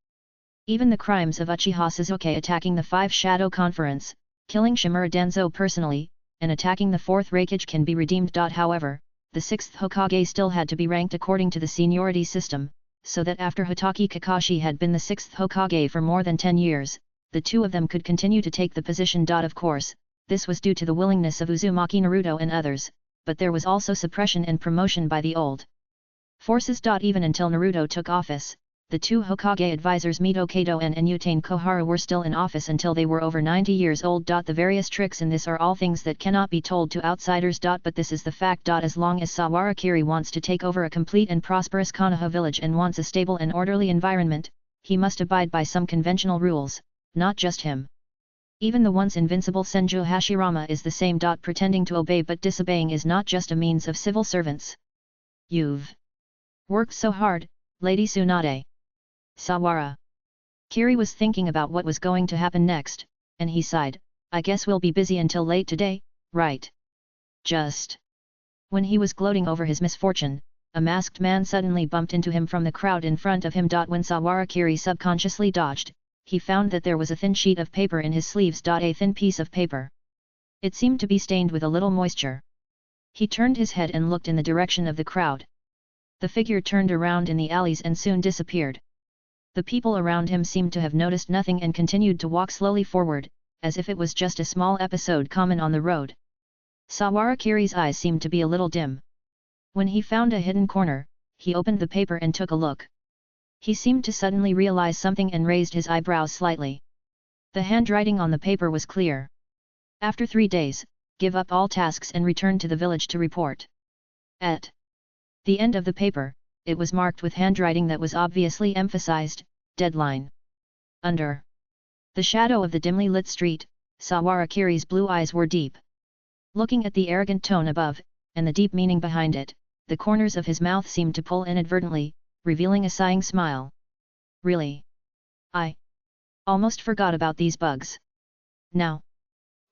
Even the crimes of Uchiha Sasuke attacking the 5 Shadow Conference, killing Shimura Danzo personally, and attacking the 4th Hokage can be redeemed. However, the 6th Hokage still had to be ranked according to the seniority system, so that after Hitaki Kakashi had been the 6th Hokage for more than 10 years, the two of them could continue to take the position. Of course, this was due to the willingness of Uzumaki Naruto and others, but there was also suppression and promotion by the old forces. Even until Naruto took office, the two Hokage advisors Mito Kato and Utane Koharu were still in office until they were over 90 years old. The various tricks in this are all things that cannot be told to outsiders. But this is the fact. As long as Sawara Kiri wants to take over a complete and prosperous Konoha village and wants a stable and orderly environment, he must abide by some conventional rules, not just him. Even the once invincible Senju Hashirama is the same. Pretending to obey but disobeying is not just a means of civil servants. You've worked so hard, Lady Tsunade. Sawara Kiri was thinking about what was going to happen next, and he sighed, I guess we'll be busy until late today, right? Just when he was gloating over his misfortune, a masked man suddenly bumped into him from the crowd in front of him. When Sawara Kiri subconsciously dodged, he found that there was a thin sheet of paper in his sleeves. A thin piece of paper. It seemed to be stained with a little moisture. He turned his head and looked in the direction of the crowd. The figure turned around in the alleys and soon disappeared. The people around him seemed to have noticed nothing and continued to walk slowly forward, as if it was just a small episode common on the road. Sawara Kiri's eyes seemed to be a little dim. When he found a hidden corner, he opened the paper and took a look. He seemed to suddenly realize something and raised his eyebrows slightly. The handwriting on the paper was clear. After 3 days, give up all tasks and return to the village to report. At the end of the paper, it was marked with handwriting that was obviously emphasized, deadline. Under the shadow of the dimly lit street, Sawara Kiri's blue eyes were deep. Looking at the arrogant tone above, and the deep meaning behind it, the corners of his mouth seemed to pull inadvertently, revealing a sighing smile. Really? I almost forgot about these bugs. Now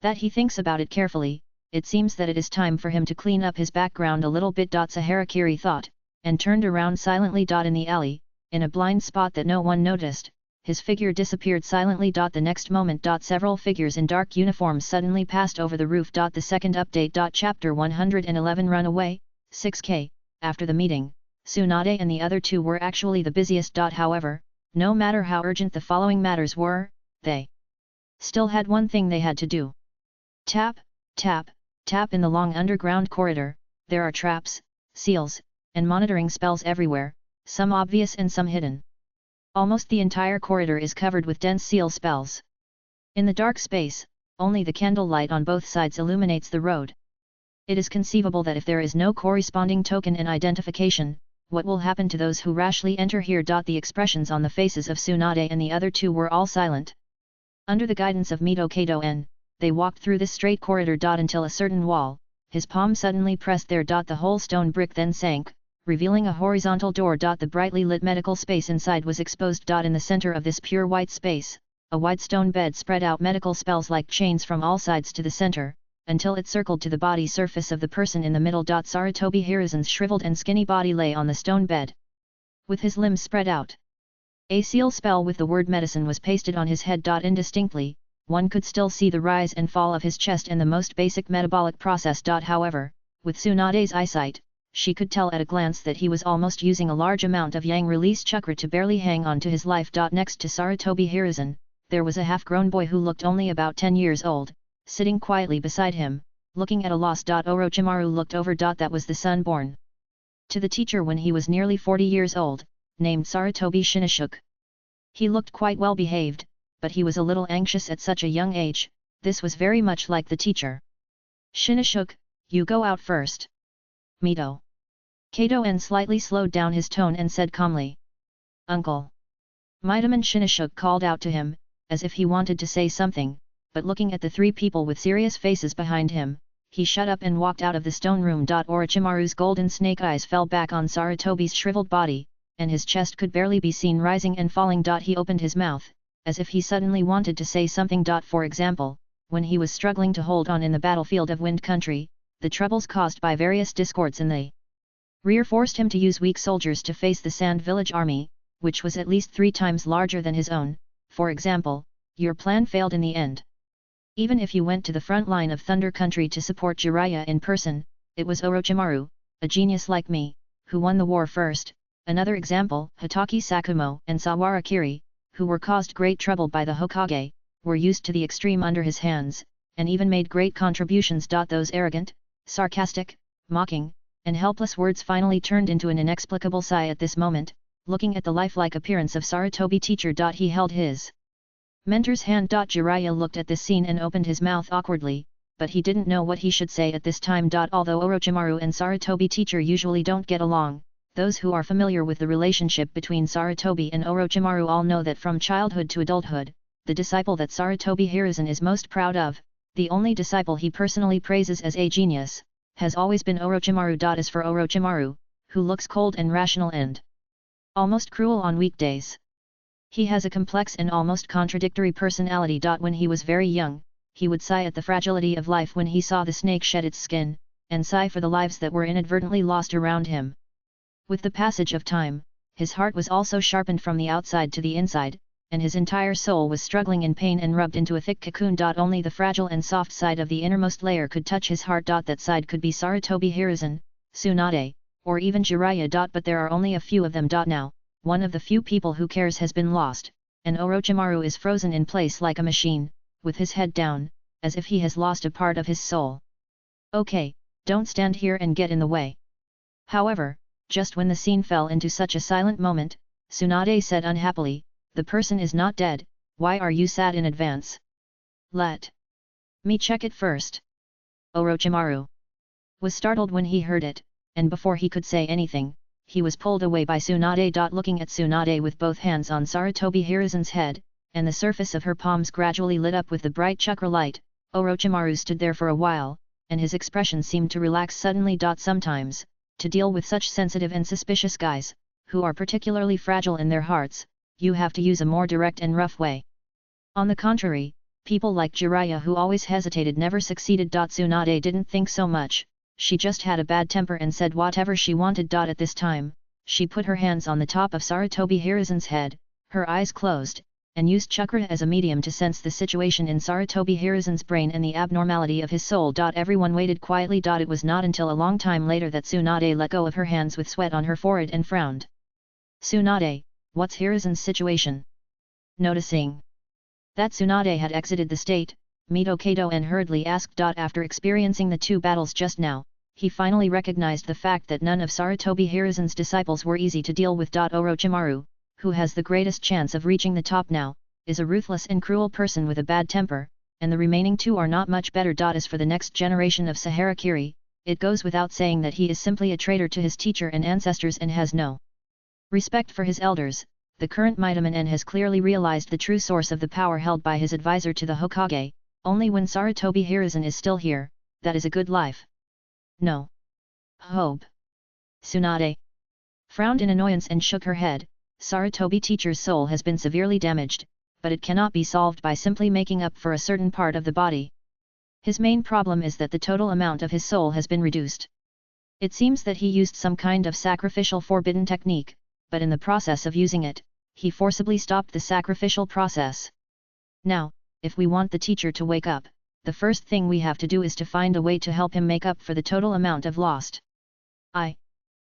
that he thinks about it carefully, it seems that it is time for him to clean up his background a little bit. Sawara Kiri thought, and turned around silently. In the alley, in a blind spot that no one noticed, his figure disappeared silently. The next moment, several figures in dark uniforms suddenly passed over the roof. The second update. Chapter 111 Runaway, 6K. After the meeting, Tsunade and the other two were actually the busiest. However, no matter how urgent the following matters were, they still had one thing they had to do. Tap, tap, tap. In the long underground corridor, there are traps, seals, and monitoring spells everywhere, some obvious and some hidden. Almost the entire corridor is covered with dense seal spells. In the dark space, only the candlelight on both sides illuminates the road. It is conceivable that if there is no corresponding token and identification, what will happen to those who rashly enter here? The expressions on the faces of Tsunade and the other two were all silent. Under the guidance of Mito Kato they walked through this straight corridor. Until a certain wall, his palm suddenly pressed there. The whole stone brick then sank, revealing a horizontal door. The brightly lit medical space inside was exposed. In the center of this pure white space, a wide stone bed spread out medical spells like chains from all sides to the center, until it circled to the body surface of the person in the middle. Sarutobi Hiruzen's shriveled and skinny body lay on the stone bed, with his limbs spread out. A seal spell with the word medicine was pasted on his head. Indistinctly, one could still see the rise and fall of his chest and the most basic metabolic process. However, with Tsunade's eyesight, she could tell at a glance that he was almost using a large amount of yang release chakra to barely hang on to his life. Next to Sarutobi Hiruzen, there was a half-grown boy who looked only about 10 years old, sitting quietly beside him, looking at a loss. Orochimaru looked over. That was the son born to the teacher when he was nearly 40 years old, named Sarutobi Shinnishuk. He looked quite well behaved, but he was a little anxious at such a young age. This was very much like the teacher. Shinnishuk, you go out first. Mito Kato slightly slowed down his tone and said calmly. Uncle. Mitoman Shinnishuk called out to him, as if he wanted to say something, but looking at the three people with serious faces behind him, he shut up and walked out of the stone room. Orochimaru's golden snake eyes fell back on Sarutobi's shriveled body, and his chest could barely be seen rising and falling. He opened his mouth, as if he suddenly wanted to say something. For example, when he was struggling to hold on in the battlefield of Wind Country, the troubles caused by various discords in the rear forced him to use weak soldiers to face the Sand Village army, which was at least 3 times larger than his own. For example, your plan failed in the end. Even if you went to the front line of Thunder Country to support Jiraiya in person, it was Orochimaru, a genius like me, who won the war first. Another example, Hitaki Sakumo and Sawara Kiri, who were caused great trouble by the Hokage, were used to the extreme under his hands, and even made great contributions. Those arrogant, sarcastic, mocking, and helpless words finally turned into an inexplicable sigh at this moment. looking at the lifelike appearance of Sarutobi teacher. He held his mentor's hand. Jiraiya looked at this scene and opened his mouth awkwardly, but he didn't know what he should say at this time. Although Orochimaru and Sarutobi teacher usually don't get along, those who are familiar with the relationship between Sarutobi and Orochimaru all know that from childhood to adulthood, the disciple that Sarutobi Hiruzen is most proud of, the only disciple he personally praises as a genius, has always been Orochimaru. As for Orochimaru, who looks cold and rational and almost cruel on weekdays, he has a complex and almost contradictory personality. When he was very young, he would sigh at the fragility of life when he saw the snake shed its skin, and sigh for the lives that were inadvertently lost around him. With the passage of time, his heart was also sharpened from the outside to the inside, and his entire soul was struggling in pain and rubbed into a thick cocoon. Only the fragile and soft side of the innermost layer could touch his heart. That side could be Sarutobi Hiruzen, Tsunade, or even Jiraiya. But there are only a few of them. Now, one of the few people who cares has been lost, and Orochimaru is frozen in place like a machine, with his head down, as if he has lost a part of his soul. Okay, don't stand here and get in the way. However, just when the scene fell into such a silent moment, Tsunade said unhappily, "The person is not dead, why are you sad in advance? Let me check it first." Orochimaru was startled when he heard it, and before he could say anything, he was pulled away by Tsunade. Looking at Tsunade with both hands on Sarutobi Hiruzen's head, and the surface of her palms gradually lit up with the bright chakra light, Orochimaru stood there for a while, and his expression seemed to relax suddenly. Sometimes, to deal with such sensitive and suspicious guys, who are particularly fragile in their hearts, you have to use a more direct and rough way. On the contrary, people like Jiraiya who always hesitated never succeeded. Tsunade didn't think so much, she just had a bad temper and said whatever she wanted. At this time, she put her hands on the top of Sarutobi Hiruzen's head, her eyes closed, and used chakra as a medium to sense the situation in Sarutobi Hiruzen's brain and the abnormality of his soul. Everyone waited quietly. It was not until a long time later that Tsunade let go of her hands with sweat on her forehead and frowned. "Tsunade, what's Hiruzen's situation?" Noticing that Tsunade had exited the state, Mito Kato hurriedly asked. After experiencing the two battles just now, he finally recognized the fact that none of Sarutobi Hiruzen's disciples were easy to deal with. Orochimaru, who has the greatest chance of reaching the top now, is a ruthless and cruel person with a bad temper, and the remaining two are not much better. As for the next generation of Saharakiri, it goes without saying that he is simply a traitor to his teacher and ancestors and has no respect for his elders. The current Mightyman has clearly realized the true source of the power held by his advisor to the Hokage. Only when Sarutobi Hiruzen is still here, that is a good life. No hope. Tsunade frowned in annoyance and shook her head. Sarutobi teacher's soul has been severely damaged, but it cannot be solved by simply making up for a certain part of the body. His main problem is that the total amount of his soul has been reduced. It seems that he used some kind of sacrificial forbidden technique, but in the process of using it, he forcibly stopped the sacrificial process. Now, if we want the teacher to wake up, the first thing we have to do is to find a way to help him make up for the total amount of lost. I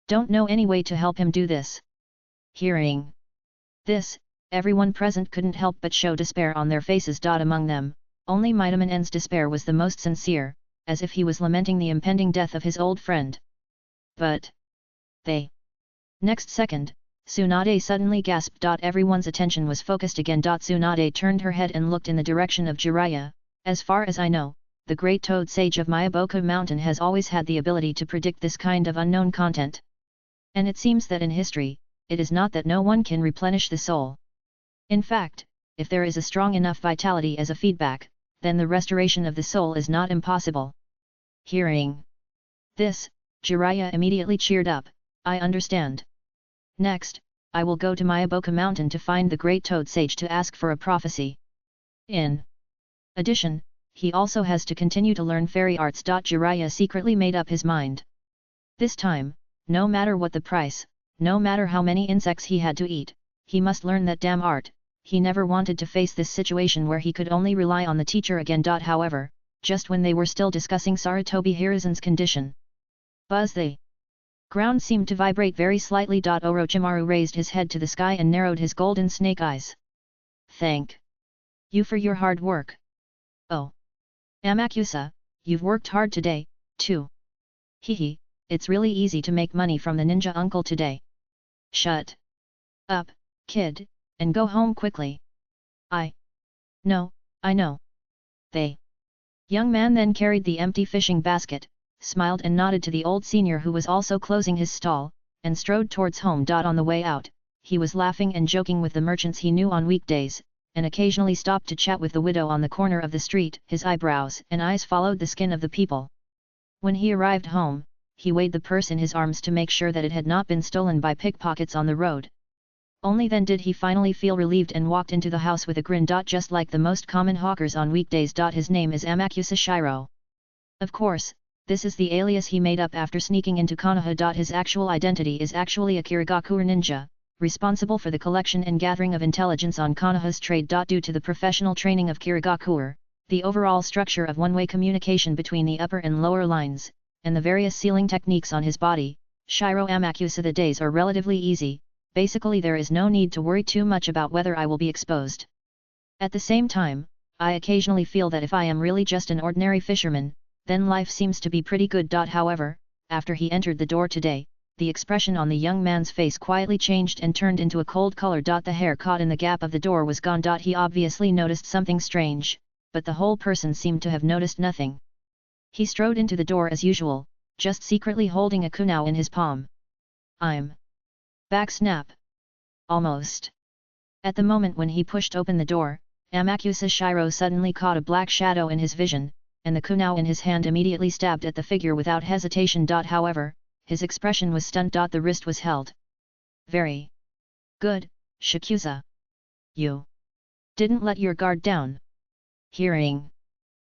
don't know any way to help him do this. Hearing this, everyone present couldn't help but show despair on their faces. Among them, only Mightyman's despair was the most sincere, as if he was lamenting the impending death of his old friend. But they. Next second, Tsunade suddenly gasped. Everyone's attention was focused again. Tsunade turned her head and looked in the direction of Jiraiya. "As far as I know, the great toad sage of Myaboku Mountain has always had the ability to predict this kind of unknown content. And it seems that in history, it is not that no one can replenish the soul. In fact, if there is a strong enough vitality as a feedback, then the restoration of the soul is not impossible." Hearing this, Jiraiya immediately cheered up. "I understand. Next, I will go to Myaboku Mountain to find the great toad sage to ask for a prophecy. In addition, he also has to continue to learn fairy arts." Jiraiya secretly made up his mind. This time, no matter what the price, no matter how many insects he had to eat, he must learn that damn art. He never wanted to face this situation where he could only rely on the teacher again. However, just when they were still discussing Sarutobi Hiruzen's condition, buzz, the ground seemed to vibrate very slightly. Orochimaru raised his head to the sky and narrowed his golden snake eyes. "Thank you for your hard work. Oh, Amakusa, you've worked hard today, too. Hehe, it's really easy to make money from the ninja uncle today." "Shut Up, kid, and go home quickly. No, I know. The young man then carried the empty fishing basket, smiled and nodded to the old senior who was also closing his stall, and strode towards home. On the way out, he was laughing and joking with the merchants he knew on weekdays, and occasionally stopped to chat with the widow on the corner of the street. His eyebrows and eyes followed the skin of the people. When he arrived home, he weighed the purse in his arms to make sure that it had not been stolen by pickpockets on the road. Only then did he finally feel relieved and walked into the house with a grin. Just like the most common hawkers on weekdays. His name is Amakusa Shiro. Of course, this is the alias he made up after sneaking into Konoha. His actual identity is actually a Kirigakuer ninja, responsible for the collection and gathering of intelligence on Konoha's trade. Due to the professional training of Kirigakuer, the overall structure of one-way communication between the upper and lower lines, and the various sealing techniques on his body, Shiro Amakusa, the days are relatively easy. Basically there is no need to worry too much about whether I will be exposed. At the same time, I occasionally feel that if I am really just an ordinary fisherman, then life seems to be pretty good. However, after he entered the door today, the expression on the young man's face quietly changed and turned into a cold color. The hair caught in the gap of the door was gone. He obviously noticed something strange, but the whole person seemed to have noticed nothing. He strode into the door as usual, just secretly holding a kunao in his palm. I'm back. Snap. Almost. At the moment when he pushed open the door, Amakusa Shiro suddenly caught a black shadow in his vision, and the kunao in his hand immediately stabbed at the figure without hesitation. However, his expression was stunned. The wrist was held. Very good, Shikusa. You didn't let your guard down. Hearing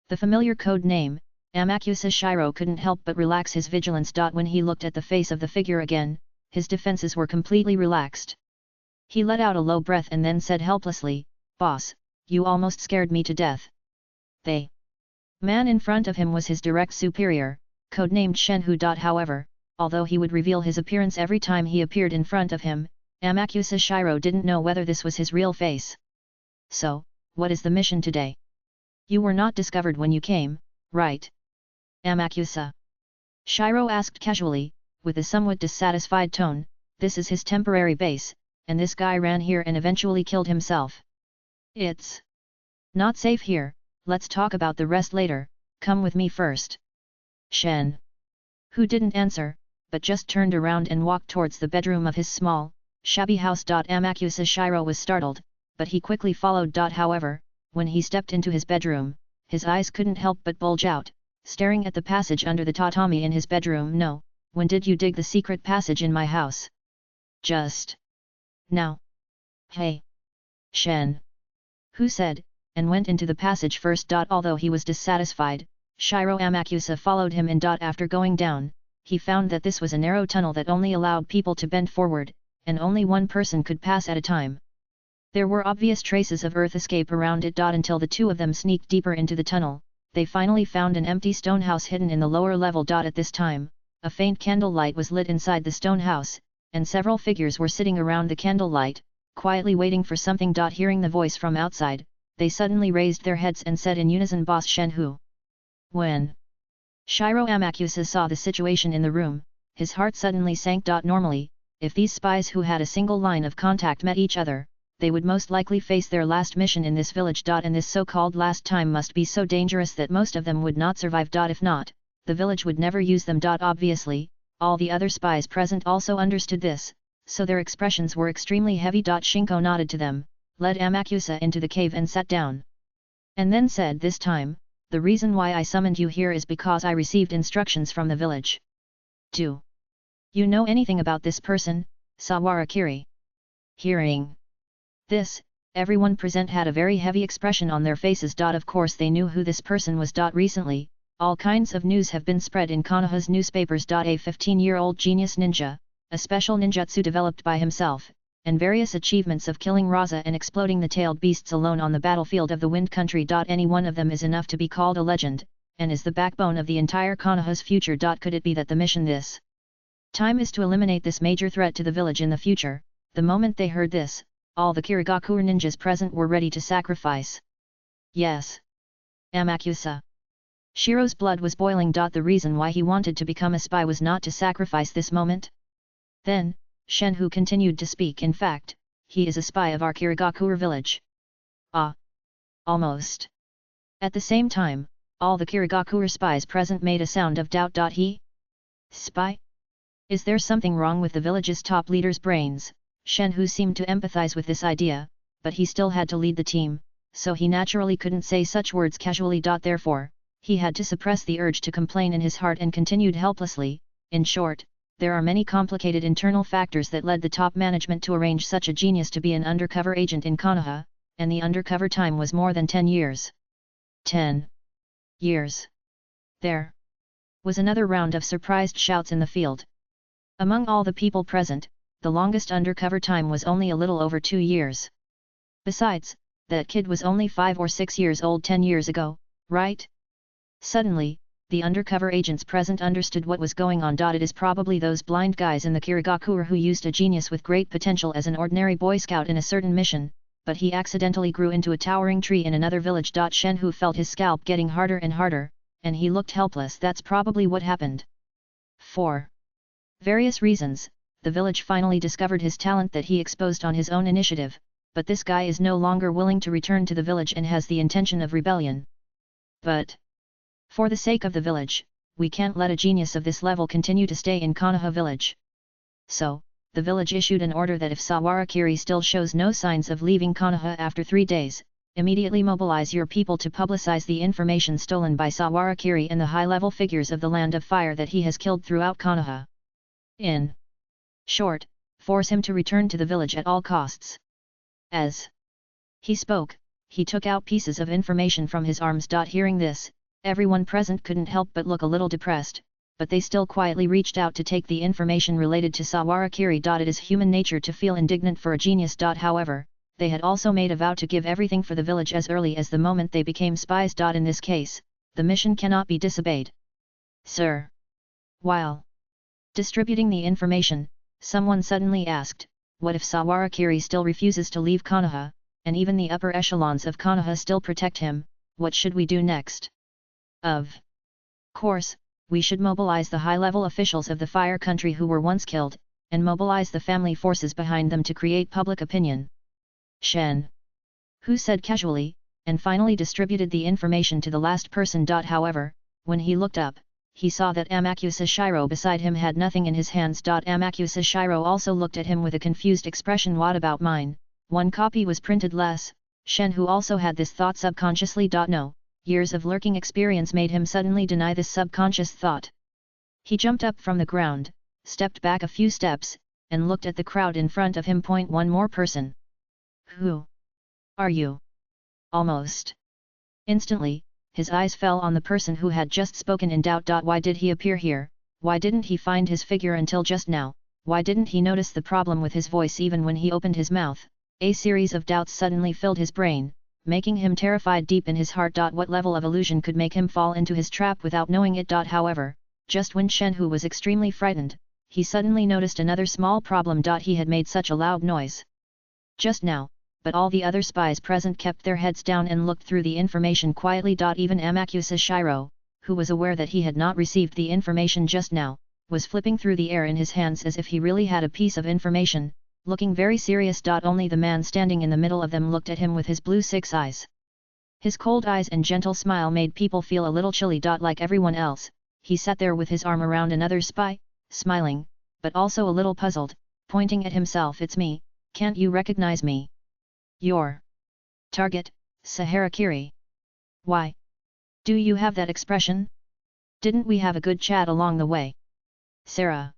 the familiar code name, Amakusa Shiro couldn't help but relax his vigilance. When he looked at the face of the figure again, his defenses were completely relaxed. He let out a low breath and then said helplessly, "Boss, you almost scared me to death." The man in front of him was his direct superior, codenamed Shenhu. However, although he would reveal his appearance every time he appeared in front of him, Amakusa Shiro didn't know whether this was his real face. "So, what is the mission today? You were not discovered when you came, right?" Amakusa Shiro asked casually, with a somewhat dissatisfied tone. "This is his temporary base, and this guy ran here and eventually killed himself. It's not safe here, let's talk about the rest later, come with me first." Shen, who didn't answer, but just turned around and walked towards the bedroom of his small, shabby house. Amakusa Shiro was startled, but he quickly followed. However, when he stepped into his bedroom, his eyes couldn't help but bulge out, staring at the passage under the tatami in his bedroom. "No, when did you dig the secret passage in my house?" "Just now." "Hey, Shen," who said, and went into the passage first. Although he was dissatisfied, Shiro Amakusa followed him in. After going down, he found that this was a narrow tunnel that only allowed people to bend forward, and only one person could pass at a time. There were obvious traces of earth escape around it. Until the two of them sneaked deeper into the tunnel, they finally found an empty stone house hidden in the lower level. At this time, a faint candlelight was lit inside the stone house, and several figures were sitting around the candlelight, quietly waiting for something. Hearing the voice from outside, they suddenly raised their heads and said in unison, "Boss Shenhu." When Shiro Amakusa saw the situation in the room, his heart suddenly sank. Normally, if these spies who had a single line of contact met each other, they would most likely face their last mission in this village. And this so-called last time must be so dangerous that most of them would not survive. If not, the village would never use them. Obviously, all the other spies present also understood this, so their expressions were extremely heavy. Shinko nodded to them, led Amakusa into the cave and sat down. And then said, "This time, the reason why I summoned you here is because I received instructions from the village. Do you know anything about this person, Sawara Kiri?" Hearing this, everyone present had a very heavy expression on their faces. Of course they knew who this person was. Recently, all kinds of news have been spread in Konoha's newspapers. A 15-year-old genius ninja, a special ninjutsu developed by himself, and various achievements of killing Raza and exploding the tailed beasts alone on the battlefield of the Wind Country. Any one of them is enough to be called a legend, and is the backbone of the entire Konoha's future. Could it be that the mission this time is to eliminate this major threat to the village in the future? The moment they heard this, all the Kirigakuer ninjas present were ready to sacrifice. Yes. Amakusa Shiro's blood was boiling. The reason why he wanted to become a spy was not to sacrifice this moment. Then, Shenhu continued to speak. "In fact, he is a spy of our Kirigakure village. Ah! Almost. At the same time, all the Kirigakure spies present made a sound of doubt. He? Spy? Is there something wrong with the village's top leader's brains? Shenhu seemed to empathize with this idea, but he still had to lead the team, so he naturally couldn't say such words casually. Therefore, he had to suppress the urge to complain in his heart and continued helplessly. In short, there are many complicated internal factors that led the top management to arrange such a genius to be an undercover agent in Konoha, and the undercover time was more than 10 years. 10 years. There was another round of surprised shouts in the field. Among all the people present, the longest undercover time was only a little over 2 years. Besides, that kid was only 5 or 6 years old 10 years ago, right? Suddenly, the undercover agents present understood what was going on. It is probably those blind guys in the Kirigakure who used a genius with great potential as an ordinary Boy Scout in a certain mission, but he accidentally grew into a towering tree in another village. Shenhu felt his scalp getting harder and harder, and he looked helpless. That's probably what happened. For various reasons, the village finally discovered his talent that he exposed on his own initiative, but this guy is no longer willing to return to the village and has the intention of rebellion. But for the sake of the village, we can't let a genius of this level continue to stay in Konoha village. So, the village issued an order that if Sawarakiri still shows no signs of leaving Konoha after 3 days, immediately mobilize your people to publicize the information stolen by Sawarakiri and the high-level figures of the Land of Fire that he has killed throughout Konoha. In short, force him to return to the village at all costs. As he spoke, he took out pieces of information from his arms. Hearing this, everyone present couldn't help but look a little depressed, but they still quietly reached out to take the information related to Sawarakiri. It is human nature to feel indignant for a genius. However, they had also made a vow to give everything for the village as early as the moment they became spies. In this case, the mission cannot be disobeyed. Sir. While distributing the information, someone suddenly asked, what if Sawarakiri still refuses to leave Konoha, and even the upper echelons of Konoha still protect him? What should we do next? Of course, we should mobilize the high-level officials of the Fire Country who were once killed, and mobilize the family forces behind them to create public opinion. Shen. Who said casually, and finally distributed the information to the last person. However, when he looked up, he saw that Amakusa Shiro beside him had nothing in his hands. Amakusa Shiro also looked at him with a confused expression. What about mine? One copy was printed less. Shen, who also had this thought subconsciously. No, years of lurking experience made him suddenly deny this subconscious thought. He jumped up from the ground, stepped back a few steps, and looked at the crowd in front of him. One more person. Who are you? Almost instantly, his eyes fell on the person who had just spoken in doubt. Why did he appear here? Why didn't he find his figure until just now? Why didn't he notice the problem with his voice even when he opened his mouth? A series of doubts suddenly filled his brain, making him terrified deep in his heart. What level of illusion could make him fall into his trap without knowing it? However, just when Shenhu was extremely frightened, he suddenly noticed another small problem. He had made such a loud noise just now, but all the other spies present kept their heads down and looked through the information quietly. Even Amakusa Shiro, who was aware that he had not received the information just now, was flipping through the air in his hands as if he really had a piece of information, looking very serious. Only the man standing in the middle of them looked at him with his blue six eyes. His cold eyes and gentle smile made people feel a little chilly. Like everyone else, he sat there with his arm around another spy, smiling, but also a little puzzled, pointing at himself. It's me, can't you recognize me? Your target, Saharakiri. Why do you have that expression? Didn't we have a good chat along the way? Sarah.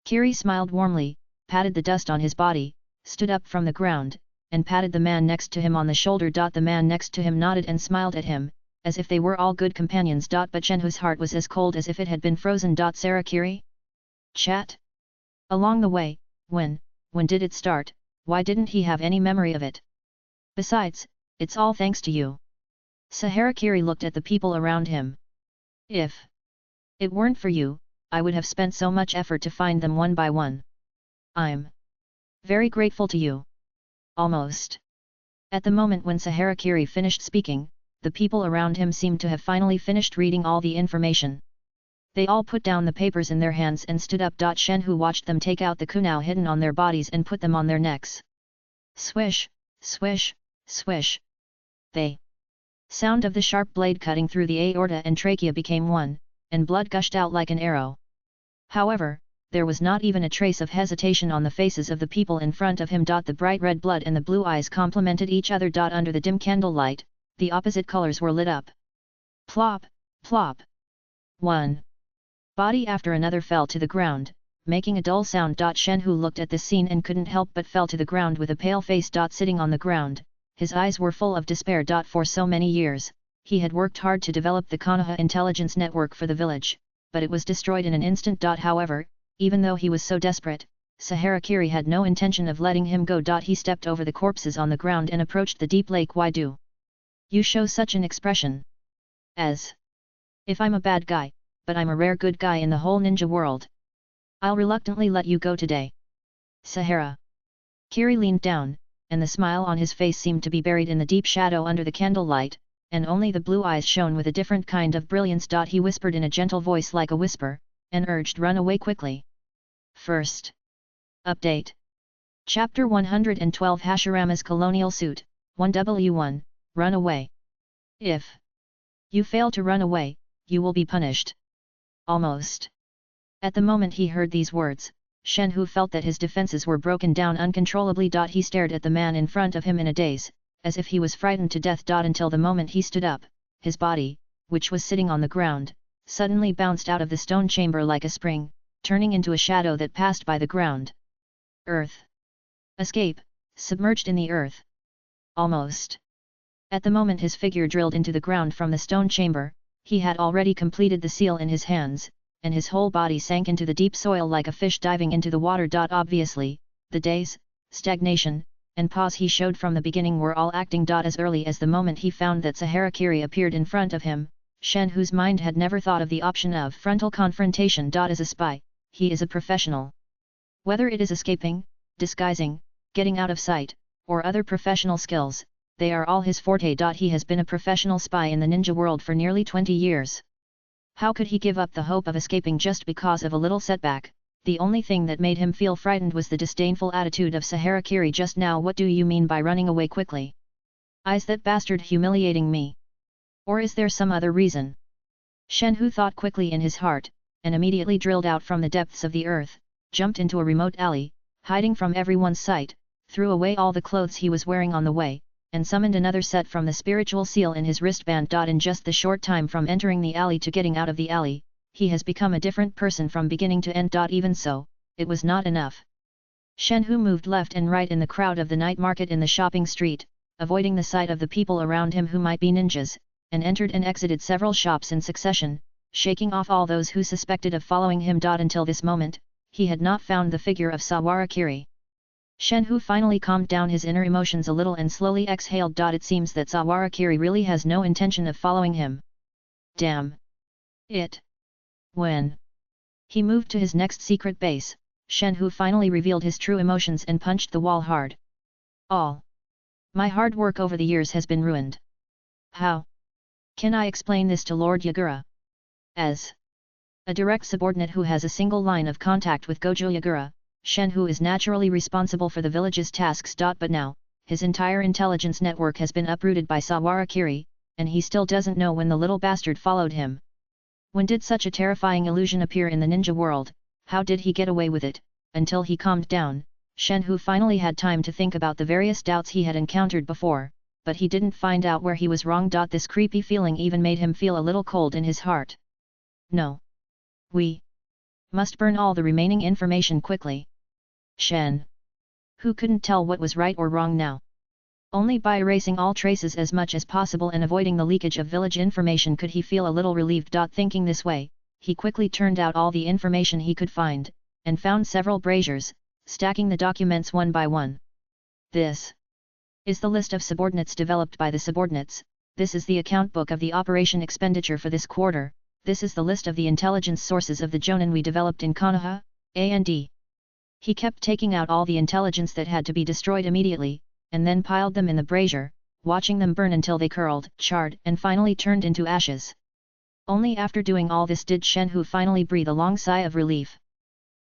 Kiri smiled warmly, patted the dust on his body, stood up from the ground, and patted the man next to him on the shoulder. The man next to him nodded and smiled at him, as if they were all good companions. But Shenhu's heart was as cold as if it had been frozen. Saharakiri? Chat? Along the way, when did it start? Why didn't he have any memory of it? Besides, it's all thanks to you. Saharakiri looked at the people around him. If it weren't for you, I would have spent so much effort to find them one by one. I'm very grateful to you. Almost. At the moment when Saharakiri finished speaking, the people around him seemed to have finally finished reading all the information. They all put down the papers in their hands and stood up. Shenhu watched them take out the kunao hidden on their bodies and put them on their necks. Swish, swish, swish. The sound of the sharp blade cutting through the aorta and trachea became one, and blood gushed out like an arrow. However, there was not even a trace of hesitation on the faces of the people in front of him. The bright red blood and the blue eyes complemented each other. Under the dim candlelight, the opposite colors were lit up. Plop, plop. One body after another fell to the ground, making a dull sound. Shenhu looked at this scene and couldn't help but fell to the ground with a pale face. Sitting on the ground, his eyes were full of despair. For so many years, he had worked hard to develop the Konoha intelligence network for the village, but it was destroyed in an instant. However, even though he was so desperate, Saharakiri had no intention of letting him go. He stepped over the corpses on the ground and approached the deep lake. Why do you show such an expression? As if I'm a bad guy, but I'm a rare good guy in the whole ninja world. I'll reluctantly let you go today. Sahara Kiri leaned down, and the smile on his face seemed to be buried in the deep shadow under the candlelight, and only the blue eyes shone with a different kind of brilliance. He whispered in a gentle voice like a whisper, and urged, run away quickly. First update. Chapter 112 Hashirama's Colonial Suit, 1W1, Run Away. If you fail to run away, you will be punished. Almost. At the moment he heard these words, Shenhu felt that his defenses were broken down uncontrollably. He stared at the man in front of him in a daze, as if he was frightened to death. Until the moment he stood up, his body, which was sitting on the ground, suddenly bounced out of the stone chamber like a spring, turning into a shadow that passed by the ground. Earth. Escape, submerged in the earth. Almost. At the moment his figure drilled into the ground from the stone chamber, he had already completed the seal in his hands, and his whole body sank into the deep soil like a fish diving into the water. Obviously, the daze, stagnation, and pause he showed from the beginning were all acting. As early as the moment he found that Saharakiri appeared in front of him, Shenhu's mind had never thought of the option of frontal confrontation. As a spy, he is a professional. Whether it is escaping, disguising, getting out of sight, or other professional skills, they are all his forte. He has been a professional spy in the ninja world for nearly 20 years. How could he give up the hope of escaping just because of a little setback? The only thing that made him feel frightened was the disdainful attitude of Saharakiri just now. What do you mean by running away quickly? Is that bastard humiliating me? Or is there some other reason? Shenhu thought quickly in his heart, and immediately drilled out from the depths of the earth, jumped into a remote alley, hiding from everyone's sight, threw away all the clothes he was wearing on the way, and summoned another set from the spiritual seal in his wristband. In just the short time from entering the alley to getting out of the alley, he has become a different person from beginning to end. Even so, it was not enough. Shenhu moved left and right in the crowd of the night market in the shopping street, avoiding the sight of the people around him who might be ninjas, and entered and exited several shops in succession, shaking off all those who suspected of following him. Until this moment, he had not found the figure of Saharakiri. Shenhu finally calmed down his inner emotions a little and slowly exhaled. It seems that Saharakiri really has no intention of following him. Damn it. When he moved to his next secret base, Shenhu finally revealed his true emotions and punched the wall hard. All my hard work over the years has been ruined. How can I explain this to Lord Yagura? As a direct subordinate who has a single line of contact with Gojo Yagura, Shenhu is naturally responsible for the village's tasks. But now, his entire intelligence network has been uprooted by Saharakiri, and he still doesn't know when the little bastard followed him. When did such a terrifying illusion appear in the ninja world? How did he get away with it? Until he calmed down, Shenhu finally had time to think about the various doubts he had encountered before, but he didn't find out where he was wrong. This creepy feeling even made him feel a little cold in his heart. No. We must burn all the remaining information quickly. Shen. Who couldn't tell what was right or wrong now? Only by erasing all traces as much as possible and avoiding the leakage of village information could he feel a little relieved. Thinking this way, he quickly turned out all the information he could find, and found several braziers, stacking the documents one by one. This is the list of subordinates developed by the subordinates. This is the account book of the operation expenditure for this quarter. This is the list of the intelligence sources of the Jonin we developed in Konoha, A&D. He kept taking out all the intelligence that had to be destroyed immediately, and then piled them in the brazier, watching them burn until they curled, charred, and finally turned into ashes. Only after doing all this did Shenhu finally breathe a long sigh of relief.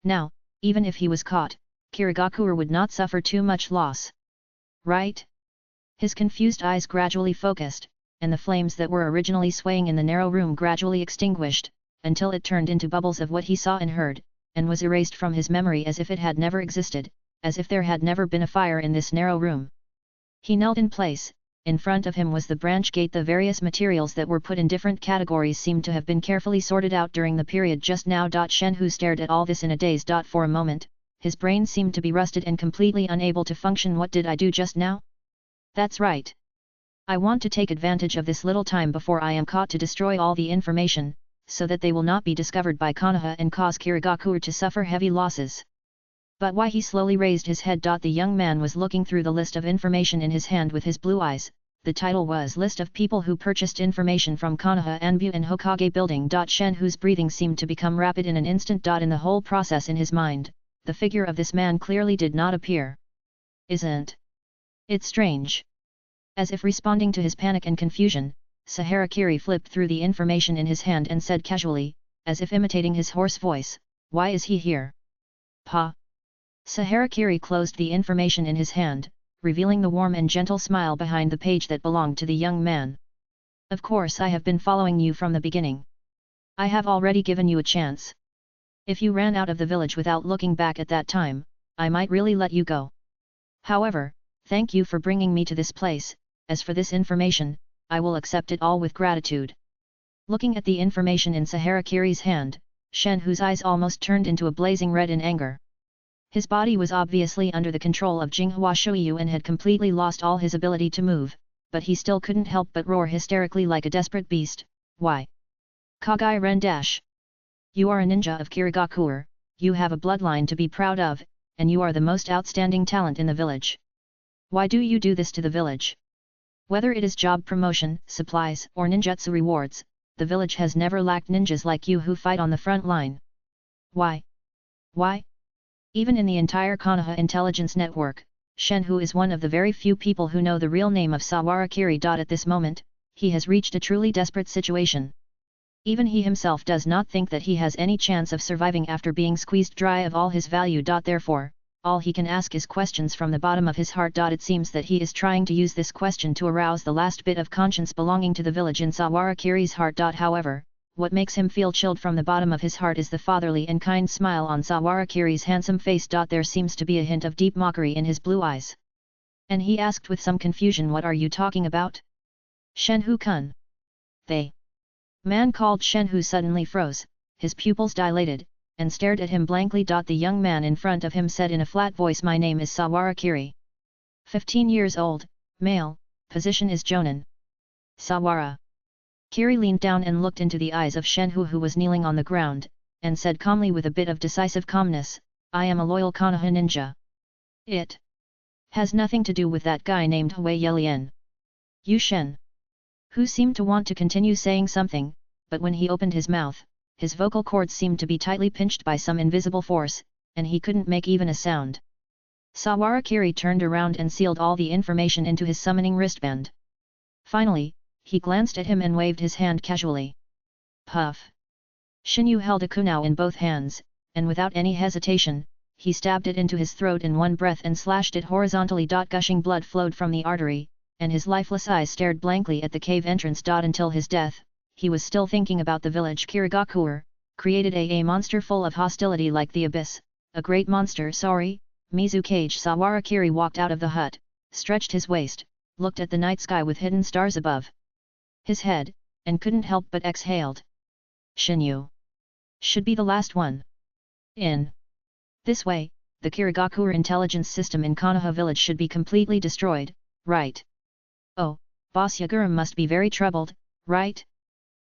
Now, even if he was caught, Kirigakure would not suffer too much loss. right? His confused eyes gradually focused, and the flames that were originally swaying in the narrow room gradually extinguished, until it turned into bubbles of what he saw and heard, and was erased from his memory as if it had never existed, as if there had never been a fire in this narrow room. He knelt in place. In front of him was the branch gate. The various materials that were put in different categories seemed to have been carefully sorted out during the period just now. Shenhu stared at all this in a daze. For a moment, his brain seemed to be rusted and completely unable to function. What did I do just now? That's right. I want to take advantage of this little time before I am caught to destroy all the information, so that they will not be discovered by Konoha and cause Kirigakure to suffer heavy losses. But why? He slowly raised his head. The young man was looking through the list of information in his hand with his blue eyes. The title was List of People Who Purchased Information from Konoha Anbu and Hokage Building. Shenhu's breathing seemed to become rapid in an instant. In the whole process in his mind, the figure of this man clearly did not appear. Isn't it strange? As if responding to his panic and confusion, Saharakiri flipped through the information in his hand and said casually, as if imitating his hoarse voice, "Why is he here?" Pa. Saharakiri closed the information in his hand, revealing the warm and gentle smile behind the page that belonged to the young man. "Of course I have been following you from the beginning. I have already given you a chance. If you ran out of the village without looking back at that time, I might really let you go. However, thank you for bringing me to this place. As for this information, I will accept it all with gratitude." Looking at the information in Saharakiri's hand, Shenhu's eyes almost turned into a blazing red in anger. His body was obviously under the control of Jinghua Shuiyu and had completely lost all his ability to move, but he still couldn't help but roar hysterically like a desperate beast. "Why? Kagai Ren Dash! You are a ninja of Kirigakure, you have a bloodline to be proud of, and you are the most outstanding talent in the village. Why do you do this to the village? Whether it is job promotion, supplies, or ninjutsu rewards, the village has never lacked ninjas like you who fight on the front line. Why? Why? Even in the entire Konoha intelligence network, Shenhu is one of the very few people who know the real name of Sawarakiri. At this moment, he has reached a truly desperate situation. Even he himself does not think that he has any chance of surviving after being squeezed dry of all his value. Therefore, all he can ask is questions from the bottom of his heart. It seems that he is trying to use this question to arouse the last bit of conscience belonging to the village in Sawarakiri's heart. However, what makes him feel chilled from the bottom of his heart is the fatherly and kind smile on Sawarakiri's handsome face. There seems to be a hint of deep mockery in his blue eyes. And he asked with some confusion, "What are you talking about? Shenhu-kun?" "They." Man called Shenhu suddenly froze, his pupils dilated, and stared at him blankly. The young man in front of him said in a flat voice, "My name is Sawarakiri. 15 years old, male, position is Jonin." Sawara. Kiri leaned down and looked into the eyes of Shenhu, who was kneeling on the ground, and said calmly with a bit of decisive calmness, "I am a loyal Konoha ninja. It has nothing to do with that guy named Hui Yelien." Yu Shen, who seemed to want to continue saying something, but when he opened his mouth, his vocal cords seemed to be tightly pinched by some invisible force, and he couldn't make even a sound. Sawarakiri turned around and sealed all the information into his summoning wristband. Finally, he glanced at him and waved his hand casually. Puff! Shinyu held a kunao in both hands, and without any hesitation, he stabbed it into his throat in one breath and slashed it horizontally. Gushing blood flowed from the artery, and his lifeless eyes stared blankly at the cave entrance. Until his death, he was still thinking about the village Kirigakure, created a monster full of hostility like the abyss, a great monster. Sorry, Mizukage. Sawarakiri walked out of the hut, stretched his waist, looked at the night sky with hidden stars above his head, and couldn't help but exhaled. Shinyu should be the last one in. This way, the Kirigakure intelligence system in Konoha village should be completely destroyed, right? Oh, Boss Yagura must be very troubled, right?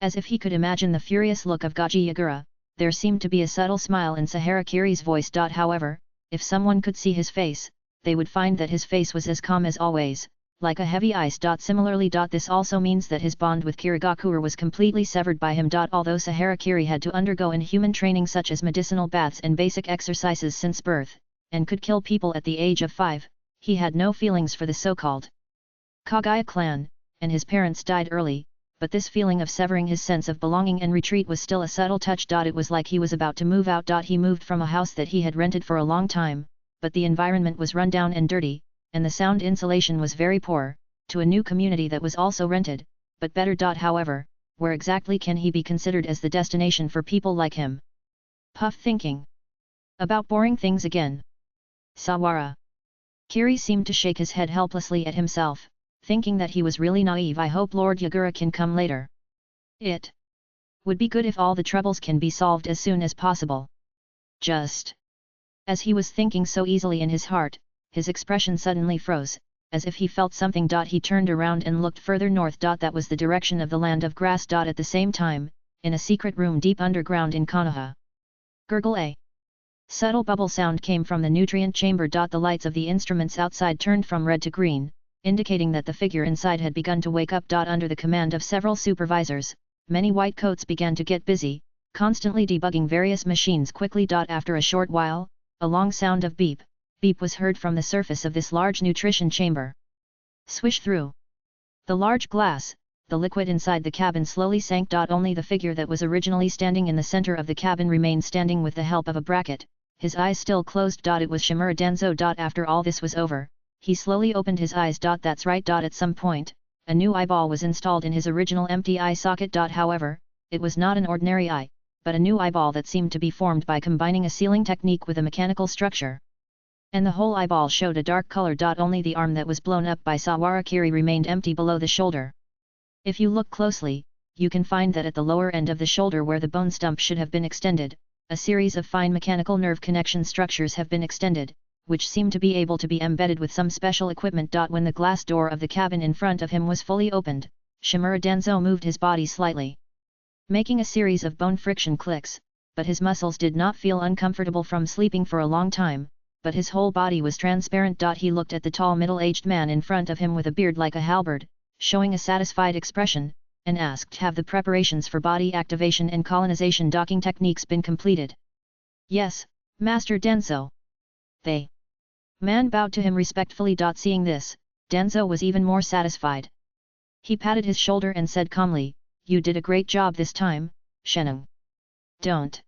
As if he could imagine the furious look of Gaji Yagura, there seemed to be a subtle smile in Saharakiri's voice. However, if someone could see his face, they would find that his face was as calm as always, like a heavy ice. Similarly, this also means that his bond with Kirigakure was completely severed by him. Although Saharakiri had to undergo inhuman training such as medicinal baths and basic exercises since birth, and could kill people at the age of 5, he had no feelings for the so-called Kagaya clan, and his parents died early, but this feeling of severing his sense of belonging and retreat was still a subtle touch. It was like he was about to move out. He moved from a house that he had rented for a long time, but the environment was run down and dirty, and the sound insulation was very poor, to a new community that was also rented, but better. However, where exactly can he be considered as the destination for people like him? Puff thinking. About boring things again. Sawara. Kiri seemed to shake his head helplessly at himself, thinking that he was really naive. I hope Lord Yagura can come later. It would be good if all the troubles can be solved as soon as possible. Just as he was thinking so easily in his heart, his expression suddenly froze, as if he felt something. He turned around and looked further north. That was the direction of the land of grass. At the same time, in a secret room deep underground in Konoha. Gurgle a subtle bubble sound came from the nutrient chamber. The lights of the instruments outside turned from red to green, indicating that the figure inside had begun to wake up. Under the command of several supervisors, many white coats began to get busy, constantly debugging various machines quickly. After a short while, a long sound of beep, beep was heard from the surface of this large nutrition chamber. Swish through the large glass, the liquid inside the cabin slowly sank. Only the figure that was originally standing in the center of the cabin remained standing with the help of a bracket, his eyes still closed. It was Shimura Denzo. After all this was over, he slowly opened his eyes. That's right. At some point, a new eyeball was installed in his original empty eye socket. However, it was not an ordinary eye, but a new eyeball that seemed to be formed by combining a sealing technique with a mechanical structure. And the whole eyeball showed a dark color. Only the arm that was blown up by Sawara Kiri remained empty below the shoulder. If you look closely, you can find that at the lower end of the shoulder where the bone stump should have been extended, a series of fine mechanical nerve connection structures have been extended, which seem to be able to be embedded with some special equipment. When the glass door of the cabin in front of him was fully opened, Shimura Denzo moved his body slightly, making a series of bone friction clicks, but his muscles did not feel uncomfortable from sleeping for a long time, but his whole body was transparent. He looked at the tall middle-aged man in front of him with a beard like a halberd, showing a satisfied expression, and asked, have the preparations for body activation and colonization docking techniques been completed? Yes, Master Denzo. The man bowed to him respectfully. Seeing this, Denzo was even more satisfied. He patted his shoulder and said calmly, you did a great job this time, Sheneng. Don't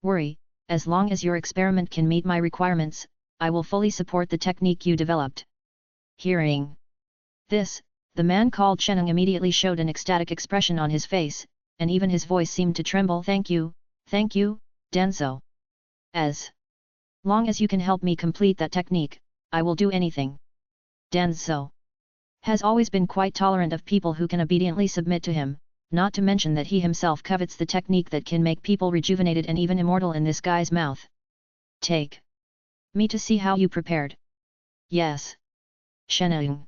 worry, as long as your experiment can meet my requirements, I will fully support the technique you developed. Hearing this, the man called Sheneng immediately showed an ecstatic expression on his face, and even his voice seemed to tremble. Thank you, Denzo. As long as you can help me complete that technique, I will do anything. Denzo has always been quite tolerant of people who can obediently submit to him, not to mention that he himself covets the technique that can make people rejuvenated and even immortal in this guy's mouth. Take me to see how you prepared. Yes. Sheneng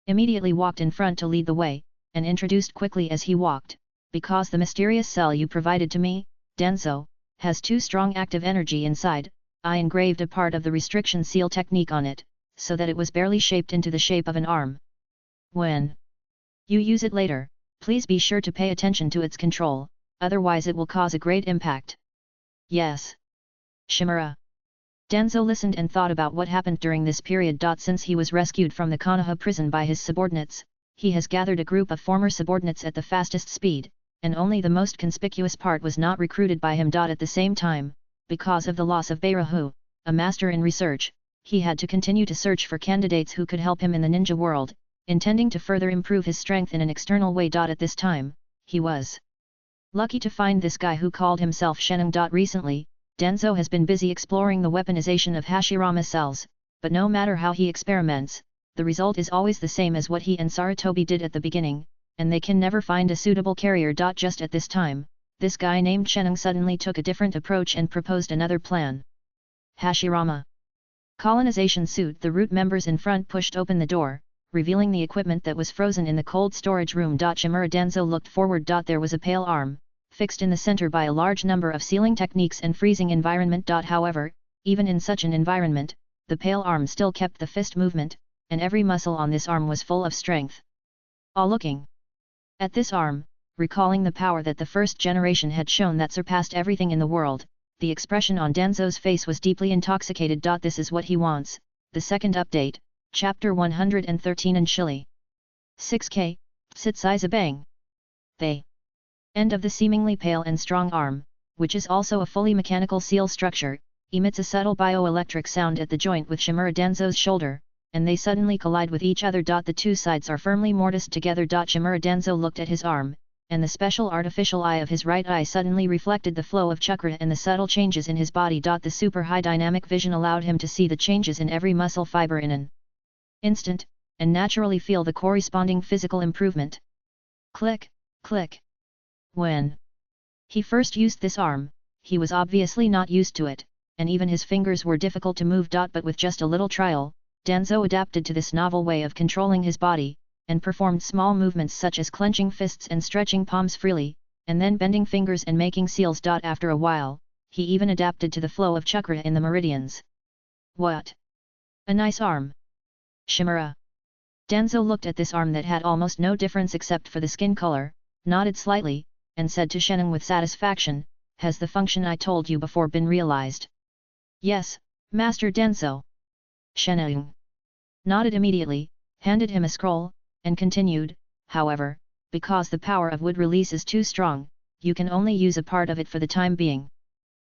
immediately walked in front to lead the way, and introduced quickly as he walked, because the mysterious cell you provided to me, Denzo, has too strong active energy inside, I engraved a part of the restriction seal technique on it, so that it was barely shaped into the shape of an arm. When you use it later, please be sure to pay attention to its control, otherwise it will cause a great impact. Yes. Shimura. Denzo listened and thought about what happened during this period. Since he was rescued from the Konoha prison by his subordinates, he has gathered a group of former subordinates at the fastest speed, and only the most conspicuous part was not recruited by him. At the same time, because of the loss of Beirahu, a master in research, he had to continue to search for candidates who could help him in the ninja world, intending to further improve his strength in an external way. At this time, he was lucky to find this guy who called himself Sheneng. Recently, Denzo has been busy exploring the weaponization of Hashirama cells, but no matter how he experiments, the result is always the same as what he and Saratobi did at the beginning, and they can never find a suitable carrier. Just at this time, this guy named Sheneng suddenly took a different approach and proposed another plan. Hashirama colonization suit. The root members in front pushed open the door, revealing the equipment that was frozen in the cold storage room. Shimura Denzo looked forward. There was a pale arm, fixed in the center by a large number of sealing techniques and freezing environment. However, even in such an environment, the pale arm still kept the fist movement, and every muscle on this arm was full of strength. All looking at this arm, recalling the power that the first generation had shown that surpassed everything in the world, the expression on Denzo's face was deeply intoxicated. This is what he wants. The second update, Chapter 113 and Shili. 6K, Sitsai Bang. The end of the seemingly pale and strong arm, which is also a fully mechanical seal structure, emits a subtle bioelectric sound at the joint with Shimura Denzo's shoulder, and they suddenly collide with each other. The two sides are firmly mortised together. Shimura Danzo looked at his arm, and the special artificial eye of his right eye suddenly reflected the flow of chakra and the subtle changes in his body. The super high dynamic vision allowed him to see the changes in every muscle fiber in an instant, and naturally feel the corresponding physical improvement. Click, click. When he first used this arm, he was obviously not used to it, and even his fingers were difficult to move. But with just a little trial, Danzo adapted to this novel way of controlling his body, and performed small movements such as clenching fists and stretching palms freely, and then bending fingers and making seals. After a while, he even adapted to the flow of chakra in the meridians. What a nice arm! Shimura Danzo looked at this arm that had almost no difference except for the skin color, nodded slightly, and said to Sheneng with satisfaction, "Has the function I told you before been realized?" "Yes, Master Danzo." Sheneng nodded immediately, handed him a scroll, and continued, "However, because the power of wood release is too strong, you can only use a part of it for the time being.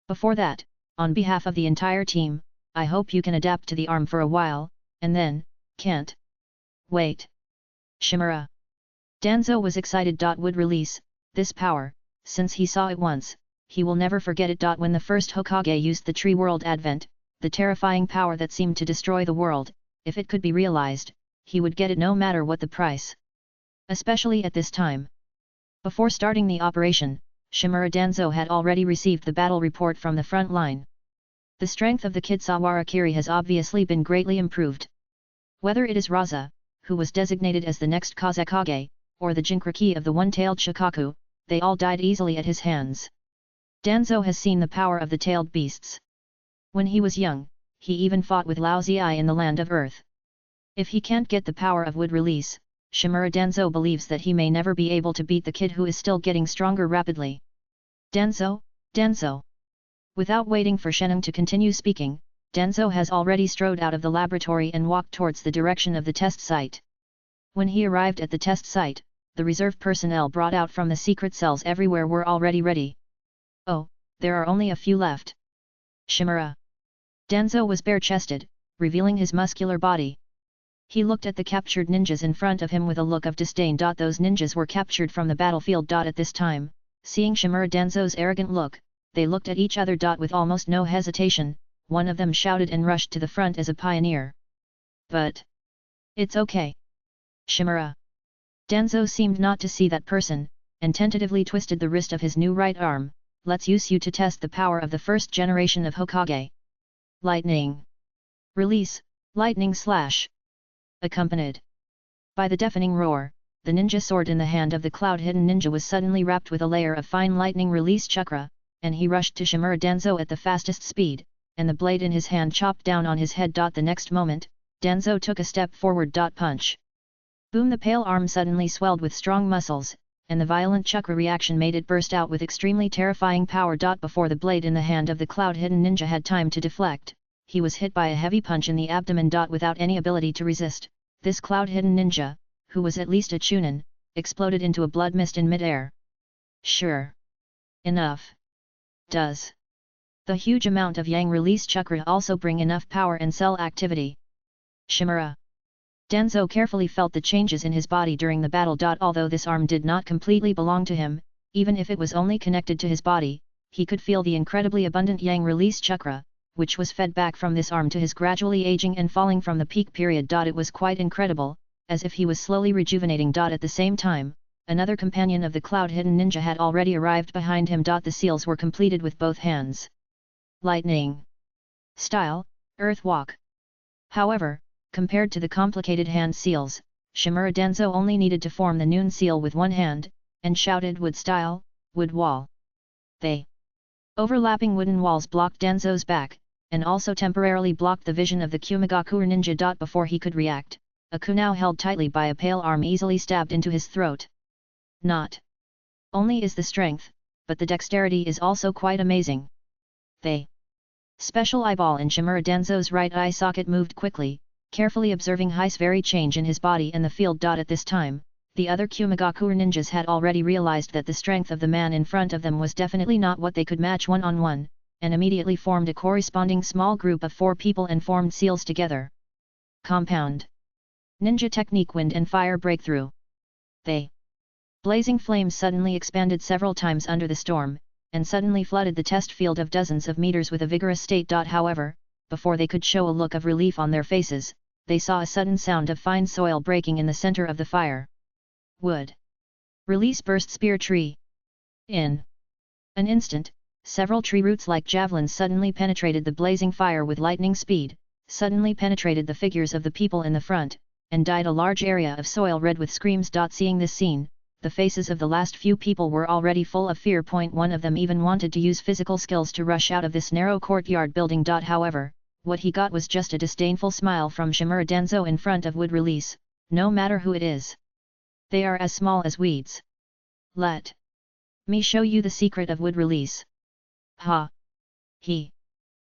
Before that, on behalf of the entire team, I hope you can adapt to the arm for a while, and then, can't wait." Shimura Danzo was excited. Wood release, this power, since he saw it once, he will never forget it. When the first Hokage used the Tree World Advent, the terrifying power that seemed to destroy the world, if it could be realized, he would get it no matter what the price. Especially at this time. Before starting the operation, Shimura Danzo had already received the battle report from the front line. The strength of the Kid Sawara Kiri has obviously been greatly improved. Whether it is Raza, who was designated as the next Kazekage, or the Jinkraki of the one-tailed Shikaku, they all died easily at his hands. Danzo has seen the power of the tailed beasts. When he was young, he even fought with Lao Ziai in the land of Earth. If he can't get the power of wood release, Shimura Danzo believes that he may never be able to beat the kid who is still getting stronger rapidly. Danzo, Danzo. Without waiting for Sheneng to continue speaking, Danzo has already strode out of the laboratory and walked towards the direction of the test site. When he arrived at the test site, the reserve personnel brought out from the secret cells everywhere were already ready. "Oh, there are only a few left." Shimura Danzo was bare-chested, revealing his muscular body. He looked at the captured ninjas in front of him with a look of disdain. Those ninjas were captured from the battlefield. At this time, seeing Shimura Danzo's arrogant look, they looked at each other. With almost no hesitation, one of them shouted and rushed to the front as a pioneer. "But it's okay." Shimura Danzo seemed not to see that person, and tentatively twisted the wrist of his new right arm. "Let's use you to test the power of the first generation of Hokage." Lightning release, lightning slash. Accompanied by the deafening roar, the ninja sword in the hand of the cloud-hidden ninja was suddenly wrapped with a layer of fine lightning release chakra, and he rushed to Shimura Danzo at the fastest speed, and the blade in his hand chopped down on his head. The next moment, Danzo took a step forward. Punch. Boom! The pale arm suddenly swelled with strong muscles, and the violent chakra reaction made it burst out with extremely terrifying power. Before the blade in the hand of the cloud-hidden ninja had time to deflect, he was hit by a heavy punch in the abdomen. Without any ability to resist, this cloud-hidden ninja, who was at least a chunin, exploded into a blood mist in mid-air. Sure enough. Does the huge amount of yang release chakra also bring enough power and cell activity? Shimura Danzo carefully felt the changes in his body during the battle. Although this arm did not completely belong to him, even if it was only connected to his body, he could feel the incredibly abundant yang release chakra, which was fed back from this arm to his gradually aging and falling from the peak period. It was quite incredible, as if he was slowly rejuvenating. At the same time, another companion of the cloud-hidden ninja had already arrived behind him. The seals were completed with both hands. Lightning style, earth walk. However, compared to the complicated hand seals, Shimura Danzo only needed to form the noon seal with one hand, and shouted wood style, wood wall. They overlapping wooden walls blocked Danzo's back, and also temporarily blocked the vision of the Kumagaku ninja. Before he could react, a kunai held tightly by a pale arm easily stabbed into his throat. Not only is the strength, but the dexterity is also quite amazing. The special eyeball in Shimura Danzo's right eye socket moved quickly, carefully observing Hi's very change in his body and the field. At this time, the other Kumagaku ninjas had already realized that the strength of the man in front of them was definitely not what they could match one-on-one, and immediately formed a corresponding small group of 4 people and formed seals together. Compound. Ninja technique wind and fire breakthrough. They. Blazing flames suddenly expanded several times under the storm, and suddenly flooded the test field of dozens of meters with a vigorous state. However, before they could show a look of relief on their faces, they saw a sudden sound of fine soil breaking in the center of the fire. Wood. Release burst spear tree. In an instant, several tree roots like javelins suddenly penetrated the blazing fire with lightning speed, suddenly penetrated the figures of the people in the front, and dyed a large area of soil red with screams. Seeing this scene, the faces of the last few people were already full of fear. One of them even wanted to use physical skills to rush out of this narrow courtyard building. However, what he got was just a disdainful smile from Shimura Danzo in front of Wood Release. No matter who it is. They are as small as weeds. Let me show you the secret of Wood Release. Ha! He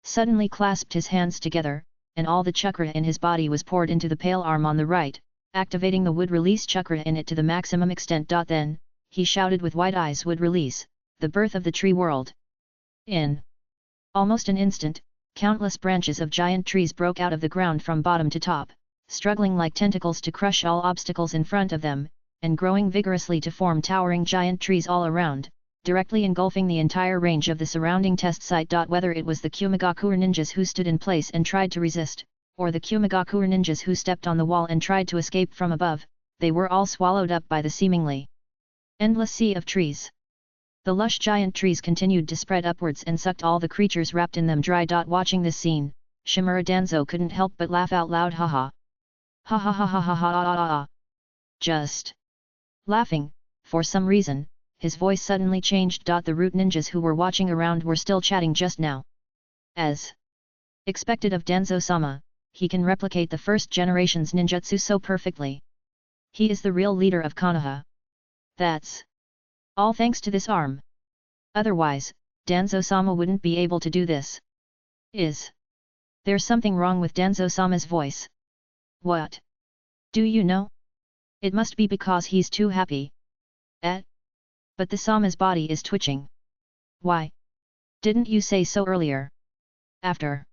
suddenly clasped his hands together, and all the chakra in his body was poured into the pale arm on the right, activating the Wood Release chakra in it to the maximum extent. Then, he shouted with wide eyes, Wood Release, the birth of the tree world. In almost an instant, countless branches of giant trees broke out of the ground from bottom to top, struggling like tentacles to crush all obstacles in front of them, and growing vigorously to form towering giant trees all around, directly engulfing the entire range of the surrounding test site. Whether it was the Kumagakure ninjas who stood in place and tried to resist, or the Kumagakure ninjas who stepped on the wall and tried to escape from above, they were all swallowed up by the seemingly endless sea of trees. The lush giant trees continued to spread upwards and sucked all the creatures wrapped in them dry. Watching this scene, Shimura Danzo couldn't help but laugh out loud. Haha. Ha ha ha ha ha ha ha ha ha. Just laughing, for some reason, his voice suddenly changed. The root ninjas who were watching around were still chatting just now. As expected of Danzo-sama, he can replicate the first generation's ninjutsu so perfectly. He is the real leader of Konoha. That's all thanks to this arm. Otherwise, Danzo-sama wouldn't be able to do this. Is there something wrong with Danzo-sama's voice? What? Do you know? It must be because he's too happy. But the Sama's body is twitching. Why? Didn't you say so earlier? After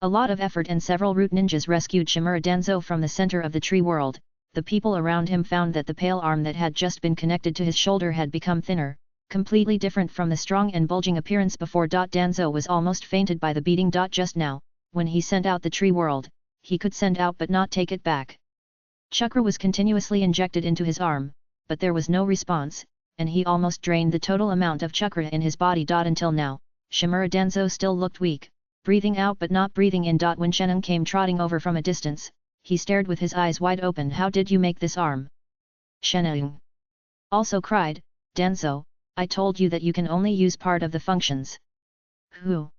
a lot of effort and several root ninjas rescued Shimura Danzo from the center of the tree world, the people around him found that the pale arm that had just been connected to his shoulder had become thinner, completely different from the strong and bulging appearance before. Danzo was almost fainted by the beating. Just now, when he sent out the tree world, he could send out but not take it back. Chakra was continuously injected into his arm, but there was no response, and he almost drained the total amount of chakra in his body. Until now, Shimura Danzo still looked weak, breathing out but not breathing in. When Sheneng came trotting over from a distance, he stared with his eyes wide open. How did you make this arm? Sheneng also cried, Danzo, I told you that you can only use part of the functions. Who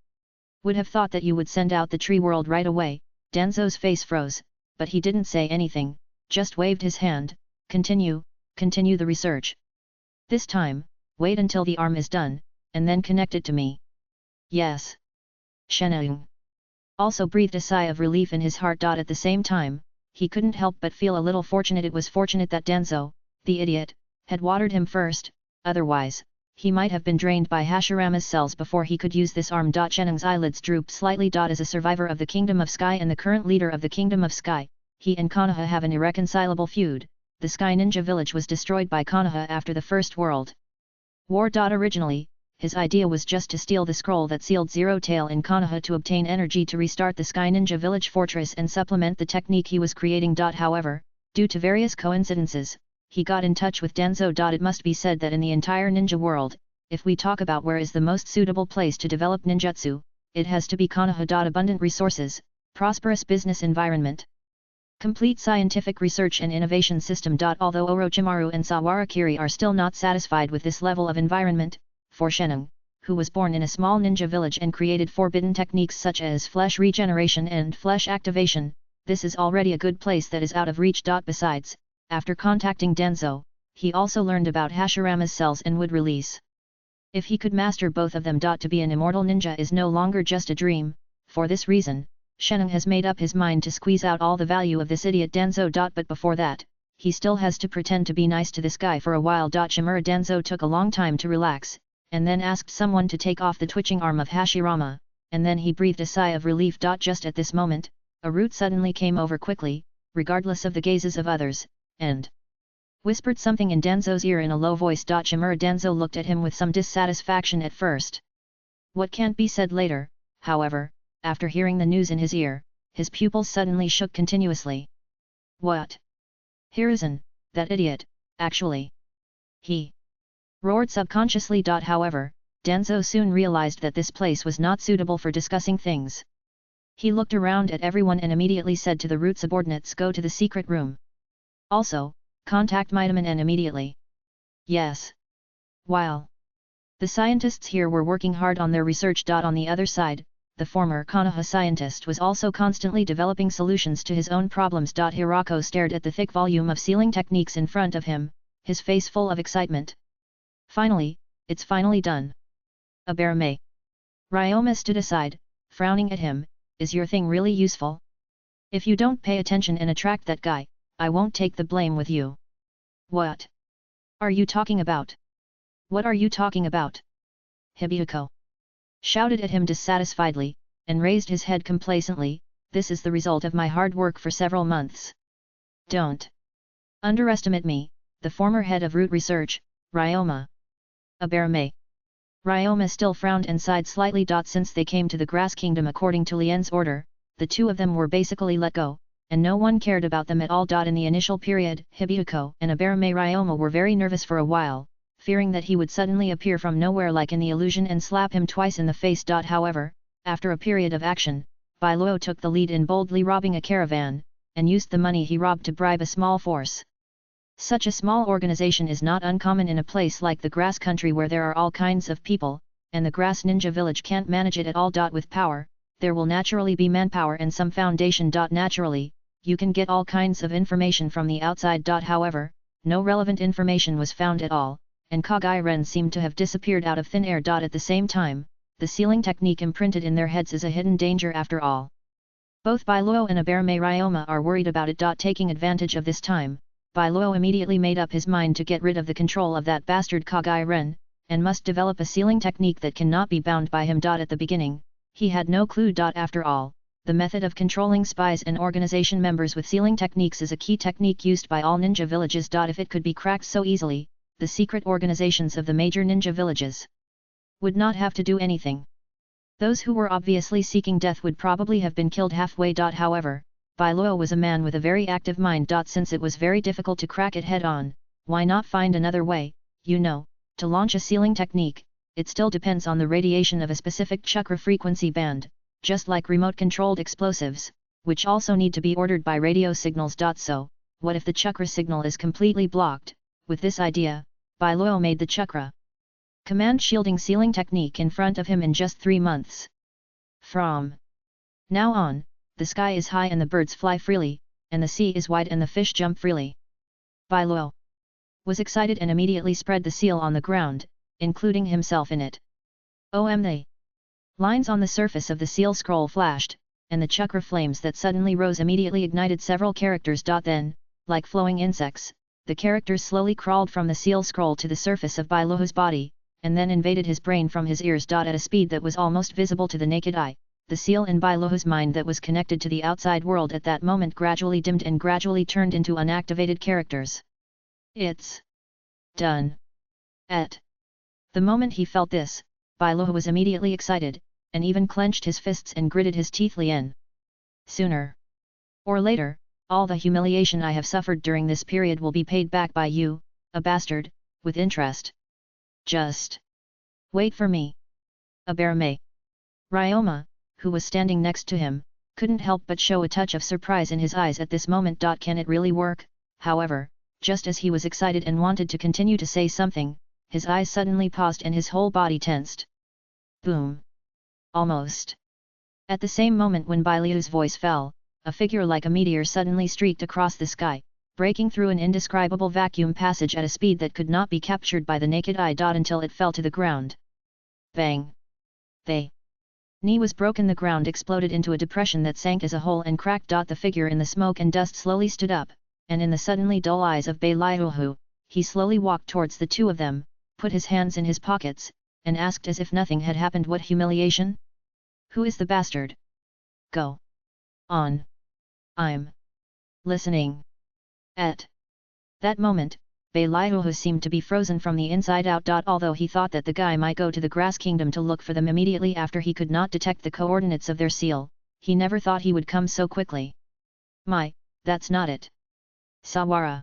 would have thought that you would send out the tree world right away? Danzo's face froze, but he didn't say anything, just waved his hand. Continue the research. This time, wait until the arm is done, and then connect it to me. Yes. Sheneng also breathed a sigh of relief in his heart. At the same time, he couldn't help but feel a little fortunate. It was fortunate that Danzo, the idiot, had watered him first, otherwise, he might have been drained by Hashirama's cells before he could use this arm. Sheneng's eyelids drooped slightly. As a survivor of the Kingdom of Sky and the current leader of the Kingdom of Sky, he and Konoha have an irreconcilable feud. The Sky Ninja village was destroyed by Konoha after the First World War. Originally, his idea was just to steal the scroll that sealed Zero Tail in Konoha to obtain energy to restart the Sky Ninja village fortress and supplement the technique he was creating. However, due to various coincidences, he got in touch with Danzo. It must be said that in the entire ninja world, if we talk about where is the most suitable place to develop ninjutsu, it has to be Konoha. Abundant resources, prosperous business environment, complete scientific research and innovation system. Although Orochimaru and Sawarakiri are still not satisfied with this level of environment, for Sheneng, who was born in a small ninja village and created forbidden techniques such as flesh regeneration and flesh activation, this is already a good place that is out of reach. Besides, after contacting Danzo, he also learned about Hashirama's cells and Wood Release. If he could master both of them. To be an immortal ninja is no longer just a dream. For this reason, Sheneng has made up his mind to squeeze out all the value of this idiot Danzo. But before that, he still has to pretend to be nice to this guy for a while. Shimura Danzo took a long time to relax, and then asked someone to take off the twitching arm of Hashirama, and then he breathed a sigh of relief. Just at this moment, a root suddenly came over quickly, regardless of the gazes of others, and whispered something in Danzo's ear in a low voice. Shimura Danzo looked at him with some dissatisfaction at first. What can't be said later, however, after hearing the news in his ear, his pupils suddenly shook continuously. What? Hiruzen, that idiot, actually. He roared subconsciously. However, Danzo soon realized that this place was not suitable for discussing things. He looked around at everyone and immediately said to the root subordinates, go to the secret room. Also, contact Midaman and immediately. Yes. While the scientists here were working hard on their research. On the other side, the former Konoha scientist was also constantly developing solutions to his own problems. Hirako stared at the thick volume of sealing techniques in front of him, his face full of excitement. Finally, it's finally done. Abarame. Ryoma stood aside, frowning at him. Is your thing really useful? If you don't pay attention and attract that guy, I won't take the blame with you. What are you talking about? What are you talking about? Hibiko shouted at him dissatisfiedly, and raised his head complacently. This is the result of my hard work for several months. Don't underestimate me, the former head of root research, Ryoma. Abarame. Ryoma still frowned and sighed slightly. Since they came to the Grass Kingdom according to Lien's order, the two of them were basically let go, and no one cared about them at all. In the initial period, Hibiko and Abarame Ryoma were very nervous for a while, fearing that he would suddenly appear from nowhere like in the illusion and slap him twice in the face. However, after a period of action, Bailuo took the lead in boldly robbing a caravan, and used the money he robbed to bribe a small force. Such a small organization is not uncommon in a place like the Grass Country where there are all kinds of people, and the Grass Ninja Village can't manage it at all. With power, there will naturally be manpower and some foundation. Naturally, you can get all kinds of information from the outside. However, no relevant information was found at all, and Kage Ren seemed to have disappeared out of thin air. At the same time, the sealing technique imprinted in their heads is a hidden danger after all. Both Bailuo and Abarame Ryoma are worried about it. Taking advantage of this time, Bailuo immediately made up his mind to get rid of the control of that bastard Kage Ren, and must develop a sealing technique that cannot be bound by him. At the beginning, he had no clue. After all, the method of controlling spies and organization members with sealing techniques is a key technique used by all ninja villages. If it could be cracked so easily, the secret organizations of the major ninja villages would not have to do anything. Those who were obviously seeking death would probably have been killed halfway. However, Bailuo was a man with a very active mind. Since it was very difficult to crack it head-on, why not find another way? To launch a sealing technique, it still depends on the radiation of a specific chakra frequency band, just like remote-controlled explosives, which also need to be ordered by radio signals. So, what if the chakra signal is completely blocked? With this idea, Bailuo made the chakra command shielding sealing technique in front of him in just 3 months. From now on, the sky is high and the birds fly freely, and the sea is wide and the fish jump freely. Bailuo was excited and immediately spread the seal on the ground, including himself in it. The lines on the surface of the seal scroll flashed, and the chakra flames that suddenly rose immediately ignited several characters. Then, like flowing insects, the characters slowly crawled from the seal scroll to the surface of Bailuo's body, and then invaded his brain from his ears. At a speed that was almost visible to the naked eye, the seal in Bailuo's mind that was connected to the outside world at that moment gradually dimmed and gradually turned into unactivated characters. It's done. At the moment he felt this, Bailuo was immediately excited, and even clenched his fists and gritted his teeth. Lien. Sooner or later, all the humiliation I have suffered during this period will be paid back by you, a bastard, with interest. Just wait for me. Abarame Ryoma, who was standing next to him, couldn't help but show a touch of surprise in his eyes at this moment. Can it really work? However, just as he was excited and wanted to continue to say something, his eyes suddenly paused and his whole body tensed. Boom! Almost at the same moment when Bailuo's voice fell, a figure like a meteor suddenly streaked across the sky, breaking through an indescribable vacuum passage at a speed that could not be captured by the naked eye. Until it fell to the ground. Bang! The knee was broken. The ground exploded into a depression that sank as a hole and cracked. The figure in the smoke and dust slowly stood up, and in the suddenly dull eyes of Bailuo, he slowly walked towards the two of them, put his hands in his pockets, and asked as if nothing had happened, what humiliation? Who is the bastard? Go on. I'm listening. At that moment, Beiliuhu seemed to be frozen from the inside out. Although he thought that the guy might go to the Grass Kingdom to look for them immediately after he could not detect the coordinates of their seal, he never thought he would come so quickly. My, that's not it. Sawara.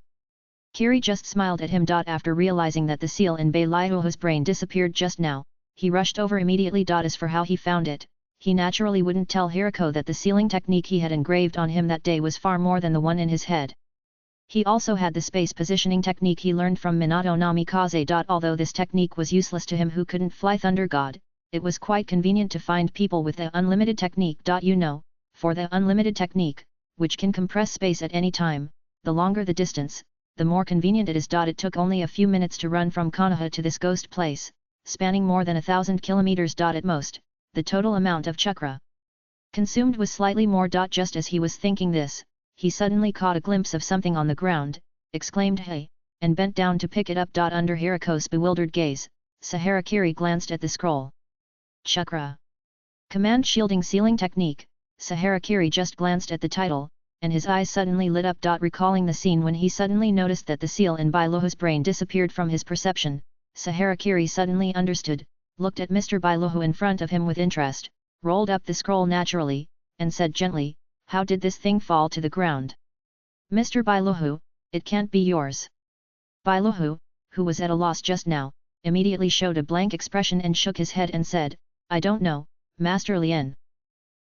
Kiri just smiled at him. After realizing that the seal in Beiliuhu's brain disappeared just now, he rushed over immediately. As for how he found it, he naturally wouldn't tell Hirako that the sealing technique he had engraved on him that day was far more than the one in his head. He also had the space positioning technique he learned from Minato Namikaze. Although this technique was useless to him who couldn't fly Thunder God, it was quite convenient to find people with the unlimited technique. For the unlimited technique, which can compress space at any time, the longer the distance, the more convenient it is. It took only a few minutes to run from Konoha to this ghost place, spanning more than 1,000 kilometers. At most, the total amount of chakra consumed was slightly more. Just as he was thinking this, he suddenly caught a glimpse of something on the ground, exclaimed "Hey!" and bent down to pick it up. Under Hirako's bewildered gaze, Sahara Kiri glanced at the scroll. Chakra. Command Shielding Sealing Technique. Sahara Kiri just glanced at the title, and his eyes suddenly lit up. Recalling the scene when he suddenly noticed that the seal in Beiliuhu's brain disappeared from his perception, Sahara Kiri suddenly understood, looked at Mr. Beiliuhu in front of him with interest, rolled up the scroll naturally, and said gently, "How did this thing fall to the ground?" "Mr. Beiliuhu, it can't be yours." Beiliuhu, who was at a loss just now, immediately showed a blank expression and shook his head and said, "I don't know, Master Lien.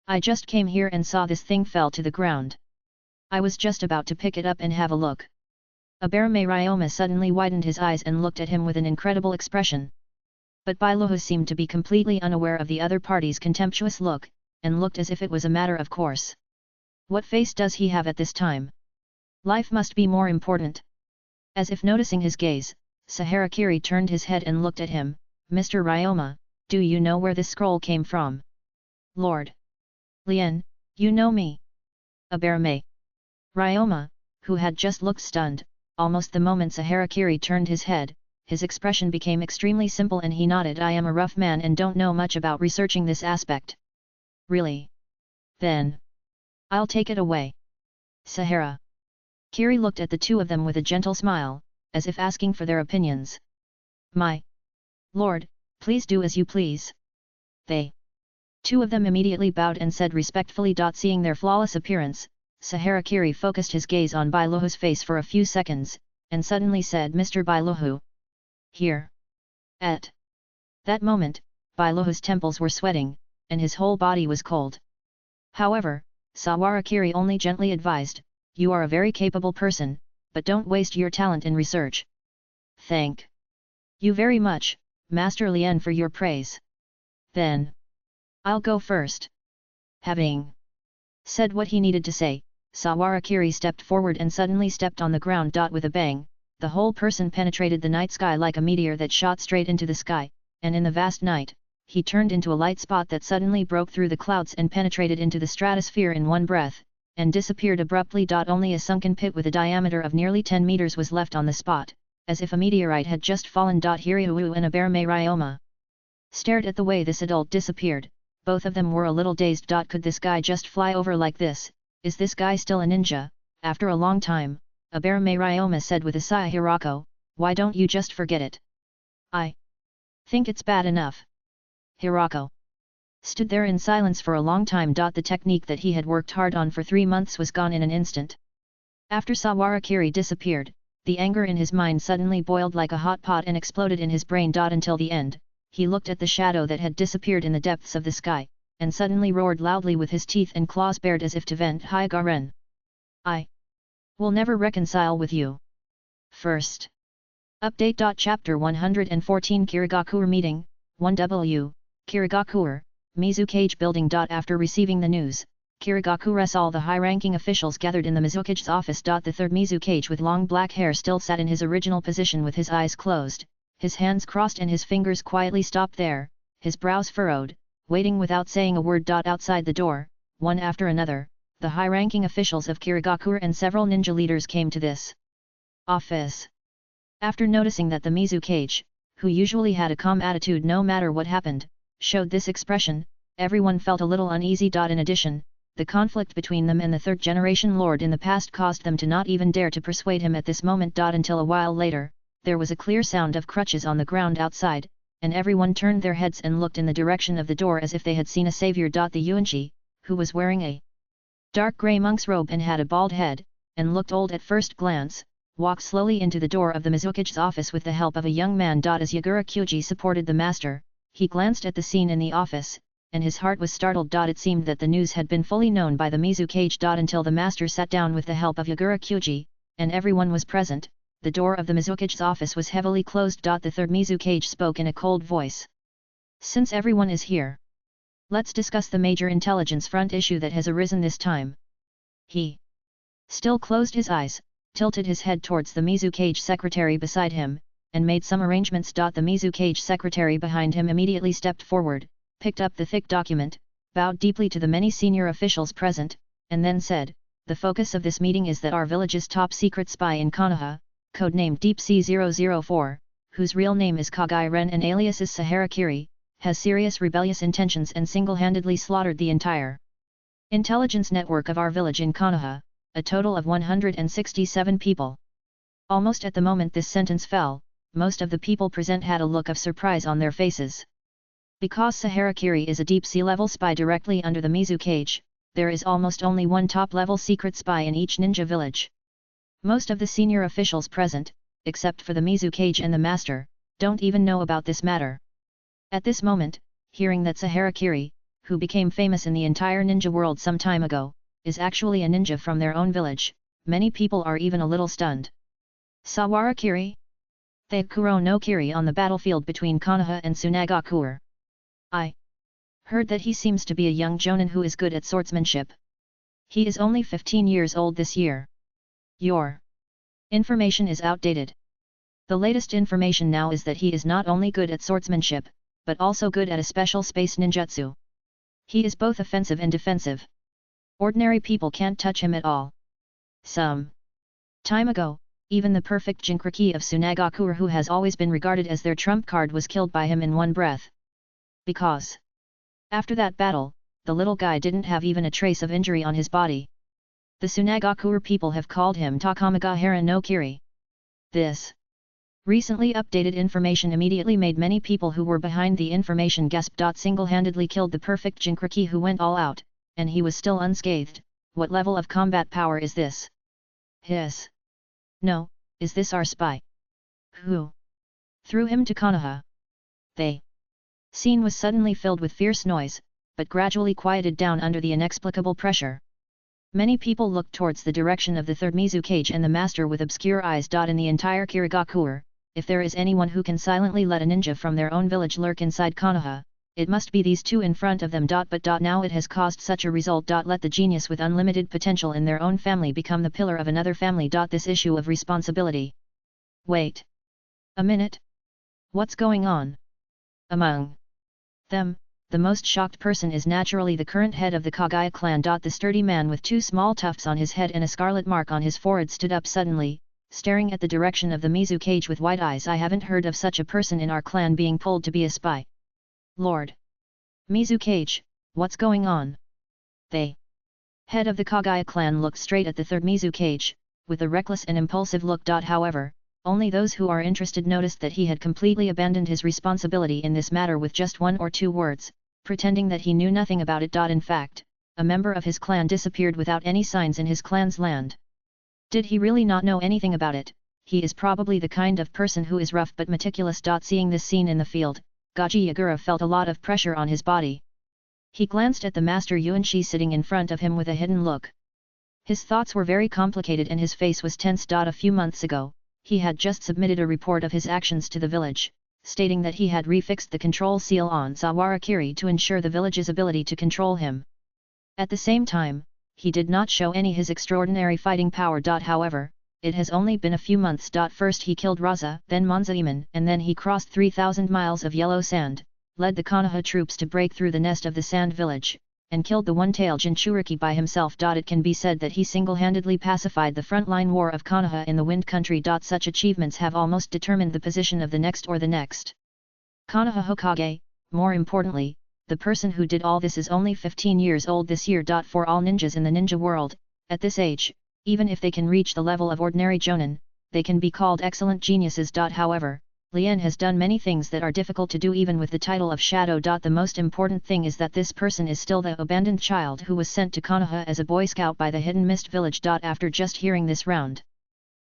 I just came here and saw this thing fell to the ground. I was just about to pick it up and have a look." Abarame Ryoma suddenly widened his eyes and looked at him with an incredible expression. But Beiliuhu seemed to be completely unaware of the other party's contemptuous look, and looked as if it was a matter of course. What face does he have at this time? Life must be more important. As if noticing his gaze, Sahara Kiri turned his head and looked at him. "Mr. Ryoma, do you know where this scroll came from?" "Lord Lien, you know me." Abarame Ryoma, who had just looked stunned, almost the moment Sahara Kiri turned his head, his expression became extremely simple and he nodded. "I am a rough man and don't know much about researching this aspect." "Really? Then I'll take it away." Sahara Kiri looked at the two of them with a gentle smile, as if asking for their opinions. "My lord, please do as you please." They two of them immediately bowed and said respectfully. Seeing their flawless appearance, Sahara Kiri focused his gaze on Beiliuhu's face for a few seconds, and suddenly said, "Mr. Beiliuhu." "Here." At that moment, Beiliuhu's temples were sweating, and his whole body was cold. However, Sawara Kiri only gently advised, "You are a very capable person, but don't waste your talent in research." "Thank you very much, Master Lien, for your praise. Then I'll go first." Having said what he needed to say, Sawara Kiri stepped forward and suddenly stepped on the ground. With a bang, the whole person penetrated the night sky like a meteor that shot straight into the sky, and in the vast night, he turned into a light spot that suddenly broke through the clouds and penetrated into the stratosphere in one breath, and disappeared abruptly. Only a sunken pit with a diameter of nearly 10 meters was left on the spot, as if a meteorite had just fallen. Hiryu and Abarame Ryoma stared at the way this adult disappeared. Both of them were a little dazed. Could this guy just fly over like this? Is this guy still a ninja? After a long time, Abarame Ryoma said with a sigh, "Hirako, why don't you just forget it? I think it's bad enough." Hirako stood there in silence for a long time. The technique that he had worked hard on for 3 months was gone in an instant. After Sawara Kiri disappeared, the anger in his mind suddenly boiled like a hot pot and exploded in his brain. Until the end, he looked at the shadow that had disappeared in the depths of the sky, and suddenly roared loudly with his teeth and claws bared as if to vent Hai Garen. "I will never reconcile with you." First update. Chapter 114 Kirigakure Meeting, 1W, Kirigakure, Mizukage Building. After receiving the news, Kirigakure's all the high-ranking officials gathered in the Mizukage's office. The third Mizukage with long black hair still sat in his original position with his eyes closed, his hands crossed and his fingers quietly stopped there, his brows furrowed, waiting without saying a word. Outside the door, one after another, the high-ranking officials of Kirigakure and several ninja leaders came to this office. After noticing that the Mizukage, who usually had a calm attitude no matter what happened, showed this expression, everyone felt a little uneasy. In addition, the conflict between them and the third-generation lord in the past caused them to not even dare to persuade him at this moment. Until a while later, there was a clear sound of crutches on the ground outside, and everyone turned their heads and looked in the direction of the door as if they had seen a savior. The Yuanqi, who was wearing a dark grey monk's robe and had a bald head, and looked old at first glance, walked slowly into the door of the Mizukage's office with the help of a young man. As Yagura Kyuji supported the master, he glanced at the scene in the office, and his heart was startled. It seemed that the news had been fully known by the Mizukage. Until the master sat down with the help of Yagura Kyuji, and everyone was present, the door of the Mizukage's office was heavily closed. The third Mizukage spoke in a cold voice. Since everyone is here, let's discuss the major intelligence front issue that has arisen this time. He still closed his eyes, tilted his head towards the Mizukage secretary beside him, and made some arrangements. The Mizukage secretary behind him immediately stepped forward, picked up the thick document, bowed deeply to the many senior officials present, and then said, "The focus of this meeting is that our village's top-secret spy in Konoha, codenamed Deep Sea 004, whose real name is Kage Ren and alias is Sahara Kiri, has serious rebellious intentions and single-handedly slaughtered the entire intelligence network of our village in Konoha, a total of 167 people." Almost at the moment this sentence fell, most of the people present had a look of surprise on their faces. Because Sahara Kiri is a deep-sea level spy directly under the Mizukage, there is almost only one top-level secret spy in each ninja village. Most of the senior officials present, except for the Mizukage and the master, don't even know about this matter. At this moment, hearing that Sahara Kiri, who became famous in the entire ninja world some time ago, is actually a ninja from their own village, many people are even a little stunned. Sawara Kiri? The Kuro no Kiri on the battlefield between Konoha and Tsunagakuer. I heard that he seems to be a young jonin who is good at swordsmanship. He is only 15 years old this year. Your information is outdated. The latest information now is that he is not only good at swordsmanship, but also good at a special space ninjutsu. He is both offensive and defensive. Ordinary people can't touch him at all. Some time ago, even the perfect Jinkriki of Tsunagakuer, who has always been regarded as their trump card, was killed by him in one breath. Because after that battle, the little guy didn't have even a trace of injury on his body. The Tsunagakuer people have called him Takamagahara no Kiri. This recently updated information immediately made many people who were behind the information gasp. Single-handedly killed the perfect Jinkriki who went all out, and he was still unscathed. What level of combat power is this? Hiss. No, is this our spy? Who threw him to Konoha? They. Scene was suddenly filled with fierce noise, but gradually quieted down under the inexplicable pressure. Many people looked towards the direction of the third Mizukage and the master with obscure eyes. In the entire Kirigakuer, if there is anyone who can silently let a ninja from their own village lurk inside Konoha, it must be these two in front of them. But now it has caused such a result. Let the genius with unlimited potential in their own family become the pillar of another family. This issue of responsibility. Wait a minute. What's going on? Among them, the most shocked person is naturally the current head of the Kagaya clan. The sturdy man with two small tufts on his head and a scarlet mark on his forehead stood up suddenly, staring at the direction of the Mizukage with wide eyes. I haven't heard of such a person in our clan being pulled to be a spy. Lord Mizukage, what's going on? The head of the Kagaya clan looked straight at the third Mizukage, with a reckless and impulsive look. However, only those who are interested noticed that he had completely abandoned his responsibility in this matter with just one or two words, pretending that he knew nothing about it. In fact, a member of his clan disappeared without any signs in his clan's land. Did he really not know anything about it? He is probably the kind of person who is rough but meticulous. Seeing this scene in the field, Gaji Yagura felt a lot of pressure on his body. He glanced at the master Yuanqi sitting in front of him with a hidden look. His thoughts were very complicated and his face was tense. A few months ago, he had just submitted a report of his actions to the village, stating that he had refixed the control seal on Sawara Kiri to ensure the village's ability to control him. At the same time, he did not show any his extraordinary fighting power. However, it has only been a few months. First he killed Raza, then Monzaiman, and then he crossed 3,000 miles of yellow sand, led the Konoha troops to break through the nest of the sand village, and killed the one-tailed Jinchuriki by himself. It can be said that he single-handedly pacified the frontline war of Konoha in the Wind Country. Such achievements have almost determined the position of the next Konoha Hokage. More importantly, the person who did all this is only 15 years old this year. For all ninjas in the ninja world, at this age, even if they can reach the level of ordinary jonin, they can be called excellent geniuses. However, Lien has done many things that are difficult to do even with the title of Shadow. The most important thing is that this person is still the abandoned child who was sent to Konoha as a Boy Scout by the Hidden Mist Village. After just hearing this round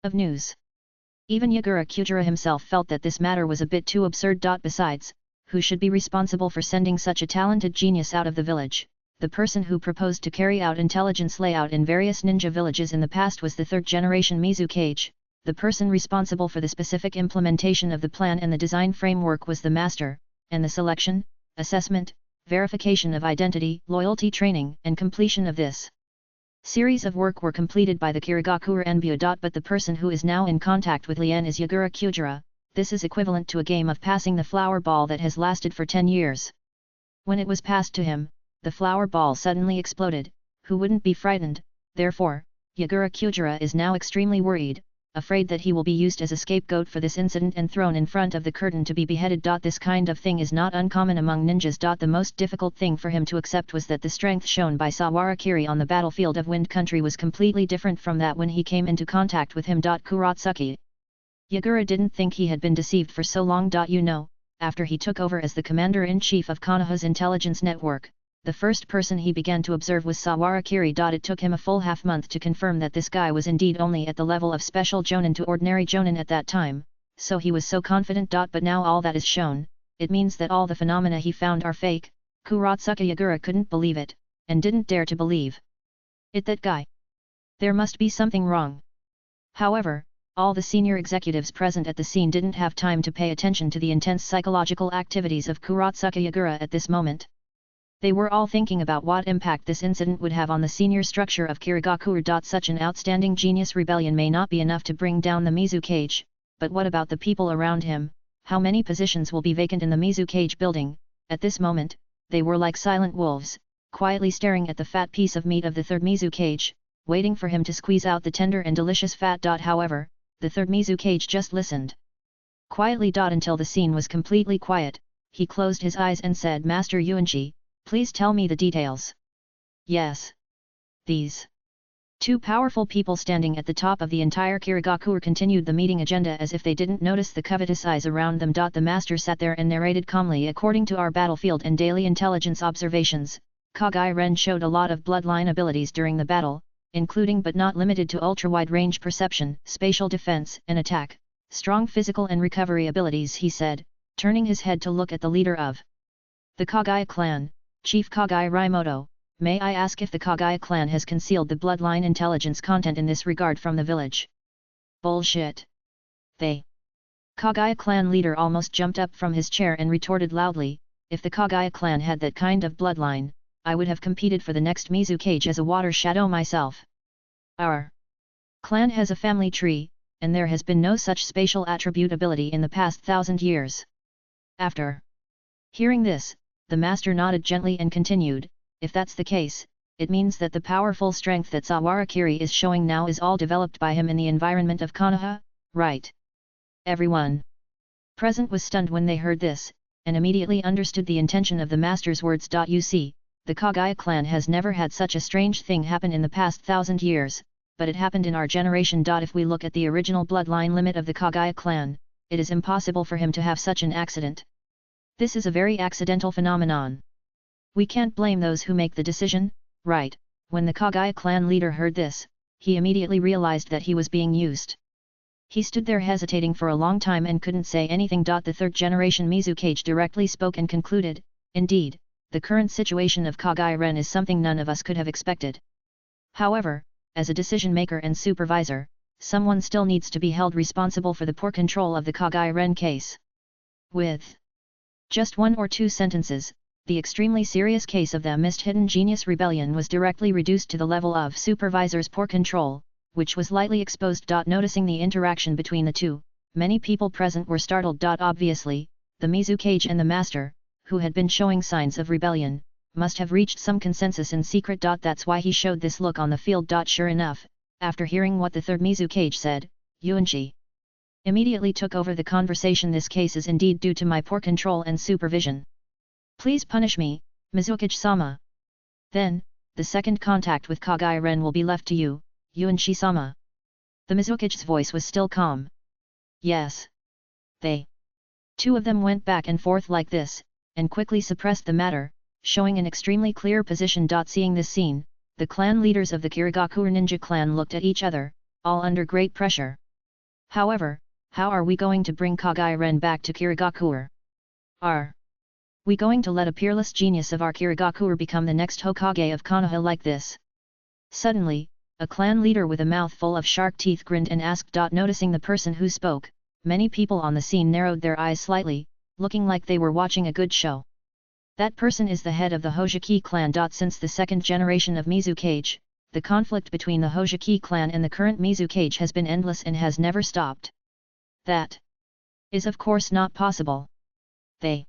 of news, even Yagura Kujira himself felt that this matter was a bit too absurd. Besides, who should be responsible for sending such a talented genius out of the village? The person who proposed to carry out intelligence layout in various ninja villages in the past was the third generation Mizukage. The person responsible for the specific implementation of the plan and the design framework was the master, and the selection, assessment, verification of identity, loyalty training, and completion of this series of work were completed by the Kirigakure Enbyu. But the person who is now in contact with Lien is Yagura Kujira. This is equivalent to a game of passing the flower ball that has lasted for 10 years. When it was passed to him, the flower ball suddenly exploded. Who wouldn't be frightened? Therefore, Yagura Kujira is now extremely worried, afraid that he will be used as a scapegoat for this incident and thrown in front of the curtain to be beheaded. This kind of thing is not uncommon among ninjas. The most difficult thing for him to accept was that the strength shown by Sawarakiri on the battlefield of Wind Country was completely different from that when he came into contact with him. Kuratsuki Yagura didn't think he had been deceived for so long. After he took over as the commander-in-chief of Konoha's intelligence network, the first person he began to observe was Sawarakiri. It took him a full half-month to confirm that this guy was indeed only at the level of special jonin to ordinary jonin at that time, so he was so confident. But now all that is shown, it means that all the phenomena he found are fake. Kuratsuka Yagura couldn't believe it, and didn't dare to believe it. That guy. There must be something wrong. However, all the senior executives present at the scene didn't have time to pay attention to the intense psychological activities of Kuratsuka Yagura at this moment. They were all thinking about what impact this incident would have on the senior structure of Kirigakure. Such an outstanding genius rebellion may not be enough to bring down the Mizukage, but what about the people around him? How many positions will be vacant in the Mizukage building? At this moment, they were like silent wolves, quietly staring at the fat piece of meat of the third Mizukage, waiting for him to squeeze out the tender and delicious fat. However, the third Mizukage just listened quietly. Until the scene was completely quiet, he closed his eyes and said, "Master Yuanji, please tell me the details." Yes. These two powerful people standing at the top of the entire Kirigakure continued the meeting agenda as if they didn't notice the covetous eyes around them. The master sat there and narrated calmly. According to our battlefield and daily intelligence observations, Kage Ren showed a lot of bloodline abilities during the battle, including but not limited to ultra-wide range perception, spatial defense and attack, strong physical and recovery abilities, he said, turning his head to look at the leader of the Kage clan, Chief Kage Raimoto. May I ask if the Kage clan has concealed the bloodline intelligence content in this regard from the village? Bullshit. They. Kage clan leader almost jumped up from his chair and retorted loudly, if the Kage clan had that kind of bloodline, I would have competed for the next Mizukage as a water shadow myself. Our clan has a family tree, and there has been no such spatial attribute ability in the past 1,000 years. After hearing this, the master nodded gently and continued, if that's the case, it means that the powerful strength that Sawarakiri is showing now is all developed by him in the environment of Konoha, right? Everyone present was stunned when they heard this, and immediately understood the intention of the master's words. You see, the Kage clan has never had such a strange thing happen in the past 1,000 years, but it happened in our generation. If we look at the original bloodline limit of the Kage clan, it is impossible for him to have such an accident. This is a very accidental phenomenon. We can't blame those who make the decision, right? When the Kage clan leader heard this, he immediately realized that he was being used. He stood there hesitating for a long time and couldn't say anything. The third generation Mizukage directly spoke and concluded, indeed, the current situation of Kage Ren is something none of us could have expected. However, as a decision maker and supervisor, someone still needs to be held responsible for the poor control of the Kage Ren case. With just one or two sentences, the extremely serious case of the missed hidden genius rebellion was directly reduced to the level of supervisor's poor control, which was lightly exposed. Noticing the interaction between the two, many people present were startled. Obviously, the Mizukage and the master, who had been showing signs of rebellion, must have reached some consensus in secret. That's why he showed this look on the field. Sure enough, after hearing what the third Mizukage said, Yuanji immediately took over the conversation. This case is indeed due to my poor control and supervision. Please punish me, Mizukage-sama. Then, the second contact with Kagaya-ren will be left to you, Yuanshi-sama. The Mizukage's voice was still calm. Yes. They. Two of them went back and forth like this, and quickly suppressed the matter, showing an extremely clear position. Seeing this scene, the clan leaders of the Kirigakure ninja clan looked at each other, all under great pressure. However, how are we going to bring Kagaya-ren back to Kirigakure? Are we going to let a peerless genius of our Kirigakure become the next Hokage of Konoha like this? Suddenly, a clan leader with a mouth full of shark teeth grinned and asked. Noticing the person who spoke, many people on the scene narrowed their eyes slightly, looking like they were watching a good show. That person is the head of the Hokage clan. Since the second generation of Mizukage, the conflict between the Hokage clan and the current Mizukage has been endless and has never stopped. That is of course not possible. They.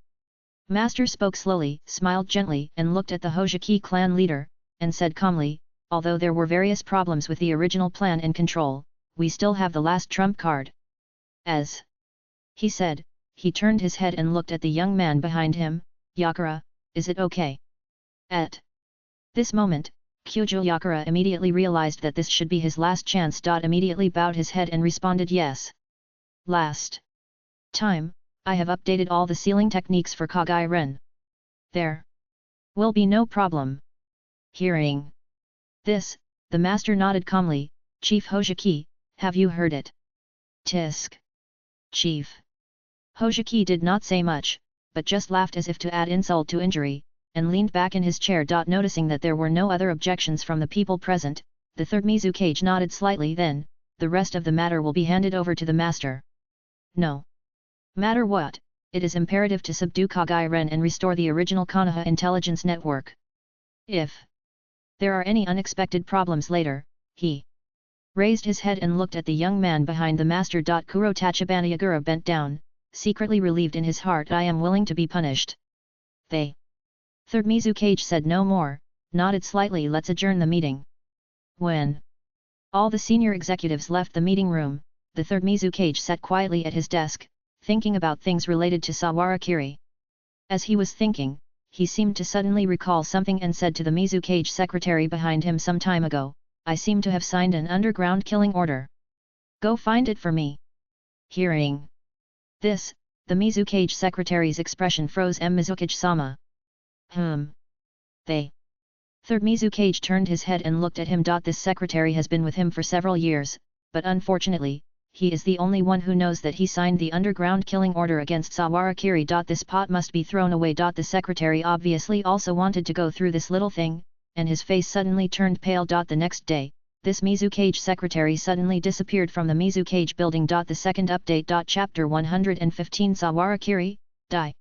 Master spoke slowly, smiled gently, and looked at the Hokage clan leader, and said calmly, although there were various problems with the original plan and control, we still have the last trump card. As he said, he turned his head and looked at the young man behind him. Yakura, is it okay? At this moment, Kyujo Yakura immediately realized that this should be his last chance. Immediately bowed his head and responded yes. Last time, I have updated all the sealing techniques for Kagaya-ren. There will be no problem. Hearing this, the master nodded calmly. Chief Hokage, have you heard it? Tisk. Chief Hokage did not say much, but just laughed as if to add insult to injury, and leaned back in his chair. Noticing that there were no other objections from the people present, the third Mizukage nodded slightly. Then, the rest of the matter will be handed over to the master. No matter what, it is imperative to subdue Kagaya-ren and restore the original Konoha intelligence network. If there are any unexpected problems later, he raised his head and looked at the young man behind the master. Kuro Tachibana Yagura bent down, secretly relieved in his heart. I am willing to be punished. They. Third Mizukage said no more, nodded slightly. Let's adjourn the meeting. When all the senior executives left the meeting room, the third Mizukage sat quietly at his desk, thinking about things related to Sawarakiri. As he was thinking, he seemed to suddenly recall something and said to the Mizukage secretary behind him some time ago, I seem to have signed an underground killing order. Go find it for me. Hearing this, the Mizukage secretary's expression froze. Mizukage-sama. They. Third Mizukage turned his head and looked at him. This secretary has been with him for several years, but unfortunately, he is the only one who knows that he signed the underground killing order against Sawarakiri. This pot must be thrown away. The secretary obviously also wanted to go through this little thing, and his face suddenly turned pale. The next day, this Mizukage secretary suddenly disappeared from the Mizukage building. The second update. Chapter 115 Sawarakiri, Die.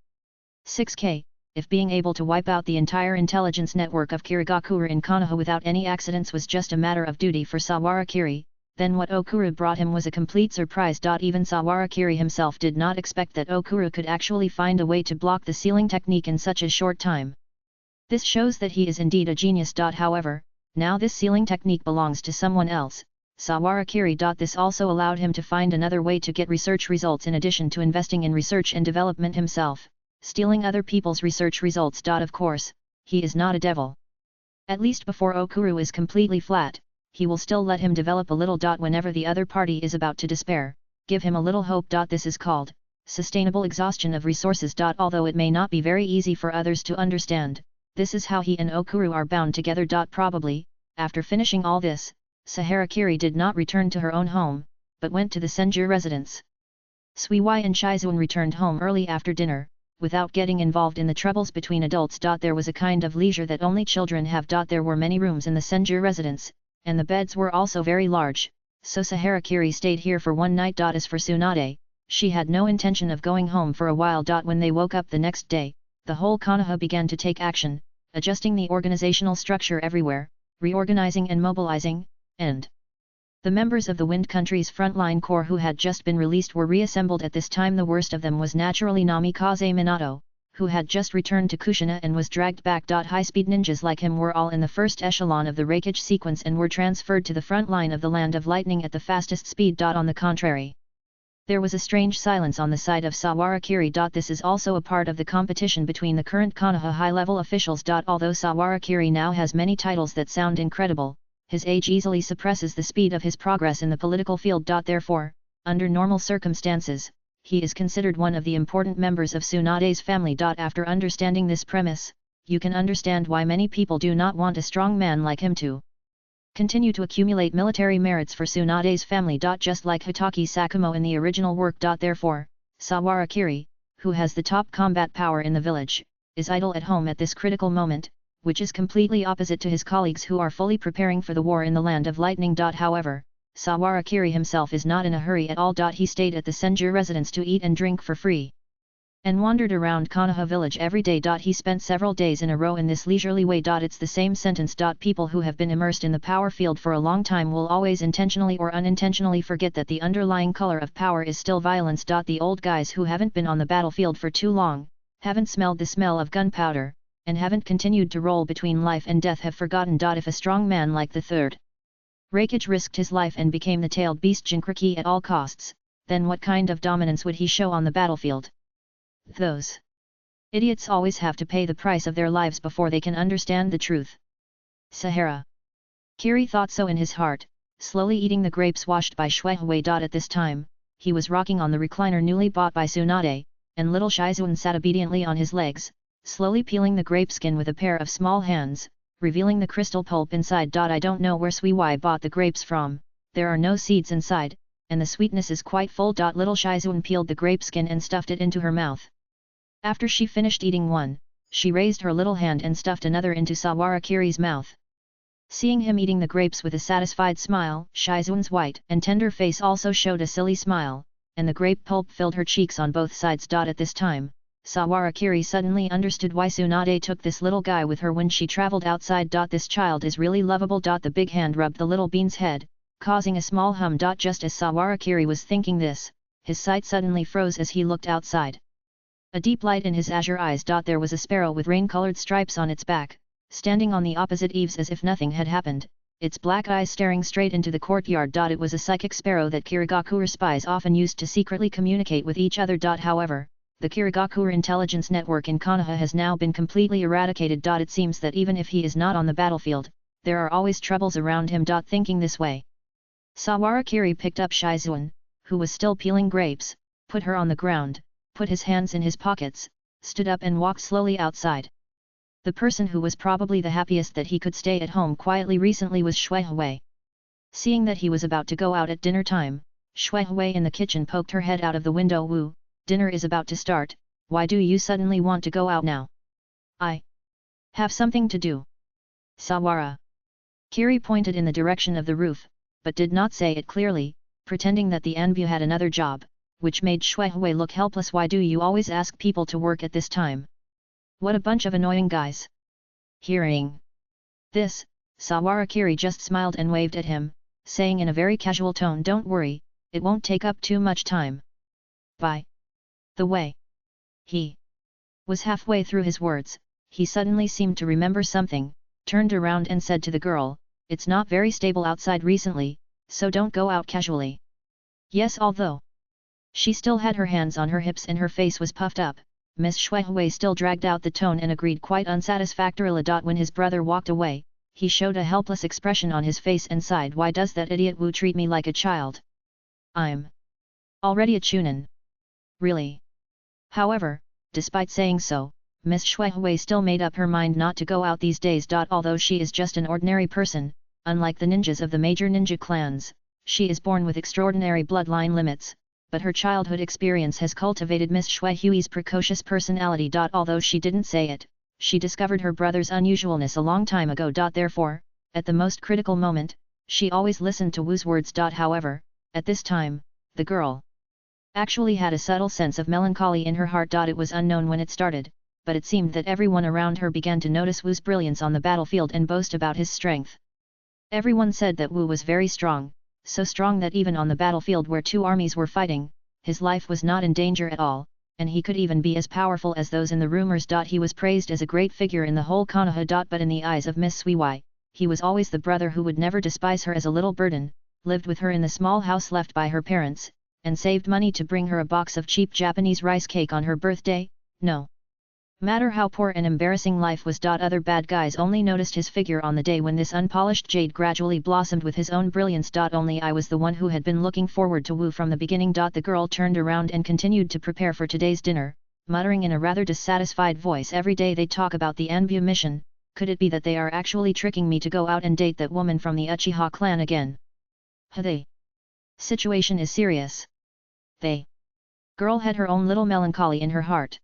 6K. If being able to wipe out the entire intelligence network of Kirigakure in Konoha without any accidents was just a matter of duty for Sawarakiri, then what Okura brought him was a complete surprise. Even Sawarakiri himself did not expect that Okura could actually find a way to block the sealing technique in such a short time. This shows that he is indeed a genius. However, now this sealing technique belongs to someone else, Sawarakiri. This also allowed him to find another way to get research results in addition to investing in research and development himself, stealing other people's research results. Of course, he is not a devil. At least before Okura is completely flat, he will still let him develop a little. Whenever the other party is about to despair, give him a little hope. This is called sustainable exhaustion of resources. Although it may not be very easy for others to understand, this is how he and Okura are bound together. Probably, after finishing all this, Saharakiri did not return to her own home, but went to the Senju residence. Suiwai and Shizun returned home early after dinner, without getting involved in the troubles between adults. There was a kind of leisure that only children have. There were many rooms in the Senju residence, and the beds were also very large, so Saharakiri stayed here for one night. As for Tsunade, she had no intention of going home for a while. When they woke up the next day, the whole Konoha began to take action, adjusting the organizational structure everywhere, reorganizing and mobilizing, and the members of the Wind Country's frontline corps who had just been released were reassembled at this time. The worst of them was naturally Namikaze Minato, who had just returned to Kushina and was dragged back. High-speed ninjas like him were all in the first echelon of the Reikage sequence and were transferred to the front line of the Land of Lightning at the fastest speed. On the contrary, There was a strange silence on the side of Sawarakiri. This is also a part of the competition between the current Konoha high-level officials. Although Sawarakiri now has many titles that sound incredible, his age easily suppresses the speed of his progress in the political field. Therefore, under normal circumstances, he is considered one of the important members of Tsunade's family. After understanding this premise, you can understand why many people do not want a strong man like him to continue to accumulate military merits for Tsunade's family. Just like Hitaki Sakumo in the original work. Therefore, Sawarakiri, who has the top combat power in the village, is idle at home at this critical moment, which is completely opposite to his colleagues who are fully preparing for the war in the Land of Lightning. However, Sawarakiri himself is not in a hurry at all. He stayed at the Senju residence to eat and drink for free, and wandered around Konoha village every day. He spent several days in a row in this leisurely way. It's the same sentence. People who have been immersed in the power field for a long time will always intentionally or unintentionally forget that the underlying color of power is still violence. The old guys who haven't been on the battlefield for too long, haven't smelled the smell of gunpowder, and haven't continued to roll between life and death have forgotten. If a strong man like the third Raikage risked his life and became the tailed beast Jinkriki at all costs, then what kind of dominance would he show on the battlefield? Those idiots always have to pay the price of their lives before they can understand the truth. Sahara. Kiri thought so in his heart, slowly eating the grapes washed by Shuehui. At this time, he was rocking on the recliner newly bought by Tsunade, and little Shizuan sat obediently on his legs, slowly peeling the grape skin with a pair of small hands, revealing the crystal pulp inside. I don't know where Sui bought the grapes from, there are no seeds inside, and the sweetness is quite full. Little Shizuan peeled the grape skin and stuffed it into her mouth. After she finished eating one, she raised her little hand and stuffed another into Sawarakiri's mouth. Seeing him eating the grapes with a satisfied smile, Shizuan's white and tender face also showed a silly smile, and the grape pulp filled her cheeks on both sides. At this time, Sawarakiri suddenly understood why Tsunade took this little guy with her when she traveled outside. This child is really lovable. The big hand rubbed the little bean's head, causing a small hum. Just as Sawarakiri was thinking this, his sight suddenly froze as he looked outside. A deep light in his azure eyes. There was a sparrow with rain-colored stripes on its back, standing on the opposite eaves as if nothing had happened, its black eyes staring straight into the courtyard. It was a psychic sparrow that Kirigakure spies often used to secretly communicate with each other. However, the Kirigakure intelligence network in Konoha has now been completely eradicated. It seems that even if he is not on the battlefield, there are always troubles around him. Thinking this way, Sawarakiri picked up Shizuan, who was still peeling grapes, put her on the ground, put his hands in his pockets, stood up and walked slowly outside. The person who was probably the happiest that he could stay at home quietly recently was Shuehui. Seeing that he was about to go out at dinner time, Shuehui in the kitchen poked her head out of the window. Wu, dinner is about to start, why do you suddenly want to go out now? I have something to do. Sawara. Kiri pointed in the direction of the roof, but did not say it clearly, pretending that the Anbu had another job, which made Shuehui look helpless. Why do you always ask people to work at this time? What a bunch of annoying guys. Hearing this, Sawarakiri just smiled and waved at him, saying in a very casual tone, don't worry, it won't take up too much time. By the way, he was halfway through his words, he suddenly seemed to remember something, turned around and said to the girl, it's not very stable outside recently, so don't go out casually. Yes, although she still had her hands on her hips and her face was puffed up, Miss Shuehui still dragged out the tone and agreed quite unsatisfactorily. When his brother walked away, he showed a helpless expression on his face and sighed, why does that idiot Wu treat me like a child? I'm already a chunin. Really? However, despite saying so, Miss Shuehui still made up her mind not to go out these days. Although she is just an ordinary person, unlike the ninjas of the major ninja clans, she is born with extraordinary bloodline limits, but her childhood experience has cultivated Miss Shuehui's precocious personality. Although she didn't say it, she discovered her brother's unusualness a long time ago. Therefore, at the most critical moment, she always listened to Wu's words. However, at this time, the girl actually had a subtle sense of melancholy in her heart. It was unknown when it started, but it seemed that everyone around her began to notice Wu's brilliance on the battlefield and boast about his strength. Everyone said that Wu was very strong, so strong that even on the battlefield where two armies were fighting, his life was not in danger at all, and he could even be as powerful as those in the rumors. He was praised as a great figure in the whole Konoha. But in the eyes of Miss Sui, he was always the brother who would never despise her as a little burden, lived with her in the small house left by her parents, and saved money to bring her a box of cheap Japanese rice cake on her birthday? No matter how poor and embarrassing life was. Other bad guys only noticed his figure on the day when this unpolished jade gradually blossomed with his own brilliance. Only I was the one who had been looking forward to woo from the beginning. The girl turned around and continued to prepare for today's dinner, muttering in a rather dissatisfied voice, every day they talk about the Anbu mission, could it be that they are actually tricking me to go out and date that woman from the Uchiha clan again? The situation is serious. The girl had her own little melancholy in her heart.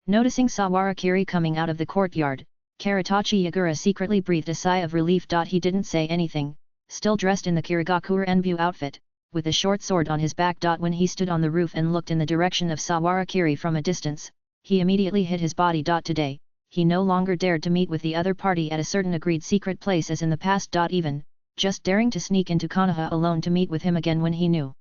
Noticing Sawara Kiri coming out of the courtyard, Karitachi Yagura secretly breathed a sigh of relief. He didn't say anything, still dressed in the Kirigakure Enbu outfit, with a short sword on his back. When he stood on the roof and looked in the direction of Sawara Kiri from a distance, he immediately hid his body. Today, he no longer dared to meet with the other party at a certain agreed secret place as in the past. Even just daring to sneak into Konoha alone to meet with him again when he knew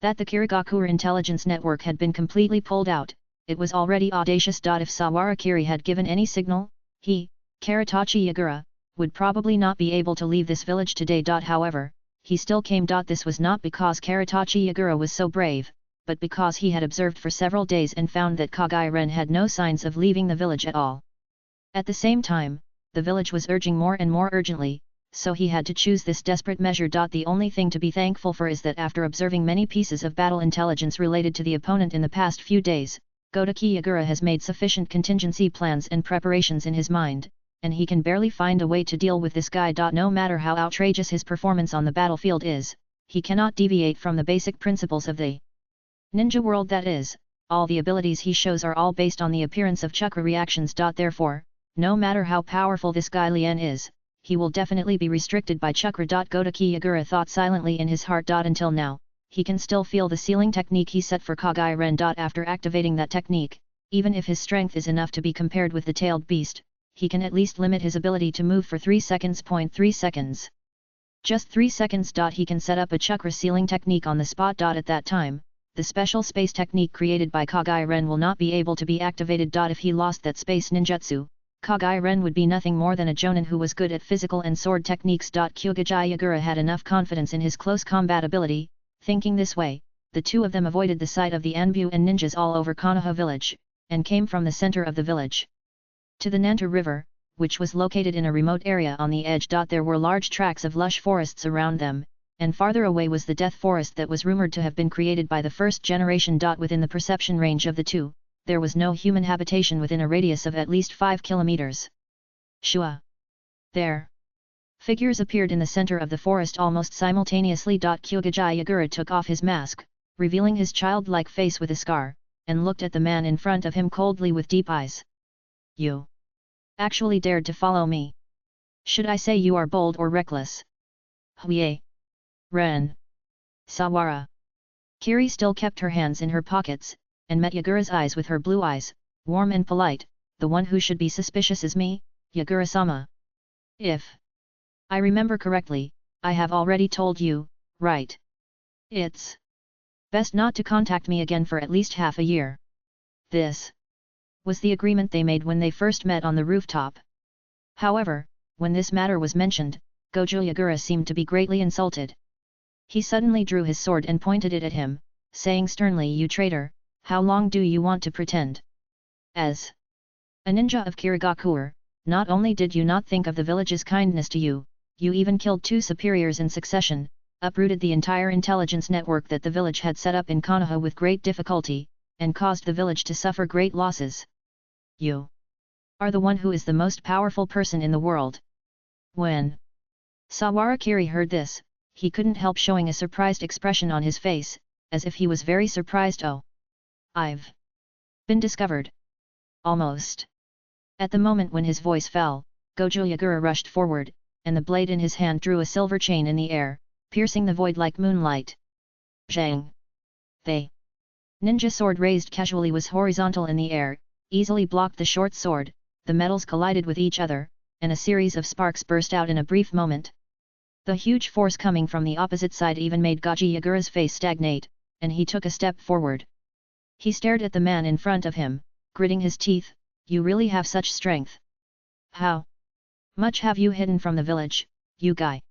that the Kirigakure intelligence network had been completely pulled out, it was already audacious. If Sawara Kiri had given any signal, he, Karitachi Yagura, would probably not be able to leave this village today. However, he still came. This was not because Karitachi Yagura was so brave, but because he had observed for several days and found that Kage Ren had no signs of leaving the village at all. At the same time, the village was urging more and more urgently, so he had to choose this desperate measure. The only thing to be thankful for is that after observing many pieces of battle intelligence related to the opponent in the past few days, Godaki Yagura has made sufficient contingency plans and preparations in his mind, and he can barely find a way to deal with this guy. No matter how outrageous his performance on the battlefield is, he cannot deviate from the basic principles of the ninja world. That is, all the abilities he shows are all based on the appearance of chakra reactions. Therefore, no matter how powerful this guy Lien is, he will definitely be restricted by chakra. Godaki Yagura thought silently in his heart. Until now, he can still feel the sealing technique he set for Kage Ren. After activating that technique, even if his strength is enough to be compared with the tailed beast, he can at least limit his ability to move for 3 seconds. 3 seconds. Just 3 seconds. He can set up a chakra sealing technique on the spot. At that time, the special space technique created by Kage Ren will not be able to be activated. If he lost that space ninjutsu, Kage Ren would be nothing more than a jonin who was good at physical and sword techniques. Kyugaji Yagura had enough confidence in his close combat ability. Thinking this way, the two of them avoided the sight of the Anbu and ninjas all over Konoha village, and came from the center of the village to the Nanta River, which was located in a remote area on the edge. There were large tracts of lush forests around them, and farther away was the death forest that was rumored to have been created by the first generation. Within the perception range of the two, there was no human habitation within a radius of at least 5 kilometers. Shua! There! Figures appeared in the center of the forest almost simultaneously. Kyugaji Yagura took off his mask, revealing his childlike face with a scar, and looked at the man in front of him coldly with deep eyes. You actually dared to follow me? Should I say you are bold or reckless? Huye! Ren! Sawara! Kiri still kept her hands in her pockets, and met Yagura's eyes with her blue eyes, warm and polite. The one who should be suspicious is me, Yagura-sama. If I remember correctly, I have already told you, right? It's best not to contact me again for at least half a year. This was the agreement they made when they first met on the rooftop. However, when this matter was mentioned, Gojo Yagura seemed to be greatly insulted. He suddenly drew his sword and pointed it at him, saying sternly, "You traitor, how long do you want to pretend? As a ninja of Kirigakure, not only did you not think of the village's kindness to you, you even killed 2 superiors in succession, uprooted the entire intelligence network that the village had set up in Konoha with great difficulty, and caused the village to suffer great losses. You are the one who is the most powerful person in the world." When Sawara Kiri heard this, he couldn't help showing a surprised expression on his face, as if he was very surprised. "Oh, I've been discovered." Almost at the moment when his voice fell, Gojo Yagura rushed forward, and the blade in his hand drew a silver chain in the air, piercing the void like moonlight. Zhang! The ninja sword raised casually was horizontal in the air, easily blocked the short sword. The metals collided with each other, and a series of sparks burst out in a brief moment. The huge force coming from the opposite side even made Gojo Yagura's face stagnate, and he took a step forward. He stared at the man in front of him, gritting his teeth. "You really have such strength? How much have you hidden from the village, you guy?"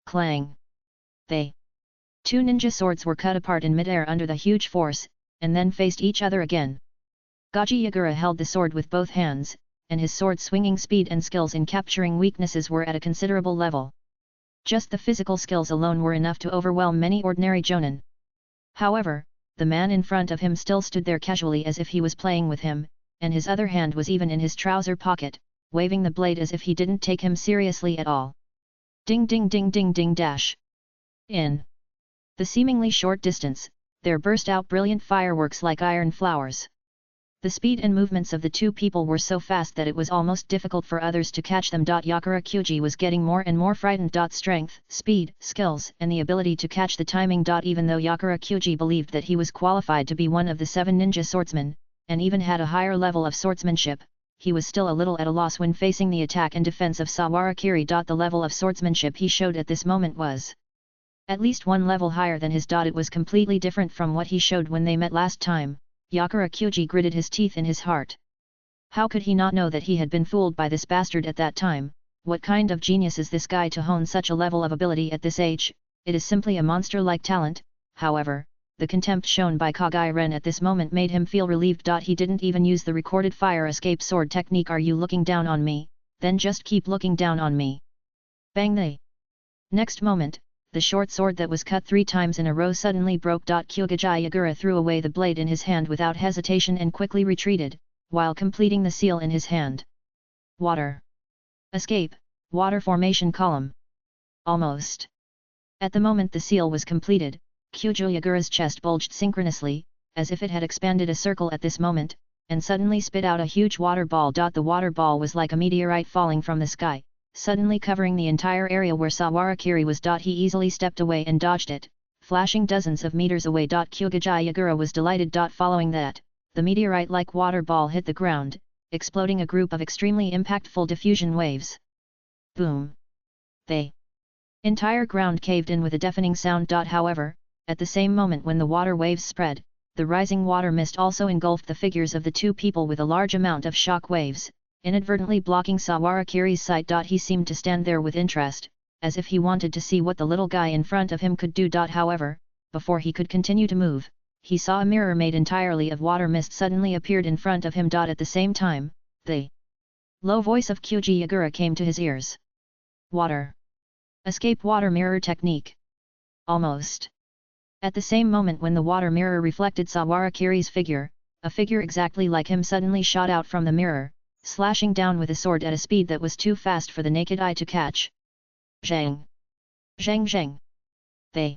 Clang! The Two ninja swords were cut apart in midair under the huge force, and then faced each other again. Hokage Yagura held the sword with both hands, and his sword-swinging speed and skills in capturing weaknesses were at a considerable level. Just the physical skills alone were enough to overwhelm many ordinary jonin. However, the man in front of him still stood there casually as if he was playing with him, and his other hand was even in his trouser pocket, waving the blade as if he didn't take him seriously at all. Ding ding ding ding ding dash. In the seemingly short distance, there burst out brilliant fireworks like iron flowers. The speed and movements of the two people were so fast that it was almost difficult for others to catch them. Yakura Kyuji was getting more and more frightened. Strength, speed, skills, and the ability to catch the timing. Even though Yakura Kyuji believed that he was qualified to be one of the 7 ninja swordsmen, and even had a higher level of swordsmanship, he was still a little at a loss when facing the attack and defense of Sawarakiri. The level of swordsmanship he showed at this moment was at least one level higher than his. It was completely different from what he showed when they met last time. Yakura Kyuji gritted his teeth in his heart. How could he not know that he had been fooled by this bastard at that time? What kind of genius is this guy to hone such a level of ability at this age? It is simply a monster-like talent. However, the contempt shown by Kage Ren at this moment made him feel relieved. He didn't even use the recorded fire escape sword technique. Are you looking down on me? Then just keep looking down on me. Bang! The next moment, the short sword that was cut 3 times in a row suddenly broke. Kyugaji Yagura threw away the blade in his hand without hesitation and quickly retreated, while completing the seal in his hand. Water. Escape, water formation column. Almost. At the moment the seal was completed, Kyuji Yagura's chest bulged synchronously, as if it had expanded a circle at this moment, and suddenly spit out a huge water ball. The water ball was like a meteorite falling from the sky, suddenly covering the entire area where Sawarakiri was. He easily stepped away and dodged it, flashing dozens of meters away. Kyugaji Yagura was delighted. Following that, the meteorite-like water ball hit the ground, exploding a group of extremely impactful diffusion waves. Boom! The entire ground caved in with a deafening sound. However, at the same moment when the water waves spread, the rising water mist also engulfed the figures of the two people with a large amount of shock waves, inadvertently blocking Sawarakiri's sight. He seemed to stand there with interest, as if he wanted to see what the little guy in front of him could do. However, before he could continue to move, he saw a mirror made entirely of water mist suddenly appeared in front of him. At the same time, the low voice of Kyuji Yagura came to his ears. Water. Escape water mirror technique. Almost. At the same moment when the water mirror reflected Sawarakiri's figure, a figure exactly like him suddenly shot out from the mirror, slashing down with a sword at a speed that was too fast for the naked eye to catch. Zhang! Zhang zhang! The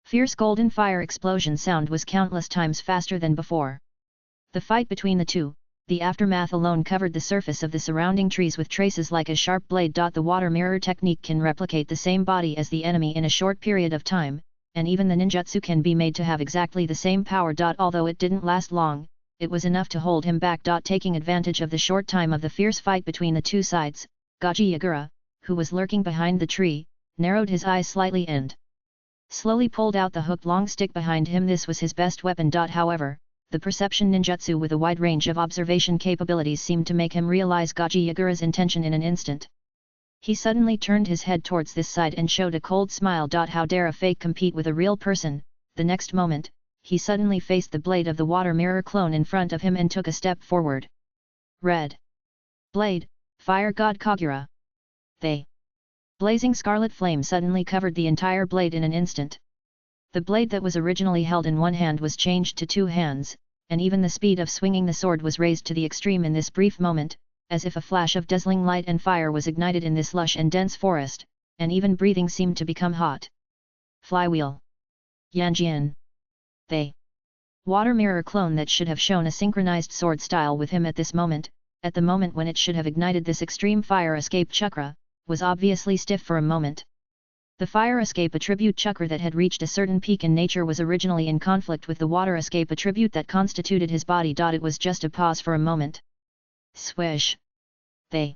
fierce golden fire explosion sound was countless times faster than before. The fight between the two, the aftermath alone covered the surface of the surrounding trees with traces like a sharp blade. The water mirror technique can replicate the same body as the enemy in a short period of time, and even the ninjutsu can be made to have exactly the same power. Although it didn't last long, it was enough to hold him back. Taking advantage of the short time of the fierce fight between the two sides, Hokage Yagura, who was lurking behind the tree, narrowed his eyes slightly and slowly pulled out the hooked long stick behind him. This was his best weapon. However, the perception ninjutsu with a wide range of observation capabilities seemed to make him realize Hokage Yagura's intention in an instant. He suddenly turned his head towards this side and showed a cold smile. How dare a fake compete with a real person? The next moment, he suddenly faced the blade of the water mirror clone in front of him and took a step forward. Red blade, fire god Kagura. The blazing scarlet flame suddenly covered the entire blade in an instant. The blade that was originally held in one hand was changed to 2 hands, and even the speed of swinging the sword was raised to the extreme in this brief moment, as if a flash of dazzling light and fire was ignited in this lush and dense forest, and even breathing seemed to become hot. Flywheel. Yanjian. The water mirror clone that should have shown a synchronized sword style with him at this moment, at the moment when it should have ignited this extreme fire escape chakra, was obviously stiff for a moment. The fire escape attribute chakra that had reached a certain peak in nature was originally in conflict with the water escape attribute that constituted his body. It was just a pause for a moment. Swish! The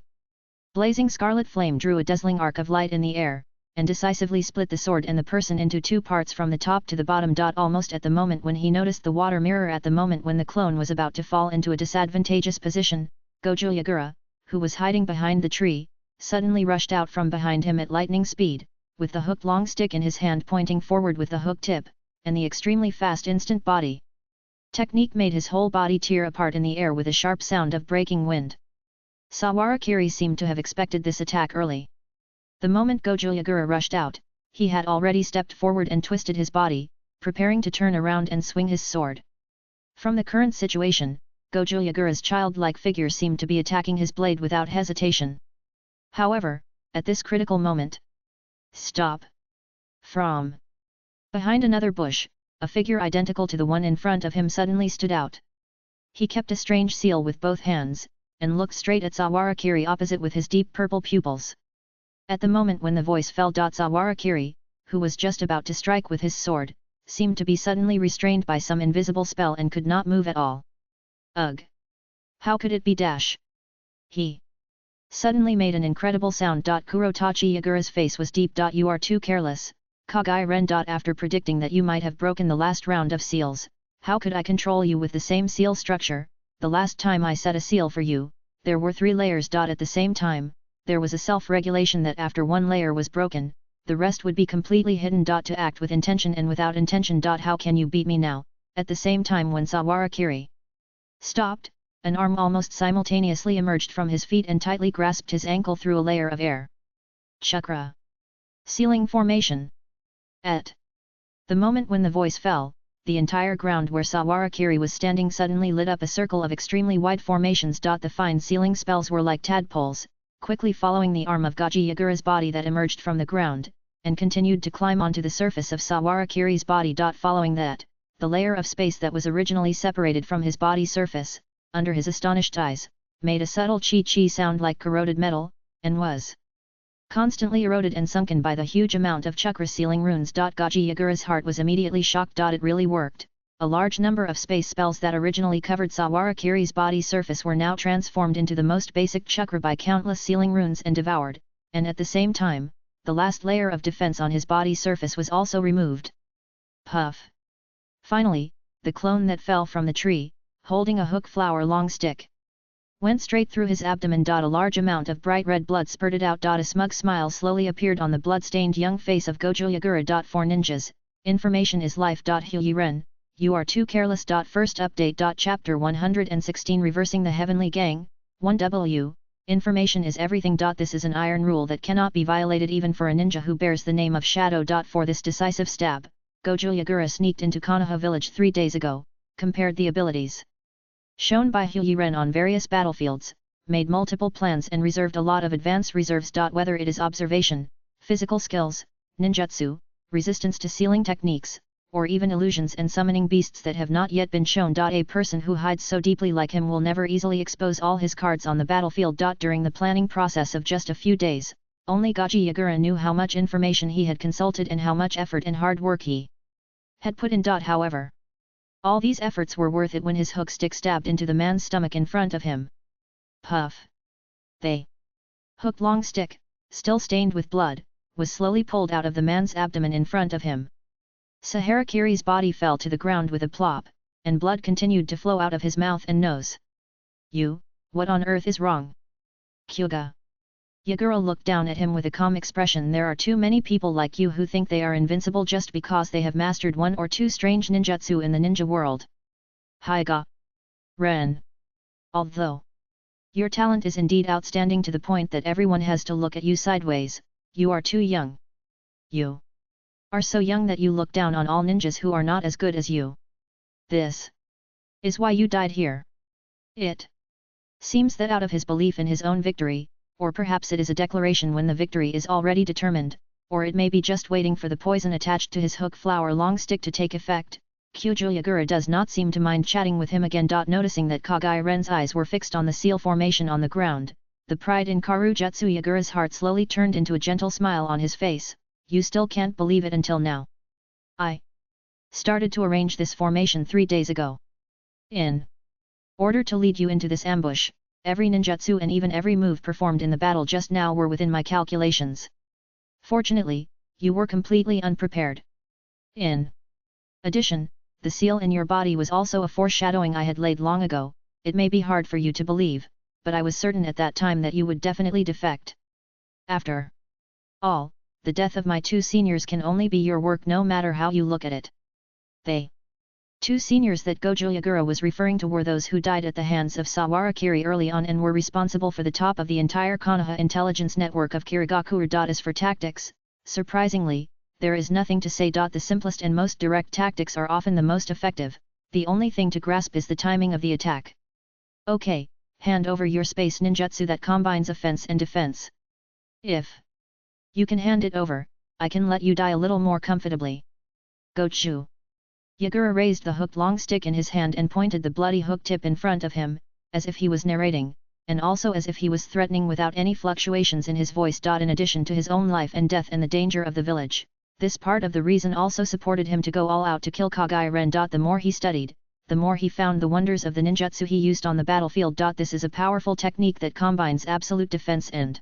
blazing scarlet flame drew a dazzling arc of light in the air, and decisively split the sword and the person into 2 parts from the top to the bottom. Almost at the moment when he noticed the water mirror, at the moment when the clone was about to fall into a disadvantageous position, Gojo Yagura, who was hiding behind the tree, suddenly rushed out from behind him at lightning speed, with the hooked long stick in his hand pointing forward with the hook tip, and the extremely fast instant body technique made his whole body tear apart in the air with a sharp sound of breaking wind. Sawarakiri seemed to have expected this attack early. The moment Gojo Yagura rushed out, he had already stepped forward and twisted his body, preparing to turn around and swing his sword. From the current situation, Gojo Yagura's childlike figure seemed to be attacking his blade without hesitation. However, at this critical moment, stop! From behind another bush, a figure identical to the one in front of him suddenly stood out. He kept a strange seal with both hands, and looked straight at Sawarakiri opposite with his deep purple pupils. At the moment when the voice fell, Sawarakiri, who was just about to strike with his sword, seemed to be suddenly restrained by some invisible spell and could not move at all. Ugh! How could it be dash? He suddenly made an incredible sound. Kurotachi Yagura's face was deep. You are too careless, Kagai Ren. After predicting that you might have broken the last round of seals, how could I control you with the same seal structure? The last time I set a seal for you, there were 3 layers. At the same time, there was a self-regulation that after one layer was broken, the rest would be completely hidden. To act with intention and without intention. How can you beat me now? At the same time when Sawarakiri stopped, an arm almost simultaneously emerged from his feet and tightly grasped his ankle through a layer of air. Chakra sealing formation. At the moment when the voice fell, the entire ground where Sawarakiri was standing suddenly lit up a circle of extremely wide formations. The fine sealing spells were like tadpoles, quickly following the arm of Gojo Yagura's body that emerged from the ground, and continued to climb onto the surface of Sawarakiri's body. Following that, the layer of space that was originally separated from his body surface, under his astonished eyes, made a subtle chi-chi sound like corroded metal, and was constantly eroded and sunken by the huge amount of chakra sealing runes. Gojo Yagura's heart was immediately shocked. It really worked. A large number of space spells that originally covered Sawarakiri's body surface were now transformed into the most basic chakra by countless sealing runes and devoured, and at the same time, the last layer of defense on his body surface was also removed. Puff! Finally, the clone that fell from the tree, holding a hook flower long stick, went straight through his abdomen. A large amount of bright red blood spurted out. A smug smile slowly appeared on the blood-stained young face of Gojo Yagura. For ninjas, information is life. Hyuren, you are too careless. First update. Chapter 116 Reversing the Heavenly Gang, 1W, information is everything. This is an iron rule that cannot be violated even for a ninja who bears the name of Shadow. For this decisive stab, Gojo Yagura sneaked into Konoha village 3 days ago, compared the abilities shown by Hyuren on various battlefields, made multiple plans and reserved a lot of advance reserves. Whether it is observation, physical skills, ninjutsu, resistance to sealing techniques, or even illusions and summoning beasts that have not yet been shown. A person who hides so deeply like him will never easily expose all his cards on the battlefield. During the planning process of just a few days, only Gojo Yagura knew how much information he had consulted and how much effort and hard work he had put in. However, all these efforts were worth it when his hook stick stabbed into the man's stomach in front of him. Puff! The hooked long stick, still stained with blood, was slowly pulled out of the man's abdomen in front of him. Saharakiri's body fell to the ground with a plop, and blood continued to flow out of his mouth and nose. You, what on earth is wrong? Kyuga. Yagura looked down at him with a calm expression. There are too many people like you who think they are invincible just because they have mastered 1 or 2 strange ninjutsu in the ninja world. Hyuga. Ren. Although your talent is indeed outstanding to the point that everyone has to look at you sideways, you are too young. You are so young that you look down on all ninjas who are not as good as you. This is why you died here. It seems that out of his belief in his own victory, or perhaps it is a declaration when the victory is already determined, or it may be just waiting for the poison attached to his hook flower long stick to take effect, Gojo Yagura does not seem to mind chatting with him again. Noticing that Kagai Ren's eyes were fixed on the seal formation on the ground, the pride in Karujutsu Yagura's heart slowly turned into a gentle smile on his face. You still can't believe it until now. I started to arrange this formation 3 days ago. In order to lead you into this ambush, every ninjutsu and even every move performed in the battle just now were within my calculations. Fortunately, you were completely unprepared. In addition, the seal in your body was also a foreshadowing I had laid long ago. It may be hard for you to believe, but I was certain at that time that you would definitely defect. After all, the death of my 2 seniors can only be your work no matter how you look at it. They 2 seniors that Gojo Yagura was referring to were those who died at the hands of Sawara Kiri early on and were responsible for the top of the entire Konoha intelligence network of Kirigakure. As for tactics, surprisingly, there is nothing to say. The simplest and most direct tactics are often the most effective, the only thing to grasp is the timing of the attack. Okay, hand over your space ninjutsu that combines offense and defense. If you can hand it over, I can let you die a little more comfortably. Gochu. Yagura raised the hooked long stick in his hand and pointed the bloody hook tip in front of him, as if he was narrating, and also as if he was threatening without any fluctuations in his voice. In addition to his own life and death and the danger of the village, this part of the reason also supported him to go all out to kill Kage Ren. The more he studied, the more he found the wonders of the ninjutsu he used on the battlefield. This is a powerful technique that combines absolute defense and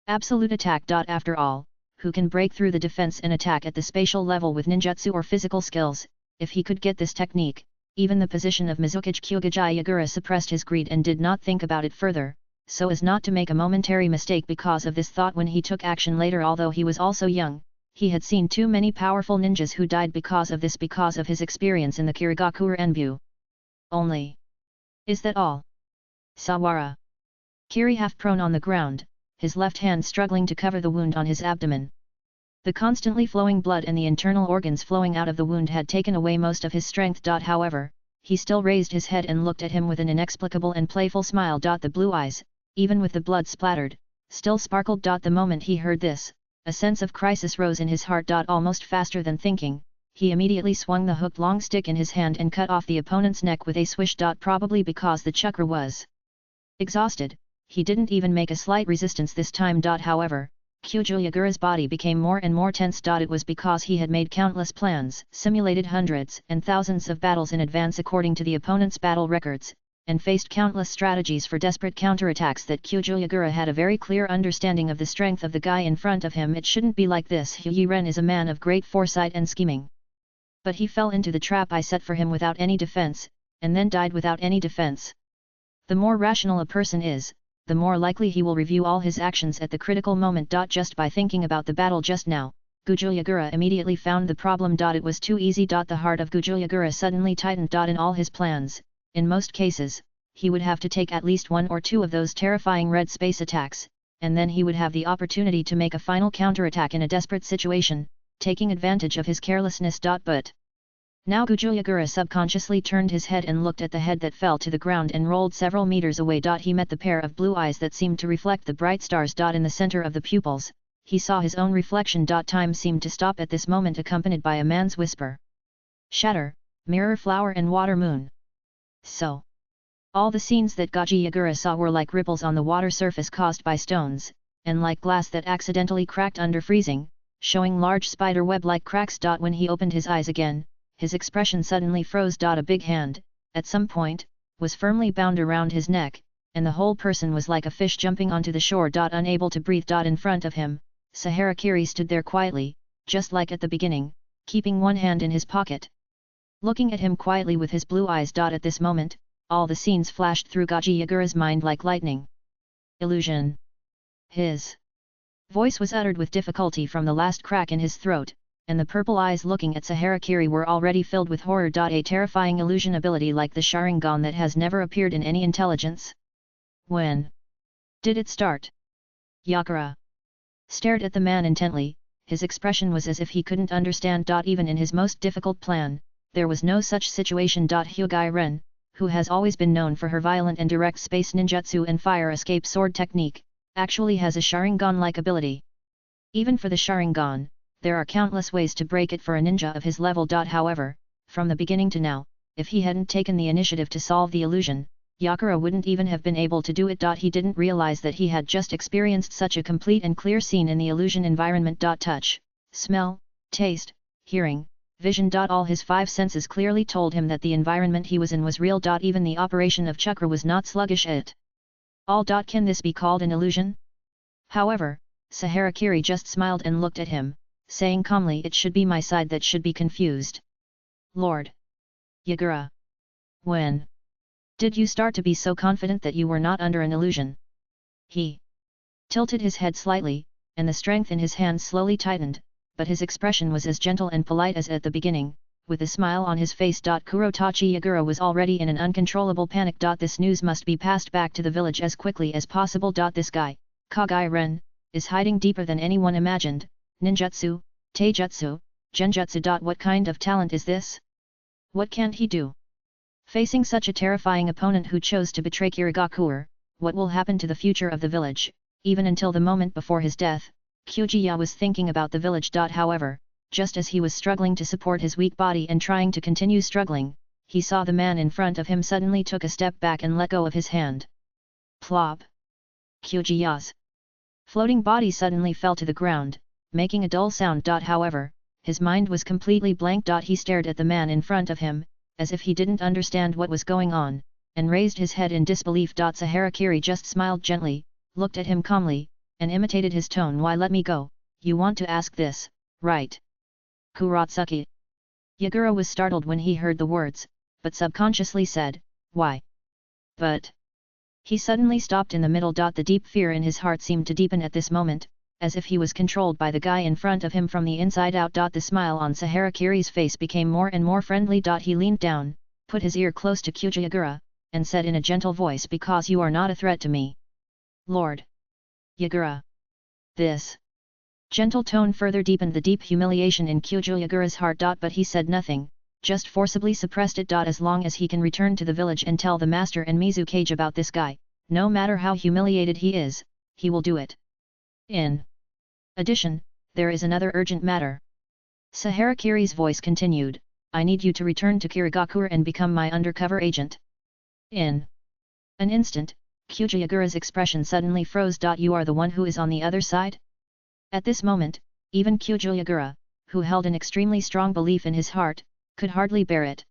absolute attack. After all, who can break through the defense and attack at the spatial level with ninjutsu or physical skills? If he could get this technique, even the position of Mizukage Kyugaji. Yagura suppressed his greed and did not think about it further, so as not to make a momentary mistake because of this thought when he took action later. Although he was also young, he had seen too many powerful ninjas who died because of this, because of his experience in the Kirigakure Enbu. Only. Is that all? Sawara Kiri half prone on the ground, his left hand struggling to cover the wound on his abdomen. The constantly flowing blood and the internal organs flowing out of the wound had taken away most of his strength. However, he still raised his head and looked at him with an inexplicable and playful smile. The blue eyes, even with the blood splattered, still sparkled. The moment he heard this, a sense of crisis rose in his heart. Almost faster than thinking, he immediately swung the hooked long stick in his hand and cut off the opponent's neck with a swish. Probably because the chakra was exhausted, he didn't even make a slight resistance this time. However, Kyujo Yagura's body became more and more tense. It was because he had made countless plans, simulated hundreds and thousands of battles in advance according to the opponent's battle records, and faced countless strategies for desperate counterattacks that Kyujo Yagura had a very clear understanding of the strength of the guy in front of him. It shouldn't be like this. Hyu Ren is a man of great foresight and scheming. But he fell into the trap I set for him without any defense, and then died without any defense. The more rational a person is, the more likely he will review all his actions at the critical moment. Just by thinking about the battle just now, Gojo Yagura immediately found the problem. It was too easy. The heart of Gojo Yagura suddenly tightened. In all his plans, in most cases, he would have to take at least 1 or 2 of those terrifying red space attacks, and then he would have the opportunity to make a final counterattack in a desperate situation, taking advantage of his carelessness. But now Gojo Yagura subconsciously turned his head and looked at the head that fell to the ground and rolled several meters away. He met the pair of blue eyes that seemed to reflect the bright stars. In the center of the pupils, he saw his own reflection. Time seemed to stop at this moment, accompanied by a man's whisper. Shatter, mirror flower and water moon. So, all the scenes that Gojo Yagura saw were like ripples on the water surface caused by stones, and like glass that accidentally cracked under freezing, showing large spider web-like cracks. When he opened his eyes again, his expression suddenly froze. A big hand, at some point, was firmly bound around his neck, and the whole person was like a fish jumping onto the shore. Unable to breathe. In front of him, Sahara Kiri stood there quietly, just like at the beginning, keeping one hand in his pocket, looking at him quietly with his blue eyes. At this moment, all the scenes flashed through Gojo Yagura's mind like lightning. Illusion. His voice was uttered with difficulty from the last crack in his throat, and the purple eyes looking at Sahara Kiri were already filled with horror. A terrifying illusion ability like the Sharingan that has never appeared in any intelligence. When did it start? Yagura stared at the man intently. His expression was as if he couldn't understand. Even in his most difficult plan, there was no such situation. Hyugai Ren, who has always been known for her violent and direct space ninjutsu and fire escape sword technique, actually has a Sharingan-like ability. Even for the Sharingan, there are countless ways to break it for a ninja of his level. However, from the beginning to now, if he hadn't taken the initiative to solve the illusion, Yagura wouldn't even have been able to do it. He didn't realize that he had just experienced such a complete and clear scene in the illusion environment. Touch, smell, taste, hearing, vision. All his 5 senses clearly told him that the environment he was in was real. Even the operation of chakra was not sluggish at all. Can this be called an illusion? However, Sahara Kiri just smiled and looked at him, saying calmly, it should be my side that should be confused. Lord Yagura, when did you start to be so confident that you were not under an illusion? He tilted his head slightly, and the strength in his hands slowly tightened, but his expression was as gentle and polite as at the beginning, with a smile on his face. Kurotachi Yagura was already in an uncontrollable panic. This news must be passed back to the village as quickly as possible. This guy, Kagai Ren, is hiding deeper than anyone imagined. Ninjutsu, taijutsu, genjutsu. What kind of talent is this? What can't he do? Facing such a terrifying opponent who chose to betray Kirigakure, what will happen to the future of the village? Even until the moment before his death, Kyujiya was thinking about the village. However, just as he was struggling to support his weak body and trying to continue struggling, he saw the man in front of him suddenly took a step back and let go of his hand. Plop! Kyujiya's floating body suddenly fell to the ground, making a dull sound. However, his mind was completely blank. He stared at the man in front of him, as if he didn't understand what was going on, and raised his head in disbelief. Saharakiri just smiled gently, looked at him calmly, and imitated his tone. Why let me go? You want to ask this, right? Kuratsuki. Yagura was startled when he heard the words, but subconsciously said, why? But he suddenly stopped in the middle. The deep fear in his heart seemed to deepen at this moment, as if he was controlled by the guy in front of him from the inside out. The smile on Saharakiri's face became more and more friendly. He leaned down, put his ear close to Kyuji Yagura, and said in a gentle voice, because you are not a threat to me, Lord Yagura. This gentle tone further deepened the deep humiliation in Kyuji Yagura's heart. But he said nothing, just forcibly suppressed it. As long as he can return to the village and tell the master and Mizukage about this guy, no matter how humiliated he is, he will do it. In addition, there is another urgent matter. Saharakiri's voice continued, I need you to return to Kirigakure and become my undercover agent. In an instant, Kyuji Yagura's expression suddenly froze. You are the one who is on the other side? At this moment, even Kyuji Yagura, who held an extremely strong belief in his heart, could hardly bear it.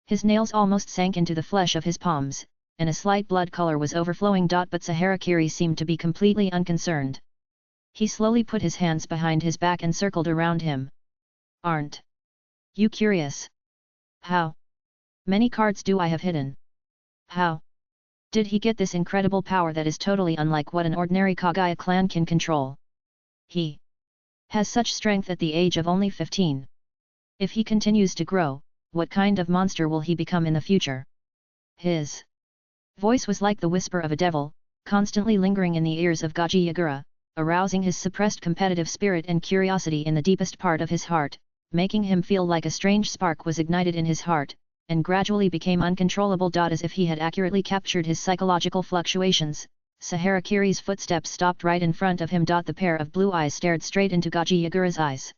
His nails almost sank into the flesh of his palms, and a slight blood color was overflowing. But Saharakiri seemed to be completely unconcerned. He slowly put his hands behind his back and circled around him. Aren't you curious? How many cards do I have hidden? How did he get this incredible power that is totally unlike what an ordinary Kagaya clan can control? He has such strength at the age of only 15. If he continues to grow, what kind of monster will he become in the future? His voice was like the whisper of a devil, constantly lingering in the ears of Gaji Yagura, arousing his suppressed competitive spirit and curiosity in the deepest part of his heart, making him feel like a strange spark was ignited in his heart, and gradually became uncontrollable. As if he had accurately captured his psychological fluctuations, Saharakiri's footsteps stopped right in front of him. The pair of blue eyes stared straight into Gaji Yagura's eyes.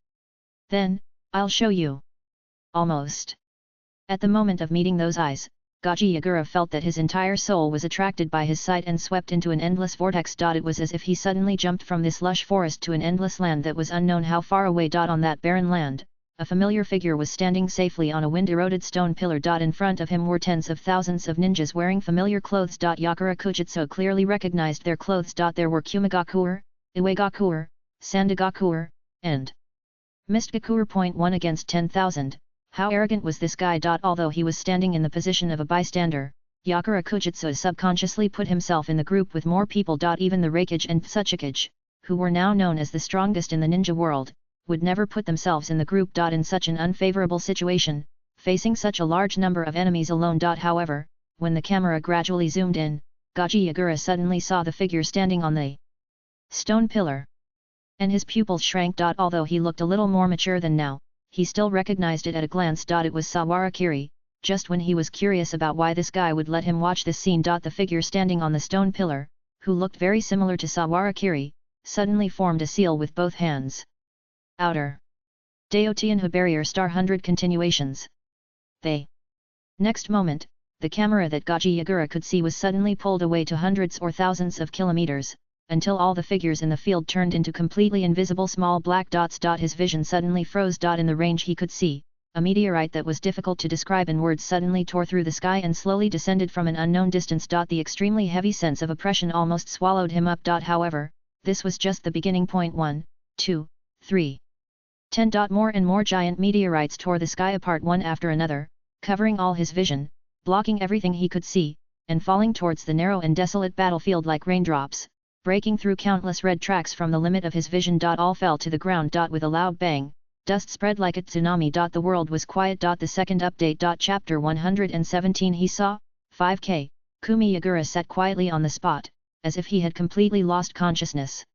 Then, I'll show you. Almost at the moment of meeting those eyes, Gaji Yagura felt that his entire soul was attracted by his sight and swept into an endless vortex. It was as if he suddenly jumped from this lush forest to an endless land that was unknown how far away. On that barren land, a familiar figure was standing safely on a wind-eroded stone pillar. In front of him were tens of thousands of ninjas wearing familiar clothes. Yakura Kujutsu clearly recognized their clothes. There were Kumigakure, Iwagakure, Sandagakure, and Mistgakure. 1 against 10,000. How arrogant was this guy? Although he was standing in the position of a bystander, Yakura Kujutsu subconsciously put himself in the group with more people. Even the Raikage and Tsuchikage, who were now known as the strongest in the ninja world, would never put themselves in the group. In such an unfavorable situation, facing such a large number of enemies alone. However, when the camera gradually zoomed in, Gaji Yagura suddenly saw the figure standing on the stone pillar, and his pupils shrank. Although he looked a little more mature than now, he still recognized it at a glance. It was Sawarakiri. Just when he was curious about why this guy would let him watch this scene. The figure standing on the stone pillar, who looked very similar to Sawarakiri, suddenly formed a seal with both hands. Outer Daotianhu barrier *100 continuations. The next moment, the camera that Gaji Yagura could see was suddenly pulled away to hundreds or thousands of kilometers, until all the figures in the field turned into completely invisible small black dots. His vision suddenly froze. In the range he could see, a meteorite that was difficult to describe in words suddenly tore through the sky and slowly descended from an unknown distance. The extremely heavy sense of oppression almost swallowed him up. However, this was just the beginning. 1, 2, 3. 10. More and more giant meteorites tore the sky apart one after another, covering all his vision, blocking everything he could see, and falling towards the narrow and desolate battlefield like raindrops. breaking through countless red tracks from the limit of his vision. All fell to the ground. With a loud bang, dust spread like a tsunami. The world was quiet. The second update. Chapter 117. He saw 5K. Kumi Yagura sat quietly on the spot, as if he had completely lost consciousness.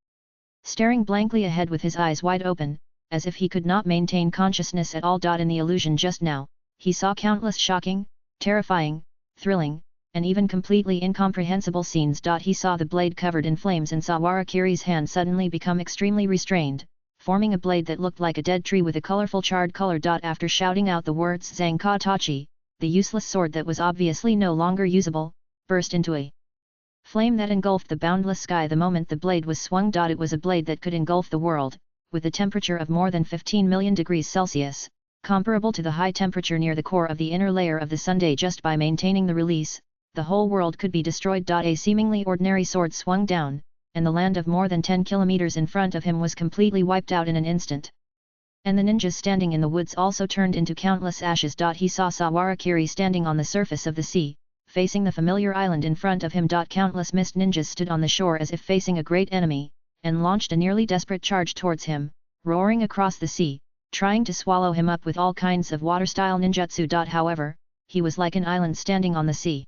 Staring blankly ahead with his eyes wide open, as if he could not maintain consciousness at all. In the illusion just now, he saw countless shocking, terrifying, thrilling, and even completely incomprehensible scenes. He saw the blade covered in flames in Sawarakiri's hand suddenly become extremely restrained, forming a blade that looked like a dead tree with a colorful charred color. After shouting out the words Zanka Tachi, the useless sword that was obviously no longer usable, burst into a flame that engulfed the boundless sky the moment the blade was swung. It was a blade that could engulf the world, with a temperature of more than 15 million degrees Celsius, comparable to the high temperature near the core of the inner layer of the Sunday. Just by maintaining the release, the whole world could be destroyed. A seemingly ordinary sword swung down, and the land of more than 10 kilometers in front of him was completely wiped out in an instant. And the ninjas standing in the woods also turned into countless ashes. He saw Sawarakiri standing on the surface of the sea, facing the familiar island in front of him. Countless mist ninjas stood on the shore as if facing a great enemy, and launched a nearly desperate charge towards him, roaring across the sea, trying to swallow him up with all kinds of water-style ninjutsu. However, he was like an island standing on the sea.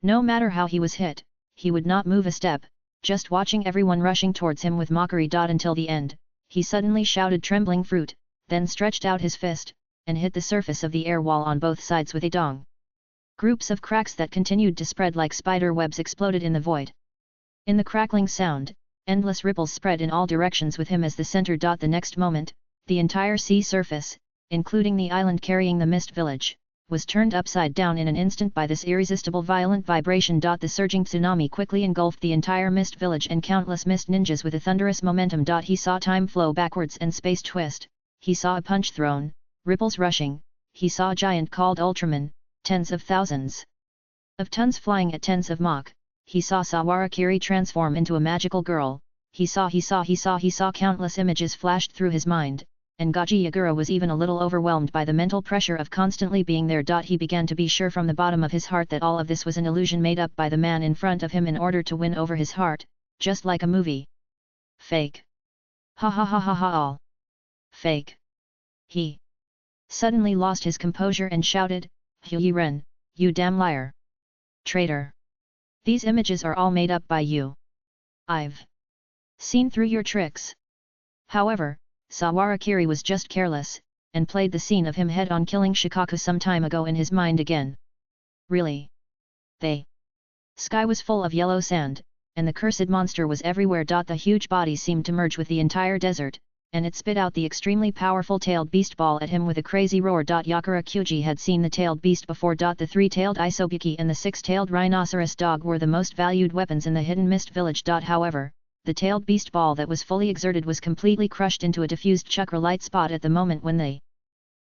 No matter how he was hit, he would not move a step, just watching everyone rushing towards him with mockery. Until the end, he suddenly shouted trembling fruit, then stretched out his fist, and hit the surface of the air wall on both sides with a dong. Groups of cracks that continued to spread like spider webs exploded in the void. In the crackling sound, endless ripples spread in all directions with him as the center. The next moment, the entire sea surface, including the island carrying the mist village, was turned upside down in an instant by this irresistible violent vibration. The surging tsunami quickly engulfed the entire mist village and countless mist ninjas with a thunderous momentum. He saw time flow backwards and space twist, he saw a punch thrown, ripples rushing, he saw a giant called Ultraman, tens of thousands of tons flying at tens of Mach, he saw Sawarakiri transform into a magical girl, he saw countless images flashed through his mind, and Gaji Yagura was even a little overwhelmed by the mental pressure of constantly being there. He began to be sure from the bottom of his heart that all of this was an illusion made up by the man in front of him in order to win over his heart, just like a movie. Fake. Ha ha ha ha ha, all fake. He suddenly lost his composure and shouted, Hu Ren, you damn liar! Traitor! These images are all made up by you. I've seen through your tricks. However, Sawarakiri was just careless, and played the scene of him head-on killing Shikaku some time ago in his mind again. Really? The sky was full of yellow sand, and the cursed monster was everywhere. The huge body seemed to merge with the entire desert, and it spit out the extremely powerful tailed beast ball at him with a crazy roar. Yakura Kyuji had seen the tailed beast before. The three-tailed Isobuki and the six-tailed rhinoceros dog were the most valued weapons in the hidden mist village. However, the tailed beast ball that was fully exerted was completely crushed into a diffused chakra light spot at the moment when the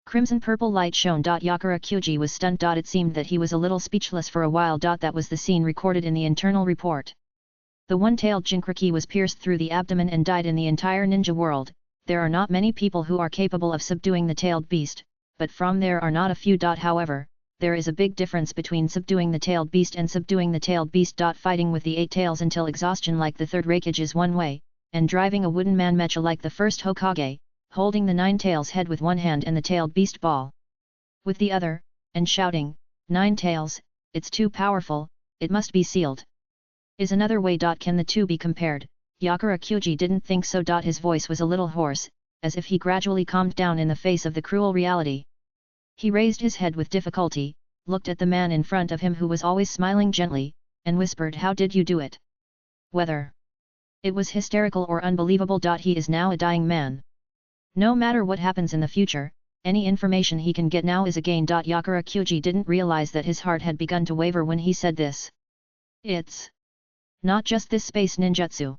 crimson-purple light shone. Yakura Kyuji was stunned. It seemed that he was a little speechless for a while. That was the scene recorded in the internal report. The one-tailed Jinkriki was pierced through the abdomen and died. In the entire ninja world, there are not many people who are capable of subduing the tailed beast, but from there are not a few. However, there is a big difference between subduing the tailed beast and subduing the tailed beast. Fighting with the 8 tails until exhaustion like the third Raikage is one way, and driving a wooden man mecha like the first Hokage, holding the 9 tails head with one hand and the tailed beast ball with the other, and shouting, 9 tails, it's too powerful, it must be sealed, is another way. Can the two be compared? Yakura Kyuji didn't think so. His voice was a little hoarse, as if he gradually calmed down in the face of the cruel reality. He raised his head with difficulty, looked at the man in front of him who was always smiling gently, and whispered, how did you do it? Whether it was hysterical or unbelievable. He is now a dying man. No matter what happens in the future, any information he can get now is a gain. Yakura Kyuji didn't realize that his heart had begun to waver when he said this. It's not just this space ninjutsu.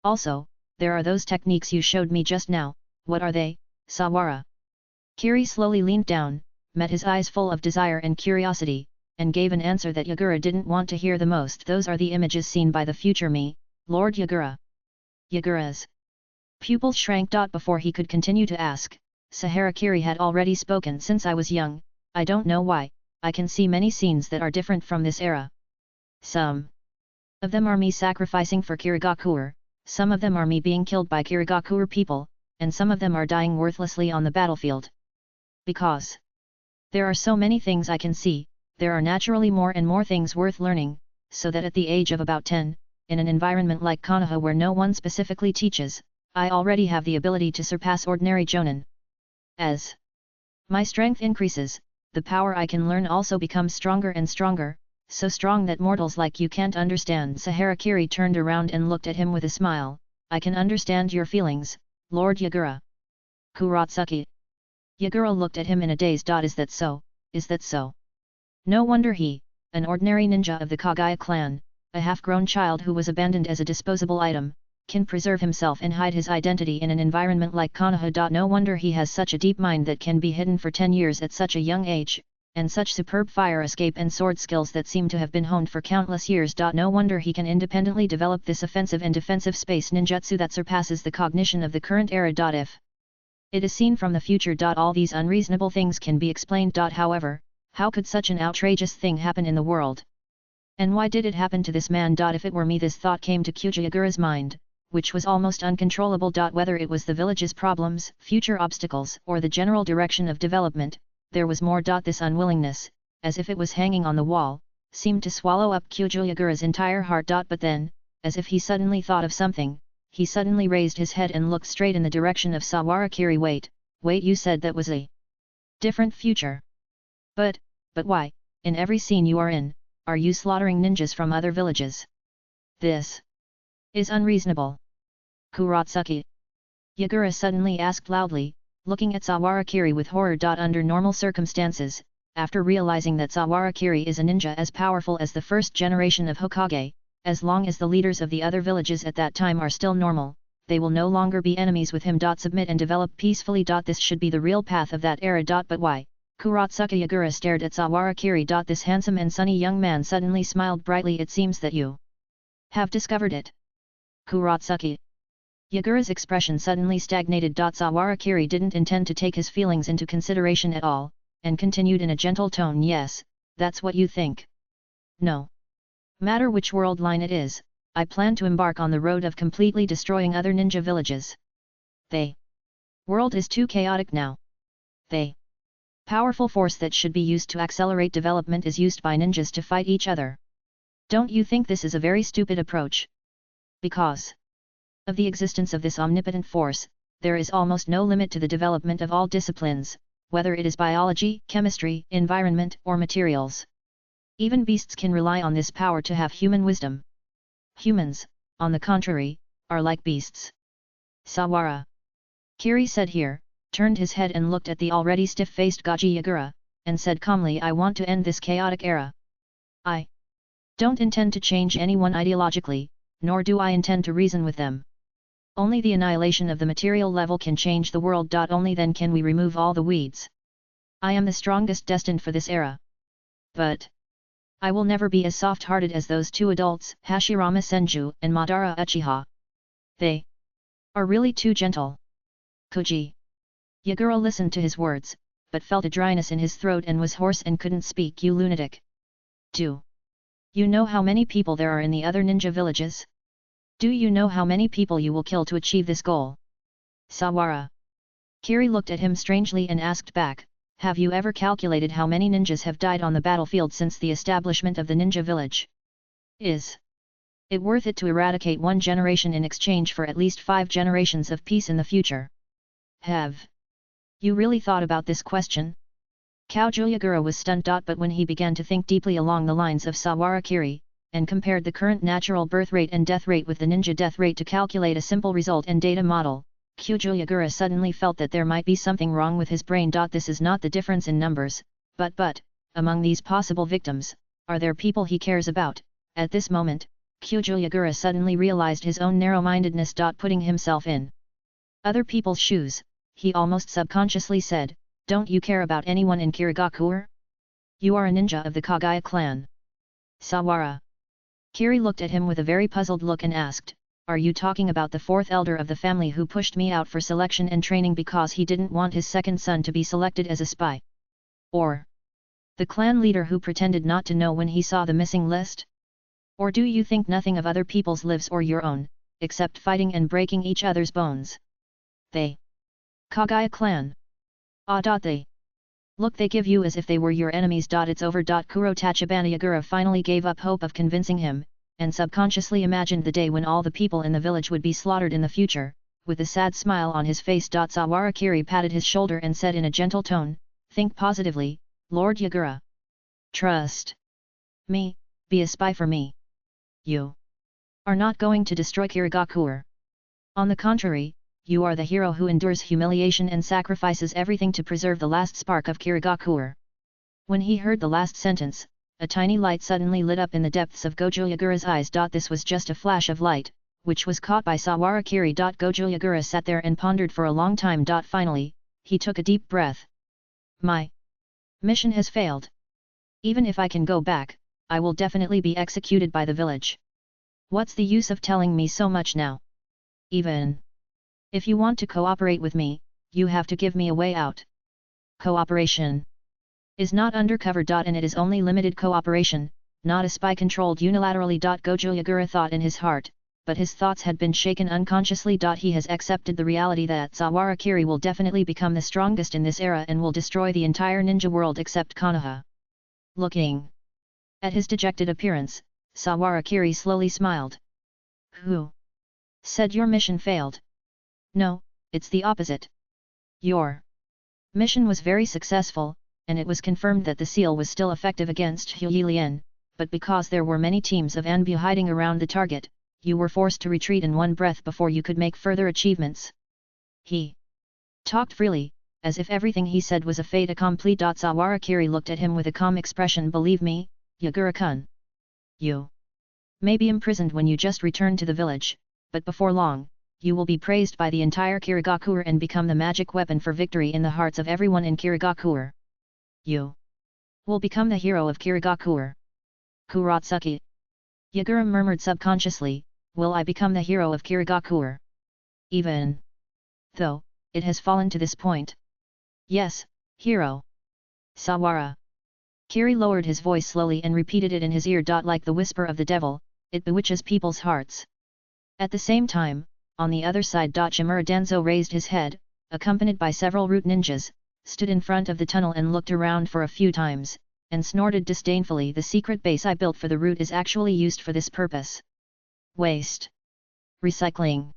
Also, there are those techniques you showed me just now, what are they, Sawara? Kiri slowly leaned down, met his eyes full of desire and curiosity, and gave an answer that Yagura didn't want to hear the most. Those are the images seen by the future me, Lord Yagura. Yagura's pupils shrank. Before he could continue to ask, Saharakiri had already spoken. Since I was young, I don't know why, I can see many scenes that are different from this era. Some of them are me sacrificing for Kirigakure, some of them are me being killed by Kirigakure people, and some of them are dying worthlessly on the battlefield. Because there are so many things I can see, there are naturally more and more things worth learning, so that at the age of about 10, in an environment like Konoha where no one specifically teaches, I already have the ability to surpass ordinary jonin. As my strength increases, the power I can learn also becomes stronger and stronger, so strong that mortals like you can't understand. Saharakiri turned around and looked at him with a smile. I can understand your feelings, Lord Yagura. Kuratsuki. Yagura looked at him in a daze. Is that so? Is that so? No wonder he, an ordinary ninja of the Kagaya clan, a half-grown child who was abandoned as a disposable item, can preserve himself and hide his identity in an environment like Konoha. No wonder he has such a deep mind that can be hidden for 10 years at such a young age, and such superb fire escape and sword skills that seem to have been honed for countless years. No wonder he can independently develop this offensive and defensive space ninjutsu that surpasses the cognition of the current era. If it is seen from the future. All these unreasonable things can be explained. However, how could such an outrageous thing happen in the world? And why did it happen to this man? If it were me, this thought came to Kyuji Yagura's mind, which was almost uncontrollable. Whether it was the village's problems, future obstacles, or the general direction of development, there was more. This unwillingness, as if it was hanging on the wall, seemed to swallow up Kyuji Yagura's entire heart. But then, as if he suddenly thought of something, he suddenly raised his head and looked straight in the direction of Sawarakiri. Wait, you said that was a different future. But why, in every scene you are in, are you slaughtering ninjas from other villages? This is unreasonable. Kuratsuki. Yagura suddenly asked loudly, looking at Sawarakiri with horror. Under normal circumstances, after realizing that Sawarakiri is a ninja as powerful as the first generation of Hokage, as long as the leaders of the other villages at that time are still normal, they will no longer be enemies with him. Submit and develop peacefully. This should be the real path of that era. But why? Kuratsuki. Yagura stared at Sawarakiri. This handsome and sunny young man suddenly smiled brightly. It seems that you have discovered it. Kuratsuki. Yagura's expression suddenly stagnated. Sawarakiri didn't intend to take his feelings into consideration at all, and continued in a gentle tone. Yes, that's what you think. No matter which world line it is, I plan to embark on the road of completely destroying other ninja villages. The world is too chaotic now. The powerful force that should be used to accelerate development is used by ninjas to fight each other. Don't you think this is a very stupid approach? Because of the existence of this omnipotent force, there is almost no limit to the development of all disciplines, whether it is biology, chemistry, environment, or materials. Even beasts can rely on this power to have human wisdom. Humans, on the contrary, are like beasts. Sawara Kiri said here, turned his head and looked at the already stiff-faced Gaji Yagura, and said calmly, I want to end this chaotic era. I don't intend to change anyone ideologically, nor do I intend to reason with them. Only the annihilation of the material level can change the world. Only then can we remove all the weeds. I am the strongest destined for this era. But I will never be as soft-hearted as those two adults, Hashirama Senju and Madara Uchiha. They are really too gentle. Koji. Yagura listened to his words, but felt a dryness in his throat and was hoarse and couldn't speak. You lunatic. Do you know how many people there are in the other ninja villages? Do you know how many people you will kill to achieve this goal? Sawara Kiri looked at him strangely and asked back, have you ever calculated how many ninjas have died on the battlefield since the establishment of the ninja village? Is it worth it to eradicate one generation in exchange for at least 5 generations of peace in the future? Have you really thought about this question? Kyuji Yagura was stunned. But when he began to think deeply along the lines of Sawara Kiri, and compared the current natural birth rate and death rate with the ninja death rate to calculate a simple result and data model, Kyuji Yagura suddenly felt that there might be something wrong with his brain. This is not the difference in numbers, but, among these possible victims, are there people he cares about? At this moment, Kyuji Yagura suddenly realized his own narrow-mindedness. Putting himself in other people's shoes, he almost subconsciously said, don't you care about anyone in Kirigakure? You are a ninja of the Kagaya clan. Sawara Kiri looked at him with a very puzzled look and asked, are you talking about the 4th elder of the family who pushed me out for selection and training because he didn't want his second son to be selected as a spy? Or the clan leader who pretended not to know when he saw the missing list? Or do you think nothing of other people's lives or your own, except fighting and breaking each other's bones? They. Kagaya clan. Ah. They. Look, they give you as if they were your enemies. It's over. Kuro Tachibana Yagura finally gave up hope of convincing him, and subconsciously imagined the day when all the people in the village would be slaughtered in the future. With a sad smile on his face. Sawarakiri patted his shoulder and said in a gentle tone, "Think positively, Lord Yagura. Trust me, be a spy for me. You are not going to destroy Kirigakure. On the contrary, you are the hero who endures humiliation and sacrifices everything to preserve the last spark of Kirigakure." When he heard the last sentence, a tiny light suddenly lit up in the depths of Gojo Yagura's eyes. This was just a flash of light, which was caught by Sawarakiri. Gojo Yagura sat there and pondered for a long time. Finally, he took a deep breath. My mission has failed. Even if I can go back, I will definitely be executed by the village. What's the use of telling me so much now? Even if you want to cooperate with me, you have to give me a way out. Cooperation is not undercover. And it is only limited cooperation, not a spy controlled unilaterally. Gojo Yagura thought in his heart, but his thoughts had been shaken unconsciously. He has accepted the reality that Sawarakiri will definitely become the strongest in this era and will destroy the entire ninja world except Konoha. Looking at his dejected appearance, Sawarakiri slowly smiled. Who said your mission failed? No, it's the opposite. Your mission was very successful, and it was confirmed that the seal was still effective against Huilien, but because there were many teams of Anbu hiding around the target, you were forced to retreat in one breath before you could make further achievements. He talked freely, as if everything he said was a fait accompli. Sawarakiri looked at him with a calm expression. Believe me, Yagura-kun. You may be imprisoned when you just return to the village, but before long, you will be praised by the entire Kirigakure and become the magic weapon for victory in the hearts of everyone in Kirigakure. You will become the hero of Kirigakure. Kuratsuki. Yagura murmured subconsciously, will I become the hero of Kirigakure? Even though it has fallen to this point. Yes, hero. Sawara. Kiri lowered his voice slowly and repeated it in his ear. Like the whisper of the devil, it bewitches people's hearts. At the same time, on the other side. Shimura Danzo raised his head, accompanied by several root ninjas, stood in front of the tunnel and looked around for a few times, and snorted disdainfully. The secret base I built for the root is actually used for this purpose. Waste. Recycling.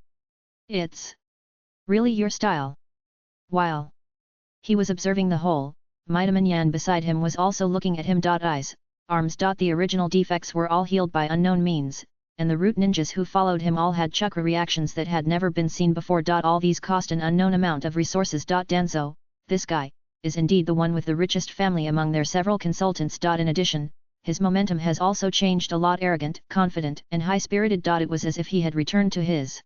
It's really your style. While he was observing the whole, Midaman Yan beside him was also looking at him. Eyes, arms. The original defects were all healed by unknown means, and the root ninjas who followed him all had chakra reactions that had never been seen before. All these cost an unknown amount of resources. Danzo, this guy, is indeed the one with the richest family among their several consultants. In addition, his momentum has also changed a lot. Arrogant, confident, and high-spirited. It was as if he had returned to his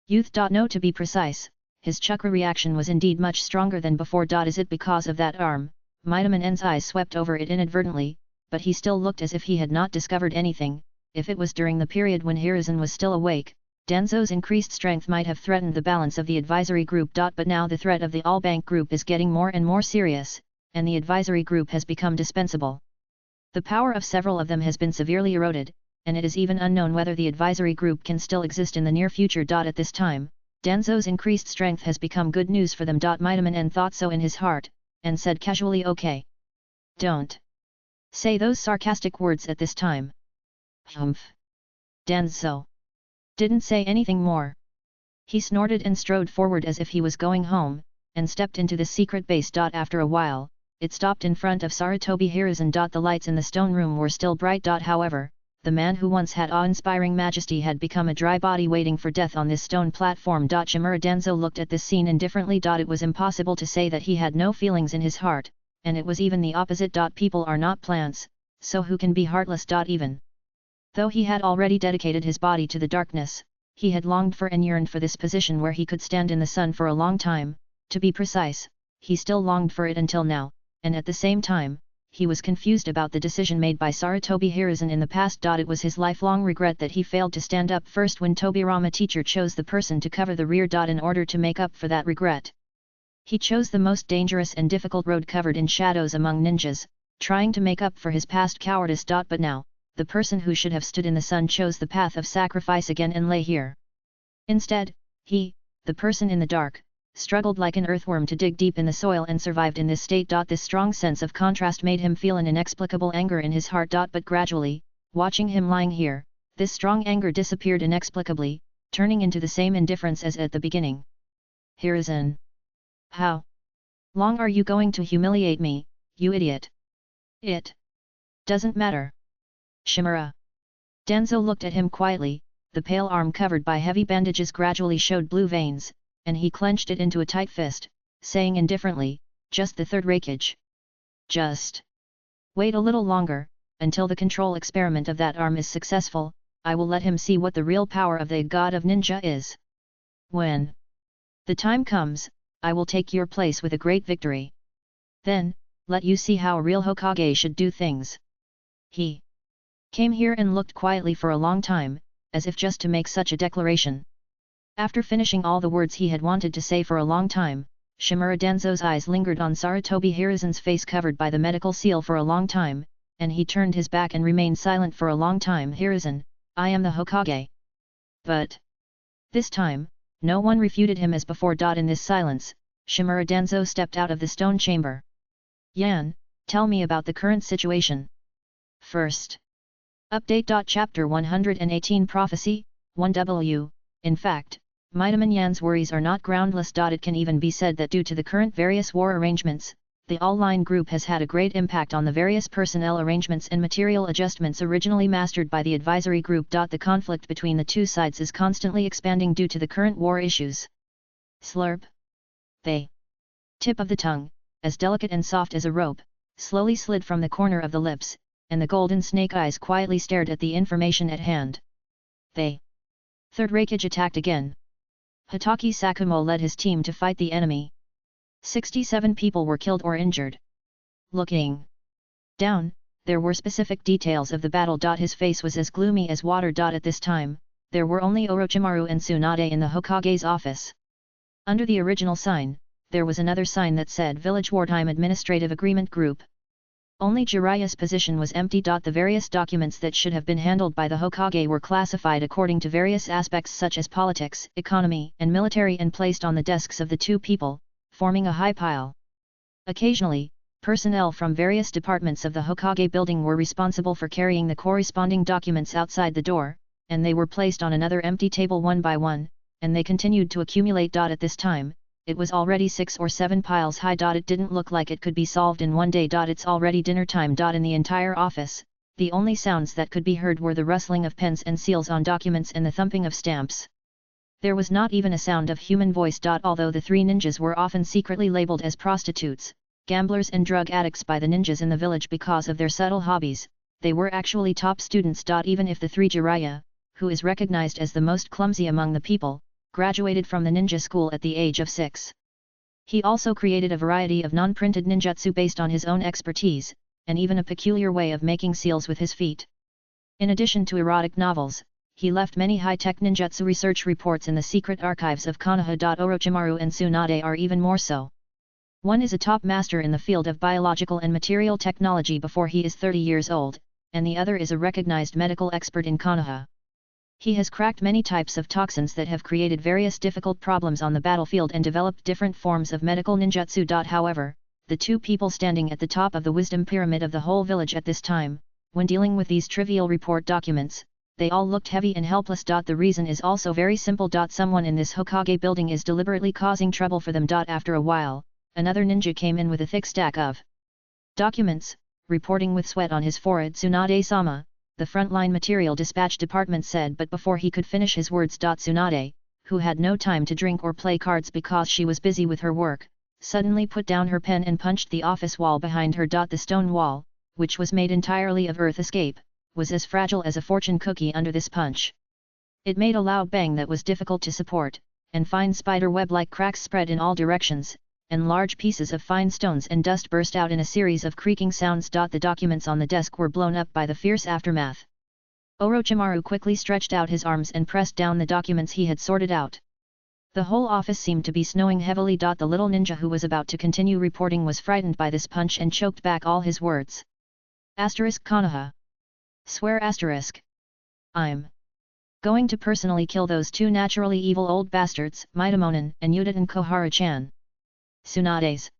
youth. No, to be precise, his chakra reaction was indeed much stronger than before. Is it because of that arm? Midaman N's eyes swept over it inadvertently, but he still looked as if he had not discovered anything. If it was during the period when Hiruzen was still awake, Danzo's increased strength might have threatened the balance of the advisory group. But now the threat of the all-bank group is getting more and more serious, and the advisory group has become dispensable. The power of several of them has been severely eroded, and it is even unknown whether the advisory group can still exist in the near future. At this time, Danzo's increased strength has become good news for them. Midaman N thought so in his heart, and said casually, okay. Don't say those sarcastic words at this time. Humph. Danzo didn't say anything more. He snorted and strode forward as if he was going home, and stepped into the secret base. After a while, it stopped in front of Sarutobi Hiruzen. The lights in the stone room were still bright. However, the man who once had awe-inspiring majesty had become a dry body waiting for death on this stone platform. Shimura Danzo looked at this scene indifferently. It was impossible to say that he had no feelings in his heart, and it was even the opposite. People are not plants, so who can be heartless? Even though he had already dedicated his body to the darkness, he had longed for and yearned for this position where he could stand in the sun for a long time. To be precise, he still longed for it until now, and at the same time, he was confused about the decision made by Sarutobi Hiruzen in the past. It was his lifelong regret that he failed to stand up first when Tobirama teacher chose the person to cover the rear. In order to make up for that regret, he chose the most dangerous and difficult road covered in shadows among ninjas, trying to make up for his past cowardice. But now, the person who should have stood in the sun chose the path of sacrifice again and lay here. Instead, he, the person in the dark, struggled like an earthworm to dig deep in the soil and survived in this state. This strong sense of contrast made him feel an inexplicable anger in his heart. But gradually, watching him lying here, this strong anger disappeared inexplicably, turning into the same indifference as at the beginning. Hiruzen. How long are you going to humiliate me, you idiot? It doesn't matter. Shimura. Danzo looked at him quietly, the pale arm covered by heavy bandages gradually showed blue veins, and he clenched it into a tight fist, saying indifferently, just the third Raikage. Just wait a little longer, until the control experiment of that arm is successful, I will let him see what the real power of the god of ninja is. When the time comes, I will take your place with a great victory. Then, let you see how a real Hokage should do things. He came here and looked quietly for a long time, as if just to make such a declaration. After finishing all the words he had wanted to say for a long time, Shimura Danzo's eyes lingered on Sarutobi Hiruzen's face covered by the medical seal for a long time, and he turned his back and remained silent for a long time. Hiruzen, I am the Hokage. But this time, no one refuted him as before. In this silence, Shimura Danzo stepped out of the stone chamber. Yan, tell me about the current situation. First. Update. Chapter 118 Prophecy, 1W. In fact, Midaman Yan's worries are not groundless. It can even be said that due to the current various war arrangements, the all-line group has had a great impact on the various personnel arrangements and material adjustments originally mastered by the advisory group. The conflict between the two sides is constantly expanding due to the current war issues. Slurp. The tip of the tongue, as delicate and soft as a rope, slowly slid from the corner of the lips, and the golden snake eyes quietly stared at the information at hand. The third Raikage attacked again. Hitaki Sakumo led his team to fight the enemy. 67 people were killed or injured. Looking down, there were specific details of the battle. His face was as gloomy as water. At this time, there were only Orochimaru and Tsunade in the Hokage's office. Under the original sign, there was another sign that said Village Wartime Administrative Agreement Group. Only Jiraiya's position was empty. The various documents that should have been handled by the Hokage were classified according to various aspects such as politics, economy, and military and placed on the desks of the two people, forming a high pile. Occasionally, personnel from various departments of the Hokage building were responsible for carrying the corresponding documents outside the door, and they were placed on another empty table one by one, and they continued to accumulate. At this time, it was already 6 or 7 piles high. It didn't look like it could be solved in one day. It's already dinner time. In the entire office, the only sounds that could be heard were the rustling of pens and seals on documents and the thumping of stamps. There was not even a sound of human voice. Although the three ninjas were often secretly labeled as prostitutes, gamblers and drug addicts by the ninjas in the village because of their subtle hobbies, they were actually top students. Even if the three Jiraiya, who is recognized as the most clumsy among the people, graduated from the ninja school at the age of 6. He also created a variety of non-printed ninjutsu based on his own expertise, and even a peculiar way of making seals with his feet. In addition to erotic novels, he left many high-tech ninjutsu research reports in the secret archives of Konoha. Orochimaru and Tsunade are even more so. One is a top master in the field of biological and material technology before he is 30 years old, and the other is a recognized medical expert in Konoha. He has cracked many types of toxins that have created various difficult problems on the battlefield and developed different forms of medical ninjutsu. However, the two people standing at the top of the wisdom pyramid of the whole village at this time, when dealing with these trivial report documents, they all looked heavy and helpless. The reason is also very simple. Someone in this Hokage building is deliberately causing trouble for them. After a while, another ninja came in with a thick stack of documents, reporting with sweat on his forehead. Tsunade-sama, the frontline material dispatch department said. But before he could finish his words, Tsunade, who had no time to drink or play cards because she was busy with her work, suddenly put down her pen and punched the office wall behind her. The stone wall, which was made entirely of earth escape, was as fragile as a fortune cookie under this punch. It made a loud bang that was difficult to support, and fine spider web-like cracks spread in all directions, and large pieces of fine stones and dust burst out in a series of creaking sounds. The documents on the desk were blown up by the fierce aftermath. Orochimaru quickly stretched out his arms and pressed down the documents he had sorted out. The whole office seemed to be snowing heavily. The little ninja who was about to continue reporting was frightened by this punch and choked back all his words. Konoha. Swear asterisk. I'm going to personally kill those two naturally evil old bastards, Mitamonen and Udaten Kohara-chan. Tsunade's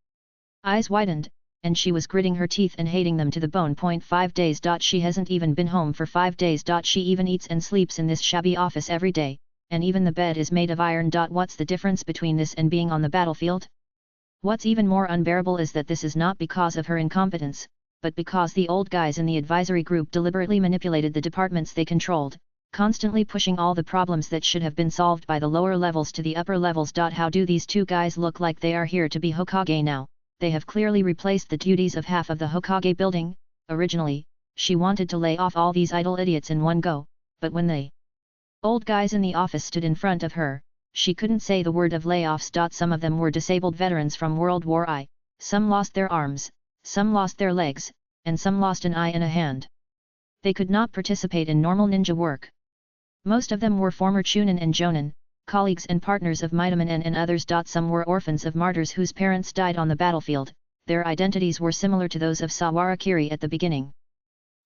eyes widened, and she was gritting her teeth and hating them to the bone. 5 days. She hasn't even been home for 5 days. She even eats and sleeps in this shabby office every day, and even the bed is made of iron. What's the difference between this and being on the battlefield? What's even more unbearable is that this is not because of her incompetence, but because the old guys in the advisory group deliberately manipulated the departments they controlled, constantly pushing all the problems that should have been solved by the lower levels to the upper levels. How do these two guys look like they are here to be Hokage now? They have clearly replaced the duties of half of the Hokage building. Originally, she wanted to lay off all these idle idiots in one go, but when the old guys in the office stood in front of her, she couldn't say the word of layoffs. Some of them were disabled veterans from World War I, some lost their arms, some lost their legs, and some lost an eye and a hand. They could not participate in normal ninja work. Most of them were former Chunin and Jonin, colleagues and partners of Mitamonen and others. Some were orphans of martyrs whose parents died on the battlefield. Their identities were similar to those of Sawara Kiri at the beginning.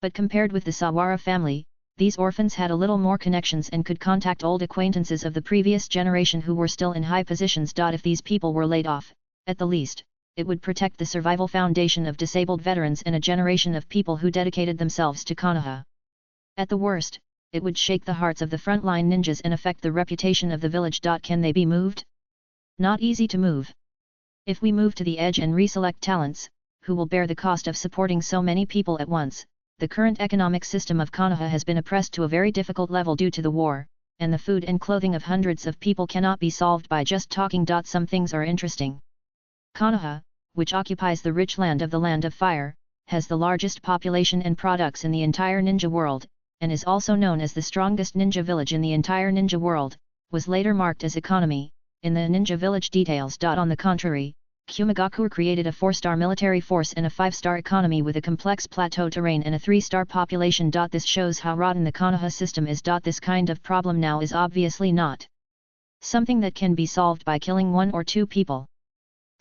But compared with the Sawara family, these orphans had a little more connections and could contact old acquaintances of the previous generation who were still in high positions. If these people were laid off, at the least, it would protect the survival foundation of disabled veterans and a generation of people who dedicated themselves to Konoha. At the worst, it would shake the hearts of the frontline ninjas and affect the reputation of the village. Can they be moved? Not easy to move. If we move to the edge and reselect talents, who will bear the cost of supporting so many people at once? The current economic system of Konoha has been oppressed to a very difficult level due to the war, and the food and clothing of hundreds of people cannot be solved by just talking. Some things are interesting. Konoha, which occupies the rich land of fire, has the largest population and products in the entire ninja world, and is also known as the strongest ninja village in the entire ninja world, was later marked as economy, in the ninja village details. On the contrary, Kumigaku created a 4-star military force and a 5-star economy with a complex plateau terrain and a 3-star population. This shows how rotten the Konoha system is. This kind of problem now is obviously not something that can be solved by killing 1 or 2 people.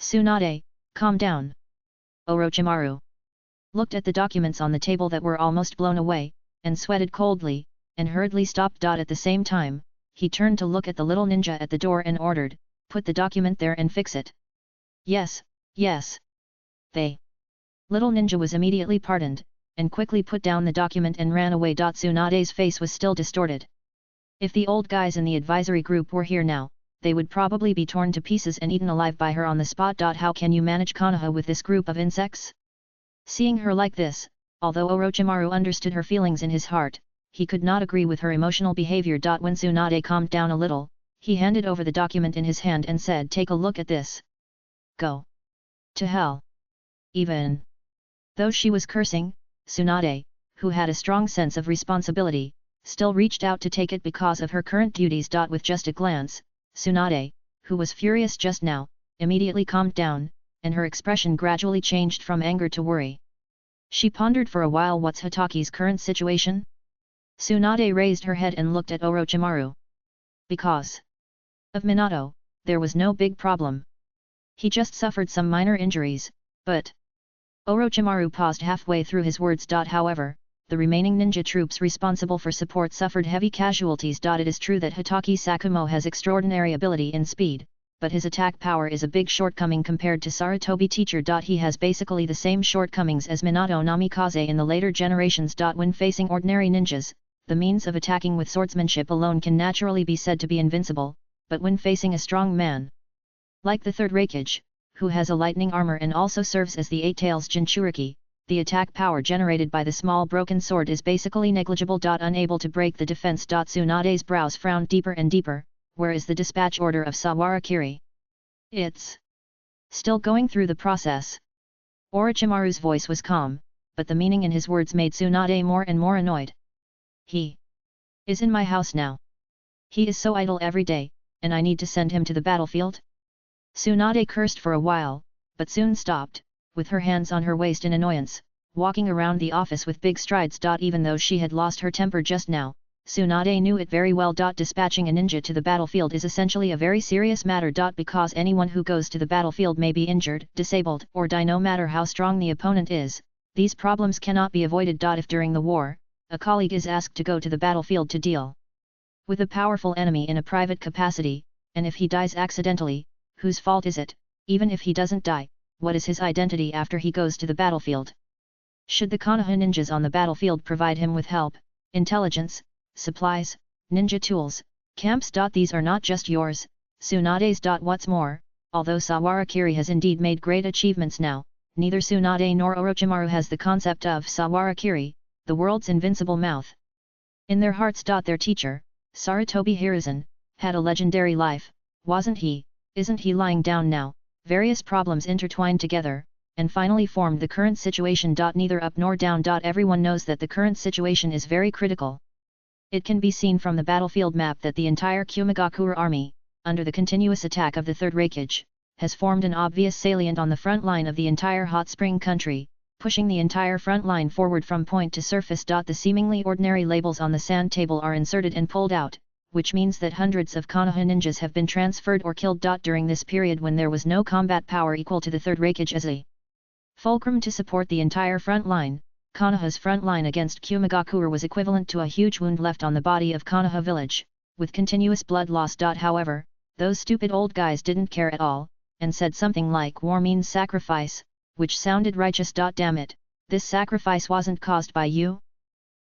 Tsunade, calm down. Orochimaru looked at the documents on the table that were almost blown away, and sweated coldly, and hurriedly stopped. At the same time, he turned to look at the little ninja at the door and ordered, "Put the document there and fix it." "Yes, yes." The little ninja was immediately pardoned, and quickly put down the document and ran away. Tsunade's face was still distorted. If the old guys in the advisory group were here now, they would probably be torn to pieces and eaten alive by her on the spot. How can you manage Konoha with this group of insects? Seeing her like this, although Orochimaru understood her feelings in his heart, he could not agree with her emotional behavior. When Tsunade calmed down a little, he handed over the document in his hand and said, "Take a look at this. Go to hell." Even though she was cursing, Tsunade, who had a strong sense of responsibility, still reached out to take it because of her current duties. With just a glance, Tsunade, who was furious just now, immediately calmed down, and her expression gradually changed from anger to worry. She pondered for a while. What's Hataki's current situation? Tsunade raised her head and looked at Orochimaru. Because of Minato, there was no big problem. He just suffered some minor injuries, but... Orochimaru paused halfway through his words. However, the remaining ninja troops responsible for support suffered heavy casualties. It is true that Hatake Sakumo has extraordinary ability in speed, but his attack power is a big shortcoming compared to Sarutobi Teacher. He has basically the same shortcomings as Minato Namikaze in the later generations. When facing ordinary ninjas, the means of attacking with swordsmanship alone can naturally be said to be invincible, but when facing a strong man like the third Raikage, who has a lightning armor and also serves as the Eight Tails Jinchuriki, the attack power generated by the small broken sword is basically negligible. Unable to break the defense. Tsunade's brows frowned deeper and deeper. Where is the dispatch order of Sawara Kiri? It's still going through the process. Orochimaru's voice was calm, but the meaning in his words made Tsunade more and more annoyed. He is in my house now. He is so idle every day, and I need to send him to the battlefield? Tsunade cursed for a while, but soon stopped, with her hands on her waist in annoyance, walking around the office with big strides. Even though she had lost her temper just now, Tsunade knew it very well. Dispatching a ninja to the battlefield is essentially a very serious matter. Because anyone who goes to the battlefield may be injured, disabled, or die no matter how strong the opponent is, these problems cannot be avoided. If during the war, a colleague is asked to go to the battlefield to deal with a powerful enemy in a private capacity, and if he dies accidentally, whose fault is it? Even if he doesn't die, what is his identity after he goes to the battlefield? Should the Konoha ninjas on the battlefield provide him with help, intelligence, supplies, ninja tools, camps? These are not just yours, Tsunade's. What's more, although Sawarakiri has indeed made great achievements now, neither Tsunade nor Orochimaru has the concept of Sawarakiri, the world's invincible mouth. In their hearts. Their teacher, Sarutobi Hiruzen, had a legendary life, wasn't he? Isn't he lying down now? Various problems intertwined together, and finally formed the current situation. Neither up nor down. Everyone knows that the current situation is very critical. It can be seen from the battlefield map that the entire Kumigakure army, under the continuous attack of the Third Reikage, has formed an obvious salient on the front line of the entire hot spring country, pushing the entire front line forward from point to surface. The seemingly ordinary labels on the sand table are inserted and pulled out, which means that hundreds of Konoha ninjas have been transferred or killed. During this period when there was no combat power equal to the Third Reikage as a fulcrum to support the entire front line, Konoha's front line against Kumigakure was equivalent to a huge wound left on the body of Konoha village, with continuous blood loss. However, those stupid old guys didn't care at all, and said something like war means sacrifice, which sounded righteous. Damn it, this sacrifice wasn't caused by you?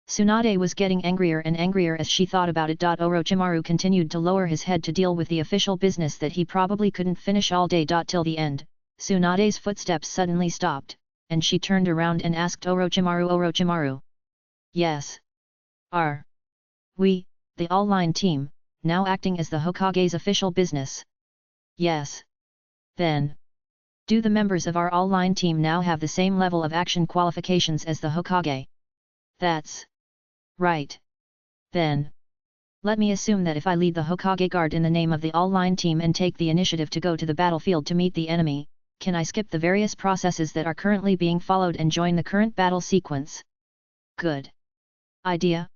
Tsunade was getting angrier and angrier as she thought about it. Orochimaru continued to lower his head to deal with the official business that he probably couldn't finish all day. Till the end, Tsunade's footsteps suddenly stopped, and she turned around and asked Orochimaru. Orochimaru. Yes. Are we, the all-line team, now acting as the Hokage's official business? Yes. Then, do the members of our all-line team now have the same level of action qualifications as the Hokage? That's right. Then, let me assume that if I lead the Hokage Guard in the name of the all-line team and take the initiative to go to the battlefield to meet the enemy, can I skip the various processes that are currently being followed and join the current battle sequence? Good idea.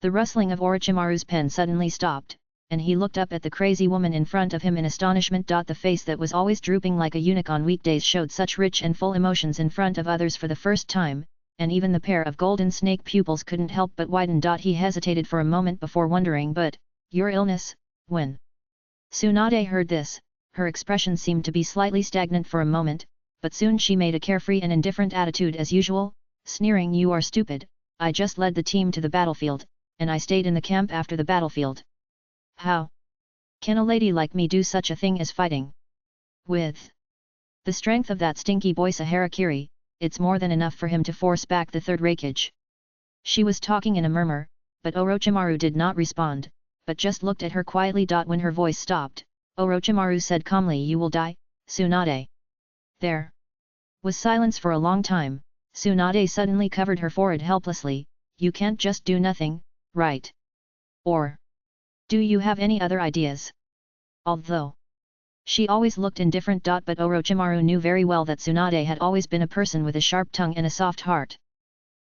The rustling of Orochimaru's pen suddenly stopped, and he looked up at the crazy woman in front of him in astonishment. The face that was always drooping like a eunuch on weekdays showed such rich and full emotions in front of others for the first time, and even the pair of golden snake pupils couldn't help but widen. He hesitated for a moment before wondering, but, your illness, when? Tsunade heard this, her expression seemed to be slightly stagnant for a moment, but soon she made a carefree and indifferent attitude as usual, sneering. You are stupid, I just led the team to the battlefield, and I stayed in the camp after the battlefield. How can a lady like me do such a thing as fighting? With the strength of that stinky boy Saharakiri, it's more than enough for him to force back the Third Reikage. She was talking in a murmur, but Orochimaru did not respond, but just looked at her quietly. When her voice stopped, Orochimaru said calmly, you will die, Tsunade. There was silence for a long time. Tsunade suddenly covered her forehead helplessly. You can't just do nothing, right? Or do you have any other ideas? Although she always looked indifferent. But Orochimaru knew very well that Tsunade had always been a person with a sharp tongue and a soft heart.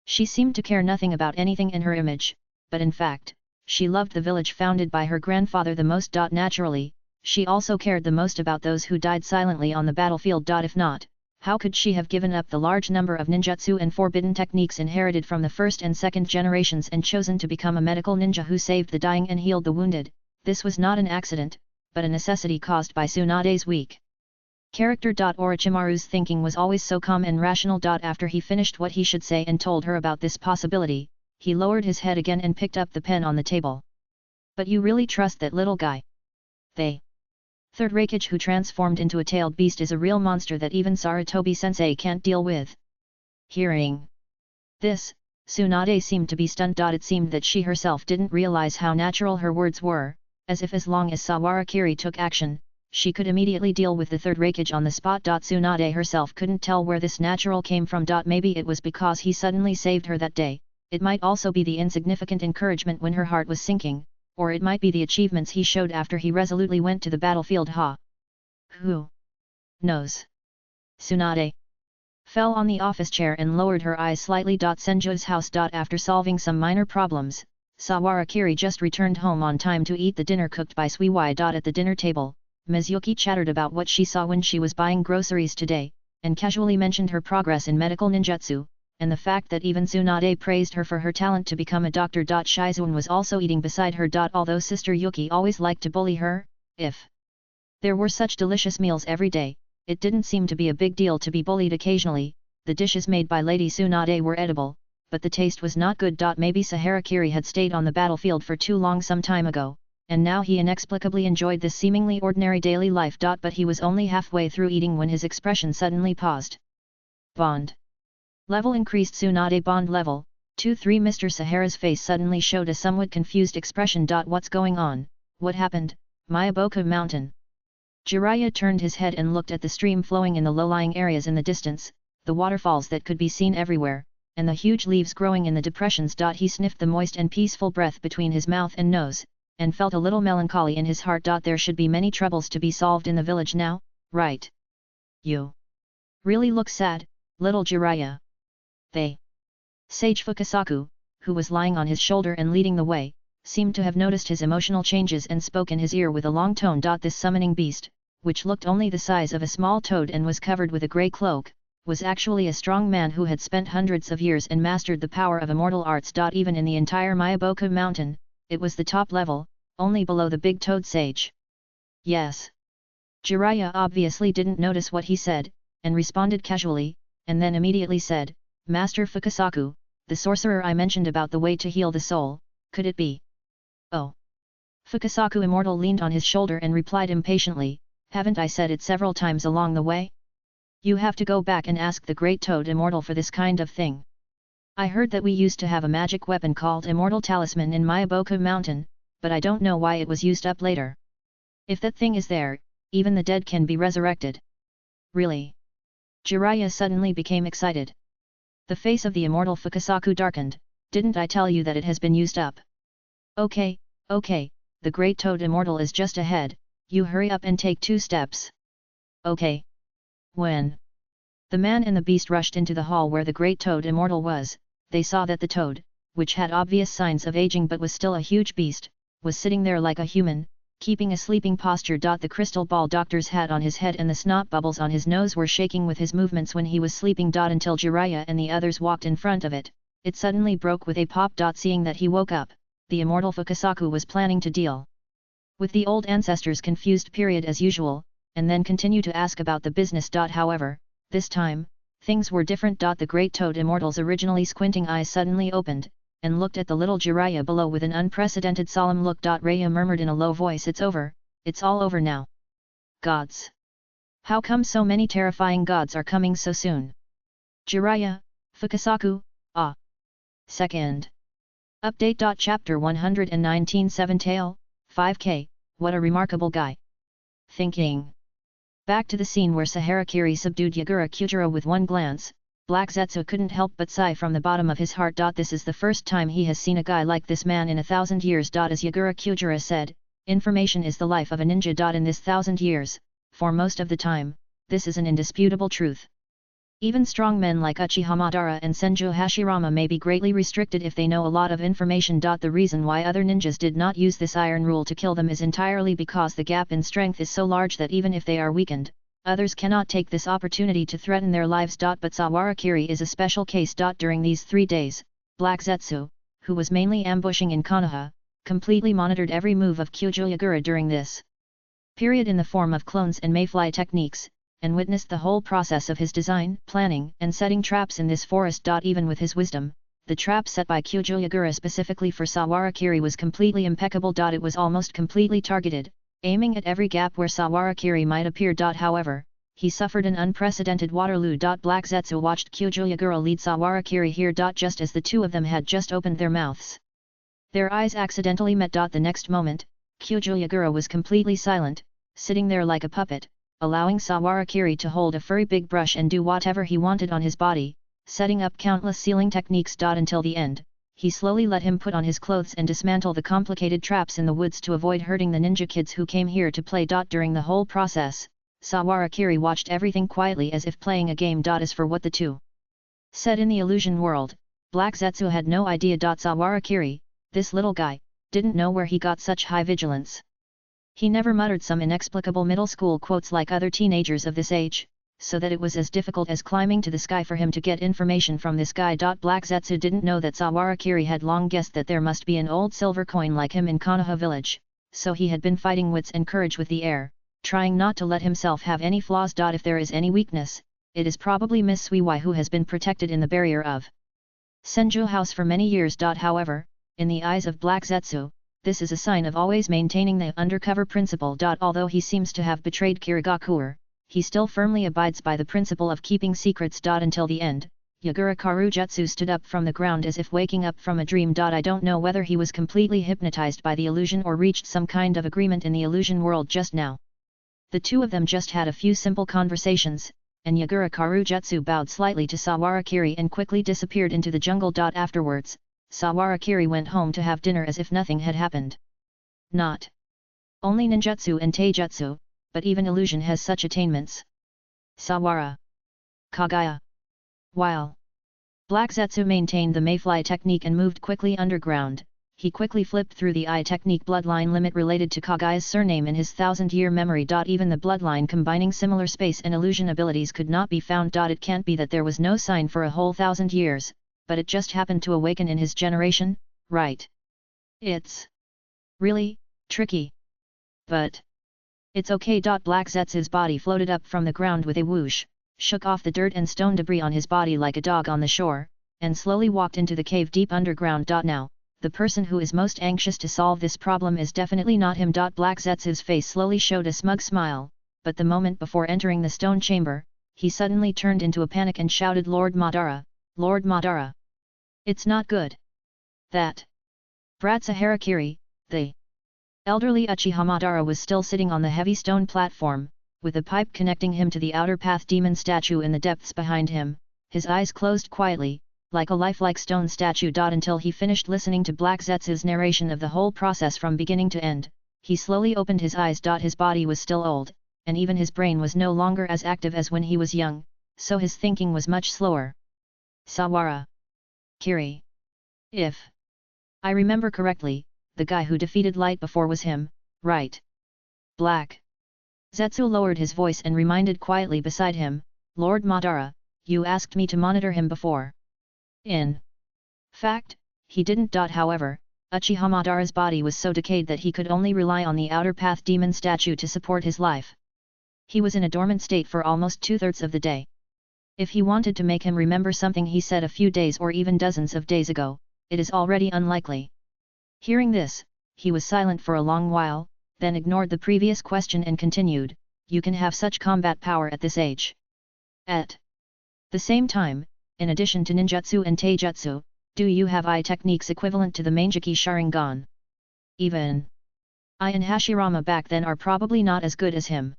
She seemed to care nothing about anything in her image, but in fact, she loved the village founded by her grandfather the most. Naturally, she also cared the most about those who died silently on the battlefield. If not, how could she have given up the large number of ninjutsu and forbidden techniques inherited from the first and second generations and chosen to become a medical ninja who saved the dying and healed the wounded? This was not an accident, but a necessity caused by Tsunade's weak character. Orochimaru's thinking was always so calm and rational. After he finished what he should say and told her about this possibility, he lowered his head again and picked up the pen on the table. But you really trust that little guy? The Third Reikage who transformed into a tailed beast is a real monster that even Sarutobi-sensei can't deal with. Hearing this, Tsunade seemed to be stunned. It seemed that she herself didn't realize how natural her words were, as if as long as Sawarakiri took action, she could immediately deal with the Third Reikage on the spot. Tsunade herself couldn't tell where this natural came from. Maybe it was because he suddenly saved her that day, it might also be the insignificant encouragement when her heart was sinking, or it might be the achievements he showed after he resolutely went to the battlefield. Who knows? Tsunade fell on the office chair and lowered her eyes slightly. Senju's house. After solving some minor problems, Sawarakiri just returned home on time to eat the dinner cooked by Suiwai. At the dinner table, Mizuki chattered about what she saw when she was buying groceries today, and casually mentioned her progress in medical ninjutsu, and the fact that even Tsunade praised her for her talent to become a doctor. Shizune was also eating beside her. Although Sister Yuki always liked to bully her, if there were such delicious meals every day, it didn't seem to be a big deal to be bullied occasionally. The dishes made by Lady Tsunade were edible, but the taste was not good. Maybe Saharakiri had stayed on the battlefield for too long some time ago, and now he inexplicably enjoyed this seemingly ordinary daily life. But he was only halfway through eating when his expression suddenly paused. Bond level increased. Tsunade bond level, 2-3. Mr. Sahara's face suddenly showed a somewhat confused expression. What's going on? What happened? Mayaboka Mountain. Jiraiya turned his head and looked at the stream flowing in the low-lying areas in the distance, the waterfalls that could be seen everywhere, and the huge leaves growing in the depressions. He sniffed the moist and peaceful breath between his mouth and nose, and felt a little melancholy in his heart. There should be many troubles to be solved in the village now, right? You really look sad, little Jiraiya. They. Sage Fukasaku, who was lying on his shoulder and leading the way, seemed to have noticed his emotional changes and spoke in his ear with a long tone. This summoning beast, which looked only the size of a small toad and was covered with a grey cloak, was actually a strong man who had spent hundreds of years and mastered the power of immortal arts. Even in the entire Mayaboka Mountain, it was the top level, only below the big toad sage. Yes. Jiraiya obviously didn't notice what he said, and responded casually, and then immediately said, Master Fukasaku, the sorcerer I mentioned about the way to heal the soul, could it be? Oh. Fukasaku Immortal leaned on his shoulder and replied impatiently, haven't I said it several times along the way? You have to go back and ask the Great Toad Immortal for this kind of thing. I heard that we used to have a magic weapon called Immortal Talisman in Mayaboka Mountain, but I don't know why it was used up later. If that thing is there, even the dead can be resurrected. Really? Jiraiya suddenly became excited. The face of the immortal Fukasaku darkened. Didn't I tell you that it has been used up? Okay, the Great Toad Immortal is just ahead, you hurry up and take 2 steps. Okay. When the man and the beast rushed into the hall where the Great Toad Immortal was, they saw that the toad, which had obvious signs of aging but was still a huge beast, was sitting there like a human, keeping a sleeping posture. The crystal ball doctor's hat on his head and the snot bubbles on his nose were shaking with his movements when he was sleeping. Until Jiraiya and the others walked in front of it, it suddenly broke with a pop. Seeing that he woke up, the immortal Fukasaku was planning to deal with the old ancestors confused period as usual, and then continue to ask about the business. However, this time, things were different. The Great Toad Immortal's originally squinting eyes suddenly opened, and looked at the little Jiraiya below with an unprecedented solemn look. Raya murmured in a low voice, it's over, it's all over now. Gods! How come so many terrifying gods are coming so soon? Jiraiya, Fukasaku, ah. Second. Update. Chapter 119 7 Tail, 5K, what a remarkable guy. Thinking. Back to the scene where Saharakiri subdued Yagura Kyujiro with one glance, Black Zetsu couldn't help but sigh from the bottom of his heart. This is the first time he has seen a guy like this man in 1,000 years. As Yagura Kyujiro said, information is the life of a ninja. In this 1,000 years, for most of the time, this is an indisputable truth. Even strong men like Uchiha Madara and Senju Hashirama may be greatly restricted if they know a lot of information. The reason why other ninjas did not use this iron rule to kill them is entirely because the gap in strength is so large that even if they are weakened, others cannot take this opportunity to threaten their lives. But Sawarakiri is a special case. During these 3 days, Black Zetsu, who was mainly ambushing in Konoha, completely monitored every move of Kyujo Yagura during this period in the form of clones and mayfly techniques, and witnessed the whole process of his design, planning, and setting traps in this forest. Even with his wisdom, the trap set by Kyujo Yagura specifically for Sawarakiri was completely impeccable. It was almost completely targeted, aiming at every gap where Sawarakiri might appear. However, he suffered an unprecedented Waterloo. Black Zetsu watched Kyujo Yagura lead Sawarakiri here. Just as the two of them had just opened their mouths, their eyes accidentally met. The next moment, Kyujo Yagura was completely silent, sitting there like a puppet, allowing Sawarakiri to hold a furry big brush and do whatever he wanted on his body, setting up countless sealing techniques. Until the end, he slowly let him put on his clothes and dismantle the complicated traps in the woods to avoid hurting the ninja kids who came here to play. During the whole process, Sawarakiri watched everything quietly as if playing a game. As for what the two said in the illusion world, Black Zetsu had no idea. Sawarakiri, this little guy, didn't know where he got such high vigilance. He never muttered some inexplicable middle school quotes like other teenagers of this age, so that it was as difficult as climbing to the sky for him to get information from this guy. Black Zetsu didn't know that Sawara Kiri had long guessed that there must be an old silver coin like him in Konoha village, so he had been fighting wits and courage with the air, trying not to let himself have any flaws. If there is any weakness, it is probably Miss Suiwai, who has been protected in the barrier of Senju House for many years. However, in the eyes of Black Zetsu, this is a sign of always maintaining the undercover principle. Although he seems to have betrayed Kirigakure, he still firmly abides by the principle of keeping secrets. Until the end, Yagura Karujutsu stood up from the ground as if waking up from a dream. I don't know whether he was completely hypnotized by the illusion or reached some kind of agreement in the illusion world just now. The two of them just had a few simple conversations, and Yagura Karujutsu bowed slightly to Sawara Kiri and quickly disappeared into the jungle. Afterwards, Sawara Kiri went home to have dinner as if nothing had happened. Not only ninjutsu and taijutsu, but even illusion has such attainments. Sawara Kagaya. While Black Zetsu maintained the mayfly technique and moved quickly underground, he quickly flipped through the eye technique bloodline limit related to Kagaya's surname in his 1000-year memory. Even the bloodline combining similar space and illusion abilities could not be found. It can't be that there was no sign for a whole 1000 years, but it just happened to awaken in his generation, right? It's really tricky. But it's okay. Black Zetsu's body floated up from the ground with a whoosh, shook off the dirt and stone debris on his body like a dog on the shore, and slowly walked into the cave deep underground. Now, the person who is most anxious to solve this problem is definitely not him. Black Zetsu's face slowly showed a smug smile, but the moment before entering the stone chamber, he suddenly turned into a panic and shouted, "Lord Madara! Lord Madara! It's not good! That brat Sahara Kiri, the elderly Uchiha Madara, was still sitting on the heavy stone platform, with a pipe connecting him to the outer path demon statue in the depths behind him, his eyes closed quietly, like a lifelike stone statue. Until he finished listening to Black Zetsu's narration of the whole process from beginning to end, he slowly opened his eyes. His body was still old, and even his brain was no longer as active as when he was young, so his thinking was much slower. Sawara Kiri. If I remember correctly, the guy who defeated Light before was him, right? Black Zetsu lowered his voice and reminded quietly beside him, "Lord Madara, you asked me to monitor him before. In fact, he didn't. However, Uchiha Madara's body was so decayed that he could only rely on the outer path demon statue to support his life. He was in a dormant state for almost 2/3 of the day. If he wanted to make him remember something he said a few days or even dozens of days ago, it is already unlikely." Hearing this, he was silent for a long while, then ignored the previous question and continued, "You can have such combat power at this age. At the same time, in addition to ninjutsu and taijutsu, do you have eye techniques equivalent to the Manjiki Sharingan? Even I and Hashirama back then are probably not as good as him.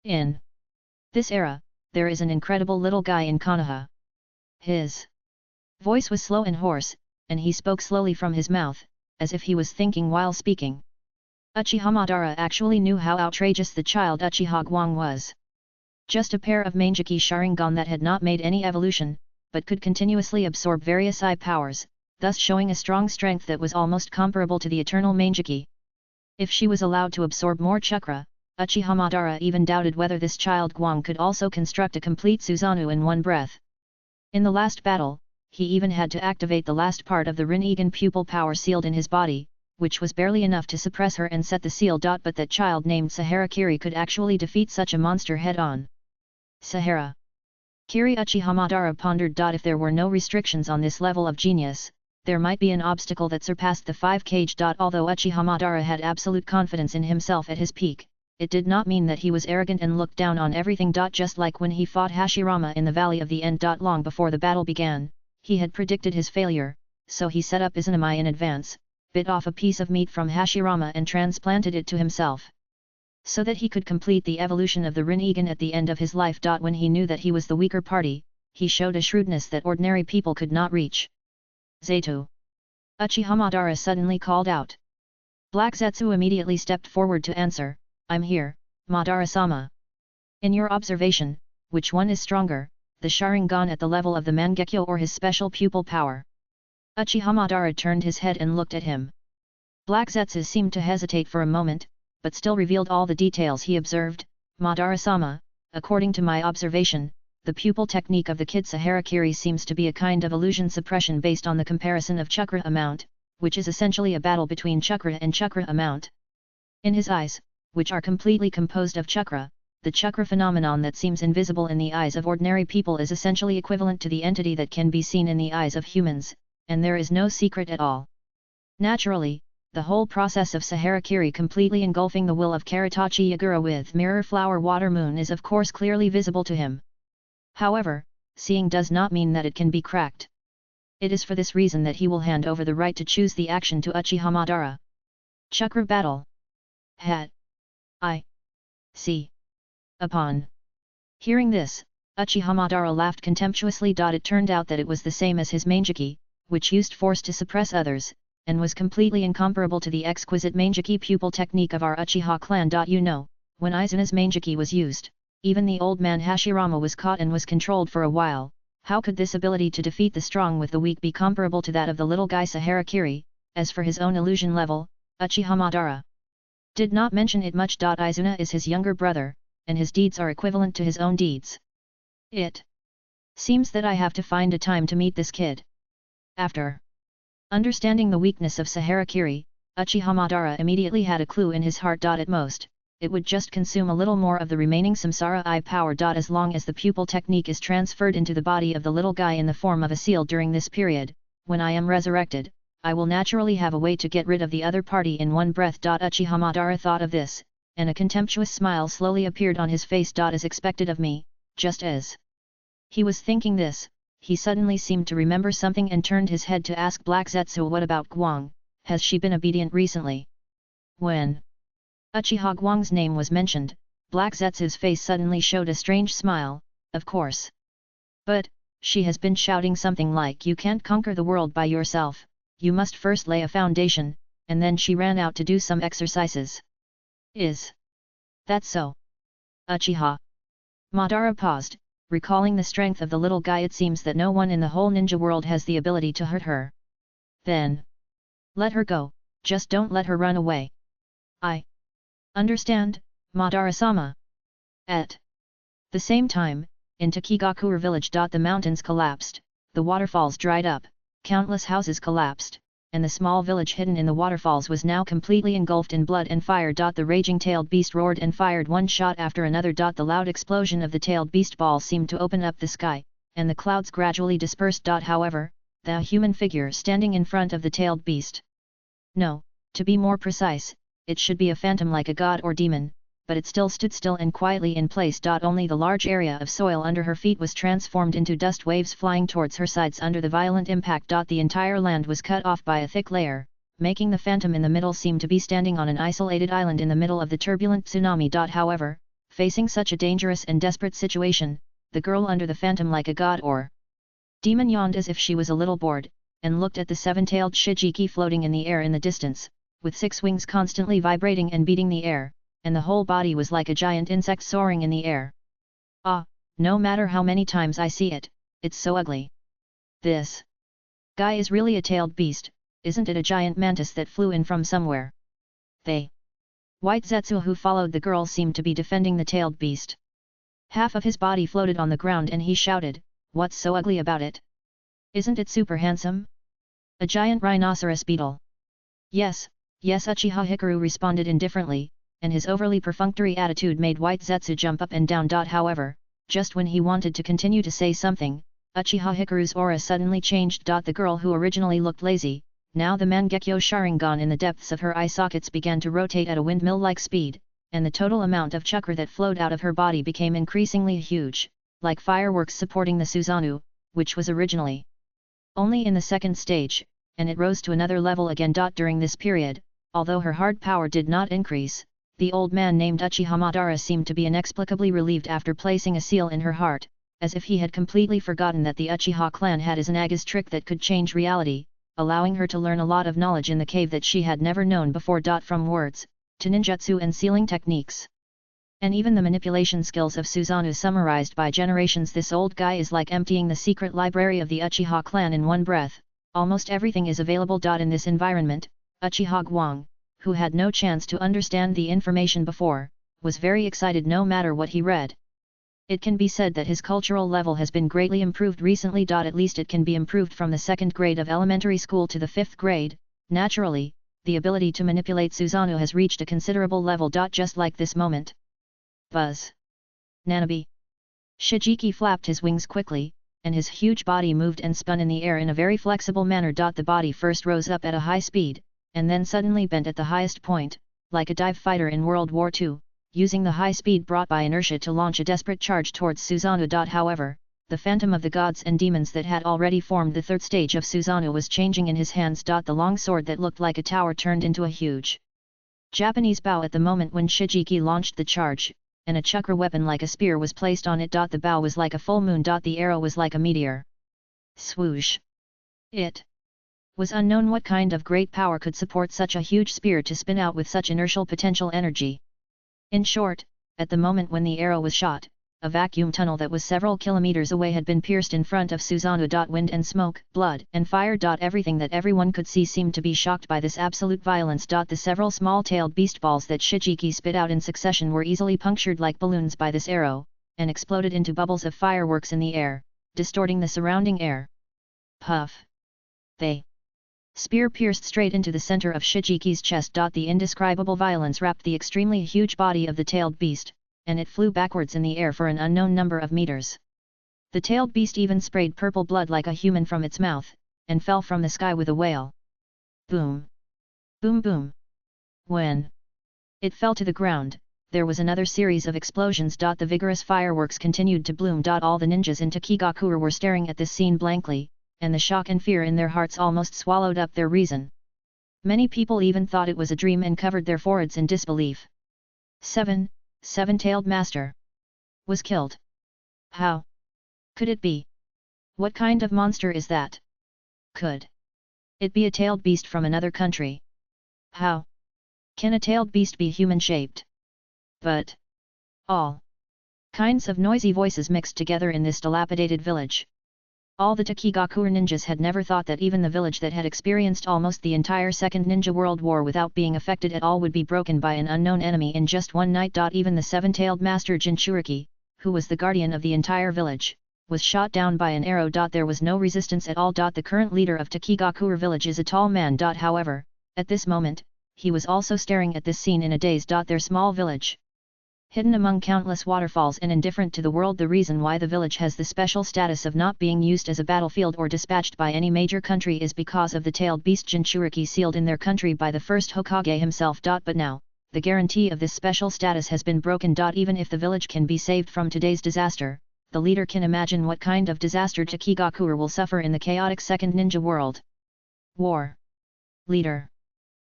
In this era, there is an incredible little guy in Konoha." His voice was slow and hoarse, and he spoke slowly from his mouth, as if he was thinking while speaking. Uchiha Madara actually knew how outrageous the child Uchiha Guang was. Just a pair of Manjiki Sharingan that had not made any evolution, but could continuously absorb various eye powers, thus showing a strong strength that was almost comparable to the eternal Manjiki. If she was allowed to absorb more chakra, Uchiha Madara even doubted whether this child Guang could also construct a complete Susanoo in one breath. In the last battle, he even had to activate the last part of the Rinnegan pupil power sealed in his body, which was barely enough to suppress her and set the seal. But that child named Sahara Kiri could actually defeat such a monster head-on. Sahara Kiri. Uchiha Madara pondered. If there were no restrictions on this level of genius, there might be an obstacle that surpassed the 5 kage. Although Uchiha Madara had absolute confidence in himself at his peak, it did not mean that he was arrogant and looked down on everything. Just like when he fought Hashirama in the Valley of the End. Long before the battle began, he had predicted his failure, so he set up Izanami in advance, bit off a piece of meat from Hashirama and transplanted it to himself, so that he could complete the evolution of the Rinnegan at the end of his life. When he knew that he was the weaker party, he showed a shrewdness that ordinary people could not reach. Zato! Uchiha Madara suddenly called out. Black Zetsu immediately stepped forward to answer, "I'm here, Madara-sama. In your observation, which one is stronger, the Sharingan at the level of the Mangekyo or his special pupil power?" Uchiha Madara turned his head and looked at him. Black Zetsu seemed to hesitate for a moment, but still revealed all the details he observed. "Madara-sama, according to my observation, the pupil technique of the Kitsa Harakiri seems to be a kind of illusion suppression based on the comparison of chakra amount, which is essentially a battle between chakra and chakra amount. In his eyes, which are completely composed of chakra, the chakra phenomenon that seems invisible in the eyes of ordinary people is essentially equivalent to the entity that can be seen in the eyes of humans, and there is no secret at all. Naturally, the whole process of Saharakiri completely engulfing the will of Karatachi Yagura with mirror flower water moon is of course clearly visible to him. However, seeing does not mean that it can be cracked. It is for this reason that he will hand over the right to choose the action to Uchiha Madara. Chakra battle. Het. I. See. Upon hearing this, Uchiha Madara laughed contemptuously. It turned out that it was the same as his Mangeki, which used force to suppress others, and was completely incomparable to the exquisite Mangeki pupil technique of our Uchiha clan. You know, when Izuna's Mangeki was used, even the old man Hashirama was caught and was controlled for a while. How could this ability to defeat the strong with the weak be comparable to that of the little guy Saharakiri? As for his own illusion level, Uchiha Madara did not mention it much. Izuna is his younger brother, and his deeds are equivalent to his own deeds. It seems that I have to find a time to meet this kid. After understanding the weakness of Saharakiri, Uchiha Madara immediately had a clue in his heart. At most, it would just consume a little more of the remaining samsara I power. As long as the pupil technique is transferred into the body of the little guy in the form of a seal during this period, when I am resurrected, I will naturally have a way to get rid of the other party in one breath. Uchiha Madara thought of this, and a contemptuous smile slowly appeared on his face. As expected of me, just as he was thinking this, he suddenly seemed to remember something and turned his head to ask Black Zetsu, what about Guang, has she been obedient recently? When Uchiha Guang's name was mentioned, Black Zetsu's face suddenly showed a strange smile. Of course. But, she has been shouting something like, you can't conquer the world by yourself, you must first lay a foundation, and then she ran out to do some exercises. Is that so? Uchiha Madara paused, recalling the strength of the little guy. It seems that no one in the whole ninja world has the ability to hurt her. Then let her go, just don't let her run away. I understand, Madara-sama. At the same time, in Takigakure village. The mountains collapsed, the waterfalls dried up, countless houses collapsed, and the small village hidden in the waterfalls was now completely engulfed in blood and fire. The raging tailed beast roared and fired one shot after another. The loud explosion of the tailed beast ball seemed to open up the sky, and the clouds gradually dispersed. However, the human figure standing in front of the tailed beast. No, to be more precise, it should be a phantom like a god or demon, but it still stood still and quietly in place. Only the large area of soil under her feet was transformed into dust waves flying towards her sides under the violent impact. The entire land was cut off by a thick layer, making the phantom in the middle seem to be standing on an isolated island in the middle of the turbulent tsunami. However, facing such a dangerous and desperate situation, the girl under the phantom like a god or demon yawned as if she was a little bored, and looked at the seven-tailed Shijiki floating in the air in the distance, with 6 wings constantly vibrating and beating the air, and the whole body was like a giant insect soaring in the air. Ah, no matter how many times I see it, it's so ugly. This guy is really a tailed beast, isn't it a giant mantis that flew in from somewhere? They White Zetsu, who followed the girl, seemed to be defending the tailed beast. Half of his body floated on the ground and he shouted, what's so ugly about it? Isn't it super handsome? A giant rhinoceros beetle. Yes, Uchiha Hikaru responded indifferently, and his overly perfunctory attitude made White Zetsu jump up and down. However, just when he wanted to continue to say something, Uchiha Hikaru's aura suddenly changed. The girl who originally looked lazy, now the Mangekyo Sharingan in the depths of her eye sockets began to rotate at a windmill-like speed, and the total amount of chakra that flowed out of her body became increasingly huge, like fireworks supporting the Susanoo, which was originally only in the second stage, and it rose to another level again. During this period, although her hard power did not increase, the old man named Uchiha Madara seemed to be inexplicably relieved after placing a seal in her heart, as if he had completely forgotten that the Uchiha clan had Izanaga's trick that could change reality, allowing her to learn a lot of knowledge in the cave that she had never known before. From words, to ninjutsu and sealing techniques, and even the manipulation skills of Susanoo summarized by generations, this old guy is like emptying the secret library of the Uchiha clan in one breath. Almost everything is available. In this environment, Uchiha Guang, who had no chance to understand the information before, was very excited no matter what he read. It can be said that his cultural level has been greatly improved recently. At least it can be improved from the 2nd grade of elementary school to the 5th grade. Naturally, the ability to manipulate Susanoo has reached a considerable level. Just like this moment. Buzz. Nanabe. Shijiki flapped his wings quickly, and his huge body moved and spun in the air in a very flexible manner. The body first rose up at a high speed, and then suddenly bent at the highest point, like a dive fighter in World War II, using the high speed brought by inertia to launch a desperate charge towards Susanoo. However, the phantom of the gods and demons that had already formed the 3rd stage of Susanoo was changing in his hands. The long sword that looked like a tower turned into a huge Japanese bow at the moment when Shijiki launched the charge, and a chakra weapon like a spear was placed on it. The bow was like a full moon. The arrow was like a meteor. Swoosh! It was unknown what kind of great power could support such a huge spear to spin out with such inertial potential energy. In short, at the moment when the arrow was shot, a vacuum tunnel that was several kilometers away had been pierced in front of Susanoo. Wind and smoke, blood and fire. Everything that everyone could see seemed to be shocked by this absolute violence. The several small-tailed beast balls that Shijiki spit out in succession were easily punctured like balloons by this arrow, and exploded into bubbles of fireworks in the air, distorting the surrounding air. Puff! The spear pierced straight into the center of Shijiki's chest. The indescribable violence wrapped the extremely huge body of the tailed beast, and it flew backwards in the air for an unknown number of meters. The tailed beast even sprayed purple blood like a human from its mouth, and fell from the sky with a wail. Boom! Boom boom! When it fell to the ground, there was another series of explosions. The vigorous fireworks continued to bloom. All the ninjas in Takigakure were staring at this scene blankly, and the shock and fear in their hearts almost swallowed up their reason. Many people even thought it was a dream and covered their foreheads in disbelief. Seven-tailed master was killed. How could it be? What kind of monster is that? Could it be a tailed beast from another country? How can a tailed beast be human-shaped? But all kinds of noisy voices mixed together in this dilapidated village. All the Takigakure ninjas had never thought that even the village that had experienced almost the entire Second Ninja World War without being affected at all would be broken by an unknown enemy in just one night. Even the 7-tailed master Jinchuriki, who was the guardian of the entire village, was shot down by an arrow. There was no resistance at all. The current leader of Takigakure village is a tall man. However, at this moment, he was also staring at this scene in a daze. Their small village, hidden among countless waterfalls and indifferent to the world. The reason why the village has the special status of not being used as a battlefield or dispatched by any major country is because of the tailed beast Jinchuriki sealed in their country by the first Hokage himself. But now, the guarantee of this special status has been broken. Even if the village can be saved from today's disaster, the leader can imagine what kind of disaster Takigakure will suffer in the chaotic Second Ninja World. War. Leader.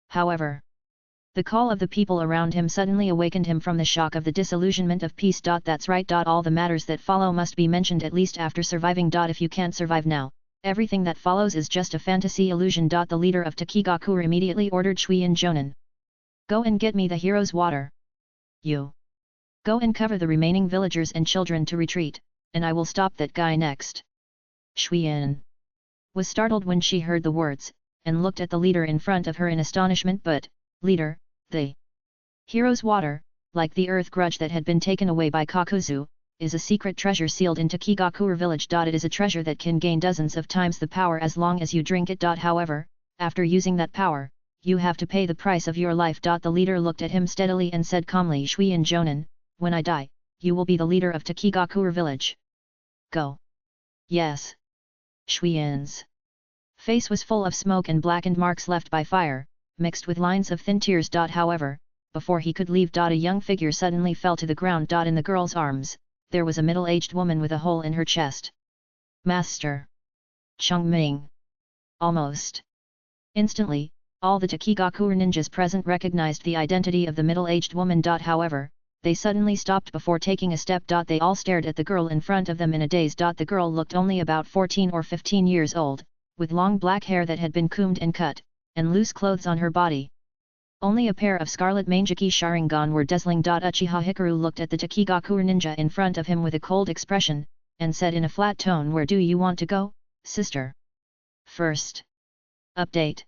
However, the call of the people around him suddenly awakened him from the shock of the disillusionment of peace. That's right. All the matters that follow must be mentioned at least after surviving. If you can't survive now, everything that follows is just a fantasy illusion. The leader of Takigakure immediately ordered Shuin Jonin. Go and get me the hero's water. You go and cover the remaining villagers and children to retreat, and I will stop that guy next. Shuin was startled when she heard the words, and looked at the leader in front of her in astonishment. But, leader, the hero's water, like the earth grudge that had been taken away by Kakuzu, is a secret treasure sealed in Takigakure village. It is a treasure that can gain dozens of times the power as long as you drink it. However, after using that power, you have to pay the price of your life. The leader looked at him steadily and said calmly, Shuin Jonin, when I die, you will be the leader of Takigakure village. Go. Yes. Shuin's face was full of smoke and blackened marks left by fire, mixed with lines of thin tears. However, before he could leave. A young figure suddenly fell to the ground. In the girl's arms, there was a middle-aged woman with a hole in her chest. Master Chongming. Almost instantly, all the Takigakure ninjas present recognized the identity of the middle-aged woman. However, they suddenly stopped before taking a step. They all stared at the girl in front of them in a daze. The girl looked only about 14 or 15 years old, with long black hair that had been combed and cut, and loose clothes on her body. Only a pair of scarlet Mangeki Sharingan were dazzling. Uchiha Hikaru looked at the Takigakure ninja in front of him with a cold expression, and said in a flat tone, "Where do you want to go, sister?" First update.